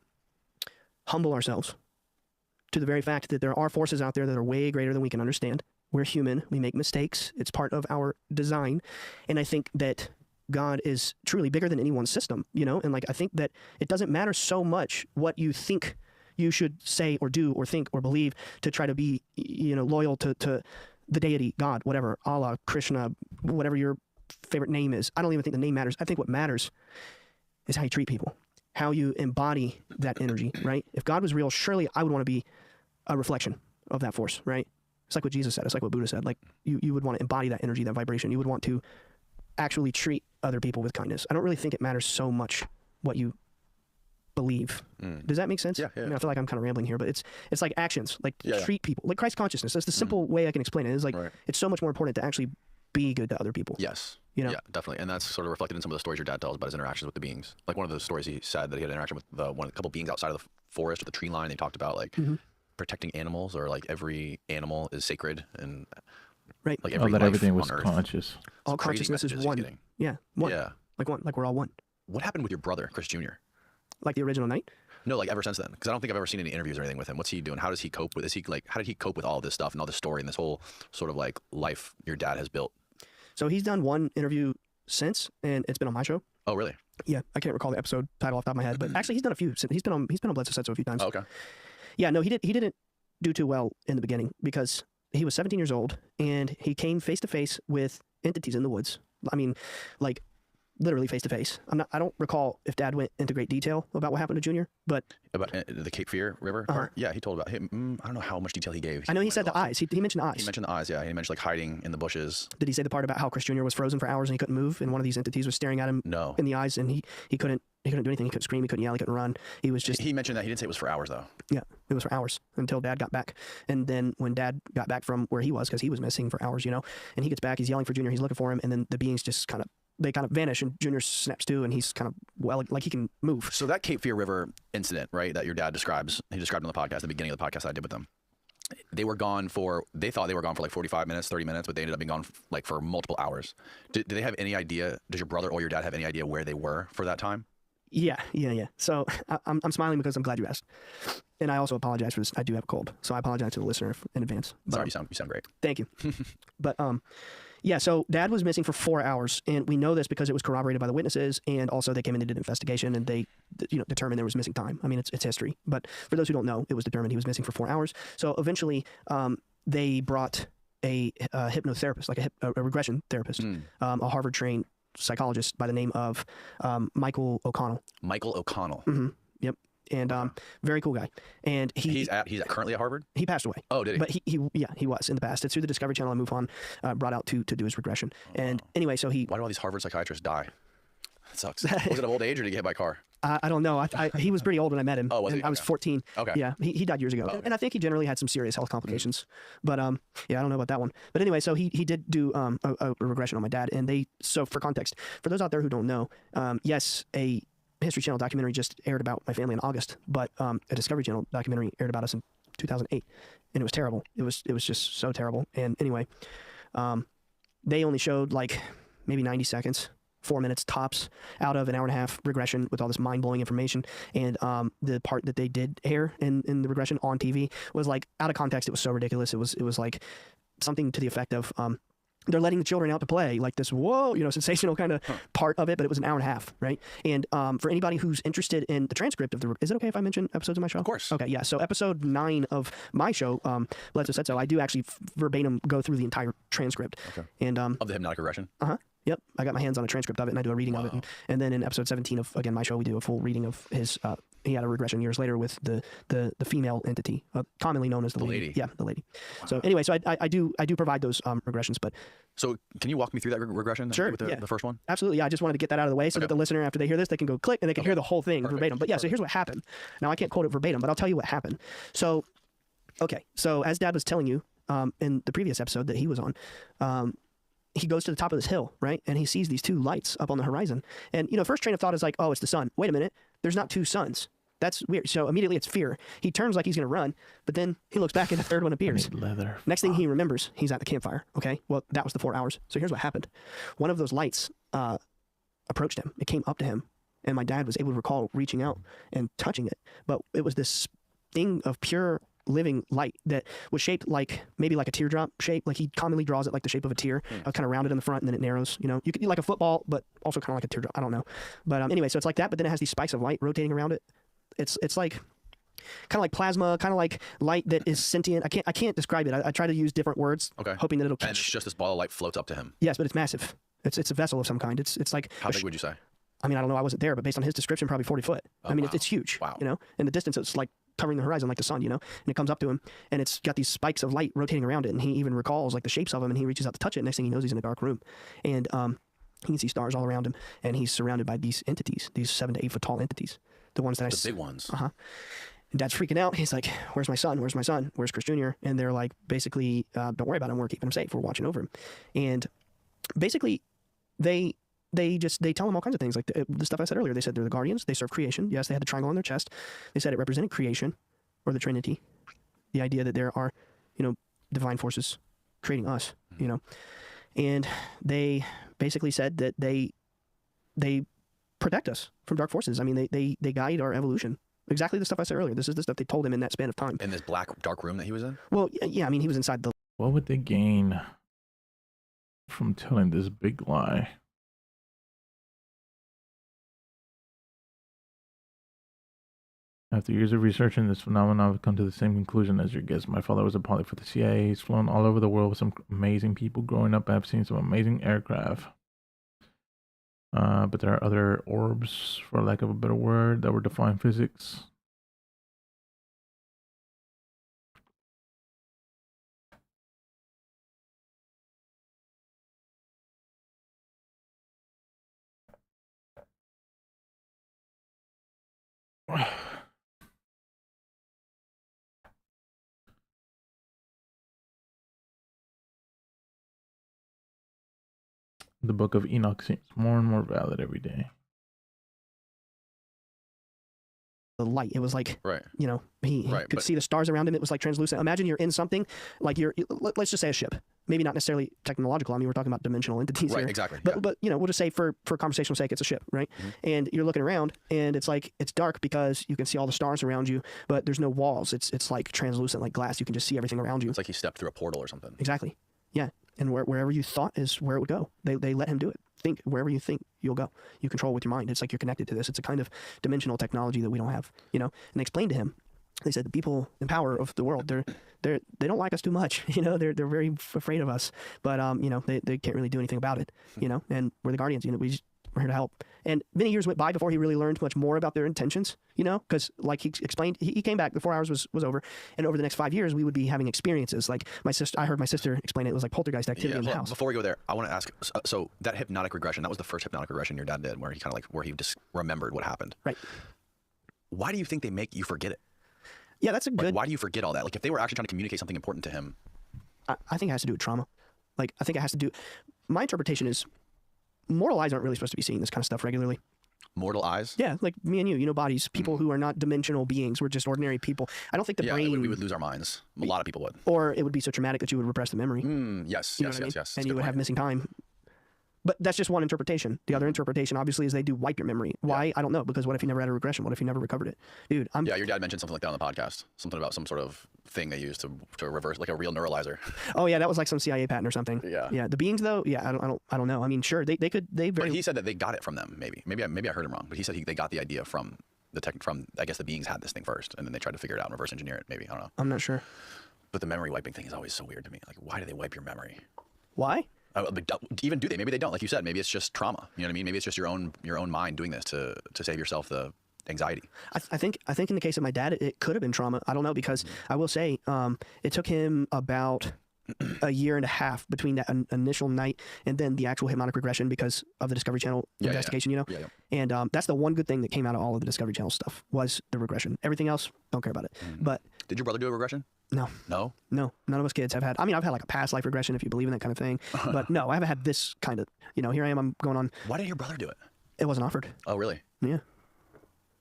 [SPEAKER 12] humble ourselves to the very fact that there are forces out there that are way greater than we can understand. We're human. We make mistakes. It's part of our design. And I think that God is truly bigger than anyone's system, you know? And like, I think that it doesn't matter so much what you think you should say or do or think or believe to try to be, you know, loyal to the deity, God, whatever, Allah, Krishna, whatever your favorite name is. I don't even think the name matters. I think what matters is how you treat people, how you embody that energy, right? If God was real, surely I would want to be a reflection of that force, right? It's like what Jesus said. It's like what Buddha said. Like you would want to embody that energy, that vibration. You would want to actually treat other people with kindness. I don't really think it matters so much what you believe. Does that make sense?
[SPEAKER 11] Yeah.
[SPEAKER 12] I mean, I feel like I'm kind of rambling here, but it's like actions, like
[SPEAKER 11] Yeah.
[SPEAKER 12] treat people, like Christ consciousness. That's the simple way I can explain it. It's like,
[SPEAKER 11] Right.
[SPEAKER 12] it's so much more important to actually be good to other people.
[SPEAKER 11] Yes.
[SPEAKER 12] You know?
[SPEAKER 11] Yeah, definitely. And that's sort of reflected in some of the stories your dad tells about his interactions with the beings. Like one of the stories he said that he had an interaction with a couple beings outside of the forest or the tree line. They talked about like protecting animals, or like every animal is sacred, and
[SPEAKER 12] right.
[SPEAKER 11] like
[SPEAKER 1] Oh,
[SPEAKER 11] every
[SPEAKER 1] that
[SPEAKER 11] life
[SPEAKER 1] everything
[SPEAKER 11] on
[SPEAKER 1] was
[SPEAKER 11] Earth.
[SPEAKER 1] conscious.
[SPEAKER 12] All
[SPEAKER 11] Some crazy
[SPEAKER 12] consciousness is
[SPEAKER 11] messages he's
[SPEAKER 12] one.
[SPEAKER 11] getting.
[SPEAKER 12] Yeah. One.
[SPEAKER 11] Yeah.
[SPEAKER 12] Like one. Like we're all one.
[SPEAKER 11] What happened with your brother, Chris Jr.?
[SPEAKER 12] Like the original night?
[SPEAKER 11] No, like ever since then, because I don't think I've ever seen any interviews or anything with him. What's he doing? How does he cope with? How did he cope with all this stuff and all this story and this whole sort of like life your dad has built?
[SPEAKER 12] So he's done one interview since, and it's been on my show.
[SPEAKER 11] Oh, really?
[SPEAKER 12] Yeah, I can't recall the episode title off the top of my head, but actually he's done a few. He's been on Bledsoe Said So a few times.
[SPEAKER 11] Oh, okay.
[SPEAKER 12] Yeah, no, he didn't do too well in the beginning because he was 17 years old and he came face to face with entities in the woods. I mean, like literally face to face. I don't recall if Dad went into great detail about what happened to Junior, but
[SPEAKER 11] About the Cape Fear River part? Yeah, he told about him. I don't know how much detail he gave.
[SPEAKER 12] I know he
[SPEAKER 11] went
[SPEAKER 12] said the
[SPEAKER 11] off.
[SPEAKER 12] eyes. He mentioned the eyes.
[SPEAKER 11] He mentioned the eyes, yeah. He mentioned like hiding in the bushes.
[SPEAKER 12] Did he say the part about how Chris Jr. was frozen for hours and he couldn't move, and one of these entities was staring at him
[SPEAKER 11] No.
[SPEAKER 12] in the eyes, and he couldn't do anything. He couldn't scream. He couldn't yell. He couldn't run. He was just
[SPEAKER 11] He mentioned that. He didn't say it was for hours, though.
[SPEAKER 12] yeah. It was for hours until Dad got back, and then when Dad got back from where he was, because he was missing for hours, you know, and he gets back, he's yelling for Junior. He's looking for him, and then the beings just kind of vanish, and Junior snaps to, and he's kind of like he can move.
[SPEAKER 11] So that Cape Fear River incident, right, that your dad describes, he described on the podcast, the beginning of the podcast I did with them. They thought they were gone for like 45 minutes, 30 minutes, but they ended up being gone like for multiple hours. Do they have any idea? Does your brother or your dad have any idea where they were for that time?
[SPEAKER 12] Yeah. So I'm smiling because I'm glad you asked, and I also apologize for this. I do have a cold, so I apologize to the listener in advance. But,
[SPEAKER 11] Sorry, you sound great.
[SPEAKER 12] Thank you. But yeah. So Dad was missing for 4 hours, and we know this because it was corroborated by the witnesses, and also they came in and did an investigation, and they, determined there was missing time. I mean, it's history, but for those who don't know, it was determined he was missing for 4 hours. So eventually, they brought a hypnotherapist, like a regression therapist, a Harvard-trained psychologist by the name of Michael O'Connell.
[SPEAKER 11] Michael O'Connell.
[SPEAKER 12] Mm-hmm. Yep. And very cool guy. And
[SPEAKER 11] he's currently at Harvard.
[SPEAKER 12] He passed away.
[SPEAKER 11] Oh, did he?
[SPEAKER 12] But he was in the past. It's through the Discovery Channel and MUFON brought out to do his regression. And anyway, so
[SPEAKER 11] Why do all these Harvard psychiatrists die? That sucks. Was it of old age or did he get hit by a car?
[SPEAKER 12] I don't know. He was pretty old when I met him.
[SPEAKER 11] Oh, was he?
[SPEAKER 12] I was 14.
[SPEAKER 11] Okay.
[SPEAKER 12] Yeah, he died years ago.
[SPEAKER 11] Oh, okay.
[SPEAKER 12] And I think he generally had some serious health complications. But yeah, I don't know about that one. But anyway, so he did do a regression on my dad. And so for context, for those out there who don't know, yes, a History Channel documentary just aired about my family in August, but a Discovery Channel documentary aired about us in 2008, and it was terrible. It was just so terrible. And anyway, they only showed like maybe 90 seconds, 4 minutes tops out of an hour and a half regression with all this mind-blowing information. And the part that they did air in the regression on TV was like out of context. It was so ridiculous. It was like something to the effect of they're letting the children out to play, like this, sensational kind of part of it, but it was an hour and a half, right? And for anybody who's interested in the transcript of is it okay if I mention episodes of my show?
[SPEAKER 11] Of course.
[SPEAKER 12] Okay, yeah. So episode 9 of my show, Bledsoe Said So, I do actually verbatim go through the entire transcript.
[SPEAKER 11] Okay.
[SPEAKER 12] And
[SPEAKER 11] of the hypnotic regression?
[SPEAKER 12] Uh-huh. Yep. I got my hands on a transcript of it, and I do a reading of it. And then in episode 17 of, again, my show, we do a full reading of his, he had a regression years later with the female entity, commonly known as the lady. Yeah, the lady. Wow. So anyway, so I do provide those regressions, but...
[SPEAKER 11] So can you walk me through that regression?
[SPEAKER 12] Sure.
[SPEAKER 11] With the first one?
[SPEAKER 12] Absolutely. Yeah, I just wanted to get that out of the way so that the listener, after they hear this, they can go click and they can hear the whole thing verbatim. But yeah, so here's what happened. Now, I can't quote it verbatim, but I'll tell you what happened. So, okay. So as Dad was telling you in the previous episode that he was on, he goes to the top of this hill, right? And he sees these two lights up on the horizon. And, first train of thought is like, oh, it's the sun. Wait a minute. There's not two suns. That's weird. So immediately it's fear. He turns like he's going to run, but then he looks back and the third one appears.
[SPEAKER 1] Leather.
[SPEAKER 12] Next thing he remembers, he's at the campfire. Okay. Well, that was the 4 hours. So here's what happened. One of those lights approached him. It came up to him. And my dad was able to recall reaching out and touching it. But it was this thing of pure living light that was shaped like maybe like a teardrop shape. Like he commonly draws it like the shape of a tear, kind of rounded in the front and then it narrows. You know, you could do like a football, but also kind of like a teardrop. I don't know, but anyway, so it's like that. But then it has these spikes of light rotating around it. It's like kind of like plasma, kind of like light that is sentient. I can't describe it. I try to use different words, hoping that it'll catch.
[SPEAKER 11] And it's just this ball of light floats up to him.
[SPEAKER 12] Yes, but it's massive. It's a vessel of some kind. It's like
[SPEAKER 11] how big would you say?
[SPEAKER 12] I mean, I don't know. I wasn't there, but based on his description, probably 40 foot.
[SPEAKER 11] Oh,
[SPEAKER 12] I mean,
[SPEAKER 11] wow.
[SPEAKER 12] it's huge.
[SPEAKER 11] Wow.
[SPEAKER 12] You know, in the distance, it's like covering the horizon like the sun. You know, and it comes up to him, and it's got these spikes of light rotating around it, and he even recalls like the shapes of them, and he reaches out to touch it. Next thing he knows, he's in a dark room, and he can see stars all around him, and he's surrounded by these entities, these 7 to 8 foot tall entities, the ones that
[SPEAKER 11] the big ones.
[SPEAKER 12] And Dad's freaking out. He's like, "Where's my son? Where's my son? Where's Chris Jr.?" And they're like, basically, "Don't worry about him. We're keeping him safe. We're watching over him." And basically, they tell him all kinds of things, like the stuff I said earlier. They said they're the guardians. They serve creation. Yes, they had the triangle on their chest. They said it represented creation, or the Trinity, the idea that there are, you know, divine forces creating us. You know, and they basically said that they protect us from dark forces. I mean, they guide our evolution. Exactly the stuff I said earlier. This is the stuff they told him in that span of time.
[SPEAKER 11] In this black, dark room that he was in?
[SPEAKER 12] Well, yeah, I mean, he was inside the...
[SPEAKER 1] What would they gain from telling this big lie? After years of researching this phenomenon, I've come to the same conclusion as your guest. My father was a pilot for the CIA. He's flown all over the world with some amazing people. Growing up, I've seen some amazing aircraft. But there are other orbs, for lack of a better word, that were defying physics. The Book of Enoch seems more and more valid every day.
[SPEAKER 12] The light. It was like,
[SPEAKER 11] right.
[SPEAKER 12] You know, he could see the stars around him. It was like translucent. Imagine you're in something like let's just say a ship. Maybe not necessarily technological. I mean, we're talking about dimensional entities
[SPEAKER 11] Right,
[SPEAKER 12] here.
[SPEAKER 11] exactly.
[SPEAKER 12] But you know, we'll just say for conversational sake, it's a ship, right? And you're looking around, and it's like it's dark because you can see all the stars around you, but there's no walls. It's like translucent, like glass. You can just see everything around you.
[SPEAKER 11] It's like he stepped through a portal or something.
[SPEAKER 12] Exactly. Yeah. And wherever you thought is where it would go. They let him do it. Think wherever you think you'll go. You control with your mind. It's like you're connected to this. It's a kind of dimensional technology that we don't have, you know. And they explained to him, they said the people in power of the world, they don't like us too much, you know. They're very afraid of us, but you know, they can't really do anything about it, you know. And we're the guardians, you know. We're here to help. And many years went by before he really learned much more about their intentions, you know, because like he explained, he came back, the 4 hours was over, and over the next 5 years we would be having experiences. Like I heard my sister explain it was like poltergeist activity in the house.
[SPEAKER 11] Before we go there, I want to ask, so that hypnotic regression, that was the first hypnotic regression your dad did, where he kind of like, where he just remembered what happened.
[SPEAKER 12] Right.
[SPEAKER 11] Why do you think they make you forget it?
[SPEAKER 12] Yeah, that's a good...
[SPEAKER 11] Like, why do you forget all that? Like, if they were actually trying to communicate something important to him...
[SPEAKER 12] I think it has to do with trauma. Like, I think it has to do... My interpretation is mortal eyes aren't really supposed to be seeing this kind of stuff regularly.
[SPEAKER 11] Mortal eyes?
[SPEAKER 12] Yeah, like me and you know, bodies. People who are not dimensional beings. We're just ordinary people. I don't think the brain...
[SPEAKER 11] we would lose our minds. A lot of people would.
[SPEAKER 12] Or it would be so traumatic that you would repress the memory.
[SPEAKER 11] Yes,
[SPEAKER 12] you know
[SPEAKER 11] yes.
[SPEAKER 12] And you would have missing time. But that's just one interpretation. The other interpretation, obviously, is they do wipe your memory. Why? I don't know. Because what if you never had a regression? What if you never recovered it? Dude,
[SPEAKER 11] Yeah, your dad mentioned something like that on the podcast. Something about some sort of thing they use to reverse, like a real neuralizer.
[SPEAKER 12] Oh yeah, that was like some CIA patent or something.
[SPEAKER 11] Yeah.
[SPEAKER 12] Yeah. The beings though, yeah, I don't know. I mean, sure, they could.
[SPEAKER 11] But he said that they got it from them. Maybe I heard him wrong. But he said they got the idea from I guess the beings had this thing first, and then they tried to figure it out and reverse engineer it. Maybe I don't know.
[SPEAKER 12] I'm not sure.
[SPEAKER 11] But the memory wiping thing is always so weird to me. Like, why do they wipe your memory?
[SPEAKER 12] Why?
[SPEAKER 11] Even do they? Maybe they don't. Like you said, maybe it's just trauma. You know what I mean? Maybe it's just your own mind doing this to save yourself the anxiety.
[SPEAKER 12] I think in the case of my dad, it could have been trauma. I don't know, because I will say it took him about a year and a half between that initial night and then the actual hypnotic regression because of the Discovery Channel investigation, you know?
[SPEAKER 11] Yeah.
[SPEAKER 12] And that's the one good thing that came out of all of the Discovery Channel stuff was the regression. Everything else, don't care about it. But
[SPEAKER 11] did your brother do a regression?
[SPEAKER 12] No.
[SPEAKER 11] No?
[SPEAKER 12] No. None of us kids have had. I mean, I've had like a past life regression if you believe in that kind of thing. But no, I haven't had this kind of, you know, here I am, I'm going on.
[SPEAKER 11] Why didn't your brother do it?
[SPEAKER 12] It wasn't offered.
[SPEAKER 11] Oh, really?
[SPEAKER 12] Yeah.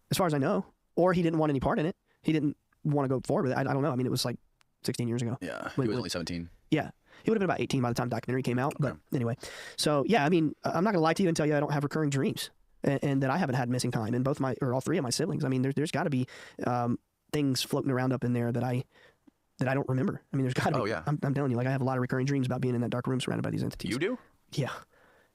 [SPEAKER 12] As far as I know. Or he didn't want any part in it. He didn't want to go forward with it. I don't know. I mean, it was like 16 years ago.
[SPEAKER 11] Yeah. He was only 17.
[SPEAKER 12] Yeah. He would have been about 18 by the time the documentary came out. Okay. But anyway. So, yeah, I mean, I'm not going to lie to you and tell you I don't have recurring dreams and that I haven't had missing time. And all three of my siblings. I mean, there's got to be things floating around up in there that I that I don't remember. I mean, there's got to be.
[SPEAKER 11] Oh, yeah.
[SPEAKER 12] I'm telling you, like I have a lot of recurring dreams about being in that dark room surrounded by these entities.
[SPEAKER 11] You do?
[SPEAKER 12] Yeah.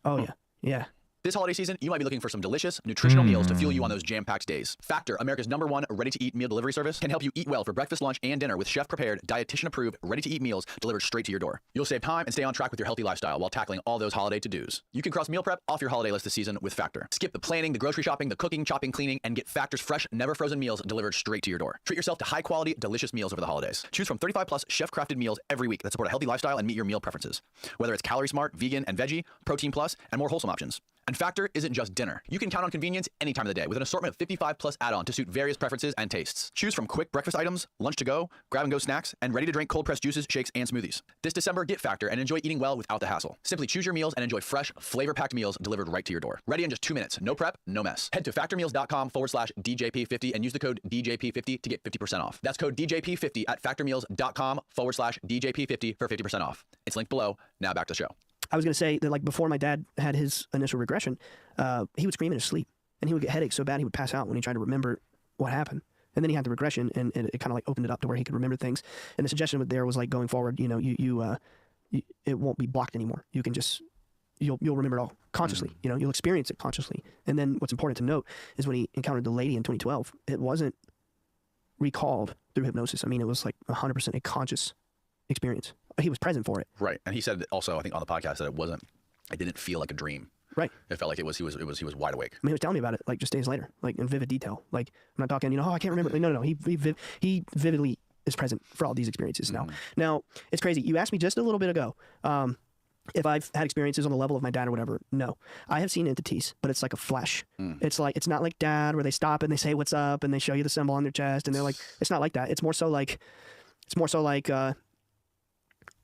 [SPEAKER 12] Oh, yeah. Yeah.
[SPEAKER 11] This holiday season, you might be looking for some delicious, nutritional meals to fuel you on those jam-packed days. Factor, America's #1 ready-to-eat meal delivery service, can help you eat well for breakfast, lunch, and dinner with chef-prepared, dietitian-approved, ready-to-eat meals delivered straight to your door. You'll save time and stay on track with your healthy lifestyle while tackling all those holiday to-dos. You can cross meal prep off your holiday list this season with Factor. Skip the planning, the grocery shopping, the cooking, chopping, cleaning, and get Factor's fresh, never-frozen meals delivered straight to your door. Treat yourself to high-quality, delicious meals over the holidays. Choose from 35-plus chef-crafted meals every week that support a healthy lifestyle and meet your meal preferences. Whether it's Calorie Smart, vegan, and veggie, Protein Plus, and more wholesome options. And Factor isn't just dinner. You can count on convenience any time of the day with an assortment of 55-plus add-on to suit various preferences and tastes. Choose from quick breakfast items, lunch to go, grab-and-go snacks, and ready-to-drink cold-pressed juices, shakes, and smoothies. This December, get Factor and enjoy eating well without the hassle. Simply choose your meals and enjoy fresh, flavor-packed meals delivered right to your door. Ready in just 2 minutes. No prep, no mess. Head to factormeals.com/DJP50 and use the code DJP50 to get 50% off. That's code DJP50 at factormeals.com/DJP50 for 50% off. It's linked below. Now back to the show.
[SPEAKER 12] I was going to say that, like, before my dad had his initial regression, he would scream in his sleep, and he would get headaches so bad he would pass out when he tried to remember what happened. And then he had the regression, and it kind of like opened it up to where he could remember things. And the suggestion there was like, going forward, you know, it won't be blocked anymore. You can just you'll remember it all consciously. You know, you'll experience it consciously. And then what's important to note is when he encountered the lady in 2012, it wasn't recalled through hypnosis. I mean, it was like 100% a conscious experience. He was present for it.
[SPEAKER 11] Right. And he said also, I think on the podcast, that it didn't feel like a dream.
[SPEAKER 12] Right.
[SPEAKER 11] It felt like he was wide awake.
[SPEAKER 12] I mean, he was telling me about it like just days later, like in vivid detail. Like I'm not talking, you know, oh, I can't remember. Like, no. He vividly is present for all these experiences now. Now, it's crazy. You asked me just a little bit ago if I've had experiences on the level of my dad or whatever. No. I have seen entities, but it's like a flash. It's not like Dad where they stop and they say what's up and they show you the symbol on their chest and they're like, it's not like that. It's more so like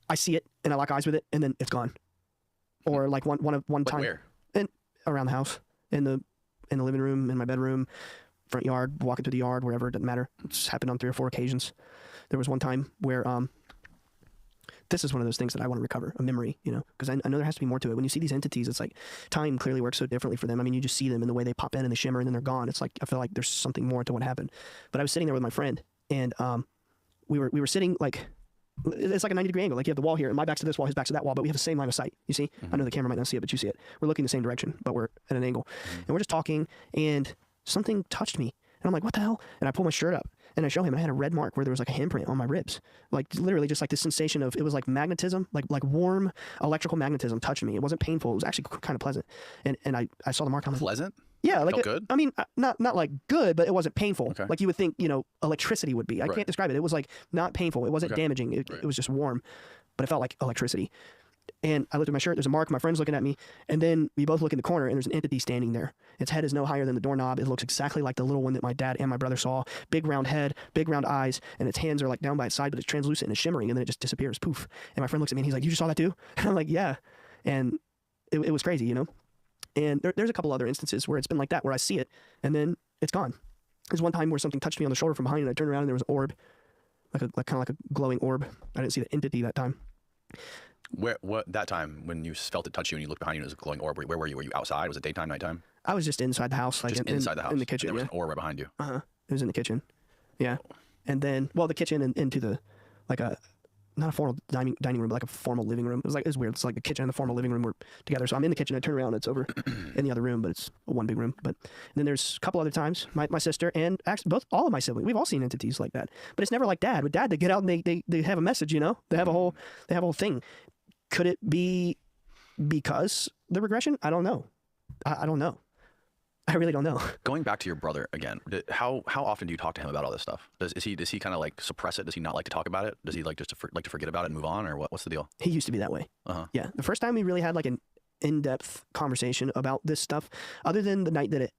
[SPEAKER 12] I see it and I lock eyes with it and then it's gone. Or like one time
[SPEAKER 11] where?
[SPEAKER 12] And around the house, in the living room, in my bedroom, front yard, walking through the yard, wherever, it doesn't matter. It's happened on 3 or 4 occasions. There was one time where this is one of those things that I want to recover, a memory, you know, because I know there has to be more to it. When you see these entities, it's like time clearly works so differently for them. I mean, you just see them in the way they pop in and they shimmer and then they're gone. It's like I feel like there's something more to what happened. But I was sitting there with my friend and we were sitting like, it's like a 90-degree angle. Like you have the wall here, and my back's to this wall, his back's to that wall, but we have the same line of sight. You see? I know the camera might not see it, but you see it. We're looking the same direction, but we're at an angle. And we're just talking, and something touched me. And I'm like, what the hell? And I pull my shirt up, and I show him, and I had a red mark where there was like a handprint on my ribs. Like literally just like this sensation of, it was like magnetism, like warm electrical magnetism touched me. It wasn't painful. It was actually kind of pleasant. And I saw the mark on my...
[SPEAKER 11] Pleasant?
[SPEAKER 12] Yeah, like
[SPEAKER 11] felt good?
[SPEAKER 12] I mean, not like good, but it wasn't painful.
[SPEAKER 11] Okay.
[SPEAKER 12] Like you would think, you know, electricity would be. I can't describe it. It was like not painful. It wasn't damaging. It was just warm, but it felt like electricity. And I looked at my shirt. There's a mark. My friend's looking at me, and then we both look in the corner, and there's an entity standing there. Its head is no higher than the doorknob. It looks exactly like the little one that my dad and my brother saw. Big round head, big round eyes, and its hands are like down by its side, but it's translucent and it's shimmering, and then it just disappears. Poof. And my friend looks at me, and he's like, "You just saw that too?" And I'm like, "Yeah." And it was crazy, you know. And there's a couple other instances where it's been like that, where I see it and then it's gone. There's one time where something touched me on the shoulder from behind, and I turned around and there was an orb, kind of like a glowing orb. I didn't see the entity that time.
[SPEAKER 11] What that time when you felt it touch you and you looked behind you and it was a glowing orb? Where were you? Were you outside? Was it daytime, nighttime?
[SPEAKER 12] I was just inside the house, like
[SPEAKER 11] inside the house,
[SPEAKER 12] in the kitchen.
[SPEAKER 11] And there was an orb right behind you.
[SPEAKER 12] It was in the kitchen. Yeah, and then the kitchen and into the not a formal dining room, but like a formal living room. It was weird. It's like the kitchen and the formal living room were together. So I'm in the kitchen. I turn around. It's over in the other room, but it's one big room. But and then there's a couple other times. My sister and actually all of my siblings. We've all seen entities like that. But it's never like Dad. With Dad, they get out and they have a message. You know, they have a whole thing. Could it be because the regression? I don't know. I don't know. I really don't know.
[SPEAKER 11] Going back to your brother again, how often do you talk to him about all this stuff? Does he kind of like suppress it? Does he not like to talk about it? Does he like just like to forget about it and move on, or what's the deal?
[SPEAKER 12] He used to be that way. Yeah, the first time we really had like an in-depth conversation about this stuff, other than the night that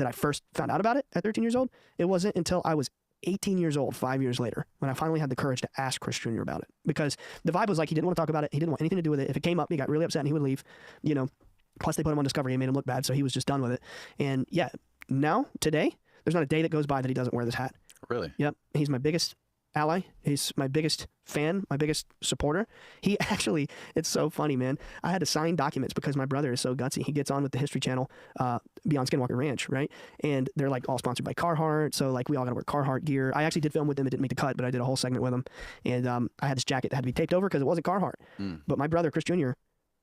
[SPEAKER 12] I first found out about it at 13 years old, it wasn't until I was 18 years old, 5 years later, when I finally had the courage to ask Chris Jr. about it. Because the vibe was like he didn't want to talk about it. He didn't want anything to do with it. If it came up, he got really upset and he would leave. You know. Plus, they put him on Discovery and made him look bad, so he was just done with it. And yeah. Now, today, there's not a day that goes by that he doesn't wear this hat.
[SPEAKER 11] Really?
[SPEAKER 12] Yep. He's my biggest ally. He's my biggest fan, my biggest supporter. He actually, it's so funny, man. I had to sign documents because my brother is so gutsy. He gets on with the History Channel, Beyond Skinwalker Ranch, right? And they're like all sponsored by Carhartt. So like we all got to wear Carhartt gear. I actually did film with them. It didn't make the cut, but I did a whole segment with them. And I had this jacket that had to be taped over because it wasn't Carhartt. But my brother, Chris Jr.,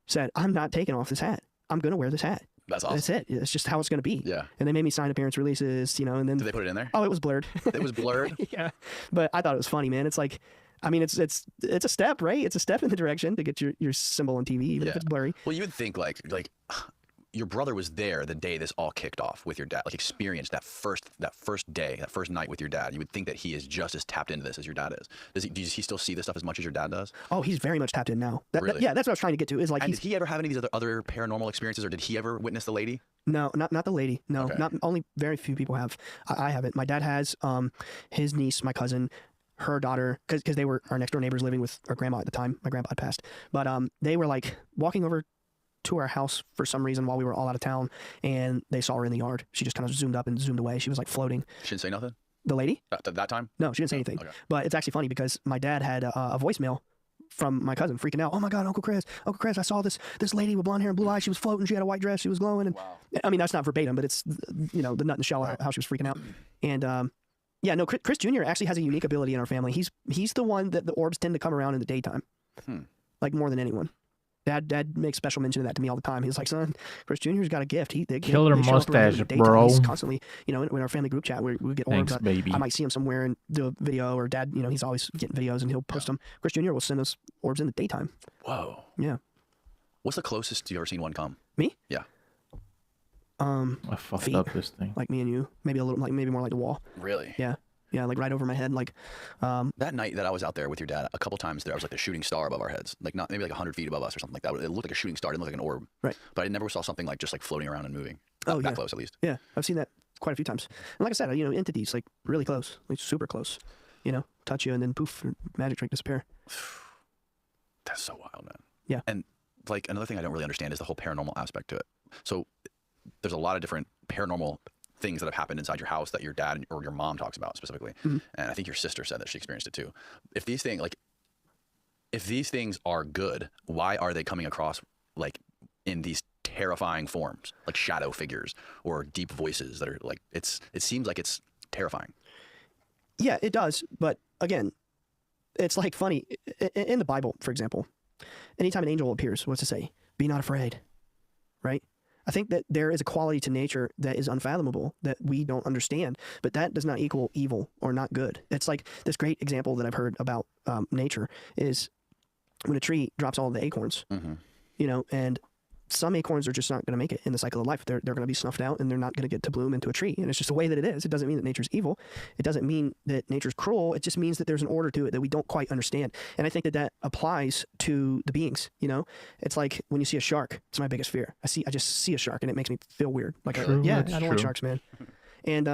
[SPEAKER 12] said, I'm not taking off this hat. I'm going to wear this hat.
[SPEAKER 11] That's awesome.
[SPEAKER 12] That's it. It's just how it's going to be.
[SPEAKER 11] Yeah.
[SPEAKER 12] And they made me sign appearance releases, and then.
[SPEAKER 11] Did they put it in there?
[SPEAKER 12] Oh, it was blurred.
[SPEAKER 11] It was blurred?
[SPEAKER 12] Yeah. But I thought it was funny, man. It's like, I mean, it's a step, right? It's a step in the direction to get your symbol on TV, even if it's blurry.
[SPEAKER 11] Well, you would think like your brother was there the day this all kicked off with your dad, like experienced that first day, that first night with your dad. You would think that he is just as tapped into this as your dad is. Does he still see this stuff as much as your dad does?
[SPEAKER 12] Oh, he's very much tapped in now.
[SPEAKER 11] Really?
[SPEAKER 12] Yeah, that's what I was trying to get to. Is like,
[SPEAKER 11] and did he ever have any of these other paranormal experiences, or did he ever witness the lady?
[SPEAKER 12] No, not the lady. No,
[SPEAKER 11] Okay.
[SPEAKER 12] not only very few people have. I haven't. My dad has. His niece, my cousin, her daughter, because they were our next door neighbors living with our grandma at the time. My grandpa had passed, but they were like walking over to our house for some reason while we were all out of town, and they saw her in the yard. She just kind of zoomed up and zoomed away. She was like floating.
[SPEAKER 11] She didn't say nothing?
[SPEAKER 12] The lady?
[SPEAKER 11] At that time?
[SPEAKER 12] No, she didn't say anything.
[SPEAKER 11] Okay.
[SPEAKER 12] But it's actually funny because my dad had a voicemail from my cousin freaking out. Oh my God, Uncle Chris, I saw this lady with blonde hair and blue eyes. She was floating. She had a white dress. She was glowing. And I mean, that's not verbatim, but it's, the nut in the shell of how she was freaking out. And yeah, no, Chris Jr. actually has a unique ability in our family. He's the one that the orbs tend to come around in the daytime, like more than anyone. Dad makes special mention of that to me all the time. He's like, son, Chris Jr.'s got a gift.
[SPEAKER 1] Killer
[SPEAKER 12] they show up around in
[SPEAKER 1] mustache,
[SPEAKER 12] the daytime.
[SPEAKER 1] bro.
[SPEAKER 12] He's constantly, in our family group chat, we get orbs.
[SPEAKER 1] Thanks, baby.
[SPEAKER 12] I might see him somewhere and do a video, or Dad, he's always getting videos and he'll post them. Chris Jr. will send us orbs in the daytime.
[SPEAKER 11] Whoa.
[SPEAKER 12] Yeah.
[SPEAKER 11] What's the closest you've ever seen one come?
[SPEAKER 12] Me?
[SPEAKER 11] Yeah.
[SPEAKER 1] I fucked
[SPEAKER 12] feet,
[SPEAKER 1] up this thing.
[SPEAKER 12] like me and you, maybe a little, maybe more like the wall.
[SPEAKER 11] Really?
[SPEAKER 12] Yeah. Yeah, like right over my head. Like
[SPEAKER 11] that night that I was out there with your dad, a couple times there, I was like a shooting star above our heads, like maybe like 100 feet above us or something like that. It looked like a shooting star, it didn't look like an orb.
[SPEAKER 12] Right.
[SPEAKER 11] But I never saw something like just like floating around and moving.
[SPEAKER 12] Oh,
[SPEAKER 11] That
[SPEAKER 12] yeah.
[SPEAKER 11] close, at least.
[SPEAKER 12] Yeah, I've seen that quite a few times. And like I said, entities like really close, like super close. Touch you and then poof, magic trick disappear.
[SPEAKER 11] That's so wild, man.
[SPEAKER 12] Yeah.
[SPEAKER 11] And like another thing I don't really understand is the whole paranormal aspect to it. So there's a lot of different paranormal things that have happened inside your house that your dad or your mom talks about specifically. And I think your sister said that she experienced it too. If these things are good, why are they coming across like in these terrifying forms, like shadow figures or deep voices that are like, it seems like it's terrifying.
[SPEAKER 12] Yeah, it does. But again, it's like funny. In the Bible, for example, anytime an angel appears, what's it say? Be not afraid, right? I think that there is a quality to nature that is unfathomable that we don't understand, but that does not equal evil or not good. It's like this great example that I've heard about nature is when a tree drops all the acorns, and some acorns are just not going to make it in the cycle of life. They're going to be snuffed out and they're not going to get to bloom into a tree. And it's just the way that it is. It doesn't mean that nature's evil. It doesn't mean that nature's cruel. It just means that there's an order to it that we don't quite understand. And I think that applies to the beings, It's like when you see a shark, it's my biggest fear. I just see a shark and it makes me feel weird. Like,
[SPEAKER 1] True,
[SPEAKER 12] I
[SPEAKER 1] that's
[SPEAKER 12] don't like
[SPEAKER 1] true.
[SPEAKER 12] sharks, man. And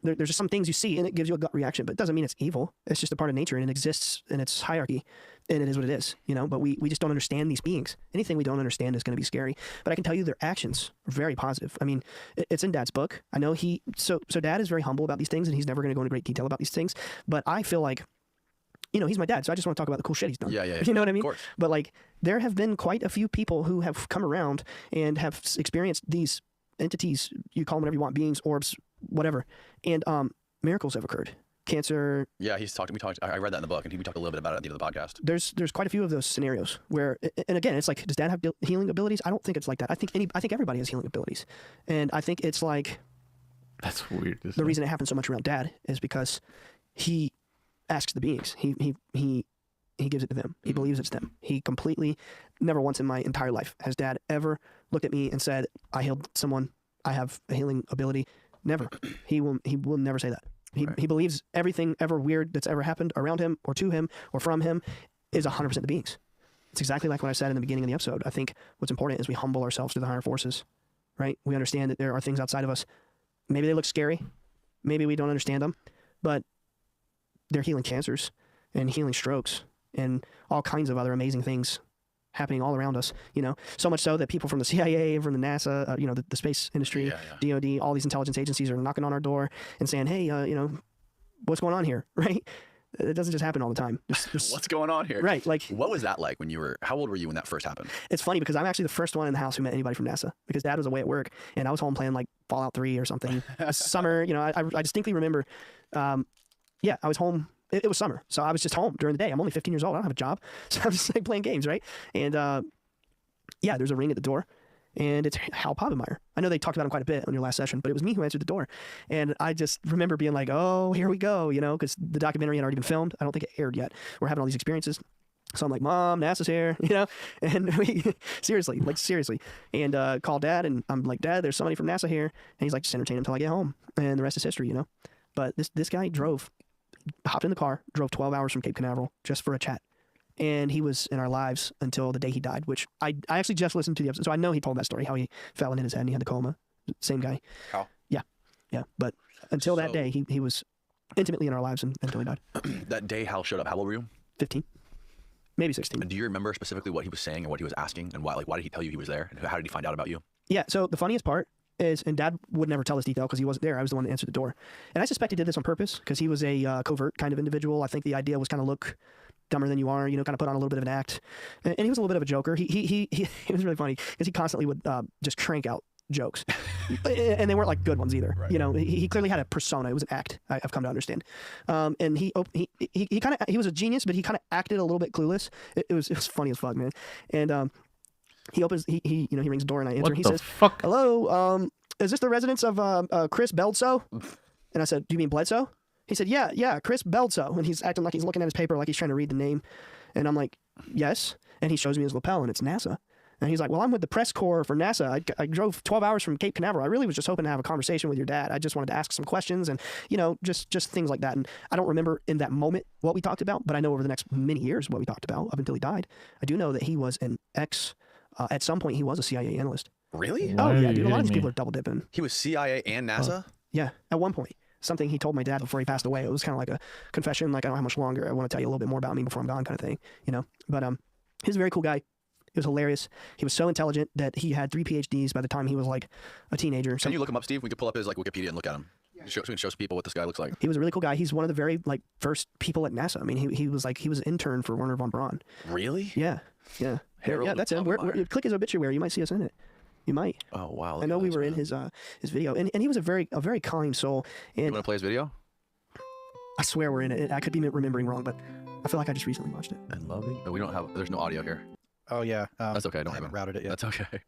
[SPEAKER 12] there's just some things you see and it gives you a gut reaction, but it doesn't mean it's evil. It's just a part of nature and it exists in its hierarchy. And it is what it is, But we just don't understand these beings. Anything we don't understand is going to be scary. But I can tell you their actions are very positive. I mean, it's in Dad's book. I know so Dad is very humble about these things, and he's never going to go into great detail about these things. But I feel like, he's my dad, so I just want to talk about the cool shit he's done.
[SPEAKER 11] Yeah.
[SPEAKER 12] You know what I mean?
[SPEAKER 11] Of course.
[SPEAKER 12] But like, there have been quite a few people who have come around and have experienced these entities. You call them whatever you want, beings, orbs, whatever, and miracles have occurred. Cancer.
[SPEAKER 11] Yeah, I read that in the book, and we talked a little bit about it at the end of the podcast.
[SPEAKER 12] There's quite a few of those scenarios where, and again, it's like, does Dad have healing abilities? I don't think it's like that. I think everybody has healing abilities, and I think it's like
[SPEAKER 1] That's weird.
[SPEAKER 12] the reason it happens so much around Dad is because he asks the beings. He gives it to them. He believes it's them. He completely, never once in my entire life has Dad ever looked at me and said, "I healed someone. I have a healing ability." Never. He will never say that. He believes everything ever weird that's ever happened around him or to him or from him is 100% the beings. It's exactly like what I said in the beginning of the episode. I think what's important is we humble ourselves to the higher forces, right? We understand that there are things outside of us. Maybe they look scary. Maybe we don't understand them, but they're healing cancers and healing strokes and all kinds of other amazing things happening all around us, so much so that people from the CIA, from the NASA, the space industry, DOD, all these intelligence agencies are knocking on our door and saying, hey, what's going on here, right? It doesn't just happen all the time.
[SPEAKER 11] What's going on here?
[SPEAKER 12] Right. Like,
[SPEAKER 11] what was that like when you were? How old were you when that first happened?
[SPEAKER 12] it's funny because I'm actually the first one in the house who met anybody from NASA because Dad was away at work and I was home playing like Fallout 3 or something. Summer, you know, I distinctly remember. Yeah, I was home. It was summer, so I was just home during the day. I'm only 15 years old. I don't have a job, so I'm just like playing games, right? And yeah, there's a ring at the door. And it's Hal Povenmire. I know they talked about him quite a bit on your last session, but it was me who answered the door. And I just remember being like, oh, here we go, you know, because the documentary had already been filmed. I don't think it aired yet. We're having all these experiences. So I'm like, Mom, NASA's here, you know? And we, seriously. And call Dad, and I'm like, Dad, there's somebody from NASA here. And he's like, just entertain him until I get home. And the rest is history, you know? But this guy hopped in the car, drove 12 hours from Cape Canaveral just for a chat. And he was in our lives until the day he died, which I actually just listened to the episode. So I know he told that story, how he fell and hit his head and he had the coma. Same guy.
[SPEAKER 11] How?
[SPEAKER 12] Yeah. But until that day, he was intimately in our lives until he died.
[SPEAKER 11] That day Hal showed up, how old were you?
[SPEAKER 12] 15. Maybe 16.
[SPEAKER 11] Do you remember specifically what he was saying and what he was asking? And why did he tell you he was there? And how did he find out about you?
[SPEAKER 12] Yeah, so the funniest part is, and Dad would never tell this detail because he wasn't there. I was the one that answered the door. And I suspect he did this on purpose because he was a covert kind of individual. I think the idea was kind of look dumber than you are, you know, kind of put on a little bit of an act. And he was a little bit of a joker. He was really funny because he constantly would just crank out jokes. And they weren't like good ones either. Right. You know, he clearly had a persona. It was an act, I've come to understand. And he was a genius, but he kind of acted a little bit clueless. It was funny as fuck, man. And he opens, he rings the door and I answer. He says,
[SPEAKER 1] fuck?
[SPEAKER 12] Hello, is this the residence of Chris Beldsoe? And I said, do you mean Bledsoe? He said, yeah, Chris Beldsoe. And he's acting like he's looking at his paper, like he's trying to read the name. And I'm like, yes. And he shows me his lapel, and it's NASA. And he's like, well, I'm with the press corps for NASA. I drove 12 hours from Cape Canaveral. I really was just hoping to have a conversation with your dad. I just wanted to ask some questions and, you know, just things like that. And I don't remember in that moment what we talked about, but I know over the next many years what we talked about up until he died. I do know that he was at some point he was a CIA analyst.
[SPEAKER 11] Really?
[SPEAKER 12] Oh, yeah, dude. A lot of these people are double dipping.
[SPEAKER 11] He was CIA and NASA?
[SPEAKER 12] Yeah, at one point. Something he told my dad before he passed away. It was kind of like a confession, like, I don't have much longer. I want to tell you a little bit more about me before I'm gone kind of thing, you know? But he's a very cool guy. He was hilarious. He was so intelligent that he had 3 PhDs by the time he was like a teenager.
[SPEAKER 11] Can you look him up, Steve? We could pull up his like Wikipedia and look at him. Yeah. So we can show people what this guy looks like.
[SPEAKER 12] He was a really cool guy. He's one of the very like first people at NASA. I mean, he was an intern for Wernher von Braun.
[SPEAKER 11] Really?
[SPEAKER 12] Yeah. Yeah, that's him. Click his obituary. You might see us in it. You might.
[SPEAKER 11] Oh wow!
[SPEAKER 12] I know we were in his video, and he was a very kind soul. And
[SPEAKER 11] you want to play his video?
[SPEAKER 12] I swear we're in it. I could be remembering wrong, but I feel like I just recently watched it.
[SPEAKER 11] And loving. No, we don't have. There's no audio here.
[SPEAKER 7] Oh yeah.
[SPEAKER 11] That's okay.
[SPEAKER 7] I haven't routed it yet.
[SPEAKER 11] That's okay.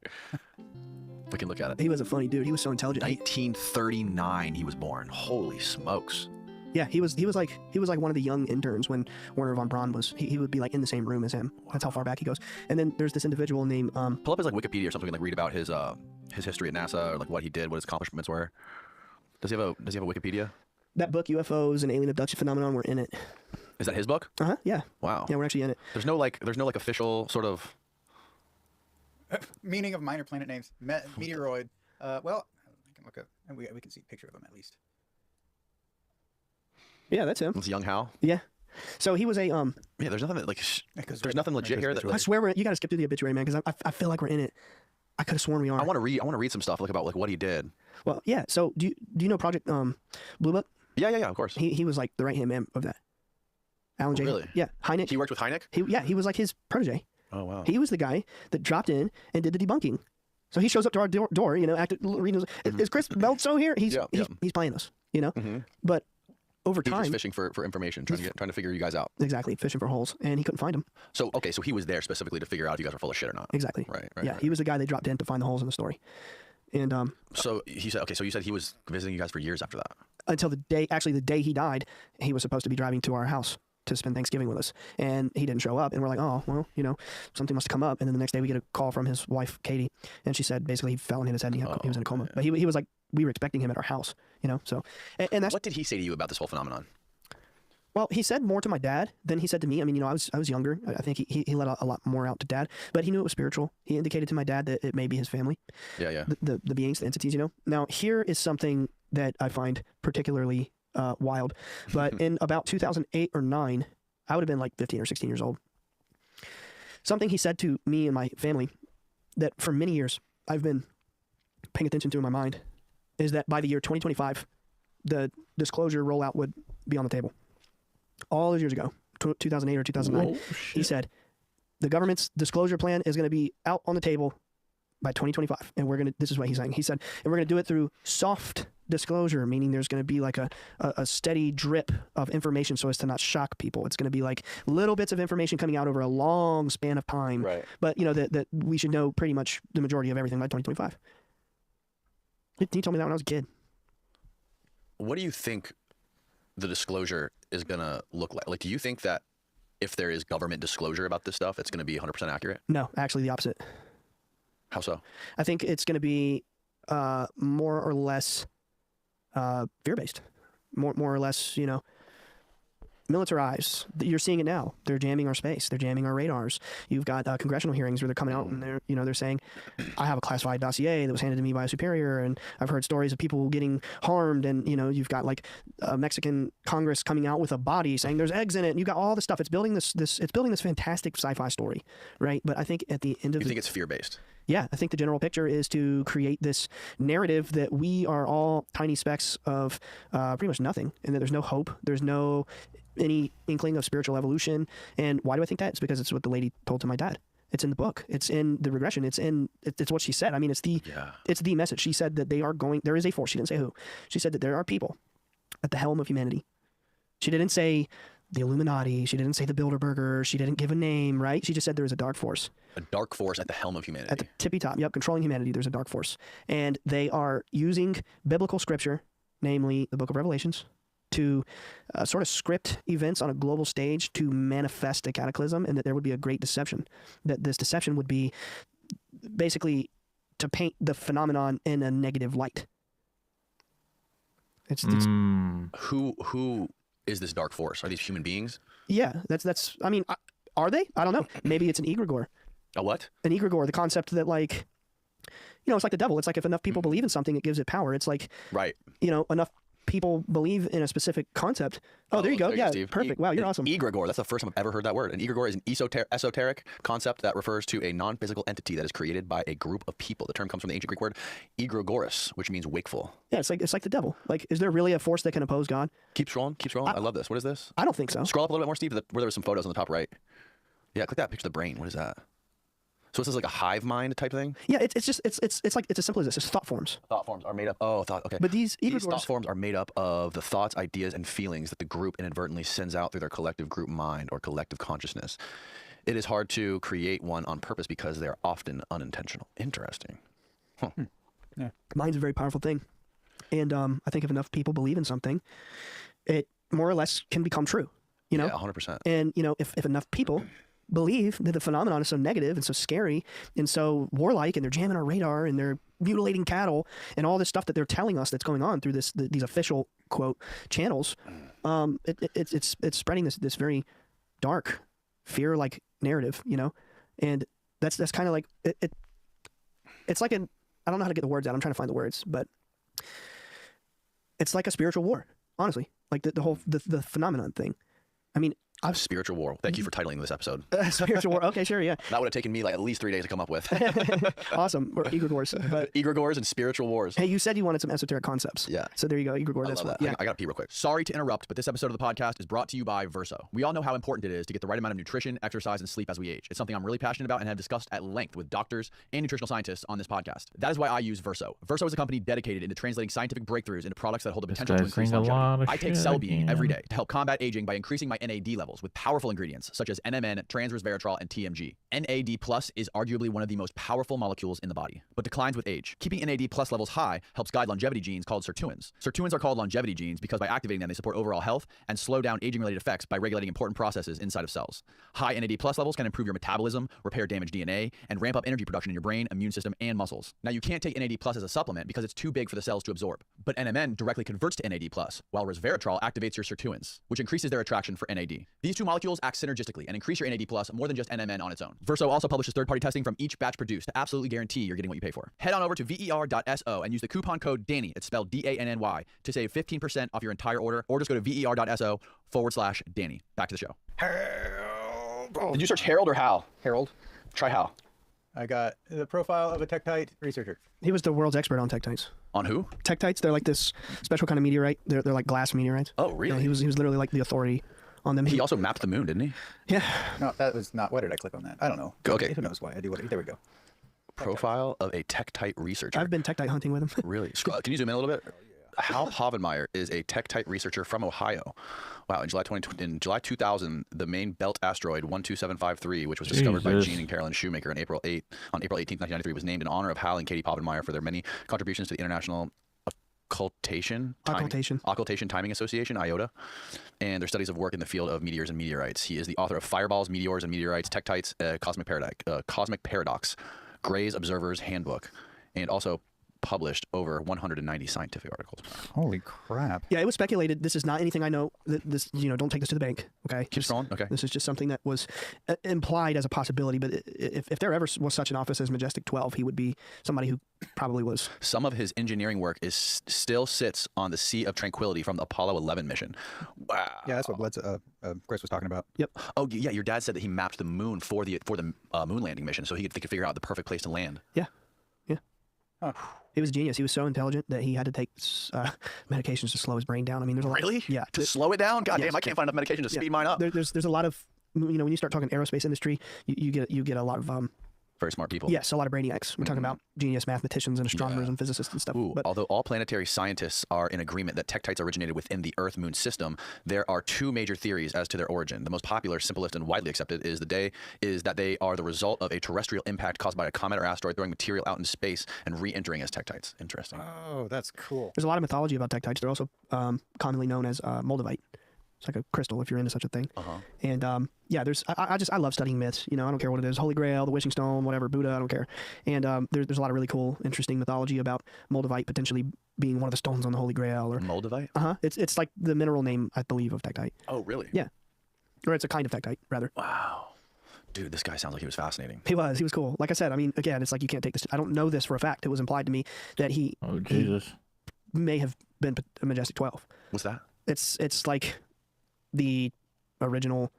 [SPEAKER 11] We can look at it.
[SPEAKER 12] He was a funny dude. He was so intelligent.
[SPEAKER 11] 1939 he was born. Holy smokes.
[SPEAKER 12] Yeah, he was like one of the young interns when Wernher von Braun was. He would be like in the same room as him. That's how far back he goes. And then there's this individual named
[SPEAKER 11] pull up his like Wikipedia or something and like read about his history at NASA or like what he did, what his accomplishments were. Does he have a Wikipedia?
[SPEAKER 12] That book, UFOs and Alien Abduction Phenomenon, we're in it.
[SPEAKER 11] Is that his book?
[SPEAKER 12] Yeah.
[SPEAKER 11] Wow.
[SPEAKER 12] Yeah, we're actually in it.
[SPEAKER 11] There's no like official sort of
[SPEAKER 7] meaning of minor planet names. Meteoroid. Well, I can look up, and we can see a picture of him at least.
[SPEAKER 12] Yeah, that's him.
[SPEAKER 11] It's young Hal.
[SPEAKER 12] Yeah. So he was a
[SPEAKER 11] Yeah, there's nothing that, like there's nothing legit here. That,
[SPEAKER 12] I swear you got to skip through the obituary, man, because I feel like we're in it. I could have sworn we are.
[SPEAKER 11] I want to read some stuff like about like what he did.
[SPEAKER 12] Well, yeah. So do you know Project Blue Book?
[SPEAKER 11] Yeah, of course.
[SPEAKER 12] He was like the right hand man of that. Alan J.
[SPEAKER 11] Really?
[SPEAKER 12] Yeah, Hynek.
[SPEAKER 11] He worked with Hynek?
[SPEAKER 12] He was like his protege.
[SPEAKER 11] Oh wow.
[SPEAKER 12] He was the guy that dropped in and did the debunking. So he shows up to our door, you know, reading. Is Chris Beldsoe here? He's playing us, you know. But over time,
[SPEAKER 11] he's just fishing for information, trying to figure you guys out.
[SPEAKER 12] Exactly, fishing for holes, and he couldn't find them.
[SPEAKER 11] So he was there specifically to figure out if you guys were full of shit or not.
[SPEAKER 12] Exactly.
[SPEAKER 11] Right.
[SPEAKER 12] Yeah, he was the guy they dropped in to find the holes in the story. And
[SPEAKER 11] so he said, so you said he was visiting you guys for years after that.
[SPEAKER 12] Until the day he died, he was supposed to be driving to our house to spend Thanksgiving with us, and he didn't show up, and we're like, oh well, you know, something must have come up. And then the next day we get a call from his wife Katie, and she said basically he fell and hit his head and he was in a coma. But he was like, we were expecting him at our house, you know. So and that's
[SPEAKER 11] what did he say to you about this whole phenomenon?
[SPEAKER 12] Well, he said more to my dad than he said to me. I mean, you know, I was younger. I think he let a lot more out to Dad, but he knew it was spiritual. He indicated to my dad that it may be his family.
[SPEAKER 11] Yeah.
[SPEAKER 12] The beings, the entities, you know. Now, here is something that I find particularly wild. But in about 2008 or 9, I would have been like 15 or 16 years old. Something he said to me and my family that for many years I've been paying attention to in my mind is that by the year 2025, the disclosure rollout would be on the table. all those years ago, 2008 or 2009. He said the government's disclosure plan is going to be out on the table by 2025, and this is what he's saying. He said, and we're going to do it through soft disclosure, meaning there's going to be like a steady drip of information so as to not shock people. It's going to be like little bits of information coming out over a long span of time.
[SPEAKER 11] Right.
[SPEAKER 12] But that we should know pretty much the majority of everything by 2025. He told me that when I was a kid.
[SPEAKER 11] What do you think the disclosure is going to look like? Like, do you think that if there is government disclosure about this stuff, it's going to be 100% accurate?
[SPEAKER 12] No, actually the opposite.
[SPEAKER 11] How so?
[SPEAKER 12] I think it's going to be more or less fear-based, more or less, militarized. You're seeing it now. They're jamming our space. They're jamming our radars. You've got congressional hearings where they're coming out and they're saying, I have a classified dossier that was handed to me by a superior, and I've heard stories of people getting harmed, and you've got like Mexican Congress coming out with a body saying there's eggs in it, and you got all this stuff. It's building this fantastic sci-fi story, right? But I think at the end of
[SPEAKER 11] you think it's fear-based?
[SPEAKER 12] Yeah, I think the general picture is to create this narrative that we are all tiny specks of pretty much nothing, and that there's no hope, there's no any inkling of spiritual evolution. And why do I think that? It's because it's what the lady told to my dad. It's in the book. It's in the regression. It's what she said. I mean, it's the message. She said that there is a force. She didn't say who. She said that there are people at the helm of humanity. She didn't say the Illuminati. She didn't say the Bilderberger. She didn't give a name, right? She just said there is a dark force.
[SPEAKER 11] A dark force at the helm of humanity.
[SPEAKER 12] At the tippy top, yep, controlling humanity, there's a dark force. And they are using biblical scripture, namely the book of Revelations, to sort of script events on a global stage to manifest a cataclysm, and that there would be a great deception. That this deception would be basically to paint the phenomenon in a negative light. It's
[SPEAKER 11] Who is this dark force? Are these human beings?
[SPEAKER 12] Yeah, that's. I mean, are they? I don't know. Maybe it's an egregore.
[SPEAKER 11] A what?
[SPEAKER 12] An egregore. The concept that, like, it's like the devil. It's like if enough people believe in something, it gives it power. It's like,
[SPEAKER 11] right.
[SPEAKER 12] Enough people believe in a specific concept. Oh, there you go. Yeah, perfect. Wow, you're awesome.
[SPEAKER 11] Egregore. That's the first time I've ever heard that word. An egregore is an esoteric concept that refers to a non-physical entity that is created by a group of people. The term comes from the ancient Greek word egregoris, which means wakeful.
[SPEAKER 12] Yeah, it's like the devil. Like, is there really a force that can oppose God?
[SPEAKER 11] Keep scrolling. I love this. What is this?
[SPEAKER 12] I don't think so.
[SPEAKER 11] Scroll up a little bit more, Steve, where there were some photos on the top right. Yeah, click that picture of the brain. What is that? So this is like a hive mind type thing?
[SPEAKER 12] Yeah, it's as simple as this. It's thought forms.
[SPEAKER 11] Thought forms are made up. Oh, okay.
[SPEAKER 12] But these
[SPEAKER 11] thought forms are made up of the thoughts, ideas, and feelings that the group inadvertently sends out through their collective group mind or collective consciousness. It is hard to create one on purpose because they are often unintentional. Interesting. Huh.
[SPEAKER 12] Yeah. Mind's a very powerful thing, and I think if enough people believe in something, it more or less can become true.
[SPEAKER 11] Yeah, 100%.
[SPEAKER 12] And if enough people believe that the phenomenon is so negative and so scary and so warlike, and they're jamming our radar and they're mutilating cattle and all this stuff that they're telling us that's going on through these official quote channels, it's spreading this very dark fear like narrative, and that's kind of like it's like I don't know how to get the words out. I'm trying to find the words, but it's like a spiritual war, honestly, like the whole phenomenon thing. I mean,
[SPEAKER 11] spiritual war. Thank you for titling this episode.
[SPEAKER 12] Spiritual war. Okay, sure, yeah.
[SPEAKER 11] That would have taken me like at least 3 days to come up with.
[SPEAKER 12] Awesome. Or egregores. But
[SPEAKER 11] egregores and spiritual wars.
[SPEAKER 12] Hey, you said you wanted some esoteric concepts.
[SPEAKER 11] Yeah.
[SPEAKER 12] So there you go. Egregore. That's
[SPEAKER 11] that.
[SPEAKER 12] Yeah.
[SPEAKER 11] I gotta pee real quick. Sorry to interrupt, but this episode of the podcast is brought to you by Verso. We all know how important it is to get the right amount of nutrition, exercise, and sleep as we age. It's something I'm really passionate about and have discussed at length with doctors and nutritional scientists on this podcast. That is why I use Verso. Verso is a company dedicated into translating scientific breakthroughs into products that hold the potential to increase longevity. I take Cellbean every day to help combat aging by increasing my NAD levels with powerful ingredients such as NMN, trans-resveratrol, and TMG. NAD+ is arguably one of the most powerful molecules in the body, but declines with age. Keeping NAD+ levels high helps guide longevity genes called sirtuins. Sirtuins are called longevity genes because by activating them, they support overall health and slow down aging-related effects by regulating important processes inside of cells. High NAD+ levels can improve your metabolism, repair damaged DNA, and ramp up energy production in your brain, immune system, and muscles. Now, you can't take NAD+ as a supplement because it's too big for the cells to absorb, but NMN directly converts to NAD+, while resveratrol activates your sirtuins, which increases their attraction for NAD. These two molecules act synergistically and increase your NAD+ more than just NMN on its own. Verso also publishes third-party testing from each batch produced to absolutely guarantee you're getting what you pay for. Head on over to ver.so and use the coupon code DANNY, it's spelled D-A-N-N-Y, to save 15% off your entire order, or just go to ver.so/Danny. Back to the show. Did you search Harold or Hal? Harold. Try Hal.
[SPEAKER 7] I got the profile of a Tektite researcher.
[SPEAKER 12] He was the world's expert on Tektites.
[SPEAKER 11] On who?
[SPEAKER 12] Tektites. They're like this special kind of meteorite. They're like glass meteorites.
[SPEAKER 11] Oh, really?
[SPEAKER 12] He was literally like the authority on them.
[SPEAKER 11] He also mapped the moon, didn't he?
[SPEAKER 12] Yeah.
[SPEAKER 7] No, that was not. Why did I click on that? I don't know.
[SPEAKER 11] Okay.
[SPEAKER 7] Who knows why I do what? There we go.
[SPEAKER 11] Profile of a tektite researcher.
[SPEAKER 12] I've been tektite hunting with him.
[SPEAKER 11] Really? Can you zoom in a little bit? Hal Hovenmeyer is a tektite researcher from Ohio. Wow, in July 2000, the main belt asteroid 12753, which was discovered by
[SPEAKER 1] Jesus.
[SPEAKER 11] Gene and Carolyn Shoemaker on April 18, 1993, was named in honor of Hal and Katie Hovenmeyer for their many contributions to the International Occultation Timing Association, IOTA, and their studies of work in the field of meteors and meteorites. He is the author of Fireballs, Meteors and Meteorites, Tektites, Cosmic Paradox, Gray's Observer's Handbook, and also published over 190 scientific articles.
[SPEAKER 7] Holy crap.
[SPEAKER 12] Yeah, it was speculated. This is not anything I know. This, don't take this to the bank. Okay.
[SPEAKER 11] Keep scrolling. Okay.
[SPEAKER 12] This is just something that was implied as a possibility. But if there ever was such an office as Majestic 12, he would be somebody who probably was.
[SPEAKER 11] Some of his engineering work still sits on the Sea of Tranquility from the Apollo 11 mission. Wow.
[SPEAKER 7] Yeah, that's what Chris was talking about.
[SPEAKER 12] Yep.
[SPEAKER 11] Oh yeah, your dad said that he mapped the moon for the moon landing mission, so he could figure out the perfect place to land.
[SPEAKER 12] Yeah. Yeah.
[SPEAKER 7] Huh.
[SPEAKER 12] He was genius. He was so intelligent that he had to take medications to slow his brain down. I mean, there's a lot.
[SPEAKER 11] Really?
[SPEAKER 12] Yeah.
[SPEAKER 11] To slow it down? God
[SPEAKER 12] Yes.
[SPEAKER 11] damn, I can't find enough medication to speed mine up.
[SPEAKER 12] There's a lot of, when you start talking aerospace industry, you get a lot of
[SPEAKER 11] very smart people.
[SPEAKER 12] Yes, a lot of brainiacs. We're talking about genius mathematicians and astronomers and physicists and stuff.
[SPEAKER 11] But although all planetary scientists are in agreement that tektites originated within the Earth-Moon system, there are two major theories as to their origin. The most popular, simplest, and widely accepted is that they are the result of a terrestrial impact caused by a comet or asteroid throwing material out into space and re-entering as tektites. Interesting.
[SPEAKER 7] Oh, that's cool.
[SPEAKER 12] There's a lot of mythology about tektites. They're also commonly known as moldavite. It's like a crystal, if you're into such a thing. And yeah, I love studying myths. I don't care what it is. Holy Grail, the Wishing Stone, whatever, Buddha, I don't care. And there's a lot of really cool, interesting mythology about moldavite potentially being one of the stones on the Holy Grail. Or
[SPEAKER 11] moldavite?
[SPEAKER 12] It's like the mineral name, I believe, of tektite.
[SPEAKER 11] Oh, really?
[SPEAKER 12] Yeah. Or it's a kind of tektite, rather.
[SPEAKER 11] Wow. Dude, this guy sounds like he was fascinating.
[SPEAKER 12] He was cool. Like I said, I mean, again, it's like you can't take this. I don't know this for a fact. It was implied to me that he.
[SPEAKER 1] Oh, Jesus.
[SPEAKER 12] He may have been a Majestic 12.
[SPEAKER 11] What's that?
[SPEAKER 12] It's like the original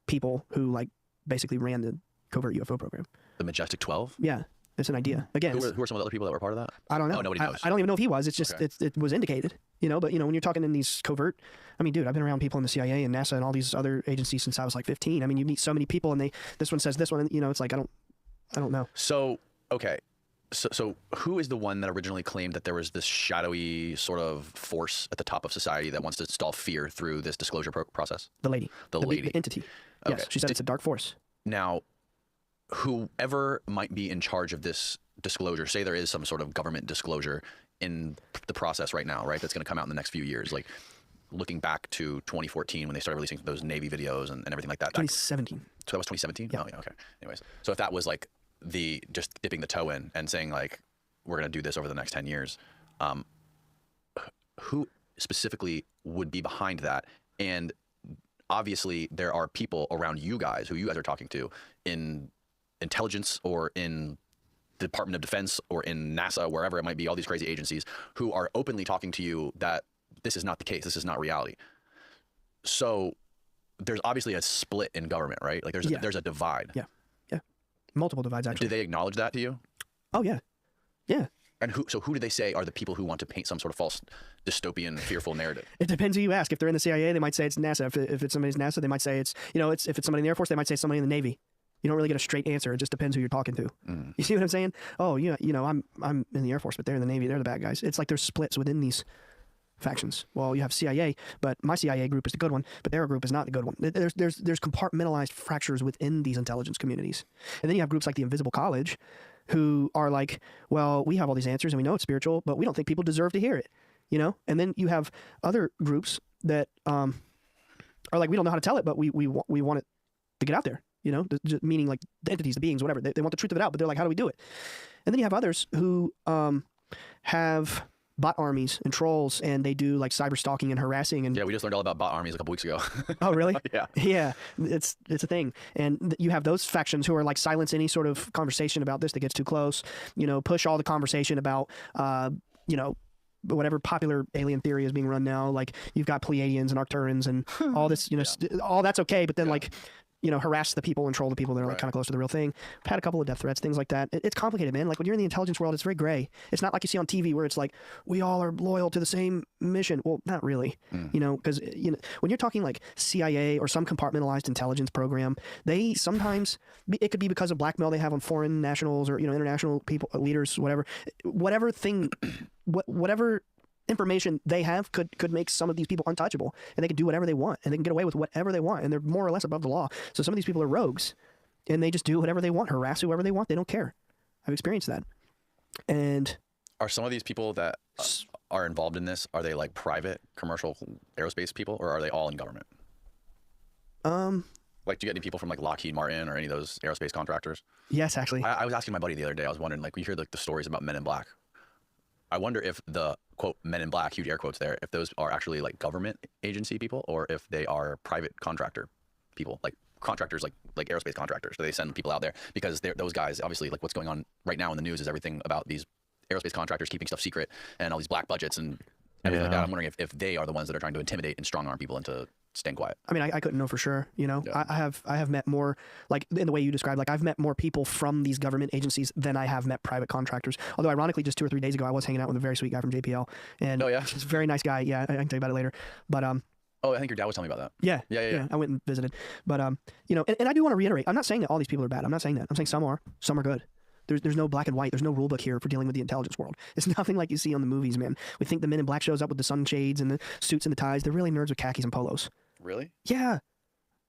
[SPEAKER 12] people who like basically ran the covert UFO program.
[SPEAKER 11] The Majestic 12?
[SPEAKER 12] Yeah, it's an idea. Again,
[SPEAKER 11] who are some of the other people that were part of that?
[SPEAKER 12] I don't know.
[SPEAKER 11] Oh, nobody knows.
[SPEAKER 12] I don't even know if he was. It's just it was indicated, But when you're talking in these covert, I mean, dude, I've been around people in the CIA and NASA and all these other agencies since I was like 15. I mean, you meet so many people, and this one says this one, and it's like I don't know.
[SPEAKER 11] So okay. So who is the one that originally claimed that there was this shadowy sort of force at the top of society that wants to install fear through this disclosure process?
[SPEAKER 12] The lady.
[SPEAKER 11] The lady.
[SPEAKER 12] The entity.
[SPEAKER 11] Okay.
[SPEAKER 12] Yes, she said it's a dark force.
[SPEAKER 11] Now, whoever might be in charge of this disclosure, say there is some sort of government disclosure in the process right now, right? That's going to come out in the next few years, like looking back to 2014 when they started releasing those Navy videos and everything like that.
[SPEAKER 12] 2017.
[SPEAKER 11] So that was 2017?
[SPEAKER 12] Yeah.
[SPEAKER 11] Oh, yeah, okay. Anyways, so if that was like just dipping the toe in and saying like, we're going to do this over the next 10 years, who specifically would be behind that? And obviously there are people around you guys who you guys are talking to in intelligence or in the Department of Defense or in NASA, wherever it might be, all these crazy agencies who are openly talking to you that this is not the case. This is not reality. So there's obviously a split in government, right? Like there's a divide.
[SPEAKER 12] Yeah. Multiple divides, actually.
[SPEAKER 11] Do they acknowledge that to you?
[SPEAKER 12] Oh, yeah. Yeah.
[SPEAKER 11] And who do they say are the people who want to paint some sort of false dystopian, fearful narrative?
[SPEAKER 12] It depends who you ask. If they're in the CIA, they might say it's NASA. If it's somebody's NASA, they might say if it's somebody in the Air Force, they might say somebody in the Navy. You don't really get a straight answer. It just depends who you're talking to. You see what I'm saying? Oh, yeah, I'm in the Air Force, but they're in the Navy. They're the bad guys. It's like there's splits within these factions. Well, you have CIA, but my CIA group is the good one, but their group is not the good one. There's compartmentalized fractures within these intelligence communities. And then you have groups like the Invisible College who are like, well, we have all these answers and we know it's spiritual, but we don't think people deserve to hear it, And then you have other groups that are like, we don't know how to tell it, but we want it to get out there, meaning like the entities, the beings, whatever. They want the truth of it out, but they're like, how do we do it? And then you have others who have bot armies and trolls, and they do like cyber stalking and harassing. And
[SPEAKER 11] yeah, we just learned all about bot armies a couple weeks ago.
[SPEAKER 12] Oh, really?
[SPEAKER 11] Yeah.
[SPEAKER 12] Yeah, it's a thing. And you have those factions who are like silence any sort of conversation about this that gets too close. Push all the conversation about whatever popular alien theory is being run now. Like you've got Pleiadians and Arcturans and all this. All that's okay, but then like harass the people and troll the people that are like
[SPEAKER 2] Right.
[SPEAKER 12] kind of close to the real thing. I've had a couple of death threats, things like that. It's complicated, man. Like when you're in the intelligence world, it's very gray. It's not like you see on TV where it's like we all are loyal to the same mission. Well, not really, because when you're talking like CIA or some compartmentalized intelligence program, they sometimes it could be because of blackmail they have on foreign nationals or international people, leaders, whatever thing, whatever information they have could make some of these people untouchable, and they can do whatever they want, and they can get away with whatever they want, and they're more or less above the law. So some of these people are rogues, and they just do whatever they want, harass whoever they want. They don't care. I've experienced that. And
[SPEAKER 11] are some of these people that are involved in this, are they like private commercial aerospace people, or are they all in government? Like, do you get any people from like Lockheed Martin or any of those aerospace contractors?
[SPEAKER 12] Yes, actually.
[SPEAKER 11] I was asking my buddy the other day. I was wondering, like, we hear the stories about Men in Black. I wonder if the quote Men in Black, huge air quotes there, if those are actually like government agency people, or if they are private contractor people, like contractors, like aerospace contractors. Do they send people out there? Because those guys, obviously, like what's going on right now in the news is everything about these aerospace contractors keeping stuff secret and all these black budgets and everything like that. I'm wondering if they are the ones that are trying to intimidate and strong arm people into staying quiet.
[SPEAKER 12] I mean, I couldn't know for sure. I have met more, like in the way you described, like I've met more people from these government agencies than I have met private contractors. Although ironically, just 2 or 3 days ago, I was hanging out with a very sweet guy from JPL, and he's a very nice guy. Yeah, I can tell you about it later. But
[SPEAKER 11] oh, I think your dad was telling me about that.
[SPEAKER 12] Yeah. I went and visited. But and I do want to reiterate, I'm not saying that all these people are bad. I'm not saying that. I'm saying some are good. There's no black and white. There's no rule book here for dealing with the intelligence world. It's nothing like you see on the movies, man. We think the Men in Black shows up with the sunshades and the suits and the ties. They're really nerds with khakis and polos.
[SPEAKER 11] Really?
[SPEAKER 12] Yeah.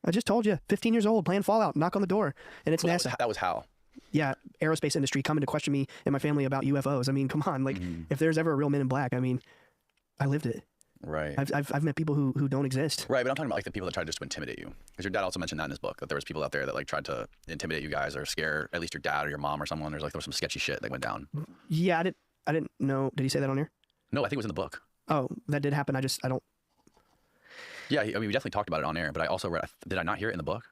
[SPEAKER 12] I just told you, 15 years old, playing Fallout, knock on the door. And it's NASA.
[SPEAKER 11] That was how?
[SPEAKER 12] Yeah, aerospace industry coming to question me and my family about UFOs. I mean, come on. Like, if there's ever a real Men in Black, I mean, I lived it.
[SPEAKER 11] Right.
[SPEAKER 12] I've met people who don't exist.
[SPEAKER 11] Right, but I'm talking about like the people that tried just to intimidate you. Because your dad also mentioned that in his book, that there was people out there that like tried to intimidate you guys or scare at least your dad or your mom or someone. There was some sketchy shit that went down.
[SPEAKER 12] Yeah, I didn't know. Did he say that on here?
[SPEAKER 11] No, I think it was in the book.
[SPEAKER 12] Oh, that did happen. I don't.
[SPEAKER 11] Yeah, I mean, we definitely talked about it on air, but I also read, did I not hear it in the book?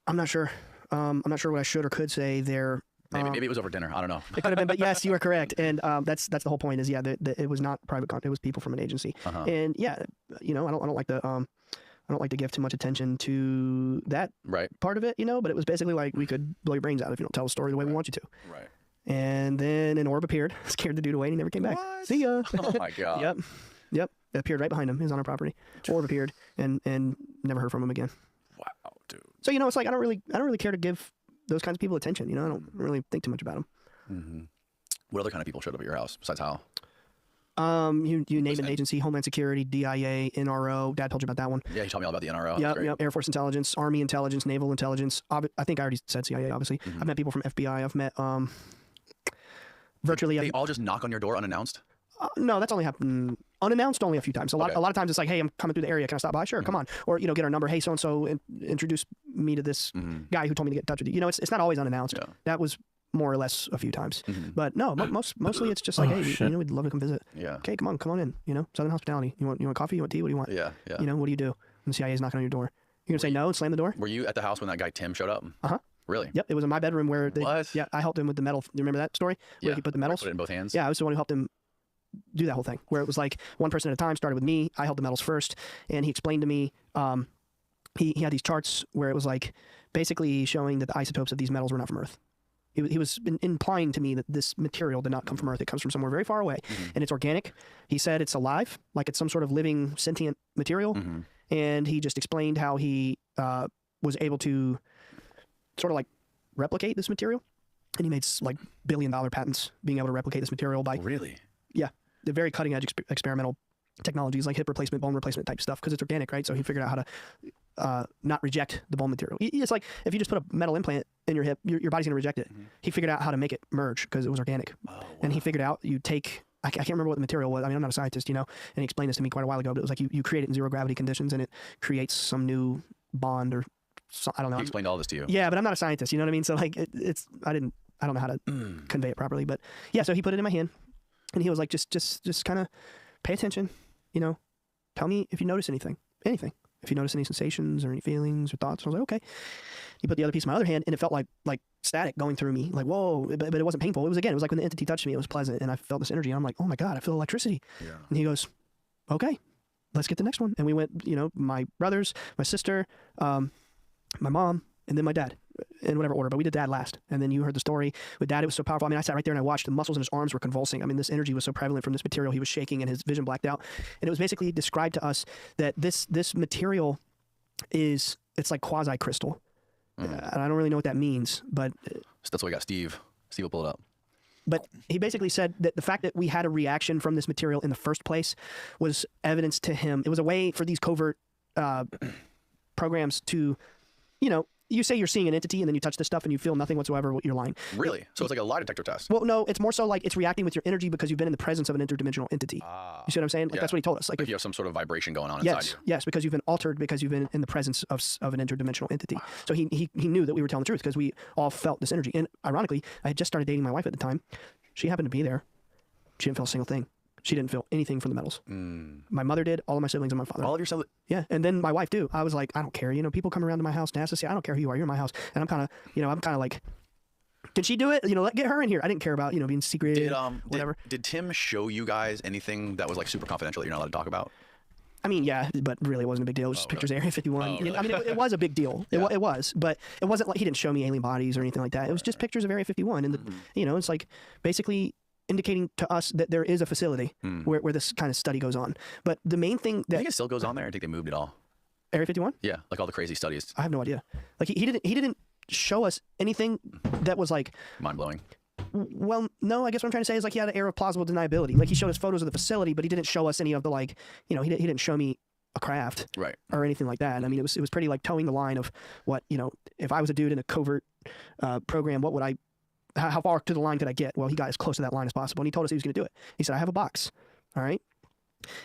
[SPEAKER 12] I'm not sure. I'm not sure what I should or could say there.
[SPEAKER 11] Maybe it was over dinner. I don't know.
[SPEAKER 12] It could have been, but yes, you are correct. And that's the whole point. Is it was not private content. It was people from an agency. And yeah, I don't like to give too much attention to that part of it, But it was basically like we could blow your brains out if you don't tell the story the way we want you to.
[SPEAKER 11] Right.
[SPEAKER 12] And then an orb appeared, scared the dude away, and he never came back. See ya.
[SPEAKER 11] Oh my god.
[SPEAKER 12] Yep. It appeared right behind him. He was on our property. Orb appeared, and never heard from him again.
[SPEAKER 11] Wow, dude.
[SPEAKER 12] So it's like I don't really care to give those kinds of people attention. I don't really think too much about them.
[SPEAKER 11] Mm-hmm. What other kind of people showed up at your house besides Hal?
[SPEAKER 12] You name an agency: Homeland Security, DIA, NRO. Dad told you about that one.
[SPEAKER 11] Yeah, he told me all about the NRO.
[SPEAKER 12] Yep. Air Force Intelligence, Army Intelligence, Naval Intelligence. I think I already said CIA. Obviously, I've met people from FBI. I've met virtually.
[SPEAKER 11] They all just knock on your door unannounced.
[SPEAKER 12] No, that's only happened unannounced only a few times. A lot of times it's like, hey, I'm coming through the area. Can I stop by? Sure, come on. Or get our number. Hey, so and so, introduce me to this guy who told me to get in touch with you. It's not always unannounced. Yeah. That was more or less a few times. But no, mostly it's just like, hey, we'd love to come visit.
[SPEAKER 11] Yeah.
[SPEAKER 12] Okay, come on in. Southern hospitality. You want coffee? You want tea? What do you want?
[SPEAKER 11] Yeah.
[SPEAKER 12] What do you do? And the CIA is knocking on your door. You're gonna say no and slam the door?
[SPEAKER 11] Were you at the house when that guy Tim showed up? Really?
[SPEAKER 12] Yep. It was in my bedroom where
[SPEAKER 11] What?
[SPEAKER 12] I helped him with the metal. Do you remember that story? Where he put the metals?
[SPEAKER 11] Put it in both hands.
[SPEAKER 12] Yeah, I was the one who helped him do that whole thing, where it was like one person at a time. Started with me. I held the metals first, and he explained to me. He had these charts where it was like basically showing that the isotopes of these metals were not from Earth. He was implying to me that this material did not come from Earth. It comes from somewhere very far away, and it's organic. He said it's alive, like it's some sort of living sentient material. And he just explained how he was able to sort of like replicate this material. And he made like $1 billion patents being able to replicate this material by the very cutting edge experimental technologies like hip replacement, bone replacement type stuff, because it's organic, right? So he figured out how to not reject the bone material. It's like if you just put a metal implant in your hip, your body's gonna reject it. He figured out how to make it merge because it was organic. And he figured out I can't remember what the material was. I mean, I'm not a scientist, and he explained this to me quite a while ago, but it was like you create it in zero gravity conditions and it creates some new bond or I don't know.
[SPEAKER 11] He explained all this to you.
[SPEAKER 12] Yeah, but I'm not a scientist, you know what I mean? So like I don't know how to convey it properly, but yeah, so he put it in my hand and he was like, just kind of pay attention, tell me if you notice anything, if you notice any sensations or any feelings or thoughts. I was like, okay. He put the other piece in my other hand and it felt like static going through me, like, whoa, but it wasn't painful. It was like when the entity touched me, it was pleasant and I felt this energy and I'm like, oh my God, I feel electricity. Yeah. And he goes, okay, let's get the next one. And we went, my brothers, my sister, my mom, and then my dad, in whatever order. But we did dad last, and then you heard the story with dad. It was so powerful. I mean, I sat right there and I watched. The muscles in his arms were convulsing. I mean, this energy was so prevalent from this material. He was shaking and his vision blacked out. And it was basically described to us that this material it's like quasi crystal. And I don't really know what that means, but
[SPEAKER 11] So that's why we got Steve. Steve will pull it up.
[SPEAKER 12] But he basically said that the fact that we had a reaction from this material in the first place was evidence to him. It was a way for these covert programs to, you know, you say you're seeing an entity and then you touch this stuff and you feel nothing whatsoever, you're lying.
[SPEAKER 11] Really? So it's like a lie detector test.
[SPEAKER 12] Well, no, it's more so like it's reacting with your energy because you've been in the presence of an interdimensional entity. You see what I'm saying? Like
[SPEAKER 11] Yeah.
[SPEAKER 12] that's what he told us.
[SPEAKER 11] Like if you have some sort of vibration going on
[SPEAKER 12] yes,
[SPEAKER 11] inside you.
[SPEAKER 12] yes, because you've been altered because you've been in the presence of an interdimensional entity. So he knew that we were telling the truth because we all felt this energy. And ironically, I had just started dating my wife at the time. She happened to be there. She didn't feel a single thing. She didn't feel anything from the metals. My mother did, all of my siblings and my father.
[SPEAKER 11] All of your siblings?
[SPEAKER 12] Yeah, and then my wife too. I was like, I don't care. You know, people come around to my house and ask to say, I don't care who you are. You're in my house. And I'm kind of like, can she do it? You know, get her in here. I didn't care about, you know, being secret, whatever.
[SPEAKER 11] Did Tim show you guys anything that was like super confidential that you're not allowed to talk about?
[SPEAKER 12] I mean, yeah, but really it wasn't a big deal. It was just pictures of Area 51. You know, I mean, it was a big deal. It was, but it wasn't like he didn't show me alien bodies or anything like that. It was just pictures of Area 51. And, you know, it's like basically indicating to us that there is a facility where this kind of study goes on. But the main thing that...
[SPEAKER 11] I think it still goes on there. I think they moved it all.
[SPEAKER 12] Area 51?
[SPEAKER 11] Yeah, like all the crazy studies.
[SPEAKER 12] I have no idea. Like he didn't show us anything that was like...
[SPEAKER 11] Mind-blowing.
[SPEAKER 12] Well, no, I guess what I'm trying to say is like he had an air of plausible deniability. Like he showed us photos of the facility, but he didn't show us any of the like, you know, he didn't show me a craft or anything like that. I mean, it was pretty like towing the line of what, you know, if I was a dude in a covert program, what would how far to the line could I get? Well, he got as close to that line as possible, and he told us he was going to do it. He said, I have a box, all right?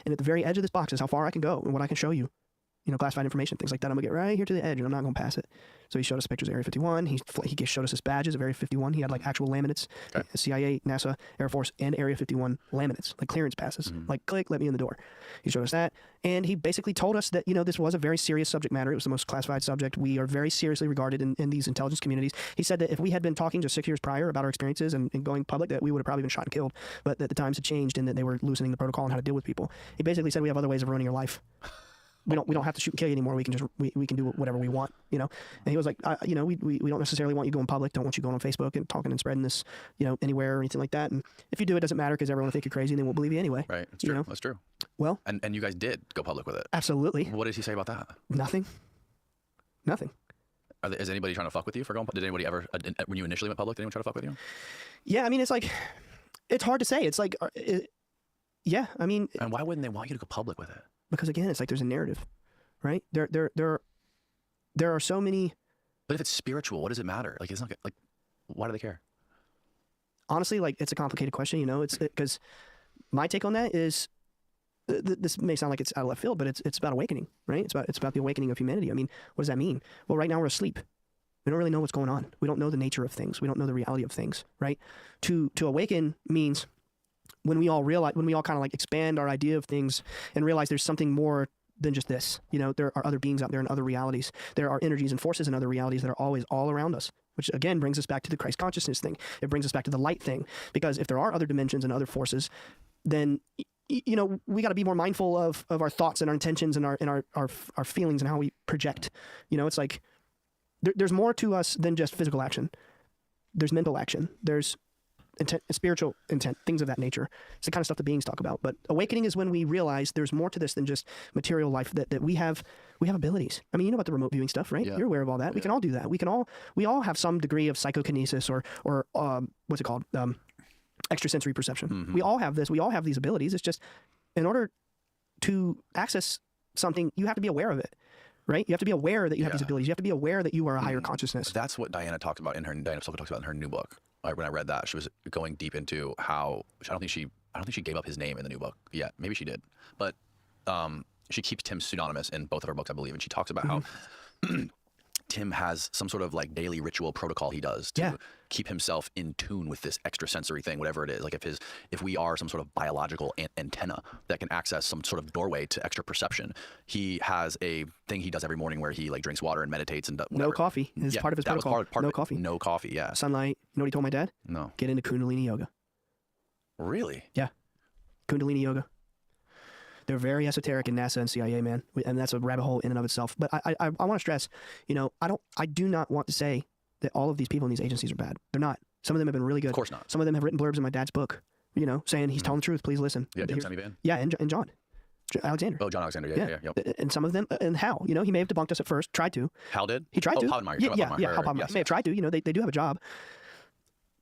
[SPEAKER 12] And at the very edge of this box is how far I can go and what I can show you. You know, classified information, things like that. I'm going to get right here to the edge, and I'm not going to pass it. So he showed us pictures of Area 51. He showed us his badges of Area 51. He had like actual laminates, CIA, NASA, Air Force, and Area 51 laminates, like clearance passes. Like, click, let me in the door. He showed us that. And he basically told us that, you know, this was a very serious subject matter. It was the most classified subject. We are very seriously regarded in these intelligence communities. He said that if we had been talking just 6 years prior about our experiences and going public, that we would have probably been shot and killed. But that the times had changed and that they were loosening the protocol on how to deal with people. He basically said we have other ways of ruining your life. We don't have to shoot and kill you anymore. We can just we can do whatever we want, you know. And he was like, you know, we don't necessarily want you going public. Don't want you going on Facebook and talking and spreading this, you know, anywhere or anything like that. And if you do, it doesn't matter because everyone will think you're crazy and they won't believe you anyway.
[SPEAKER 11] Right. That's true.
[SPEAKER 12] You know?
[SPEAKER 11] That's true.
[SPEAKER 12] Well,
[SPEAKER 11] and you guys did go public with it.
[SPEAKER 12] Absolutely.
[SPEAKER 11] What did he say about that?
[SPEAKER 12] Nothing.
[SPEAKER 11] Is anybody trying to fuck with you for going? Did anybody ever, when you initially went public, did anyone try to fuck with you?
[SPEAKER 12] Yeah, I mean, it's like, it's hard to say. It's like, yeah, I mean.
[SPEAKER 11] And why wouldn't they want you to go public with it?
[SPEAKER 12] Because again, it's like there's a narrative. Right? There are so many.
[SPEAKER 11] But if it's spiritual, what does it matter? Like, it's not like, why do they care?
[SPEAKER 12] Honestly, like, it's a complicated question. You know, it's because my take on that is this may sound like it's out of left field, but it's about awakening, right? It's about the awakening of humanity. I mean, what does that mean? Well, right now we're asleep. We don't really know what's going on. We don't know the nature of things. We don't know the reality of things, right? To awaken means when we all kind of like expand our idea of things and realize there's something more than just this. You know, there are other beings out there in other realities. There are energies and forces in other realities that are always all around us, which again brings us back to the Christ consciousness thing. It brings us back to the light thing, because if there are other dimensions and other forces, then, you know, we got to be more mindful of our thoughts and our intentions and our feelings and how we project. You know, it's like there's more to us than just physical action. There's mental action. There's intent, spiritual intent, things of that nature. It's the kind of stuff the beings talk about. But awakening is when we realize there's more to this than just material life, that we have abilities. I mean, you know about the remote viewing stuff, right? Yeah. You're aware of all that. We can all do that. We all have some degree of psychokinesis or what's it called? Extrasensory perception. We all have this. We all have these abilities. It's just in order to access something, you have to be aware of it. Right? You have to be aware that you have these abilities. You have to be aware that you are a higher consciousness.
[SPEAKER 11] That's what Diana talked about Diana Pasulka talks about in her new book. When I read that, she was going deep into how I don't think she gave up his name in the new book yet. Maybe she did, but she keeps Tim pseudonymous in both of her books, I believe, and she talks about how Tim has some sort of like daily ritual protocol he does to keep himself in tune with this extrasensory thing, whatever it is. Like if we are some sort of biological antenna that can access some sort of doorway to extra perception, he has a thing he does every morning where he like drinks water and meditates and whatever.
[SPEAKER 12] No coffee is part of his protocol. No coffee.
[SPEAKER 11] No coffee. Yeah.
[SPEAKER 12] Sunlight. You know what he told my dad?
[SPEAKER 11] No.
[SPEAKER 12] Get into Kundalini yoga.
[SPEAKER 11] Really?
[SPEAKER 12] Yeah. Kundalini yoga. They're very esoteric in NASA and CIA, man, and that's a rabbit hole in and of itself. But I want to stress, you know, I do not want to say that all of these people in these agencies are bad. They're not. Some of them have been really good.
[SPEAKER 11] Of course not.
[SPEAKER 12] Some of them have written blurbs in my dad's book, you know, saying he's telling the truth. Please listen.
[SPEAKER 11] Yeah, Jim Semivan.
[SPEAKER 12] Yeah, and John. Alexander.
[SPEAKER 11] Oh, John Alexander. Yeah. Yep.
[SPEAKER 12] And some of them, and Hal, you know, he may have debunked us at first, tried to.
[SPEAKER 11] Hal did?
[SPEAKER 12] He tried to.
[SPEAKER 11] Hal Pottmeyer.
[SPEAKER 12] Hal Pottmeyer. He may have tried to, you know, they do have a job.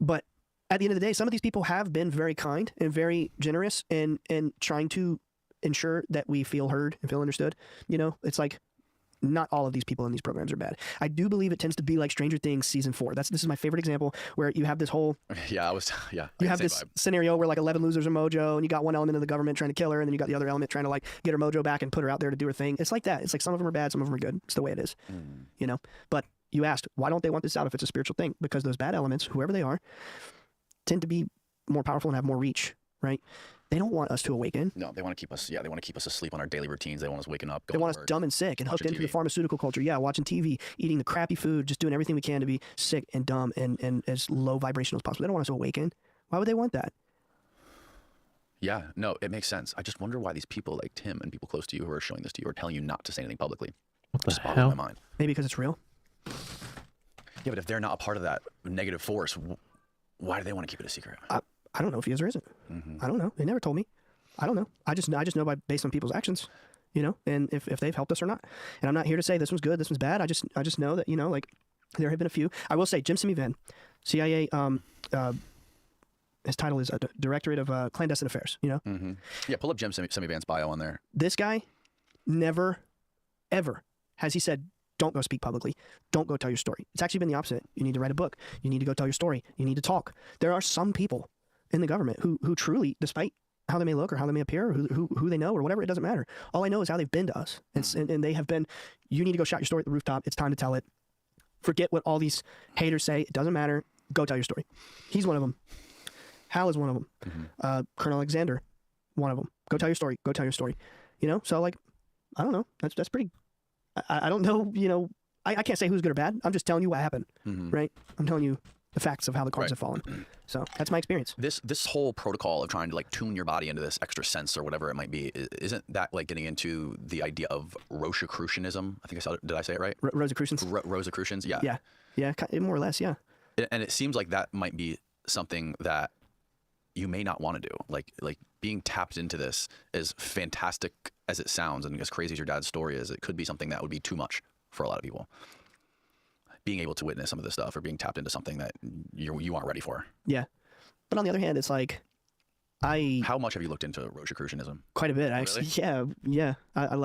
[SPEAKER 12] But at the end of the day, some of these people have been very kind and very generous and trying to ensure that we feel heard and feel understood. You know, it's like, not all of these people in these programs are bad. I do believe it tends to be like Stranger Things season 4. This is my favorite example where you have this whole you have this scenario where like 11 losers are Mojo, and you got one element of the government trying to kill her, and then you got the other element trying to like get her Mojo back and put her out there to do her thing. It's like that. It's like some of them are bad, some of them are good. It's the way it is. You know. But you asked, why don't they want this out if it's a spiritual thing? Because those bad elements, whoever they are, tend to be more powerful and have more reach, right? They don't want us to awaken.
[SPEAKER 11] No, they want to keep us. Yeah, they want to keep us asleep on our daily routines. They want us waking up.
[SPEAKER 12] They want us dumb and sick and hooked into the pharmaceutical culture. Yeah, watching TV, eating the crappy food, just doing everything we can to be sick and dumb and as low vibrational as possible. They don't want us to awaken. Why would they want that?
[SPEAKER 11] Yeah, no, it makes sense. I just wonder why these people like Tim and people close to you who are showing this to you are telling you not to say anything publicly.
[SPEAKER 1] What the
[SPEAKER 11] just
[SPEAKER 1] hell?
[SPEAKER 11] boggles my mind.
[SPEAKER 12] Maybe because it's real.
[SPEAKER 11] Yeah, but if they're not a part of that negative force, why do they want to keep it a secret?
[SPEAKER 12] I don't know if he is or isn't. I don't know. They never told me. I don't know. I just know based on people's actions, you know, and if they've helped us or not. And I'm not here to say this one's good, this one's bad. I just know that, you know, like there have been a few. I will say Jim Semivan, CIA, his title is Directorate of Clandestine Affairs, you know?
[SPEAKER 11] Yeah, pull up Jim Semivan's bio on there.
[SPEAKER 12] This guy never, ever has he said, don't go speak publicly. Don't go tell your story. It's actually been the opposite. You need to write a book. You need to go tell your story. You need to talk. There are some people in the government who truly, despite how they may look or how they may appear or who they know or whatever, it doesn't matter. All I know is how they've been to us. And they have been, you need to go shout your story at the rooftop. It's time to tell it. Forget what all these haters say. It doesn't matter. Go tell your story. He's one of them. Hal is one of them. Colonel Alexander, one of them. Go tell your story. Go tell your story. You know, so like, I don't know. That's pretty, I don't know, you know, I can't say who's good or bad. I'm just telling you what happened, right? I'm telling you the facts of how the cards have fallen. So that's my experience.
[SPEAKER 11] This whole protocol of trying to like tune your body into this extra sense or whatever it might be, isn't that like getting into the idea of Rosicrucianism? I think I saw it. Did I say it right?
[SPEAKER 12] Rosicrucians.
[SPEAKER 11] Rosicrucians, yeah.
[SPEAKER 12] Yeah, more or less, yeah.
[SPEAKER 11] And it seems like that might be something that you may not want to do. Like being tapped into this, as fantastic as it sounds and as crazy as your dad's story is, it could be something that would be too much for a lot of people. Being able to witness some of this stuff or being tapped into something that you aren't ready for.
[SPEAKER 12] Yeah. But on the other hand, it's like,
[SPEAKER 11] How much have you looked into Rosicrucianism?
[SPEAKER 12] Quite a bit, actually.
[SPEAKER 11] Really?
[SPEAKER 12] Yeah. I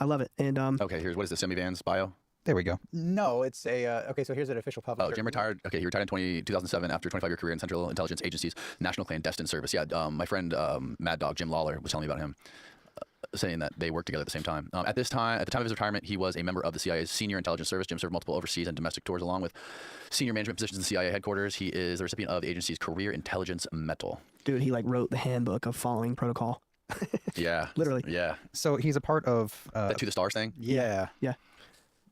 [SPEAKER 12] love it. And
[SPEAKER 11] okay, what is the Semivan's bio?
[SPEAKER 2] There we go.
[SPEAKER 7] No, it's a okay. So here's an official publisher.
[SPEAKER 11] Oh, Jim retired. Okay, he retired in 2007 after a 25-year career in Central Intelligence Agency's National Clandestine Service. Yeah, my friend Mad Dog Jim Lawler was telling me about him, saying that they worked together at the same time. At the time of his retirement, he was a member of the CIA's Senior Intelligence Service. Jim served multiple overseas and domestic tours, along with senior management positions in the CIA headquarters. He is the recipient of the agency's Career Intelligence Medal.
[SPEAKER 12] Dude, he like wrote the handbook of following protocol.
[SPEAKER 11] Yeah,
[SPEAKER 12] literally.
[SPEAKER 11] Yeah.
[SPEAKER 2] So he's a part of
[SPEAKER 11] the To the Stars thing.
[SPEAKER 12] Yeah.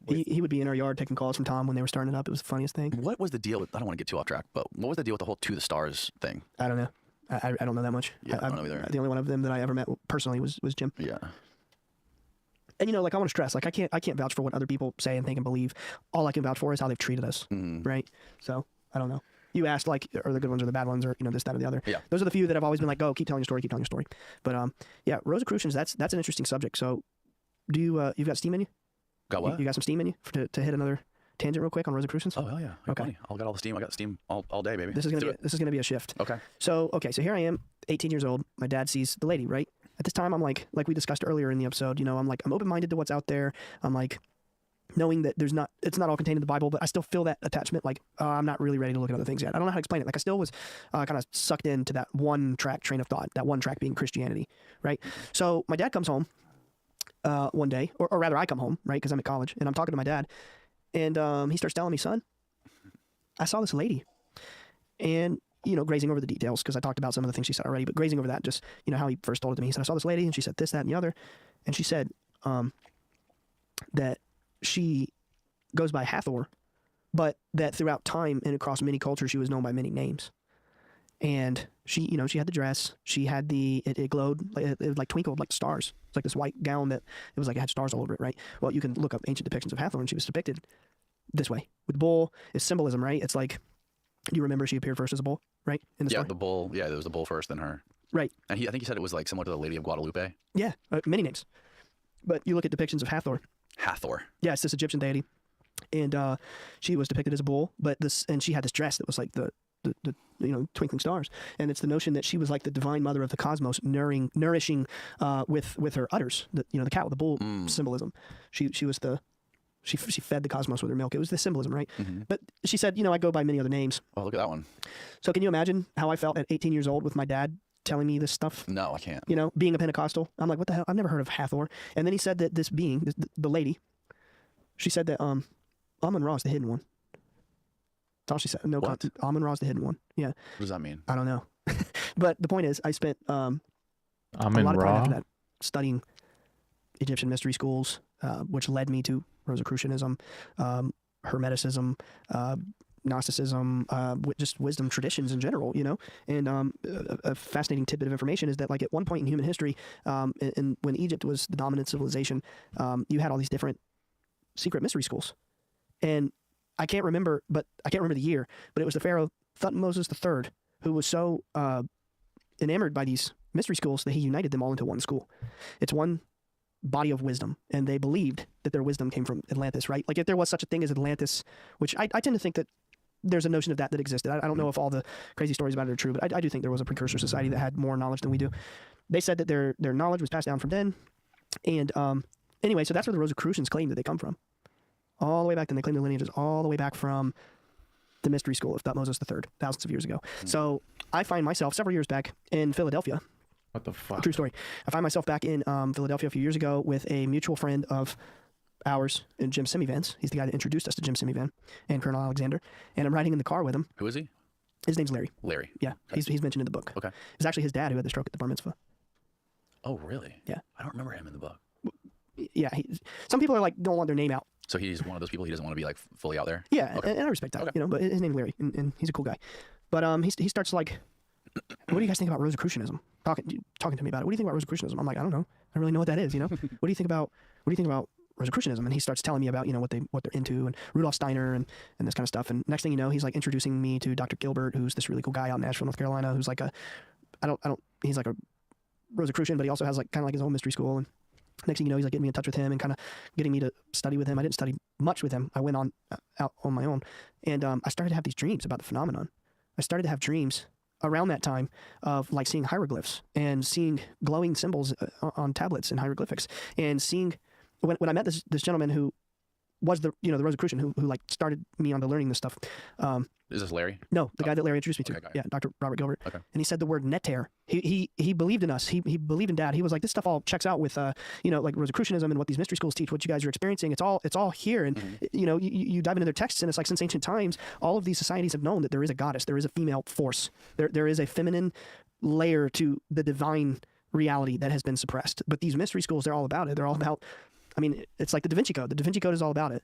[SPEAKER 12] He would be in our yard taking calls from Tom when they were starting it up. It was the funniest thing.
[SPEAKER 11] What was the deal with? I don't want to get too off track, but what was the deal with the whole To the Stars thing?
[SPEAKER 12] I don't know. I don't know that much.
[SPEAKER 11] Yeah, I don't know either.
[SPEAKER 12] The only one of them that I ever met personally was Jim.
[SPEAKER 11] Yeah.
[SPEAKER 12] And you know, like I want to stress, like I can't vouch for what other people say and think and believe. All I can vouch for is how they've treated us, right? So I don't know. You asked like, are the good ones or the bad ones, or you know, this, that, or the other.
[SPEAKER 11] Yeah.
[SPEAKER 12] Those are the few that I've always been like, go, keep telling your story, keep telling your story. But yeah, Rosicrucians, that's an interesting subject. So, do you you've got steam in you?
[SPEAKER 11] Got what?
[SPEAKER 12] You got some steam in you to hit another tangent real quick on Rosicrucians?
[SPEAKER 11] Oh hell yeah. Okay. I got all the steam. I got steam all day, baby.
[SPEAKER 12] This is gonna be a shift.
[SPEAKER 11] Okay.
[SPEAKER 12] So here I am, 18 years old. My dad sees the lady, right? At this time, I'm like we discussed earlier in the episode, you know, I'm open-minded to what's out there. I'm like, knowing that it's not all contained in the Bible, but I still feel that attachment. Like, I'm not really ready to look at other things yet. I don't know how to explain it. Like, I still was kind of sucked into that one track train of thought, that one track being Christianity, right? So my dad comes home one day, or rather I come home, right? Because I'm at college and I'm talking to my dad, and he starts telling me, son, I saw this lady, and you know, grazing over the details because I talked about some of the things she said already, but grazing over that, just, you know, how he first told it to me. He said, I saw this lady and she said this, that, and the other. And she said that she goes by Hathor, but that throughout time and across many cultures, she was known by many names. And she, you know, she had the dress. She had it glowed, it like twinkled like stars. It's like this white gown that it was like it had stars all over it, right? Well, you can look up ancient depictions of Hathor, and she was depicted this way with the bull. Is symbolism, right? It's like, do you remember she appeared first as a bull, right? In the story?
[SPEAKER 11] the bull. Yeah, there was the bull first, then her.
[SPEAKER 12] Right.
[SPEAKER 11] And I think he said it was like similar to the Lady of Guadalupe.
[SPEAKER 12] Yeah, many names. But you look at depictions of Hathor.
[SPEAKER 11] Hathor.
[SPEAKER 12] Yeah, it's this Egyptian deity, and she was depicted as a bull. And she had this dress that was like the twinkling stars, and it's the notion that she was like the divine mother of the cosmos, nourishing with her udders. The cow, the bull symbolism. She was she fed the cosmos with her milk. It was the symbolism, right? But she said, I go by many other names.
[SPEAKER 11] Oh, look at that one.
[SPEAKER 12] So can you imagine how I felt at 18 years old with my dad telling me this stuff?
[SPEAKER 11] No, I can't.
[SPEAKER 12] Being a Pentecostal, I'm like, what the hell? I've never heard of Hathor. And then he said that this being, the lady, she said that Amun-Ra is the hidden one. That's all she said. No, Amun-Ra is the hidden one. Yeah.
[SPEAKER 11] What does that mean?
[SPEAKER 12] I don't know. But the point is, I spent a lot of time after that studying Egyptian mystery schools, which led me to Rosicrucianism, Hermeticism, Gnosticism, just wisdom traditions in general, And a fascinating tidbit of information is that, like, at one point in human history, when Egypt was the dominant civilization, you had all these different secret mystery schools. And I can't remember the year, but it was the Pharaoh Thutmose III who was so enamored by these mystery schools that he united them all into one school. It's one body of wisdom, and they believed that their wisdom came from Atlantis, right? Like, if there was such a thing as Atlantis, which I tend to think that there's a notion of that existed. I don't know if all the crazy stories about it are true, but I do think there was a precursor society that had more knowledge than we do. They said that their knowledge was passed down from then. And anyway, so that's where the Rosicrucians claim that they come from. All the way back then, they claim the lineages all the way back from the mystery school of Thutmose III, thousands of years ago. So I find myself several years back in Philadelphia.
[SPEAKER 1] What the fuck?
[SPEAKER 12] True story. I find myself back in Philadelphia a few years ago with a mutual friend of ours, Jim Simivans. He's the guy that introduced us to Jim Simivan and Colonel Alexander. And I'm riding in the car with him.
[SPEAKER 11] Who is he?
[SPEAKER 12] His name's Larry.
[SPEAKER 11] Larry.
[SPEAKER 12] Yeah,
[SPEAKER 11] Okay.
[SPEAKER 12] he's mentioned in the book.
[SPEAKER 11] Okay.
[SPEAKER 12] It's actually his dad who had the stroke at the bar mitzvah.
[SPEAKER 11] Oh, really?
[SPEAKER 12] Yeah.
[SPEAKER 11] I don't remember him in the book.
[SPEAKER 12] Yeah, some people are like, don't want their name out.
[SPEAKER 11] So he's one of those people, he doesn't want to be like fully out there?
[SPEAKER 12] Yeah,
[SPEAKER 11] Okay.
[SPEAKER 12] and I respect that,
[SPEAKER 11] Okay.
[SPEAKER 12] but his name's Larry, and he's a cool guy. But he starts like, what do you guys think about Rosicrucianism? Talking to me about it. What do you think about Rosicrucianism? I'm like, I don't know. I don't really know what that is, What do you think about Rosicrucianism? And he starts telling me about, what they're into, and Rudolf Steiner and this kind of stuff. And next thing you know, he's like introducing me to Dr. Gilbert, who's this really cool guy out in Nashville, North Carolina, who's like he's like a Rosicrucian, but he also has like kind of like his own mystery school. And next thing you know, he's like getting me in touch with him and kind of getting me to study with him. I didn't study much with him. I went on out on my own, and I started to have these dreams about the phenomenon. I started to have dreams around that time of like seeing hieroglyphs and seeing glowing symbols on tablets and hieroglyphics, and seeing when I met this gentleman who was the Rosicrucian who like started me onto learning this stuff.
[SPEAKER 11] Is this Larry?
[SPEAKER 12] No, the guy that Larry introduced me to.
[SPEAKER 11] Okay,
[SPEAKER 12] Yeah, Dr. Robert Gilbert.
[SPEAKER 11] Okay.
[SPEAKER 12] And he said the word neter. He believed in us. He believed in Dad. He was like, this stuff all checks out with like Rosicrucianism and what these mystery schools teach, what you guys are experiencing. It's all here. And you dive into their texts, and it's like since ancient times, all of these societies have known that there is a goddess, there is a female force, there is a feminine layer to the divine reality that has been suppressed. But these mystery schools, they're all about it. They're all about, it's like the Da Vinci Code. The Da Vinci Code is all about it.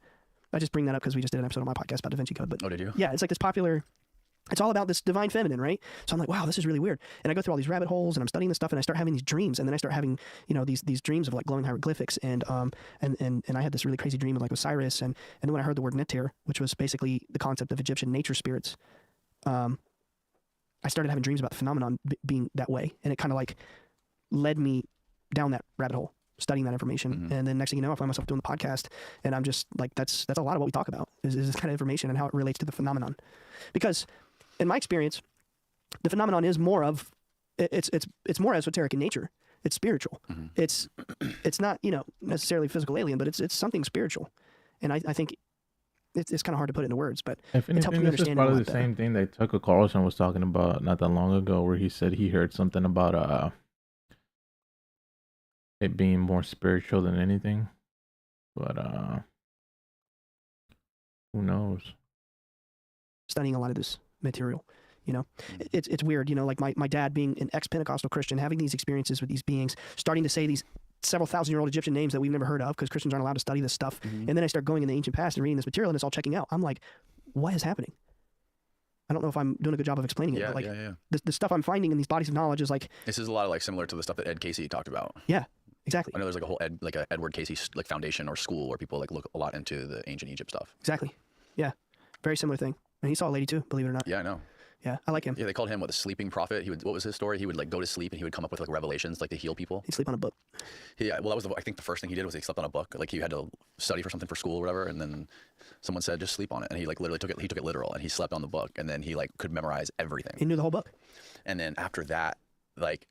[SPEAKER 12] I just bring that up because we just did an episode on my podcast about Da Vinci Code. But
[SPEAKER 11] oh, did you?
[SPEAKER 12] Yeah, it's like this popular. It's all about this divine feminine, right? So I'm like, wow, this is really weird. And I go through all these rabbit holes, and I'm studying this stuff, and I start having these dreams, and then I start having, these dreams of like glowing hieroglyphics, and I had this really crazy dream of like Osiris, and then when I heard the word neter, which was basically the concept of Egyptian nature spirits, I started having dreams about the phenomenon being that way, and it kind of like led me down that rabbit hole, studying that information. And then next thing you know, I find myself doing the podcast, and I'm just like, that's a lot of what we talk about is this kind of information and how it relates to the phenomenon. Because in my experience, the phenomenon is more of, it's more esoteric in nature. It's spiritual. It's not, necessarily physical alien, but it's something spiritual. And I think it's kind of hard to put into words, but
[SPEAKER 1] if
[SPEAKER 12] it's helped
[SPEAKER 1] anything,
[SPEAKER 12] me
[SPEAKER 1] this is
[SPEAKER 12] understand
[SPEAKER 1] probably
[SPEAKER 12] it
[SPEAKER 1] the same thing that Tucker Carlson was talking about not that long ago, where he said he heard something about it being more spiritual than anything. But who knows?
[SPEAKER 12] Studying a lot of this material, it's weird, like my dad being an ex-Pentecostal Christian, having these experiences with these beings, starting to say these several thousand-year-old Egyptian names that we've never heard of because Christians aren't allowed to study this stuff. And then I start going in the ancient past and reading this material, and it's all checking out. I'm like, what is happening? I don't know if I'm doing a good job of explaining it,
[SPEAKER 11] Yeah,
[SPEAKER 12] but like
[SPEAKER 11] yeah.
[SPEAKER 12] the stuff I'm finding in these bodies of knowledge is like,
[SPEAKER 11] This is a lot of like similar to the stuff that Ed Casey talked about.
[SPEAKER 12] yeah, exactly.
[SPEAKER 11] I know there's like a whole Edward Casey like foundation or school where people like look a lot into the ancient Egypt stuff.
[SPEAKER 12] Exactly. Yeah. Very similar thing. And he saw a lady too, believe it or not.
[SPEAKER 11] Yeah, I know.
[SPEAKER 12] Yeah, I like him.
[SPEAKER 11] Yeah, they called him the sleeping prophet. What was his story? He would like go to sleep and he would come up with like revelations like to heal people.
[SPEAKER 12] He'd sleep on a book.
[SPEAKER 11] Yeah, well, that was I think the first thing he did was he slept on a book. Like he had to study for something for school or whatever, and then someone said just sleep on it, and he like literally took it literal, and he slept on the book, and then he like could memorize everything.
[SPEAKER 12] He knew the whole book.
[SPEAKER 11] And then after that, like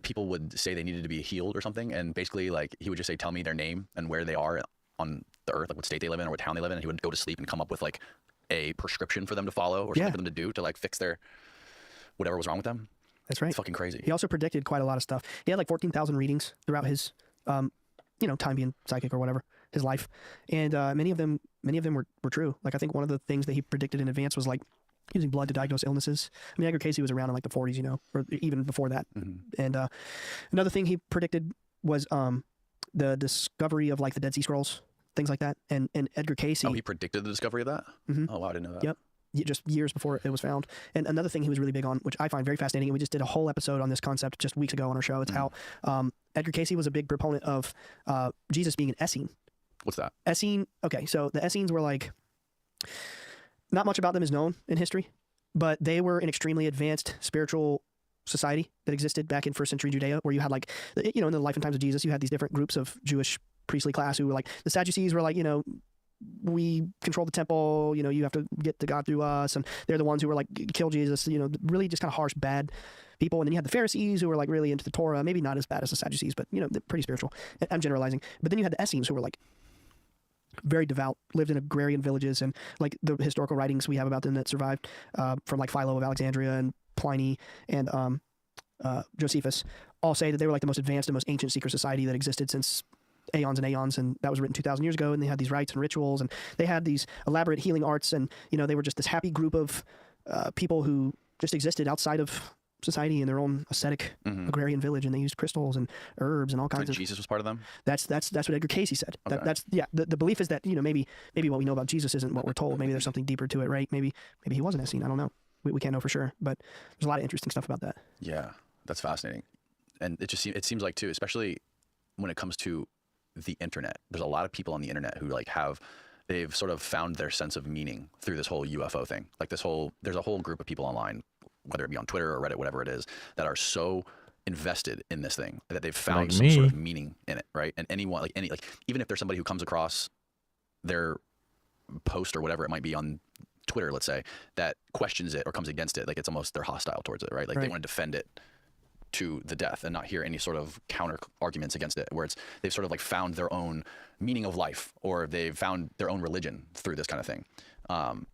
[SPEAKER 11] people would say they needed to be healed or something, and basically like he would just say, tell me their name and where they are on the earth, like what state they live in or what town they live in, and he would go to sleep and come up with like a prescription for them to follow or something for them to do to like fix their whatever was wrong with them.
[SPEAKER 12] That's right.
[SPEAKER 11] It's fucking crazy.
[SPEAKER 12] He also predicted quite a lot of stuff. He had like 14,000 readings throughout his, time being psychic or whatever, his life, and many of them were true. Like I think one of the things that he predicted in advance was like using blood to diagnose illnesses. I mean, Edgar Casey was around in like the 40s, or even before that. And another thing he predicted was the discovery of like the Dead Sea Scrolls, things like that. And Edgar Casey.
[SPEAKER 11] Oh, he predicted the discovery of that? Oh, wow, I didn't know that.
[SPEAKER 12] Yep. Just years before it was found. And another thing he was really big on, which I find very fascinating, and we just did a whole episode on this concept just weeks ago on our show. It's how Edgar Casey was a big proponent of Jesus being an Essene.
[SPEAKER 11] What's that?
[SPEAKER 12] Essene. Okay, so the Essenes were like, not much about them is known in history, but they were an extremely advanced spiritual society that existed back in 1st century Judea, where you had like, in the life and times of Jesus, you had these different groups of Jewish priestly class who were like, the Sadducees were like, we control the temple, you have to get to God through us. And they're the ones who were like, kill Jesus, really just kind of harsh, bad people. And then you had the Pharisees who were like really into the Torah, maybe not as bad as the Sadducees, but, they're pretty spiritual. I'm generalizing. But then you had the Essenes who were like very devout, lived in agrarian villages, and like the historical writings we have about them that survived from like Philo of Alexandria and Pliny and Josephus all say that they were like the most advanced and most ancient secret society that existed since aeons and aeons, and that was written 2,000 years ago, and they had these rites and rituals, and they had these elaborate healing arts, and they were just this happy group of people who just existed outside of society in their own ascetic agrarian village, and they used crystals and herbs and all kinds of.
[SPEAKER 11] Jesus was part of them.
[SPEAKER 12] That's what Edgar Casey said.
[SPEAKER 11] Okay.
[SPEAKER 12] The belief is that maybe what we know about Jesus isn't what we're told. Maybe there's something deeper to it, right? Maybe he was an Essene. I don't know. We can't know for sure, but there's a lot of interesting stuff about that.
[SPEAKER 11] Yeah, that's fascinating, and it seems like too, especially when it comes to the internet. There's a lot of people on the internet who like they've sort of found their sense of meaning through this whole UFO thing. Like there's a whole group of people online, whether it be on Twitter or Reddit, whatever it is, that are so invested in this thing that they've found
[SPEAKER 1] Like
[SPEAKER 11] some
[SPEAKER 1] me.
[SPEAKER 11] sort of meaning in it, right? And anyone, even if there's somebody who comes across their post or whatever it might be on Twitter, let's say, that questions it or comes against it, like it's almost they're hostile towards it, right? Like they want to defend it to the death and not hear any sort of counter arguments against it, where they've sort of like found their own meaning of life, or they've found their own religion through this kind of thing. And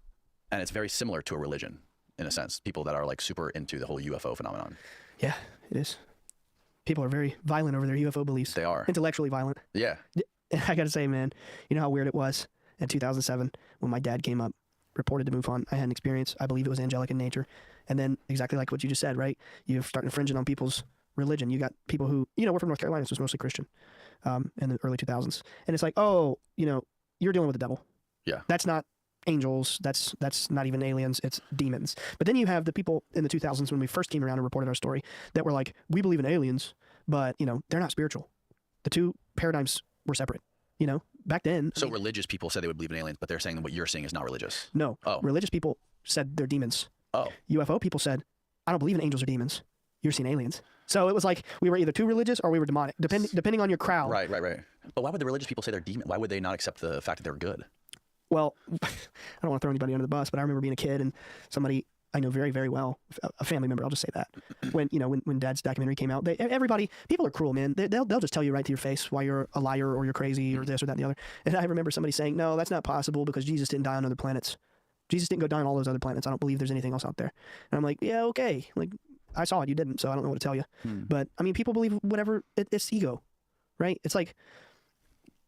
[SPEAKER 11] it's very similar to a religion in a sense, people that are like super into the whole UFO phenomenon.
[SPEAKER 12] Yeah, it is. People are very violent over their UFO beliefs.
[SPEAKER 11] They are.
[SPEAKER 12] Intellectually violent.
[SPEAKER 11] Yeah.
[SPEAKER 12] I got to say, man, you know how weird it was in 2007 when my dad came up, reported to MUFON. I had an experience. I believe it was angelic in nature. And then exactly like what you just said, right? You start infringing on people's religion. You got people who, we're from North Carolina, so it's mostly Christian in the early 2000s. And it's like, oh, you're dealing with the devil.
[SPEAKER 11] Yeah.
[SPEAKER 12] That's not angels. That's not even aliens. It's demons. But then you have the people in the 2000s when we first came around and reported our story that were like, we believe in aliens, but, they're not spiritual. The two paradigms were separate, back then.
[SPEAKER 11] So religious people said they would believe in aliens, but they're saying that what you're saying is not religious.
[SPEAKER 12] No.
[SPEAKER 11] Oh.
[SPEAKER 12] Religious people said they're demons.
[SPEAKER 11] Oh.
[SPEAKER 12] UFO people said, I don't believe in angels or demons. You're seeing aliens. So it was like we were either too religious or we were demonic, depending on your crowd.
[SPEAKER 11] Right. But why would the religious people say they're demon? Why would they not accept the fact that they're good?
[SPEAKER 12] Well, I don't want to throw anybody under the bus, but I remember being a kid and somebody I know very, very well, a family member, I'll just say that, when Dad's documentary came out, people are cruel, man. They'll just tell you right to your face why you're a liar or you're crazy or this or that and the other. And I remember somebody saying, no, that's not possible because Jesus didn't die on other planets. Jesus didn't go die on all those other planets. I don't believe there's anything else out there. And I'm like, yeah, okay. Like, I saw it, you didn't, so I don't know what to tell you. But, I mean, people believe whatever, it's ego, right? It's like,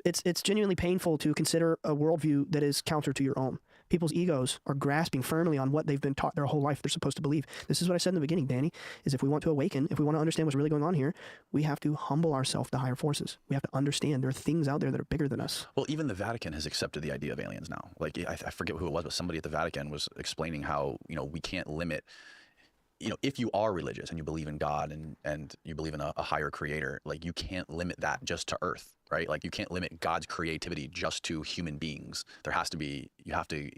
[SPEAKER 12] it's genuinely painful to consider a worldview that is counter to your own. People's egos are grasping firmly on what they've been taught their whole life they're supposed to believe. This is what I said in the beginning, Danny, is if we want to awaken, if we want to understand what's really going on here, we have to humble ourselves to higher forces. We have to understand there are things out there that are bigger than us.
[SPEAKER 11] Well, even the Vatican has accepted the idea of aliens now. Like, I forget who it was, but somebody at the Vatican was explaining how, we can't limit, if you are religious and you believe in God and you believe in a higher creator, like, you can't limit that just to Earth, right? Like, you can't limit God's creativity just to human beings. There has to be, you have to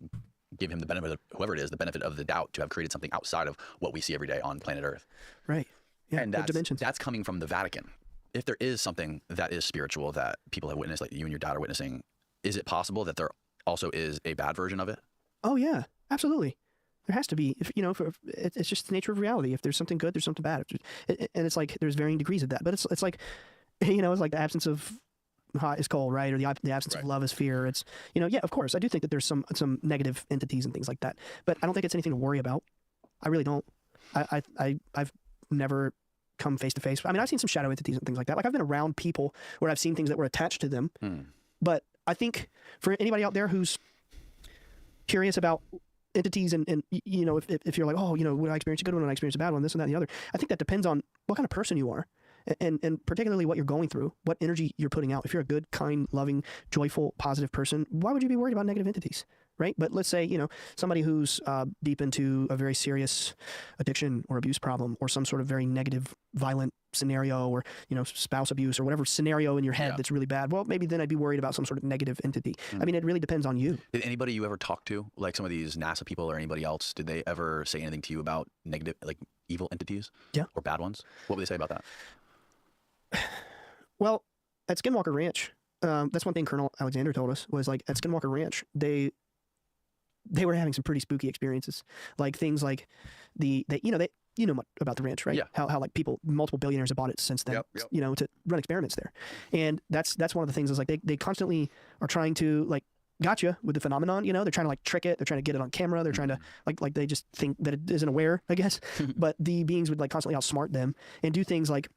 [SPEAKER 11] give him the benefit of, whoever it is, the benefit of the doubt to have created something outside of what we see every day on planet Earth.
[SPEAKER 12] Right. Yeah,
[SPEAKER 11] and that's coming from the Vatican. If there is something that is spiritual that people have witnessed, like you and your dad are witnessing, is it possible that there also is a bad version of it?
[SPEAKER 12] Oh yeah, absolutely. There has to be. If it's just the nature of reality. If there's something good, there's something bad. And it's like there's varying degrees of that. But it's like, it's like the absence of hot is cold, right? Or the absence of love is fear. It's yeah, of course, I do think that there's some negative entities and things like that. But I don't think it's anything to worry about. I really don't. I've never come face to face. I mean, I've seen some shadow entities and things like that. Like I've been around people where I've seen things that were attached to them. But I think for anybody out there who's curious about entities and if you're like, oh, would I experience a good one, would I experience a bad one, this and that and the other, I think that depends on what kind of person you are. And particularly what you're going through, what energy you're putting out. If you're a good, kind, loving, joyful, positive person, why would you be worried about negative entities, right? But let's say, somebody who's deep into a very serious addiction or abuse problem or some sort of very negative, violent scenario or, spouse abuse or whatever scenario in your head that's really bad. Well, maybe then I'd be worried about some sort of negative entity. I mean, it really depends on you.
[SPEAKER 11] Did anybody you ever talk to, like some of these NASA people or anybody else, did they ever say anything to you about negative, like evil entities?
[SPEAKER 12] Yeah.
[SPEAKER 11] Or bad ones? What would they say about that?
[SPEAKER 12] Well, at Skinwalker Ranch, that's one thing Colonel Alexander told us was like at Skinwalker Ranch, they were having some pretty spooky experiences, like things like about the ranch, right?
[SPEAKER 11] Yeah.
[SPEAKER 12] How like multiple billionaires have bought it since then, to run experiments there, and that's one of the things is like they constantly are trying to like gotcha with the phenomenon. They're trying to like trick it. They're trying to get it on camera. They're trying to like they just think that it isn't aware, I guess. But the beings would like constantly outsmart them and do things like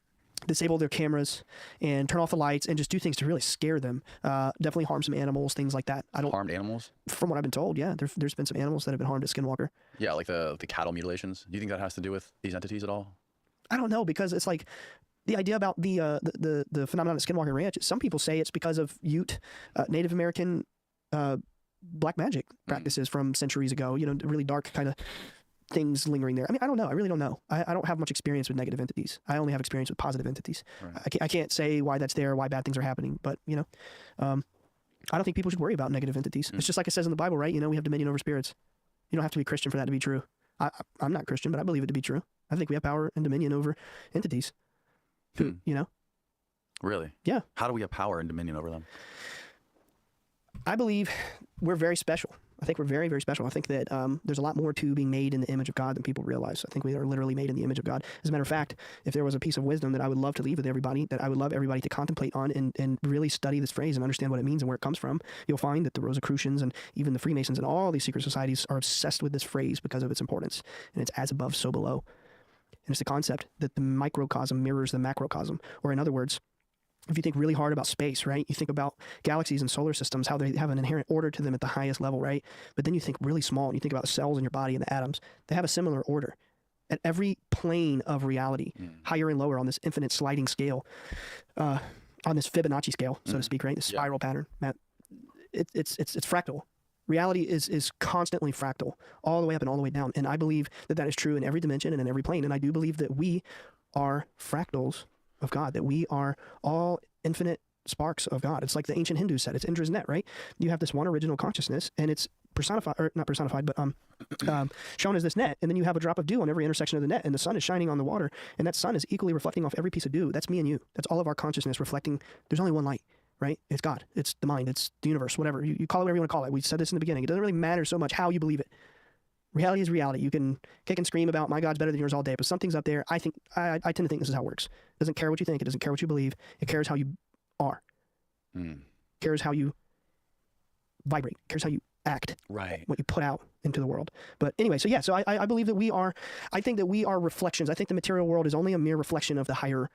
[SPEAKER 12] disable their cameras and turn off the lights and just do things to really scare them. Definitely harm some animals, things like that.
[SPEAKER 11] Harmed animals?
[SPEAKER 12] From what I've been told, yeah. There's been some animals that have been harmed at Skinwalker.
[SPEAKER 11] Yeah, like the cattle mutilations. Do you think that has to do with these entities at all?
[SPEAKER 12] I don't know, because it's like the idea about the phenomenon at Skinwalker Ranch. Some people say it's because of Ute, Native American black magic practices from centuries ago. Really dark kind of things lingering there. I mean, I don't know. I really don't know. I don't have much experience with negative entities. I only have experience with positive entities. Right. I can't say why that's there, why bad things are happening. But I don't think people should worry about negative entities. It's just like it says in the Bible, right? We have dominion over spirits. You don't have to be Christian for that to be true. I'm not Christian, but I believe it to be true. I think we have power and dominion over entities.
[SPEAKER 11] Really?
[SPEAKER 12] Yeah.
[SPEAKER 11] How do we have power and dominion over them?
[SPEAKER 12] I believe we're very special. I think we're very, very special. I think that there's a lot more to being made in the image of God than people realize. I think we are literally made in the image of God. As a matter of fact, if there was a piece of wisdom that I would love to leave with everybody, that I would love everybody to contemplate on and really study this phrase and understand what it means and where it comes from, you'll find that the Rosicrucians and even the Freemasons and all these secret societies are obsessed with this phrase because of its importance. And it's as above, so below. And it's the concept that the microcosm mirrors the macrocosm. Or in other words, if you think really hard about space, right? You think about galaxies and solar systems, how they have an inherent order to them at the highest level, right? But then you think really small and you think about the cells in your body and the atoms. They have a similar order at every plane of reality, higher and lower on this infinite sliding scale, on this Fibonacci scale, so to speak, right? The spiral pattern. It's fractal. Reality is constantly fractal, all the way up and all the way down. And I believe that is true in every dimension and in every plane. And I do believe that we are fractals of God, that we are all infinite sparks of God. It's like the ancient Hindus said, it's Indra's net, right? You have this one original consciousness and it's personified, or not personified, but shown as this net, and then you have a drop of dew on every intersection of the net, and the sun is shining on the water, and that sun is equally reflecting off every piece of dew. That's me and you. That's all of our consciousness reflecting. There's only one light, right? It's God. It's the mind. It's the universe, whatever. You call it whatever you want to call it. We said this in the beginning. It doesn't really matter so much how you believe it. Reality is reality. You can kick and scream about my God's better than yours all day, but something's up there. I tend to think this is how it works. It doesn't care what you think. It doesn't care what you believe. It cares how you are. Cares how you vibrate. Cares how you act.
[SPEAKER 11] Right.
[SPEAKER 12] What you put out into the world. But anyway, so yeah, so I believe that I think that we are reflections. I think the material world is only a mere reflection of the higher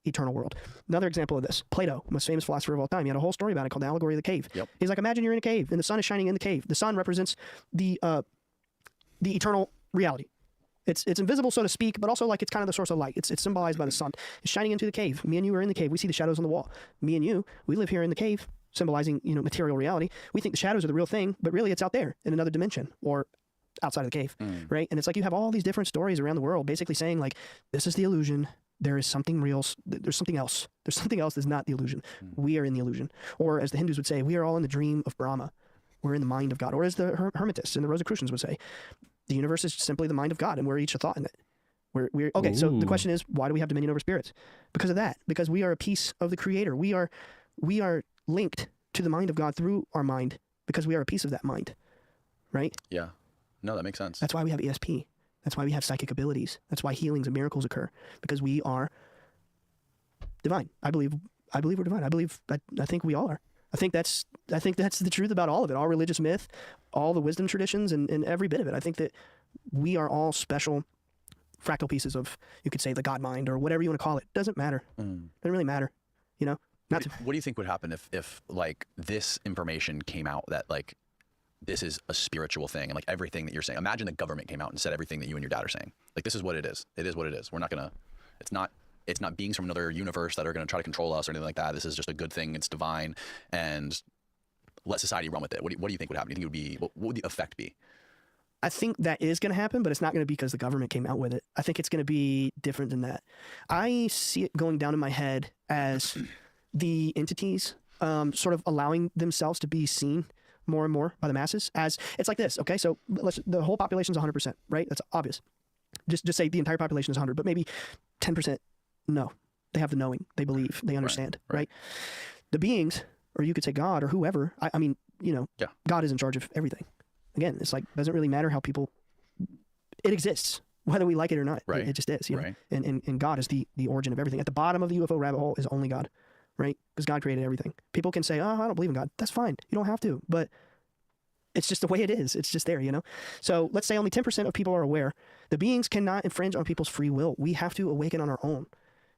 [SPEAKER 12] eternal world. Another example of this, Plato, most famous philosopher of all time, he had a whole story about it called the Allegory of the Cave.
[SPEAKER 11] Yep.
[SPEAKER 12] He's like, imagine you're in a cave and the sun is shining in the cave. The sun represents the eternal reality. It's invisible, so to speak, but also like it's kind of the source of light. It's symbolized by the sun. It's shining into the cave. Me and you are in the cave. We see the shadows on the wall. Me and you, we live here in the cave, symbolizing, material reality. We think the shadows are the real thing, but really it's out there in another dimension or outside of the cave, right? And it's like you have all these different stories around the world basically saying like, this is the illusion. There is something real. There's something else. There's something else that's not the illusion. We are in the illusion. Or as the Hindus would say, we are all in the dream of Brahma. We're in the mind of God. Or as the Hermetists and the Rosicrucians would say, the universe is simply the mind of God, and we're each a thought in it. We're okay. So the question is, why do we have dominion over spirits? Because of that. Because we are a piece of the Creator. We are linked to the mind of God through our mind because we are a piece of that mind, right?
[SPEAKER 11] Yeah. No, that makes sense.
[SPEAKER 12] That's why we have ESP. That's why we have psychic abilities. That's why healings and miracles occur, because we are divine. I believe we're divine. I think we all are. I think that's the truth about all of it, all religious myth, all the wisdom traditions, and every bit of it. I think that we are all special fractal pieces of, you could say, the God mind or whatever you want to call it. Doesn't matter. Doesn't really matter.
[SPEAKER 11] What do you think would happen if like this information came out that like this is a spiritual thing and like everything that you're saying? Imagine the government came out and said everything that you and your dad are saying. Like, this is what it is. It is what it is. We're not gonna. It's not beings from another universe that are going to try to control us or anything like that. This is just a good thing. It's divine, and let society run with it. What do you think would happen? Do you think what would the effect be?
[SPEAKER 12] I think that is going to happen, but it's not going to be because the government came out with it. I think it's going to be different than that. I see it going down in my head as the entities sort of allowing themselves to be seen more and more by the masses. As it's like this, okay? So the whole population is 100%, right? That's obvious. Just say the entire population is 100, but maybe 10%. No, they have the knowing. They believe. They understand, right? The beings, or you could say God or whoever. I mean, God is in charge of everything. Again, it's like, doesn't really matter how people. It exists, whether we like it or not.
[SPEAKER 11] Right.
[SPEAKER 12] It just is.
[SPEAKER 11] Right.
[SPEAKER 12] And God is the origin of everything. At the bottom of the UFO rabbit hole is only God, right? Because God created everything. People can say, "Oh, I don't believe in God." That's fine. You don't have to, but it's just the way it is. It's just there, So let's say only 10% of people are aware. The beings cannot infringe on people's free will. We have to awaken on our own.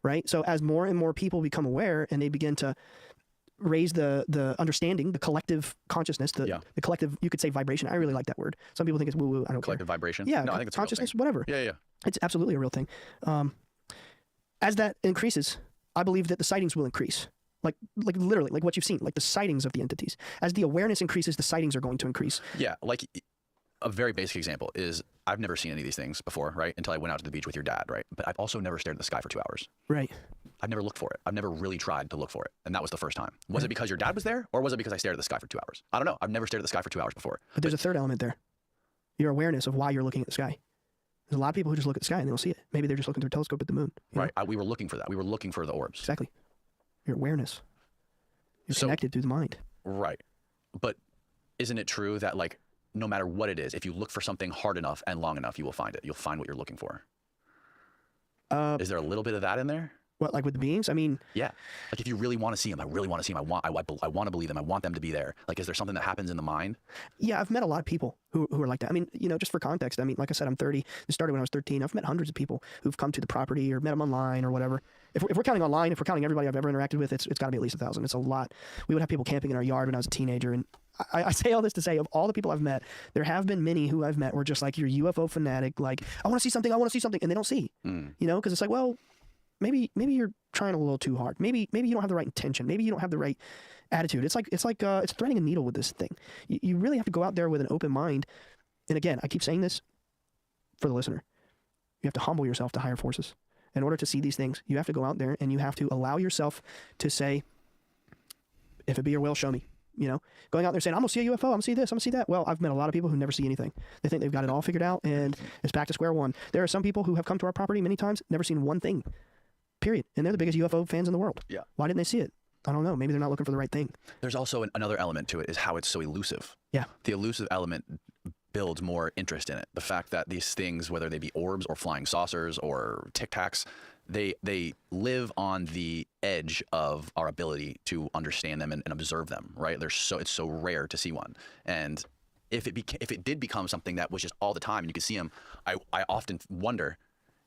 [SPEAKER 12] Right. So as more and more people become aware and they begin to raise the understanding, the collective consciousness, the collective, you could say vibration. I really like that word. Some people think it's woo-woo. I don't
[SPEAKER 11] Collective
[SPEAKER 12] care.
[SPEAKER 11] vibration?
[SPEAKER 12] Yeah.
[SPEAKER 11] No, I think it's
[SPEAKER 12] consciousness,
[SPEAKER 11] a real thing.
[SPEAKER 12] whatever.
[SPEAKER 11] Yeah.
[SPEAKER 12] It's absolutely a real thing. As that increases, I believe that the sightings will increase. Like literally, like what you've seen, like the sightings of the entities. As the awareness increases, the sightings are going to increase.
[SPEAKER 11] Yeah. Like a very basic example is I've never seen any of these things before, right? Until I went out to the beach with your dad, right? But I've also never stared at the sky for 2 hours.
[SPEAKER 12] Right.
[SPEAKER 11] I've never looked for it. I've never really tried to look for it. And that was the first time. Was it because your dad was there, or was it because I stared at the sky for 2 hours? I don't know. I've never stared at the sky for 2 hours before.
[SPEAKER 12] But there's a third element there. Your awareness of why you're looking at the sky. There's a lot of people who just look at the sky and they don't see it. Maybe they're just looking through a telescope at the moon.
[SPEAKER 11] Right. We were looking for that. We were looking for the orbs.
[SPEAKER 12] Exactly. Your awareness. You're connected through the mind.
[SPEAKER 11] Right. But isn't it true that like, no matter what it is, if you look for something hard enough and long enough, you will find it. You'll find what you're looking for. Is there a little bit of that in there?
[SPEAKER 12] What, like with the beings? I mean,
[SPEAKER 11] yeah. Like if you really want to see them, I really want to see them. I want to believe them. I want them to be there. Like, is there something that happens in the mind?
[SPEAKER 12] Yeah, I've met a lot of people who are like that. I mean, just for context, I mean, like I said, I'm 30. This started when I was 13. I've met hundreds of people who've come to the property or met them online or whatever. If we're counting online, if we're counting everybody I've ever interacted with, it's got to be at least 1,000. It's a lot. We would have people camping in our yard when I was a teenager. And I say all this to say, of all the people I've met, there have been many who I've met were just like, you're UFO fanatic. Like, I want to see something. And they don't see, because it's like, well, maybe you're trying a little too hard. Maybe you don't have the right intention. Maybe you don't have the right attitude. It's threading a needle with this thing. You really have to go out there with an open mind. And again, I keep saying this for the listener. You have to humble yourself to higher forces. In order to see these things, you have to go out there and you have to allow yourself to say, if it be your will, show me. Going out there saying, I'm going to see a UFO, I'm going to see this, I'm going to see that. Well, I've met a lot of people who never see anything. They think they've got it all figured out and it's back to square one. There are some people who have come to our property many times, never seen one thing, period. And they're the biggest UFO fans in the world.
[SPEAKER 11] Yeah.
[SPEAKER 12] Why didn't they see it? I don't know. Maybe they're not looking for the right thing.
[SPEAKER 11] There's also another element to it is how it's so elusive.
[SPEAKER 12] Yeah.
[SPEAKER 11] The elusive element builds more interest in it. The fact that these things, whether they be orbs or flying saucers or Tic Tacs, they live on the edge of our ability to understand them and observe them, right? It's so rare to see one. And if it did become something that was just all the time and you could see them, I often wonder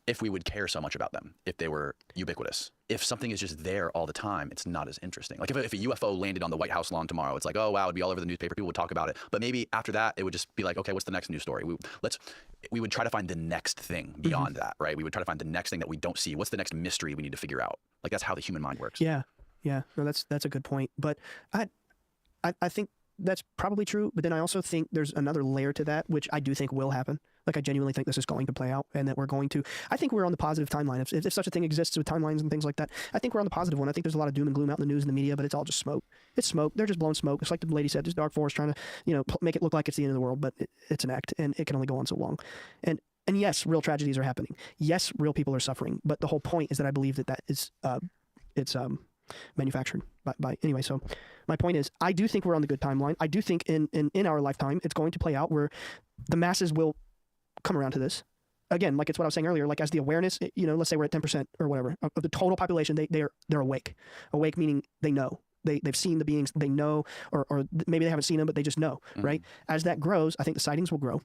[SPEAKER 11] if we would care so much about them, if they were ubiquitous. If something is just there all the time, it's not as interesting. Like if a UFO landed on the White House lawn tomorrow, it's like, oh wow, it'd be all over the newspaper, people would talk about it. But maybe after that, it would just be like, okay, what's the next news story? We would try to find the next thing beyond that, right? We would try to find the next thing that we don't see. What's the next mystery we need to figure out? Like that's how the human mind works.
[SPEAKER 12] Yeah. No, that's a good point. But I think that's probably true. But then I also think there's another layer to that, which I do think will happen. Like I genuinely think this is going to play out, and that we're going to. I think we're on the positive timeline. If such a thing exists with timelines and things like that, I think we're on the positive one. I think there's a lot of doom and gloom out in the news and the media, but it's all just smoke. It's smoke. They're just blowing smoke. It's like the lady said, this dark force trying to, make it look like it's the end of the world, but it's an act, and it can only go on so long. And yes, real tragedies are happening. Yes, real people are suffering. But the whole point is that I believe that is it's manufactured by anyway. So my point is, I do think we're on the good timeline. I do think in our lifetime, it's going to play out where the masses will come around to this. Again, like it's what I was saying earlier, like as the awareness, let's say we're at 10% or whatever of the total population, they're awake. Awake meaning they know. They've seen the beings, they know, or maybe they haven't seen them, but they just know, right? As that grows, I think the sightings will grow.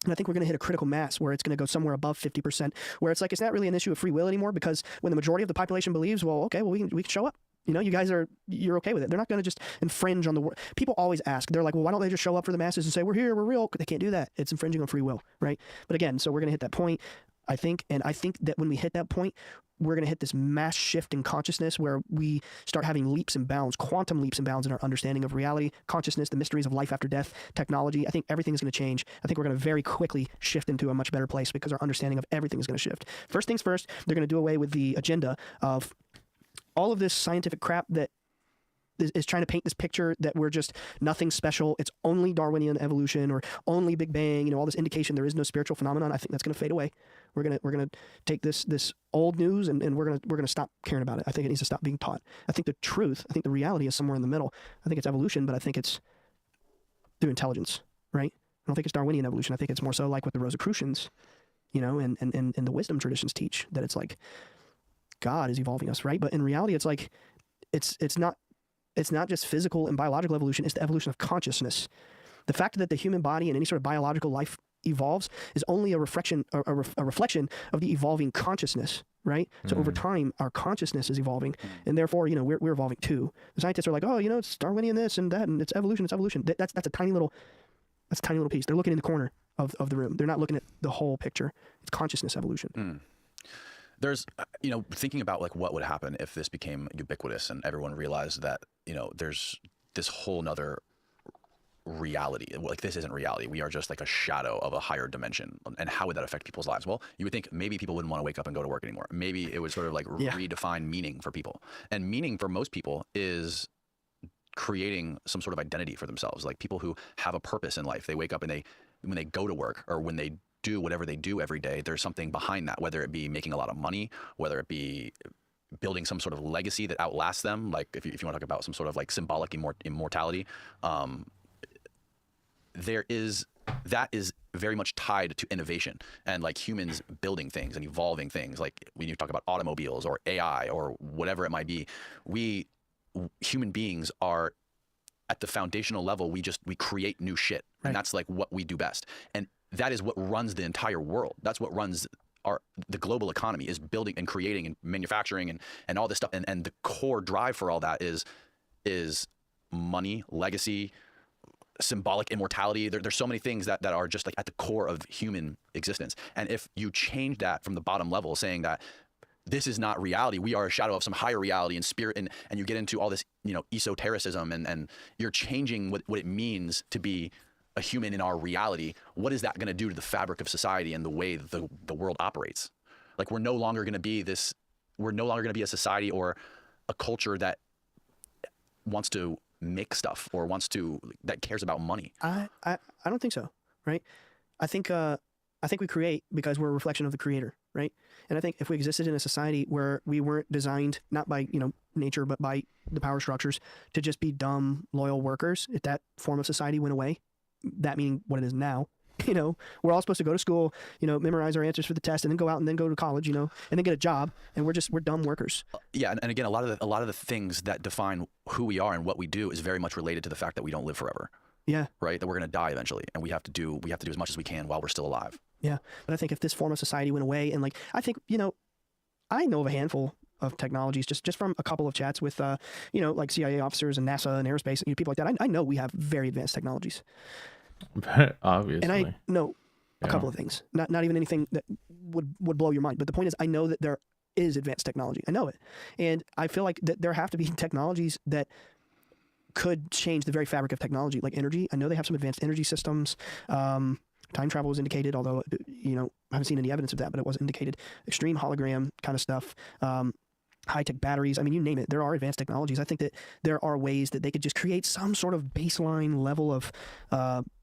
[SPEAKER 12] And I think we're going to hit a critical mass where it's going to go somewhere above 50%, where it's like it's not really an issue of free will anymore, because when the majority of the population believes, well, okay, well, we can show up. You guys you're okay with it. They're not going to just infringe on the world. People always ask, they're like, well, why don't they just show up for the masses and say, we're here, we're real? They can't do that. It's infringing on free will, right? But again, so we're going to hit that point, I think. And I think that when we hit that point, we're going to hit this mass shift in consciousness where we start having leaps and bounds, quantum leaps and bounds in our understanding of reality, consciousness, the mysteries of life after death, technology. I think everything is going to change. I think we're going to very quickly shift into a much better place because our understanding of everything is going to shift. First things first, they're going to do away with the agenda of all of this scientific crap that is trying to paint this picture that we're just nothing special. It's only Darwinian evolution or only Big Bang. All this indication there is no spiritual phenomenon. I think that's going to fade away. We're gonna take this old news and we're gonna stop caring about it. I think it needs to stop being taught. I think the truth, I think the reality is somewhere in the middle. I think it's evolution, but I think it's through intelligence, right? I don't think it's Darwinian evolution. I think it's more so like what the Rosicrucians, and the wisdom traditions teach, that it's like God is evolving us, right? But in reality, it's like it's not just physical and biological evolution, it's the evolution of consciousness. The fact that the human body and any sort of biological life evolves is only a reflection of the evolving consciousness, right? So over time, our consciousness is evolving, and therefore, we're evolving too. The scientists are like, oh, it's Darwinian this and that, and it's evolution. That's a tiny little piece. They're looking in the corner of the room. They're not looking at the whole picture. It's consciousness evolution.
[SPEAKER 11] There's, thinking about like what would happen if this became ubiquitous and everyone realized that, there's this whole nother reality. Like this isn't reality. We are just like a shadow of a higher dimension. And how would that affect people's lives? Well, you would think maybe people wouldn't want to wake up and go to work anymore. Maybe it would sort of like redefine meaning for people. And meaning for most people is creating some sort of identity for themselves. Like people who have a purpose in life, they wake up and when they go to work or when they do whatever they do every day, there's something behind that, whether it be making a lot of money, whether it be building some sort of legacy that outlasts them. Like if you want to talk about some sort of like symbolic immortality, that is very much tied to innovation and like humans building things and evolving things. Like when you talk about automobiles or AI or whatever it might be, we human beings are at the foundational level. We create new shit, and that's like what we do best. And that is what runs the entire world. That's what runs the global economy, is building and creating and manufacturing and all this stuff. And the core drive for all that is money, legacy, symbolic immortality. There's so many things that are just like at the core of human existence. And if you change that from the bottom level, saying that this is not reality, we are a shadow of some higher reality and spirit, and you get into all this, esotericism, and you're changing what it means to be a human in our reality. What is that going to do to the fabric of society and the way the world operates? Like we're no longer going to be a society or a culture that wants to make stuff or that cares about money.
[SPEAKER 12] I don't think so, right? I think we create because we're a reflection of the creator, right? And I think if we existed in a society where we weren't designed, not by, nature, but by the power structures, to just be dumb, loyal workers, if that form of society went away, that meaning what it is now, we're all supposed to go to school, memorize our answers for the test, and then go out and then go to college, and then get a job, and we're dumb workers.
[SPEAKER 11] Yeah, and again, a lot of the things that define who we are and what we do is very much related to the fact that we don't live forever.
[SPEAKER 12] Yeah.
[SPEAKER 11] Right. That we're going to die eventually, and we have to do as much as we can while we're still alive.
[SPEAKER 12] Yeah, but I think if this form of society went away, and like I think I know of a handful of technologies just from a couple of chats with like CIA officers and NASA and aerospace and people like that. I know we have very advanced technologies.
[SPEAKER 1] Obviously.
[SPEAKER 12] And I know a couple of things. Not even anything that would blow your mind. But the point is, I know that there is advanced technology. I know it, and I feel like that there have to be technologies that could change the very fabric of technology, like energy. I know they have some advanced energy systems. Time travel was indicated, although I haven't seen any evidence of that, but it was indicated. Extreme hologram kind of stuff. High-tech batteries. I mean, you name it. There are advanced technologies. I think that there are ways that they could just create some sort of baseline level of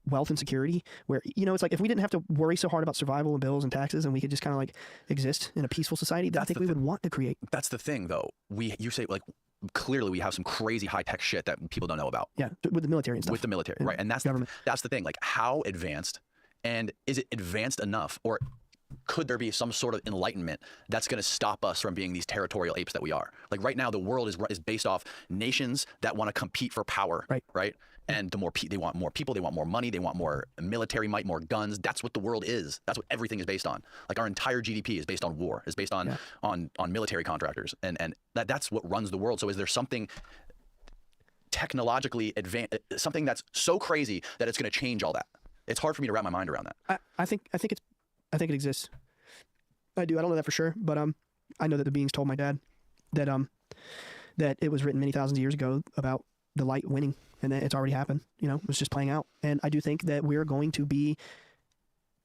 [SPEAKER 12] wealth and security where, it's like if we didn't have to worry so hard about survival and bills and taxes and we could just kind of like exist in a peaceful society, that I think we would want to create.
[SPEAKER 11] That's the thing, though. You say, like, clearly we have some crazy high-tech shit that people don't know about.
[SPEAKER 12] Yeah, with the military and stuff.
[SPEAKER 11] With the military, right. And that's the thing. Like, how advanced, and is it advanced enough, or could there be some sort of enlightenment that's going to stop us from being these territorial apes that we are? Like right now, the world is based off nations that want to compete for power, right? And the more they want more people, they want more money, they want more military might, more guns. That's what the world is. That's what everything is based on. Like our entire GDP is based on war, is based on military contractors, and that's what runs the world. So is there something technologically advanced, something that's so crazy that it's going to change all that? It's hard for me to wrap my mind around that.
[SPEAKER 12] I think it exists. I do. I don't know that for sure, but I know that the beings told my dad that that it was written many thousands of years ago about the light winning, and that it's already happened. It was just playing out. And I do think that we're going to be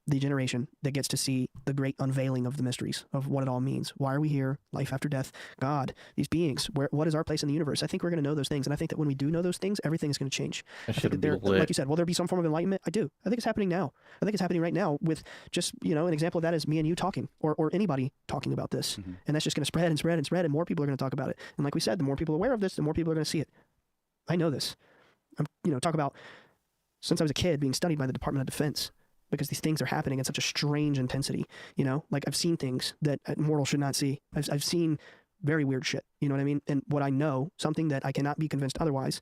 [SPEAKER 12] the generation that gets to see the great unveiling of the mysteries of what it all means. Why are we here? Life after death, God, these beings. What is our place in the universe? I think we're going to know those things, and I think that when we do know those things, everything is going to change. I think that like you said, will there be some form of enlightenment? I do. I think it's happening now. I think it's happening right now with just an example of that is me and you talking, or anybody talking about this, and that's just going to spread and spread and spread, and more people are going to talk about it. And like we said, the more people are aware of this, the more people are going to see it. I know this. Talk about since I was a kid being studied by the Department of Defense, because these things are happening at such a strange intensity. Like I've seen things that mortals should not see. I've seen very weird shit. You know what I mean? And what I know, something that I cannot be convinced otherwise,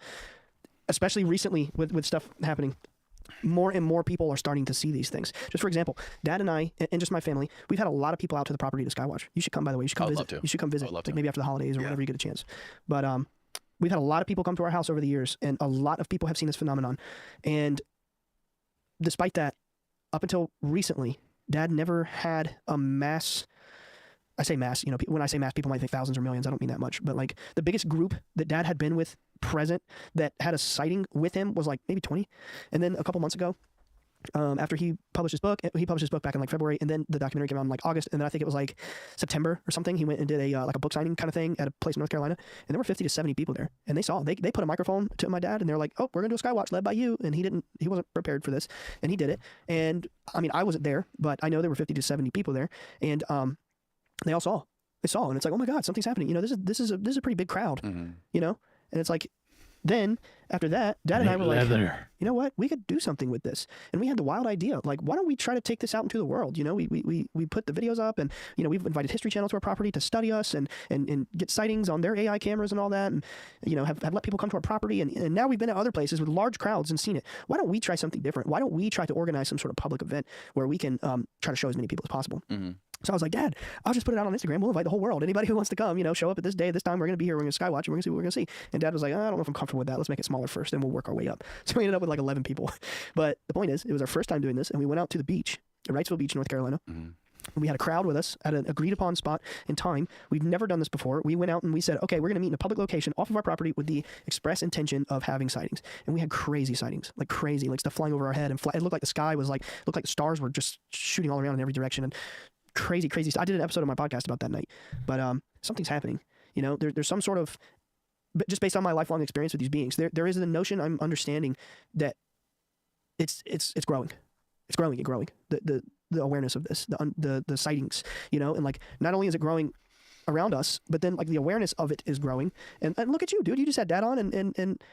[SPEAKER 12] especially recently with stuff happening, more and more people are starting to see these things. Just for example, Dad and I, and just my family, we've had a lot of people out to the property to Skywatch. You should come, by the way. You should come visit.
[SPEAKER 11] Love to.
[SPEAKER 12] You should come visit.
[SPEAKER 11] Like
[SPEAKER 12] maybe after the holidays or whenever you get a chance. But we've had a lot of people come to our house over the years, and a lot of people have seen this phenomenon. And despite that, up until recently, Dad never had a mass. I say mass, when I say mass, people might think thousands or millions. I don't mean that much. But like the biggest group that Dad had been with present that had a sighting with him was like maybe 20. And then a couple months ago, after he published his book back in like February, and then the documentary came out in like August, and then I think it was like September or something, he went and did a like a book signing kind of thing at a place in North Carolina, and there were 50 to 70 people there, and they put a microphone to my dad, and they're like, oh, we're gonna do a Skywatch led by you, and he wasn't prepared for this, and he did it. And I mean, I wasn't there, but I know there were 50 to 70 people there, and they all saw, and it's like, oh my God, something's happening. This is a pretty big crowd, and it's like. Then, after that, Dad and I were like, you know what? We could do something with this. And we had the wild idea, like, why don't we try to take this out into the world? We put the videos up, and, we've invited History Channel to our property to study us and get sightings on their AI cameras and all that, and, have let people come to our property. And now we've been at other places with large crowds and seen it. Why don't we try something different? Why don't we try to organize some sort of public event where we can try to show as many people as possible? So I was like, Dad, I'll just put it out on Instagram. We'll invite the whole world. Anybody who wants to come, show up at this day, this time. We're going to be here. We're going to Skywatch, and we're going to see what we're going to see. And Dad was like, I don't know if I'm comfortable with that. Let's make it smaller first, and we'll work our way up. So we ended up with like 11 people. But the point is, it was our first time doing this, and we went out to the beach, at Wrightsville Beach, North Carolina. We had a crowd with us at an agreed upon spot and time. We've never done this before. We went out and we said, okay, we're going to meet in a public location off of our property with the express intention of having sightings. And we had crazy sightings, like crazy, like stuff flying over our head, and it looked like the sky was looked like the stars were just shooting all around in every direction. And crazy stuff. I did an episode of my podcast about that night, but something's happening. There's some sort of, just based on my lifelong experience with these beings, there is a notion I'm understanding that it's growing. It's growing and growing. The awareness of this, the sightings, and like not only is it growing around us, but then like the awareness of it is growing. And look at you, dude. You just had Dad on, and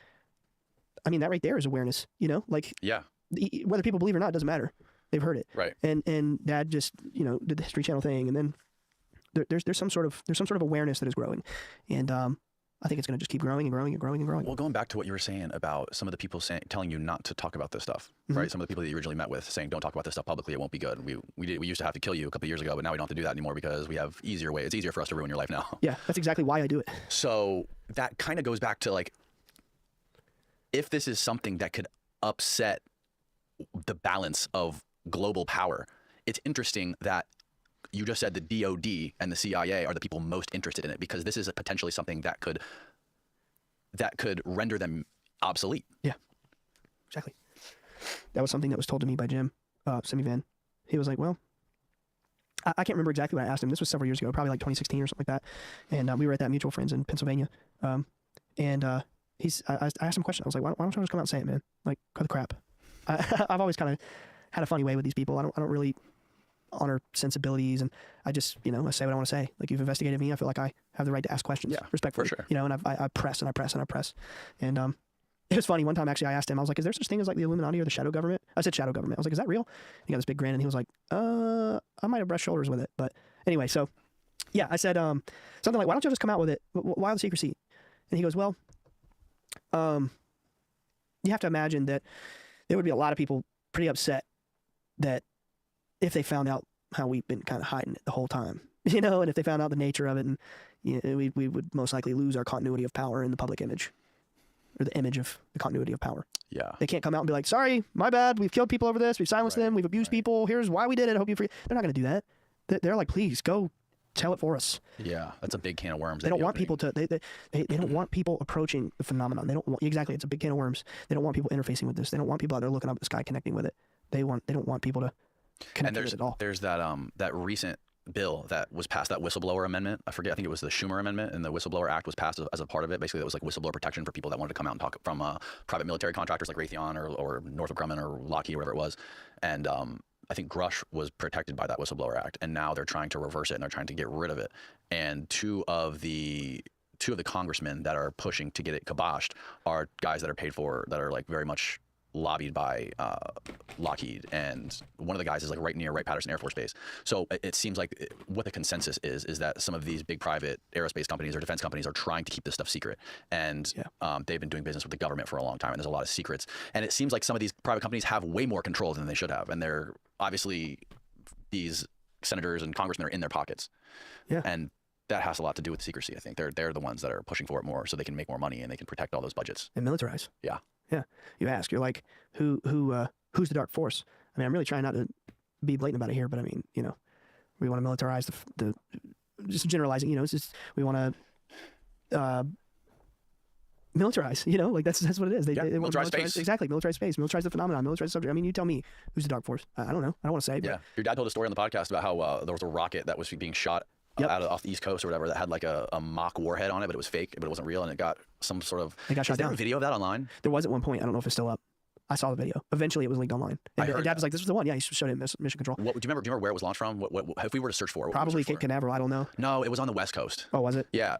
[SPEAKER 12] I mean that right there is awareness. Like whether people believe it or not, it doesn't matter. They've heard it,
[SPEAKER 11] right?
[SPEAKER 12] And Dad just did the History Channel thing, and then there's some sort of awareness that is growing, and I think it's going to just keep growing and growing and growing and growing.
[SPEAKER 11] Well, going back to what you were saying about some of the people telling you not to talk about this stuff, right? Some of the people that you originally met with saying, don't talk about this stuff publicly, it won't be good. We used to have to kill you a couple of years ago, but now we don't have to do that anymore because we have easier ways. It's easier for us to ruin your life now.
[SPEAKER 12] Yeah, that's exactly why I do it.
[SPEAKER 11] So that kind of goes back to like, if this is something that could upset the balance of global power, it's interesting that you just said the DOD and the CIA are the people most interested in it, because this is potentially something that could render them obsolete.
[SPEAKER 12] Yeah, exactly. That was something that was told to me by Jim Semivan. He was like, well, I can't remember exactly what I asked him. This was several years ago, probably like 2016 or something like that. And we were at that Mutual Friends in Pennsylvania. I asked him a question. I was like, why don't you just come out and say it, man? Like, cut the crap. I've always kind of had a funny way with these people. I don't really honor sensibilities, and I just, I say what I want to say. Like, you've investigated me, I feel like I have the right to ask questions, respectfully. For sure. And I press and I press and I press. And it was funny. One time, actually, I asked him, I was like, is there such thing as like the Illuminati or the shadow government? I said shadow government. I was like, is that real? And he got this big grin, and he was like, I might have brushed shoulders with it. But anyway, so yeah, I said something like, why don't you just come out with it? Why the secrecy? And he goes, well, you have to imagine that there would be a lot of people pretty upset that if they found out how we've been kind of hiding it the whole time, and if they found out the nature of it, and we would most likely lose our continuity of power in the public image, or the image of the continuity of power.
[SPEAKER 11] Yeah.
[SPEAKER 12] They can't come out and be like, sorry, my bad, we've killed people over this, we've silenced them, we've abused people, here's why we did it, I hope you forget. They're not going to do that. They're like, please, go tell it for us.
[SPEAKER 11] Yeah, that's a big can of worms.
[SPEAKER 12] They don't want people to, they don't want people approaching the phenomenon. They don't want, exactly, it's a big can of worms. They don't want people interfacing with this. They don't want people out there looking up at the sky, connecting with it. They don't want people to connect with it at all.
[SPEAKER 11] There's that recent bill that was passed, that whistleblower amendment. I forget, I think it was the Schumer amendment, and the Whistleblower Act was passed as a part of it. Basically, it was like whistleblower protection for people that wanted to come out and talk from private military contractors like Raytheon or Northrop Grumman or Lockheed, or whatever it was. And I think Grush was protected by that Whistleblower Act, and now they're trying to reverse it and they're trying to get rid of it. And two of the congressmen that are pushing to get it kiboshed are guys that are paid for, that are like very much lobbied by Lockheed, and one of the guys is like right near Wright-Patterson Air Force Base. So it seems like what the consensus is that some of these big private aerospace companies or defense companies are trying to keep this stuff secret, and they've been doing business with the government for a long time, and there's a lot of secrets. And it seems like some of these private companies have way more control than they should have, and they're obviously, these senators and congressmen are in their pockets.
[SPEAKER 12] Yeah.
[SPEAKER 11] And that has a lot to do with secrecy. I think they're the ones that are pushing for it more, so they can make more money and they can protect all those budgets
[SPEAKER 12] and militarize.
[SPEAKER 11] Yeah.
[SPEAKER 12] Yeah. You ask, you're like, who's the dark force? I mean, I'm really trying not to be blatant about it here, but I mean, we want to militarize the just generalizing, it's just, we want to militarize, like that's what it is. They want to militarize space. Exactly. Militarize space, militarize the phenomenon, militarize the subject. I mean, you tell me who's the dark force. I don't know. I don't want to say.
[SPEAKER 11] Yeah. Your dad told a story on the podcast about how there was a rocket that was being shot off the East Coast or whatever that had like a mock warhead on it, but it was fake, but it wasn't real, and it got some sort of.
[SPEAKER 12] It got shot down.
[SPEAKER 11] Is there a video of that online?
[SPEAKER 12] There was at one point. I don't know if it's still up. I saw the video. Eventually, it was linked online. And Dad was like, "This was the one." Yeah, he showed it in Mission Control.
[SPEAKER 11] Do you remember where it was launched from? What if we were to search for it?
[SPEAKER 12] Probably Cape Canaveral. I don't know.
[SPEAKER 11] No, it was on the West Coast.
[SPEAKER 12] Oh, was it?
[SPEAKER 11] Yeah.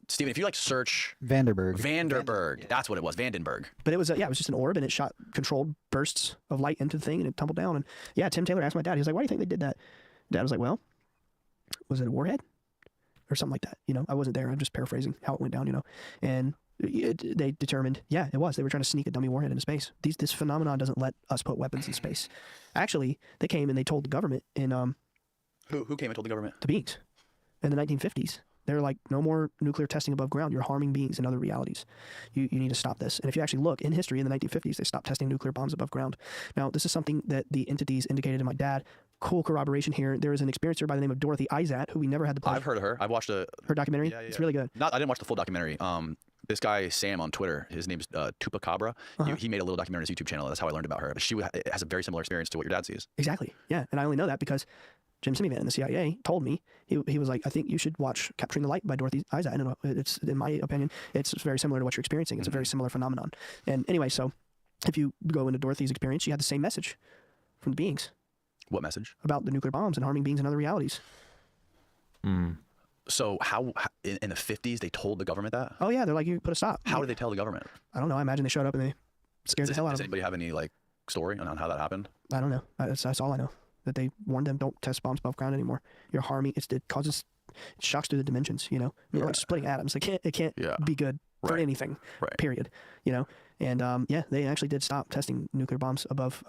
[SPEAKER 11] Steven, if you search
[SPEAKER 3] Vandenberg,
[SPEAKER 11] that's what it was, Vandenberg.
[SPEAKER 12] But it was it was just an orb, and it shot controlled bursts of light into the thing, and it tumbled down. And yeah, Tim Taylor asked my dad. He was like, "Why do you think they did that?" Dad was like, "Well, was it a warhead or something like that?" I wasn't there. I'm just paraphrasing how it went down. And they determined, yeah, it was. They were trying to sneak a dummy warhead into space. This phenomenon doesn't let us put weapons in space. Actually, they came and they told the government in
[SPEAKER 11] who came and told the government?
[SPEAKER 12] The beings in the 1950s. They're like, no more nuclear testing above ground. You're harming beings and other realities. You need to stop this. And if you actually look in history, in the 1950s, they stopped testing nuclear bombs above ground. Now, this is something that the entities indicated to my dad. Cool corroboration here. There is an experiencer by the name of Dorothy Izat, who we never had the pleasure.
[SPEAKER 11] I've heard of her. I've watched her
[SPEAKER 12] documentary.
[SPEAKER 11] Yeah.
[SPEAKER 12] It's really good.
[SPEAKER 11] I didn't watch the full documentary. This guy, Sam, on Twitter, his name's Tupacabra. He made a little documentary on his YouTube channel. That's how I learned about her. But she has a very similar experience to what your dad sees.
[SPEAKER 12] Exactly. Yeah. And I only know that because Jim Semivan in the CIA told me, he was like, I think you should watch Capturing the Light by Dorothy Izat. I don't know. It's, in my opinion, it's very similar to what you're experiencing. It's a very similar phenomenon. And anyway, so if you go into Dorothy's experience, she had the same message from the beings.
[SPEAKER 11] What message?
[SPEAKER 12] About the nuclear bombs and harming beings and other realities.
[SPEAKER 11] So how in the 50s they told the government that?
[SPEAKER 12] Oh yeah, they're like, you put a stop.
[SPEAKER 11] How did they tell the government?
[SPEAKER 12] I don't know. I imagine they showed up and they scared the hell out of them.
[SPEAKER 11] Does anybody have any story on how that happened?
[SPEAKER 12] I don't know. That's all I know. That they warned them, don't test bombs above ground anymore. You're harming. It causes shocks through the dimensions. You know, I mean, like splitting atoms. It can't be good for anything. Period. You know, and they actually did stop testing nuclear bombs above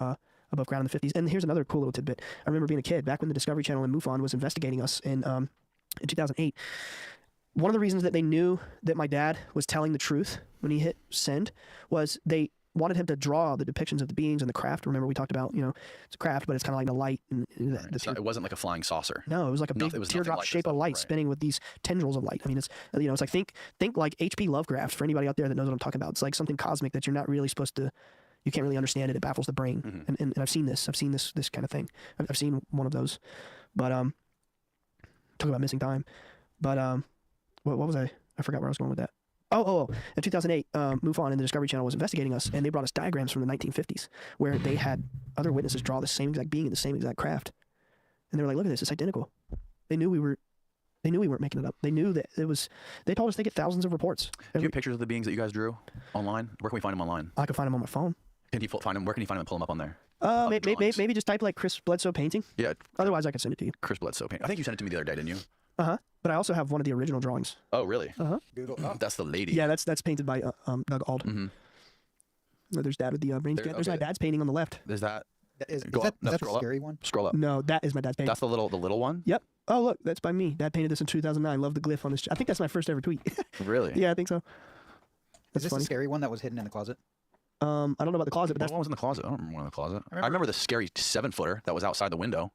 [SPEAKER 12] ground in the 50s. And here's another cool little tidbit. I remember being a kid back when the Discovery Channel and MUFON was investigating us in 2008. One of the reasons that they knew that my dad was telling the truth when he hit send was they wanted him to draw the depictions of the beings and the craft. Remember we talked about, it's a craft, but it's kind of like the light. And
[SPEAKER 11] it wasn't like a flying saucer.
[SPEAKER 12] No, it was like a big teardrop shape of light spinning with these tendrils of light. I mean, it's, it's like, think like H.P. Lovecraft, for anybody out there that knows what I'm talking about. It's like something cosmic that you're not really supposed to, you can't really understand it. It baffles the brain. And I've seen this kind of thing. I've seen one of those, but, talk about missing time. But, what was I forgot where I was going with that. Oh, in 2008, MUFON and the Discovery Channel was investigating us, and they brought us diagrams from the 1950s where they had other witnesses draw the same exact being in the same exact craft. And they were like, look at this, it's identical. They knew we weren't making it up. They knew that they told us they get thousands of reports.
[SPEAKER 11] Do you have pictures of the beings that you guys drew online? Where can we find them online?
[SPEAKER 12] I can find them on my phone.
[SPEAKER 11] Can you find them? Where can you find them and pull them up on there?
[SPEAKER 12] Maybe just type like Chris Bledsoe painting.
[SPEAKER 11] Yeah.
[SPEAKER 12] Otherwise, I can send it to you.
[SPEAKER 11] Chris Bledsoe painting. I think you sent it to me the other day, didn't you?
[SPEAKER 12] But I also have one of the original drawings.
[SPEAKER 11] Oh, really?
[SPEAKER 7] Google.
[SPEAKER 11] That's the lady.
[SPEAKER 12] Yeah, that's painted by Doug Ald. There's Dad with the brain scan. There's my dad's painting on the left.
[SPEAKER 11] There's that.
[SPEAKER 7] Is that the scary one?
[SPEAKER 11] Scroll up.
[SPEAKER 12] No, that is my dad's painting.
[SPEAKER 11] That's the little one?
[SPEAKER 12] Yep. Oh, look, that's by me. Dad painted this in 2009. Love the glyph on this. I think that's my first ever tweet.
[SPEAKER 11] Really?
[SPEAKER 12] Yeah, I think so.
[SPEAKER 7] Is this the scary one that was hidden in the closet?
[SPEAKER 12] I don't know about the closet, but
[SPEAKER 11] What one was in the closet? I don't remember one in the closet. I remember the scary 7-footer that was outside the window.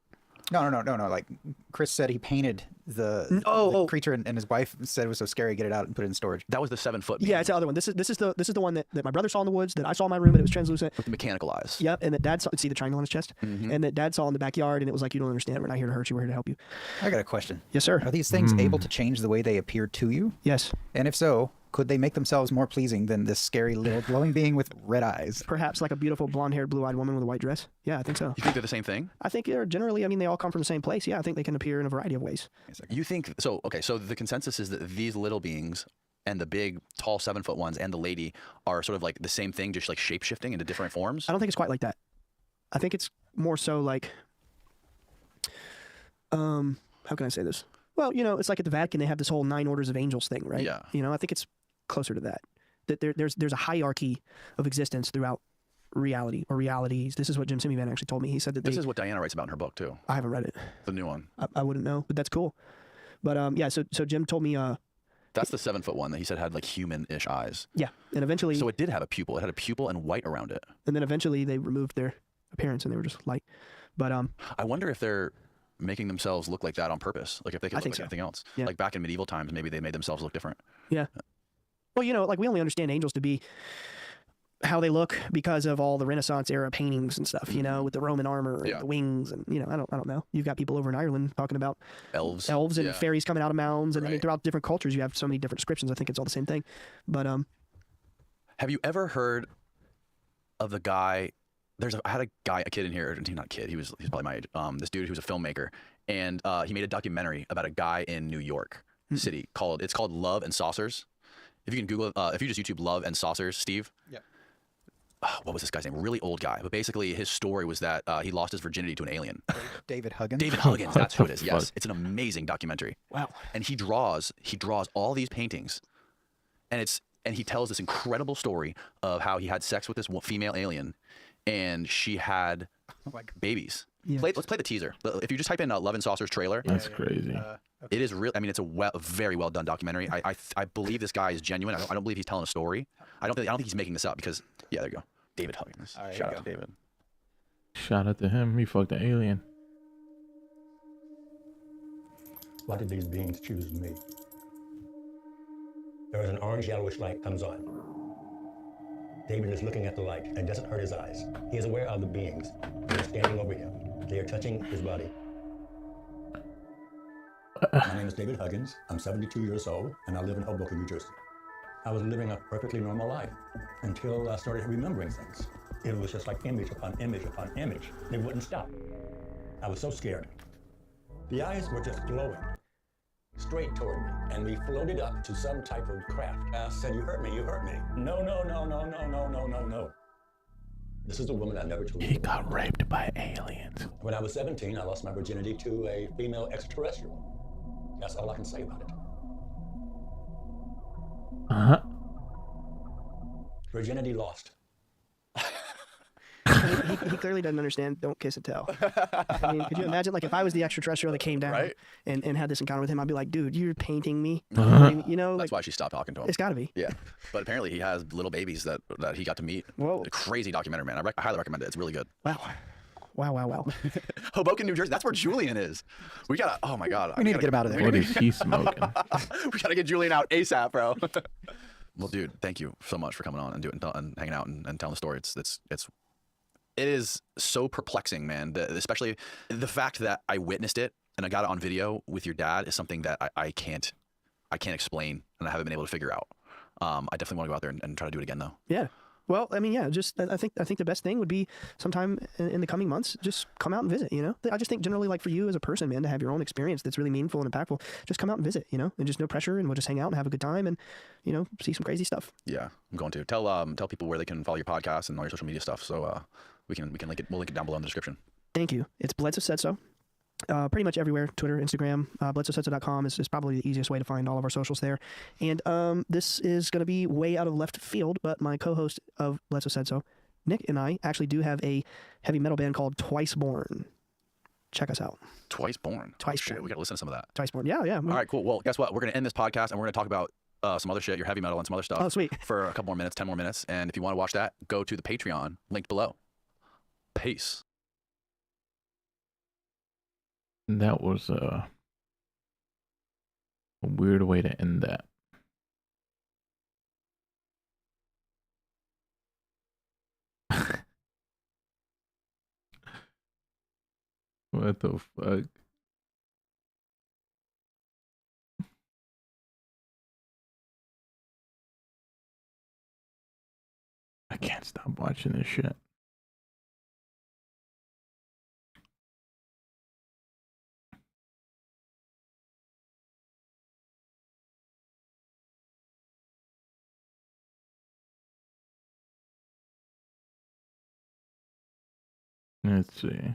[SPEAKER 7] No. Like Chris said, he painted the creature, and his wife said it was so scary, get it out and put it in storage.
[SPEAKER 11] That was the 7-foot.
[SPEAKER 12] Yeah, it's the other one. This is the one that my brother saw in the woods, that I saw in my room, and it was translucent
[SPEAKER 11] With the mechanical eyes.
[SPEAKER 12] Yep, and that Dad saw. See the triangle on his chest, and that Dad saw in the backyard, and it was like, you don't understand. We're not here to hurt you. We're here to help you.
[SPEAKER 7] I got a question.
[SPEAKER 12] Yes, sir.
[SPEAKER 7] Are these things able to change the way they appear to you?
[SPEAKER 12] Yes.
[SPEAKER 7] And if so, could they make themselves more pleasing than this scary little glowing being with red eyes?
[SPEAKER 12] Perhaps like a beautiful blonde-haired, blue-eyed woman with a white dress. Yeah, I think so.
[SPEAKER 11] You think they're the same thing?
[SPEAKER 12] I think they're generally. I mean, they all come from the same place. Yeah, I think they can appear in a variety of ways.
[SPEAKER 11] You think so? Okay, so the consensus is that these little beings and the big, tall 7-foot ones and the lady are sort of like the same thing, just like shape-shifting into different forms.
[SPEAKER 12] I don't think it's quite like that. I think it's more so like, how can I say this? Well, it's like at the Vatican, they have this whole 9 orders of angels thing, right?
[SPEAKER 11] Yeah.
[SPEAKER 12] I think it's closer to that. That there's a hierarchy of existence throughout reality or realities. This is what Jim Simivan actually told me. He said that
[SPEAKER 11] this is what Diana writes about in her book too.
[SPEAKER 12] I haven't read it.
[SPEAKER 11] The new one.
[SPEAKER 12] I wouldn't know, but that's cool. But yeah, so Jim told me.
[SPEAKER 11] That's the 7-foot one that he said had like human-ish eyes.
[SPEAKER 12] Yeah, and eventually.
[SPEAKER 11] So it did have a pupil. It had a pupil and white around it.
[SPEAKER 12] And then eventually they removed their appearance and they were just light. But
[SPEAKER 11] I wonder if they're making themselves look like that on purpose. Like if they could look like
[SPEAKER 12] so.
[SPEAKER 11] anything else.
[SPEAKER 12] Yeah.
[SPEAKER 11] Like back in medieval times, maybe they made themselves look different.
[SPEAKER 12] Yeah. Well, like we only understand angels to be how they look because of all the Renaissance era paintings and stuff, with the Roman armor and the wings, and I don't know. You've got people over in Ireland talking about
[SPEAKER 11] elves
[SPEAKER 12] and fairies coming out of mounds, and I mean, throughout different cultures, you have so many different descriptions. I think it's all the same thing. But
[SPEAKER 11] have you ever heard of the guy? I had a kid in here, not kid. He's probably my age. This dude who was a filmmaker, and he made a documentary about a guy in New York City called Love and Saucers. If you can Google, if you just YouTube Love and Saucers, Steve. Yeah. What was this guy's name? Really old guy. But basically his story was that he lost his virginity to an alien.
[SPEAKER 7] David Huggins?
[SPEAKER 11] David Huggins, that's who it is. Yes. It's an amazing documentary.
[SPEAKER 12] Wow.
[SPEAKER 11] And he draws all these paintings. And he tells this incredible story of how he had sex with this female alien and she had babies.
[SPEAKER 12] Yeah.
[SPEAKER 11] Let's play the teaser. If you just type in Love and Saucers trailer.
[SPEAKER 1] That's crazy.
[SPEAKER 11] Okay. It is real. I mean, it's a very well done documentary. I believe this guy is genuine. I don't believe he's telling a story. I don't think he's making this up because there you go. David Huggins.
[SPEAKER 7] Right,
[SPEAKER 11] Shout out to David.
[SPEAKER 1] Shout out to him. He fucked an alien.
[SPEAKER 13] Why did these beings choose me? There is an orange yellowish light comes on. David is looking at the light and doesn't hurt his eyes. He is aware of the beings. They are standing over him. They are touching his body. My name is David Huggins. I'm 72 years old, and I live in Hoboken, New Jersey. I was living a perfectly normal life until I started remembering things. It was just like image upon image upon image. They wouldn't stop. I was so scared. The eyes were just glowing straight toward me, and we floated up to some type of craft. I said, "You hurt me, you hurt me." No, no, no, no, no, no, no, no, no. This is a woman I never told you.
[SPEAKER 1] He got raped by aliens.
[SPEAKER 13] When I was 17, I lost my virginity to a female extraterrestrial. That's all I can say about it.
[SPEAKER 1] Uh-huh.
[SPEAKER 13] Virginity lost.
[SPEAKER 12] He clearly doesn't understand. Don't kiss and tell. I mean, could you imagine, like, if I was the extraterrestrial that came down
[SPEAKER 11] Right?
[SPEAKER 12] and had this encounter with him, I'd be like, dude, you're painting me.
[SPEAKER 1] Uh-huh.
[SPEAKER 12] I mean, you know,
[SPEAKER 11] That's
[SPEAKER 12] like,
[SPEAKER 11] why she stopped talking to him.
[SPEAKER 12] it's got to be.
[SPEAKER 11] Yeah, but apparently he has little babies that he got to meet.
[SPEAKER 12] Whoa.
[SPEAKER 11] A crazy documentary, man. I highly recommend it. It's really good.
[SPEAKER 12] Wow. Wow.
[SPEAKER 11] Hoboken, New Jersey. That's where Julian is. We gotta. Oh my God.
[SPEAKER 7] We need to get him out of there.
[SPEAKER 1] What is he smoking?
[SPEAKER 11] We gotta get Julian out ASAP, bro. Well, dude, thank you so much for coming on and hanging out and telling the story. It is so perplexing, man. Especially the fact that I witnessed it and I got it on video with your dad is something that I can't explain and I haven't been able to figure out. I definitely want to go out there and try to do it again, though.
[SPEAKER 12] Yeah. Well, I mean, yeah, just I think the best thing would be sometime in the coming months, just come out and visit, you know? I just think generally, like, for you as a person, man, to have your own experience that's really meaningful and impactful, just come out and visit, you know? And just no pressure, and we'll just hang out and have a good time and, you know, see some crazy stuff.
[SPEAKER 11] Yeah, I'm going to. Tell people where they can follow your podcast and all your social media stuff, so we can link it. We'll link it down below in the description.
[SPEAKER 12] Thank you. It's Bledsoe Said So. Pretty much everywhere, Twitter, Instagram, BledsoeSaidSo.com is probably the easiest way to find all of our socials there. And this is going to be way out of left field, but my co-host of Bledsoe Said So, Nick, and I actually do have a heavy metal band called Twice Born. Check us out.
[SPEAKER 11] Twice Born.
[SPEAKER 12] Twice
[SPEAKER 11] Shit,
[SPEAKER 12] Born.
[SPEAKER 11] we got to listen to some of that.
[SPEAKER 12] Twice Born. Yeah.
[SPEAKER 11] All right, cool. Well, guess what? We're going to end this podcast and we're going to talk about some other shit, your heavy metal and some other stuff.
[SPEAKER 12] Oh, sweet.
[SPEAKER 11] For a couple more minutes, 10 more minutes. And if you want to watch that, go to the Patreon linked below. Peace.
[SPEAKER 1] That was a weird way to end that. What the fuck? I can't stop watching this shit. Let's see.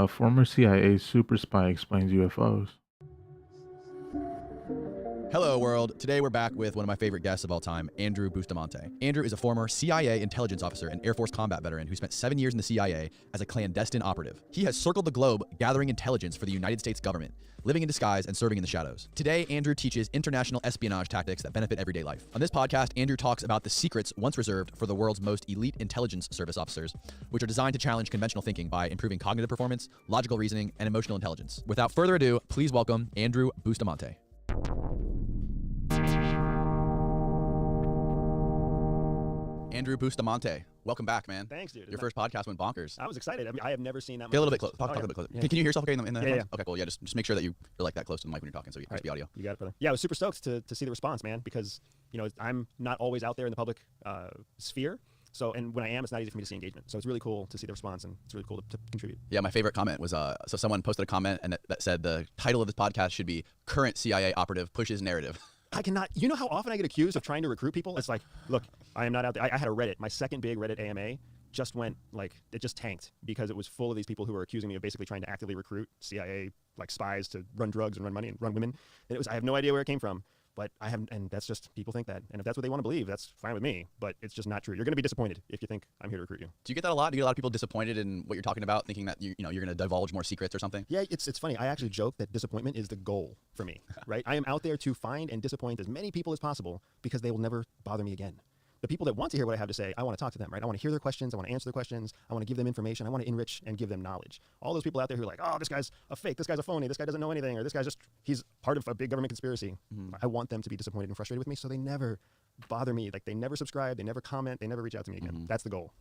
[SPEAKER 1] Former CIA super spy explains UFOs.
[SPEAKER 2] Hello, world. Today we're back with one of my favorite guests of all time, Andrew Bustamante. Andrew is a former CIA intelligence officer and Air Force combat veteran who spent 7 years in the CIA as a clandestine operative. He has circled the globe gathering intelligence for the United States government, living in disguise and serving in the shadows. Today, Andrew teaches international espionage tactics that benefit everyday life. On this podcast, Andrew talks about the secrets once reserved for the world's most elite intelligence service officers, which are designed to challenge conventional thinking by improving cognitive performance, logical reasoning, and emotional intelligence. Without further ado, please welcome Andrew Bustamante. Andrew Bustamante, welcome back, man.
[SPEAKER 14] Thanks, dude.
[SPEAKER 2] Your first podcast went bonkers.
[SPEAKER 14] I was excited. I mean, I have never seen that much.
[SPEAKER 2] Get a little bit close.
[SPEAKER 14] noise.
[SPEAKER 2] Talk a
[SPEAKER 14] yeah.
[SPEAKER 2] little bit closer.
[SPEAKER 14] Yeah.
[SPEAKER 2] Can you hear yourself okay in the
[SPEAKER 14] Yeah,
[SPEAKER 2] headphones?
[SPEAKER 14] yeah.
[SPEAKER 2] Okay, cool. Yeah, just make sure that you're like that close to the mic when you're talking so you can hear the audio.
[SPEAKER 14] You got it, brother. Yeah, I was super stoked to see the response, man, because, you know, I'm not always out there in the public sphere. So, and when I am, it's not easy for me to see engagement. So it's really cool to see the response, and it's really cool to contribute.
[SPEAKER 2] Yeah, my favorite comment was so someone posted a comment and that said the title of this podcast should be "Current CIA Operative Pushes Narrative."
[SPEAKER 14] I cannot. You know how often I get accused of trying to recruit people? It's like, look, I am not out there. I had a Reddit. My second big Reddit AMA just went it just tanked because it was full of these people who were accusing me of basically trying to actively recruit CIA like spies to run drugs and run money and run women. And it was, I have no idea where it came from, but I haven't. And that's just, people think that. And if that's what they want to believe, that's fine with me. But it's just not true. You're going to be disappointed if you think I'm here to recruit you.
[SPEAKER 2] Do you get that a lot? Do you get a lot of people disappointed in what you're talking about, thinking that you're going to divulge more secrets or something?
[SPEAKER 14] Yeah, it's funny. I actually joke that disappointment is the goal for me, right? I am out there to find and disappoint as many people as possible because they will never bother me again. The people that want to hear what I have to say, I want to talk to them, right? I want to hear their questions. I want to answer their questions. I want to give them information. I want to enrich and give them knowledge. All those people out there who are like, oh, this guy's a fake, this guy's a phony, this guy doesn't know anything, or this guy's he's part of a big government conspiracy. I want them to be disappointed and frustrated with me so they never bother me. Like, they never subscribe, they never comment, they never reach out to me again. That's the goal.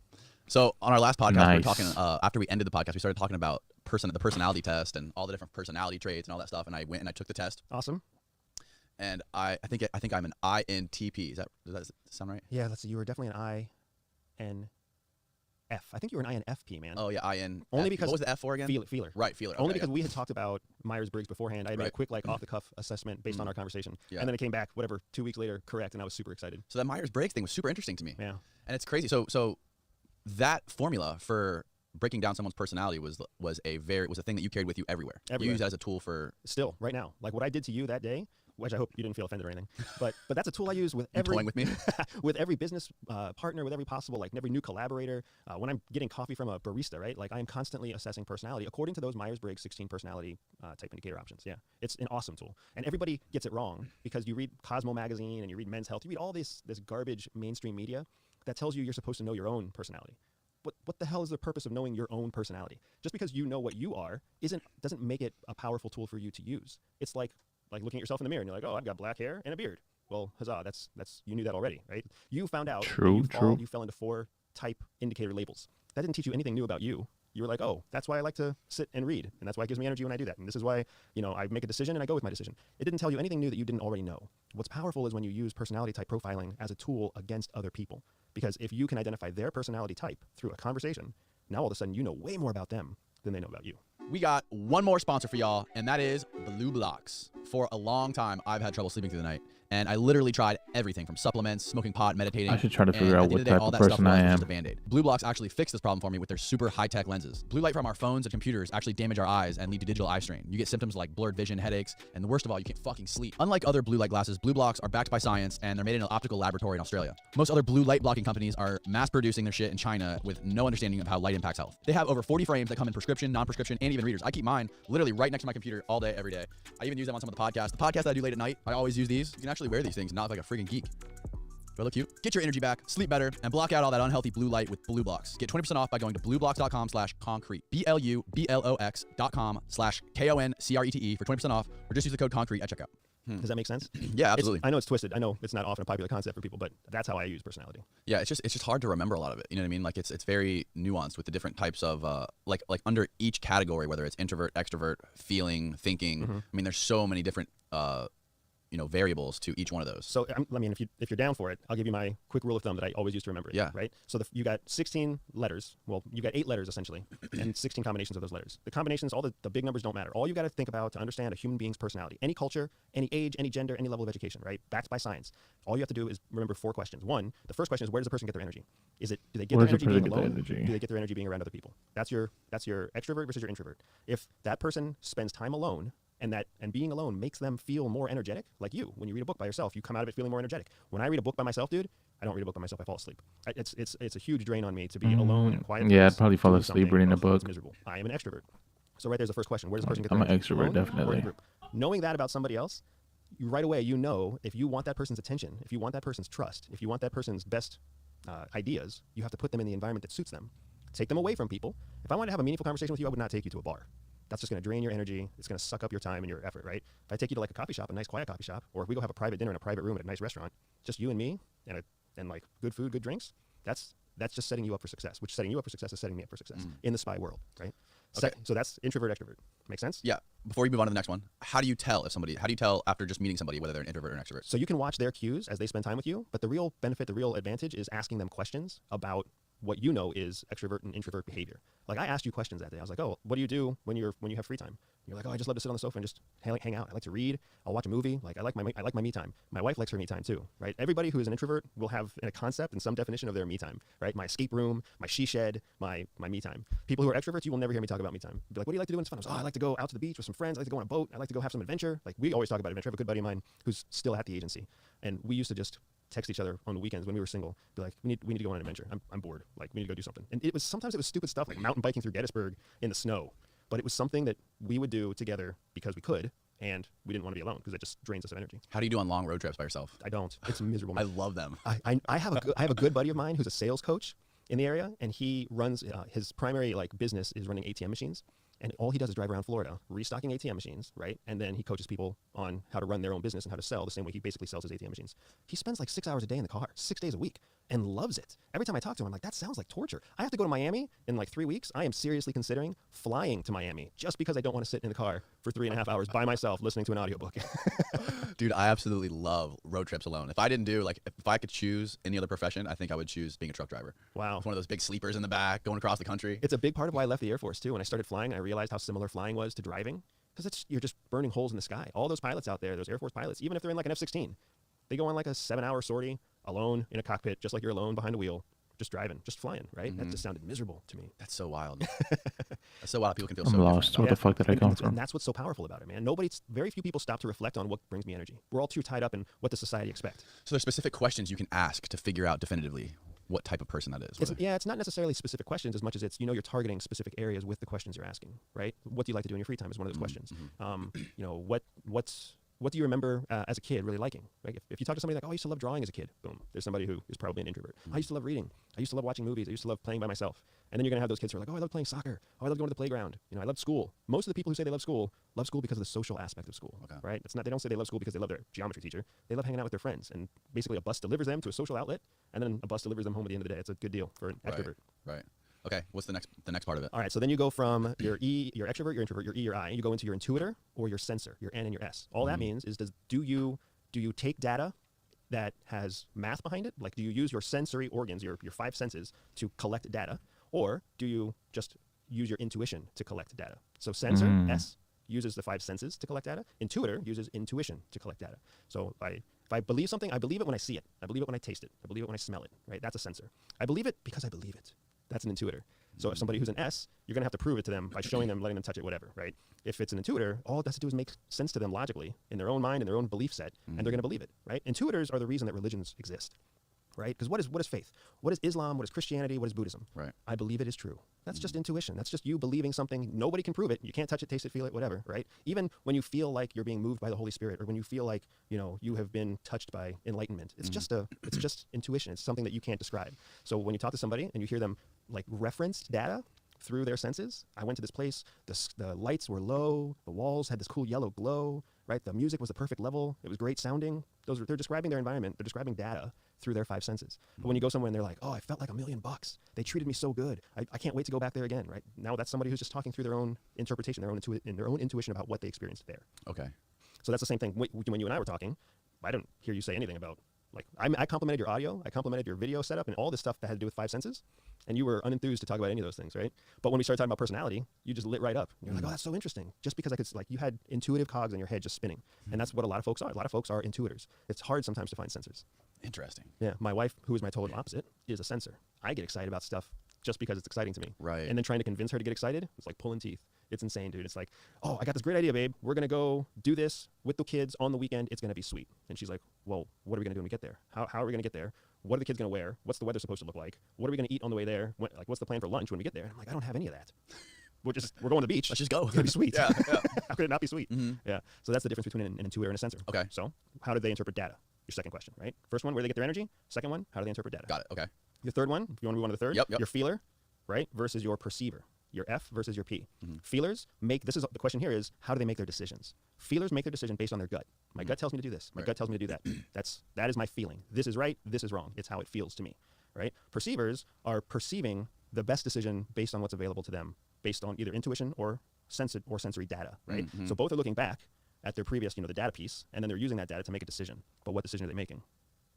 [SPEAKER 2] So on our last podcast,
[SPEAKER 1] Nice.
[SPEAKER 2] we were talking, after we ended the podcast, we started talking about the personality test and all the different personality traits and all that stuff. And I went and I took the test.
[SPEAKER 14] Awesome.
[SPEAKER 2] And I think I'm an INTP. Does that sound right?
[SPEAKER 14] Yeah, let's see. You were definitely an F. I think you were an INFP, man.
[SPEAKER 11] Oh yeah, IN.
[SPEAKER 14] Only because
[SPEAKER 11] what was the F for again?
[SPEAKER 14] Feeler.
[SPEAKER 11] Right, feeler.
[SPEAKER 14] Only
[SPEAKER 11] Okay,
[SPEAKER 14] because we had talked about Myers-Briggs beforehand. I had made a quick like off-the-cuff assessment based on our conversation,
[SPEAKER 11] Yeah.
[SPEAKER 14] and then it came back 2 weeks later correct, and I was super excited.
[SPEAKER 11] So that Myers-Briggs thing was super interesting to me.
[SPEAKER 14] Yeah.
[SPEAKER 11] And it's crazy. So that formula for breaking down someone's personality was a thing that you carried with you everywhere. You use it as a tool for
[SPEAKER 14] still right now. Like what I did to you that day, which I hope you didn't feel offended or anything. But that's a tool I use with every
[SPEAKER 11] toying with me?
[SPEAKER 14] with every business partner, with every possible every new collaborator. When I'm getting coffee from a barista, right? Like I am constantly assessing personality according to those Myers-Briggs 16 personality type indicator options. Yeah, it's an awesome tool, and everybody gets it wrong because you read Cosmo magazine and you read Men's Health, you read all this garbage mainstream media that tells you you're supposed to know your own personality. What the hell is the purpose of knowing your own personality? Just because you know what you are doesn't make it a powerful tool for you to use. It's like looking at yourself in the mirror and you're like, oh, I've got black hair and a beard. Well, huzzah, that's you knew that already, right? You found out
[SPEAKER 1] True.
[SPEAKER 14] You fell into 4 type indicator labels. That didn't teach you anything new about you. You were like, oh, that's why I like to sit and read, and that's why it gives me energy when I do that. And this is why, I make a decision and I go with my decision. It didn't tell you anything new that you didn't already know. What's powerful is when you use personality type profiling as a tool against other people. Because if you can identify their personality type through a conversation, now all of a sudden you know way more about them than they know about you.
[SPEAKER 11] We got one more sponsor for y'all, and that is Blue Blocks. For a long time, I've had trouble sleeping through the night, and I literally tried everything from supplements, smoking pot, meditating.
[SPEAKER 1] I should try to figure out what type of
[SPEAKER 11] all that stuff
[SPEAKER 1] person I
[SPEAKER 11] was
[SPEAKER 1] am.
[SPEAKER 11] just a Band-Aid. Blue Blocks actually fixed this problem for me with their super high-tech lenses. Blue light from our phones and computers actually damage our eyes and lead to digital eye strain. You get symptoms like blurred vision, headaches, and the worst of all, you can't fucking sleep. Unlike other blue light glasses, Blue Blocks are backed by science, and they're made in an optical laboratory in Australia. Most other blue light blocking companies are mass-producing their shit in China with no understanding of how light impacts health. They have over 40 frames that come in prescription, non-prescription, and even readers. I keep mine literally right next to my computer all day, every day. I even use them on some of the podcasts. The podcasts that I do late at night, I always use these. You can actually wear these things, not like a freaking geek. Do I look cute? Get your energy back, sleep better, and block out all that unhealthy blue light with Blue Blocks. Get 20% off by going to blueblocks.com/concrete. BLUBLOX.com/KONCRETE for 20% off, or just use the code concrete at checkout.
[SPEAKER 14] Does that make sense?
[SPEAKER 11] Yeah, absolutely.
[SPEAKER 14] I know it's twisted. I know it's not often a popular concept for people, but that's how I use personality.
[SPEAKER 11] Yeah, it's just hard to remember a lot of it. You know what I mean? Like it's very nuanced with the different types of like under each category, whether it's introvert, extrovert, feeling, thinking. I mean, there's so many different variables to each one of those.
[SPEAKER 14] So I mean, if you're down for it, I'll give you my quick rule of thumb that I always use to remember it.
[SPEAKER 11] Yeah.
[SPEAKER 14] Right. So you got 16 letters. Well, you got 8 letters essentially, and 16 combinations of those letters. The combinations, all the big numbers don't matter. All you got to think about to understand a human being's personality, any culture, any age, any gender, any level of education, right? Backed by science. All you have to do is remember 4 questions. The first question is, where does the person get their energy? Do they get their energy being alone? Do they get their energy being around other people? That's your extrovert versus your introvert. If that person spends time alone, and being alone makes them feel more energetic, like you. When you read a book by yourself, you come out of it feeling more energetic. When I read a book by myself, dude, I don't read a book by myself. I fall asleep. It's a huge drain on me to be alone and quiet.
[SPEAKER 1] Yeah, I'd probably fall asleep reading a book.
[SPEAKER 14] It's miserable. I am an extrovert. So right there's the first question. Where does the person get
[SPEAKER 1] I'm
[SPEAKER 14] their
[SPEAKER 1] an
[SPEAKER 14] energy?
[SPEAKER 1] extrovert,
[SPEAKER 14] Alone or in a
[SPEAKER 1] definitely.
[SPEAKER 14] group? Knowing that about somebody else, right away you know if you want that person's attention, if you want that person's trust, if you want that person's best ideas, you have to put them in the environment that suits them. Take them away from people. If I wanted to have a meaningful conversation with you, I would not take you to a bar. That's just going to drain your energy. It's going to suck up your time and your effort, right? If I take you to like a coffee shop, a nice quiet coffee shop, or if we go have a private dinner in a private room at a nice restaurant, just you and me, and like good food, good drinks, that's just setting you up for success. Which setting you up for success is setting me up for success in the spy world, right?
[SPEAKER 11] Okay.
[SPEAKER 14] So that's introvert, extrovert. Make sense?
[SPEAKER 11] Yeah. Before we move on to the next one, how do you tell after just meeting somebody whether they're an introvert or an extrovert?
[SPEAKER 14] So you can watch their cues as they spend time with you, but the real benefit, the real advantage is asking them questions about what you know is extrovert and introvert behavior. Like I asked you questions that day. I was like, oh, what do you do when you have free time? And you're like, oh, I just love to sit on the sofa and just hang out. I like to read. I'll watch a movie. Like I like my me time. My wife likes her me time too, right? Everybody who is an introvert will have a concept and some definition of their me time, right? My escape room, my she shed, my me time. People who are extroverts, you will never hear me talk about me time. Be like, what do you like to do when it's fun? I was, I like to go out to the beach with some friends. I like to go on a boat. I like to go have some adventure. Like we always talk about adventure. I have a good buddy of mine who's still at the agency, and we used to just text each other on the weekends when we were single, be like, we need to go on an adventure. I'm bored. Like we need to go do something. And sometimes it was stupid stuff like mountain biking through Gettysburg in the snow, but it was something that we would do together because we could, and we didn't want to be alone because it just drains us of energy.
[SPEAKER 11] How do you do on long road trips by yourself?
[SPEAKER 14] I don't. It's miserable.
[SPEAKER 11] I love them.
[SPEAKER 14] I have a good buddy of mine who's a sales coach in the area, and he runs his primary business is running ATM machines. And all he does is drive around Florida, restocking ATM machines, right? And then he coaches people on how to run their own business and how to sell the same way he basically sells his ATM machines. He spends like 6 hours a day in the car, 6 days a week. and loves it. Every time I talk to him, I'm like, that sounds like torture. I have to go to Miami in like 3 weeks. I am seriously considering flying to Miami just because I don't want to sit in the car for 3.5 hours by myself listening to an audiobook.
[SPEAKER 11] Dude, I absolutely love road trips alone. If I didn't do, like, if I could choose any other profession, I think I would choose being a truck driver.
[SPEAKER 14] Wow.
[SPEAKER 11] One of those big sleepers in the back, going across the country.
[SPEAKER 14] It's a big part of why I left the Air Force, too. When I started flying, I realized how similar flying was to driving. Because you're just burning holes in the sky. All those pilots out there, those Air Force pilots, even if they're in like an F-16, they go on like a 7-hour sortie alone in a cockpit, just like you're alone behind a wheel, just driving, just flying, right? That just sounded miserable to me.
[SPEAKER 11] That's so wild. That's so wild. People can feel
[SPEAKER 1] I'm
[SPEAKER 11] so
[SPEAKER 1] lost.
[SPEAKER 11] different.
[SPEAKER 1] Where the fuck did I come
[SPEAKER 14] and
[SPEAKER 1] from?
[SPEAKER 14] that's what's so powerful about it, man. Very few people stop to reflect on what brings me energy. We're all too tied up in what does society expect.
[SPEAKER 11] So there's specific questions you can ask to figure out definitively what type of person that is.
[SPEAKER 14] It's not necessarily specific questions as much as it's, you're targeting specific areas with the questions you're asking, right? What do you like to do in your free time is one of those questions. What do you remember as a kid really liking? Right? If you talk to somebody like, oh, I used to love drawing as a kid, boom, there's somebody who is probably an introvert. I used to love reading. I used to love watching movies. I used to love playing by myself. And then you're going to have those kids who are like, oh, I love playing soccer. Oh, I love going to the playground. I love school. Most of the people who say they love school because of the social aspect of school, right? They don't say they love school because they love their geometry teacher. They love hanging out with their friends. And basically a bus delivers them to a social outlet, and then a bus delivers them home at the end of the day. It's a good deal for an extrovert.
[SPEAKER 11] Right. Okay. What's the next part of it?
[SPEAKER 14] All right. So then you go from your extrovert, your introvert, your E, your I, and you go into your intuitor or your sensor, your N and your S. All that means is do you take data that has math behind it? Like, do you use your sensory organs, your 5 senses, to collect data, or do you just use your intuition to collect data? So sensor, S, uses the 5 senses to collect data. Intuitor uses intuition to collect data. So if I believe something, I believe it when I see it. I believe it when I taste it. I believe it when I smell it, right? That's a sensor. I believe it because I believe it. That's an intuitor. So if somebody who's an S, you're going to have to prove it to them by showing them, letting them touch it, whatever, right? If it's an intuitor, all it has to do is make sense to them logically in their own mind, in their own belief set, and they're going to believe it, right? Intuitors are the reason that religions exist, right? Because what is faith? What is Islam? What is Christianity? What is Buddhism?
[SPEAKER 11] Right.
[SPEAKER 14] I believe it is true. That's just intuition. That's just you believing something. Nobody can prove it. You can't touch it, taste it, feel it, whatever, right? Even when you feel like you're being moved by the Holy Spirit, or when you feel like, you have been touched by enlightenment, it's just intuition. It's something that you can't describe. So when you talk to somebody and you hear them like reference data through their senses, I went to this place, the lights were low, the walls had this cool yellow glow, right? The music was the perfect level. It was great sounding. They're describing their environment. They're describing data through their 5 senses. But when you go somewhere and they're like, oh, I felt like $1 million. They treated me so good. I can't wait to go back there again, right? Now that's somebody who's just talking through their own interpretation, their own intuition about what they experienced there.
[SPEAKER 11] Okay.
[SPEAKER 14] So that's the same thing. When you and I were talking, I didn't hear you say anything about, like, I complimented your audio, I complimented your video setup, and all this stuff that had to do with 5 senses, and you were unenthused to talk about any of those things, right? But when we started talking about personality, you just lit right up. You're like, oh, that's so interesting. Just because you had intuitive cogs in your head just spinning. And that's what a lot of folks are. A lot of folks are intuitors. It's hard sometimes to find sensors.
[SPEAKER 11] Interesting.
[SPEAKER 14] Yeah. My wife, who is my total opposite, is a sensor. I get excited about stuff just because it's exciting to me.
[SPEAKER 11] Right.
[SPEAKER 14] And then trying to convince her to get excited, it's like pulling teeth. It's insane, dude. It's like, oh, I got this great idea, babe. We're going to go do this with the kids on the weekend. It's going to be sweet. And she's like, well, what are we going to do when we get there? How are we going to get there? What are the kids going to wear? What's the weather supposed to look like? What are we going to eat on the way there? What's the plan for lunch when we get there? And I'm like, I don't have any of that. We're going to the beach.
[SPEAKER 11] Let's just go.
[SPEAKER 14] It's going to be sweet.
[SPEAKER 11] Yeah.
[SPEAKER 14] How could it not be sweet? Yeah. So that's the difference between an intuitor and a sensor.
[SPEAKER 11] Okay.
[SPEAKER 14] So how do they interpret data? Your second question, right? First one, where do they get their energy? Second one, how do they interpret data?
[SPEAKER 11] Got it. Okay.
[SPEAKER 14] Your third one, if you want to move on to the third,
[SPEAKER 11] Yep.
[SPEAKER 14] your feeler, right, versus your perceiver. Your F versus your P. Feelers the question here is, how do they make their decisions? Feelers make their decision based on their gut. My gut tells me to do this. My gut tells me to do that. That is my feeling. This is right. This is wrong. It's how it feels to me, right? Perceivers are perceiving the best decision based on what's available to them, based on either intuition or sensory data, right? So both are looking back at their previous, the data piece, and then they're using that data to make a decision. But what decision are they making?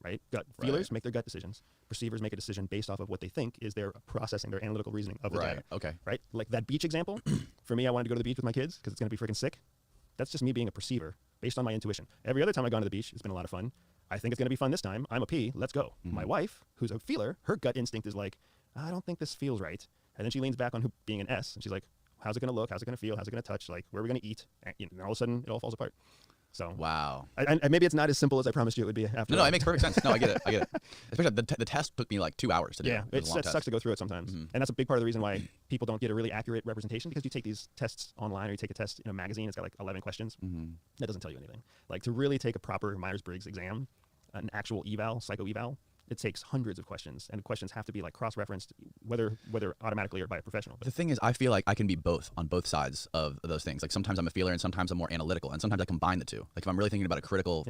[SPEAKER 14] Right? Feelers make their gut decisions. Perceivers make a decision based off of what they think is their processing, their analytical reasoning of the data.
[SPEAKER 11] Okay.
[SPEAKER 14] Right? Like that beach example, for me, I wanted to go to the beach with my kids because it's going to be freaking sick. That's just me being a perceiver based on my intuition. Every other time I've gone to the beach, it's been a lot of fun. I think it's going to be fun this time. I'm a P. Let's go. My wife, who's a feeler, her gut instinct is like, I don't think this feels right. And then she leans back on being an S, and she's like, how's it going to look? How's it going to feel? How's it going to touch? Like, where are we going to eat? And all of a sudden, it all falls apart. So
[SPEAKER 11] wow,
[SPEAKER 14] and maybe it's not as simple as I promised you it would be. After
[SPEAKER 11] no, it makes perfect sense. No, I get it. Especially the test took me like 2 hours to do.
[SPEAKER 14] Yeah, it sucks to go through it sometimes, and that's a big part of the reason why people don't get a really accurate representation, because you take these tests online or you take a test in a magazine. It's got like 11 questions. That doesn't tell you anything. Like, to really take a proper Myers-Briggs exam, an actual eval, psycho eval, It takes hundreds of questions, and questions have to be like cross-referenced, whether automatically or by a professional.
[SPEAKER 11] The thing is, I feel like I can be both on both sides of those things. Like sometimes I'm a feeler and sometimes I'm more analytical, and sometimes I combine the two. Like if I'm really thinking about a critical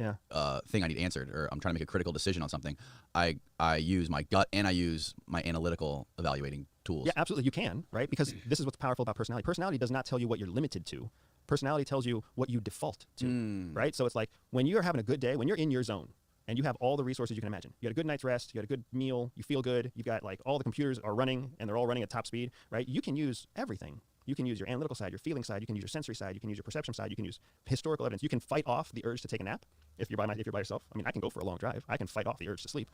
[SPEAKER 11] thing I need answered, or I'm trying to make a critical decision on something, I use my gut and I use my analytical evaluating tools.
[SPEAKER 14] Yeah, absolutely. You can, right? Because this is what's powerful about personality. Personality does not tell you what you're limited to. Personality tells you what you default to, right? So it's like when you're having a good day, when you're in your zone, and you have all the resources you can imagine. You got a good night's rest, you got a good meal, you feel good, you've got like all the computers are running and they're all running at top speed, right? You can use everything. You can use your analytical side, your feeling side, you can use your sensory side, you can use your perception side, you can use historical evidence. You can fight off the urge to take a nap if you're by yourself. I mean, I can go for a long drive. I can fight off the urge to sleep.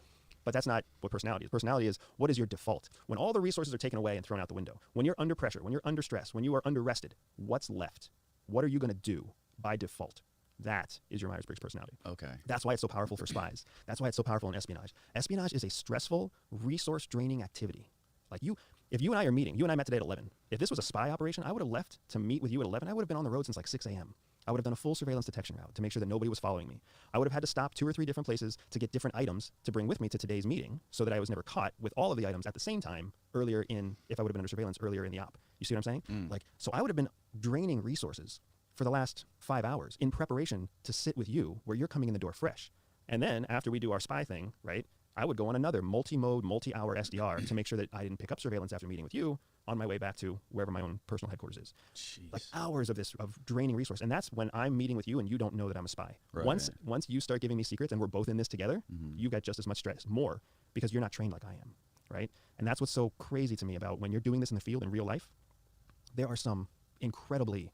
[SPEAKER 14] But that's not what personality is. Personality is, what is your default? When all the resources are taken away and thrown out the window, when you're under pressure, when you're under stress, when you are under rested, what's left? What are you going to do by default? That is your Myers-Briggs personality.
[SPEAKER 11] Okay.
[SPEAKER 14] That's why it's so powerful for spies. That's why it's so powerful in espionage. Espionage is a stressful, resource-draining activity. Like if you and I are meeting, you and I met today at 11. If this was a spy operation, I would have left to meet with you at 11. I would have been on the road since like 6 a.m. I would have done a full surveillance detection route to make sure that nobody was following me. I would have had to stop 2 or 3 different places to get different items to bring with me to today's meeting so that I was never caught with all of the items at the same time if I would have been under surveillance earlier in the op. You see what I'm saying? So I would have been draining resources for the last 5 hours in preparation to sit with you where you're coming in the door fresh. And then after we do our spy thing, right, I would go on another multi-mode, multi-hour SDR to make sure that I didn't pick up surveillance after meeting with you on my way back to wherever my own personal headquarters is.
[SPEAKER 11] Jeez.
[SPEAKER 14] Like hours of draining resource. And that's when I'm meeting with you and you don't know that I'm a spy.
[SPEAKER 11] Right.
[SPEAKER 14] Once you start giving me secrets and we're both in this together, you got just as much stress, more, because you're not trained like I am, right? And that's what's so crazy to me about when you're doing this in the field in real life. There are some incredibly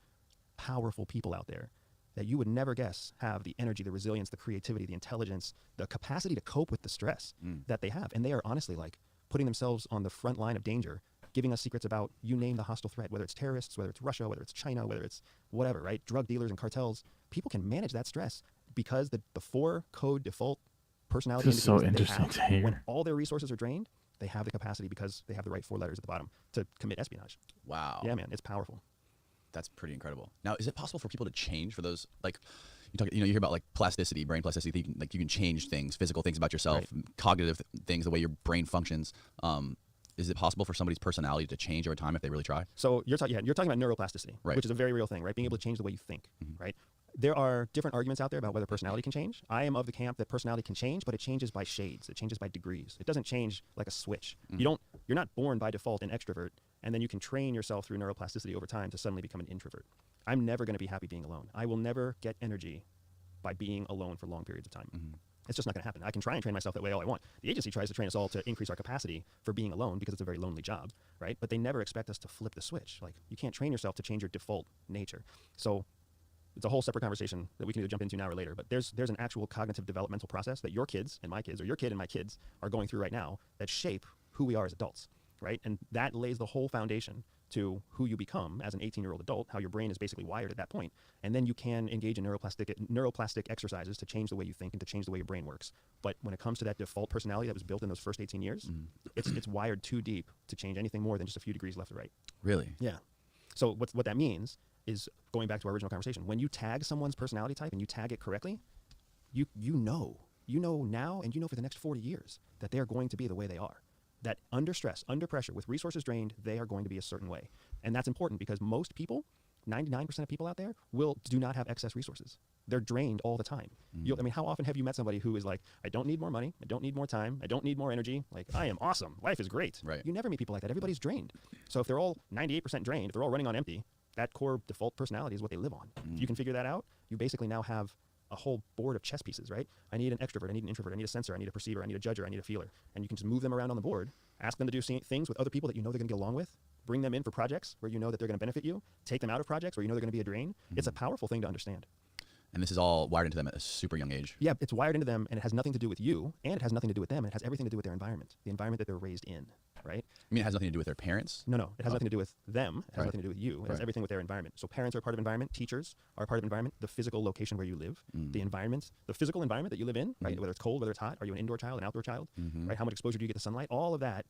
[SPEAKER 14] powerful people out there that you would never guess have the energy, the resilience, the creativity, the intelligence, the capacity to cope with the stress that they have. And they are honestly like putting themselves on the front line of danger, giving us secrets about, you name the hostile threat, whether it's terrorists, whether it's Russia, whether it's China, whether it's whatever, right? Drug dealers and cartels. People can manage that stress because the 4 code default personality
[SPEAKER 1] This is so
[SPEAKER 14] indicators that
[SPEAKER 1] interesting
[SPEAKER 14] they have,
[SPEAKER 1] to hear.
[SPEAKER 14] when all their resources are drained, they have the capacity because they have the right 4 letters at the bottom to commit espionage.
[SPEAKER 11] Wow.
[SPEAKER 14] Yeah, man, it's powerful.
[SPEAKER 11] That's pretty incredible. Now, is it possible for people to change for those, like, you hear about like plasticity, brain plasticity, you can change things, physical things about yourself, cognitive things, the way your brain functions. Is it possible for somebody's personality to change over time if they really try?
[SPEAKER 14] So you're talking about neuroplasticity,
[SPEAKER 11] Right.
[SPEAKER 14] which is a very real thing, right? Being able to change the way you think, right? There are different arguments out there about whether personality can change. I am of the camp that personality can change, but it changes by shades. It changes by degrees. It doesn't change like a switch. You're not born by default an extrovert, and then you can train yourself through neuroplasticity over time to suddenly become an introvert. I'm never going to be happy being alone. I will never get energy by being alone for long periods of time. It's just not going to happen. I can try and train myself that way all I want. The agency tries to train us all to increase our capacity for being alone because it's a very lonely job, right? But they never expect us to flip the switch. Like, you can't train yourself to change your default nature. So it's a whole separate conversation that we can either jump into now or later. But there's an actual cognitive developmental process that your kids and my kids, or your kid and my kids, are going through right now that shape who we are as adults, right? And that lays the whole foundation to who you become as an 18-year-old adult, how your brain is basically wired at that point. And then you can engage in neuroplastic exercises to change the way you think and to change the way your brain works. But when it comes to that default personality that was built in those first 18 years, it's wired too deep to change anything more than just a few degrees left or right.
[SPEAKER 11] Really?
[SPEAKER 14] Yeah. So what that means is, going back to our original conversation, when you tag someone's personality type and you tag it correctly, you know now and you know for the next 40 years that they're going to be the way they are. That under stress, under pressure, with resources drained, they are going to be a certain way. And that's important because most people, 99% of people out there, do not have excess resources. They're drained all the time. How often have you met somebody who is like, I don't need more money, I don't need more time, I don't need more energy, like, I am awesome, life is great.
[SPEAKER 11] Right.
[SPEAKER 14] You never meet people like that. Everybody's drained. So if they're all 98% drained, if they're all running on empty, that core default personality is what they live on. If you can figure that out, you basically now have a whole board of chess pieces, right? I need an extrovert, I need an introvert, I need a sensor, I need a perceiver, I need a judger, I need a feeler. And you can just move them around on the board, ask them to do things with other people that you know they're going to get along with, bring them in for projects where you know that they're going to benefit you, take them out of projects where you know they're going to be a drain. It's a powerful thing to understand.
[SPEAKER 11] And this is all wired into them at a super young age.
[SPEAKER 14] Yeah, it's wired into them, and it has nothing to do with you, and it has nothing to do with them, and it has everything to do with their environment, the environment that they're raised in, right?
[SPEAKER 11] I mean, it has nothing to do with their parents?
[SPEAKER 14] No, it has nothing to do with them. It has
[SPEAKER 11] Right.
[SPEAKER 14] nothing to do with you. It has
[SPEAKER 11] Right.
[SPEAKER 14] everything with their environment. So parents are part of environment, teachers are part of environment, the physical location where you live, the environment, the physical environment that you live in, right? Whether it's cold, whether it's hot, are you an indoor child, an outdoor child, right? How much exposure do you get to sunlight? All of that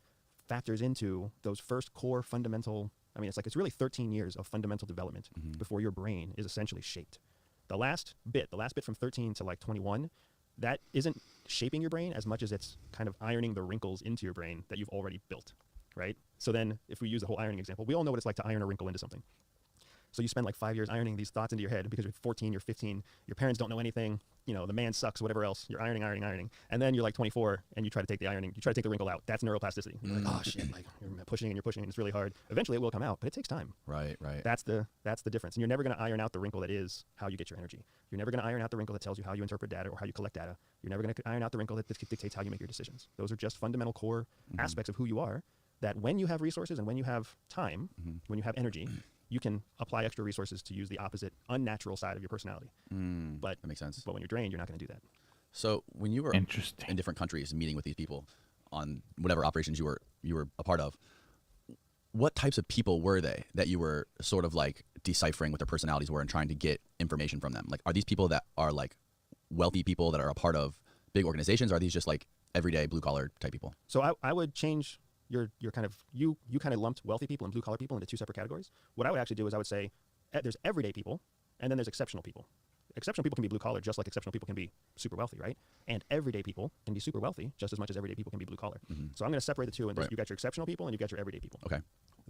[SPEAKER 14] factors into those first core fundamental, it's really 13 years of fundamental development before your brain is essentially shaped. The last bit from 13 to like 21, that isn't shaping your brain as much as it's kind of ironing the wrinkles into your brain that you've already built, right? So then if we use the whole ironing example, we all know what it's like to iron a wrinkle into something. So you spend like 5 years ironing these thoughts into your head because you're 14, you're 15, your parents don't know anything, you know, the man sucks, whatever else. You're ironing. And then you're like 24 and you try to take the wrinkle out. That's neuroplasticity. You're like, oh shit, like you're pushing and it's really hard. Eventually it will come out, but it takes time.
[SPEAKER 2] Right.
[SPEAKER 14] That's the difference. And you're never going to iron out the wrinkle that is how you get your energy. You're never going to iron out the wrinkle that tells you how you interpret data or how you collect data. You're never going to iron out the wrinkle that dictates how you make your decisions. Those are just fundamental core aspects of who you are that when you have resources and when you have time, when you have energy, you can apply extra resources to use the opposite, unnatural side of your personality.
[SPEAKER 2] But that makes sense.
[SPEAKER 14] But when you're drained, you're not going to do that.
[SPEAKER 2] So when you were in different countries meeting with these people on whatever operations you were a part of, what types of people were they that you were sort of like deciphering what their personalities were and trying to get information from them? Like, are these people that are like wealthy people that are a part of big organizations? Or are these just like everyday blue collar type people?
[SPEAKER 14] So I would change your kind of you kind of lumped wealthy people and blue collar people into two separate categories. What I would actually do is I would say there's everyday people and then there's exceptional people. Exceptional people can be blue collar just like exceptional people can be super wealthy, right? And everyday people can be super wealthy just as much as everyday people can be blue collar. So I'm going to separate the two and you got your exceptional people and you got your everyday people.
[SPEAKER 2] Okay.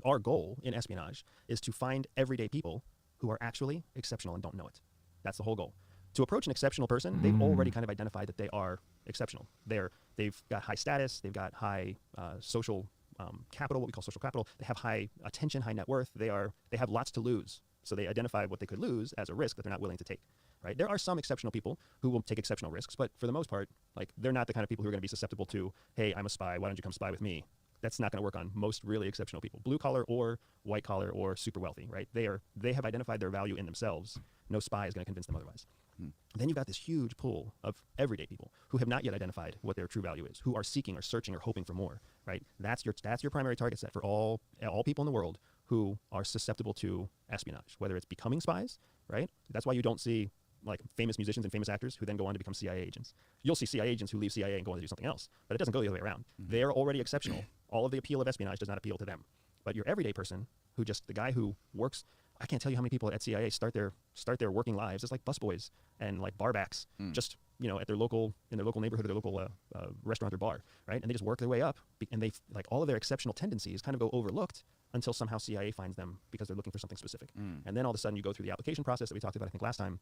[SPEAKER 14] Our goal in espionage is to find everyday people who are actually exceptional and don't know it. That's the whole goal. To approach an exceptional person, they've already kind of identified that they are exceptional. They've got high status, they've got high social capital, what we call social capital. They have high attention, high net worth. They have lots to lose. So they identify what they could lose as a risk that they're not willing to take. Right? There are some exceptional people who will take exceptional risks, but for the most part, like they're not the kind of people who are going to be susceptible to, hey, I'm a spy, why don't you come spy with me? That's not going to work on most really exceptional people, blue collar or white collar or super wealthy, right? They have identified their value in themselves. No spy is going to convince them otherwise. Then you've got this huge pool of everyday people who have not yet identified what their true value is, who are seeking or searching or hoping for more, right? That's your primary target set for all people in the world who are susceptible to espionage, whether it's becoming spies, right? That's why you don't see like famous musicians and famous actors who then go on to become CIA agents. You'll see CIA agents who leave CIA and go on to do something else, but it doesn't go the other way around. They are already exceptional. All of the appeal of espionage does not appeal to them. But your everyday person, the guy who works, I can't tell you how many people at CIA start their working lives as like busboys and like barbacks, just at their local neighborhood or their local restaurant or bar, right? And they just work their way up, and they like all of their exceptional tendencies kind of go overlooked until somehow CIA finds them because they're looking for something specific. And then all of a sudden you go through the application process that we talked about I think last time,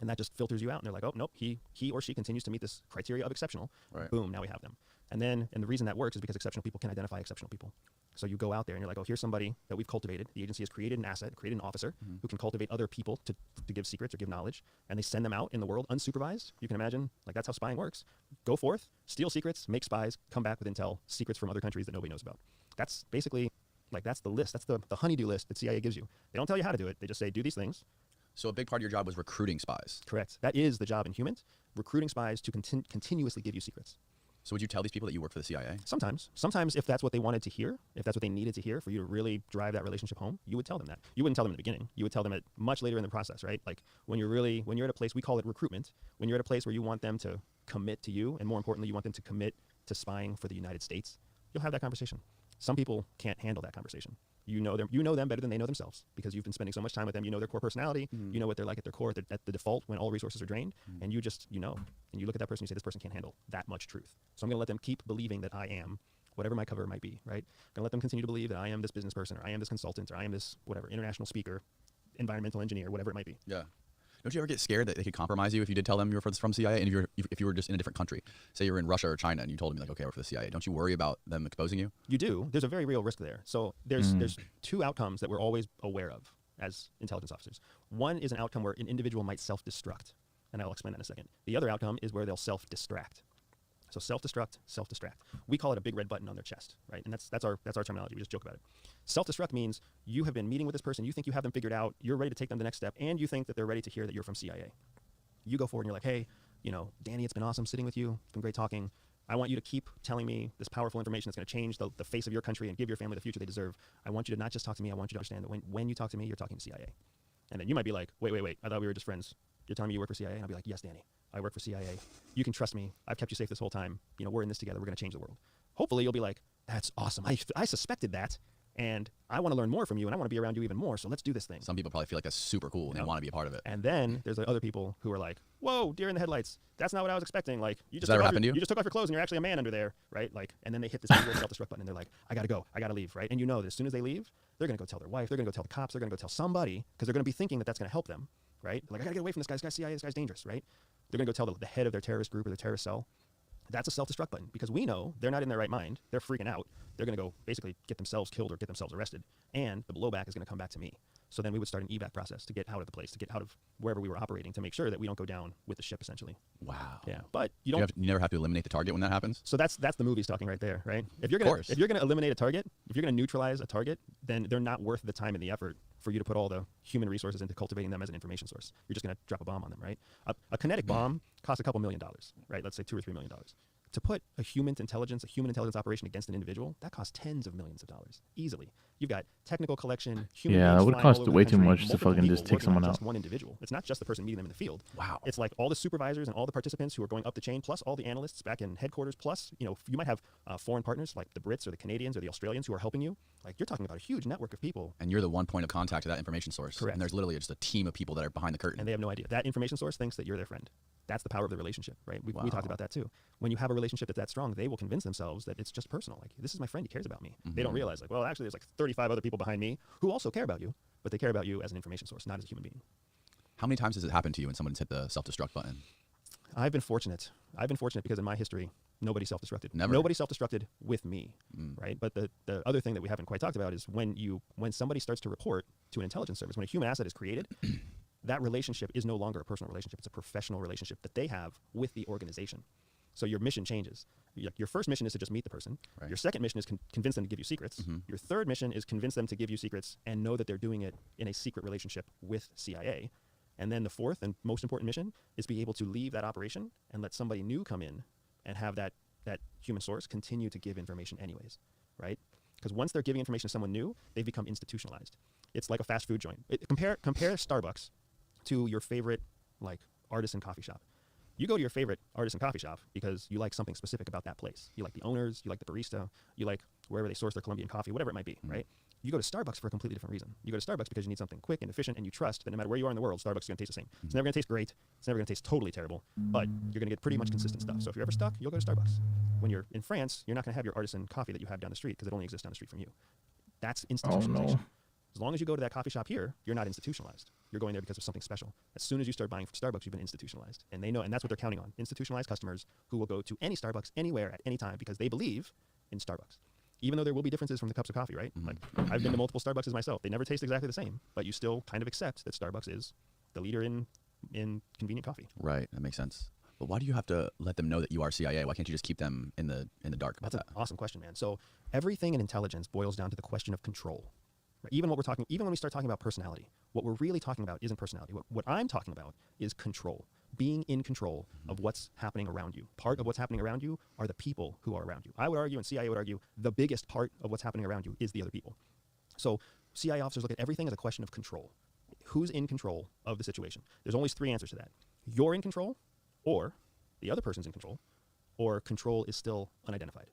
[SPEAKER 14] and that just filters you out, and they're like, oh nope, he or she continues to meet this criteria of exceptional. Right. Boom, now we have them. And the reason that works is because exceptional people can identify exceptional people. So you go out there and you're like, oh, here's somebody that we've cultivated. The agency has created an asset, created an officer who can cultivate other people to give secrets or give knowledge, and they send them out in the world unsupervised. You can imagine, like that's how spying works. Go forth, steal secrets, make spies, come back with intel, secrets from other countries that nobody knows about. That's basically, like that's the list. That's the honeydew list that CIA gives you. They don't tell you how to do it. They just say, do these things.
[SPEAKER 2] So a big part of your job was recruiting spies.
[SPEAKER 14] Correct. That is the job in humans, recruiting spies to continuously give you secrets.
[SPEAKER 2] So would you tell these people that you work for the CIA?
[SPEAKER 14] Sometimes if that's what they wanted to hear, if that's what they needed to hear for you to really drive that relationship home, you would tell them that. You wouldn't tell them in the beginning. You would tell them much later in the process, right? Like when you're at a place, we call it recruitment, when you're at a place where you want them to commit to you, and more importantly, you want them to commit to spying for the United States, you'll have that conversation. Some people can't handle that conversation. You know them better than they know themselves because you've been spending so much time with them. You know their core personality. You know what they're like at their core, at the default when all resources are drained. And you just, and you look at that person and you say, this person can't handle that much truth. So I'm going to let them keep believing that I am whatever my cover might be, right? I'm going to let them continue to believe that I am this business person, or I am this consultant, or I am this, whatever, international speaker, environmental engineer, whatever it might be.
[SPEAKER 2] Yeah. Don't you ever get scared that they could compromise you if you did tell them you were from CIA, and if you were just in a different country? Say you were in Russia or China and you told them, like, okay, I work for the CIA. Don't you worry about them exposing you?
[SPEAKER 14] You do. There's a very real risk there. So there's two outcomes that we're always aware of as intelligence officers. One is an outcome where an individual might self-destruct, and I'll explain that in a second. The other outcome is where they'll self-distract. So self-destruct, self-distract. We call it a big red button on their chest, right? And that's our terminology. We just joke about it. Self-destruct means you have been meeting with this person, you think you have them figured out, you're ready to take them to the next step, and you think that they're ready to hear that you're from CIA. You go forward and you're like, hey, Danny, it's been awesome sitting with you. It's been great talking. I want you to keep telling me this powerful information that's going to change the face of your country and give your family the future they deserve. I want you to not just talk to me. I want you to understand that when you talk to me, you're talking to CIA. And then you might be like, wait. I thought we were just friends. You're telling me you work for CIA? And I'll be like, yes, Danny, I work for CIA. You can trust me. I've kept you safe this whole time. We're in this together. We're going to change the world. Hopefully you'll be like, that's awesome. I suspected that. And I want to learn more from you, and I want to be around you even more. So let's do this thing.
[SPEAKER 2] Some people probably feel like that's super cool, and they want to be a part of it.
[SPEAKER 14] And then there's other people who are like, whoa, deer in the headlights. That's not what I was expecting. Like, you just
[SPEAKER 2] that
[SPEAKER 14] took
[SPEAKER 2] ever
[SPEAKER 14] off
[SPEAKER 2] happen to you?
[SPEAKER 14] you just took off your clothes and you're actually a man under there, right? Like, and then they hit this weird self-destruct button and they're like, I gotta go, I gotta leave, right? And you know that as soon as they leave, they're gonna go tell their wife, they're gonna go tell the cops, they're gonna go tell somebody, because they're gonna be thinking that that's gonna help them, right? Like, I gotta get away from this guy. This guy's CIA, this guy's dangerous, right? They're gonna go tell the head of their terrorist group or their terrorist cell. That's a self-destruct button, because we know they're not in their right mind. They're freaking out. They're going to go basically get themselves killed or get themselves arrested. And the blowback is going to come back to me. So then we would start an evac process to get out of the place, to get out of wherever we were operating, to make sure that we don't go down with the ship, essentially.
[SPEAKER 2] Wow.
[SPEAKER 14] Yeah. But you
[SPEAKER 2] Do
[SPEAKER 14] don't.
[SPEAKER 2] you never have to eliminate the target when that happens?
[SPEAKER 14] So that's the movies talking right there, right? If you're gonna eliminate a target, if you're gonna neutralize a target, then they're not worth the time and the effort for you to put all the human resources into cultivating them as an information source. You're just gonna drop a bomb on them, right? A kinetic bomb costs a couple $1 million, right? Let's say $2 or $3 million. To put a human intelligence operation against an individual, that costs tens of millions of dollars easily. You've got technical collection, human beings
[SPEAKER 1] that would
[SPEAKER 14] flying all
[SPEAKER 1] cost
[SPEAKER 14] over the
[SPEAKER 1] way too
[SPEAKER 14] country,
[SPEAKER 1] much to
[SPEAKER 14] multiple
[SPEAKER 1] fucking
[SPEAKER 14] people
[SPEAKER 1] just take
[SPEAKER 14] working on
[SPEAKER 1] someone
[SPEAKER 14] just
[SPEAKER 1] out.
[SPEAKER 14] one individual. It's not just the person meeting them in the field.
[SPEAKER 2] Wow.
[SPEAKER 14] It's like all the supervisors and all the participants who are going up the chain, plus all the analysts back in headquarters, plus, you might have foreign partners like the Brits or the Canadians or the Australians who are helping you. Like, you're talking about a huge network of people.
[SPEAKER 2] And you're the one point of contact to that information source.
[SPEAKER 14] Correct.
[SPEAKER 2] And there's literally just a team of people that are behind the curtain.
[SPEAKER 14] And they have no idea. That information source thinks that you're their friend. That's the power of the relationship, right? We talked about that too. When you have a relationship that's that strong, they will convince themselves that it's just personal. Like, this is my friend, he cares about me. They don't realize, like, well, actually there's like 35 other people behind me who also care about you, but they care about you as an information source, not as a human being.
[SPEAKER 2] How many times has it happened to you when someone's hit the self-destruct button?
[SPEAKER 14] I've been fortunate. Because in my history, nobody self-destructed.
[SPEAKER 2] Never.
[SPEAKER 14] Nobody self-destructed with me, right? But the other thing that we haven't quite talked about is when somebody starts to report to an intelligence service, when a human asset is created, that relationship is no longer a personal relationship. It's a professional relationship that they have with the organization. So your mission changes. Your first mission is to just meet the person.
[SPEAKER 2] Right.
[SPEAKER 14] Your second mission is convince them to give you secrets. Your third mission is convince them to give you secrets and know that they're doing it in a secret relationship with CIA. And then the fourth and most important mission is be able to leave that operation and let somebody new come in and have that human source continue to give information anyways, right? Because once they're giving information to someone new, they've become institutionalized. It's like a fast food joint. Compare Starbucks to your favorite like artisan coffee shop. You go to your favorite artisan coffee shop because you like something specific about that place. You like the owners, you like the barista, you like wherever they source their Colombian coffee, whatever it might be, right? You go to Starbucks for a completely different reason. You go to Starbucks because you need something quick and efficient, and you trust that no matter where you are in the world, Starbucks is going to taste the same. It's never going to taste great. It's never going to taste totally terrible, but you're going to get pretty much consistent stuff. So if you're ever stuck, you'll go to Starbucks. When you're in France, you're not going to have your artisan coffee that you have down the street because it only exists down the street from you. That's institutionalization. As long as you go to that coffee shop here, you're not institutionalized. You're going there because of something special. As soon as you start buying from Starbucks, you've been institutionalized. And they know, and that's what they're counting on. Institutionalized customers who will go to any Starbucks anywhere at any time because they believe in Starbucks. Even though there will be differences from the cups of coffee, right? Like, I've been to multiple Starbucks myself. They never taste exactly the same, but you still kind of accept that Starbucks is the leader in convenient coffee.
[SPEAKER 2] Right, that makes sense. But why do you have to let them know that you are CIA? Why can't you just keep them in the dark about
[SPEAKER 14] That's an awesome question, man. So everything in intelligence boils down to the question of control. Right? Even when we start talking about personality, what we're really talking about isn't personality. What I'm talking about is control. Being in control of what's happening around you. Part of what's happening around you are the people who are around you. I would argue, and CIA would argue, the biggest part of what's happening around you is the other people. So CIA officers look at everything as a question of control. Who's in control of the situation? There's always three answers to that. You're in control, or the other person's in control, or control is still unidentified.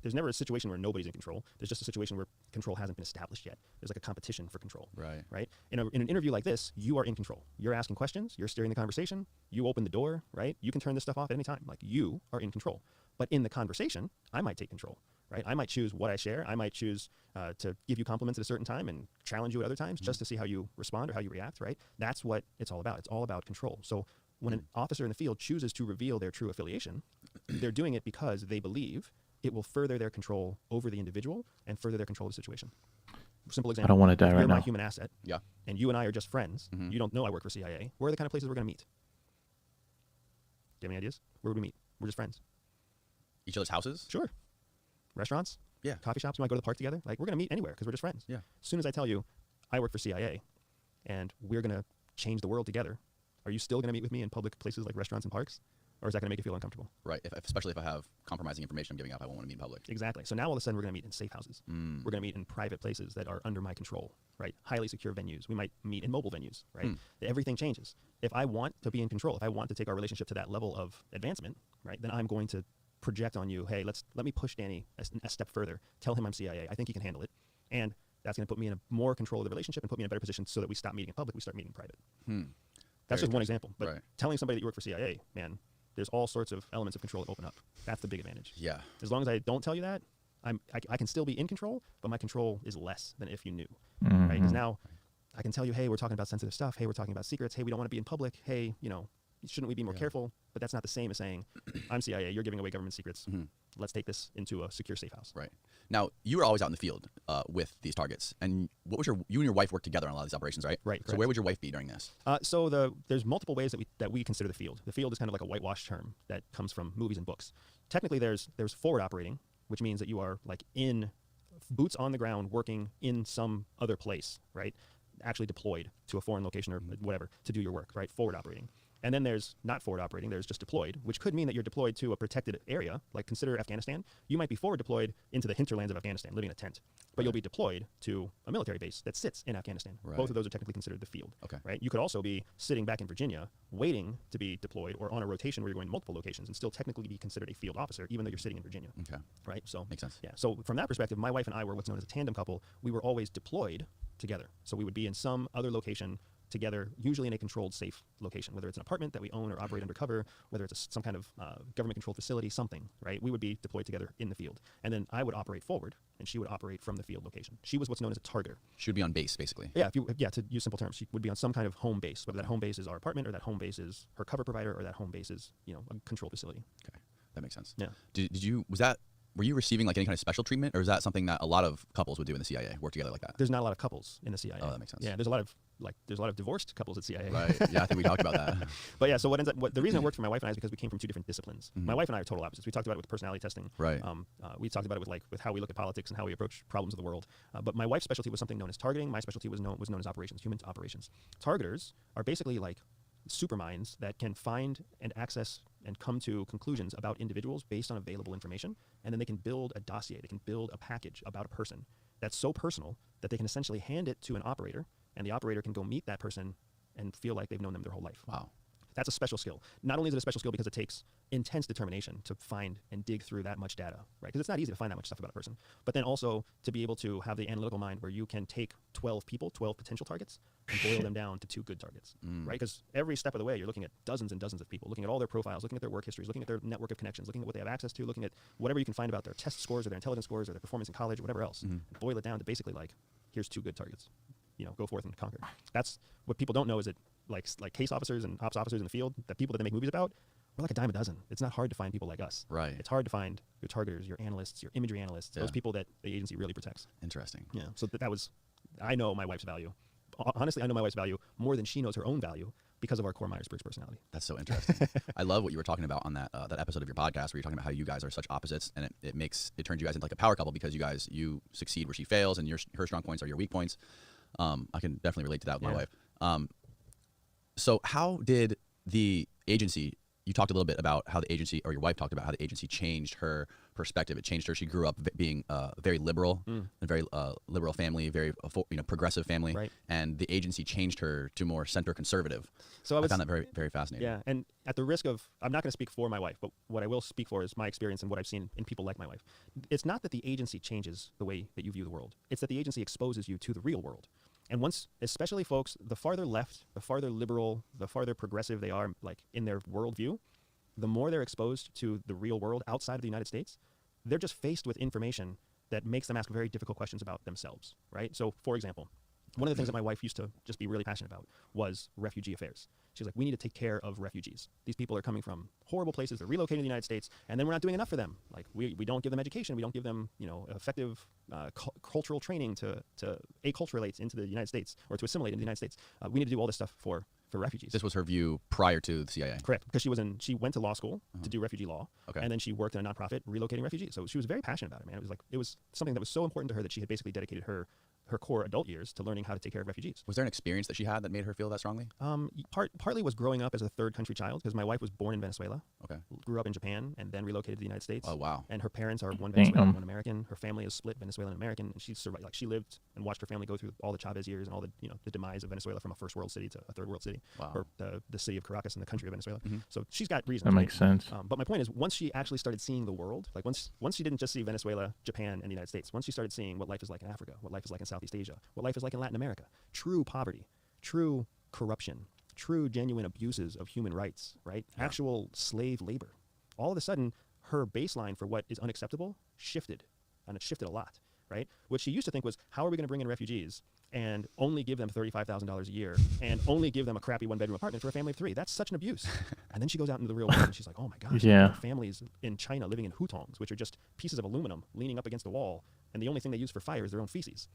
[SPEAKER 14] There's never a situation where nobody's in control. There's just a situation where control hasn't been established yet. There's like a competition for control. Right? In an interview like this, you are in control. You're asking questions. You're steering the conversation. You open the door, right? You can turn this stuff off at any time. Like, you are in control. But in the conversation, I might take control, right? I might choose what I share. I might choose to give you compliments at a certain time and challenge you at other times just to see how you respond or how you react, right? That's what it's all about. It's all about control. So when an officer in the field chooses to reveal their true affiliation, they're doing it because they believe it will further their control over the individual and further their control of the situation. Simple example.
[SPEAKER 1] I don't want to die right
[SPEAKER 14] You're
[SPEAKER 1] now.
[SPEAKER 14] my human asset.
[SPEAKER 2] Yeah.
[SPEAKER 14] And you and I are just friends. You don't know I work for CIA. Where are the kind of places we're going to meet? Do you have any ideas? Where would we meet? We're just friends.
[SPEAKER 2] Each other's houses?
[SPEAKER 14] Sure. Restaurants?
[SPEAKER 2] Yeah.
[SPEAKER 14] Coffee shops? We might go to the park together. Like, we're going to meet anywhere because we're just friends.
[SPEAKER 2] Yeah.
[SPEAKER 14] As soon as I tell you I work for CIA and we're going to change the world together, are you still going to meet with me in public places like restaurants and parks? Or is that going to make you feel uncomfortable?
[SPEAKER 2] Right. Especially if I have compromising information I'm giving out, I won't want to meet in public.
[SPEAKER 14] Exactly. So now all of a sudden we're going to meet in safe houses. We're going to meet in private places that are under my control, right? Highly secure venues. We might meet in mobile venues, right? Everything changes. If I want to be in control, if I want to take our relationship to that level of advancement, right, then I'm going to project on you, hey, let me push Danny a step further. Tell him I'm CIA. I think he can handle it. And that's going to put me in a more control of the relationship and put me in a better position so that we stop meeting in public, we start meeting in private. That's
[SPEAKER 2] Very
[SPEAKER 14] just one
[SPEAKER 2] interesting.
[SPEAKER 14] example. But
[SPEAKER 2] Right.
[SPEAKER 14] telling somebody that you work for CIA, man, there's all sorts of elements of control that open up. That's the big advantage.
[SPEAKER 2] Yeah.
[SPEAKER 14] As long as I don't tell you that, I can still be in control, but my control is less than if you knew, right?
[SPEAKER 1] Mhm.
[SPEAKER 14] Because now I can tell you, hey, we're talking about sensitive stuff. Hey, we're talking about secrets. Hey, we don't want to be in public. Hey, shouldn't we be more careful? But that's not the same as saying, I'm CIA, you're giving away government secrets. Let's take this into a secure, safe house.
[SPEAKER 11] Right. Now, you were always out in the field with these targets, and what was you and your wife worked together on a lot of these operations, right?
[SPEAKER 14] Right.
[SPEAKER 11] So
[SPEAKER 14] correct.
[SPEAKER 11] where would your wife be during this?
[SPEAKER 14] So there's multiple ways that we consider the field. The field is kind of like a whitewashed term that comes from movies and books. Technically, there's forward operating, which means that you are like in boots on the ground working in some other place, right? Actually deployed to a foreign location or whatever to do your work, right? Forward operating. And then there's not forward operating, there's just deployed, which could mean that you're deployed to a protected area, like consider Afghanistan. You might be forward deployed into the hinterlands of Afghanistan, living in a tent, but you'll be deployed to a military base that sits in Afghanistan.
[SPEAKER 11] Right.
[SPEAKER 14] Both of those are technically considered the field,
[SPEAKER 11] Okay.
[SPEAKER 14] right? You could also be sitting back in Virginia, waiting to be deployed, or on a rotation where you're going to multiple locations and still technically be considered a field officer, even though you're sitting in Virginia.
[SPEAKER 11] Okay.
[SPEAKER 14] Right? So
[SPEAKER 11] Makes sense.
[SPEAKER 14] Yeah. So from that perspective, my wife and I were what's known as a tandem couple. We were always deployed together. So we would be in some other location together, usually in a controlled, safe location, whether it's an apartment that we own or operate undercover, whether it's some kind of government-controlled facility, something, right? We would be deployed together in the field. And then I would operate forward, and she would operate from the field location. She was what's known as a targeter.
[SPEAKER 11] She would be on base, basically.
[SPEAKER 14] Yeah, to use simple terms, she would be on some kind of home base, whether that home base is our apartment or that home base is her cover provider or that home base is, a controlled facility.
[SPEAKER 11] Okay, that makes sense.
[SPEAKER 14] Yeah.
[SPEAKER 11] Were you receiving like any kind of special treatment, or is that something that a lot of couples would do in the CIA, work together like that?
[SPEAKER 14] There's not a lot of couples in the CIA.
[SPEAKER 11] Oh, that makes sense.
[SPEAKER 14] Yeah, there's a lot of divorced couples at CIA.
[SPEAKER 11] Right. Yeah, I think we talked about that.
[SPEAKER 14] But yeah, so the reason it worked for my wife and I is because we came from two different disciplines.
[SPEAKER 11] Mhm.
[SPEAKER 14] My wife and I are total opposites. We talked about it with personality testing.
[SPEAKER 11] Right.
[SPEAKER 14] We talked about it with how we look at politics and how we approach problems of the world. But my wife's specialty was something known as targeting. My specialty was known as operations, human operations. Targeters are basically like superminds that can find and access and come to conclusions about individuals based on available information, and then they can build a dossier, they can build a package about a person that's so personal that they can essentially hand it to an operator, and the operator can go meet that person and feel like they've known them their whole life.
[SPEAKER 11] Wow.
[SPEAKER 14] That's a special skill. Not only is it a special skill because it takes intense determination to find and dig through that much data, right? Because it's not easy to find that much stuff about a person. But then also to be able to have the analytical mind where you can take 12 potential targets, and boil them down to 2 good targets, right? Because every step of the way, you're looking at dozens and dozens of people, looking at all their profiles, looking at their work histories, looking at their network of connections, looking at what they have access to, looking at whatever you can find about their test scores or their intelligence scores or their performance in college or whatever else. And boil it down to basically like, here's 2 good targets. Go forth and conquer. That's what people don't know is that like case officers and ops officers in the field, that people that they make movies about, we're like a dime a dozen. It's not hard to find people like us.
[SPEAKER 11] Right.
[SPEAKER 14] It's hard to find your targeters, your analysts, your imagery analysts, those
[SPEAKER 11] Yeah.
[SPEAKER 14] people that the agency really protects.
[SPEAKER 11] Interesting.
[SPEAKER 14] Yeah. So I know my wife's value. Honestly, I know my wife's value more than she knows her own value because of our core Myers-Briggs personality.
[SPEAKER 11] That's so interesting. I love what you were talking about on that episode of your podcast where you're talking about how you guys are such opposites, and it turns you guys into like a power couple because you succeed where she fails, and her strong points are your weak points. I can definitely relate to that with my wife. So how did the agency, you talked a little bit about how the agency, or your wife talked about how the agency changed her perspective. It changed her. She grew up being very liberal, a very liberal family, very progressive family,
[SPEAKER 14] right.
[SPEAKER 11] And the agency changed her to more center conservative.
[SPEAKER 14] So
[SPEAKER 11] I found that very, very fascinating.
[SPEAKER 14] Yeah, and at the risk of, I'm not going to speak for my wife, but what I will speak for is my experience and what I've seen in people like my wife. It's not that the agency changes the way that you view the world. It's that the agency exposes you to the real world. And once, especially folks, the farther left, the farther liberal, the farther progressive they are, like in their worldview, the more they're exposed to the real world outside of the United States, they're just faced with information that makes them ask very difficult questions about themselves, right? So, for example, one of the things that my wife used to just be really passionate about was refugee affairs. She's like, we need to take care of refugees. These people are coming from horrible places. They're relocating to the United States, and then we're not doing enough for them. Like, we don't give them education. We don't give them, effective cultural training to acculturate into the United States or to assimilate in the United States. We need to do all this stuff for refugees.
[SPEAKER 11] This was her view prior to the CIA.
[SPEAKER 14] Correct, because she went to law school to do refugee law,
[SPEAKER 11] Okay.
[SPEAKER 14] and then she worked in a nonprofit relocating refugees. So she was very passionate about it, man. It was something that was so important to her that she had basically dedicated her core adult years to learning how to take care of refugees.
[SPEAKER 11] Was there an experience that she had that made her feel that strongly?
[SPEAKER 14] Partly was growing up as a third country child, because my wife was born in Venezuela,
[SPEAKER 11] Okay.
[SPEAKER 14] grew up in Japan, and then relocated to the United States.
[SPEAKER 11] Oh, wow.
[SPEAKER 14] And her parents are one
[SPEAKER 1] Damn.
[SPEAKER 14] Venezuelan, one American. Her family is split Venezuelan and American, and she survived. Like, she lived and watched her family go through all the Chavez years and all the the demise of Venezuela from a first world city to a third world city,
[SPEAKER 11] Wow.
[SPEAKER 14] or the city of Caracas in the country of Venezuela.
[SPEAKER 11] Mhm.
[SPEAKER 14] So she's got reasons.
[SPEAKER 1] That
[SPEAKER 14] right?
[SPEAKER 1] makes sense.
[SPEAKER 14] But my point is, once she actually started seeing the world, like once she didn't just see Venezuela, Japan, and the United States, once she started seeing what life is like in Africa, what life is like in Southeast Asia, what life is like in Latin America, true poverty, true corruption, true, genuine abuses of human rights, right? Actual slave labor. All of a sudden, her baseline for what is unacceptable shifted, and it shifted a lot, right? What she used to think was, how are we going to bring in refugees and only give them $35,000 a year and only give them a crappy one-bedroom apartment for a family of 3? That's such an abuse. And then she goes out into the real world and she's like, oh my gosh,
[SPEAKER 1] Yeah.
[SPEAKER 14] there are families in China living in hutongs, which are just pieces of aluminum leaning up against the wall, and the only thing they use for fire is their own feces.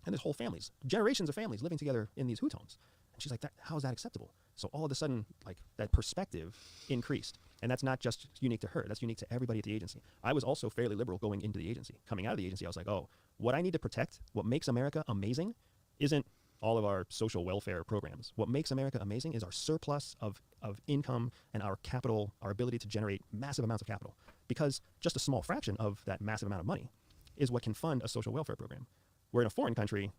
[SPEAKER 14] And there's whole families, generations of families living together in these hutongs. And she's like, how is that acceptable? So all of a sudden, like, that perspective increased. And that's not just unique to her. That's unique to everybody at the agency. I was also fairly liberal going into the agency. Coming out of the agency, I was like, oh, what I need to protect, what makes America amazing, isn't all of our social welfare programs. What makes America amazing is our surplus of income and our capital, our ability to generate massive amounts of capital. Because just a small fraction of that massive amount of money is what can fund a social welfare program. Where in a foreign country,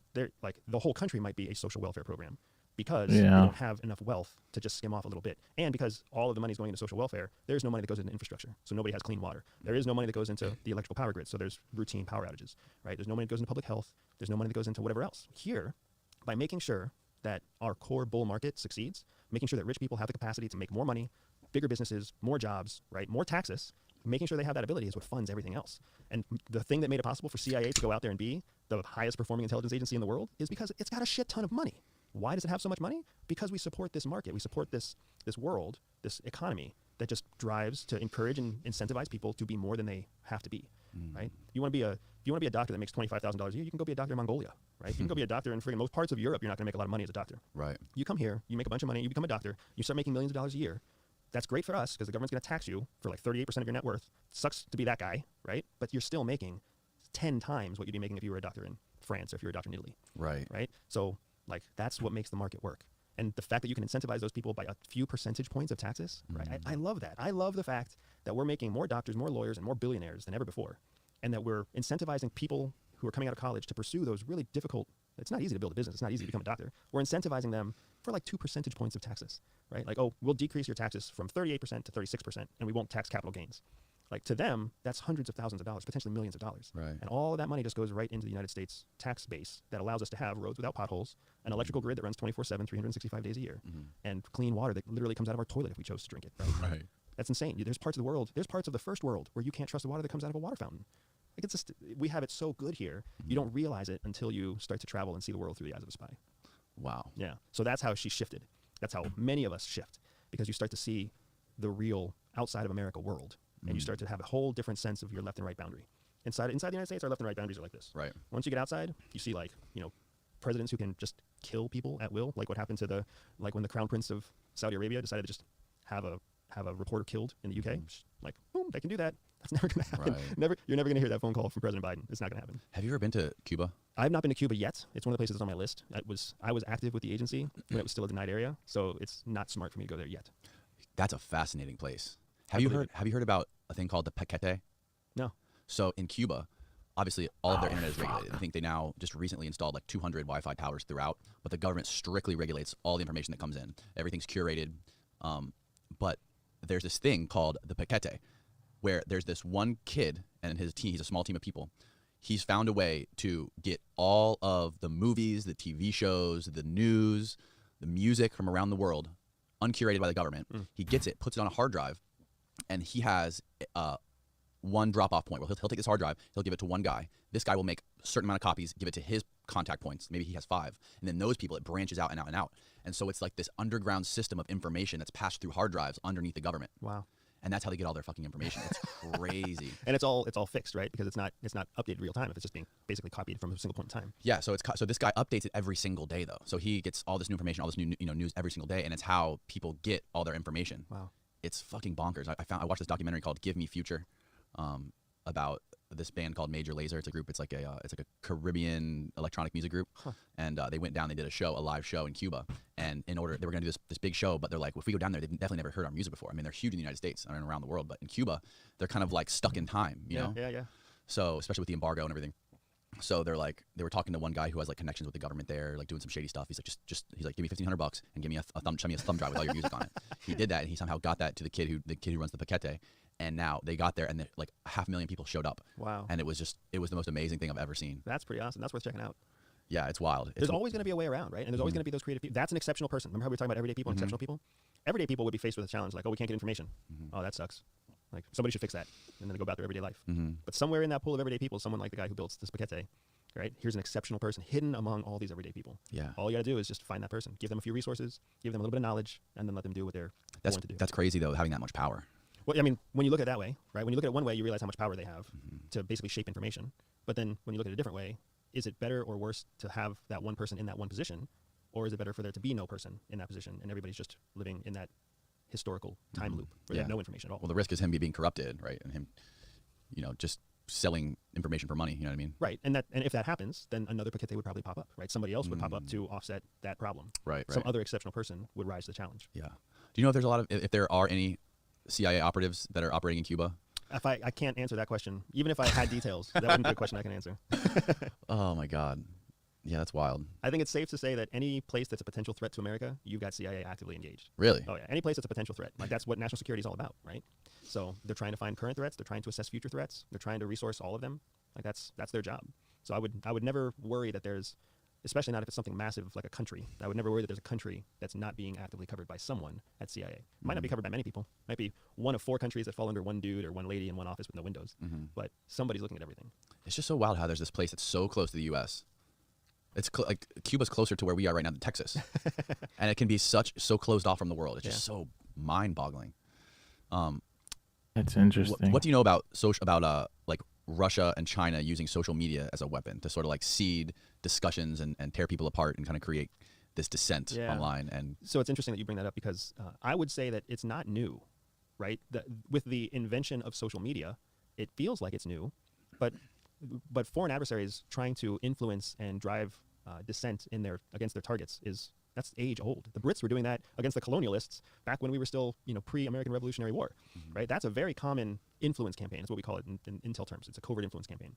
[SPEAKER 14] like, the whole country might be a social welfare program, because they don't have enough wealth to just skim off a little bit. And because all of the money is going into social welfare, there's no money that goes into infrastructure. So nobody has clean water. There is no money that goes into the electrical power grid. So there's routine power outages, right? There's no money that goes into public health. There's no money that goes into whatever else. Here, by making sure that our core bull market succeeds, making sure that rich people have the capacity to make more money, bigger businesses, more jobs, right? More taxes, making sure they have that ability is what funds everything else. And the thing that made it possible for CIA to go out there and be the highest performing intelligence agency in the world is because it's got a shit ton of money. Why does it have so much money? Because we support this market. We support this world, this economy that just drives to encourage and incentivize people to be more than they have to be, right? You want to be a doctor that makes $25,000 a year, you can go be a doctor in Mongolia, right? You can go be a doctor in friggin' most parts of Europe. You're not going to make a lot of money as a doctor.
[SPEAKER 2] Right.
[SPEAKER 14] You come here, you make a bunch of money, you become a doctor, you start making millions of dollars a year. That's great for us because the government's going to tax you for like 38% of your net worth. Sucks to be that guy, right? But you're still making 10 times what you'd be making if you were a doctor in France or if you were a doctor in Italy.
[SPEAKER 2] Right.
[SPEAKER 14] Right? So, like, that's what makes the market work. And the fact that you can incentivize those people by a few percentage points of taxes, right? I love that. I love the fact that we're making more doctors, more lawyers, and more billionaires than ever before. And that we're incentivizing people who are coming out of college to pursue those really difficult, it's not easy to build a business. It's not easy to become a doctor. We're incentivizing them for like 2 percentage points of taxes, right? Like, oh, we'll decrease your taxes from 38% to 36%, and we won't tax capital gains. Like, to them, that's hundreds of thousands of dollars, potentially millions of dollars.
[SPEAKER 2] Right.
[SPEAKER 14] And all of that money just goes right into the United States tax base that allows us to have roads without potholes, an electrical grid that runs 24/7, 365 days a year, and clean water that literally comes out of our toilet if we chose to drink it. Right. That's insane. There's parts of the world, there's parts of the first world where you can't trust the water that comes out of a water fountain. Like, it's just, we have it so good here. You don't realize it until you start to travel and see the world through the eyes of a spy.
[SPEAKER 2] Wow.
[SPEAKER 14] Yeah. So that's how she shifted. That's how many of us shift, because you start to see the real outside of America world. And you start to have a whole different sense of your left and right boundary. Inside the United States, our left and right boundaries are like this.
[SPEAKER 2] Right.
[SPEAKER 14] Once you get outside, you see, like, you know, presidents who can just kill people at will, like what happened to when the Crown Prince of Saudi Arabia decided to just have a reporter killed in the UK. Like, boom, they can do that. That's never going to happen.
[SPEAKER 2] Right.
[SPEAKER 14] You're never going to hear that phone call from President Biden. It's not going to happen.
[SPEAKER 2] Have you ever been to Cuba?
[SPEAKER 14] I've not been to Cuba yet. It's one of the places that's on my list. I was active with the agency when it was still a denied area, so it's not smart for me to go there yet.
[SPEAKER 2] That's a fascinating place. Have you heard about a thing called the Paquete?
[SPEAKER 14] No.
[SPEAKER 2] So in Cuba, obviously all of their internet is regulated. I think they now just recently installed like 200 Wi-Fi towers throughout, but the government strictly regulates all the information that comes in. Everything's curated. But there's this thing called the Paquete, where there's this one kid and his team, he's a small team of people. He's found a way to get all of the movies, the TV shows, the news, the music from around the world, uncurated by the government. He gets it, puts it on a hard drive, and he has one drop-off point. Well, he'll take this hard drive, he'll give it to one guy. This guy will make a certain amount of copies, give it to his contact points. Maybe he has 5. And then those people, it branches out and out and out. And so it's like this underground system of information that's passed through hard drives underneath the government.
[SPEAKER 14] Wow.
[SPEAKER 2] And that's how they get all their fucking information. It's crazy.
[SPEAKER 14] And it's all fixed, right? Because it's not updated real time if it's just being basically copied from a single point in time.
[SPEAKER 2] Yeah, so so this guy updates it every single day though. So he gets all this new information, all this new news every single day, and it's how people get all their information.
[SPEAKER 14] Wow.
[SPEAKER 2] It's fucking bonkers. I watched this documentary called Give Me Future, about this band called Major Lazer. It's a group. It's like a Caribbean electronic music group, and they went down. They did a live show in Cuba, and they were going to do this big show. But they're like, well, if we go down there, they've definitely never heard our music before. I mean, they're huge in the United States and around the world, but in Cuba, they're kind of like stuck in time, you know?
[SPEAKER 14] Yeah.
[SPEAKER 2] So especially with the embargo and everything. So they were talking to one guy who has like connections with the government there, like doing some shady stuff. He's like, he's like, give me $1,500 and give me send me a thumb drive with all your music on it. He did that, and he somehow got that to the kid who runs the Paquete. And now they got there, and like 500,000 people showed up.
[SPEAKER 14] Wow.
[SPEAKER 2] And it was the most amazing thing I've ever seen.
[SPEAKER 14] That's pretty awesome. That's worth checking out.
[SPEAKER 11] Yeah, it's wild.
[SPEAKER 14] There's always going to be a way around, right? And there's always going to be those creative people. That's an exceptional person. Remember how we were talking about everyday people and exceptional people? Everyday people would be faced with a challenge like, oh, we can't get information. Oh, that sucks. Like, somebody should fix that. And then they go about their everyday life. But somewhere in that pool of everyday people, someone like the guy who built the spaghetti, right? Here's an exceptional person hidden among all these everyday people.
[SPEAKER 11] Yeah.
[SPEAKER 14] All you got to do is just find that person, give them a few resources, give them a little bit of knowledge, and then let them do what they're born to do.
[SPEAKER 11] That's crazy, though, having that much power.
[SPEAKER 14] Well, I mean, when you look at it that way, right? When you look at it one way, you realize how much power they have to basically shape information. But then when you look at it a different way, is it better or worse to have that one person in that one position, or is it better for there to be no person in that position and everybody's just living in that historical time loop where they have no information at all?
[SPEAKER 11] Well, the risk is him being corrupted, right? And him, just selling information for money. You know what I mean?
[SPEAKER 14] Right. And if that happens, then another Piketty would probably pop up, right? Somebody else would pop up to offset that problem.
[SPEAKER 11] Right.
[SPEAKER 14] Some other exceptional person would rise to the challenge.
[SPEAKER 11] Yeah. Do you know if there are any CIA operatives that are operating in Cuba?
[SPEAKER 14] I can't answer that question. Even if I had details, that wouldn't be a question I can answer.
[SPEAKER 11] Oh my God. Yeah, that's wild.
[SPEAKER 14] I think it's safe to say that any place that's a potential threat to America, you've got CIA actively engaged.
[SPEAKER 11] Really?
[SPEAKER 14] Oh yeah. Any place that's a potential threat. Like, that's what national security is all about, right? So they're trying to find current threats, they're trying to assess future threats, they're trying to resource all of them. Like, that's their job. So I would never worry that there's, especially not if it's something massive like a country, I would never worry that there's a country that's not being actively covered by someone at CIA. It might not be covered by many people. It might be one of 4 countries that fall under one dude or one lady in one office with no windows. But somebody's looking at everything.
[SPEAKER 11] It's just so wild how there's this place that's so close to the U.S. It's like Cuba's closer to where we are right now than Texas, and it can be so closed off from the world. It's just so mind-boggling.
[SPEAKER 1] It's interesting.
[SPEAKER 11] What do you know about like Russia and China using social media as a weapon to sort of like seed discussions and tear people apart and kind of create this dissent online? And
[SPEAKER 14] so it's interesting that you bring that up, because I would say that it's not new, right? With the invention of social media, it feels like it's new, but foreign adversaries trying to influence and drive dissent against their targets that's age old. The Brits were doing that against the colonialists back when we were still, pre-American Revolutionary War, right? That's a very common influence campaign. Is what we call it in Intel terms. It's a covert influence campaign.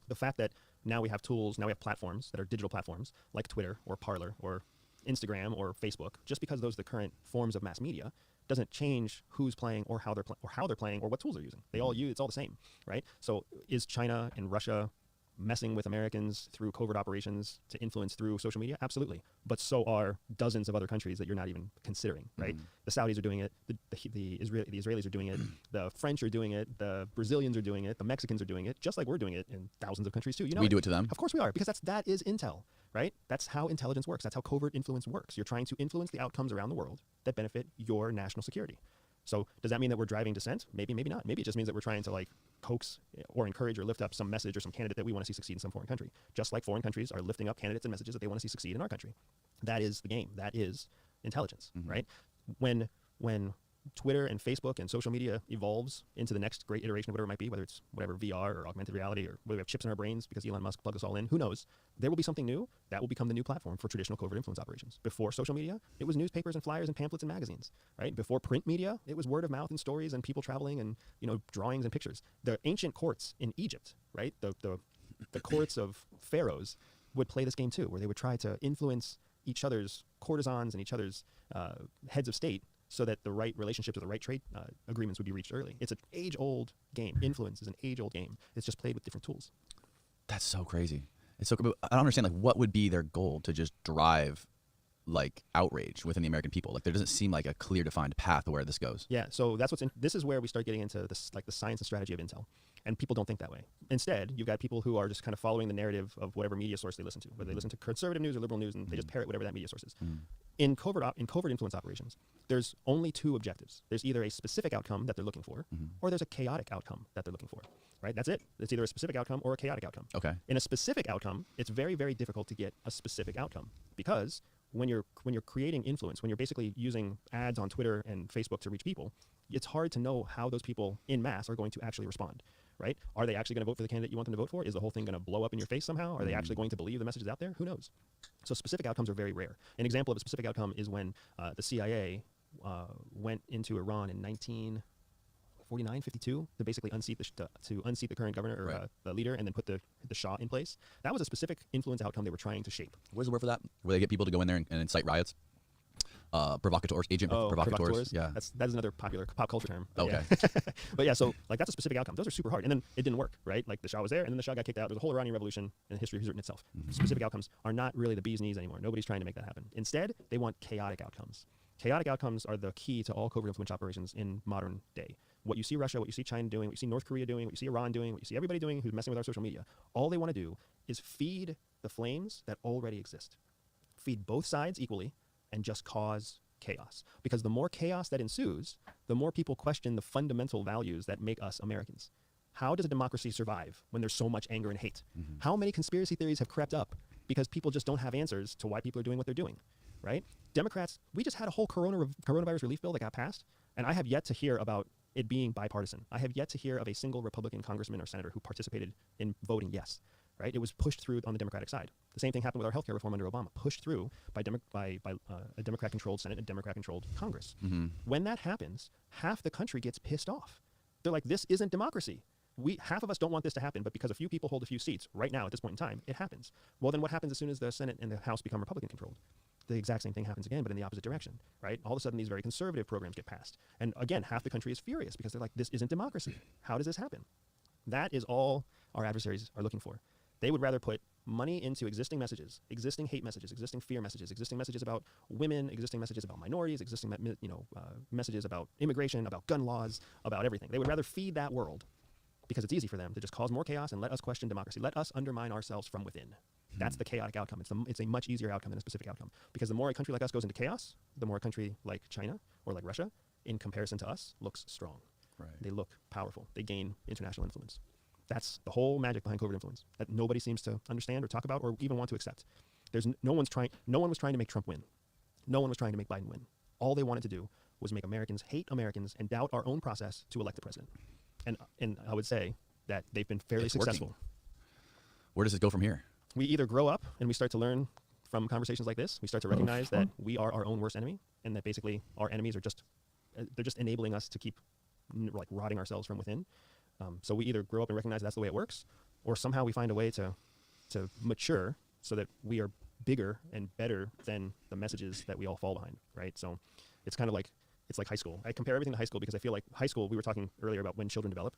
[SPEAKER 14] The fact that now we have tools, now we have platforms that are digital platforms like Twitter or Parler or Instagram or Facebook, just because those are the current forms of mass media, doesn't change who's playing or how they're playing or what tools they're using. They all use, it's all the same, right? So is China and Russia messing with Americans through covert operations to influence through social media? Absolutely. But so are dozens of other countries that you're not even considering, right? The Saudis are doing it, the Israelis are doing it, the French are doing it, the Brazilians are doing it, the Mexicans are doing it, just like we're doing it in thousands of countries too.
[SPEAKER 11] We do it to them?
[SPEAKER 14] Of course we are, because that is intel, right? That's how intelligence works. That's how covert influence works. You're trying to influence the outcomes around the world that benefit your national security. So does that mean that we're driving dissent? Maybe, maybe not. Maybe it just means that we're trying to coax or encourage or lift up some message or some candidate that we want to see succeed in some foreign country, just like foreign countries are lifting up candidates and messages that they want to see succeed in our country. That is the game. That is intelligence, right? When Twitter and Facebook and social media evolves into the next great iteration of whatever it might be, whether it's whatever VR or augmented reality or whether we have chips in our brains because Elon Musk plugged us all in, who knows? There will be something new that will become the new platform for traditional covert influence operations. Before social media, it was newspapers and flyers and pamphlets and magazines, right? Before print media, it was word of mouth and stories and people traveling and, drawings and pictures. The ancient courts in Egypt, right? The courts of pharaohs would play this game too, where they would try to influence each other's courtesans and each other's heads of state so that the right relationships or the right trade agreements would be reached early. It's an age-old game. Influence is an age-old game. It's just played with different tools.
[SPEAKER 11] That's so crazy. It's so. I don't understand. What would be their goal to just drive, outrage within the American people? There doesn't seem like a clear, defined path where this goes.
[SPEAKER 14] Yeah. So that's this is where we start getting into this, the science and strategy of intel. And people don't think that way. Instead, you've got people who are just kind of following the narrative of whatever media source they listen to, whether they listen to conservative news or liberal news, and they just parrot whatever that media source is. In covert influence operations, there's only 2 objectives. There's either a specific outcome that they're looking for, or there's a chaotic outcome that they're looking for. Right? That's it. It's either a specific outcome or a chaotic outcome.
[SPEAKER 11] Okay.
[SPEAKER 14] In a specific outcome, it's very, very difficult to get a specific outcome, because when you're creating influence, when you're basically using ads on Twitter and Facebook to reach people, it's hard to know how those people in mass are going to actually respond. Right? Are they actually going to vote for the candidate you want them to vote for? Is the whole thing going to blow up in your face somehow? Are they actually going to believe the message is out there? Who knows? So specific outcomes are very rare. An example of a specific outcome is when the CIA went into Iran in 1949, 52 to basically unseat the current governor or the leader, and then put the Shah in place. That was a specific influence outcome they were trying to shape.
[SPEAKER 11] Where's the word for that? Where they get people to go in there and incite riots? Provocateurs, agent provocateurs. Yeah.
[SPEAKER 14] That is another popular pop culture term. But
[SPEAKER 11] Okay.
[SPEAKER 14] Yeah. But yeah, so like that's a specific outcome. Those are super hard. And then it didn't work, right? Like the Shah was there and then the Shah got kicked out. There's a whole Iranian revolution and history has written itself. Specific outcomes are not really the bee's knees anymore. Nobody's trying to make that happen. Instead, they want chaotic outcomes. Chaotic outcomes are the key to all covert influence operations in modern day. What you see Russia, what you see China doing, what you see North Korea doing, what you see Iran doing, what you see everybody doing who's messing with our social media, all they want to do is feed the flames that already exist. Feed both sides equally and just cause chaos. Because the more chaos that ensues, the more people question the fundamental values that make us Americans. How does a democracy survive when there's so much anger and hate? How many conspiracy theories have crept up because people just don't have answers to why people are doing what they're doing, right? Democrats, we just had a whole coronavirus relief bill that got passed, and I have yet to hear about it being bipartisan. I have yet to hear of a single Republican congressman or senator who participated in voting yes, right? It was pushed through on the Democratic side. The same thing happened with our healthcare reform under Obama, pushed through by a Democrat-controlled Senate and Democrat-controlled Congress. When that happens, half the country gets pissed off. They're like, this isn't democracy. Half of us don't want this to happen, but because a few people hold a few seats right now at this point in time, it happens. Well, then what happens as soon as the Senate and the House become Republican-controlled? The exact same thing happens again, but in the opposite direction, right? All of a sudden, these very conservative programs get passed. And again, half the country is furious because they're like, this isn't democracy. How does this happen? That is all our adversaries are looking for. They would rather put money into existing messages, existing hate messages, existing fear messages, existing messages about women, existing messages about minorities, existing messages about immigration, about gun laws, about everything. They would rather feed that world because it's easy for them to just cause more chaos and let us question democracy, let us undermine ourselves from within. That's the chaotic outcome. It's a much easier outcome than a specific outcome. Because the more a country like us goes into chaos, the more a country like China or like Russia, in comparison to us, looks strong.
[SPEAKER 11] Right.
[SPEAKER 14] They look powerful. They gain international influence. That's the whole magic behind covert influence that nobody seems to understand or talk about or even want to accept. No one was trying to make Trump win. No one was trying to make Biden win. All they wanted to do was make Americans hate Americans and doubt our own process to elect the president. And I would say that they've been fairly successful.
[SPEAKER 11] Working. Where does it go from here?
[SPEAKER 14] We either grow up and we start to learn from conversations like this. We start to recognize that we are our own worst enemy, and that basically our enemies are they're just enabling us to keep like rotting ourselves from within. So we either grow up and recognize that's the way it works, or somehow we find a way to mature so that we are bigger and better than the messages that we all fall behind, right? So it's kind of like high school. I compare everything to high school because I feel like high school, we were talking earlier about when children develop.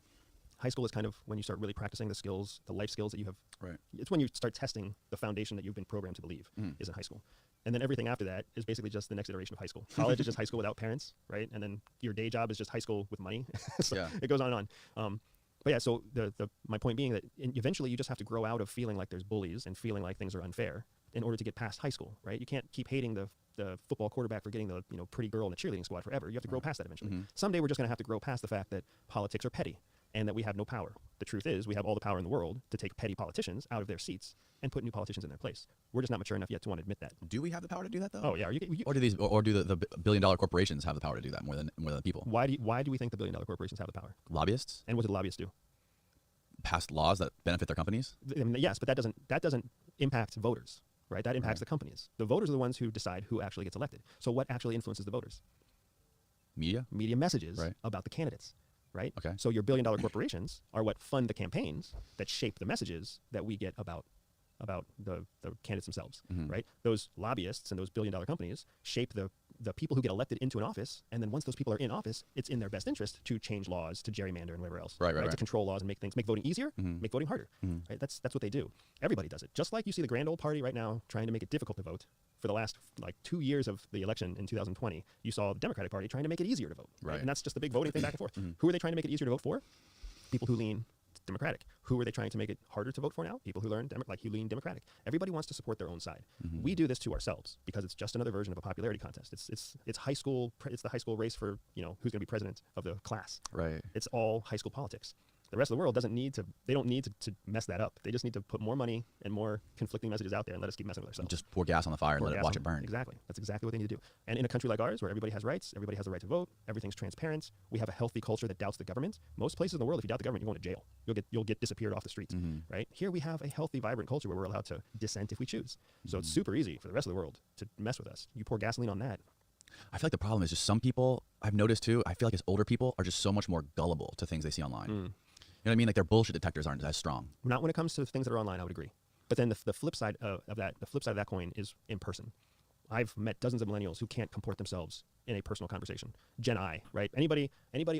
[SPEAKER 14] High school is kind of when you start really practicing the skills, the life skills that you have.
[SPEAKER 11] Right.
[SPEAKER 14] It's when you start testing the foundation that you've been programmed to believe is in high school. And then everything after that is basically just the next iteration of high school. College is just high school without parents, right? And then your day job is just high school with money. So
[SPEAKER 11] yeah.
[SPEAKER 14] It goes on and on. But yeah, so my point being that eventually you just have to grow out of feeling like there's bullies and feeling like things are unfair in order to get past high school, right? You can't keep hating the football quarterback for getting the pretty girl in the cheerleading squad forever. You have to grow past that eventually. Someday we're just going to have to grow past the fact that politics are petty and that we have no power. The truth is we have all the power in the world to take petty politicians out of their seats and put new politicians in their place. We're just not mature enough yet to want to admit that.
[SPEAKER 11] Do we have the power to do that though?
[SPEAKER 14] Oh yeah.
[SPEAKER 11] Or do the billion-dollar corporations have the power to do that more than the people?
[SPEAKER 14] Why do we think the billion-dollar corporations have the power?
[SPEAKER 11] Lobbyists?
[SPEAKER 14] And what do the lobbyists do?
[SPEAKER 11] Pass laws that benefit their companies?
[SPEAKER 14] I mean, yes, but that doesn't impact voters, right? That impacts the companies. The voters are the ones who decide who actually gets elected. So what actually influences the voters?
[SPEAKER 11] Media
[SPEAKER 14] Messages about the candidates, right?
[SPEAKER 11] Okay.
[SPEAKER 14] So your billion-dollar corporations are what fund the campaigns that shape the messages that we get about the candidates themselves, right? Those lobbyists and those billion-dollar companies shape the people who get elected into an office, and then once those people are in office, it's in their best interest to change laws, to gerrymander and whatever else, right? To control laws and make voting easier, make voting harder, right? That's what they do. Everybody does it. Just like you see the grand old party right now trying to make it difficult to vote. For the last 2 years of the election in 2020, you saw the Democratic Party trying to make it easier to vote, right? And that's just the big voting thing back and forth. Who are they trying to make it easier to vote for? People who lean Democratic. Who are they trying to make it harder to vote for now? People who lean Democratic. Everybody wants to support their own side. We do this to ourselves because it's just another version of a popularity contest. It's high school. It's the high school race for who's going to be president of the class.
[SPEAKER 11] Right.
[SPEAKER 14] It's all high school politics. The rest of the world doesn't need to. They don't need to mess that up. They just need to put more money and more conflicting messages out there and let us keep messing with ourselves.
[SPEAKER 11] Just pour gas on the fire and watch it burn.
[SPEAKER 14] Exactly. That's exactly what they need to do. And in a country like ours, where everybody has rights, everybody has the right to vote, everything's transparent. We have a healthy culture that doubts the government. Most places in the world, if you doubt the government, you're going to jail. You'll get disappeared off the streets. Right? Here we have a healthy, vibrant culture where we're allowed to dissent if we choose. So it's super easy for the rest of the world to mess with us. You pour gasoline on that.
[SPEAKER 11] I feel like the problem is just some people I've noticed too. I feel like as older people are just so much more gullible to things they see online. You know what I mean? Like their bullshit detectors aren't as strong.
[SPEAKER 14] Not when it comes to things that are online, I would agree. But then the flip side of that coin is in person. I've met dozens of millennials who can't comport themselves in a personal conversation. Gen I, right? Anybody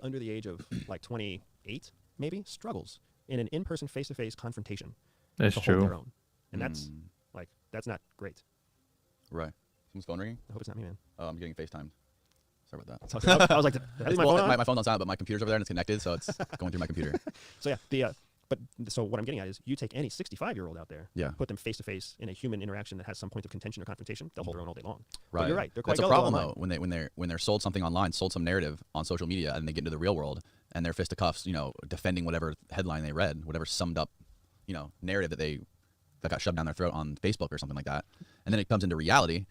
[SPEAKER 14] under the age of like 28 maybe struggles in an in-person, face-to-face confrontation.
[SPEAKER 1] That's
[SPEAKER 14] to
[SPEAKER 1] true.
[SPEAKER 14] Hold their own. And that's not great.
[SPEAKER 2] Right. Someone's phone ringing?
[SPEAKER 14] I hope it's not me, man.
[SPEAKER 2] Oh, I'm getting FaceTimed. Sorry about that.
[SPEAKER 14] So I was like, is my phone on?
[SPEAKER 2] My phone's on silent, but my computer's over there and it's connected, so it's going through my computer.
[SPEAKER 14] So yeah, so what I'm getting at is you take any 65-year-old out there,
[SPEAKER 2] Yeah.
[SPEAKER 14] put them face-to-face in a human interaction that has some point of contention or confrontation, they'll hold their own all day long.
[SPEAKER 2] Right.
[SPEAKER 14] But you're right. They're quite
[SPEAKER 2] That's a
[SPEAKER 14] gullible
[SPEAKER 2] problem
[SPEAKER 14] online.
[SPEAKER 2] though when they're sold something online, sold some narrative on social media, and they get into the real world and they're fisticuffs, defending whatever headline they read, whatever summed up, narrative that got shoved down their throat on Facebook or something like that, and then it comes into reality.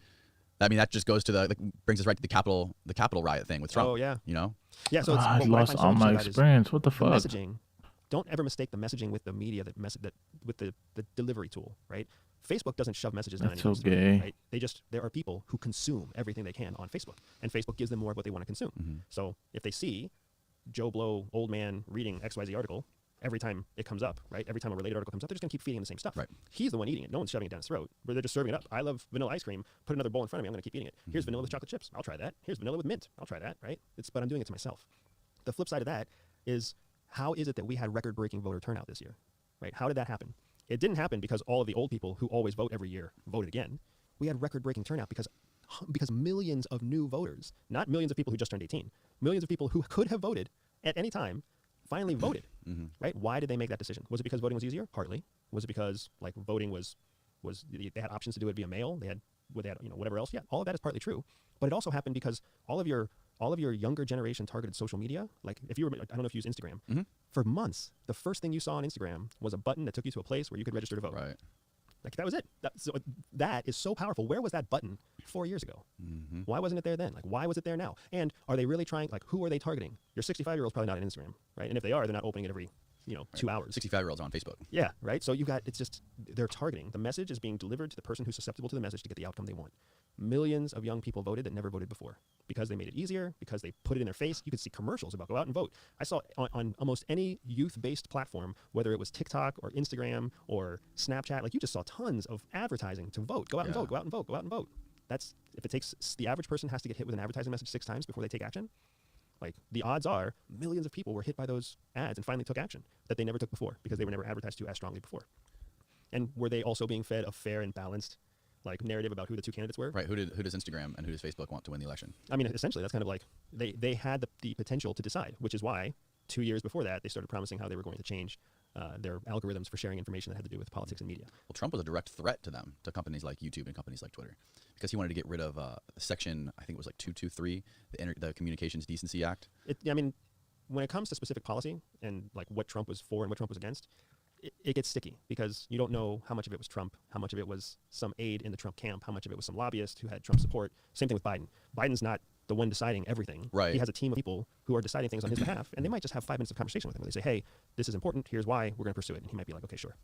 [SPEAKER 2] I mean, that just goes to brings us right to the Capitol riot thing with Trump.
[SPEAKER 14] Oh yeah.
[SPEAKER 2] Yeah.
[SPEAKER 14] So it's
[SPEAKER 1] I
[SPEAKER 14] what I
[SPEAKER 1] lost
[SPEAKER 14] find so
[SPEAKER 1] all my
[SPEAKER 14] interesting about is
[SPEAKER 1] experience. What the
[SPEAKER 14] the
[SPEAKER 1] fuck?
[SPEAKER 14] messaging. Don't ever mistake the messaging with the media with the delivery tool, right? Facebook doesn't shove messages down
[SPEAKER 1] That's so
[SPEAKER 14] anyone's throat,
[SPEAKER 1] gay.
[SPEAKER 14] right? There are people who consume everything they can on Facebook, and Facebook gives them more of what they want to consume.
[SPEAKER 2] Mm-hmm.
[SPEAKER 14] So if they see Joe Blow, old man, reading XYZ article, every time it comes up, right? Every time a related article comes up, they're just going to keep feeding him the same stuff.
[SPEAKER 2] Right.
[SPEAKER 14] He's the one eating it. No one's shoving it down his throat, but they're just serving it up. I love vanilla ice cream. Put another bowl in front of me. I'm going to keep eating it. Here's vanilla with chocolate chips. I'll try that. Here's vanilla with mint. I'll try that, right? But I'm doing it to myself. The flip side of that is, how is it that we had record-breaking voter turnout this year, right? How did that happen? It didn't happen because all of the old people who always vote every year voted again. We had record-breaking turnout because millions of new voters, not millions of people who just turned 18, millions of people who could have voted at any time finally voted, right? Why did they make that decision? Was it because voting was easier? Partly. Was it because voting was they had options to do it via mail? They had whatever else? Yeah, all of that is partly true. But it also happened because all of your younger generation targeted social media, like I don't know if you use Instagram, for months, the first thing you saw on Instagram was a button that took you to a place where you could register to vote.
[SPEAKER 2] Right.
[SPEAKER 14] Like that was it. That is so powerful. Where was that button 4 years ago? Why wasn't it there then? Why was it there now? And are they really trying? Who are they targeting? Your 65-year-old's probably not on Instagram, right? And if they are, they're not opening it every 2 hours.
[SPEAKER 2] 65-year-olds on Facebook.
[SPEAKER 14] Yeah, right. So they're targeting. The message is being delivered to the person who's susceptible to the message to get the outcome they want. Millions of young people voted that never voted before because they made it easier, because they put it in their face. You could see commercials about go out and vote. I saw on almost any youth-based platform, whether it was TikTok or Instagram or Snapchat, you just saw tons of advertising to vote. Go out and vote, go out and vote, go out and vote. That's, if it takes, the average person has to get hit with an advertising message 6 times before they take action. The odds are millions of people were hit by those ads and finally took action that they never took before because they were never advertised to as strongly before. And were they also being fed a fair and balanced narrative about who the two candidates were?
[SPEAKER 2] Right. Who does Instagram and who does Facebook want to win the election?
[SPEAKER 14] I mean, essentially, that's kind of they had the potential to decide, which is why 2 years before that, they started promising how they were going to change their algorithms for sharing information that had to do with politics and media.
[SPEAKER 2] Well, Trump was a direct threat to them, to companies like YouTube and companies like Twitter, because he wanted to get rid of section, I think it was 223, the Communications Decency Act.
[SPEAKER 14] I mean, when it comes to specific policy and what Trump was for and what Trump was against, it gets sticky because you don't know how much of it was Trump, how much of it was some aide in the Trump camp, how much of it was some lobbyist who had Trump support. Same thing with Biden. Biden's not the one deciding everything.
[SPEAKER 2] Right.
[SPEAKER 14] He has a team of people who are deciding things on his behalf, and they might just have 5 minutes of conversation with him where they say, hey, this is important, here's why, we're going to pursue it. And he might be like, okay, sure.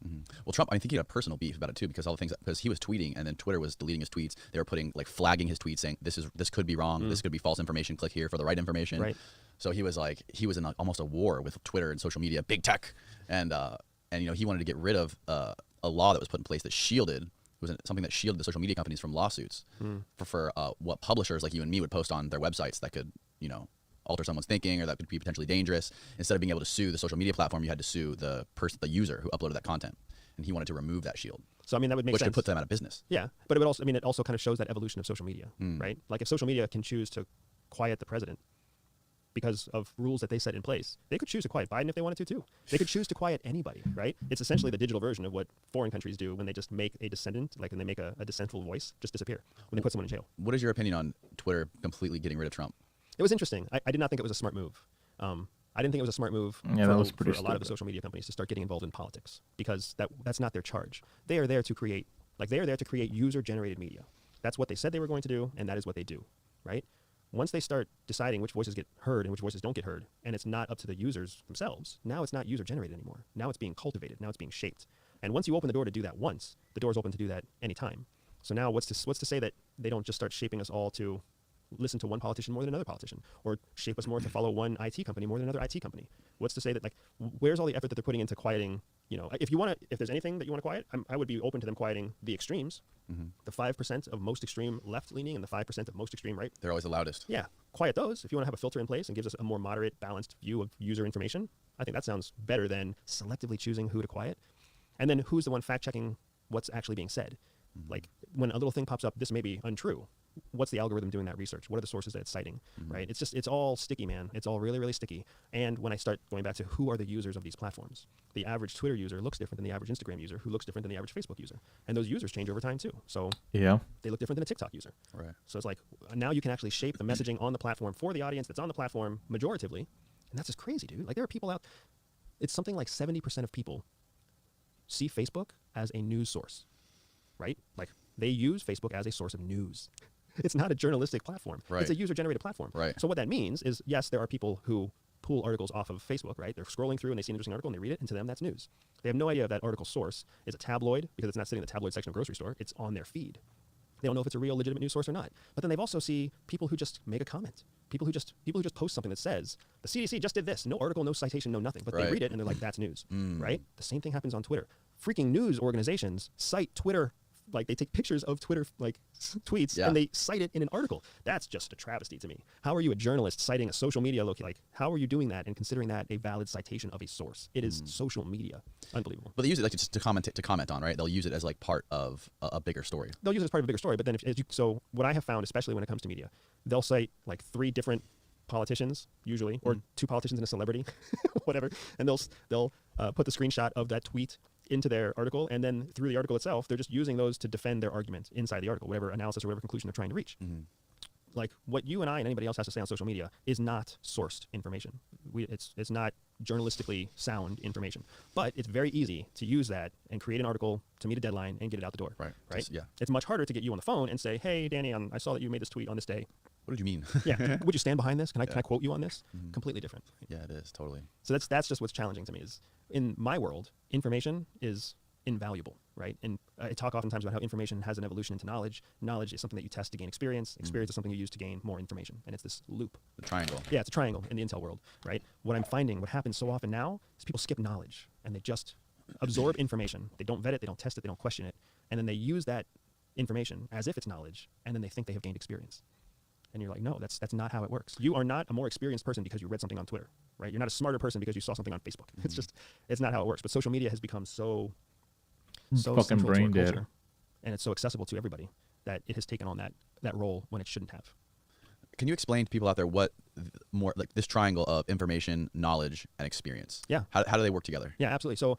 [SPEAKER 2] Well, Trump, I think he had a personal beef about it too, because because he was tweeting and then Twitter was deleting his tweets. They were putting, flagging his tweets saying, this could be wrong, this could be false information, click here for the right information.
[SPEAKER 14] Right.
[SPEAKER 2] So he was in almost a war with Twitter and social media, big tech. And he wanted to get rid of a law that was put in place that shielded, something that shielded the social media companies from lawsuits for what publishers like you and me would post on their websites that could, alter someone's thinking or that could be potentially dangerous. Instead of being able to sue the social media platform, you had to sue the user who uploaded that content. And he wanted to remove that shield.
[SPEAKER 14] So, I mean, that would make
[SPEAKER 2] which
[SPEAKER 14] sense.
[SPEAKER 2] could put them out of business.
[SPEAKER 14] Yeah, but it would also, it also kind of shows that evolution of social media, right? If social media can choose to quiet the president because of rules that they set in place, they could choose to quiet Biden if they wanted to too. They could choose to quiet anybody, right? It's essentially the digital version of what foreign countries do when they just make a dissentient, when they make a dissentful voice just disappear, when they put someone in jail.
[SPEAKER 2] What is your opinion on Twitter completely getting rid of Trump?
[SPEAKER 14] It was interesting. I did not think it was a smart move. I didn't think it was a smart move for a lot of the social media companies to start getting involved in politics because that's not their charge. They are there to create, user-generated media. That's what they said they were going to do, and that is what they do, right? Once they start deciding which voices get heard and which voices don't get heard, and it's not up to the users themselves, now it's not user-generated anymore. Now it's being cultivated. Now it's being shaped. And once you open the door to do that once, the door is open to do that anytime. So now what's to say that they don't just start shaping us all to listen to one politician more than another politician, or shape us more to follow one IT company more than another IT company? What's to say that, like, where's all the effort that they're putting into quieting, you know, if there's anything that you want to quiet, I would be open to them quieting the extremes, the 5% of most extreme left leaning and the 5% of most extreme right.
[SPEAKER 2] They're always the loudest.
[SPEAKER 14] Yeah, quiet those. If you want to have a filter in place and gives us a more moderate, balanced view of user information, I think that sounds better than selectively choosing who to quiet. And then who's the one fact checking what's actually being said? Like, when a little thing pops up, this may be untrue. What's the algorithm doing that research? What are the sources that it's citing, right? It's all sticky, man. It's all really, really sticky. And when I start going back to who are the users of these platforms, the average Twitter user looks different than the average Instagram user, who looks different than the average Facebook user. And those users change over time too. So
[SPEAKER 1] yeah,
[SPEAKER 14] they look different than a TikTok user.
[SPEAKER 2] Right.
[SPEAKER 14] So it's like, now you can actually shape the messaging on the platform for the audience that's on the platform majoritively. And that's just crazy, dude. Like, there are people out, it's something like 70% of people see Facebook as a news source, right? Like, they use Facebook as a source of news. It's not a journalistic platform.
[SPEAKER 2] Right.
[SPEAKER 14] It's a user-generated platform.
[SPEAKER 2] Right.
[SPEAKER 14] So what that means is, yes, there are people who pull articles off of Facebook, right? They're scrolling through and they see an interesting article and they read it, and to them that's news. They have no idea if that article source is a tabloid, because it's not sitting in the tabloid section of a grocery store. It's on their feed. They don't know if it's a real legitimate news source or not. But then they've also see people who just make a comment. People who just post something that says, the CDC just did this. No article, no citation, no nothing. But they read it and they're like, that's news, right? The same thing happens on Twitter. Freaking news organizations cite Twitter, like, they take pictures of Twitter, like, tweets, and they cite it in an article. That's just a travesty to me. How are you a journalist citing a social media like, how are you doing that and considering that a valid citation of a source? It is social media. Unbelievable.
[SPEAKER 2] But they use it like just to comment on, right? They'll use it as like part of a bigger story.
[SPEAKER 14] They'll use it as part of a bigger story, but then so what I have found, especially when it comes to media, they'll cite like 3 different politicians usually, or 2 politicians and a celebrity, whatever, and they'll put the screenshot of that tweet into their article, and then through the article itself, they're just using those to defend their argument inside the article, whatever analysis or whatever conclusion they're trying to reach. Like, what you and I and anybody else has to say on social media is not sourced information. It's not journalistically sound information, but it's very easy to use that and create an article to meet a deadline and get it out the door. Right.
[SPEAKER 2] Just, yeah.
[SPEAKER 14] It's much harder to get you on the phone and say, hey, Danny, I saw that you made this tweet on this day.
[SPEAKER 2] What did you mean?
[SPEAKER 14] Yeah. Would you stand behind this? Can I quote you on this? Completely different.
[SPEAKER 2] Yeah, it is, totally.
[SPEAKER 14] So that's just what's challenging to me is, in my world, information is invaluable, right? And I talk oftentimes about how information has an evolution into knowledge. Knowledge is something that you test to gain experience. Experience is something you use to gain more information. And it's this loop.
[SPEAKER 2] The triangle.
[SPEAKER 14] Yeah, it's a triangle in the Intel world, right? What I'm finding, what happens so often now is people skip knowledge and they just absorb information. They don't vet it, they don't test it, they don't question it. And then they use that information as if it's knowledge, and then they think they have gained experience. And you're like, no, that's not how it works. You are not a more experienced person because you read something on Twitter, right? You're not a smarter person because you saw something on Facebook. It's not how it works. But social media has become so
[SPEAKER 1] fucking brain dead,
[SPEAKER 14] culture, and it's so accessible to everybody that it has taken on that role when it shouldn't have.
[SPEAKER 2] Can you explain to people out there what more like this triangle of information, knowledge, and experience?
[SPEAKER 14] Yeah.
[SPEAKER 2] How do they work together?
[SPEAKER 14] Yeah, absolutely. So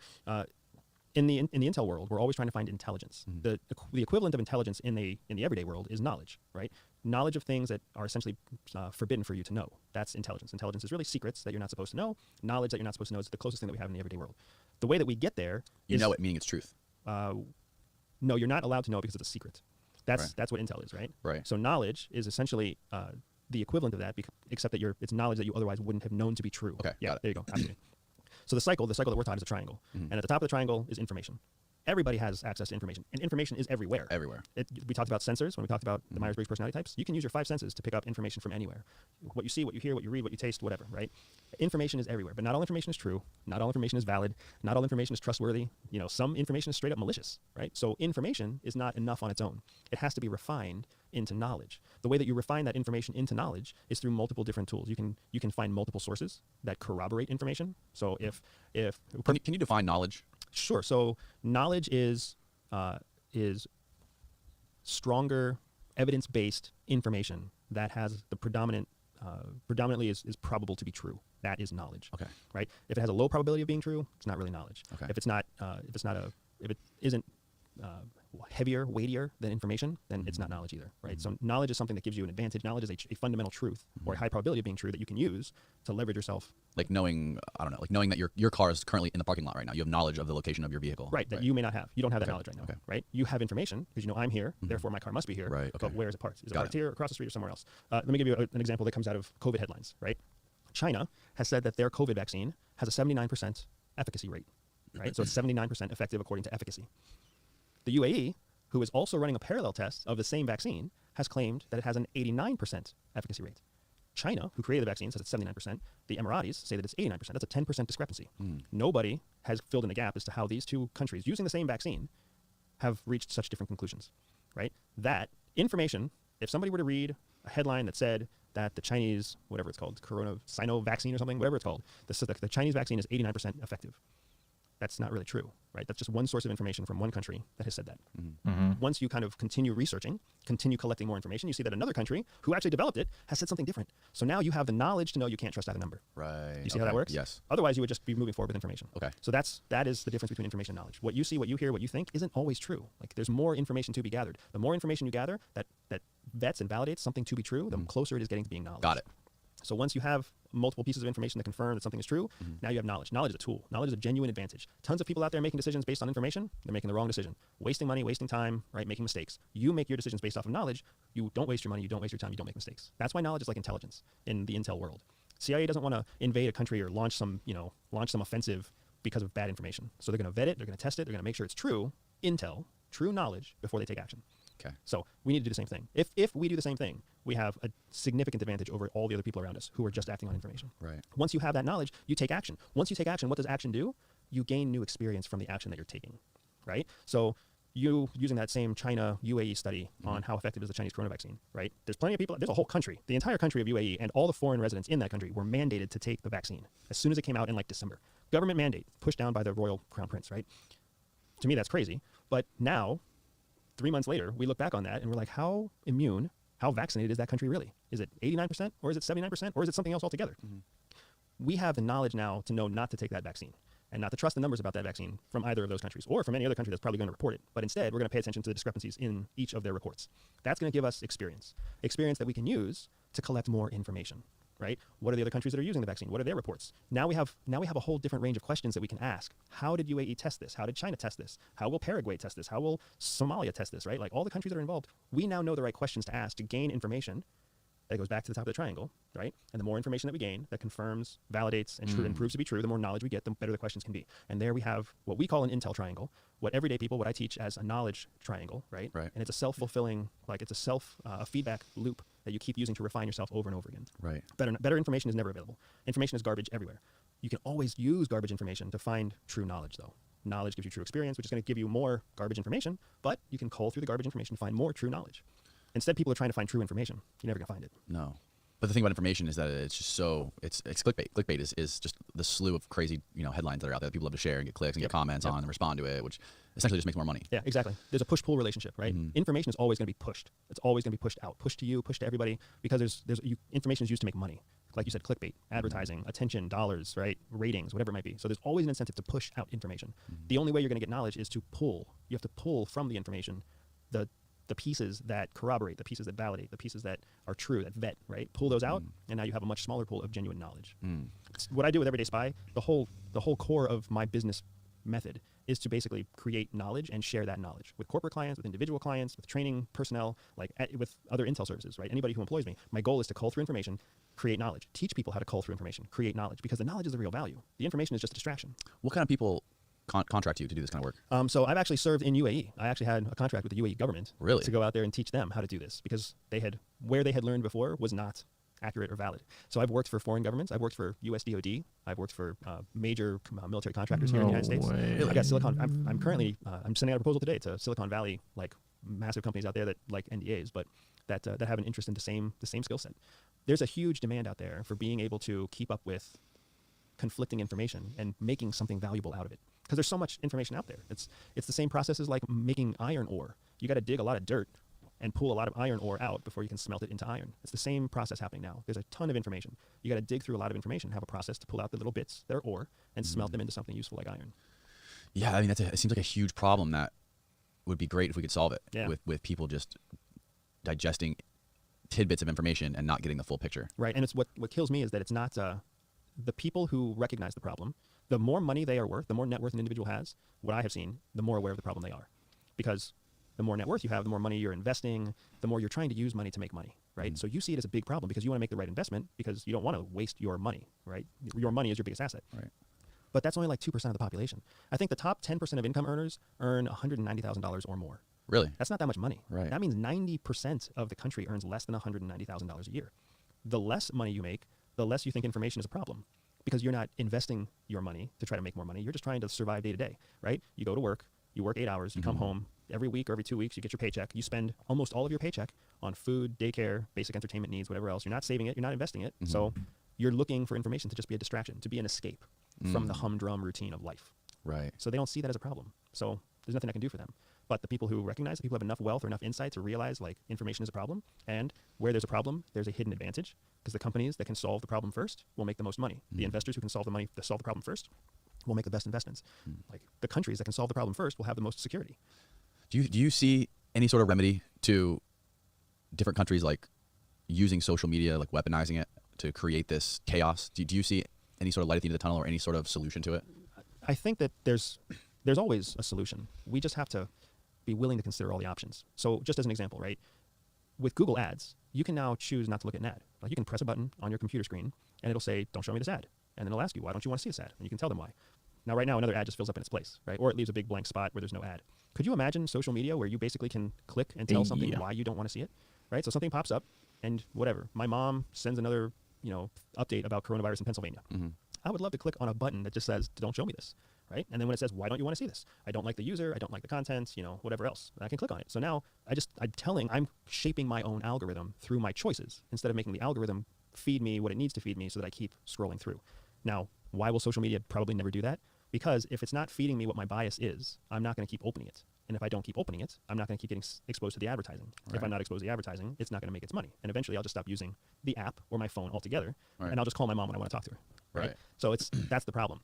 [SPEAKER 14] in the Intel world, we're always trying to find intelligence. The equivalent of intelligence in the everyday world is knowledge, right? Knowledge of things that are essentially forbidden for you to know. That's intelligence. Intelligence is really secrets that you're not supposed to know. Knowledge that you're not supposed to know is the closest thing that we have in the everyday world. The way that we get there
[SPEAKER 2] you know it, meaning it's truth.
[SPEAKER 14] No, you're not allowed to know because it's a secret. That's what Intel is, right?
[SPEAKER 2] Right.
[SPEAKER 14] So knowledge is essentially the equivalent of that, except that it's knowledge that you otherwise wouldn't have known to be true.
[SPEAKER 2] Okay.
[SPEAKER 14] Yeah, there you go. Absolutely. So the cycle that we're taught is a triangle, and at the top of the triangle is information. Everybody has access to information, and information is everywhere.
[SPEAKER 2] Everywhere.
[SPEAKER 14] We talked about sensors when we talked about the Myers-Briggs personality types. You can use your 5 senses to pick up information from anywhere. What you see, what you hear, what you read, what you taste, whatever, right? Information is everywhere, but not all information is true. Not all information is valid. Not all information is trustworthy. Some information is straight up malicious, right? So information is not enough on its own. It has to be refined into knowledge. The way that you refine that information into knowledge is through multiple different tools. You can find multiple sources that corroborate information. So
[SPEAKER 2] can you define knowledge?
[SPEAKER 14] Sure. So knowledge is stronger evidence-based information that has the predominantly is probable to be true. That is knowledge.
[SPEAKER 2] Okay.
[SPEAKER 14] Right. If it has a low probability of being true, it's not really knowledge.
[SPEAKER 2] Okay.
[SPEAKER 14] If it isn't heavier, weightier than information, then it's not knowledge either, right? So knowledge is something that gives you an advantage. Knowledge is a fundamental truth or a high probability of being true that you can use to leverage yourself.
[SPEAKER 2] Like knowing that your car is currently in the parking lot right now. You have knowledge of the location of your vehicle.
[SPEAKER 14] Right, that you may not have. You don't have that knowledge right now, right? You have information because I'm here, therefore my car must be here.
[SPEAKER 2] Right, okay.
[SPEAKER 14] But where is it parked? Is it parked here, across the street, or somewhere else? Let me give you an example that comes out of COVID headlines, right? China has said that their COVID vaccine has a 79% efficacy rate, right? So it's 79% effective according to efficacy. The UAE, who is also running a parallel test of the same vaccine, has claimed that it has an 89% efficacy rate. China, who created the vaccine, says it's 79%. The Emiratis say that it's 89%. That's a 10% discrepancy. Nobody has filled in the gap as to how these two countries, using the same vaccine, have reached such different conclusions, right? That information, if somebody were to read a headline that said that the Chinese, whatever it's called, Sino vaccine or something, whatever it's called, the Chinese vaccine is 89% effective. That's not really true, right? That's just one source of information from one country that has said that. Once you kind of continue researching, continue collecting more information, you see that another country who actually developed it has said something different. So now you have the knowledge to know you can't trust either number.
[SPEAKER 2] Right.
[SPEAKER 14] You see how that works?
[SPEAKER 2] Yes.
[SPEAKER 14] Otherwise, you would just be moving forward with information.
[SPEAKER 2] Okay.
[SPEAKER 14] So that is the difference between information and knowledge. What you see, what you hear, what you think isn't always true. Like there's more information to be gathered. The more information you gather that vets and validates something to be true, the closer it is getting to being knowledge.
[SPEAKER 2] Got it.
[SPEAKER 14] So once you have multiple pieces of information that confirm that something is true, now you have knowledge. Knowledge is a tool. Knowledge is a genuine advantage. Tons of people out there making decisions based on information. They're making the wrong decision. Wasting money, wasting time, right? Making mistakes. You make your decisions based off of knowledge. You don't waste your money. You don't waste your time. You don't make mistakes. That's why knowledge is like intelligence in the intel world. CIA doesn't want to invade a country or launch some offensive because of bad information. So they're going to vet it. They're going to test it. They're going to make sure it's true intel, true knowledge before they take action.
[SPEAKER 2] Okay.
[SPEAKER 14] So we need to do the same thing. If we do the same thing, we have a significant advantage over all the other people around us who are just acting on information.
[SPEAKER 2] Right.
[SPEAKER 14] Once you have that knowledge, you take action. Once you take action, what does action do? You gain new experience from the action that you're taking, right? So you using that same China UAE study on how effective is the Chinese corona vaccine, right? There's plenty of people, there's a whole country, the entire country of UAE and all the foreign residents in that country were mandated to take the vaccine as soon as it came out in like December. Government mandate, pushed down by the royal crown prince, right? To me, that's crazy. But now, 3 months later, we look back on that and we're like, how immune, how vaccinated is that country really? Is it 89% or is it 79% or is it something else altogether? We have the knowledge now to know not to take that vaccine and not to trust the numbers about that vaccine from either of those countries or from any other country that's probably going to report it. But instead, we're going to pay attention to the discrepancies in each of their reports. That's going to give us experience that we can use to collect more information. Right? What are the other countries that are using the vaccine? What are their reports? Now we have a whole different range of questions that we can ask. How did UAE test this? How did China test this? How will Paraguay test this? How will Somalia test this? Right? Like all the countries that are involved, we now know the right questions to ask to gain information that goes back to the top of the triangle, right? And the more information that we gain that confirms, validates, and proves to be true, the more knowledge we get, the better the questions can be. And there we have what we call an intel triangle, what everyday people, what I teach as a knowledge triangle, right?
[SPEAKER 2] Right.
[SPEAKER 14] And it's a self-fulfilling, like it's a feedback loop that you keep using to refine yourself over and over again.
[SPEAKER 2] Right.
[SPEAKER 14] Better information is never available. Information is garbage everywhere. You can always use garbage information to find true knowledge, though. Knowledge gives you true experience, which is going to give you more garbage information, but you can cull through the garbage information to find more true knowledge. Instead, people are trying to find true information. You're never going to find it.
[SPEAKER 2] No. But the thing about information is that it's just so it's clickbait. Clickbait is just the slew of crazy headlines that are out there that people love to share and get clicks and get comments on and respond to it, which essentially just makes more money.
[SPEAKER 14] Yeah, exactly. There's a push-pull relationship, right? Information is always going to be pushed. It's always going to be pushed out, pushed to you, pushed to everybody, because information is used to make money. Like you said, clickbait, advertising, attention, dollars, right? Ratings, whatever it might be. So there's always an incentive to push out information. The only way you're going to get knowledge is to pull. You have to pull from the information the pieces that corroborate, the pieces that validate, the pieces that are true, that vet, right? Pull those out, and now you have a much smaller pool of genuine knowledge. It's what I do with Everyday Spy, the whole core of my business method is to basically create knowledge and share that knowledge with corporate clients, with individual clients, with training personnel, with other intel services, right? Anybody who employs me. My goal is to cull through information, create knowledge, teach people how to cull through information, create knowledge, because the knowledge is the real value. The information is just a distraction.
[SPEAKER 2] What kind of people contract you to do this kind of work?
[SPEAKER 14] So I've actually served in UAE. I actually had a contract with the UAE government to go out there and teach them how to do this, because where they had learned before was not accurate or valid. So I've worked for foreign governments. I've worked for US DOD. I've worked for major military contractors here in the United States. I got Silicon. I'm currently I'm sending out a proposal today to Silicon Valley, like massive companies out there that like NDAs, but that have an interest in the same skill set. There's a huge demand out there for being able to keep up with conflicting information and making something valuable out of it. Because there's so much information out there. It's the same process as like making iron ore. You got to dig a lot of dirt and pull a lot of iron ore out before you can smelt it into iron. It's the same process happening now. There's a ton of information. You got to dig through a lot of information, have a process to pull out the little bits that are ore and smelt them into something useful like iron.
[SPEAKER 2] Yeah, I mean, it seems like a huge problem that would be great if we could solve it.
[SPEAKER 14] Yeah.
[SPEAKER 2] With people just digesting tidbits of information and not getting the full picture.
[SPEAKER 14] Right, and it's what kills me is that it's not the people who recognize the problem. The more money they are worth, the more net worth an individual has, what I have seen, the more aware of the problem they are. Because the more net worth you have, the more money you're investing, the more you're trying to use money to make money, right? So you see it as a big problem because you want to make the right investment because you don't want to waste your money, right? Your money is your biggest asset.
[SPEAKER 2] Right.
[SPEAKER 14] But that's only like 2% of the population. I think the top 10% of income earners earn $190,000 or more,
[SPEAKER 2] Really?
[SPEAKER 14] That's not that much money.
[SPEAKER 2] Right.
[SPEAKER 14] That means 90% of the country earns less than $190,000 a year. The less money you make, the less you think information is a problem, because you're not investing your money to try to make more money. You're just trying to survive day to day, right? You go to work, you work 8 hours, you come home every week or every 2 weeks, you get your paycheck. You spend almost all of your paycheck on food, daycare, basic entertainment needs, whatever else. You're not saving it, you're not investing it. So you're looking for information to just be a distraction, to be an escape from the humdrum routine of life.
[SPEAKER 2] Right.
[SPEAKER 14] So they don't see that as a problem. So there's nothing I can do for them. But the people who recognize, the people who have enough wealth or enough insight to realize like information is a problem, and where there's a problem, there's a hidden advantage, because the companies that can solve the problem first will make the most money. The investors who can solve the problem first will make the best investments. Like the countries that can solve the problem first will have the most security.
[SPEAKER 2] Do you see any sort of remedy to different countries like using social media, like weaponizing it to create this chaos? Do you see any sort of light at the end of the tunnel or any sort of solution to it?
[SPEAKER 14] I think that there's always a solution. We just have to be willing to consider all the options. So just as an example, right? With Google Ads, you can now choose not to look at an ad. Like you can press a button on your computer screen and it'll say, don't show me this ad. And then it'll ask you, why don't you want to see this ad? And you can tell them why. Now, right now, another ad just fills up in its place, right? Or it leaves a big blank spot where there's no ad. Could you imagine social media where you basically can click and tell something why you don't want to see it, right? So something pops up and whatever. My mom sends another, update about coronavirus in Pennsylvania. I would love to click on a button that just says, don't show me this, right? And then when it says, why don't you want to see this? I don't like the user, I don't like the content, whatever else. And I can click on it. So now I'm shaping my own algorithm through my choices instead of making the algorithm feed me what it needs to feed me so that I keep scrolling through. Now, why will social media probably never do that? Because if it's not feeding me what my bias is, I'm not going to keep opening it. And if I don't keep opening it, I'm not going to keep getting exposed to the advertising. Right. If I'm not exposed to the advertising, it's not going to make its money. And eventually I'll just stop using the app or my phone altogether. Right. And I'll just call my mom when I want to talk to her. Right. So that's the problem.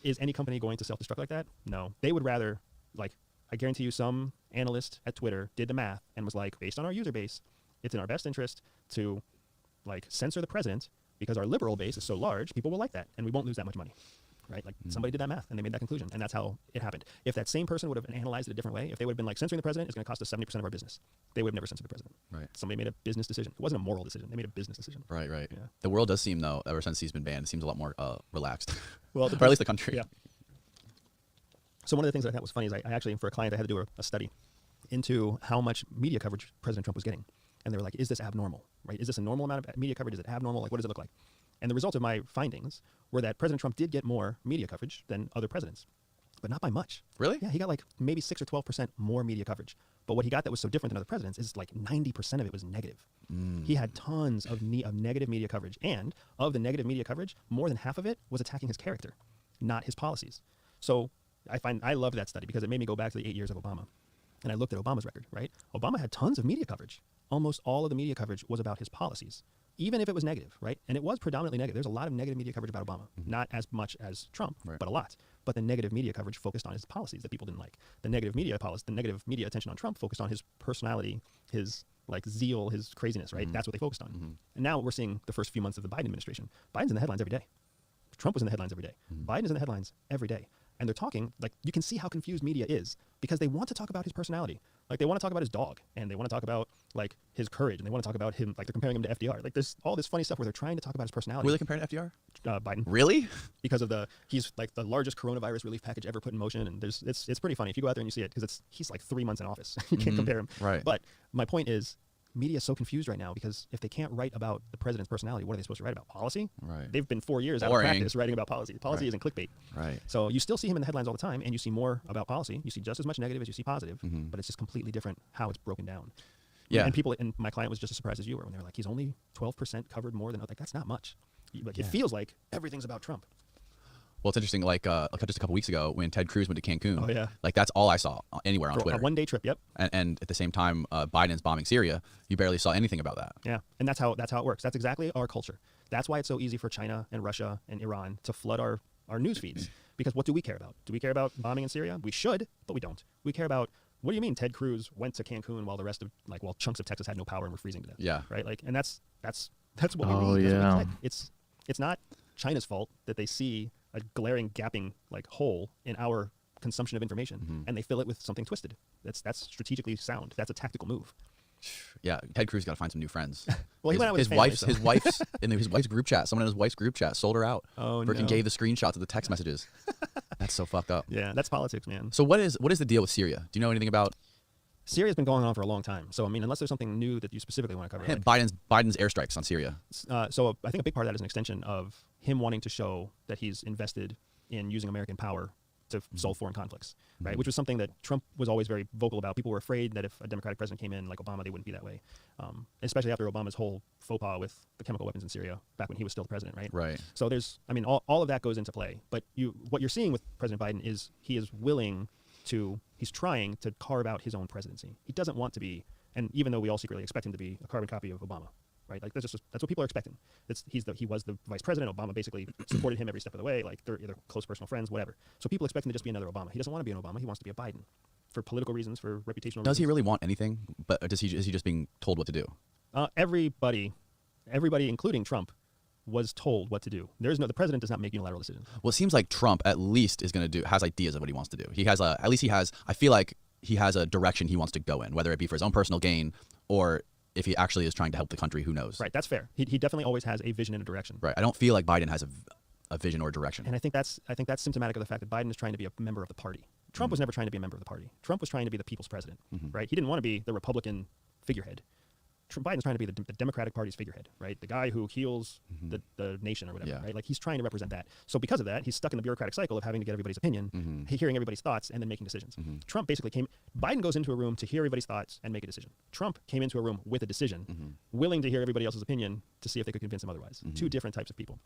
[SPEAKER 14] Is any company going to self-destruct like that? No. They would rather, I guarantee you some analyst at Twitter did the math and was like, based on our user base, it's in our best interest to censor the president because our liberal base is so large, people will like that. And we won't lose that much money. Right? Somebody did that math and they made that conclusion, and that's how it happened. If that same person would have analyzed it a different way, if they would have been like, censoring the president is going to cost us 70% of our business, they would have never censored the president.
[SPEAKER 2] Right.
[SPEAKER 14] Somebody made a business decision. It wasn't a moral decision. They made a business decision.
[SPEAKER 2] Right.
[SPEAKER 14] Yeah.
[SPEAKER 2] The world does seem, though, ever since he's been banned, it seems a lot more relaxed.
[SPEAKER 14] Well,
[SPEAKER 2] or at least the country.
[SPEAKER 14] Yeah. So one of the things that I thought was funny is I actually, for a client, I had to do a study into how much media coverage President Trump was getting. And they were like, is this abnormal? Right? Is this a normal amount of media coverage? Is it abnormal? Like, what does it look like? And the result of my findings were that President Trump did get more media coverage than other presidents, but not by much.
[SPEAKER 2] Really?
[SPEAKER 14] Yeah, he got maybe 6 or 12% more media coverage. But what he got that was so different than other presidents is 90% of it was negative. He had tons of negative media coverage. And of the negative media coverage, more than half of it was attacking his character, not his policies. So I loved that study because it made me go back to the 8 years of Obama. And I looked at Obama's record, right? Obama had tons of media coverage. Almost all of the media coverage was about his policies, even if it was negative, right? And it was predominantly negative. There's a lot of negative media coverage about Obama, not as much as Trump, but a lot. But the negative media coverage focused on his policies that people didn't like. The negative media attention on Trump focused on his personality, his zeal, his craziness, right? That's what they focused on. And now we're seeing the first few months of the Biden administration. Biden's in the headlines every day. Trump was in the headlines every day. Biden is in the headlines every day. And they're talking, you can see how confused media is because they want to talk about his personality. They want to talk about his dog, and they want to talk about, his courage, and they want to talk about him, they're comparing him to FDR. There's all this funny stuff where they're trying to talk about his personality.
[SPEAKER 2] Were they comparing to FDR?
[SPEAKER 14] Biden.
[SPEAKER 2] Really?
[SPEAKER 14] Because of he's the largest coronavirus relief package ever put in motion, and it's pretty funny if you go out there and you see it because he's 3 months in office. You can't compare him.
[SPEAKER 2] Right.
[SPEAKER 14] But my point is, media is so confused right now because if they can't write about the president's personality, what are they supposed to write about? Policy?
[SPEAKER 2] Right.
[SPEAKER 14] They've been 4 years out of practice writing about policy. Policy isn't clickbait.
[SPEAKER 2] Right.
[SPEAKER 14] So you still see him in the headlines all the time, and you see more about policy. You see just as much negative as you see positive, but it's just completely different how it's broken down.
[SPEAKER 2] Yeah.
[SPEAKER 14] And my client was just as surprised as you were when they were like, he's only 12% covered more than other. That's not much. It feels like everything's about Trump.
[SPEAKER 2] Well, it's interesting. Just a couple weeks ago when Ted Cruz went to Cancun.
[SPEAKER 14] Oh yeah.
[SPEAKER 2] That's all I saw anywhere on Twitter.
[SPEAKER 14] A one-day trip. Yep.
[SPEAKER 2] And at the same time, Biden's bombing Syria. You barely saw anything about that.
[SPEAKER 14] Yeah. And that's how it works. That's exactly our culture. That's why it's so easy for China and Russia and Iran to flood our news feeds. Because what do we care about? Do we care about bombing in Syria? We should, but we don't. We care about, what do you mean Ted Cruz went to Cancun while the rest of while chunks of Texas had no power and were freezing to death?
[SPEAKER 2] Yeah.
[SPEAKER 14] Right. And that's what we
[SPEAKER 1] Oh
[SPEAKER 14] read.
[SPEAKER 1] yeah.
[SPEAKER 14] It's not China's fault that they see a glaring gapping hole in our consumption of information and they fill it with something twisted. That's strategically sound. That's a tactical move.
[SPEAKER 2] Yeah, Ted Cruz got to find some new friends.
[SPEAKER 14] Well, he went out with
[SPEAKER 2] his wife's in his wife's group chat. Someone in his wife's group chat sold her out.
[SPEAKER 14] Oh,
[SPEAKER 2] Freaking
[SPEAKER 14] no.
[SPEAKER 2] gave the screenshots of the text messages. That's so fucked up.
[SPEAKER 14] Yeah, that's politics, man.
[SPEAKER 2] So what is the deal with Syria? Do you know anything about
[SPEAKER 14] Syria's been going on for a long time. So I mean, unless there's something new that you specifically want to cover.
[SPEAKER 11] Biden's airstrikes on Syria.
[SPEAKER 14] So I think a big part of that is an extension of him wanting to show that he's invested in using American power to solve foreign conflicts, right? Which was something that Trump was always very vocal about. People were afraid that if a Democratic president came in like Obama, they wouldn't be that way, especially after Obama's whole faux pas with the chemical weapons in Syria back when he was still the president, right?
[SPEAKER 11] Right.
[SPEAKER 14] So there's, I mean, all of that goes into play. But what you're seeing with President Biden is he is willing to, he's trying to carve out his own presidency. He doesn't want to be, and even though we all secretly expect him to be a carbon copy of Obama, right? Like that's what people are expecting. He was the vice president. Obama basically supported him every step of the way. Like they're either close personal friends, whatever. So people expect him to just be another Obama. He doesn't want to be an Obama. He wants to be a Biden for political reasons, for reputational reasons.
[SPEAKER 11] Does he really want anything? But is he just being told what to do?
[SPEAKER 14] Everybody, including Trump, was told what to do. The president does not make unilateral decisions.
[SPEAKER 11] Well, it seems like Trump at least has ideas of what he wants to do. I feel like he has a direction he wants to go in, whether it be for his own personal gain or if he actually is trying to help the country, who knows?
[SPEAKER 14] Right, that's fair. He definitely always has a vision and a direction.
[SPEAKER 11] Right. I don't feel like Biden has a vision or direction.
[SPEAKER 14] And I think that's symptomatic of the fact that Biden is trying to be a member of the party. Trump was never trying to be a member of the party. Trump was trying to be the people's president, right? He didn't want to be the Republican figurehead. Biden's trying to be the Democratic Party's figurehead, right? The guy who heals the nation or whatever, right? Like he's trying to represent that. So because of that, he's stuck in the bureaucratic cycle of having to get everybody's opinion, hearing everybody's thoughts, and then making decisions. Trump basically Biden goes into a room to hear everybody's thoughts and make a decision. Trump came into a room with a decision, willing to hear everybody else's opinion to see if they could convince him otherwise. Two different types of people.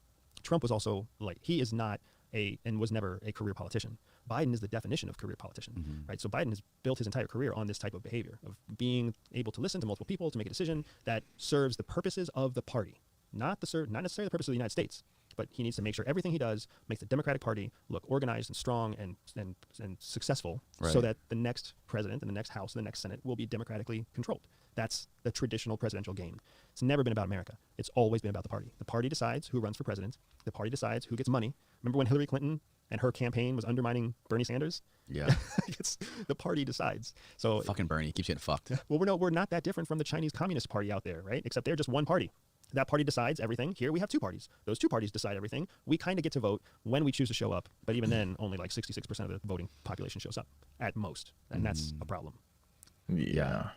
[SPEAKER 14] Trump was also he is not and was never a career politician. Biden is the definition of career politician, right? So Biden has built his entire career on this type of behavior of being able to listen to multiple people to make a decision that serves the purposes of the party, not necessarily the purpose of the United States, but he needs to make sure everything he does makes the Democratic Party look organized and strong and successful, so that the next president and the next House and the next Senate will be democratically controlled. That's the traditional presidential game. It's never been about America. It's always been about the party. The party decides who runs for president. The party decides who gets money. Remember when Hillary Clinton and her campaign was undermining Bernie Sanders?
[SPEAKER 11] Yeah.
[SPEAKER 14] The party decides. So
[SPEAKER 11] fucking Bernie keeps getting fucked.
[SPEAKER 14] Well, we're not that different from the Chinese Communist Party out there, right? Except they're just one party. That party decides everything. Here we have two parties. Those two parties decide everything. We kind of get to vote when we choose to show up, but even then, only like 66% of the voting population shows up at most, and that's a problem.
[SPEAKER 11] Yeah.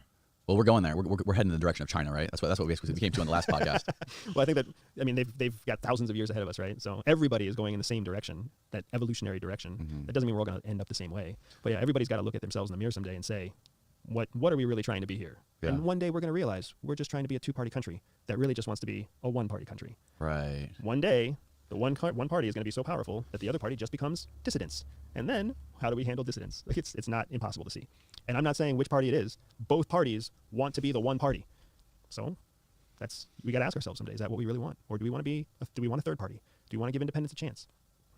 [SPEAKER 11] Well, we're going there. We're heading in the direction of China, right? That's what we basically came to on the last podcast.
[SPEAKER 14] Well, I think they've got thousands of years ahead of us, right? So everybody is going in the same direction, that evolutionary direction. That doesn't mean we're all going to end up the same way. But yeah, everybody's got to look at themselves in the mirror someday and say, what are we really trying to be here? Yeah. And one day we're going to realize we're just trying to be a two-party country that really just wants to be a one-party country.
[SPEAKER 11] Right.
[SPEAKER 14] One day, the one party is going to be so powerful that the other party just becomes dissidents. And then, how do we handle dissidents? Like it's not impossible to see. And I'm not saying which party it is. Both parties want to be the one party. So we got to ask ourselves someday, is that what we really want? Or do we want a third party? Do we want to give independents a chance?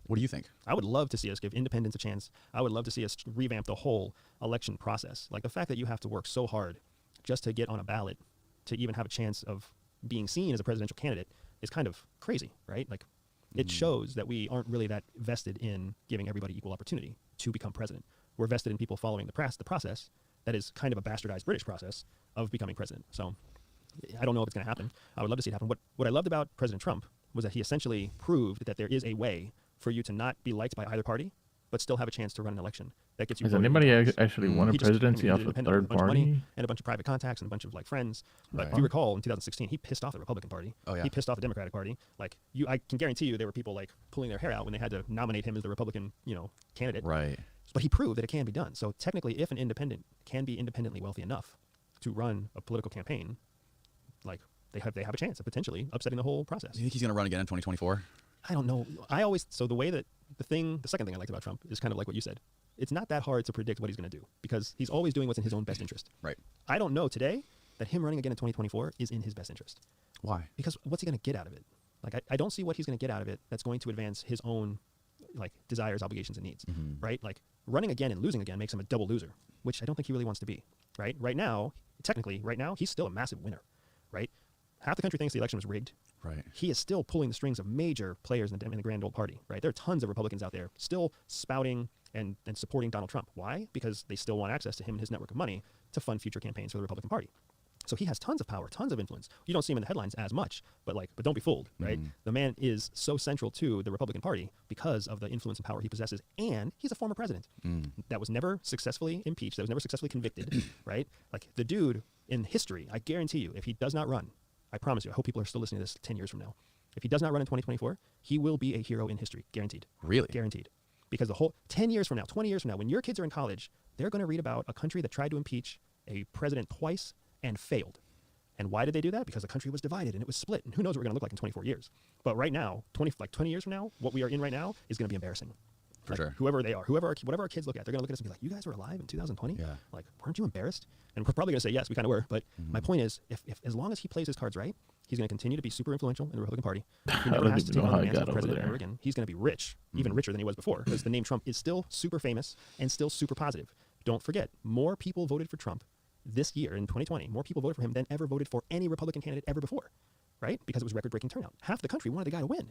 [SPEAKER 11] What do you think?
[SPEAKER 14] I would love to see us give independents a chance. I would love to see us revamp the whole election process. Like the fact that you have to work so hard just to get on a ballot to even have a chance of being seen as a presidential candidate is kind of crazy, right? Like it shows that we aren't really that vested in giving everybody equal opportunity to become president. We're vested in people following the process that is kind of a bastardized British process of becoming president. So I don't know if it's going to happen. I would love to see it happen. What I loved about President Trump was that he essentially proved that there is a way for you to not be liked by either party, but still have a chance to run an election that gets you.
[SPEAKER 1] Has anybody actually won a presidency off a third party?
[SPEAKER 14] And a bunch of private contacts and a bunch of like friends. But if you recall, in 2016, he pissed off the Republican Party.
[SPEAKER 11] Oh yeah.
[SPEAKER 14] He pissed off the Democratic Party. Like I can guarantee you, there were people like pulling their hair out when they had to nominate him as the Republican, candidate.
[SPEAKER 11] Right.
[SPEAKER 14] But he proved that it can be done. So technically, if an independent can be independently wealthy enough to run a political campaign, like they have a chance of potentially upsetting the whole process.
[SPEAKER 11] Do you think he's going to run again in 2024?
[SPEAKER 14] I don't know. The second thing I liked about Trump is kind of like what you said. It's not that hard to predict what he's going to do because he's always doing what's in his own best interest.
[SPEAKER 11] Right.
[SPEAKER 14] I don't know today that him running again in 2024 is in his best interest.
[SPEAKER 11] Why?
[SPEAKER 14] Because what's he going to get out of it? Like I don't see what he's going to get out of it that's going to advance his own desires, obligations, and needs. Right? Like running again and losing again makes him a double loser, which I don't think he really wants to be. Right? Right now, he's still a massive winner. Right? Half the country thinks the election was rigged.
[SPEAKER 11] Right.
[SPEAKER 14] He is still pulling the strings of major players in the grand old party. Right. There are tons of Republicans out there still spouting and supporting Donald Trump. Why? Because they still want access to him and his network of money to fund future campaigns for the Republican Party. So he has tons of power, tons of influence. You don't see him in the headlines as much, but don't be fooled, right? The man is so central to the Republican Party because of the influence and power he possesses, and he's a former president that was never successfully impeached, that was never successfully convicted, right? Like the dude in history, I guarantee you, if he does not run, I promise you, I hope people are still listening to this 10 years from now. If he does not run in 2024, he will be a hero in history, guaranteed.
[SPEAKER 11] Really?
[SPEAKER 14] Guaranteed. Because the whole 10 years from now, 20 years from now, when your kids are in college, they're going to read about a country that tried to impeach a president twice and failed. And why did they do that? Because the country was divided and it was split. And who knows what we're going to look like in 24 years. But right now, 20 years from now, what we are in right now is going to be embarrassing.
[SPEAKER 11] For sure.
[SPEAKER 14] Whoever they are, whatever our kids look at, they're going to look at us and be like, you guys were alive in 2020?
[SPEAKER 11] Yeah.
[SPEAKER 14] Like, weren't you embarrassed? And we're probably going to say, yes, we kind of were. But my point is, if as long as he plays his cards right, he's going to continue to be super influential in the Republican Party. He never has to take on the mantle of president ever again. He's going to be rich, even richer than he was before, because the name Trump is still super famous and still super positive. Don't forget, more people voted for Trump this year in 2020, more people voted for him than ever voted for any Republican candidate ever before, right? Because it was record-breaking turnout. Half the country wanted the guy to win.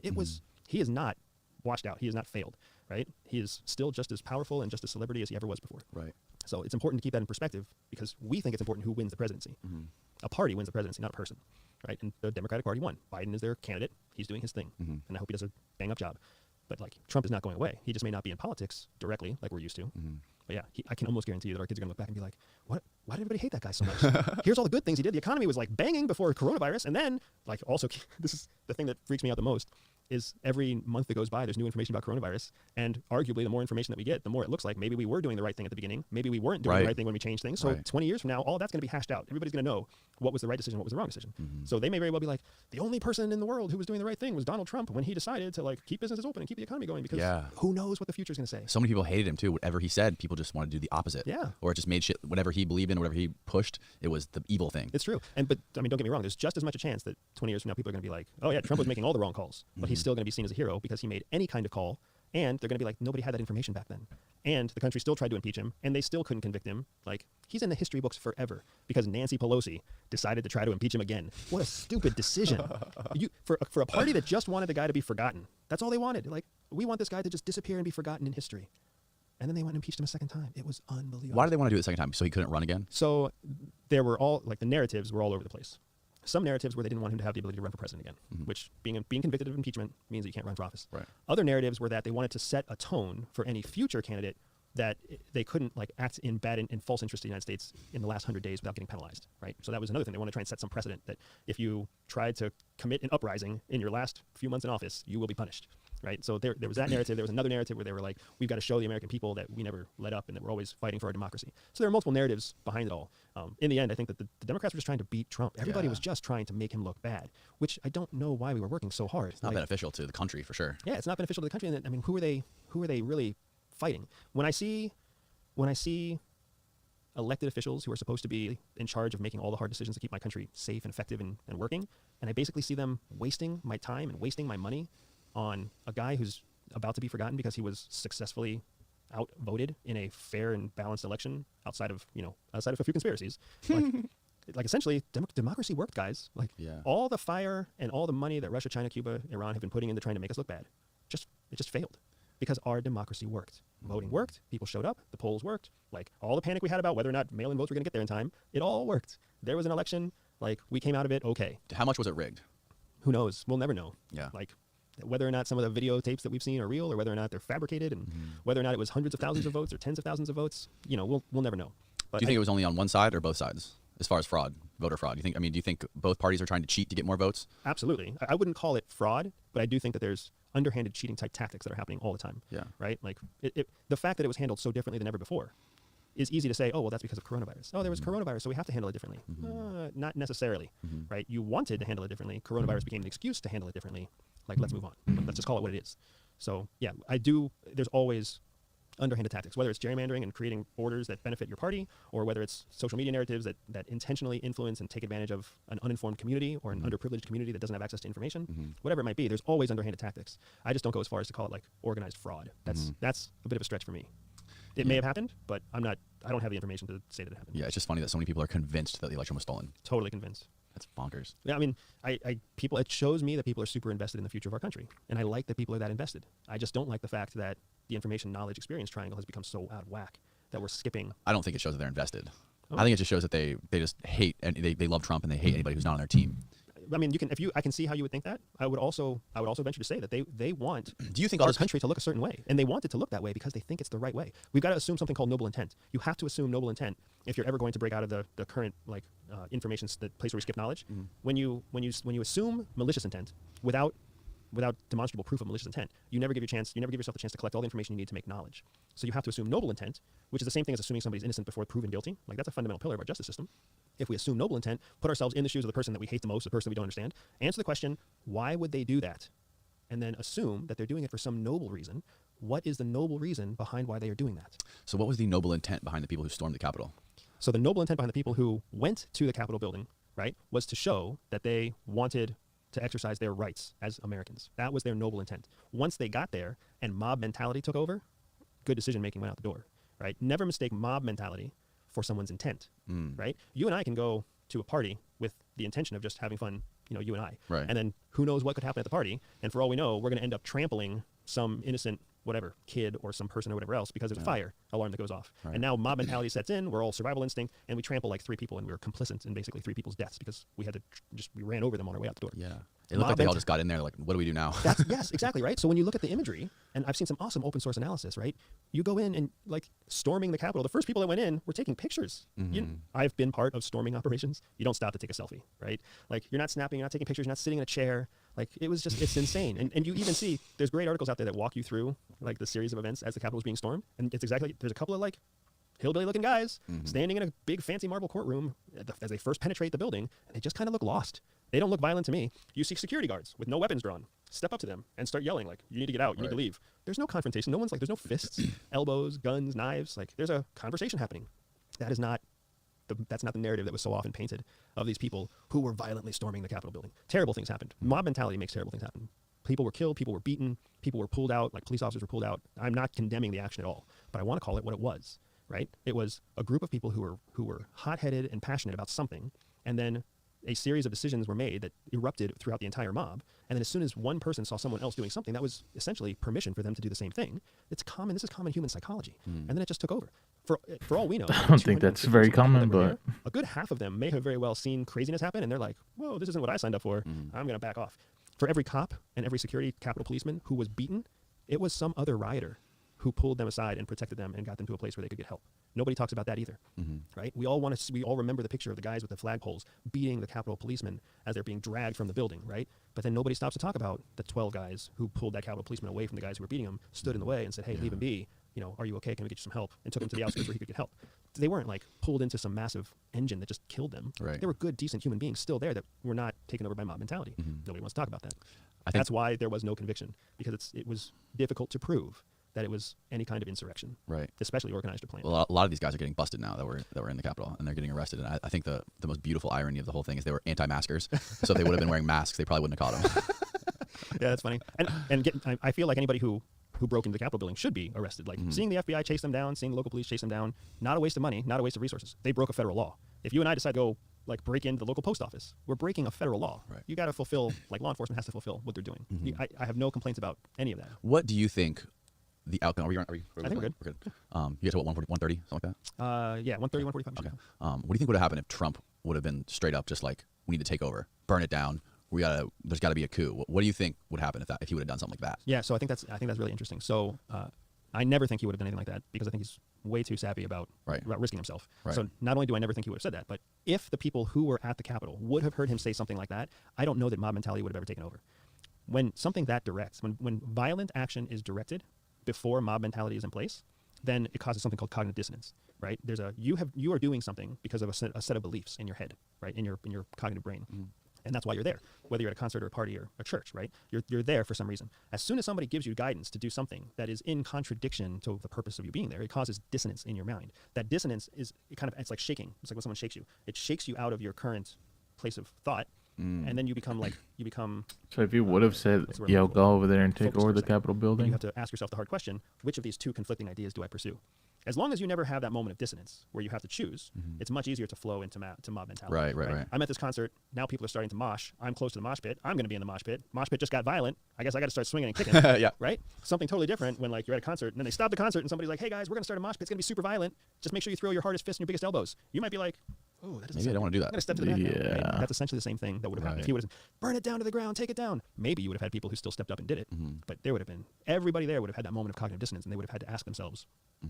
[SPEAKER 14] He is not washed out. He has not failed, right? He is still just as powerful and just a celebrity as he ever was before.
[SPEAKER 11] Right.
[SPEAKER 14] So it's important to keep that in perspective because we think it's important who wins the presidency. A party wins the presidency, not a person, right? And the Democratic Party won. Biden is their candidate. He's doing his thing, and I hope he does a bang-up job. But Trump is not going away. He just may not be in politics directly like we're used to. But yeah, I can almost guarantee you that our kids are going to look back and be like, what? Why did everybody hate that guy so much? Here's all the good things he did. The economy was banging before coronavirus. And then also, this is the thing that freaks me out the most, is every month that goes by, there's new information about coronavirus. And arguably, the more information that we get, the more it looks like maybe we were doing the right thing at the beginning. Maybe we weren't doing the right thing when we changed things. So 20 years from now, all that's going to be hashed out. Everybody's going to know what was the right decision, what was the wrong decision. So they may very well be like, the only person in the world who was doing the right thing was Donald Trump when he decided to keep businesses open and keep the economy going because who knows what the future is going to say.
[SPEAKER 11] So many people hated him too. Whatever he said, people just wanted to do the opposite.
[SPEAKER 14] Yeah.
[SPEAKER 11] Or it just made shit, whatever he believed in, whatever he pushed, it was the evil thing.
[SPEAKER 14] It's true. But don't get me wrong, there's just as much a chance that 20 years from now people are going to be like, oh yeah, Trump was making all the wrong calls, but he's still going to be seen as a hero because he made any kind of call, and they're going to be like, nobody had that information back then. And the country still tried to impeach him, and they still couldn't convict him. He's in the history books forever because Nancy Pelosi decided to try to impeach him again. What a stupid decision. For a party that just wanted the guy to be forgotten, that's all they wanted. We want this guy to just disappear and be forgotten in history. And then they went and impeached him a second time. It was unbelievable.
[SPEAKER 11] Why did they want to do it a second time? So he couldn't run again?
[SPEAKER 14] So there were the narratives were all over the place. Some narratives where they didn't want him to have the ability to run for president again, which being convicted of impeachment means that you can't run for office.
[SPEAKER 11] Right.
[SPEAKER 14] Other narratives were that they wanted to set a tone for any future candidate that they couldn't act in bad and false interest to the United States in the last 100 days without getting penalized, right? So that was another thing. They wanted to try and set some precedent that if you tried to commit an uprising in your last few months in office, you will be punished, right? So there was that narrative. There was another narrative where they were like, we've got to show the American people that we never let up and that we're always fighting for our democracy. So there are multiple narratives behind it all. In the end, I think that the Democrats were just trying to beat Trump. Everybody was just trying to make him look bad, which I don't know why we were working so hard.
[SPEAKER 11] It's not beneficial to the country, for sure.
[SPEAKER 14] Yeah, it's not beneficial to the country. And who are they really fighting? When I see elected officials who are supposed to be in charge of making all the hard decisions to keep my country safe and effective and working, and I basically see them wasting my time and wasting my money on a guy who's about to be forgotten because he was successfully outvoted in a fair and balanced election outside of a few conspiracies. Essentially, democracy worked, guys. All the fire and all the money that Russia, China, Cuba, Iran have been putting into trying to make us look bad, it just failed. Because our democracy worked. Voting worked. People showed up. The polls worked. All the panic we had about whether or not mail-in votes were going to get there in time, it all worked. There was an election. We came out of it okay.
[SPEAKER 11] How much was it rigged?
[SPEAKER 14] Who knows? We'll never know.
[SPEAKER 11] Yeah.
[SPEAKER 14] Whether or not some of the videotapes that we've seen are real or whether or not they're fabricated and whether or not it was hundreds of thousands of votes or tens of thousands of votes, we'll never know. But
[SPEAKER 11] do you think it was only on one side or both sides as far as fraud, voter fraud? Do you think both parties are trying to cheat to get more votes?
[SPEAKER 14] Absolutely. I wouldn't call it fraud, but I do think that there's underhanded cheating type tactics that are happening all the time.
[SPEAKER 11] Yeah.
[SPEAKER 14] Right? The fact that it was handled so differently than ever before is easy to say, oh, well, that's because of coronavirus. Oh, there was coronavirus, so we have to handle it differently. Not necessarily, right? You wanted to handle it differently. Coronavirus became an excuse to handle it differently. Let's move on. Let's just call it what it is. So, yeah, there's always underhanded tactics, whether it's gerrymandering and creating borders that benefit your party, or whether it's social media narratives that intentionally influence and take advantage of an uninformed community or an underprivileged community that doesn't have access to information. Whatever it might be, there's always underhanded tactics. I just don't go as far as to call it organized fraud. That's a bit of a stretch for me. It may have happened, but I don't have the information to say that it happened.
[SPEAKER 11] Yeah, it's just funny that so many people are convinced that the election was stolen.
[SPEAKER 14] Totally convinced.
[SPEAKER 11] That's bonkers.
[SPEAKER 14] Yeah, it shows me that people are super invested in the future of our country, and I like that people are that invested. I just don't like the fact that the information, knowledge, experience triangle has become so out of whack that we're skipping.
[SPEAKER 11] I don't think it shows that they're invested.
[SPEAKER 2] I think it just shows that they just hate and they love Trump and they hate anybody who's not on their team.
[SPEAKER 14] I mean, I can see how you would think that. I would also venture to say that they want
[SPEAKER 2] Do you think
[SPEAKER 14] our country to look a certain way, and they want it to look that way because they think it's the right way. We've got to assume something called noble intent. You have to assume noble intent if you're ever going to break out of the current information, the place where we skip knowledge. When you assume malicious intent without demonstrable proof of malicious intent, you never give yourself the chance to collect all the information you need to make knowledge. So you have to assume noble intent, which is the same thing as assuming somebody's innocent before proven guilty. Like, that's a fundamental pillar of our justice system. If we assume noble intent, put ourselves in the shoes of the person that we hate the most, the person we don't understand, answer the question, why would they do that? And then assume that they're doing it for some noble reason. What is the noble reason behind why they are doing that?
[SPEAKER 2] So what was the noble intent behind the people who stormed the Capitol?
[SPEAKER 14] So the noble intent behind the people who went to the Capitol building, right, was to show that they wanted to exercise their rights as Americans. That was their noble intent. Once they got there and mob mentality took over, good decision-making went out the door, right? Never mistake mob mentality for someone's intent, right? You and I can go to a party with the intention of just having fun, you and I.
[SPEAKER 2] Right.
[SPEAKER 14] And then who knows what could happen at the party. And for all we know, we're going to end up trampling some innocent whatever kid or some person or whatever else because there's a fire alarm that goes off. Right. And now mob mentality sets in. We're all survival instinct, and we trample like 3 people, and we were complicit in basically 3 people's deaths because we had to we ran over them on our way out the door.
[SPEAKER 2] Yeah. It looked like they all just got in there like, what do we do now?
[SPEAKER 14] Yes, exactly, right? So when you look at the imagery, and I've seen some awesome open source analysis, right? You go in and like storming the Capitol. The first people that went in were taking pictures. I've been part of storming operations. You don't stop to take a selfie, right? Like, you're not snapping, you're not taking pictures, you're not sitting in a chair. Like, it was just, it's insane. And you even see, there's great articles out there that walk you through like the series of events as the Capitol was being stormed. And it's exactly, there's a couple of like hillbilly looking guys standing in a big fancy marble courtroom as they first penetrate the building, and they just kind of look lost. They don't look violent to me. You see security guards with no weapons drawn step up to them and start yelling like, you need to get out, you need to leave. There's no confrontation. No one's like, there's no fists, elbows, guns, knives. Like, there's a conversation happening. That's not the narrative that was so often painted of these people who were violently storming the Capitol building. Terrible things happened. Mob mentality makes terrible things happen. People were killed, people were beaten, people were pulled out, like police officers were pulled out. I'm not condemning the action at all, but I want to call it what it was, right? It was a group of people who were hot-headed and passionate about something, and then a series of decisions were made that erupted throughout the entire mob. And then as soon as one person saw someone else doing something, that was essentially permission for them to do the same thing. It's common. This is common human psychology. And then it just took over. For all we know,
[SPEAKER 1] I don't think that's very common, but
[SPEAKER 14] a good half of them may have very well seen craziness happen, and they're like, whoa, this isn't what I signed up for. I'm going to back off. For every cop and every security Capitol policeman who was beaten, it was some other rioter who pulled them aside and protected them and got them to a place where they could get help. Nobody talks about that either, right? We all remember the picture of the guys with the flagpoles beating the Capitol policemen as they're being dragged from the building, right? But then nobody stops to talk about the 12 guys who pulled that Capitol policeman away from the guys who were beating him, stood in the way and said, hey, leave him be. Are you okay? Can we get you some help? And took him to the outskirts where he could get help. They weren't like pulled into some massive engine that just killed them.
[SPEAKER 2] Right.
[SPEAKER 14] They were good, decent human beings still there that were not taken over by mob mentality. Nobody wants to talk about that. That's why there was no conviction, because it was difficult to prove that it was any kind of insurrection,
[SPEAKER 2] right?
[SPEAKER 14] Especially organized or planned.
[SPEAKER 2] Well, a lot of these guys are getting busted now that were in the Capitol, and they're getting arrested. And I think the most beautiful irony of the whole thing is they were anti-maskers. So if they would have been wearing masks, they probably wouldn't have caught them.
[SPEAKER 14] Yeah, that's funny. I feel like anybody who broke into the Capitol building should be arrested. Like, seeing the FBI chase them down, seeing the local police chase them down, not a waste of money, not a waste of resources. They broke a federal law. If you and I decide to go like break into the local post office, we're breaking a federal law. Right. You got to fulfill, like, law enforcement has to fulfill what they're doing. I have no complaints about any of that.
[SPEAKER 2] What do you think the outcome? Are we
[SPEAKER 14] I think we're good.
[SPEAKER 2] We're good. You guys what, 140, 130, something like that?
[SPEAKER 14] Yeah, 130, 145.
[SPEAKER 2] Okay. What do you think would have happened if Trump would have been straight up just like, we need to take over, burn it down, there's got to be a coup? What do you think would happen if he would have done something like that?
[SPEAKER 14] Yeah, so I think that's really interesting. So I never think he would have done anything like that, because I think he's way too savvy about risking himself.
[SPEAKER 2] Right.
[SPEAKER 14] So not only do I never think he would have said that, but if the people who were at the Capitol would have heard him say something like that, I don't know that mob mentality would have ever taken over. When something that directs, when violent action is directed before mob mentality is in place, then it causes something called cognitive dissonance, right? You are doing something because of a set of beliefs in your head, right? In your cognitive brain. And that's why you're there, whether you're at a concert or a party or a church, right? You're there for some reason. As soon as somebody gives you guidance to do something that is in contradiction to the purpose of you being there, it causes dissonance in your mind. That dissonance it's like shaking. It's like when someone shakes you. It shakes you out of your current place of thought, and then you become
[SPEAKER 1] So if you would have said,
[SPEAKER 14] what's the word I'm
[SPEAKER 1] "Yo,
[SPEAKER 14] looking for?
[SPEAKER 1] go over there and take
[SPEAKER 14] Focus for
[SPEAKER 1] over
[SPEAKER 14] a
[SPEAKER 1] the
[SPEAKER 14] second.
[SPEAKER 1] Capitol
[SPEAKER 14] And
[SPEAKER 1] building,"
[SPEAKER 14] you have to ask yourself the hard question: which of these two conflicting ideas do I pursue? As long as you never have that moment of dissonance where you have to choose, it's much easier to flow into mob mentality.
[SPEAKER 2] Right.
[SPEAKER 14] I'm at this concert. Now people are starting to mosh. I'm close to the mosh pit. I'm going to be in the mosh pit. Mosh pit just got violent. I guess I got to start swinging and kicking.
[SPEAKER 2] Yeah.
[SPEAKER 14] Right? Something totally different when like you're at a concert and then they stop the concert and somebody's like, hey guys, we're going to start a mosh pit. It's going to be super violent. Just make sure you throw your hardest fist and your biggest elbows. You might be like, oh, that doesn't
[SPEAKER 2] Maybe I don't wanna do that.
[SPEAKER 14] I'm going to step to the back now, right?
[SPEAKER 1] Yeah.
[SPEAKER 14] That's essentially the same thing that would have happened. If
[SPEAKER 2] Right.
[SPEAKER 14] he would have burn it down to the ground, take it down. Maybe you would have had people who still stepped up and did it. But there would have been, everybody there would have had that moment of cognitive dissonance and they would have had to ask themselves,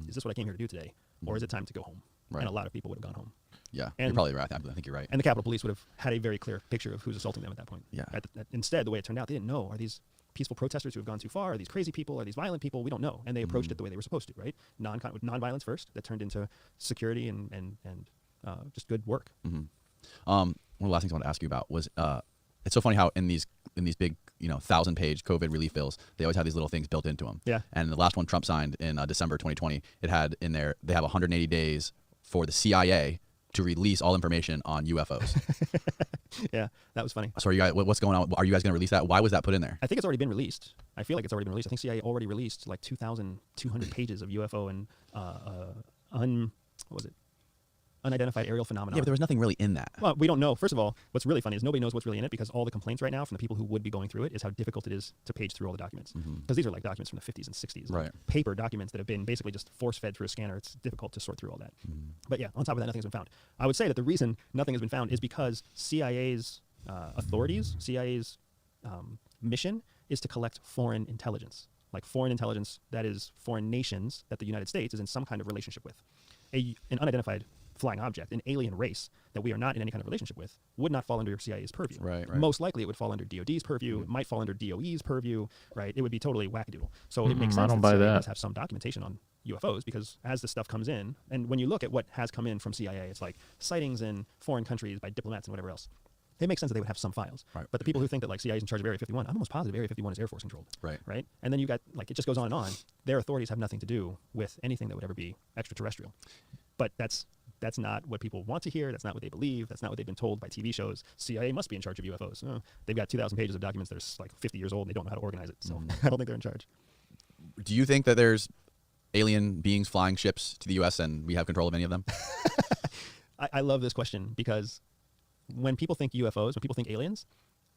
[SPEAKER 14] is this what I came here to do today? Or is it time to go home?
[SPEAKER 2] Right.
[SPEAKER 14] And a lot of people would have gone home.
[SPEAKER 2] Yeah,
[SPEAKER 14] And-
[SPEAKER 2] you're probably right. I think you're right.
[SPEAKER 14] And the Capitol Police would have had a very clear picture of who's assaulting them at that point.
[SPEAKER 2] Yeah.
[SPEAKER 14] Instead, the way it turned out, they didn't know, are these peaceful protesters who have gone too far? Are these crazy people? Are these violent people? We don't know. And they approached it the way they were supposed to, right? Non-violence first, that turned into security and just good work.
[SPEAKER 2] One of the last things I want to ask you about was it's so funny how in these big 1,000-page COVID relief bills they always have these little things built into them.
[SPEAKER 14] Yeah.
[SPEAKER 2] And the last one Trump signed in December 2020, it had in there they have 180 days for the CIA to release all information on UFOs.
[SPEAKER 14] Yeah, that was funny.
[SPEAKER 2] So are you guys, what's going on? Are you guys going to release that? Why was that put in there?
[SPEAKER 14] I think it's already been released. I feel like it's already been released. I think CIA already released like 2,200 pages of UFO and unidentified aerial phenomena.
[SPEAKER 2] Yeah, but there was nothing really in that.
[SPEAKER 14] Well, we don't know. First of all, what's really funny is nobody knows what's really in it because all the complaints right now from the people who would be going through it is how difficult it is to page through all the documents. Because these are like documents from the 50s and 60s.
[SPEAKER 2] Right.
[SPEAKER 14] Like paper documents that have been basically just force-fed through a scanner. It's difficult to sort through all that. But yeah, on top of that, nothing's been found. I would say that the reason nothing has been found is because CIA's authorities, CIA's mission is to collect foreign intelligence. Like foreign intelligence that is foreign nations that the United States is in some kind of relationship with. An unidentified flying object, an alien race that we are not in any kind of relationship with, would not fall under CIA's purview.
[SPEAKER 2] Right.
[SPEAKER 14] Most likely it would fall under DOD's purview. It might fall under DOE's purview, right? It would be totally wackadoodle. So it makes
[SPEAKER 1] I
[SPEAKER 14] sense
[SPEAKER 1] don't
[SPEAKER 14] that
[SPEAKER 1] buy
[SPEAKER 14] CIA
[SPEAKER 1] that.
[SPEAKER 14] does have some documentation on UFOs because as the stuff comes in, and when you look at what has come in from CIA, it's like sightings in foreign countries by diplomats and whatever else. It makes sense that they would have some files.
[SPEAKER 2] Right.
[SPEAKER 14] But the people who think that like CIA is in charge of Area 51, I'm almost positive Area 51 is Air Force controlled.
[SPEAKER 2] Right.
[SPEAKER 14] Right? And then you got, like, it just goes on and on. Their authorities have nothing to do with anything that would ever be extraterrestrial. But that's not what people want to hear. That's not what they believe. That's not what they've been told by TV shows. CIA must be in charge of UFOs. They've got 2,000 pages of documents that are like 50 years old and they don't know how to organize it. So I don't think they're in charge.
[SPEAKER 2] Do you think that there's alien beings flying ships to the U.S. and we have control of any of them?
[SPEAKER 14] I love this question because when people think UFOs, when people think aliens,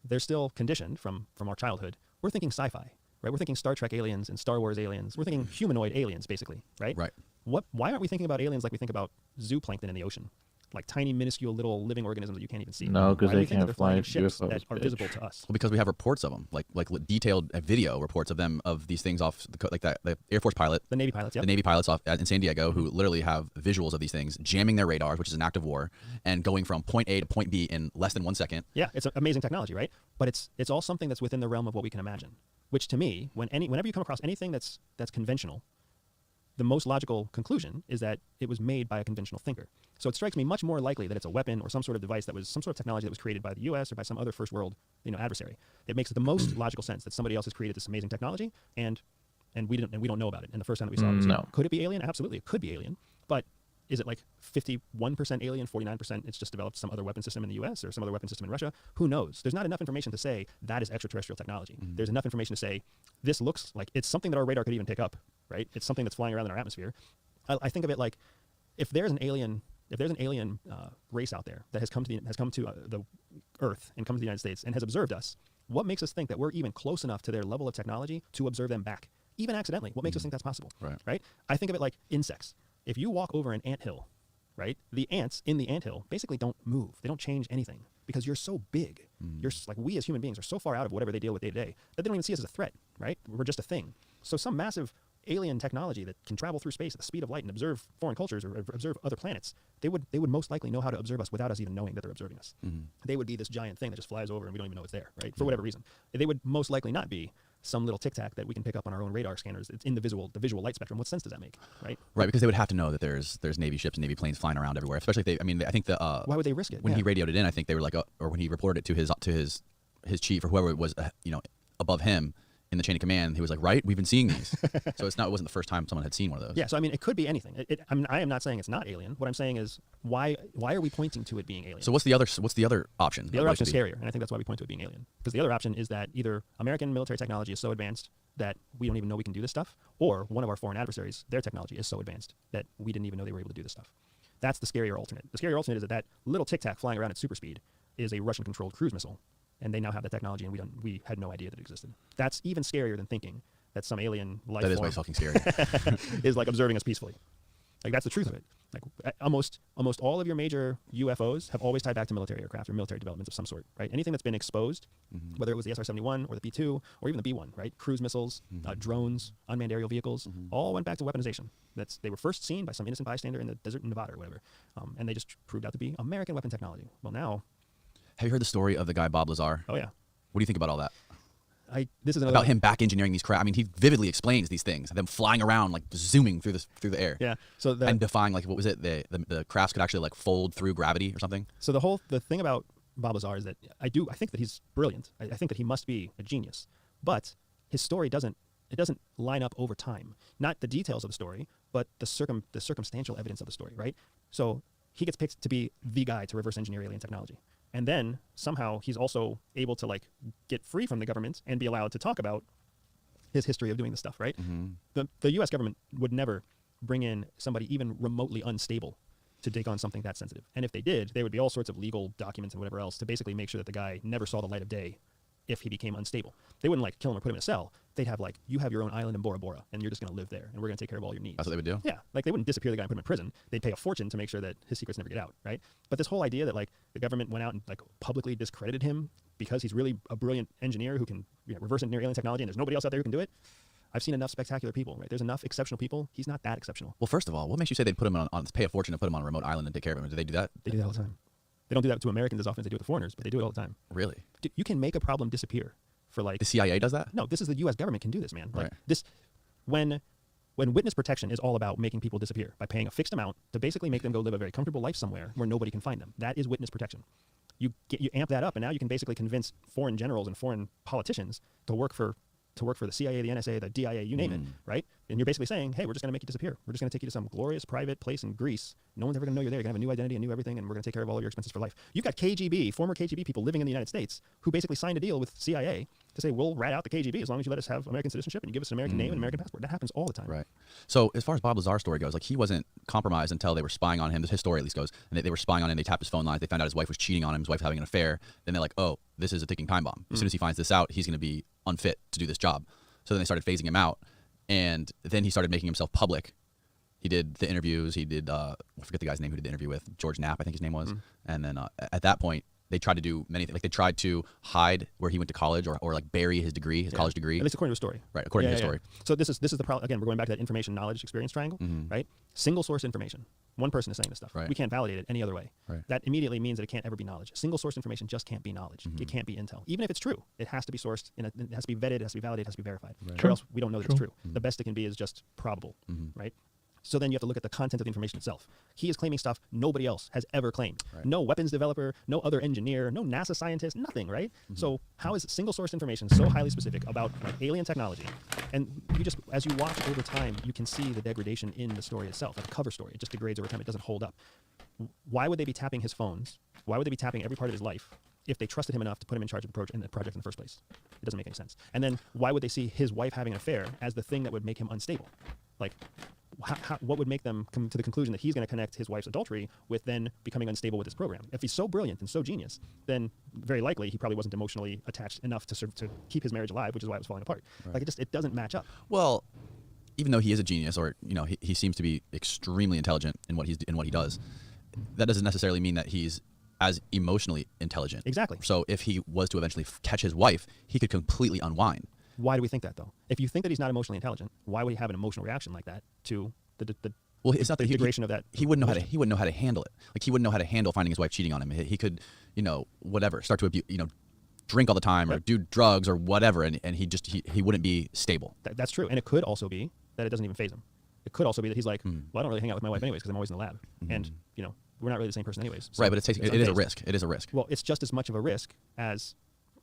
[SPEAKER 14] they're still conditioned from our childhood. We're thinking sci-fi, right? We're thinking Star Trek aliens and Star Wars aliens. We're thinking humanoid aliens, basically, right?
[SPEAKER 2] Right.
[SPEAKER 14] Why aren't we thinking about aliens like we think about zooplankton in the ocean? Like tiny, minuscule, little living organisms that you can't even see.
[SPEAKER 1] No, 'cause
[SPEAKER 14] Why do
[SPEAKER 1] they
[SPEAKER 14] we think that
[SPEAKER 1] can't
[SPEAKER 14] they're flying in
[SPEAKER 1] fly
[SPEAKER 14] ships
[SPEAKER 1] UFOs,
[SPEAKER 14] that are
[SPEAKER 1] bitch.
[SPEAKER 14] visible to us.
[SPEAKER 2] Well, because we have reports of them, like detailed video reports of them, of these things off like that, the Air Force pilot,
[SPEAKER 14] the Navy pilots,
[SPEAKER 2] the Navy pilots off in San Diego, who literally have visuals of these things jamming their radars, which is an act of war, and going from point A to point B in less than 1 second.
[SPEAKER 14] Yeah, it's amazing technology, right? But it's all something that's within the realm of what we can imagine. Which to me, whenever you come across anything that's conventional, the most logical conclusion is that it was made by a conventional thinker. So it strikes me much more likely that it's a weapon or some sort of device that was some sort of technology that was created by the U.S. or by some other first world, adversary. It makes the most logical sense that somebody else has created this amazing technology and we don't know about it. And the first time that we saw it was
[SPEAKER 1] No.
[SPEAKER 14] Could it be alien? Absolutely, it could be alien. But is it like 51% alien, 49% it's just developed some other weapon system in the U.S. or some other weapon system in Russia? Who knows? There's not enough information to say that is extraterrestrial technology. There's enough information to say this looks like it's something that our radar could even pick up, right? It's something that's flying around in our atmosphere. I think of it like if there's an alien race out there that has come to the Earth and come to the United States and has observed us, what makes us think that we're even close enough to their level of technology to observe them back, even accidentally? What makes us think that's possible? Right? I think of it like insects. If you walk over an anthill, right, the ants in the anthill basically don't move. They don't change anything because you're so big. You're like, we as human beings are so far out of whatever they deal with day to day that they don't even see us as a threat, right? We're just a thing. So some massive alien technology that can travel through space at the speed of light and observe foreign cultures or observe other planets, they would most likely know how to observe us without us even knowing that they're observing us. They would be this giant thing that just flies over and we don't even know it's there, right? For whatever reason. They would most likely not be some little tic tac that we can pick up on our own radar scanners. It's in the visual light spectrum. What sense does that make, right?
[SPEAKER 2] Right, because they would have to know that there's Navy ships and Navy planes flying around everywhere. Especially if I think the
[SPEAKER 14] why would they risk it?
[SPEAKER 2] When he radioed it in, I think they were like, or when he reported it to his chief or whoever it was, above him
[SPEAKER 11] in the chain of command who was like, right, we've been seeing these. So it wasn't the first time someone had seen one of those.
[SPEAKER 14] Yeah, so I mean, it could be anything. I am not saying it's not alien. What I'm saying is, why are we pointing to it being alien?
[SPEAKER 11] So what's the other option?
[SPEAKER 14] The other option is scarier, and I think that's why we point to it being alien. Because the other option is that either American military technology is so advanced that we don't even know we can do this stuff, or one of our foreign adversaries, their technology is so advanced that we didn't even know they were able to do this stuff. That's the scarier alternate. The scarier alternate is that little Tic Tac flying around at super speed is a Russian-controlled cruise missile, and they now have that technology, and we had no idea that it existed. That's even scarier than thinking that some alien life
[SPEAKER 11] That is
[SPEAKER 14] form
[SPEAKER 11] why fucking scary.
[SPEAKER 14] is like observing us peacefully. Like, that's the truth of it. Like, almost all of your major UFOs have always tied back to military aircraft or military developments of some sort, right? Anything that's been exposed, whether it was the SR-71 or the B-2 or even the B-1, right? Cruise missiles, drones, unmanned aerial vehicles, all went back to weaponization. They were first seen by some innocent bystander in the desert in Nevada or whatever, and they just proved out to be American weapon technology. Well, now...
[SPEAKER 11] Have you heard the story of the guy Bob Lazar?
[SPEAKER 14] Oh, yeah.
[SPEAKER 11] What do you think about all that?
[SPEAKER 14] This is
[SPEAKER 11] about him back engineering these craft. I mean, he vividly explains these things, them flying around, like zooming through the air.
[SPEAKER 14] Yeah. So
[SPEAKER 11] and defying, like, what was it? The crafts could actually like fold through gravity or something.
[SPEAKER 14] So the thing about Bob Lazar is that I think that he's brilliant. I think that he must be a genius, but his story doesn't line up over time. Not the details of the story, but the circumstantial evidence of the story, right? So he gets picked to be the guy to reverse engineer alien technology. And then somehow he's also able to like get free from the government and be allowed to talk about his history of doing this stuff, right? The U.S. government would never bring in somebody even remotely unstable to take on something that sensitive. And if they did, there would be all sorts of legal documents and whatever else to basically make sure that the guy never saw the light of day if he became unstable. They wouldn't like kill him or put him in a cell. They'd have like, you have your own island in Bora Bora and you're just going to live there and we're going to take care of all your needs.
[SPEAKER 11] That's what they would do?
[SPEAKER 14] Yeah. Like, they wouldn't disappear the guy and put him in prison. They'd pay a fortune to make sure that his secrets never get out, right? But this whole idea that like the government went out and like publicly discredited him because he's really a brilliant engineer who can reverse engineer alien technology and there's nobody else out there who can do it. I've seen enough spectacular people, right? There's enough exceptional people. He's not that exceptional.
[SPEAKER 11] Well, first of all, what makes you say they'd put him on pay a fortune to put him on a remote island and take care of him? Do they do that?
[SPEAKER 14] They do that all the time. They don't do that to Americans as often as they do it to foreigners, but they do it all the time.
[SPEAKER 11] Really?
[SPEAKER 14] Dude, you can make a problem disappear for like...
[SPEAKER 11] The CIA does that?
[SPEAKER 14] No, this is the U.S. government can do this, man. Like,
[SPEAKER 11] right.
[SPEAKER 14] This, when witness protection is all about making people disappear by paying a fixed amount to basically make them go live a very comfortable life somewhere where nobody can find them. That is witness protection. You amp that up, and now you can basically convince foreign generals and foreign politicians to work for the CIA, the NSA, the DIA, you name it, right? And you're basically saying, hey, we're just going to make you disappear. We're just going to take you to some glorious private place in Greece. No one's ever going to know you're there. You're going to have a new identity, a new everything, and we're going to take care of all of your expenses for life. You've got KGB, former KGB people living in the United States who basically signed a deal with CIA to say, we'll rat out the KGB as long as you let us have American citizenship and you give us an American name and an American passport. That happens all the time.
[SPEAKER 11] Right. So as far as Bob Lazar's story goes, like, he wasn't compromised until they were spying on him. His story at least goes, and they were spying on him. They tapped his phone lines. They found out his wife was cheating on him. His wife having an affair. Then they're like, oh, this is a ticking time bomb. As soon as he finds this out, he's going to be unfit to do this job. So then they started phasing him out, and then he started making himself public. He did the interviews. He did, I forget the guy's name who did the interview with, George Knapp, I think his name was. And then at that point, they tried to do many things. Like, they tried to hide where he went to college or like bury his degree, his college degree.
[SPEAKER 14] At least according to a story.
[SPEAKER 11] Right, according to a story.
[SPEAKER 14] So this is the problem. Again, we're going back to that information, knowledge, experience triangle, right? Single source information. One person is saying this stuff.
[SPEAKER 11] Right.
[SPEAKER 14] We can't validate it any other way.
[SPEAKER 11] Right.
[SPEAKER 14] That immediately means that it can't ever be knowledge. Single source information just can't be knowledge. It can't be intel. Even if it's true, it has to be sourced, it has to be vetted, it has to be validated, it has to be verified.
[SPEAKER 11] Right.
[SPEAKER 14] Or else we don't know that it's true. The best it can be is just probable, right? So then you have to look at the content of the information itself. He is claiming stuff nobody else has ever claimed. Right. No weapons developer, no other engineer, no NASA scientist, nothing, right? So how is single source information so highly specific about like alien technology? And you just, as you watch over time, you can see the degradation in the story itself, like a cover story. It just degrades over time. It doesn't hold up. Why would they be tapping his phones? Why would they be tapping every part of his life if they trusted him enough to put him in charge of the project in the first place? It doesn't make any sense. And then why would they see his wife having an affair as the thing that would make him unstable? Like, what would make them come to the conclusion that he's going to connect his wife's adultery with then becoming unstable with his program? If he's so brilliant and so genius, then very likely he probably wasn't emotionally attached enough to keep his marriage alive, which is why it was falling apart. Right. Like, it doesn't match up.
[SPEAKER 11] Well, even though he is a genius, or he seems to be extremely intelligent in what he does, that doesn't necessarily mean that he's as emotionally intelligent.
[SPEAKER 14] Exactly.
[SPEAKER 11] So if he was to eventually catch his wife, he could completely unwind.
[SPEAKER 14] Why do we think that, though? If you think that he's not emotionally intelligent, why would he have an emotional reaction like that to the
[SPEAKER 11] well, it's not the
[SPEAKER 14] degradation of that?
[SPEAKER 11] He wouldn't know how to handle it. Like, he wouldn't know how to handle finding his wife cheating on him. He could, whatever, start to abuse, drink all the time or do drugs or whatever, and he wouldn't be stable.
[SPEAKER 14] That's true, and it could also be that it doesn't even faze him. It could also be that he's like, well, I don't really hang out with my wife anyways because I'm always in the lab, and we're not really the same person anyways. So,
[SPEAKER 11] right, but it is a risk. It is a risk.
[SPEAKER 14] Well, it's just as much of a risk as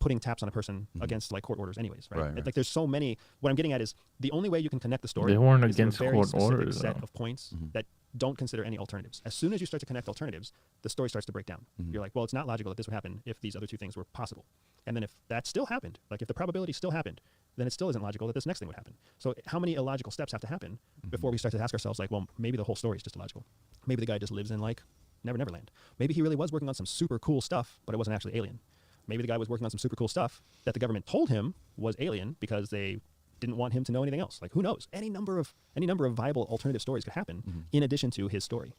[SPEAKER 14] putting taps on a person against like court orders anyways, right?
[SPEAKER 11] Right.
[SPEAKER 14] Like there's so many. What I'm getting at is the only way you can connect the story.
[SPEAKER 1] They weren't
[SPEAKER 14] is through
[SPEAKER 1] against
[SPEAKER 14] a very
[SPEAKER 1] court
[SPEAKER 14] specific
[SPEAKER 1] orders,
[SPEAKER 14] set
[SPEAKER 1] though.
[SPEAKER 14] of points that don't consider any alternatives. As soon as you start to connect alternatives, the story starts to break down. You're like, well, it's not logical that this would happen if these other two things were possible. And then if that still happened, like if the probability still happened, then it still isn't logical that this next thing would happen. So how many illogical steps have to happen before we start to ask ourselves like, well, maybe the whole story is just illogical. Maybe the guy just lives in like Neverland. Maybe he really was working on some super cool stuff, but it wasn't actually alien. Maybe the guy was working on some super cool stuff that the government told him was alien because they didn't want him to know anything else. Like, who knows? Any number of viable alternative stories could happen in addition to his story.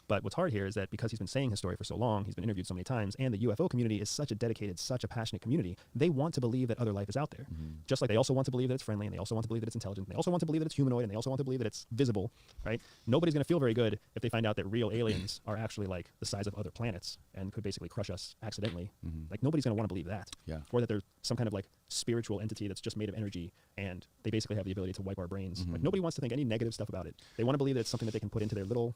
[SPEAKER 14] But what's hard here is that because he's been saying his story for so long, he's been interviewed so many times, and the UFO community is such a dedicated, such a passionate community, they want to believe that other life is out there. Just like they also want to believe that it's friendly, and they also want to believe that it's intelligent, and they also want to believe that it's humanoid, and they also want to believe that it's visible, right? Nobody's going to feel very good if they find out that real aliens are actually like the size of other planets and could basically crush us accidentally. Like, nobody's going to want to believe that.
[SPEAKER 11] Yeah.
[SPEAKER 14] Or that they're some kind of like spiritual entity that's just made of energy, and they basically have the ability to wipe our brains. Like, nobody wants to think any negative stuff about it. They want to believe that it's something that they can put into their little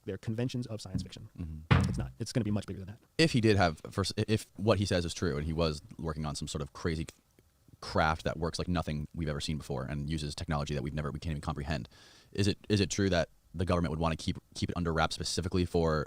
[SPEAKER 14] their conventions of science fiction. It's not. It's going to be much bigger than that.
[SPEAKER 11] If he did have, if what he says is true, and he was working on some sort of crazy craft that works like nothing we've ever seen before, and uses technology that we can't even comprehend, is it true that the government would want to keep it under wraps specifically for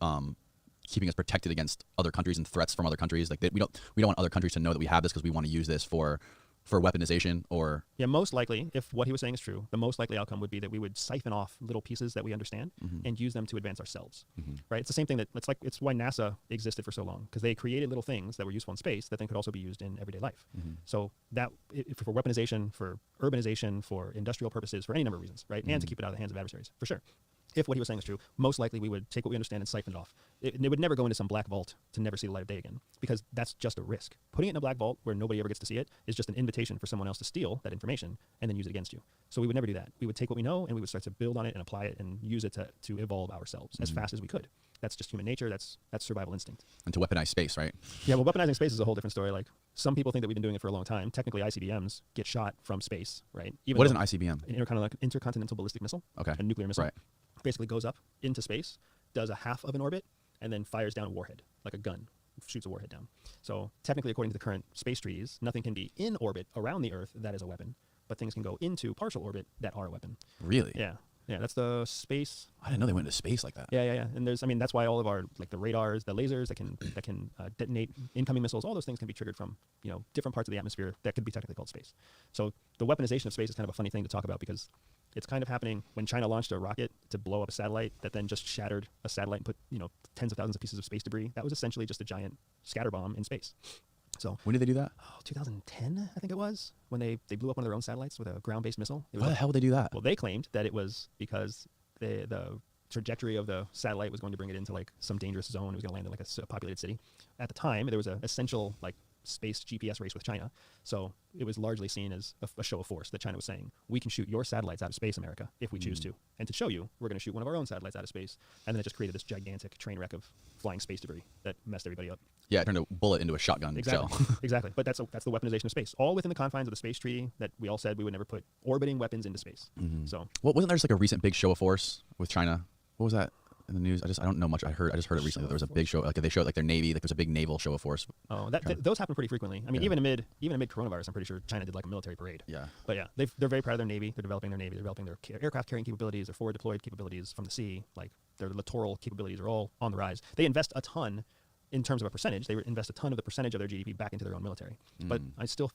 [SPEAKER 11] keeping us protected against other countries and threats from other countries? Like, we don't want other countries to know that we have this because we want to use this for weaponization, or
[SPEAKER 14] most likely, if what he was saying is true, the most likely outcome would be that we would siphon off little pieces that we understand and use them to advance ourselves. Right? It's the same thing it's why NASA existed for so long, because they created little things that were useful in space that then could also be used in everyday life. So that for weaponization, for urbanization, for industrial purposes, for any number of reasons, right? And to keep it out of the hands of adversaries, for sure. If what he was saying is true, most likely we would take what we understand and siphon it off. It would never go into some black vault to never see the light of day again, because that's just a risk. Putting it in a black vault where nobody ever gets to see it is just an invitation for someone else to steal that information and then use it against you. So we would never do that. We would take what we know and we would start to build on it and apply it and use it to evolve ourselves as fast as we could. That's just human nature. That's survival instinct.
[SPEAKER 11] And to weaponize space, right?
[SPEAKER 14] Yeah, well, weaponizing space is a whole different story. Like, some people think that we've been doing it for a long time. Technically, ICBMs get shot from space, right?
[SPEAKER 11] What is an ICBM?
[SPEAKER 14] An intercontinental ballistic missile.
[SPEAKER 11] Okay.
[SPEAKER 14] A nuclear missile.
[SPEAKER 11] Right.
[SPEAKER 14] Basically goes up into space, does a half of an orbit, and then fires down a warhead, like a gun, shoots a warhead down. So technically, according to the current space treaties, nothing can be in orbit around the Earth that is a weapon, but things can go into partial orbit that are a weapon.
[SPEAKER 11] Really?
[SPEAKER 14] Yeah. Yeah, that's the space.
[SPEAKER 11] I didn't know they went into space like that.
[SPEAKER 14] Yeah. And that's why all of our, like, the radars, the lasers that can detonate incoming missiles, all those things can be triggered from, different parts of the atmosphere that could be technically called space. So the weaponization of space is kind of a funny thing to talk about, because it's kind of happening when China launched a rocket to blow up a satellite that then just shattered a satellite and put, tens of thousands of pieces of space debris. That was essentially just a giant scatter bomb in space. So
[SPEAKER 11] when did they do that?
[SPEAKER 14] 2010, I think it was, when they blew up one of their own satellites with a ground-based missile.
[SPEAKER 11] Why the hell would they do that?
[SPEAKER 14] Well, they claimed that it was because the trajectory of the satellite was going to bring it into like some dangerous zone. It was going to land in like a populated city. At the time, there was an essential like space GPS race with China. So it was largely seen as a show of force that China was saying, we can shoot your satellites out of space, America, if we choose to. And to show you, we're going to shoot one of our own satellites out of space. And then it just created this gigantic train wreck of flying space debris that messed everybody up.
[SPEAKER 11] Yeah, it turned a bullet into a shotgun
[SPEAKER 14] Exactly.
[SPEAKER 11] shell.
[SPEAKER 14] Exactly. But that's the weaponization of space, all within the confines of the space treaty that we all said we would never put orbiting weapons into space. So
[SPEAKER 11] Wasn't there just like a recent big show of force with China? What was that in the news? I don't know much. I just heard it recently that there was a big show. Like, they showed like their Navy. Like, there's a big naval show of force.
[SPEAKER 14] Oh, those happen pretty frequently. I mean, even amid coronavirus, I'm pretty sure China did like a military parade.
[SPEAKER 11] Yeah.
[SPEAKER 14] But yeah, they're very proud of their Navy. They're developing their Navy. They're developing their aircraft carrying capabilities, their forward deployed capabilities from the sea. Like, their littoral capabilities are all on the rise. They invest a ton. In terms of a percentage, they invest a ton of the percentage of their GDP back into their own military. But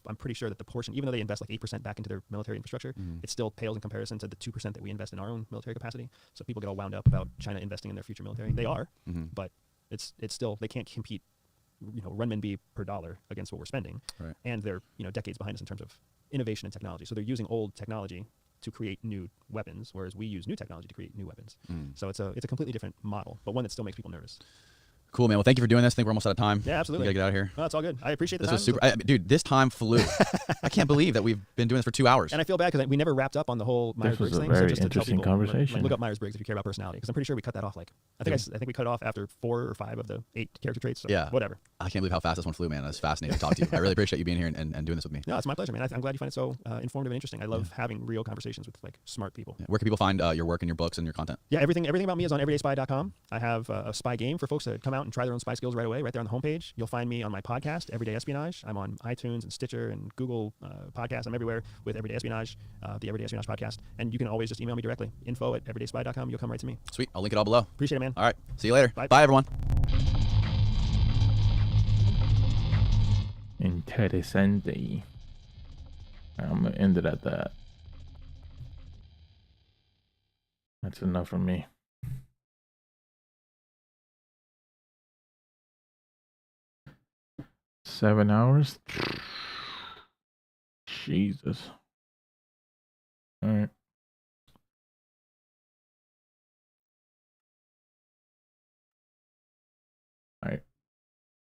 [SPEAKER 14] I'm pretty sure that the portion, even though they invest like 8% back into their military infrastructure, it still pales in comparison to the 2% that we invest in our own military capacity. So people get all wound up about China investing in their future military. They are, but it's still, they can't compete, renminbi per dollar against what we're spending.
[SPEAKER 11] Right.
[SPEAKER 14] And they're, decades behind us in terms of innovation and technology. So they're using old technology to create new weapons, whereas we use new technology to create new weapons. So it's a completely different model, but one that still makes people nervous.
[SPEAKER 11] Cool, man. Well, thank you for doing this. I think we're almost out of time.
[SPEAKER 14] Yeah, absolutely.
[SPEAKER 11] We gotta get out of here.
[SPEAKER 14] No, it's all good. I appreciate the time.
[SPEAKER 11] This was super. Dude, this time flew. I can't believe that we've been doing this for 2 hours.
[SPEAKER 14] And I feel bad because we never wrapped up on the whole Myers-Briggs thing.
[SPEAKER 1] Very
[SPEAKER 14] so just
[SPEAKER 1] interesting
[SPEAKER 14] to tell people,
[SPEAKER 1] conversation.
[SPEAKER 14] look up Myers-Briggs if you care about personality, because I'm pretty sure we cut that off. Like, I think we cut it off after 4 or 5 of the 8 character traits. So
[SPEAKER 11] yeah.
[SPEAKER 14] Whatever.
[SPEAKER 11] I can't believe how fast this one flew, man. It's fascinating to talk to you. I really appreciate you being here and doing this with me.
[SPEAKER 14] No, it's my pleasure, man. I'm glad you find it so informative and interesting. I love having real conversations with like smart people.
[SPEAKER 11] Yeah. Where can people find your work and your books and your content?
[SPEAKER 14] Yeah, everything about me is on everydayspy.com. I have a spy game for folks to come out out and try their own spy skills right away, right there on the homepage. You'll find me on my podcast, Everyday Espionage. I'm on iTunes and Stitcher and Google Podcasts. I'm everywhere with Everyday Espionage, the Everyday Espionage podcast. And you can always just email me directly, info@everydayspy.com. You'll come right to me.
[SPEAKER 11] Sweet. I'll link it all below.
[SPEAKER 14] Appreciate it, man.
[SPEAKER 11] All right. See you later.
[SPEAKER 14] Bye.
[SPEAKER 11] Bye everyone.
[SPEAKER 1] Interesante. I'm gonna end it at that. That's enough for me. $7 hours? Jesus. All right.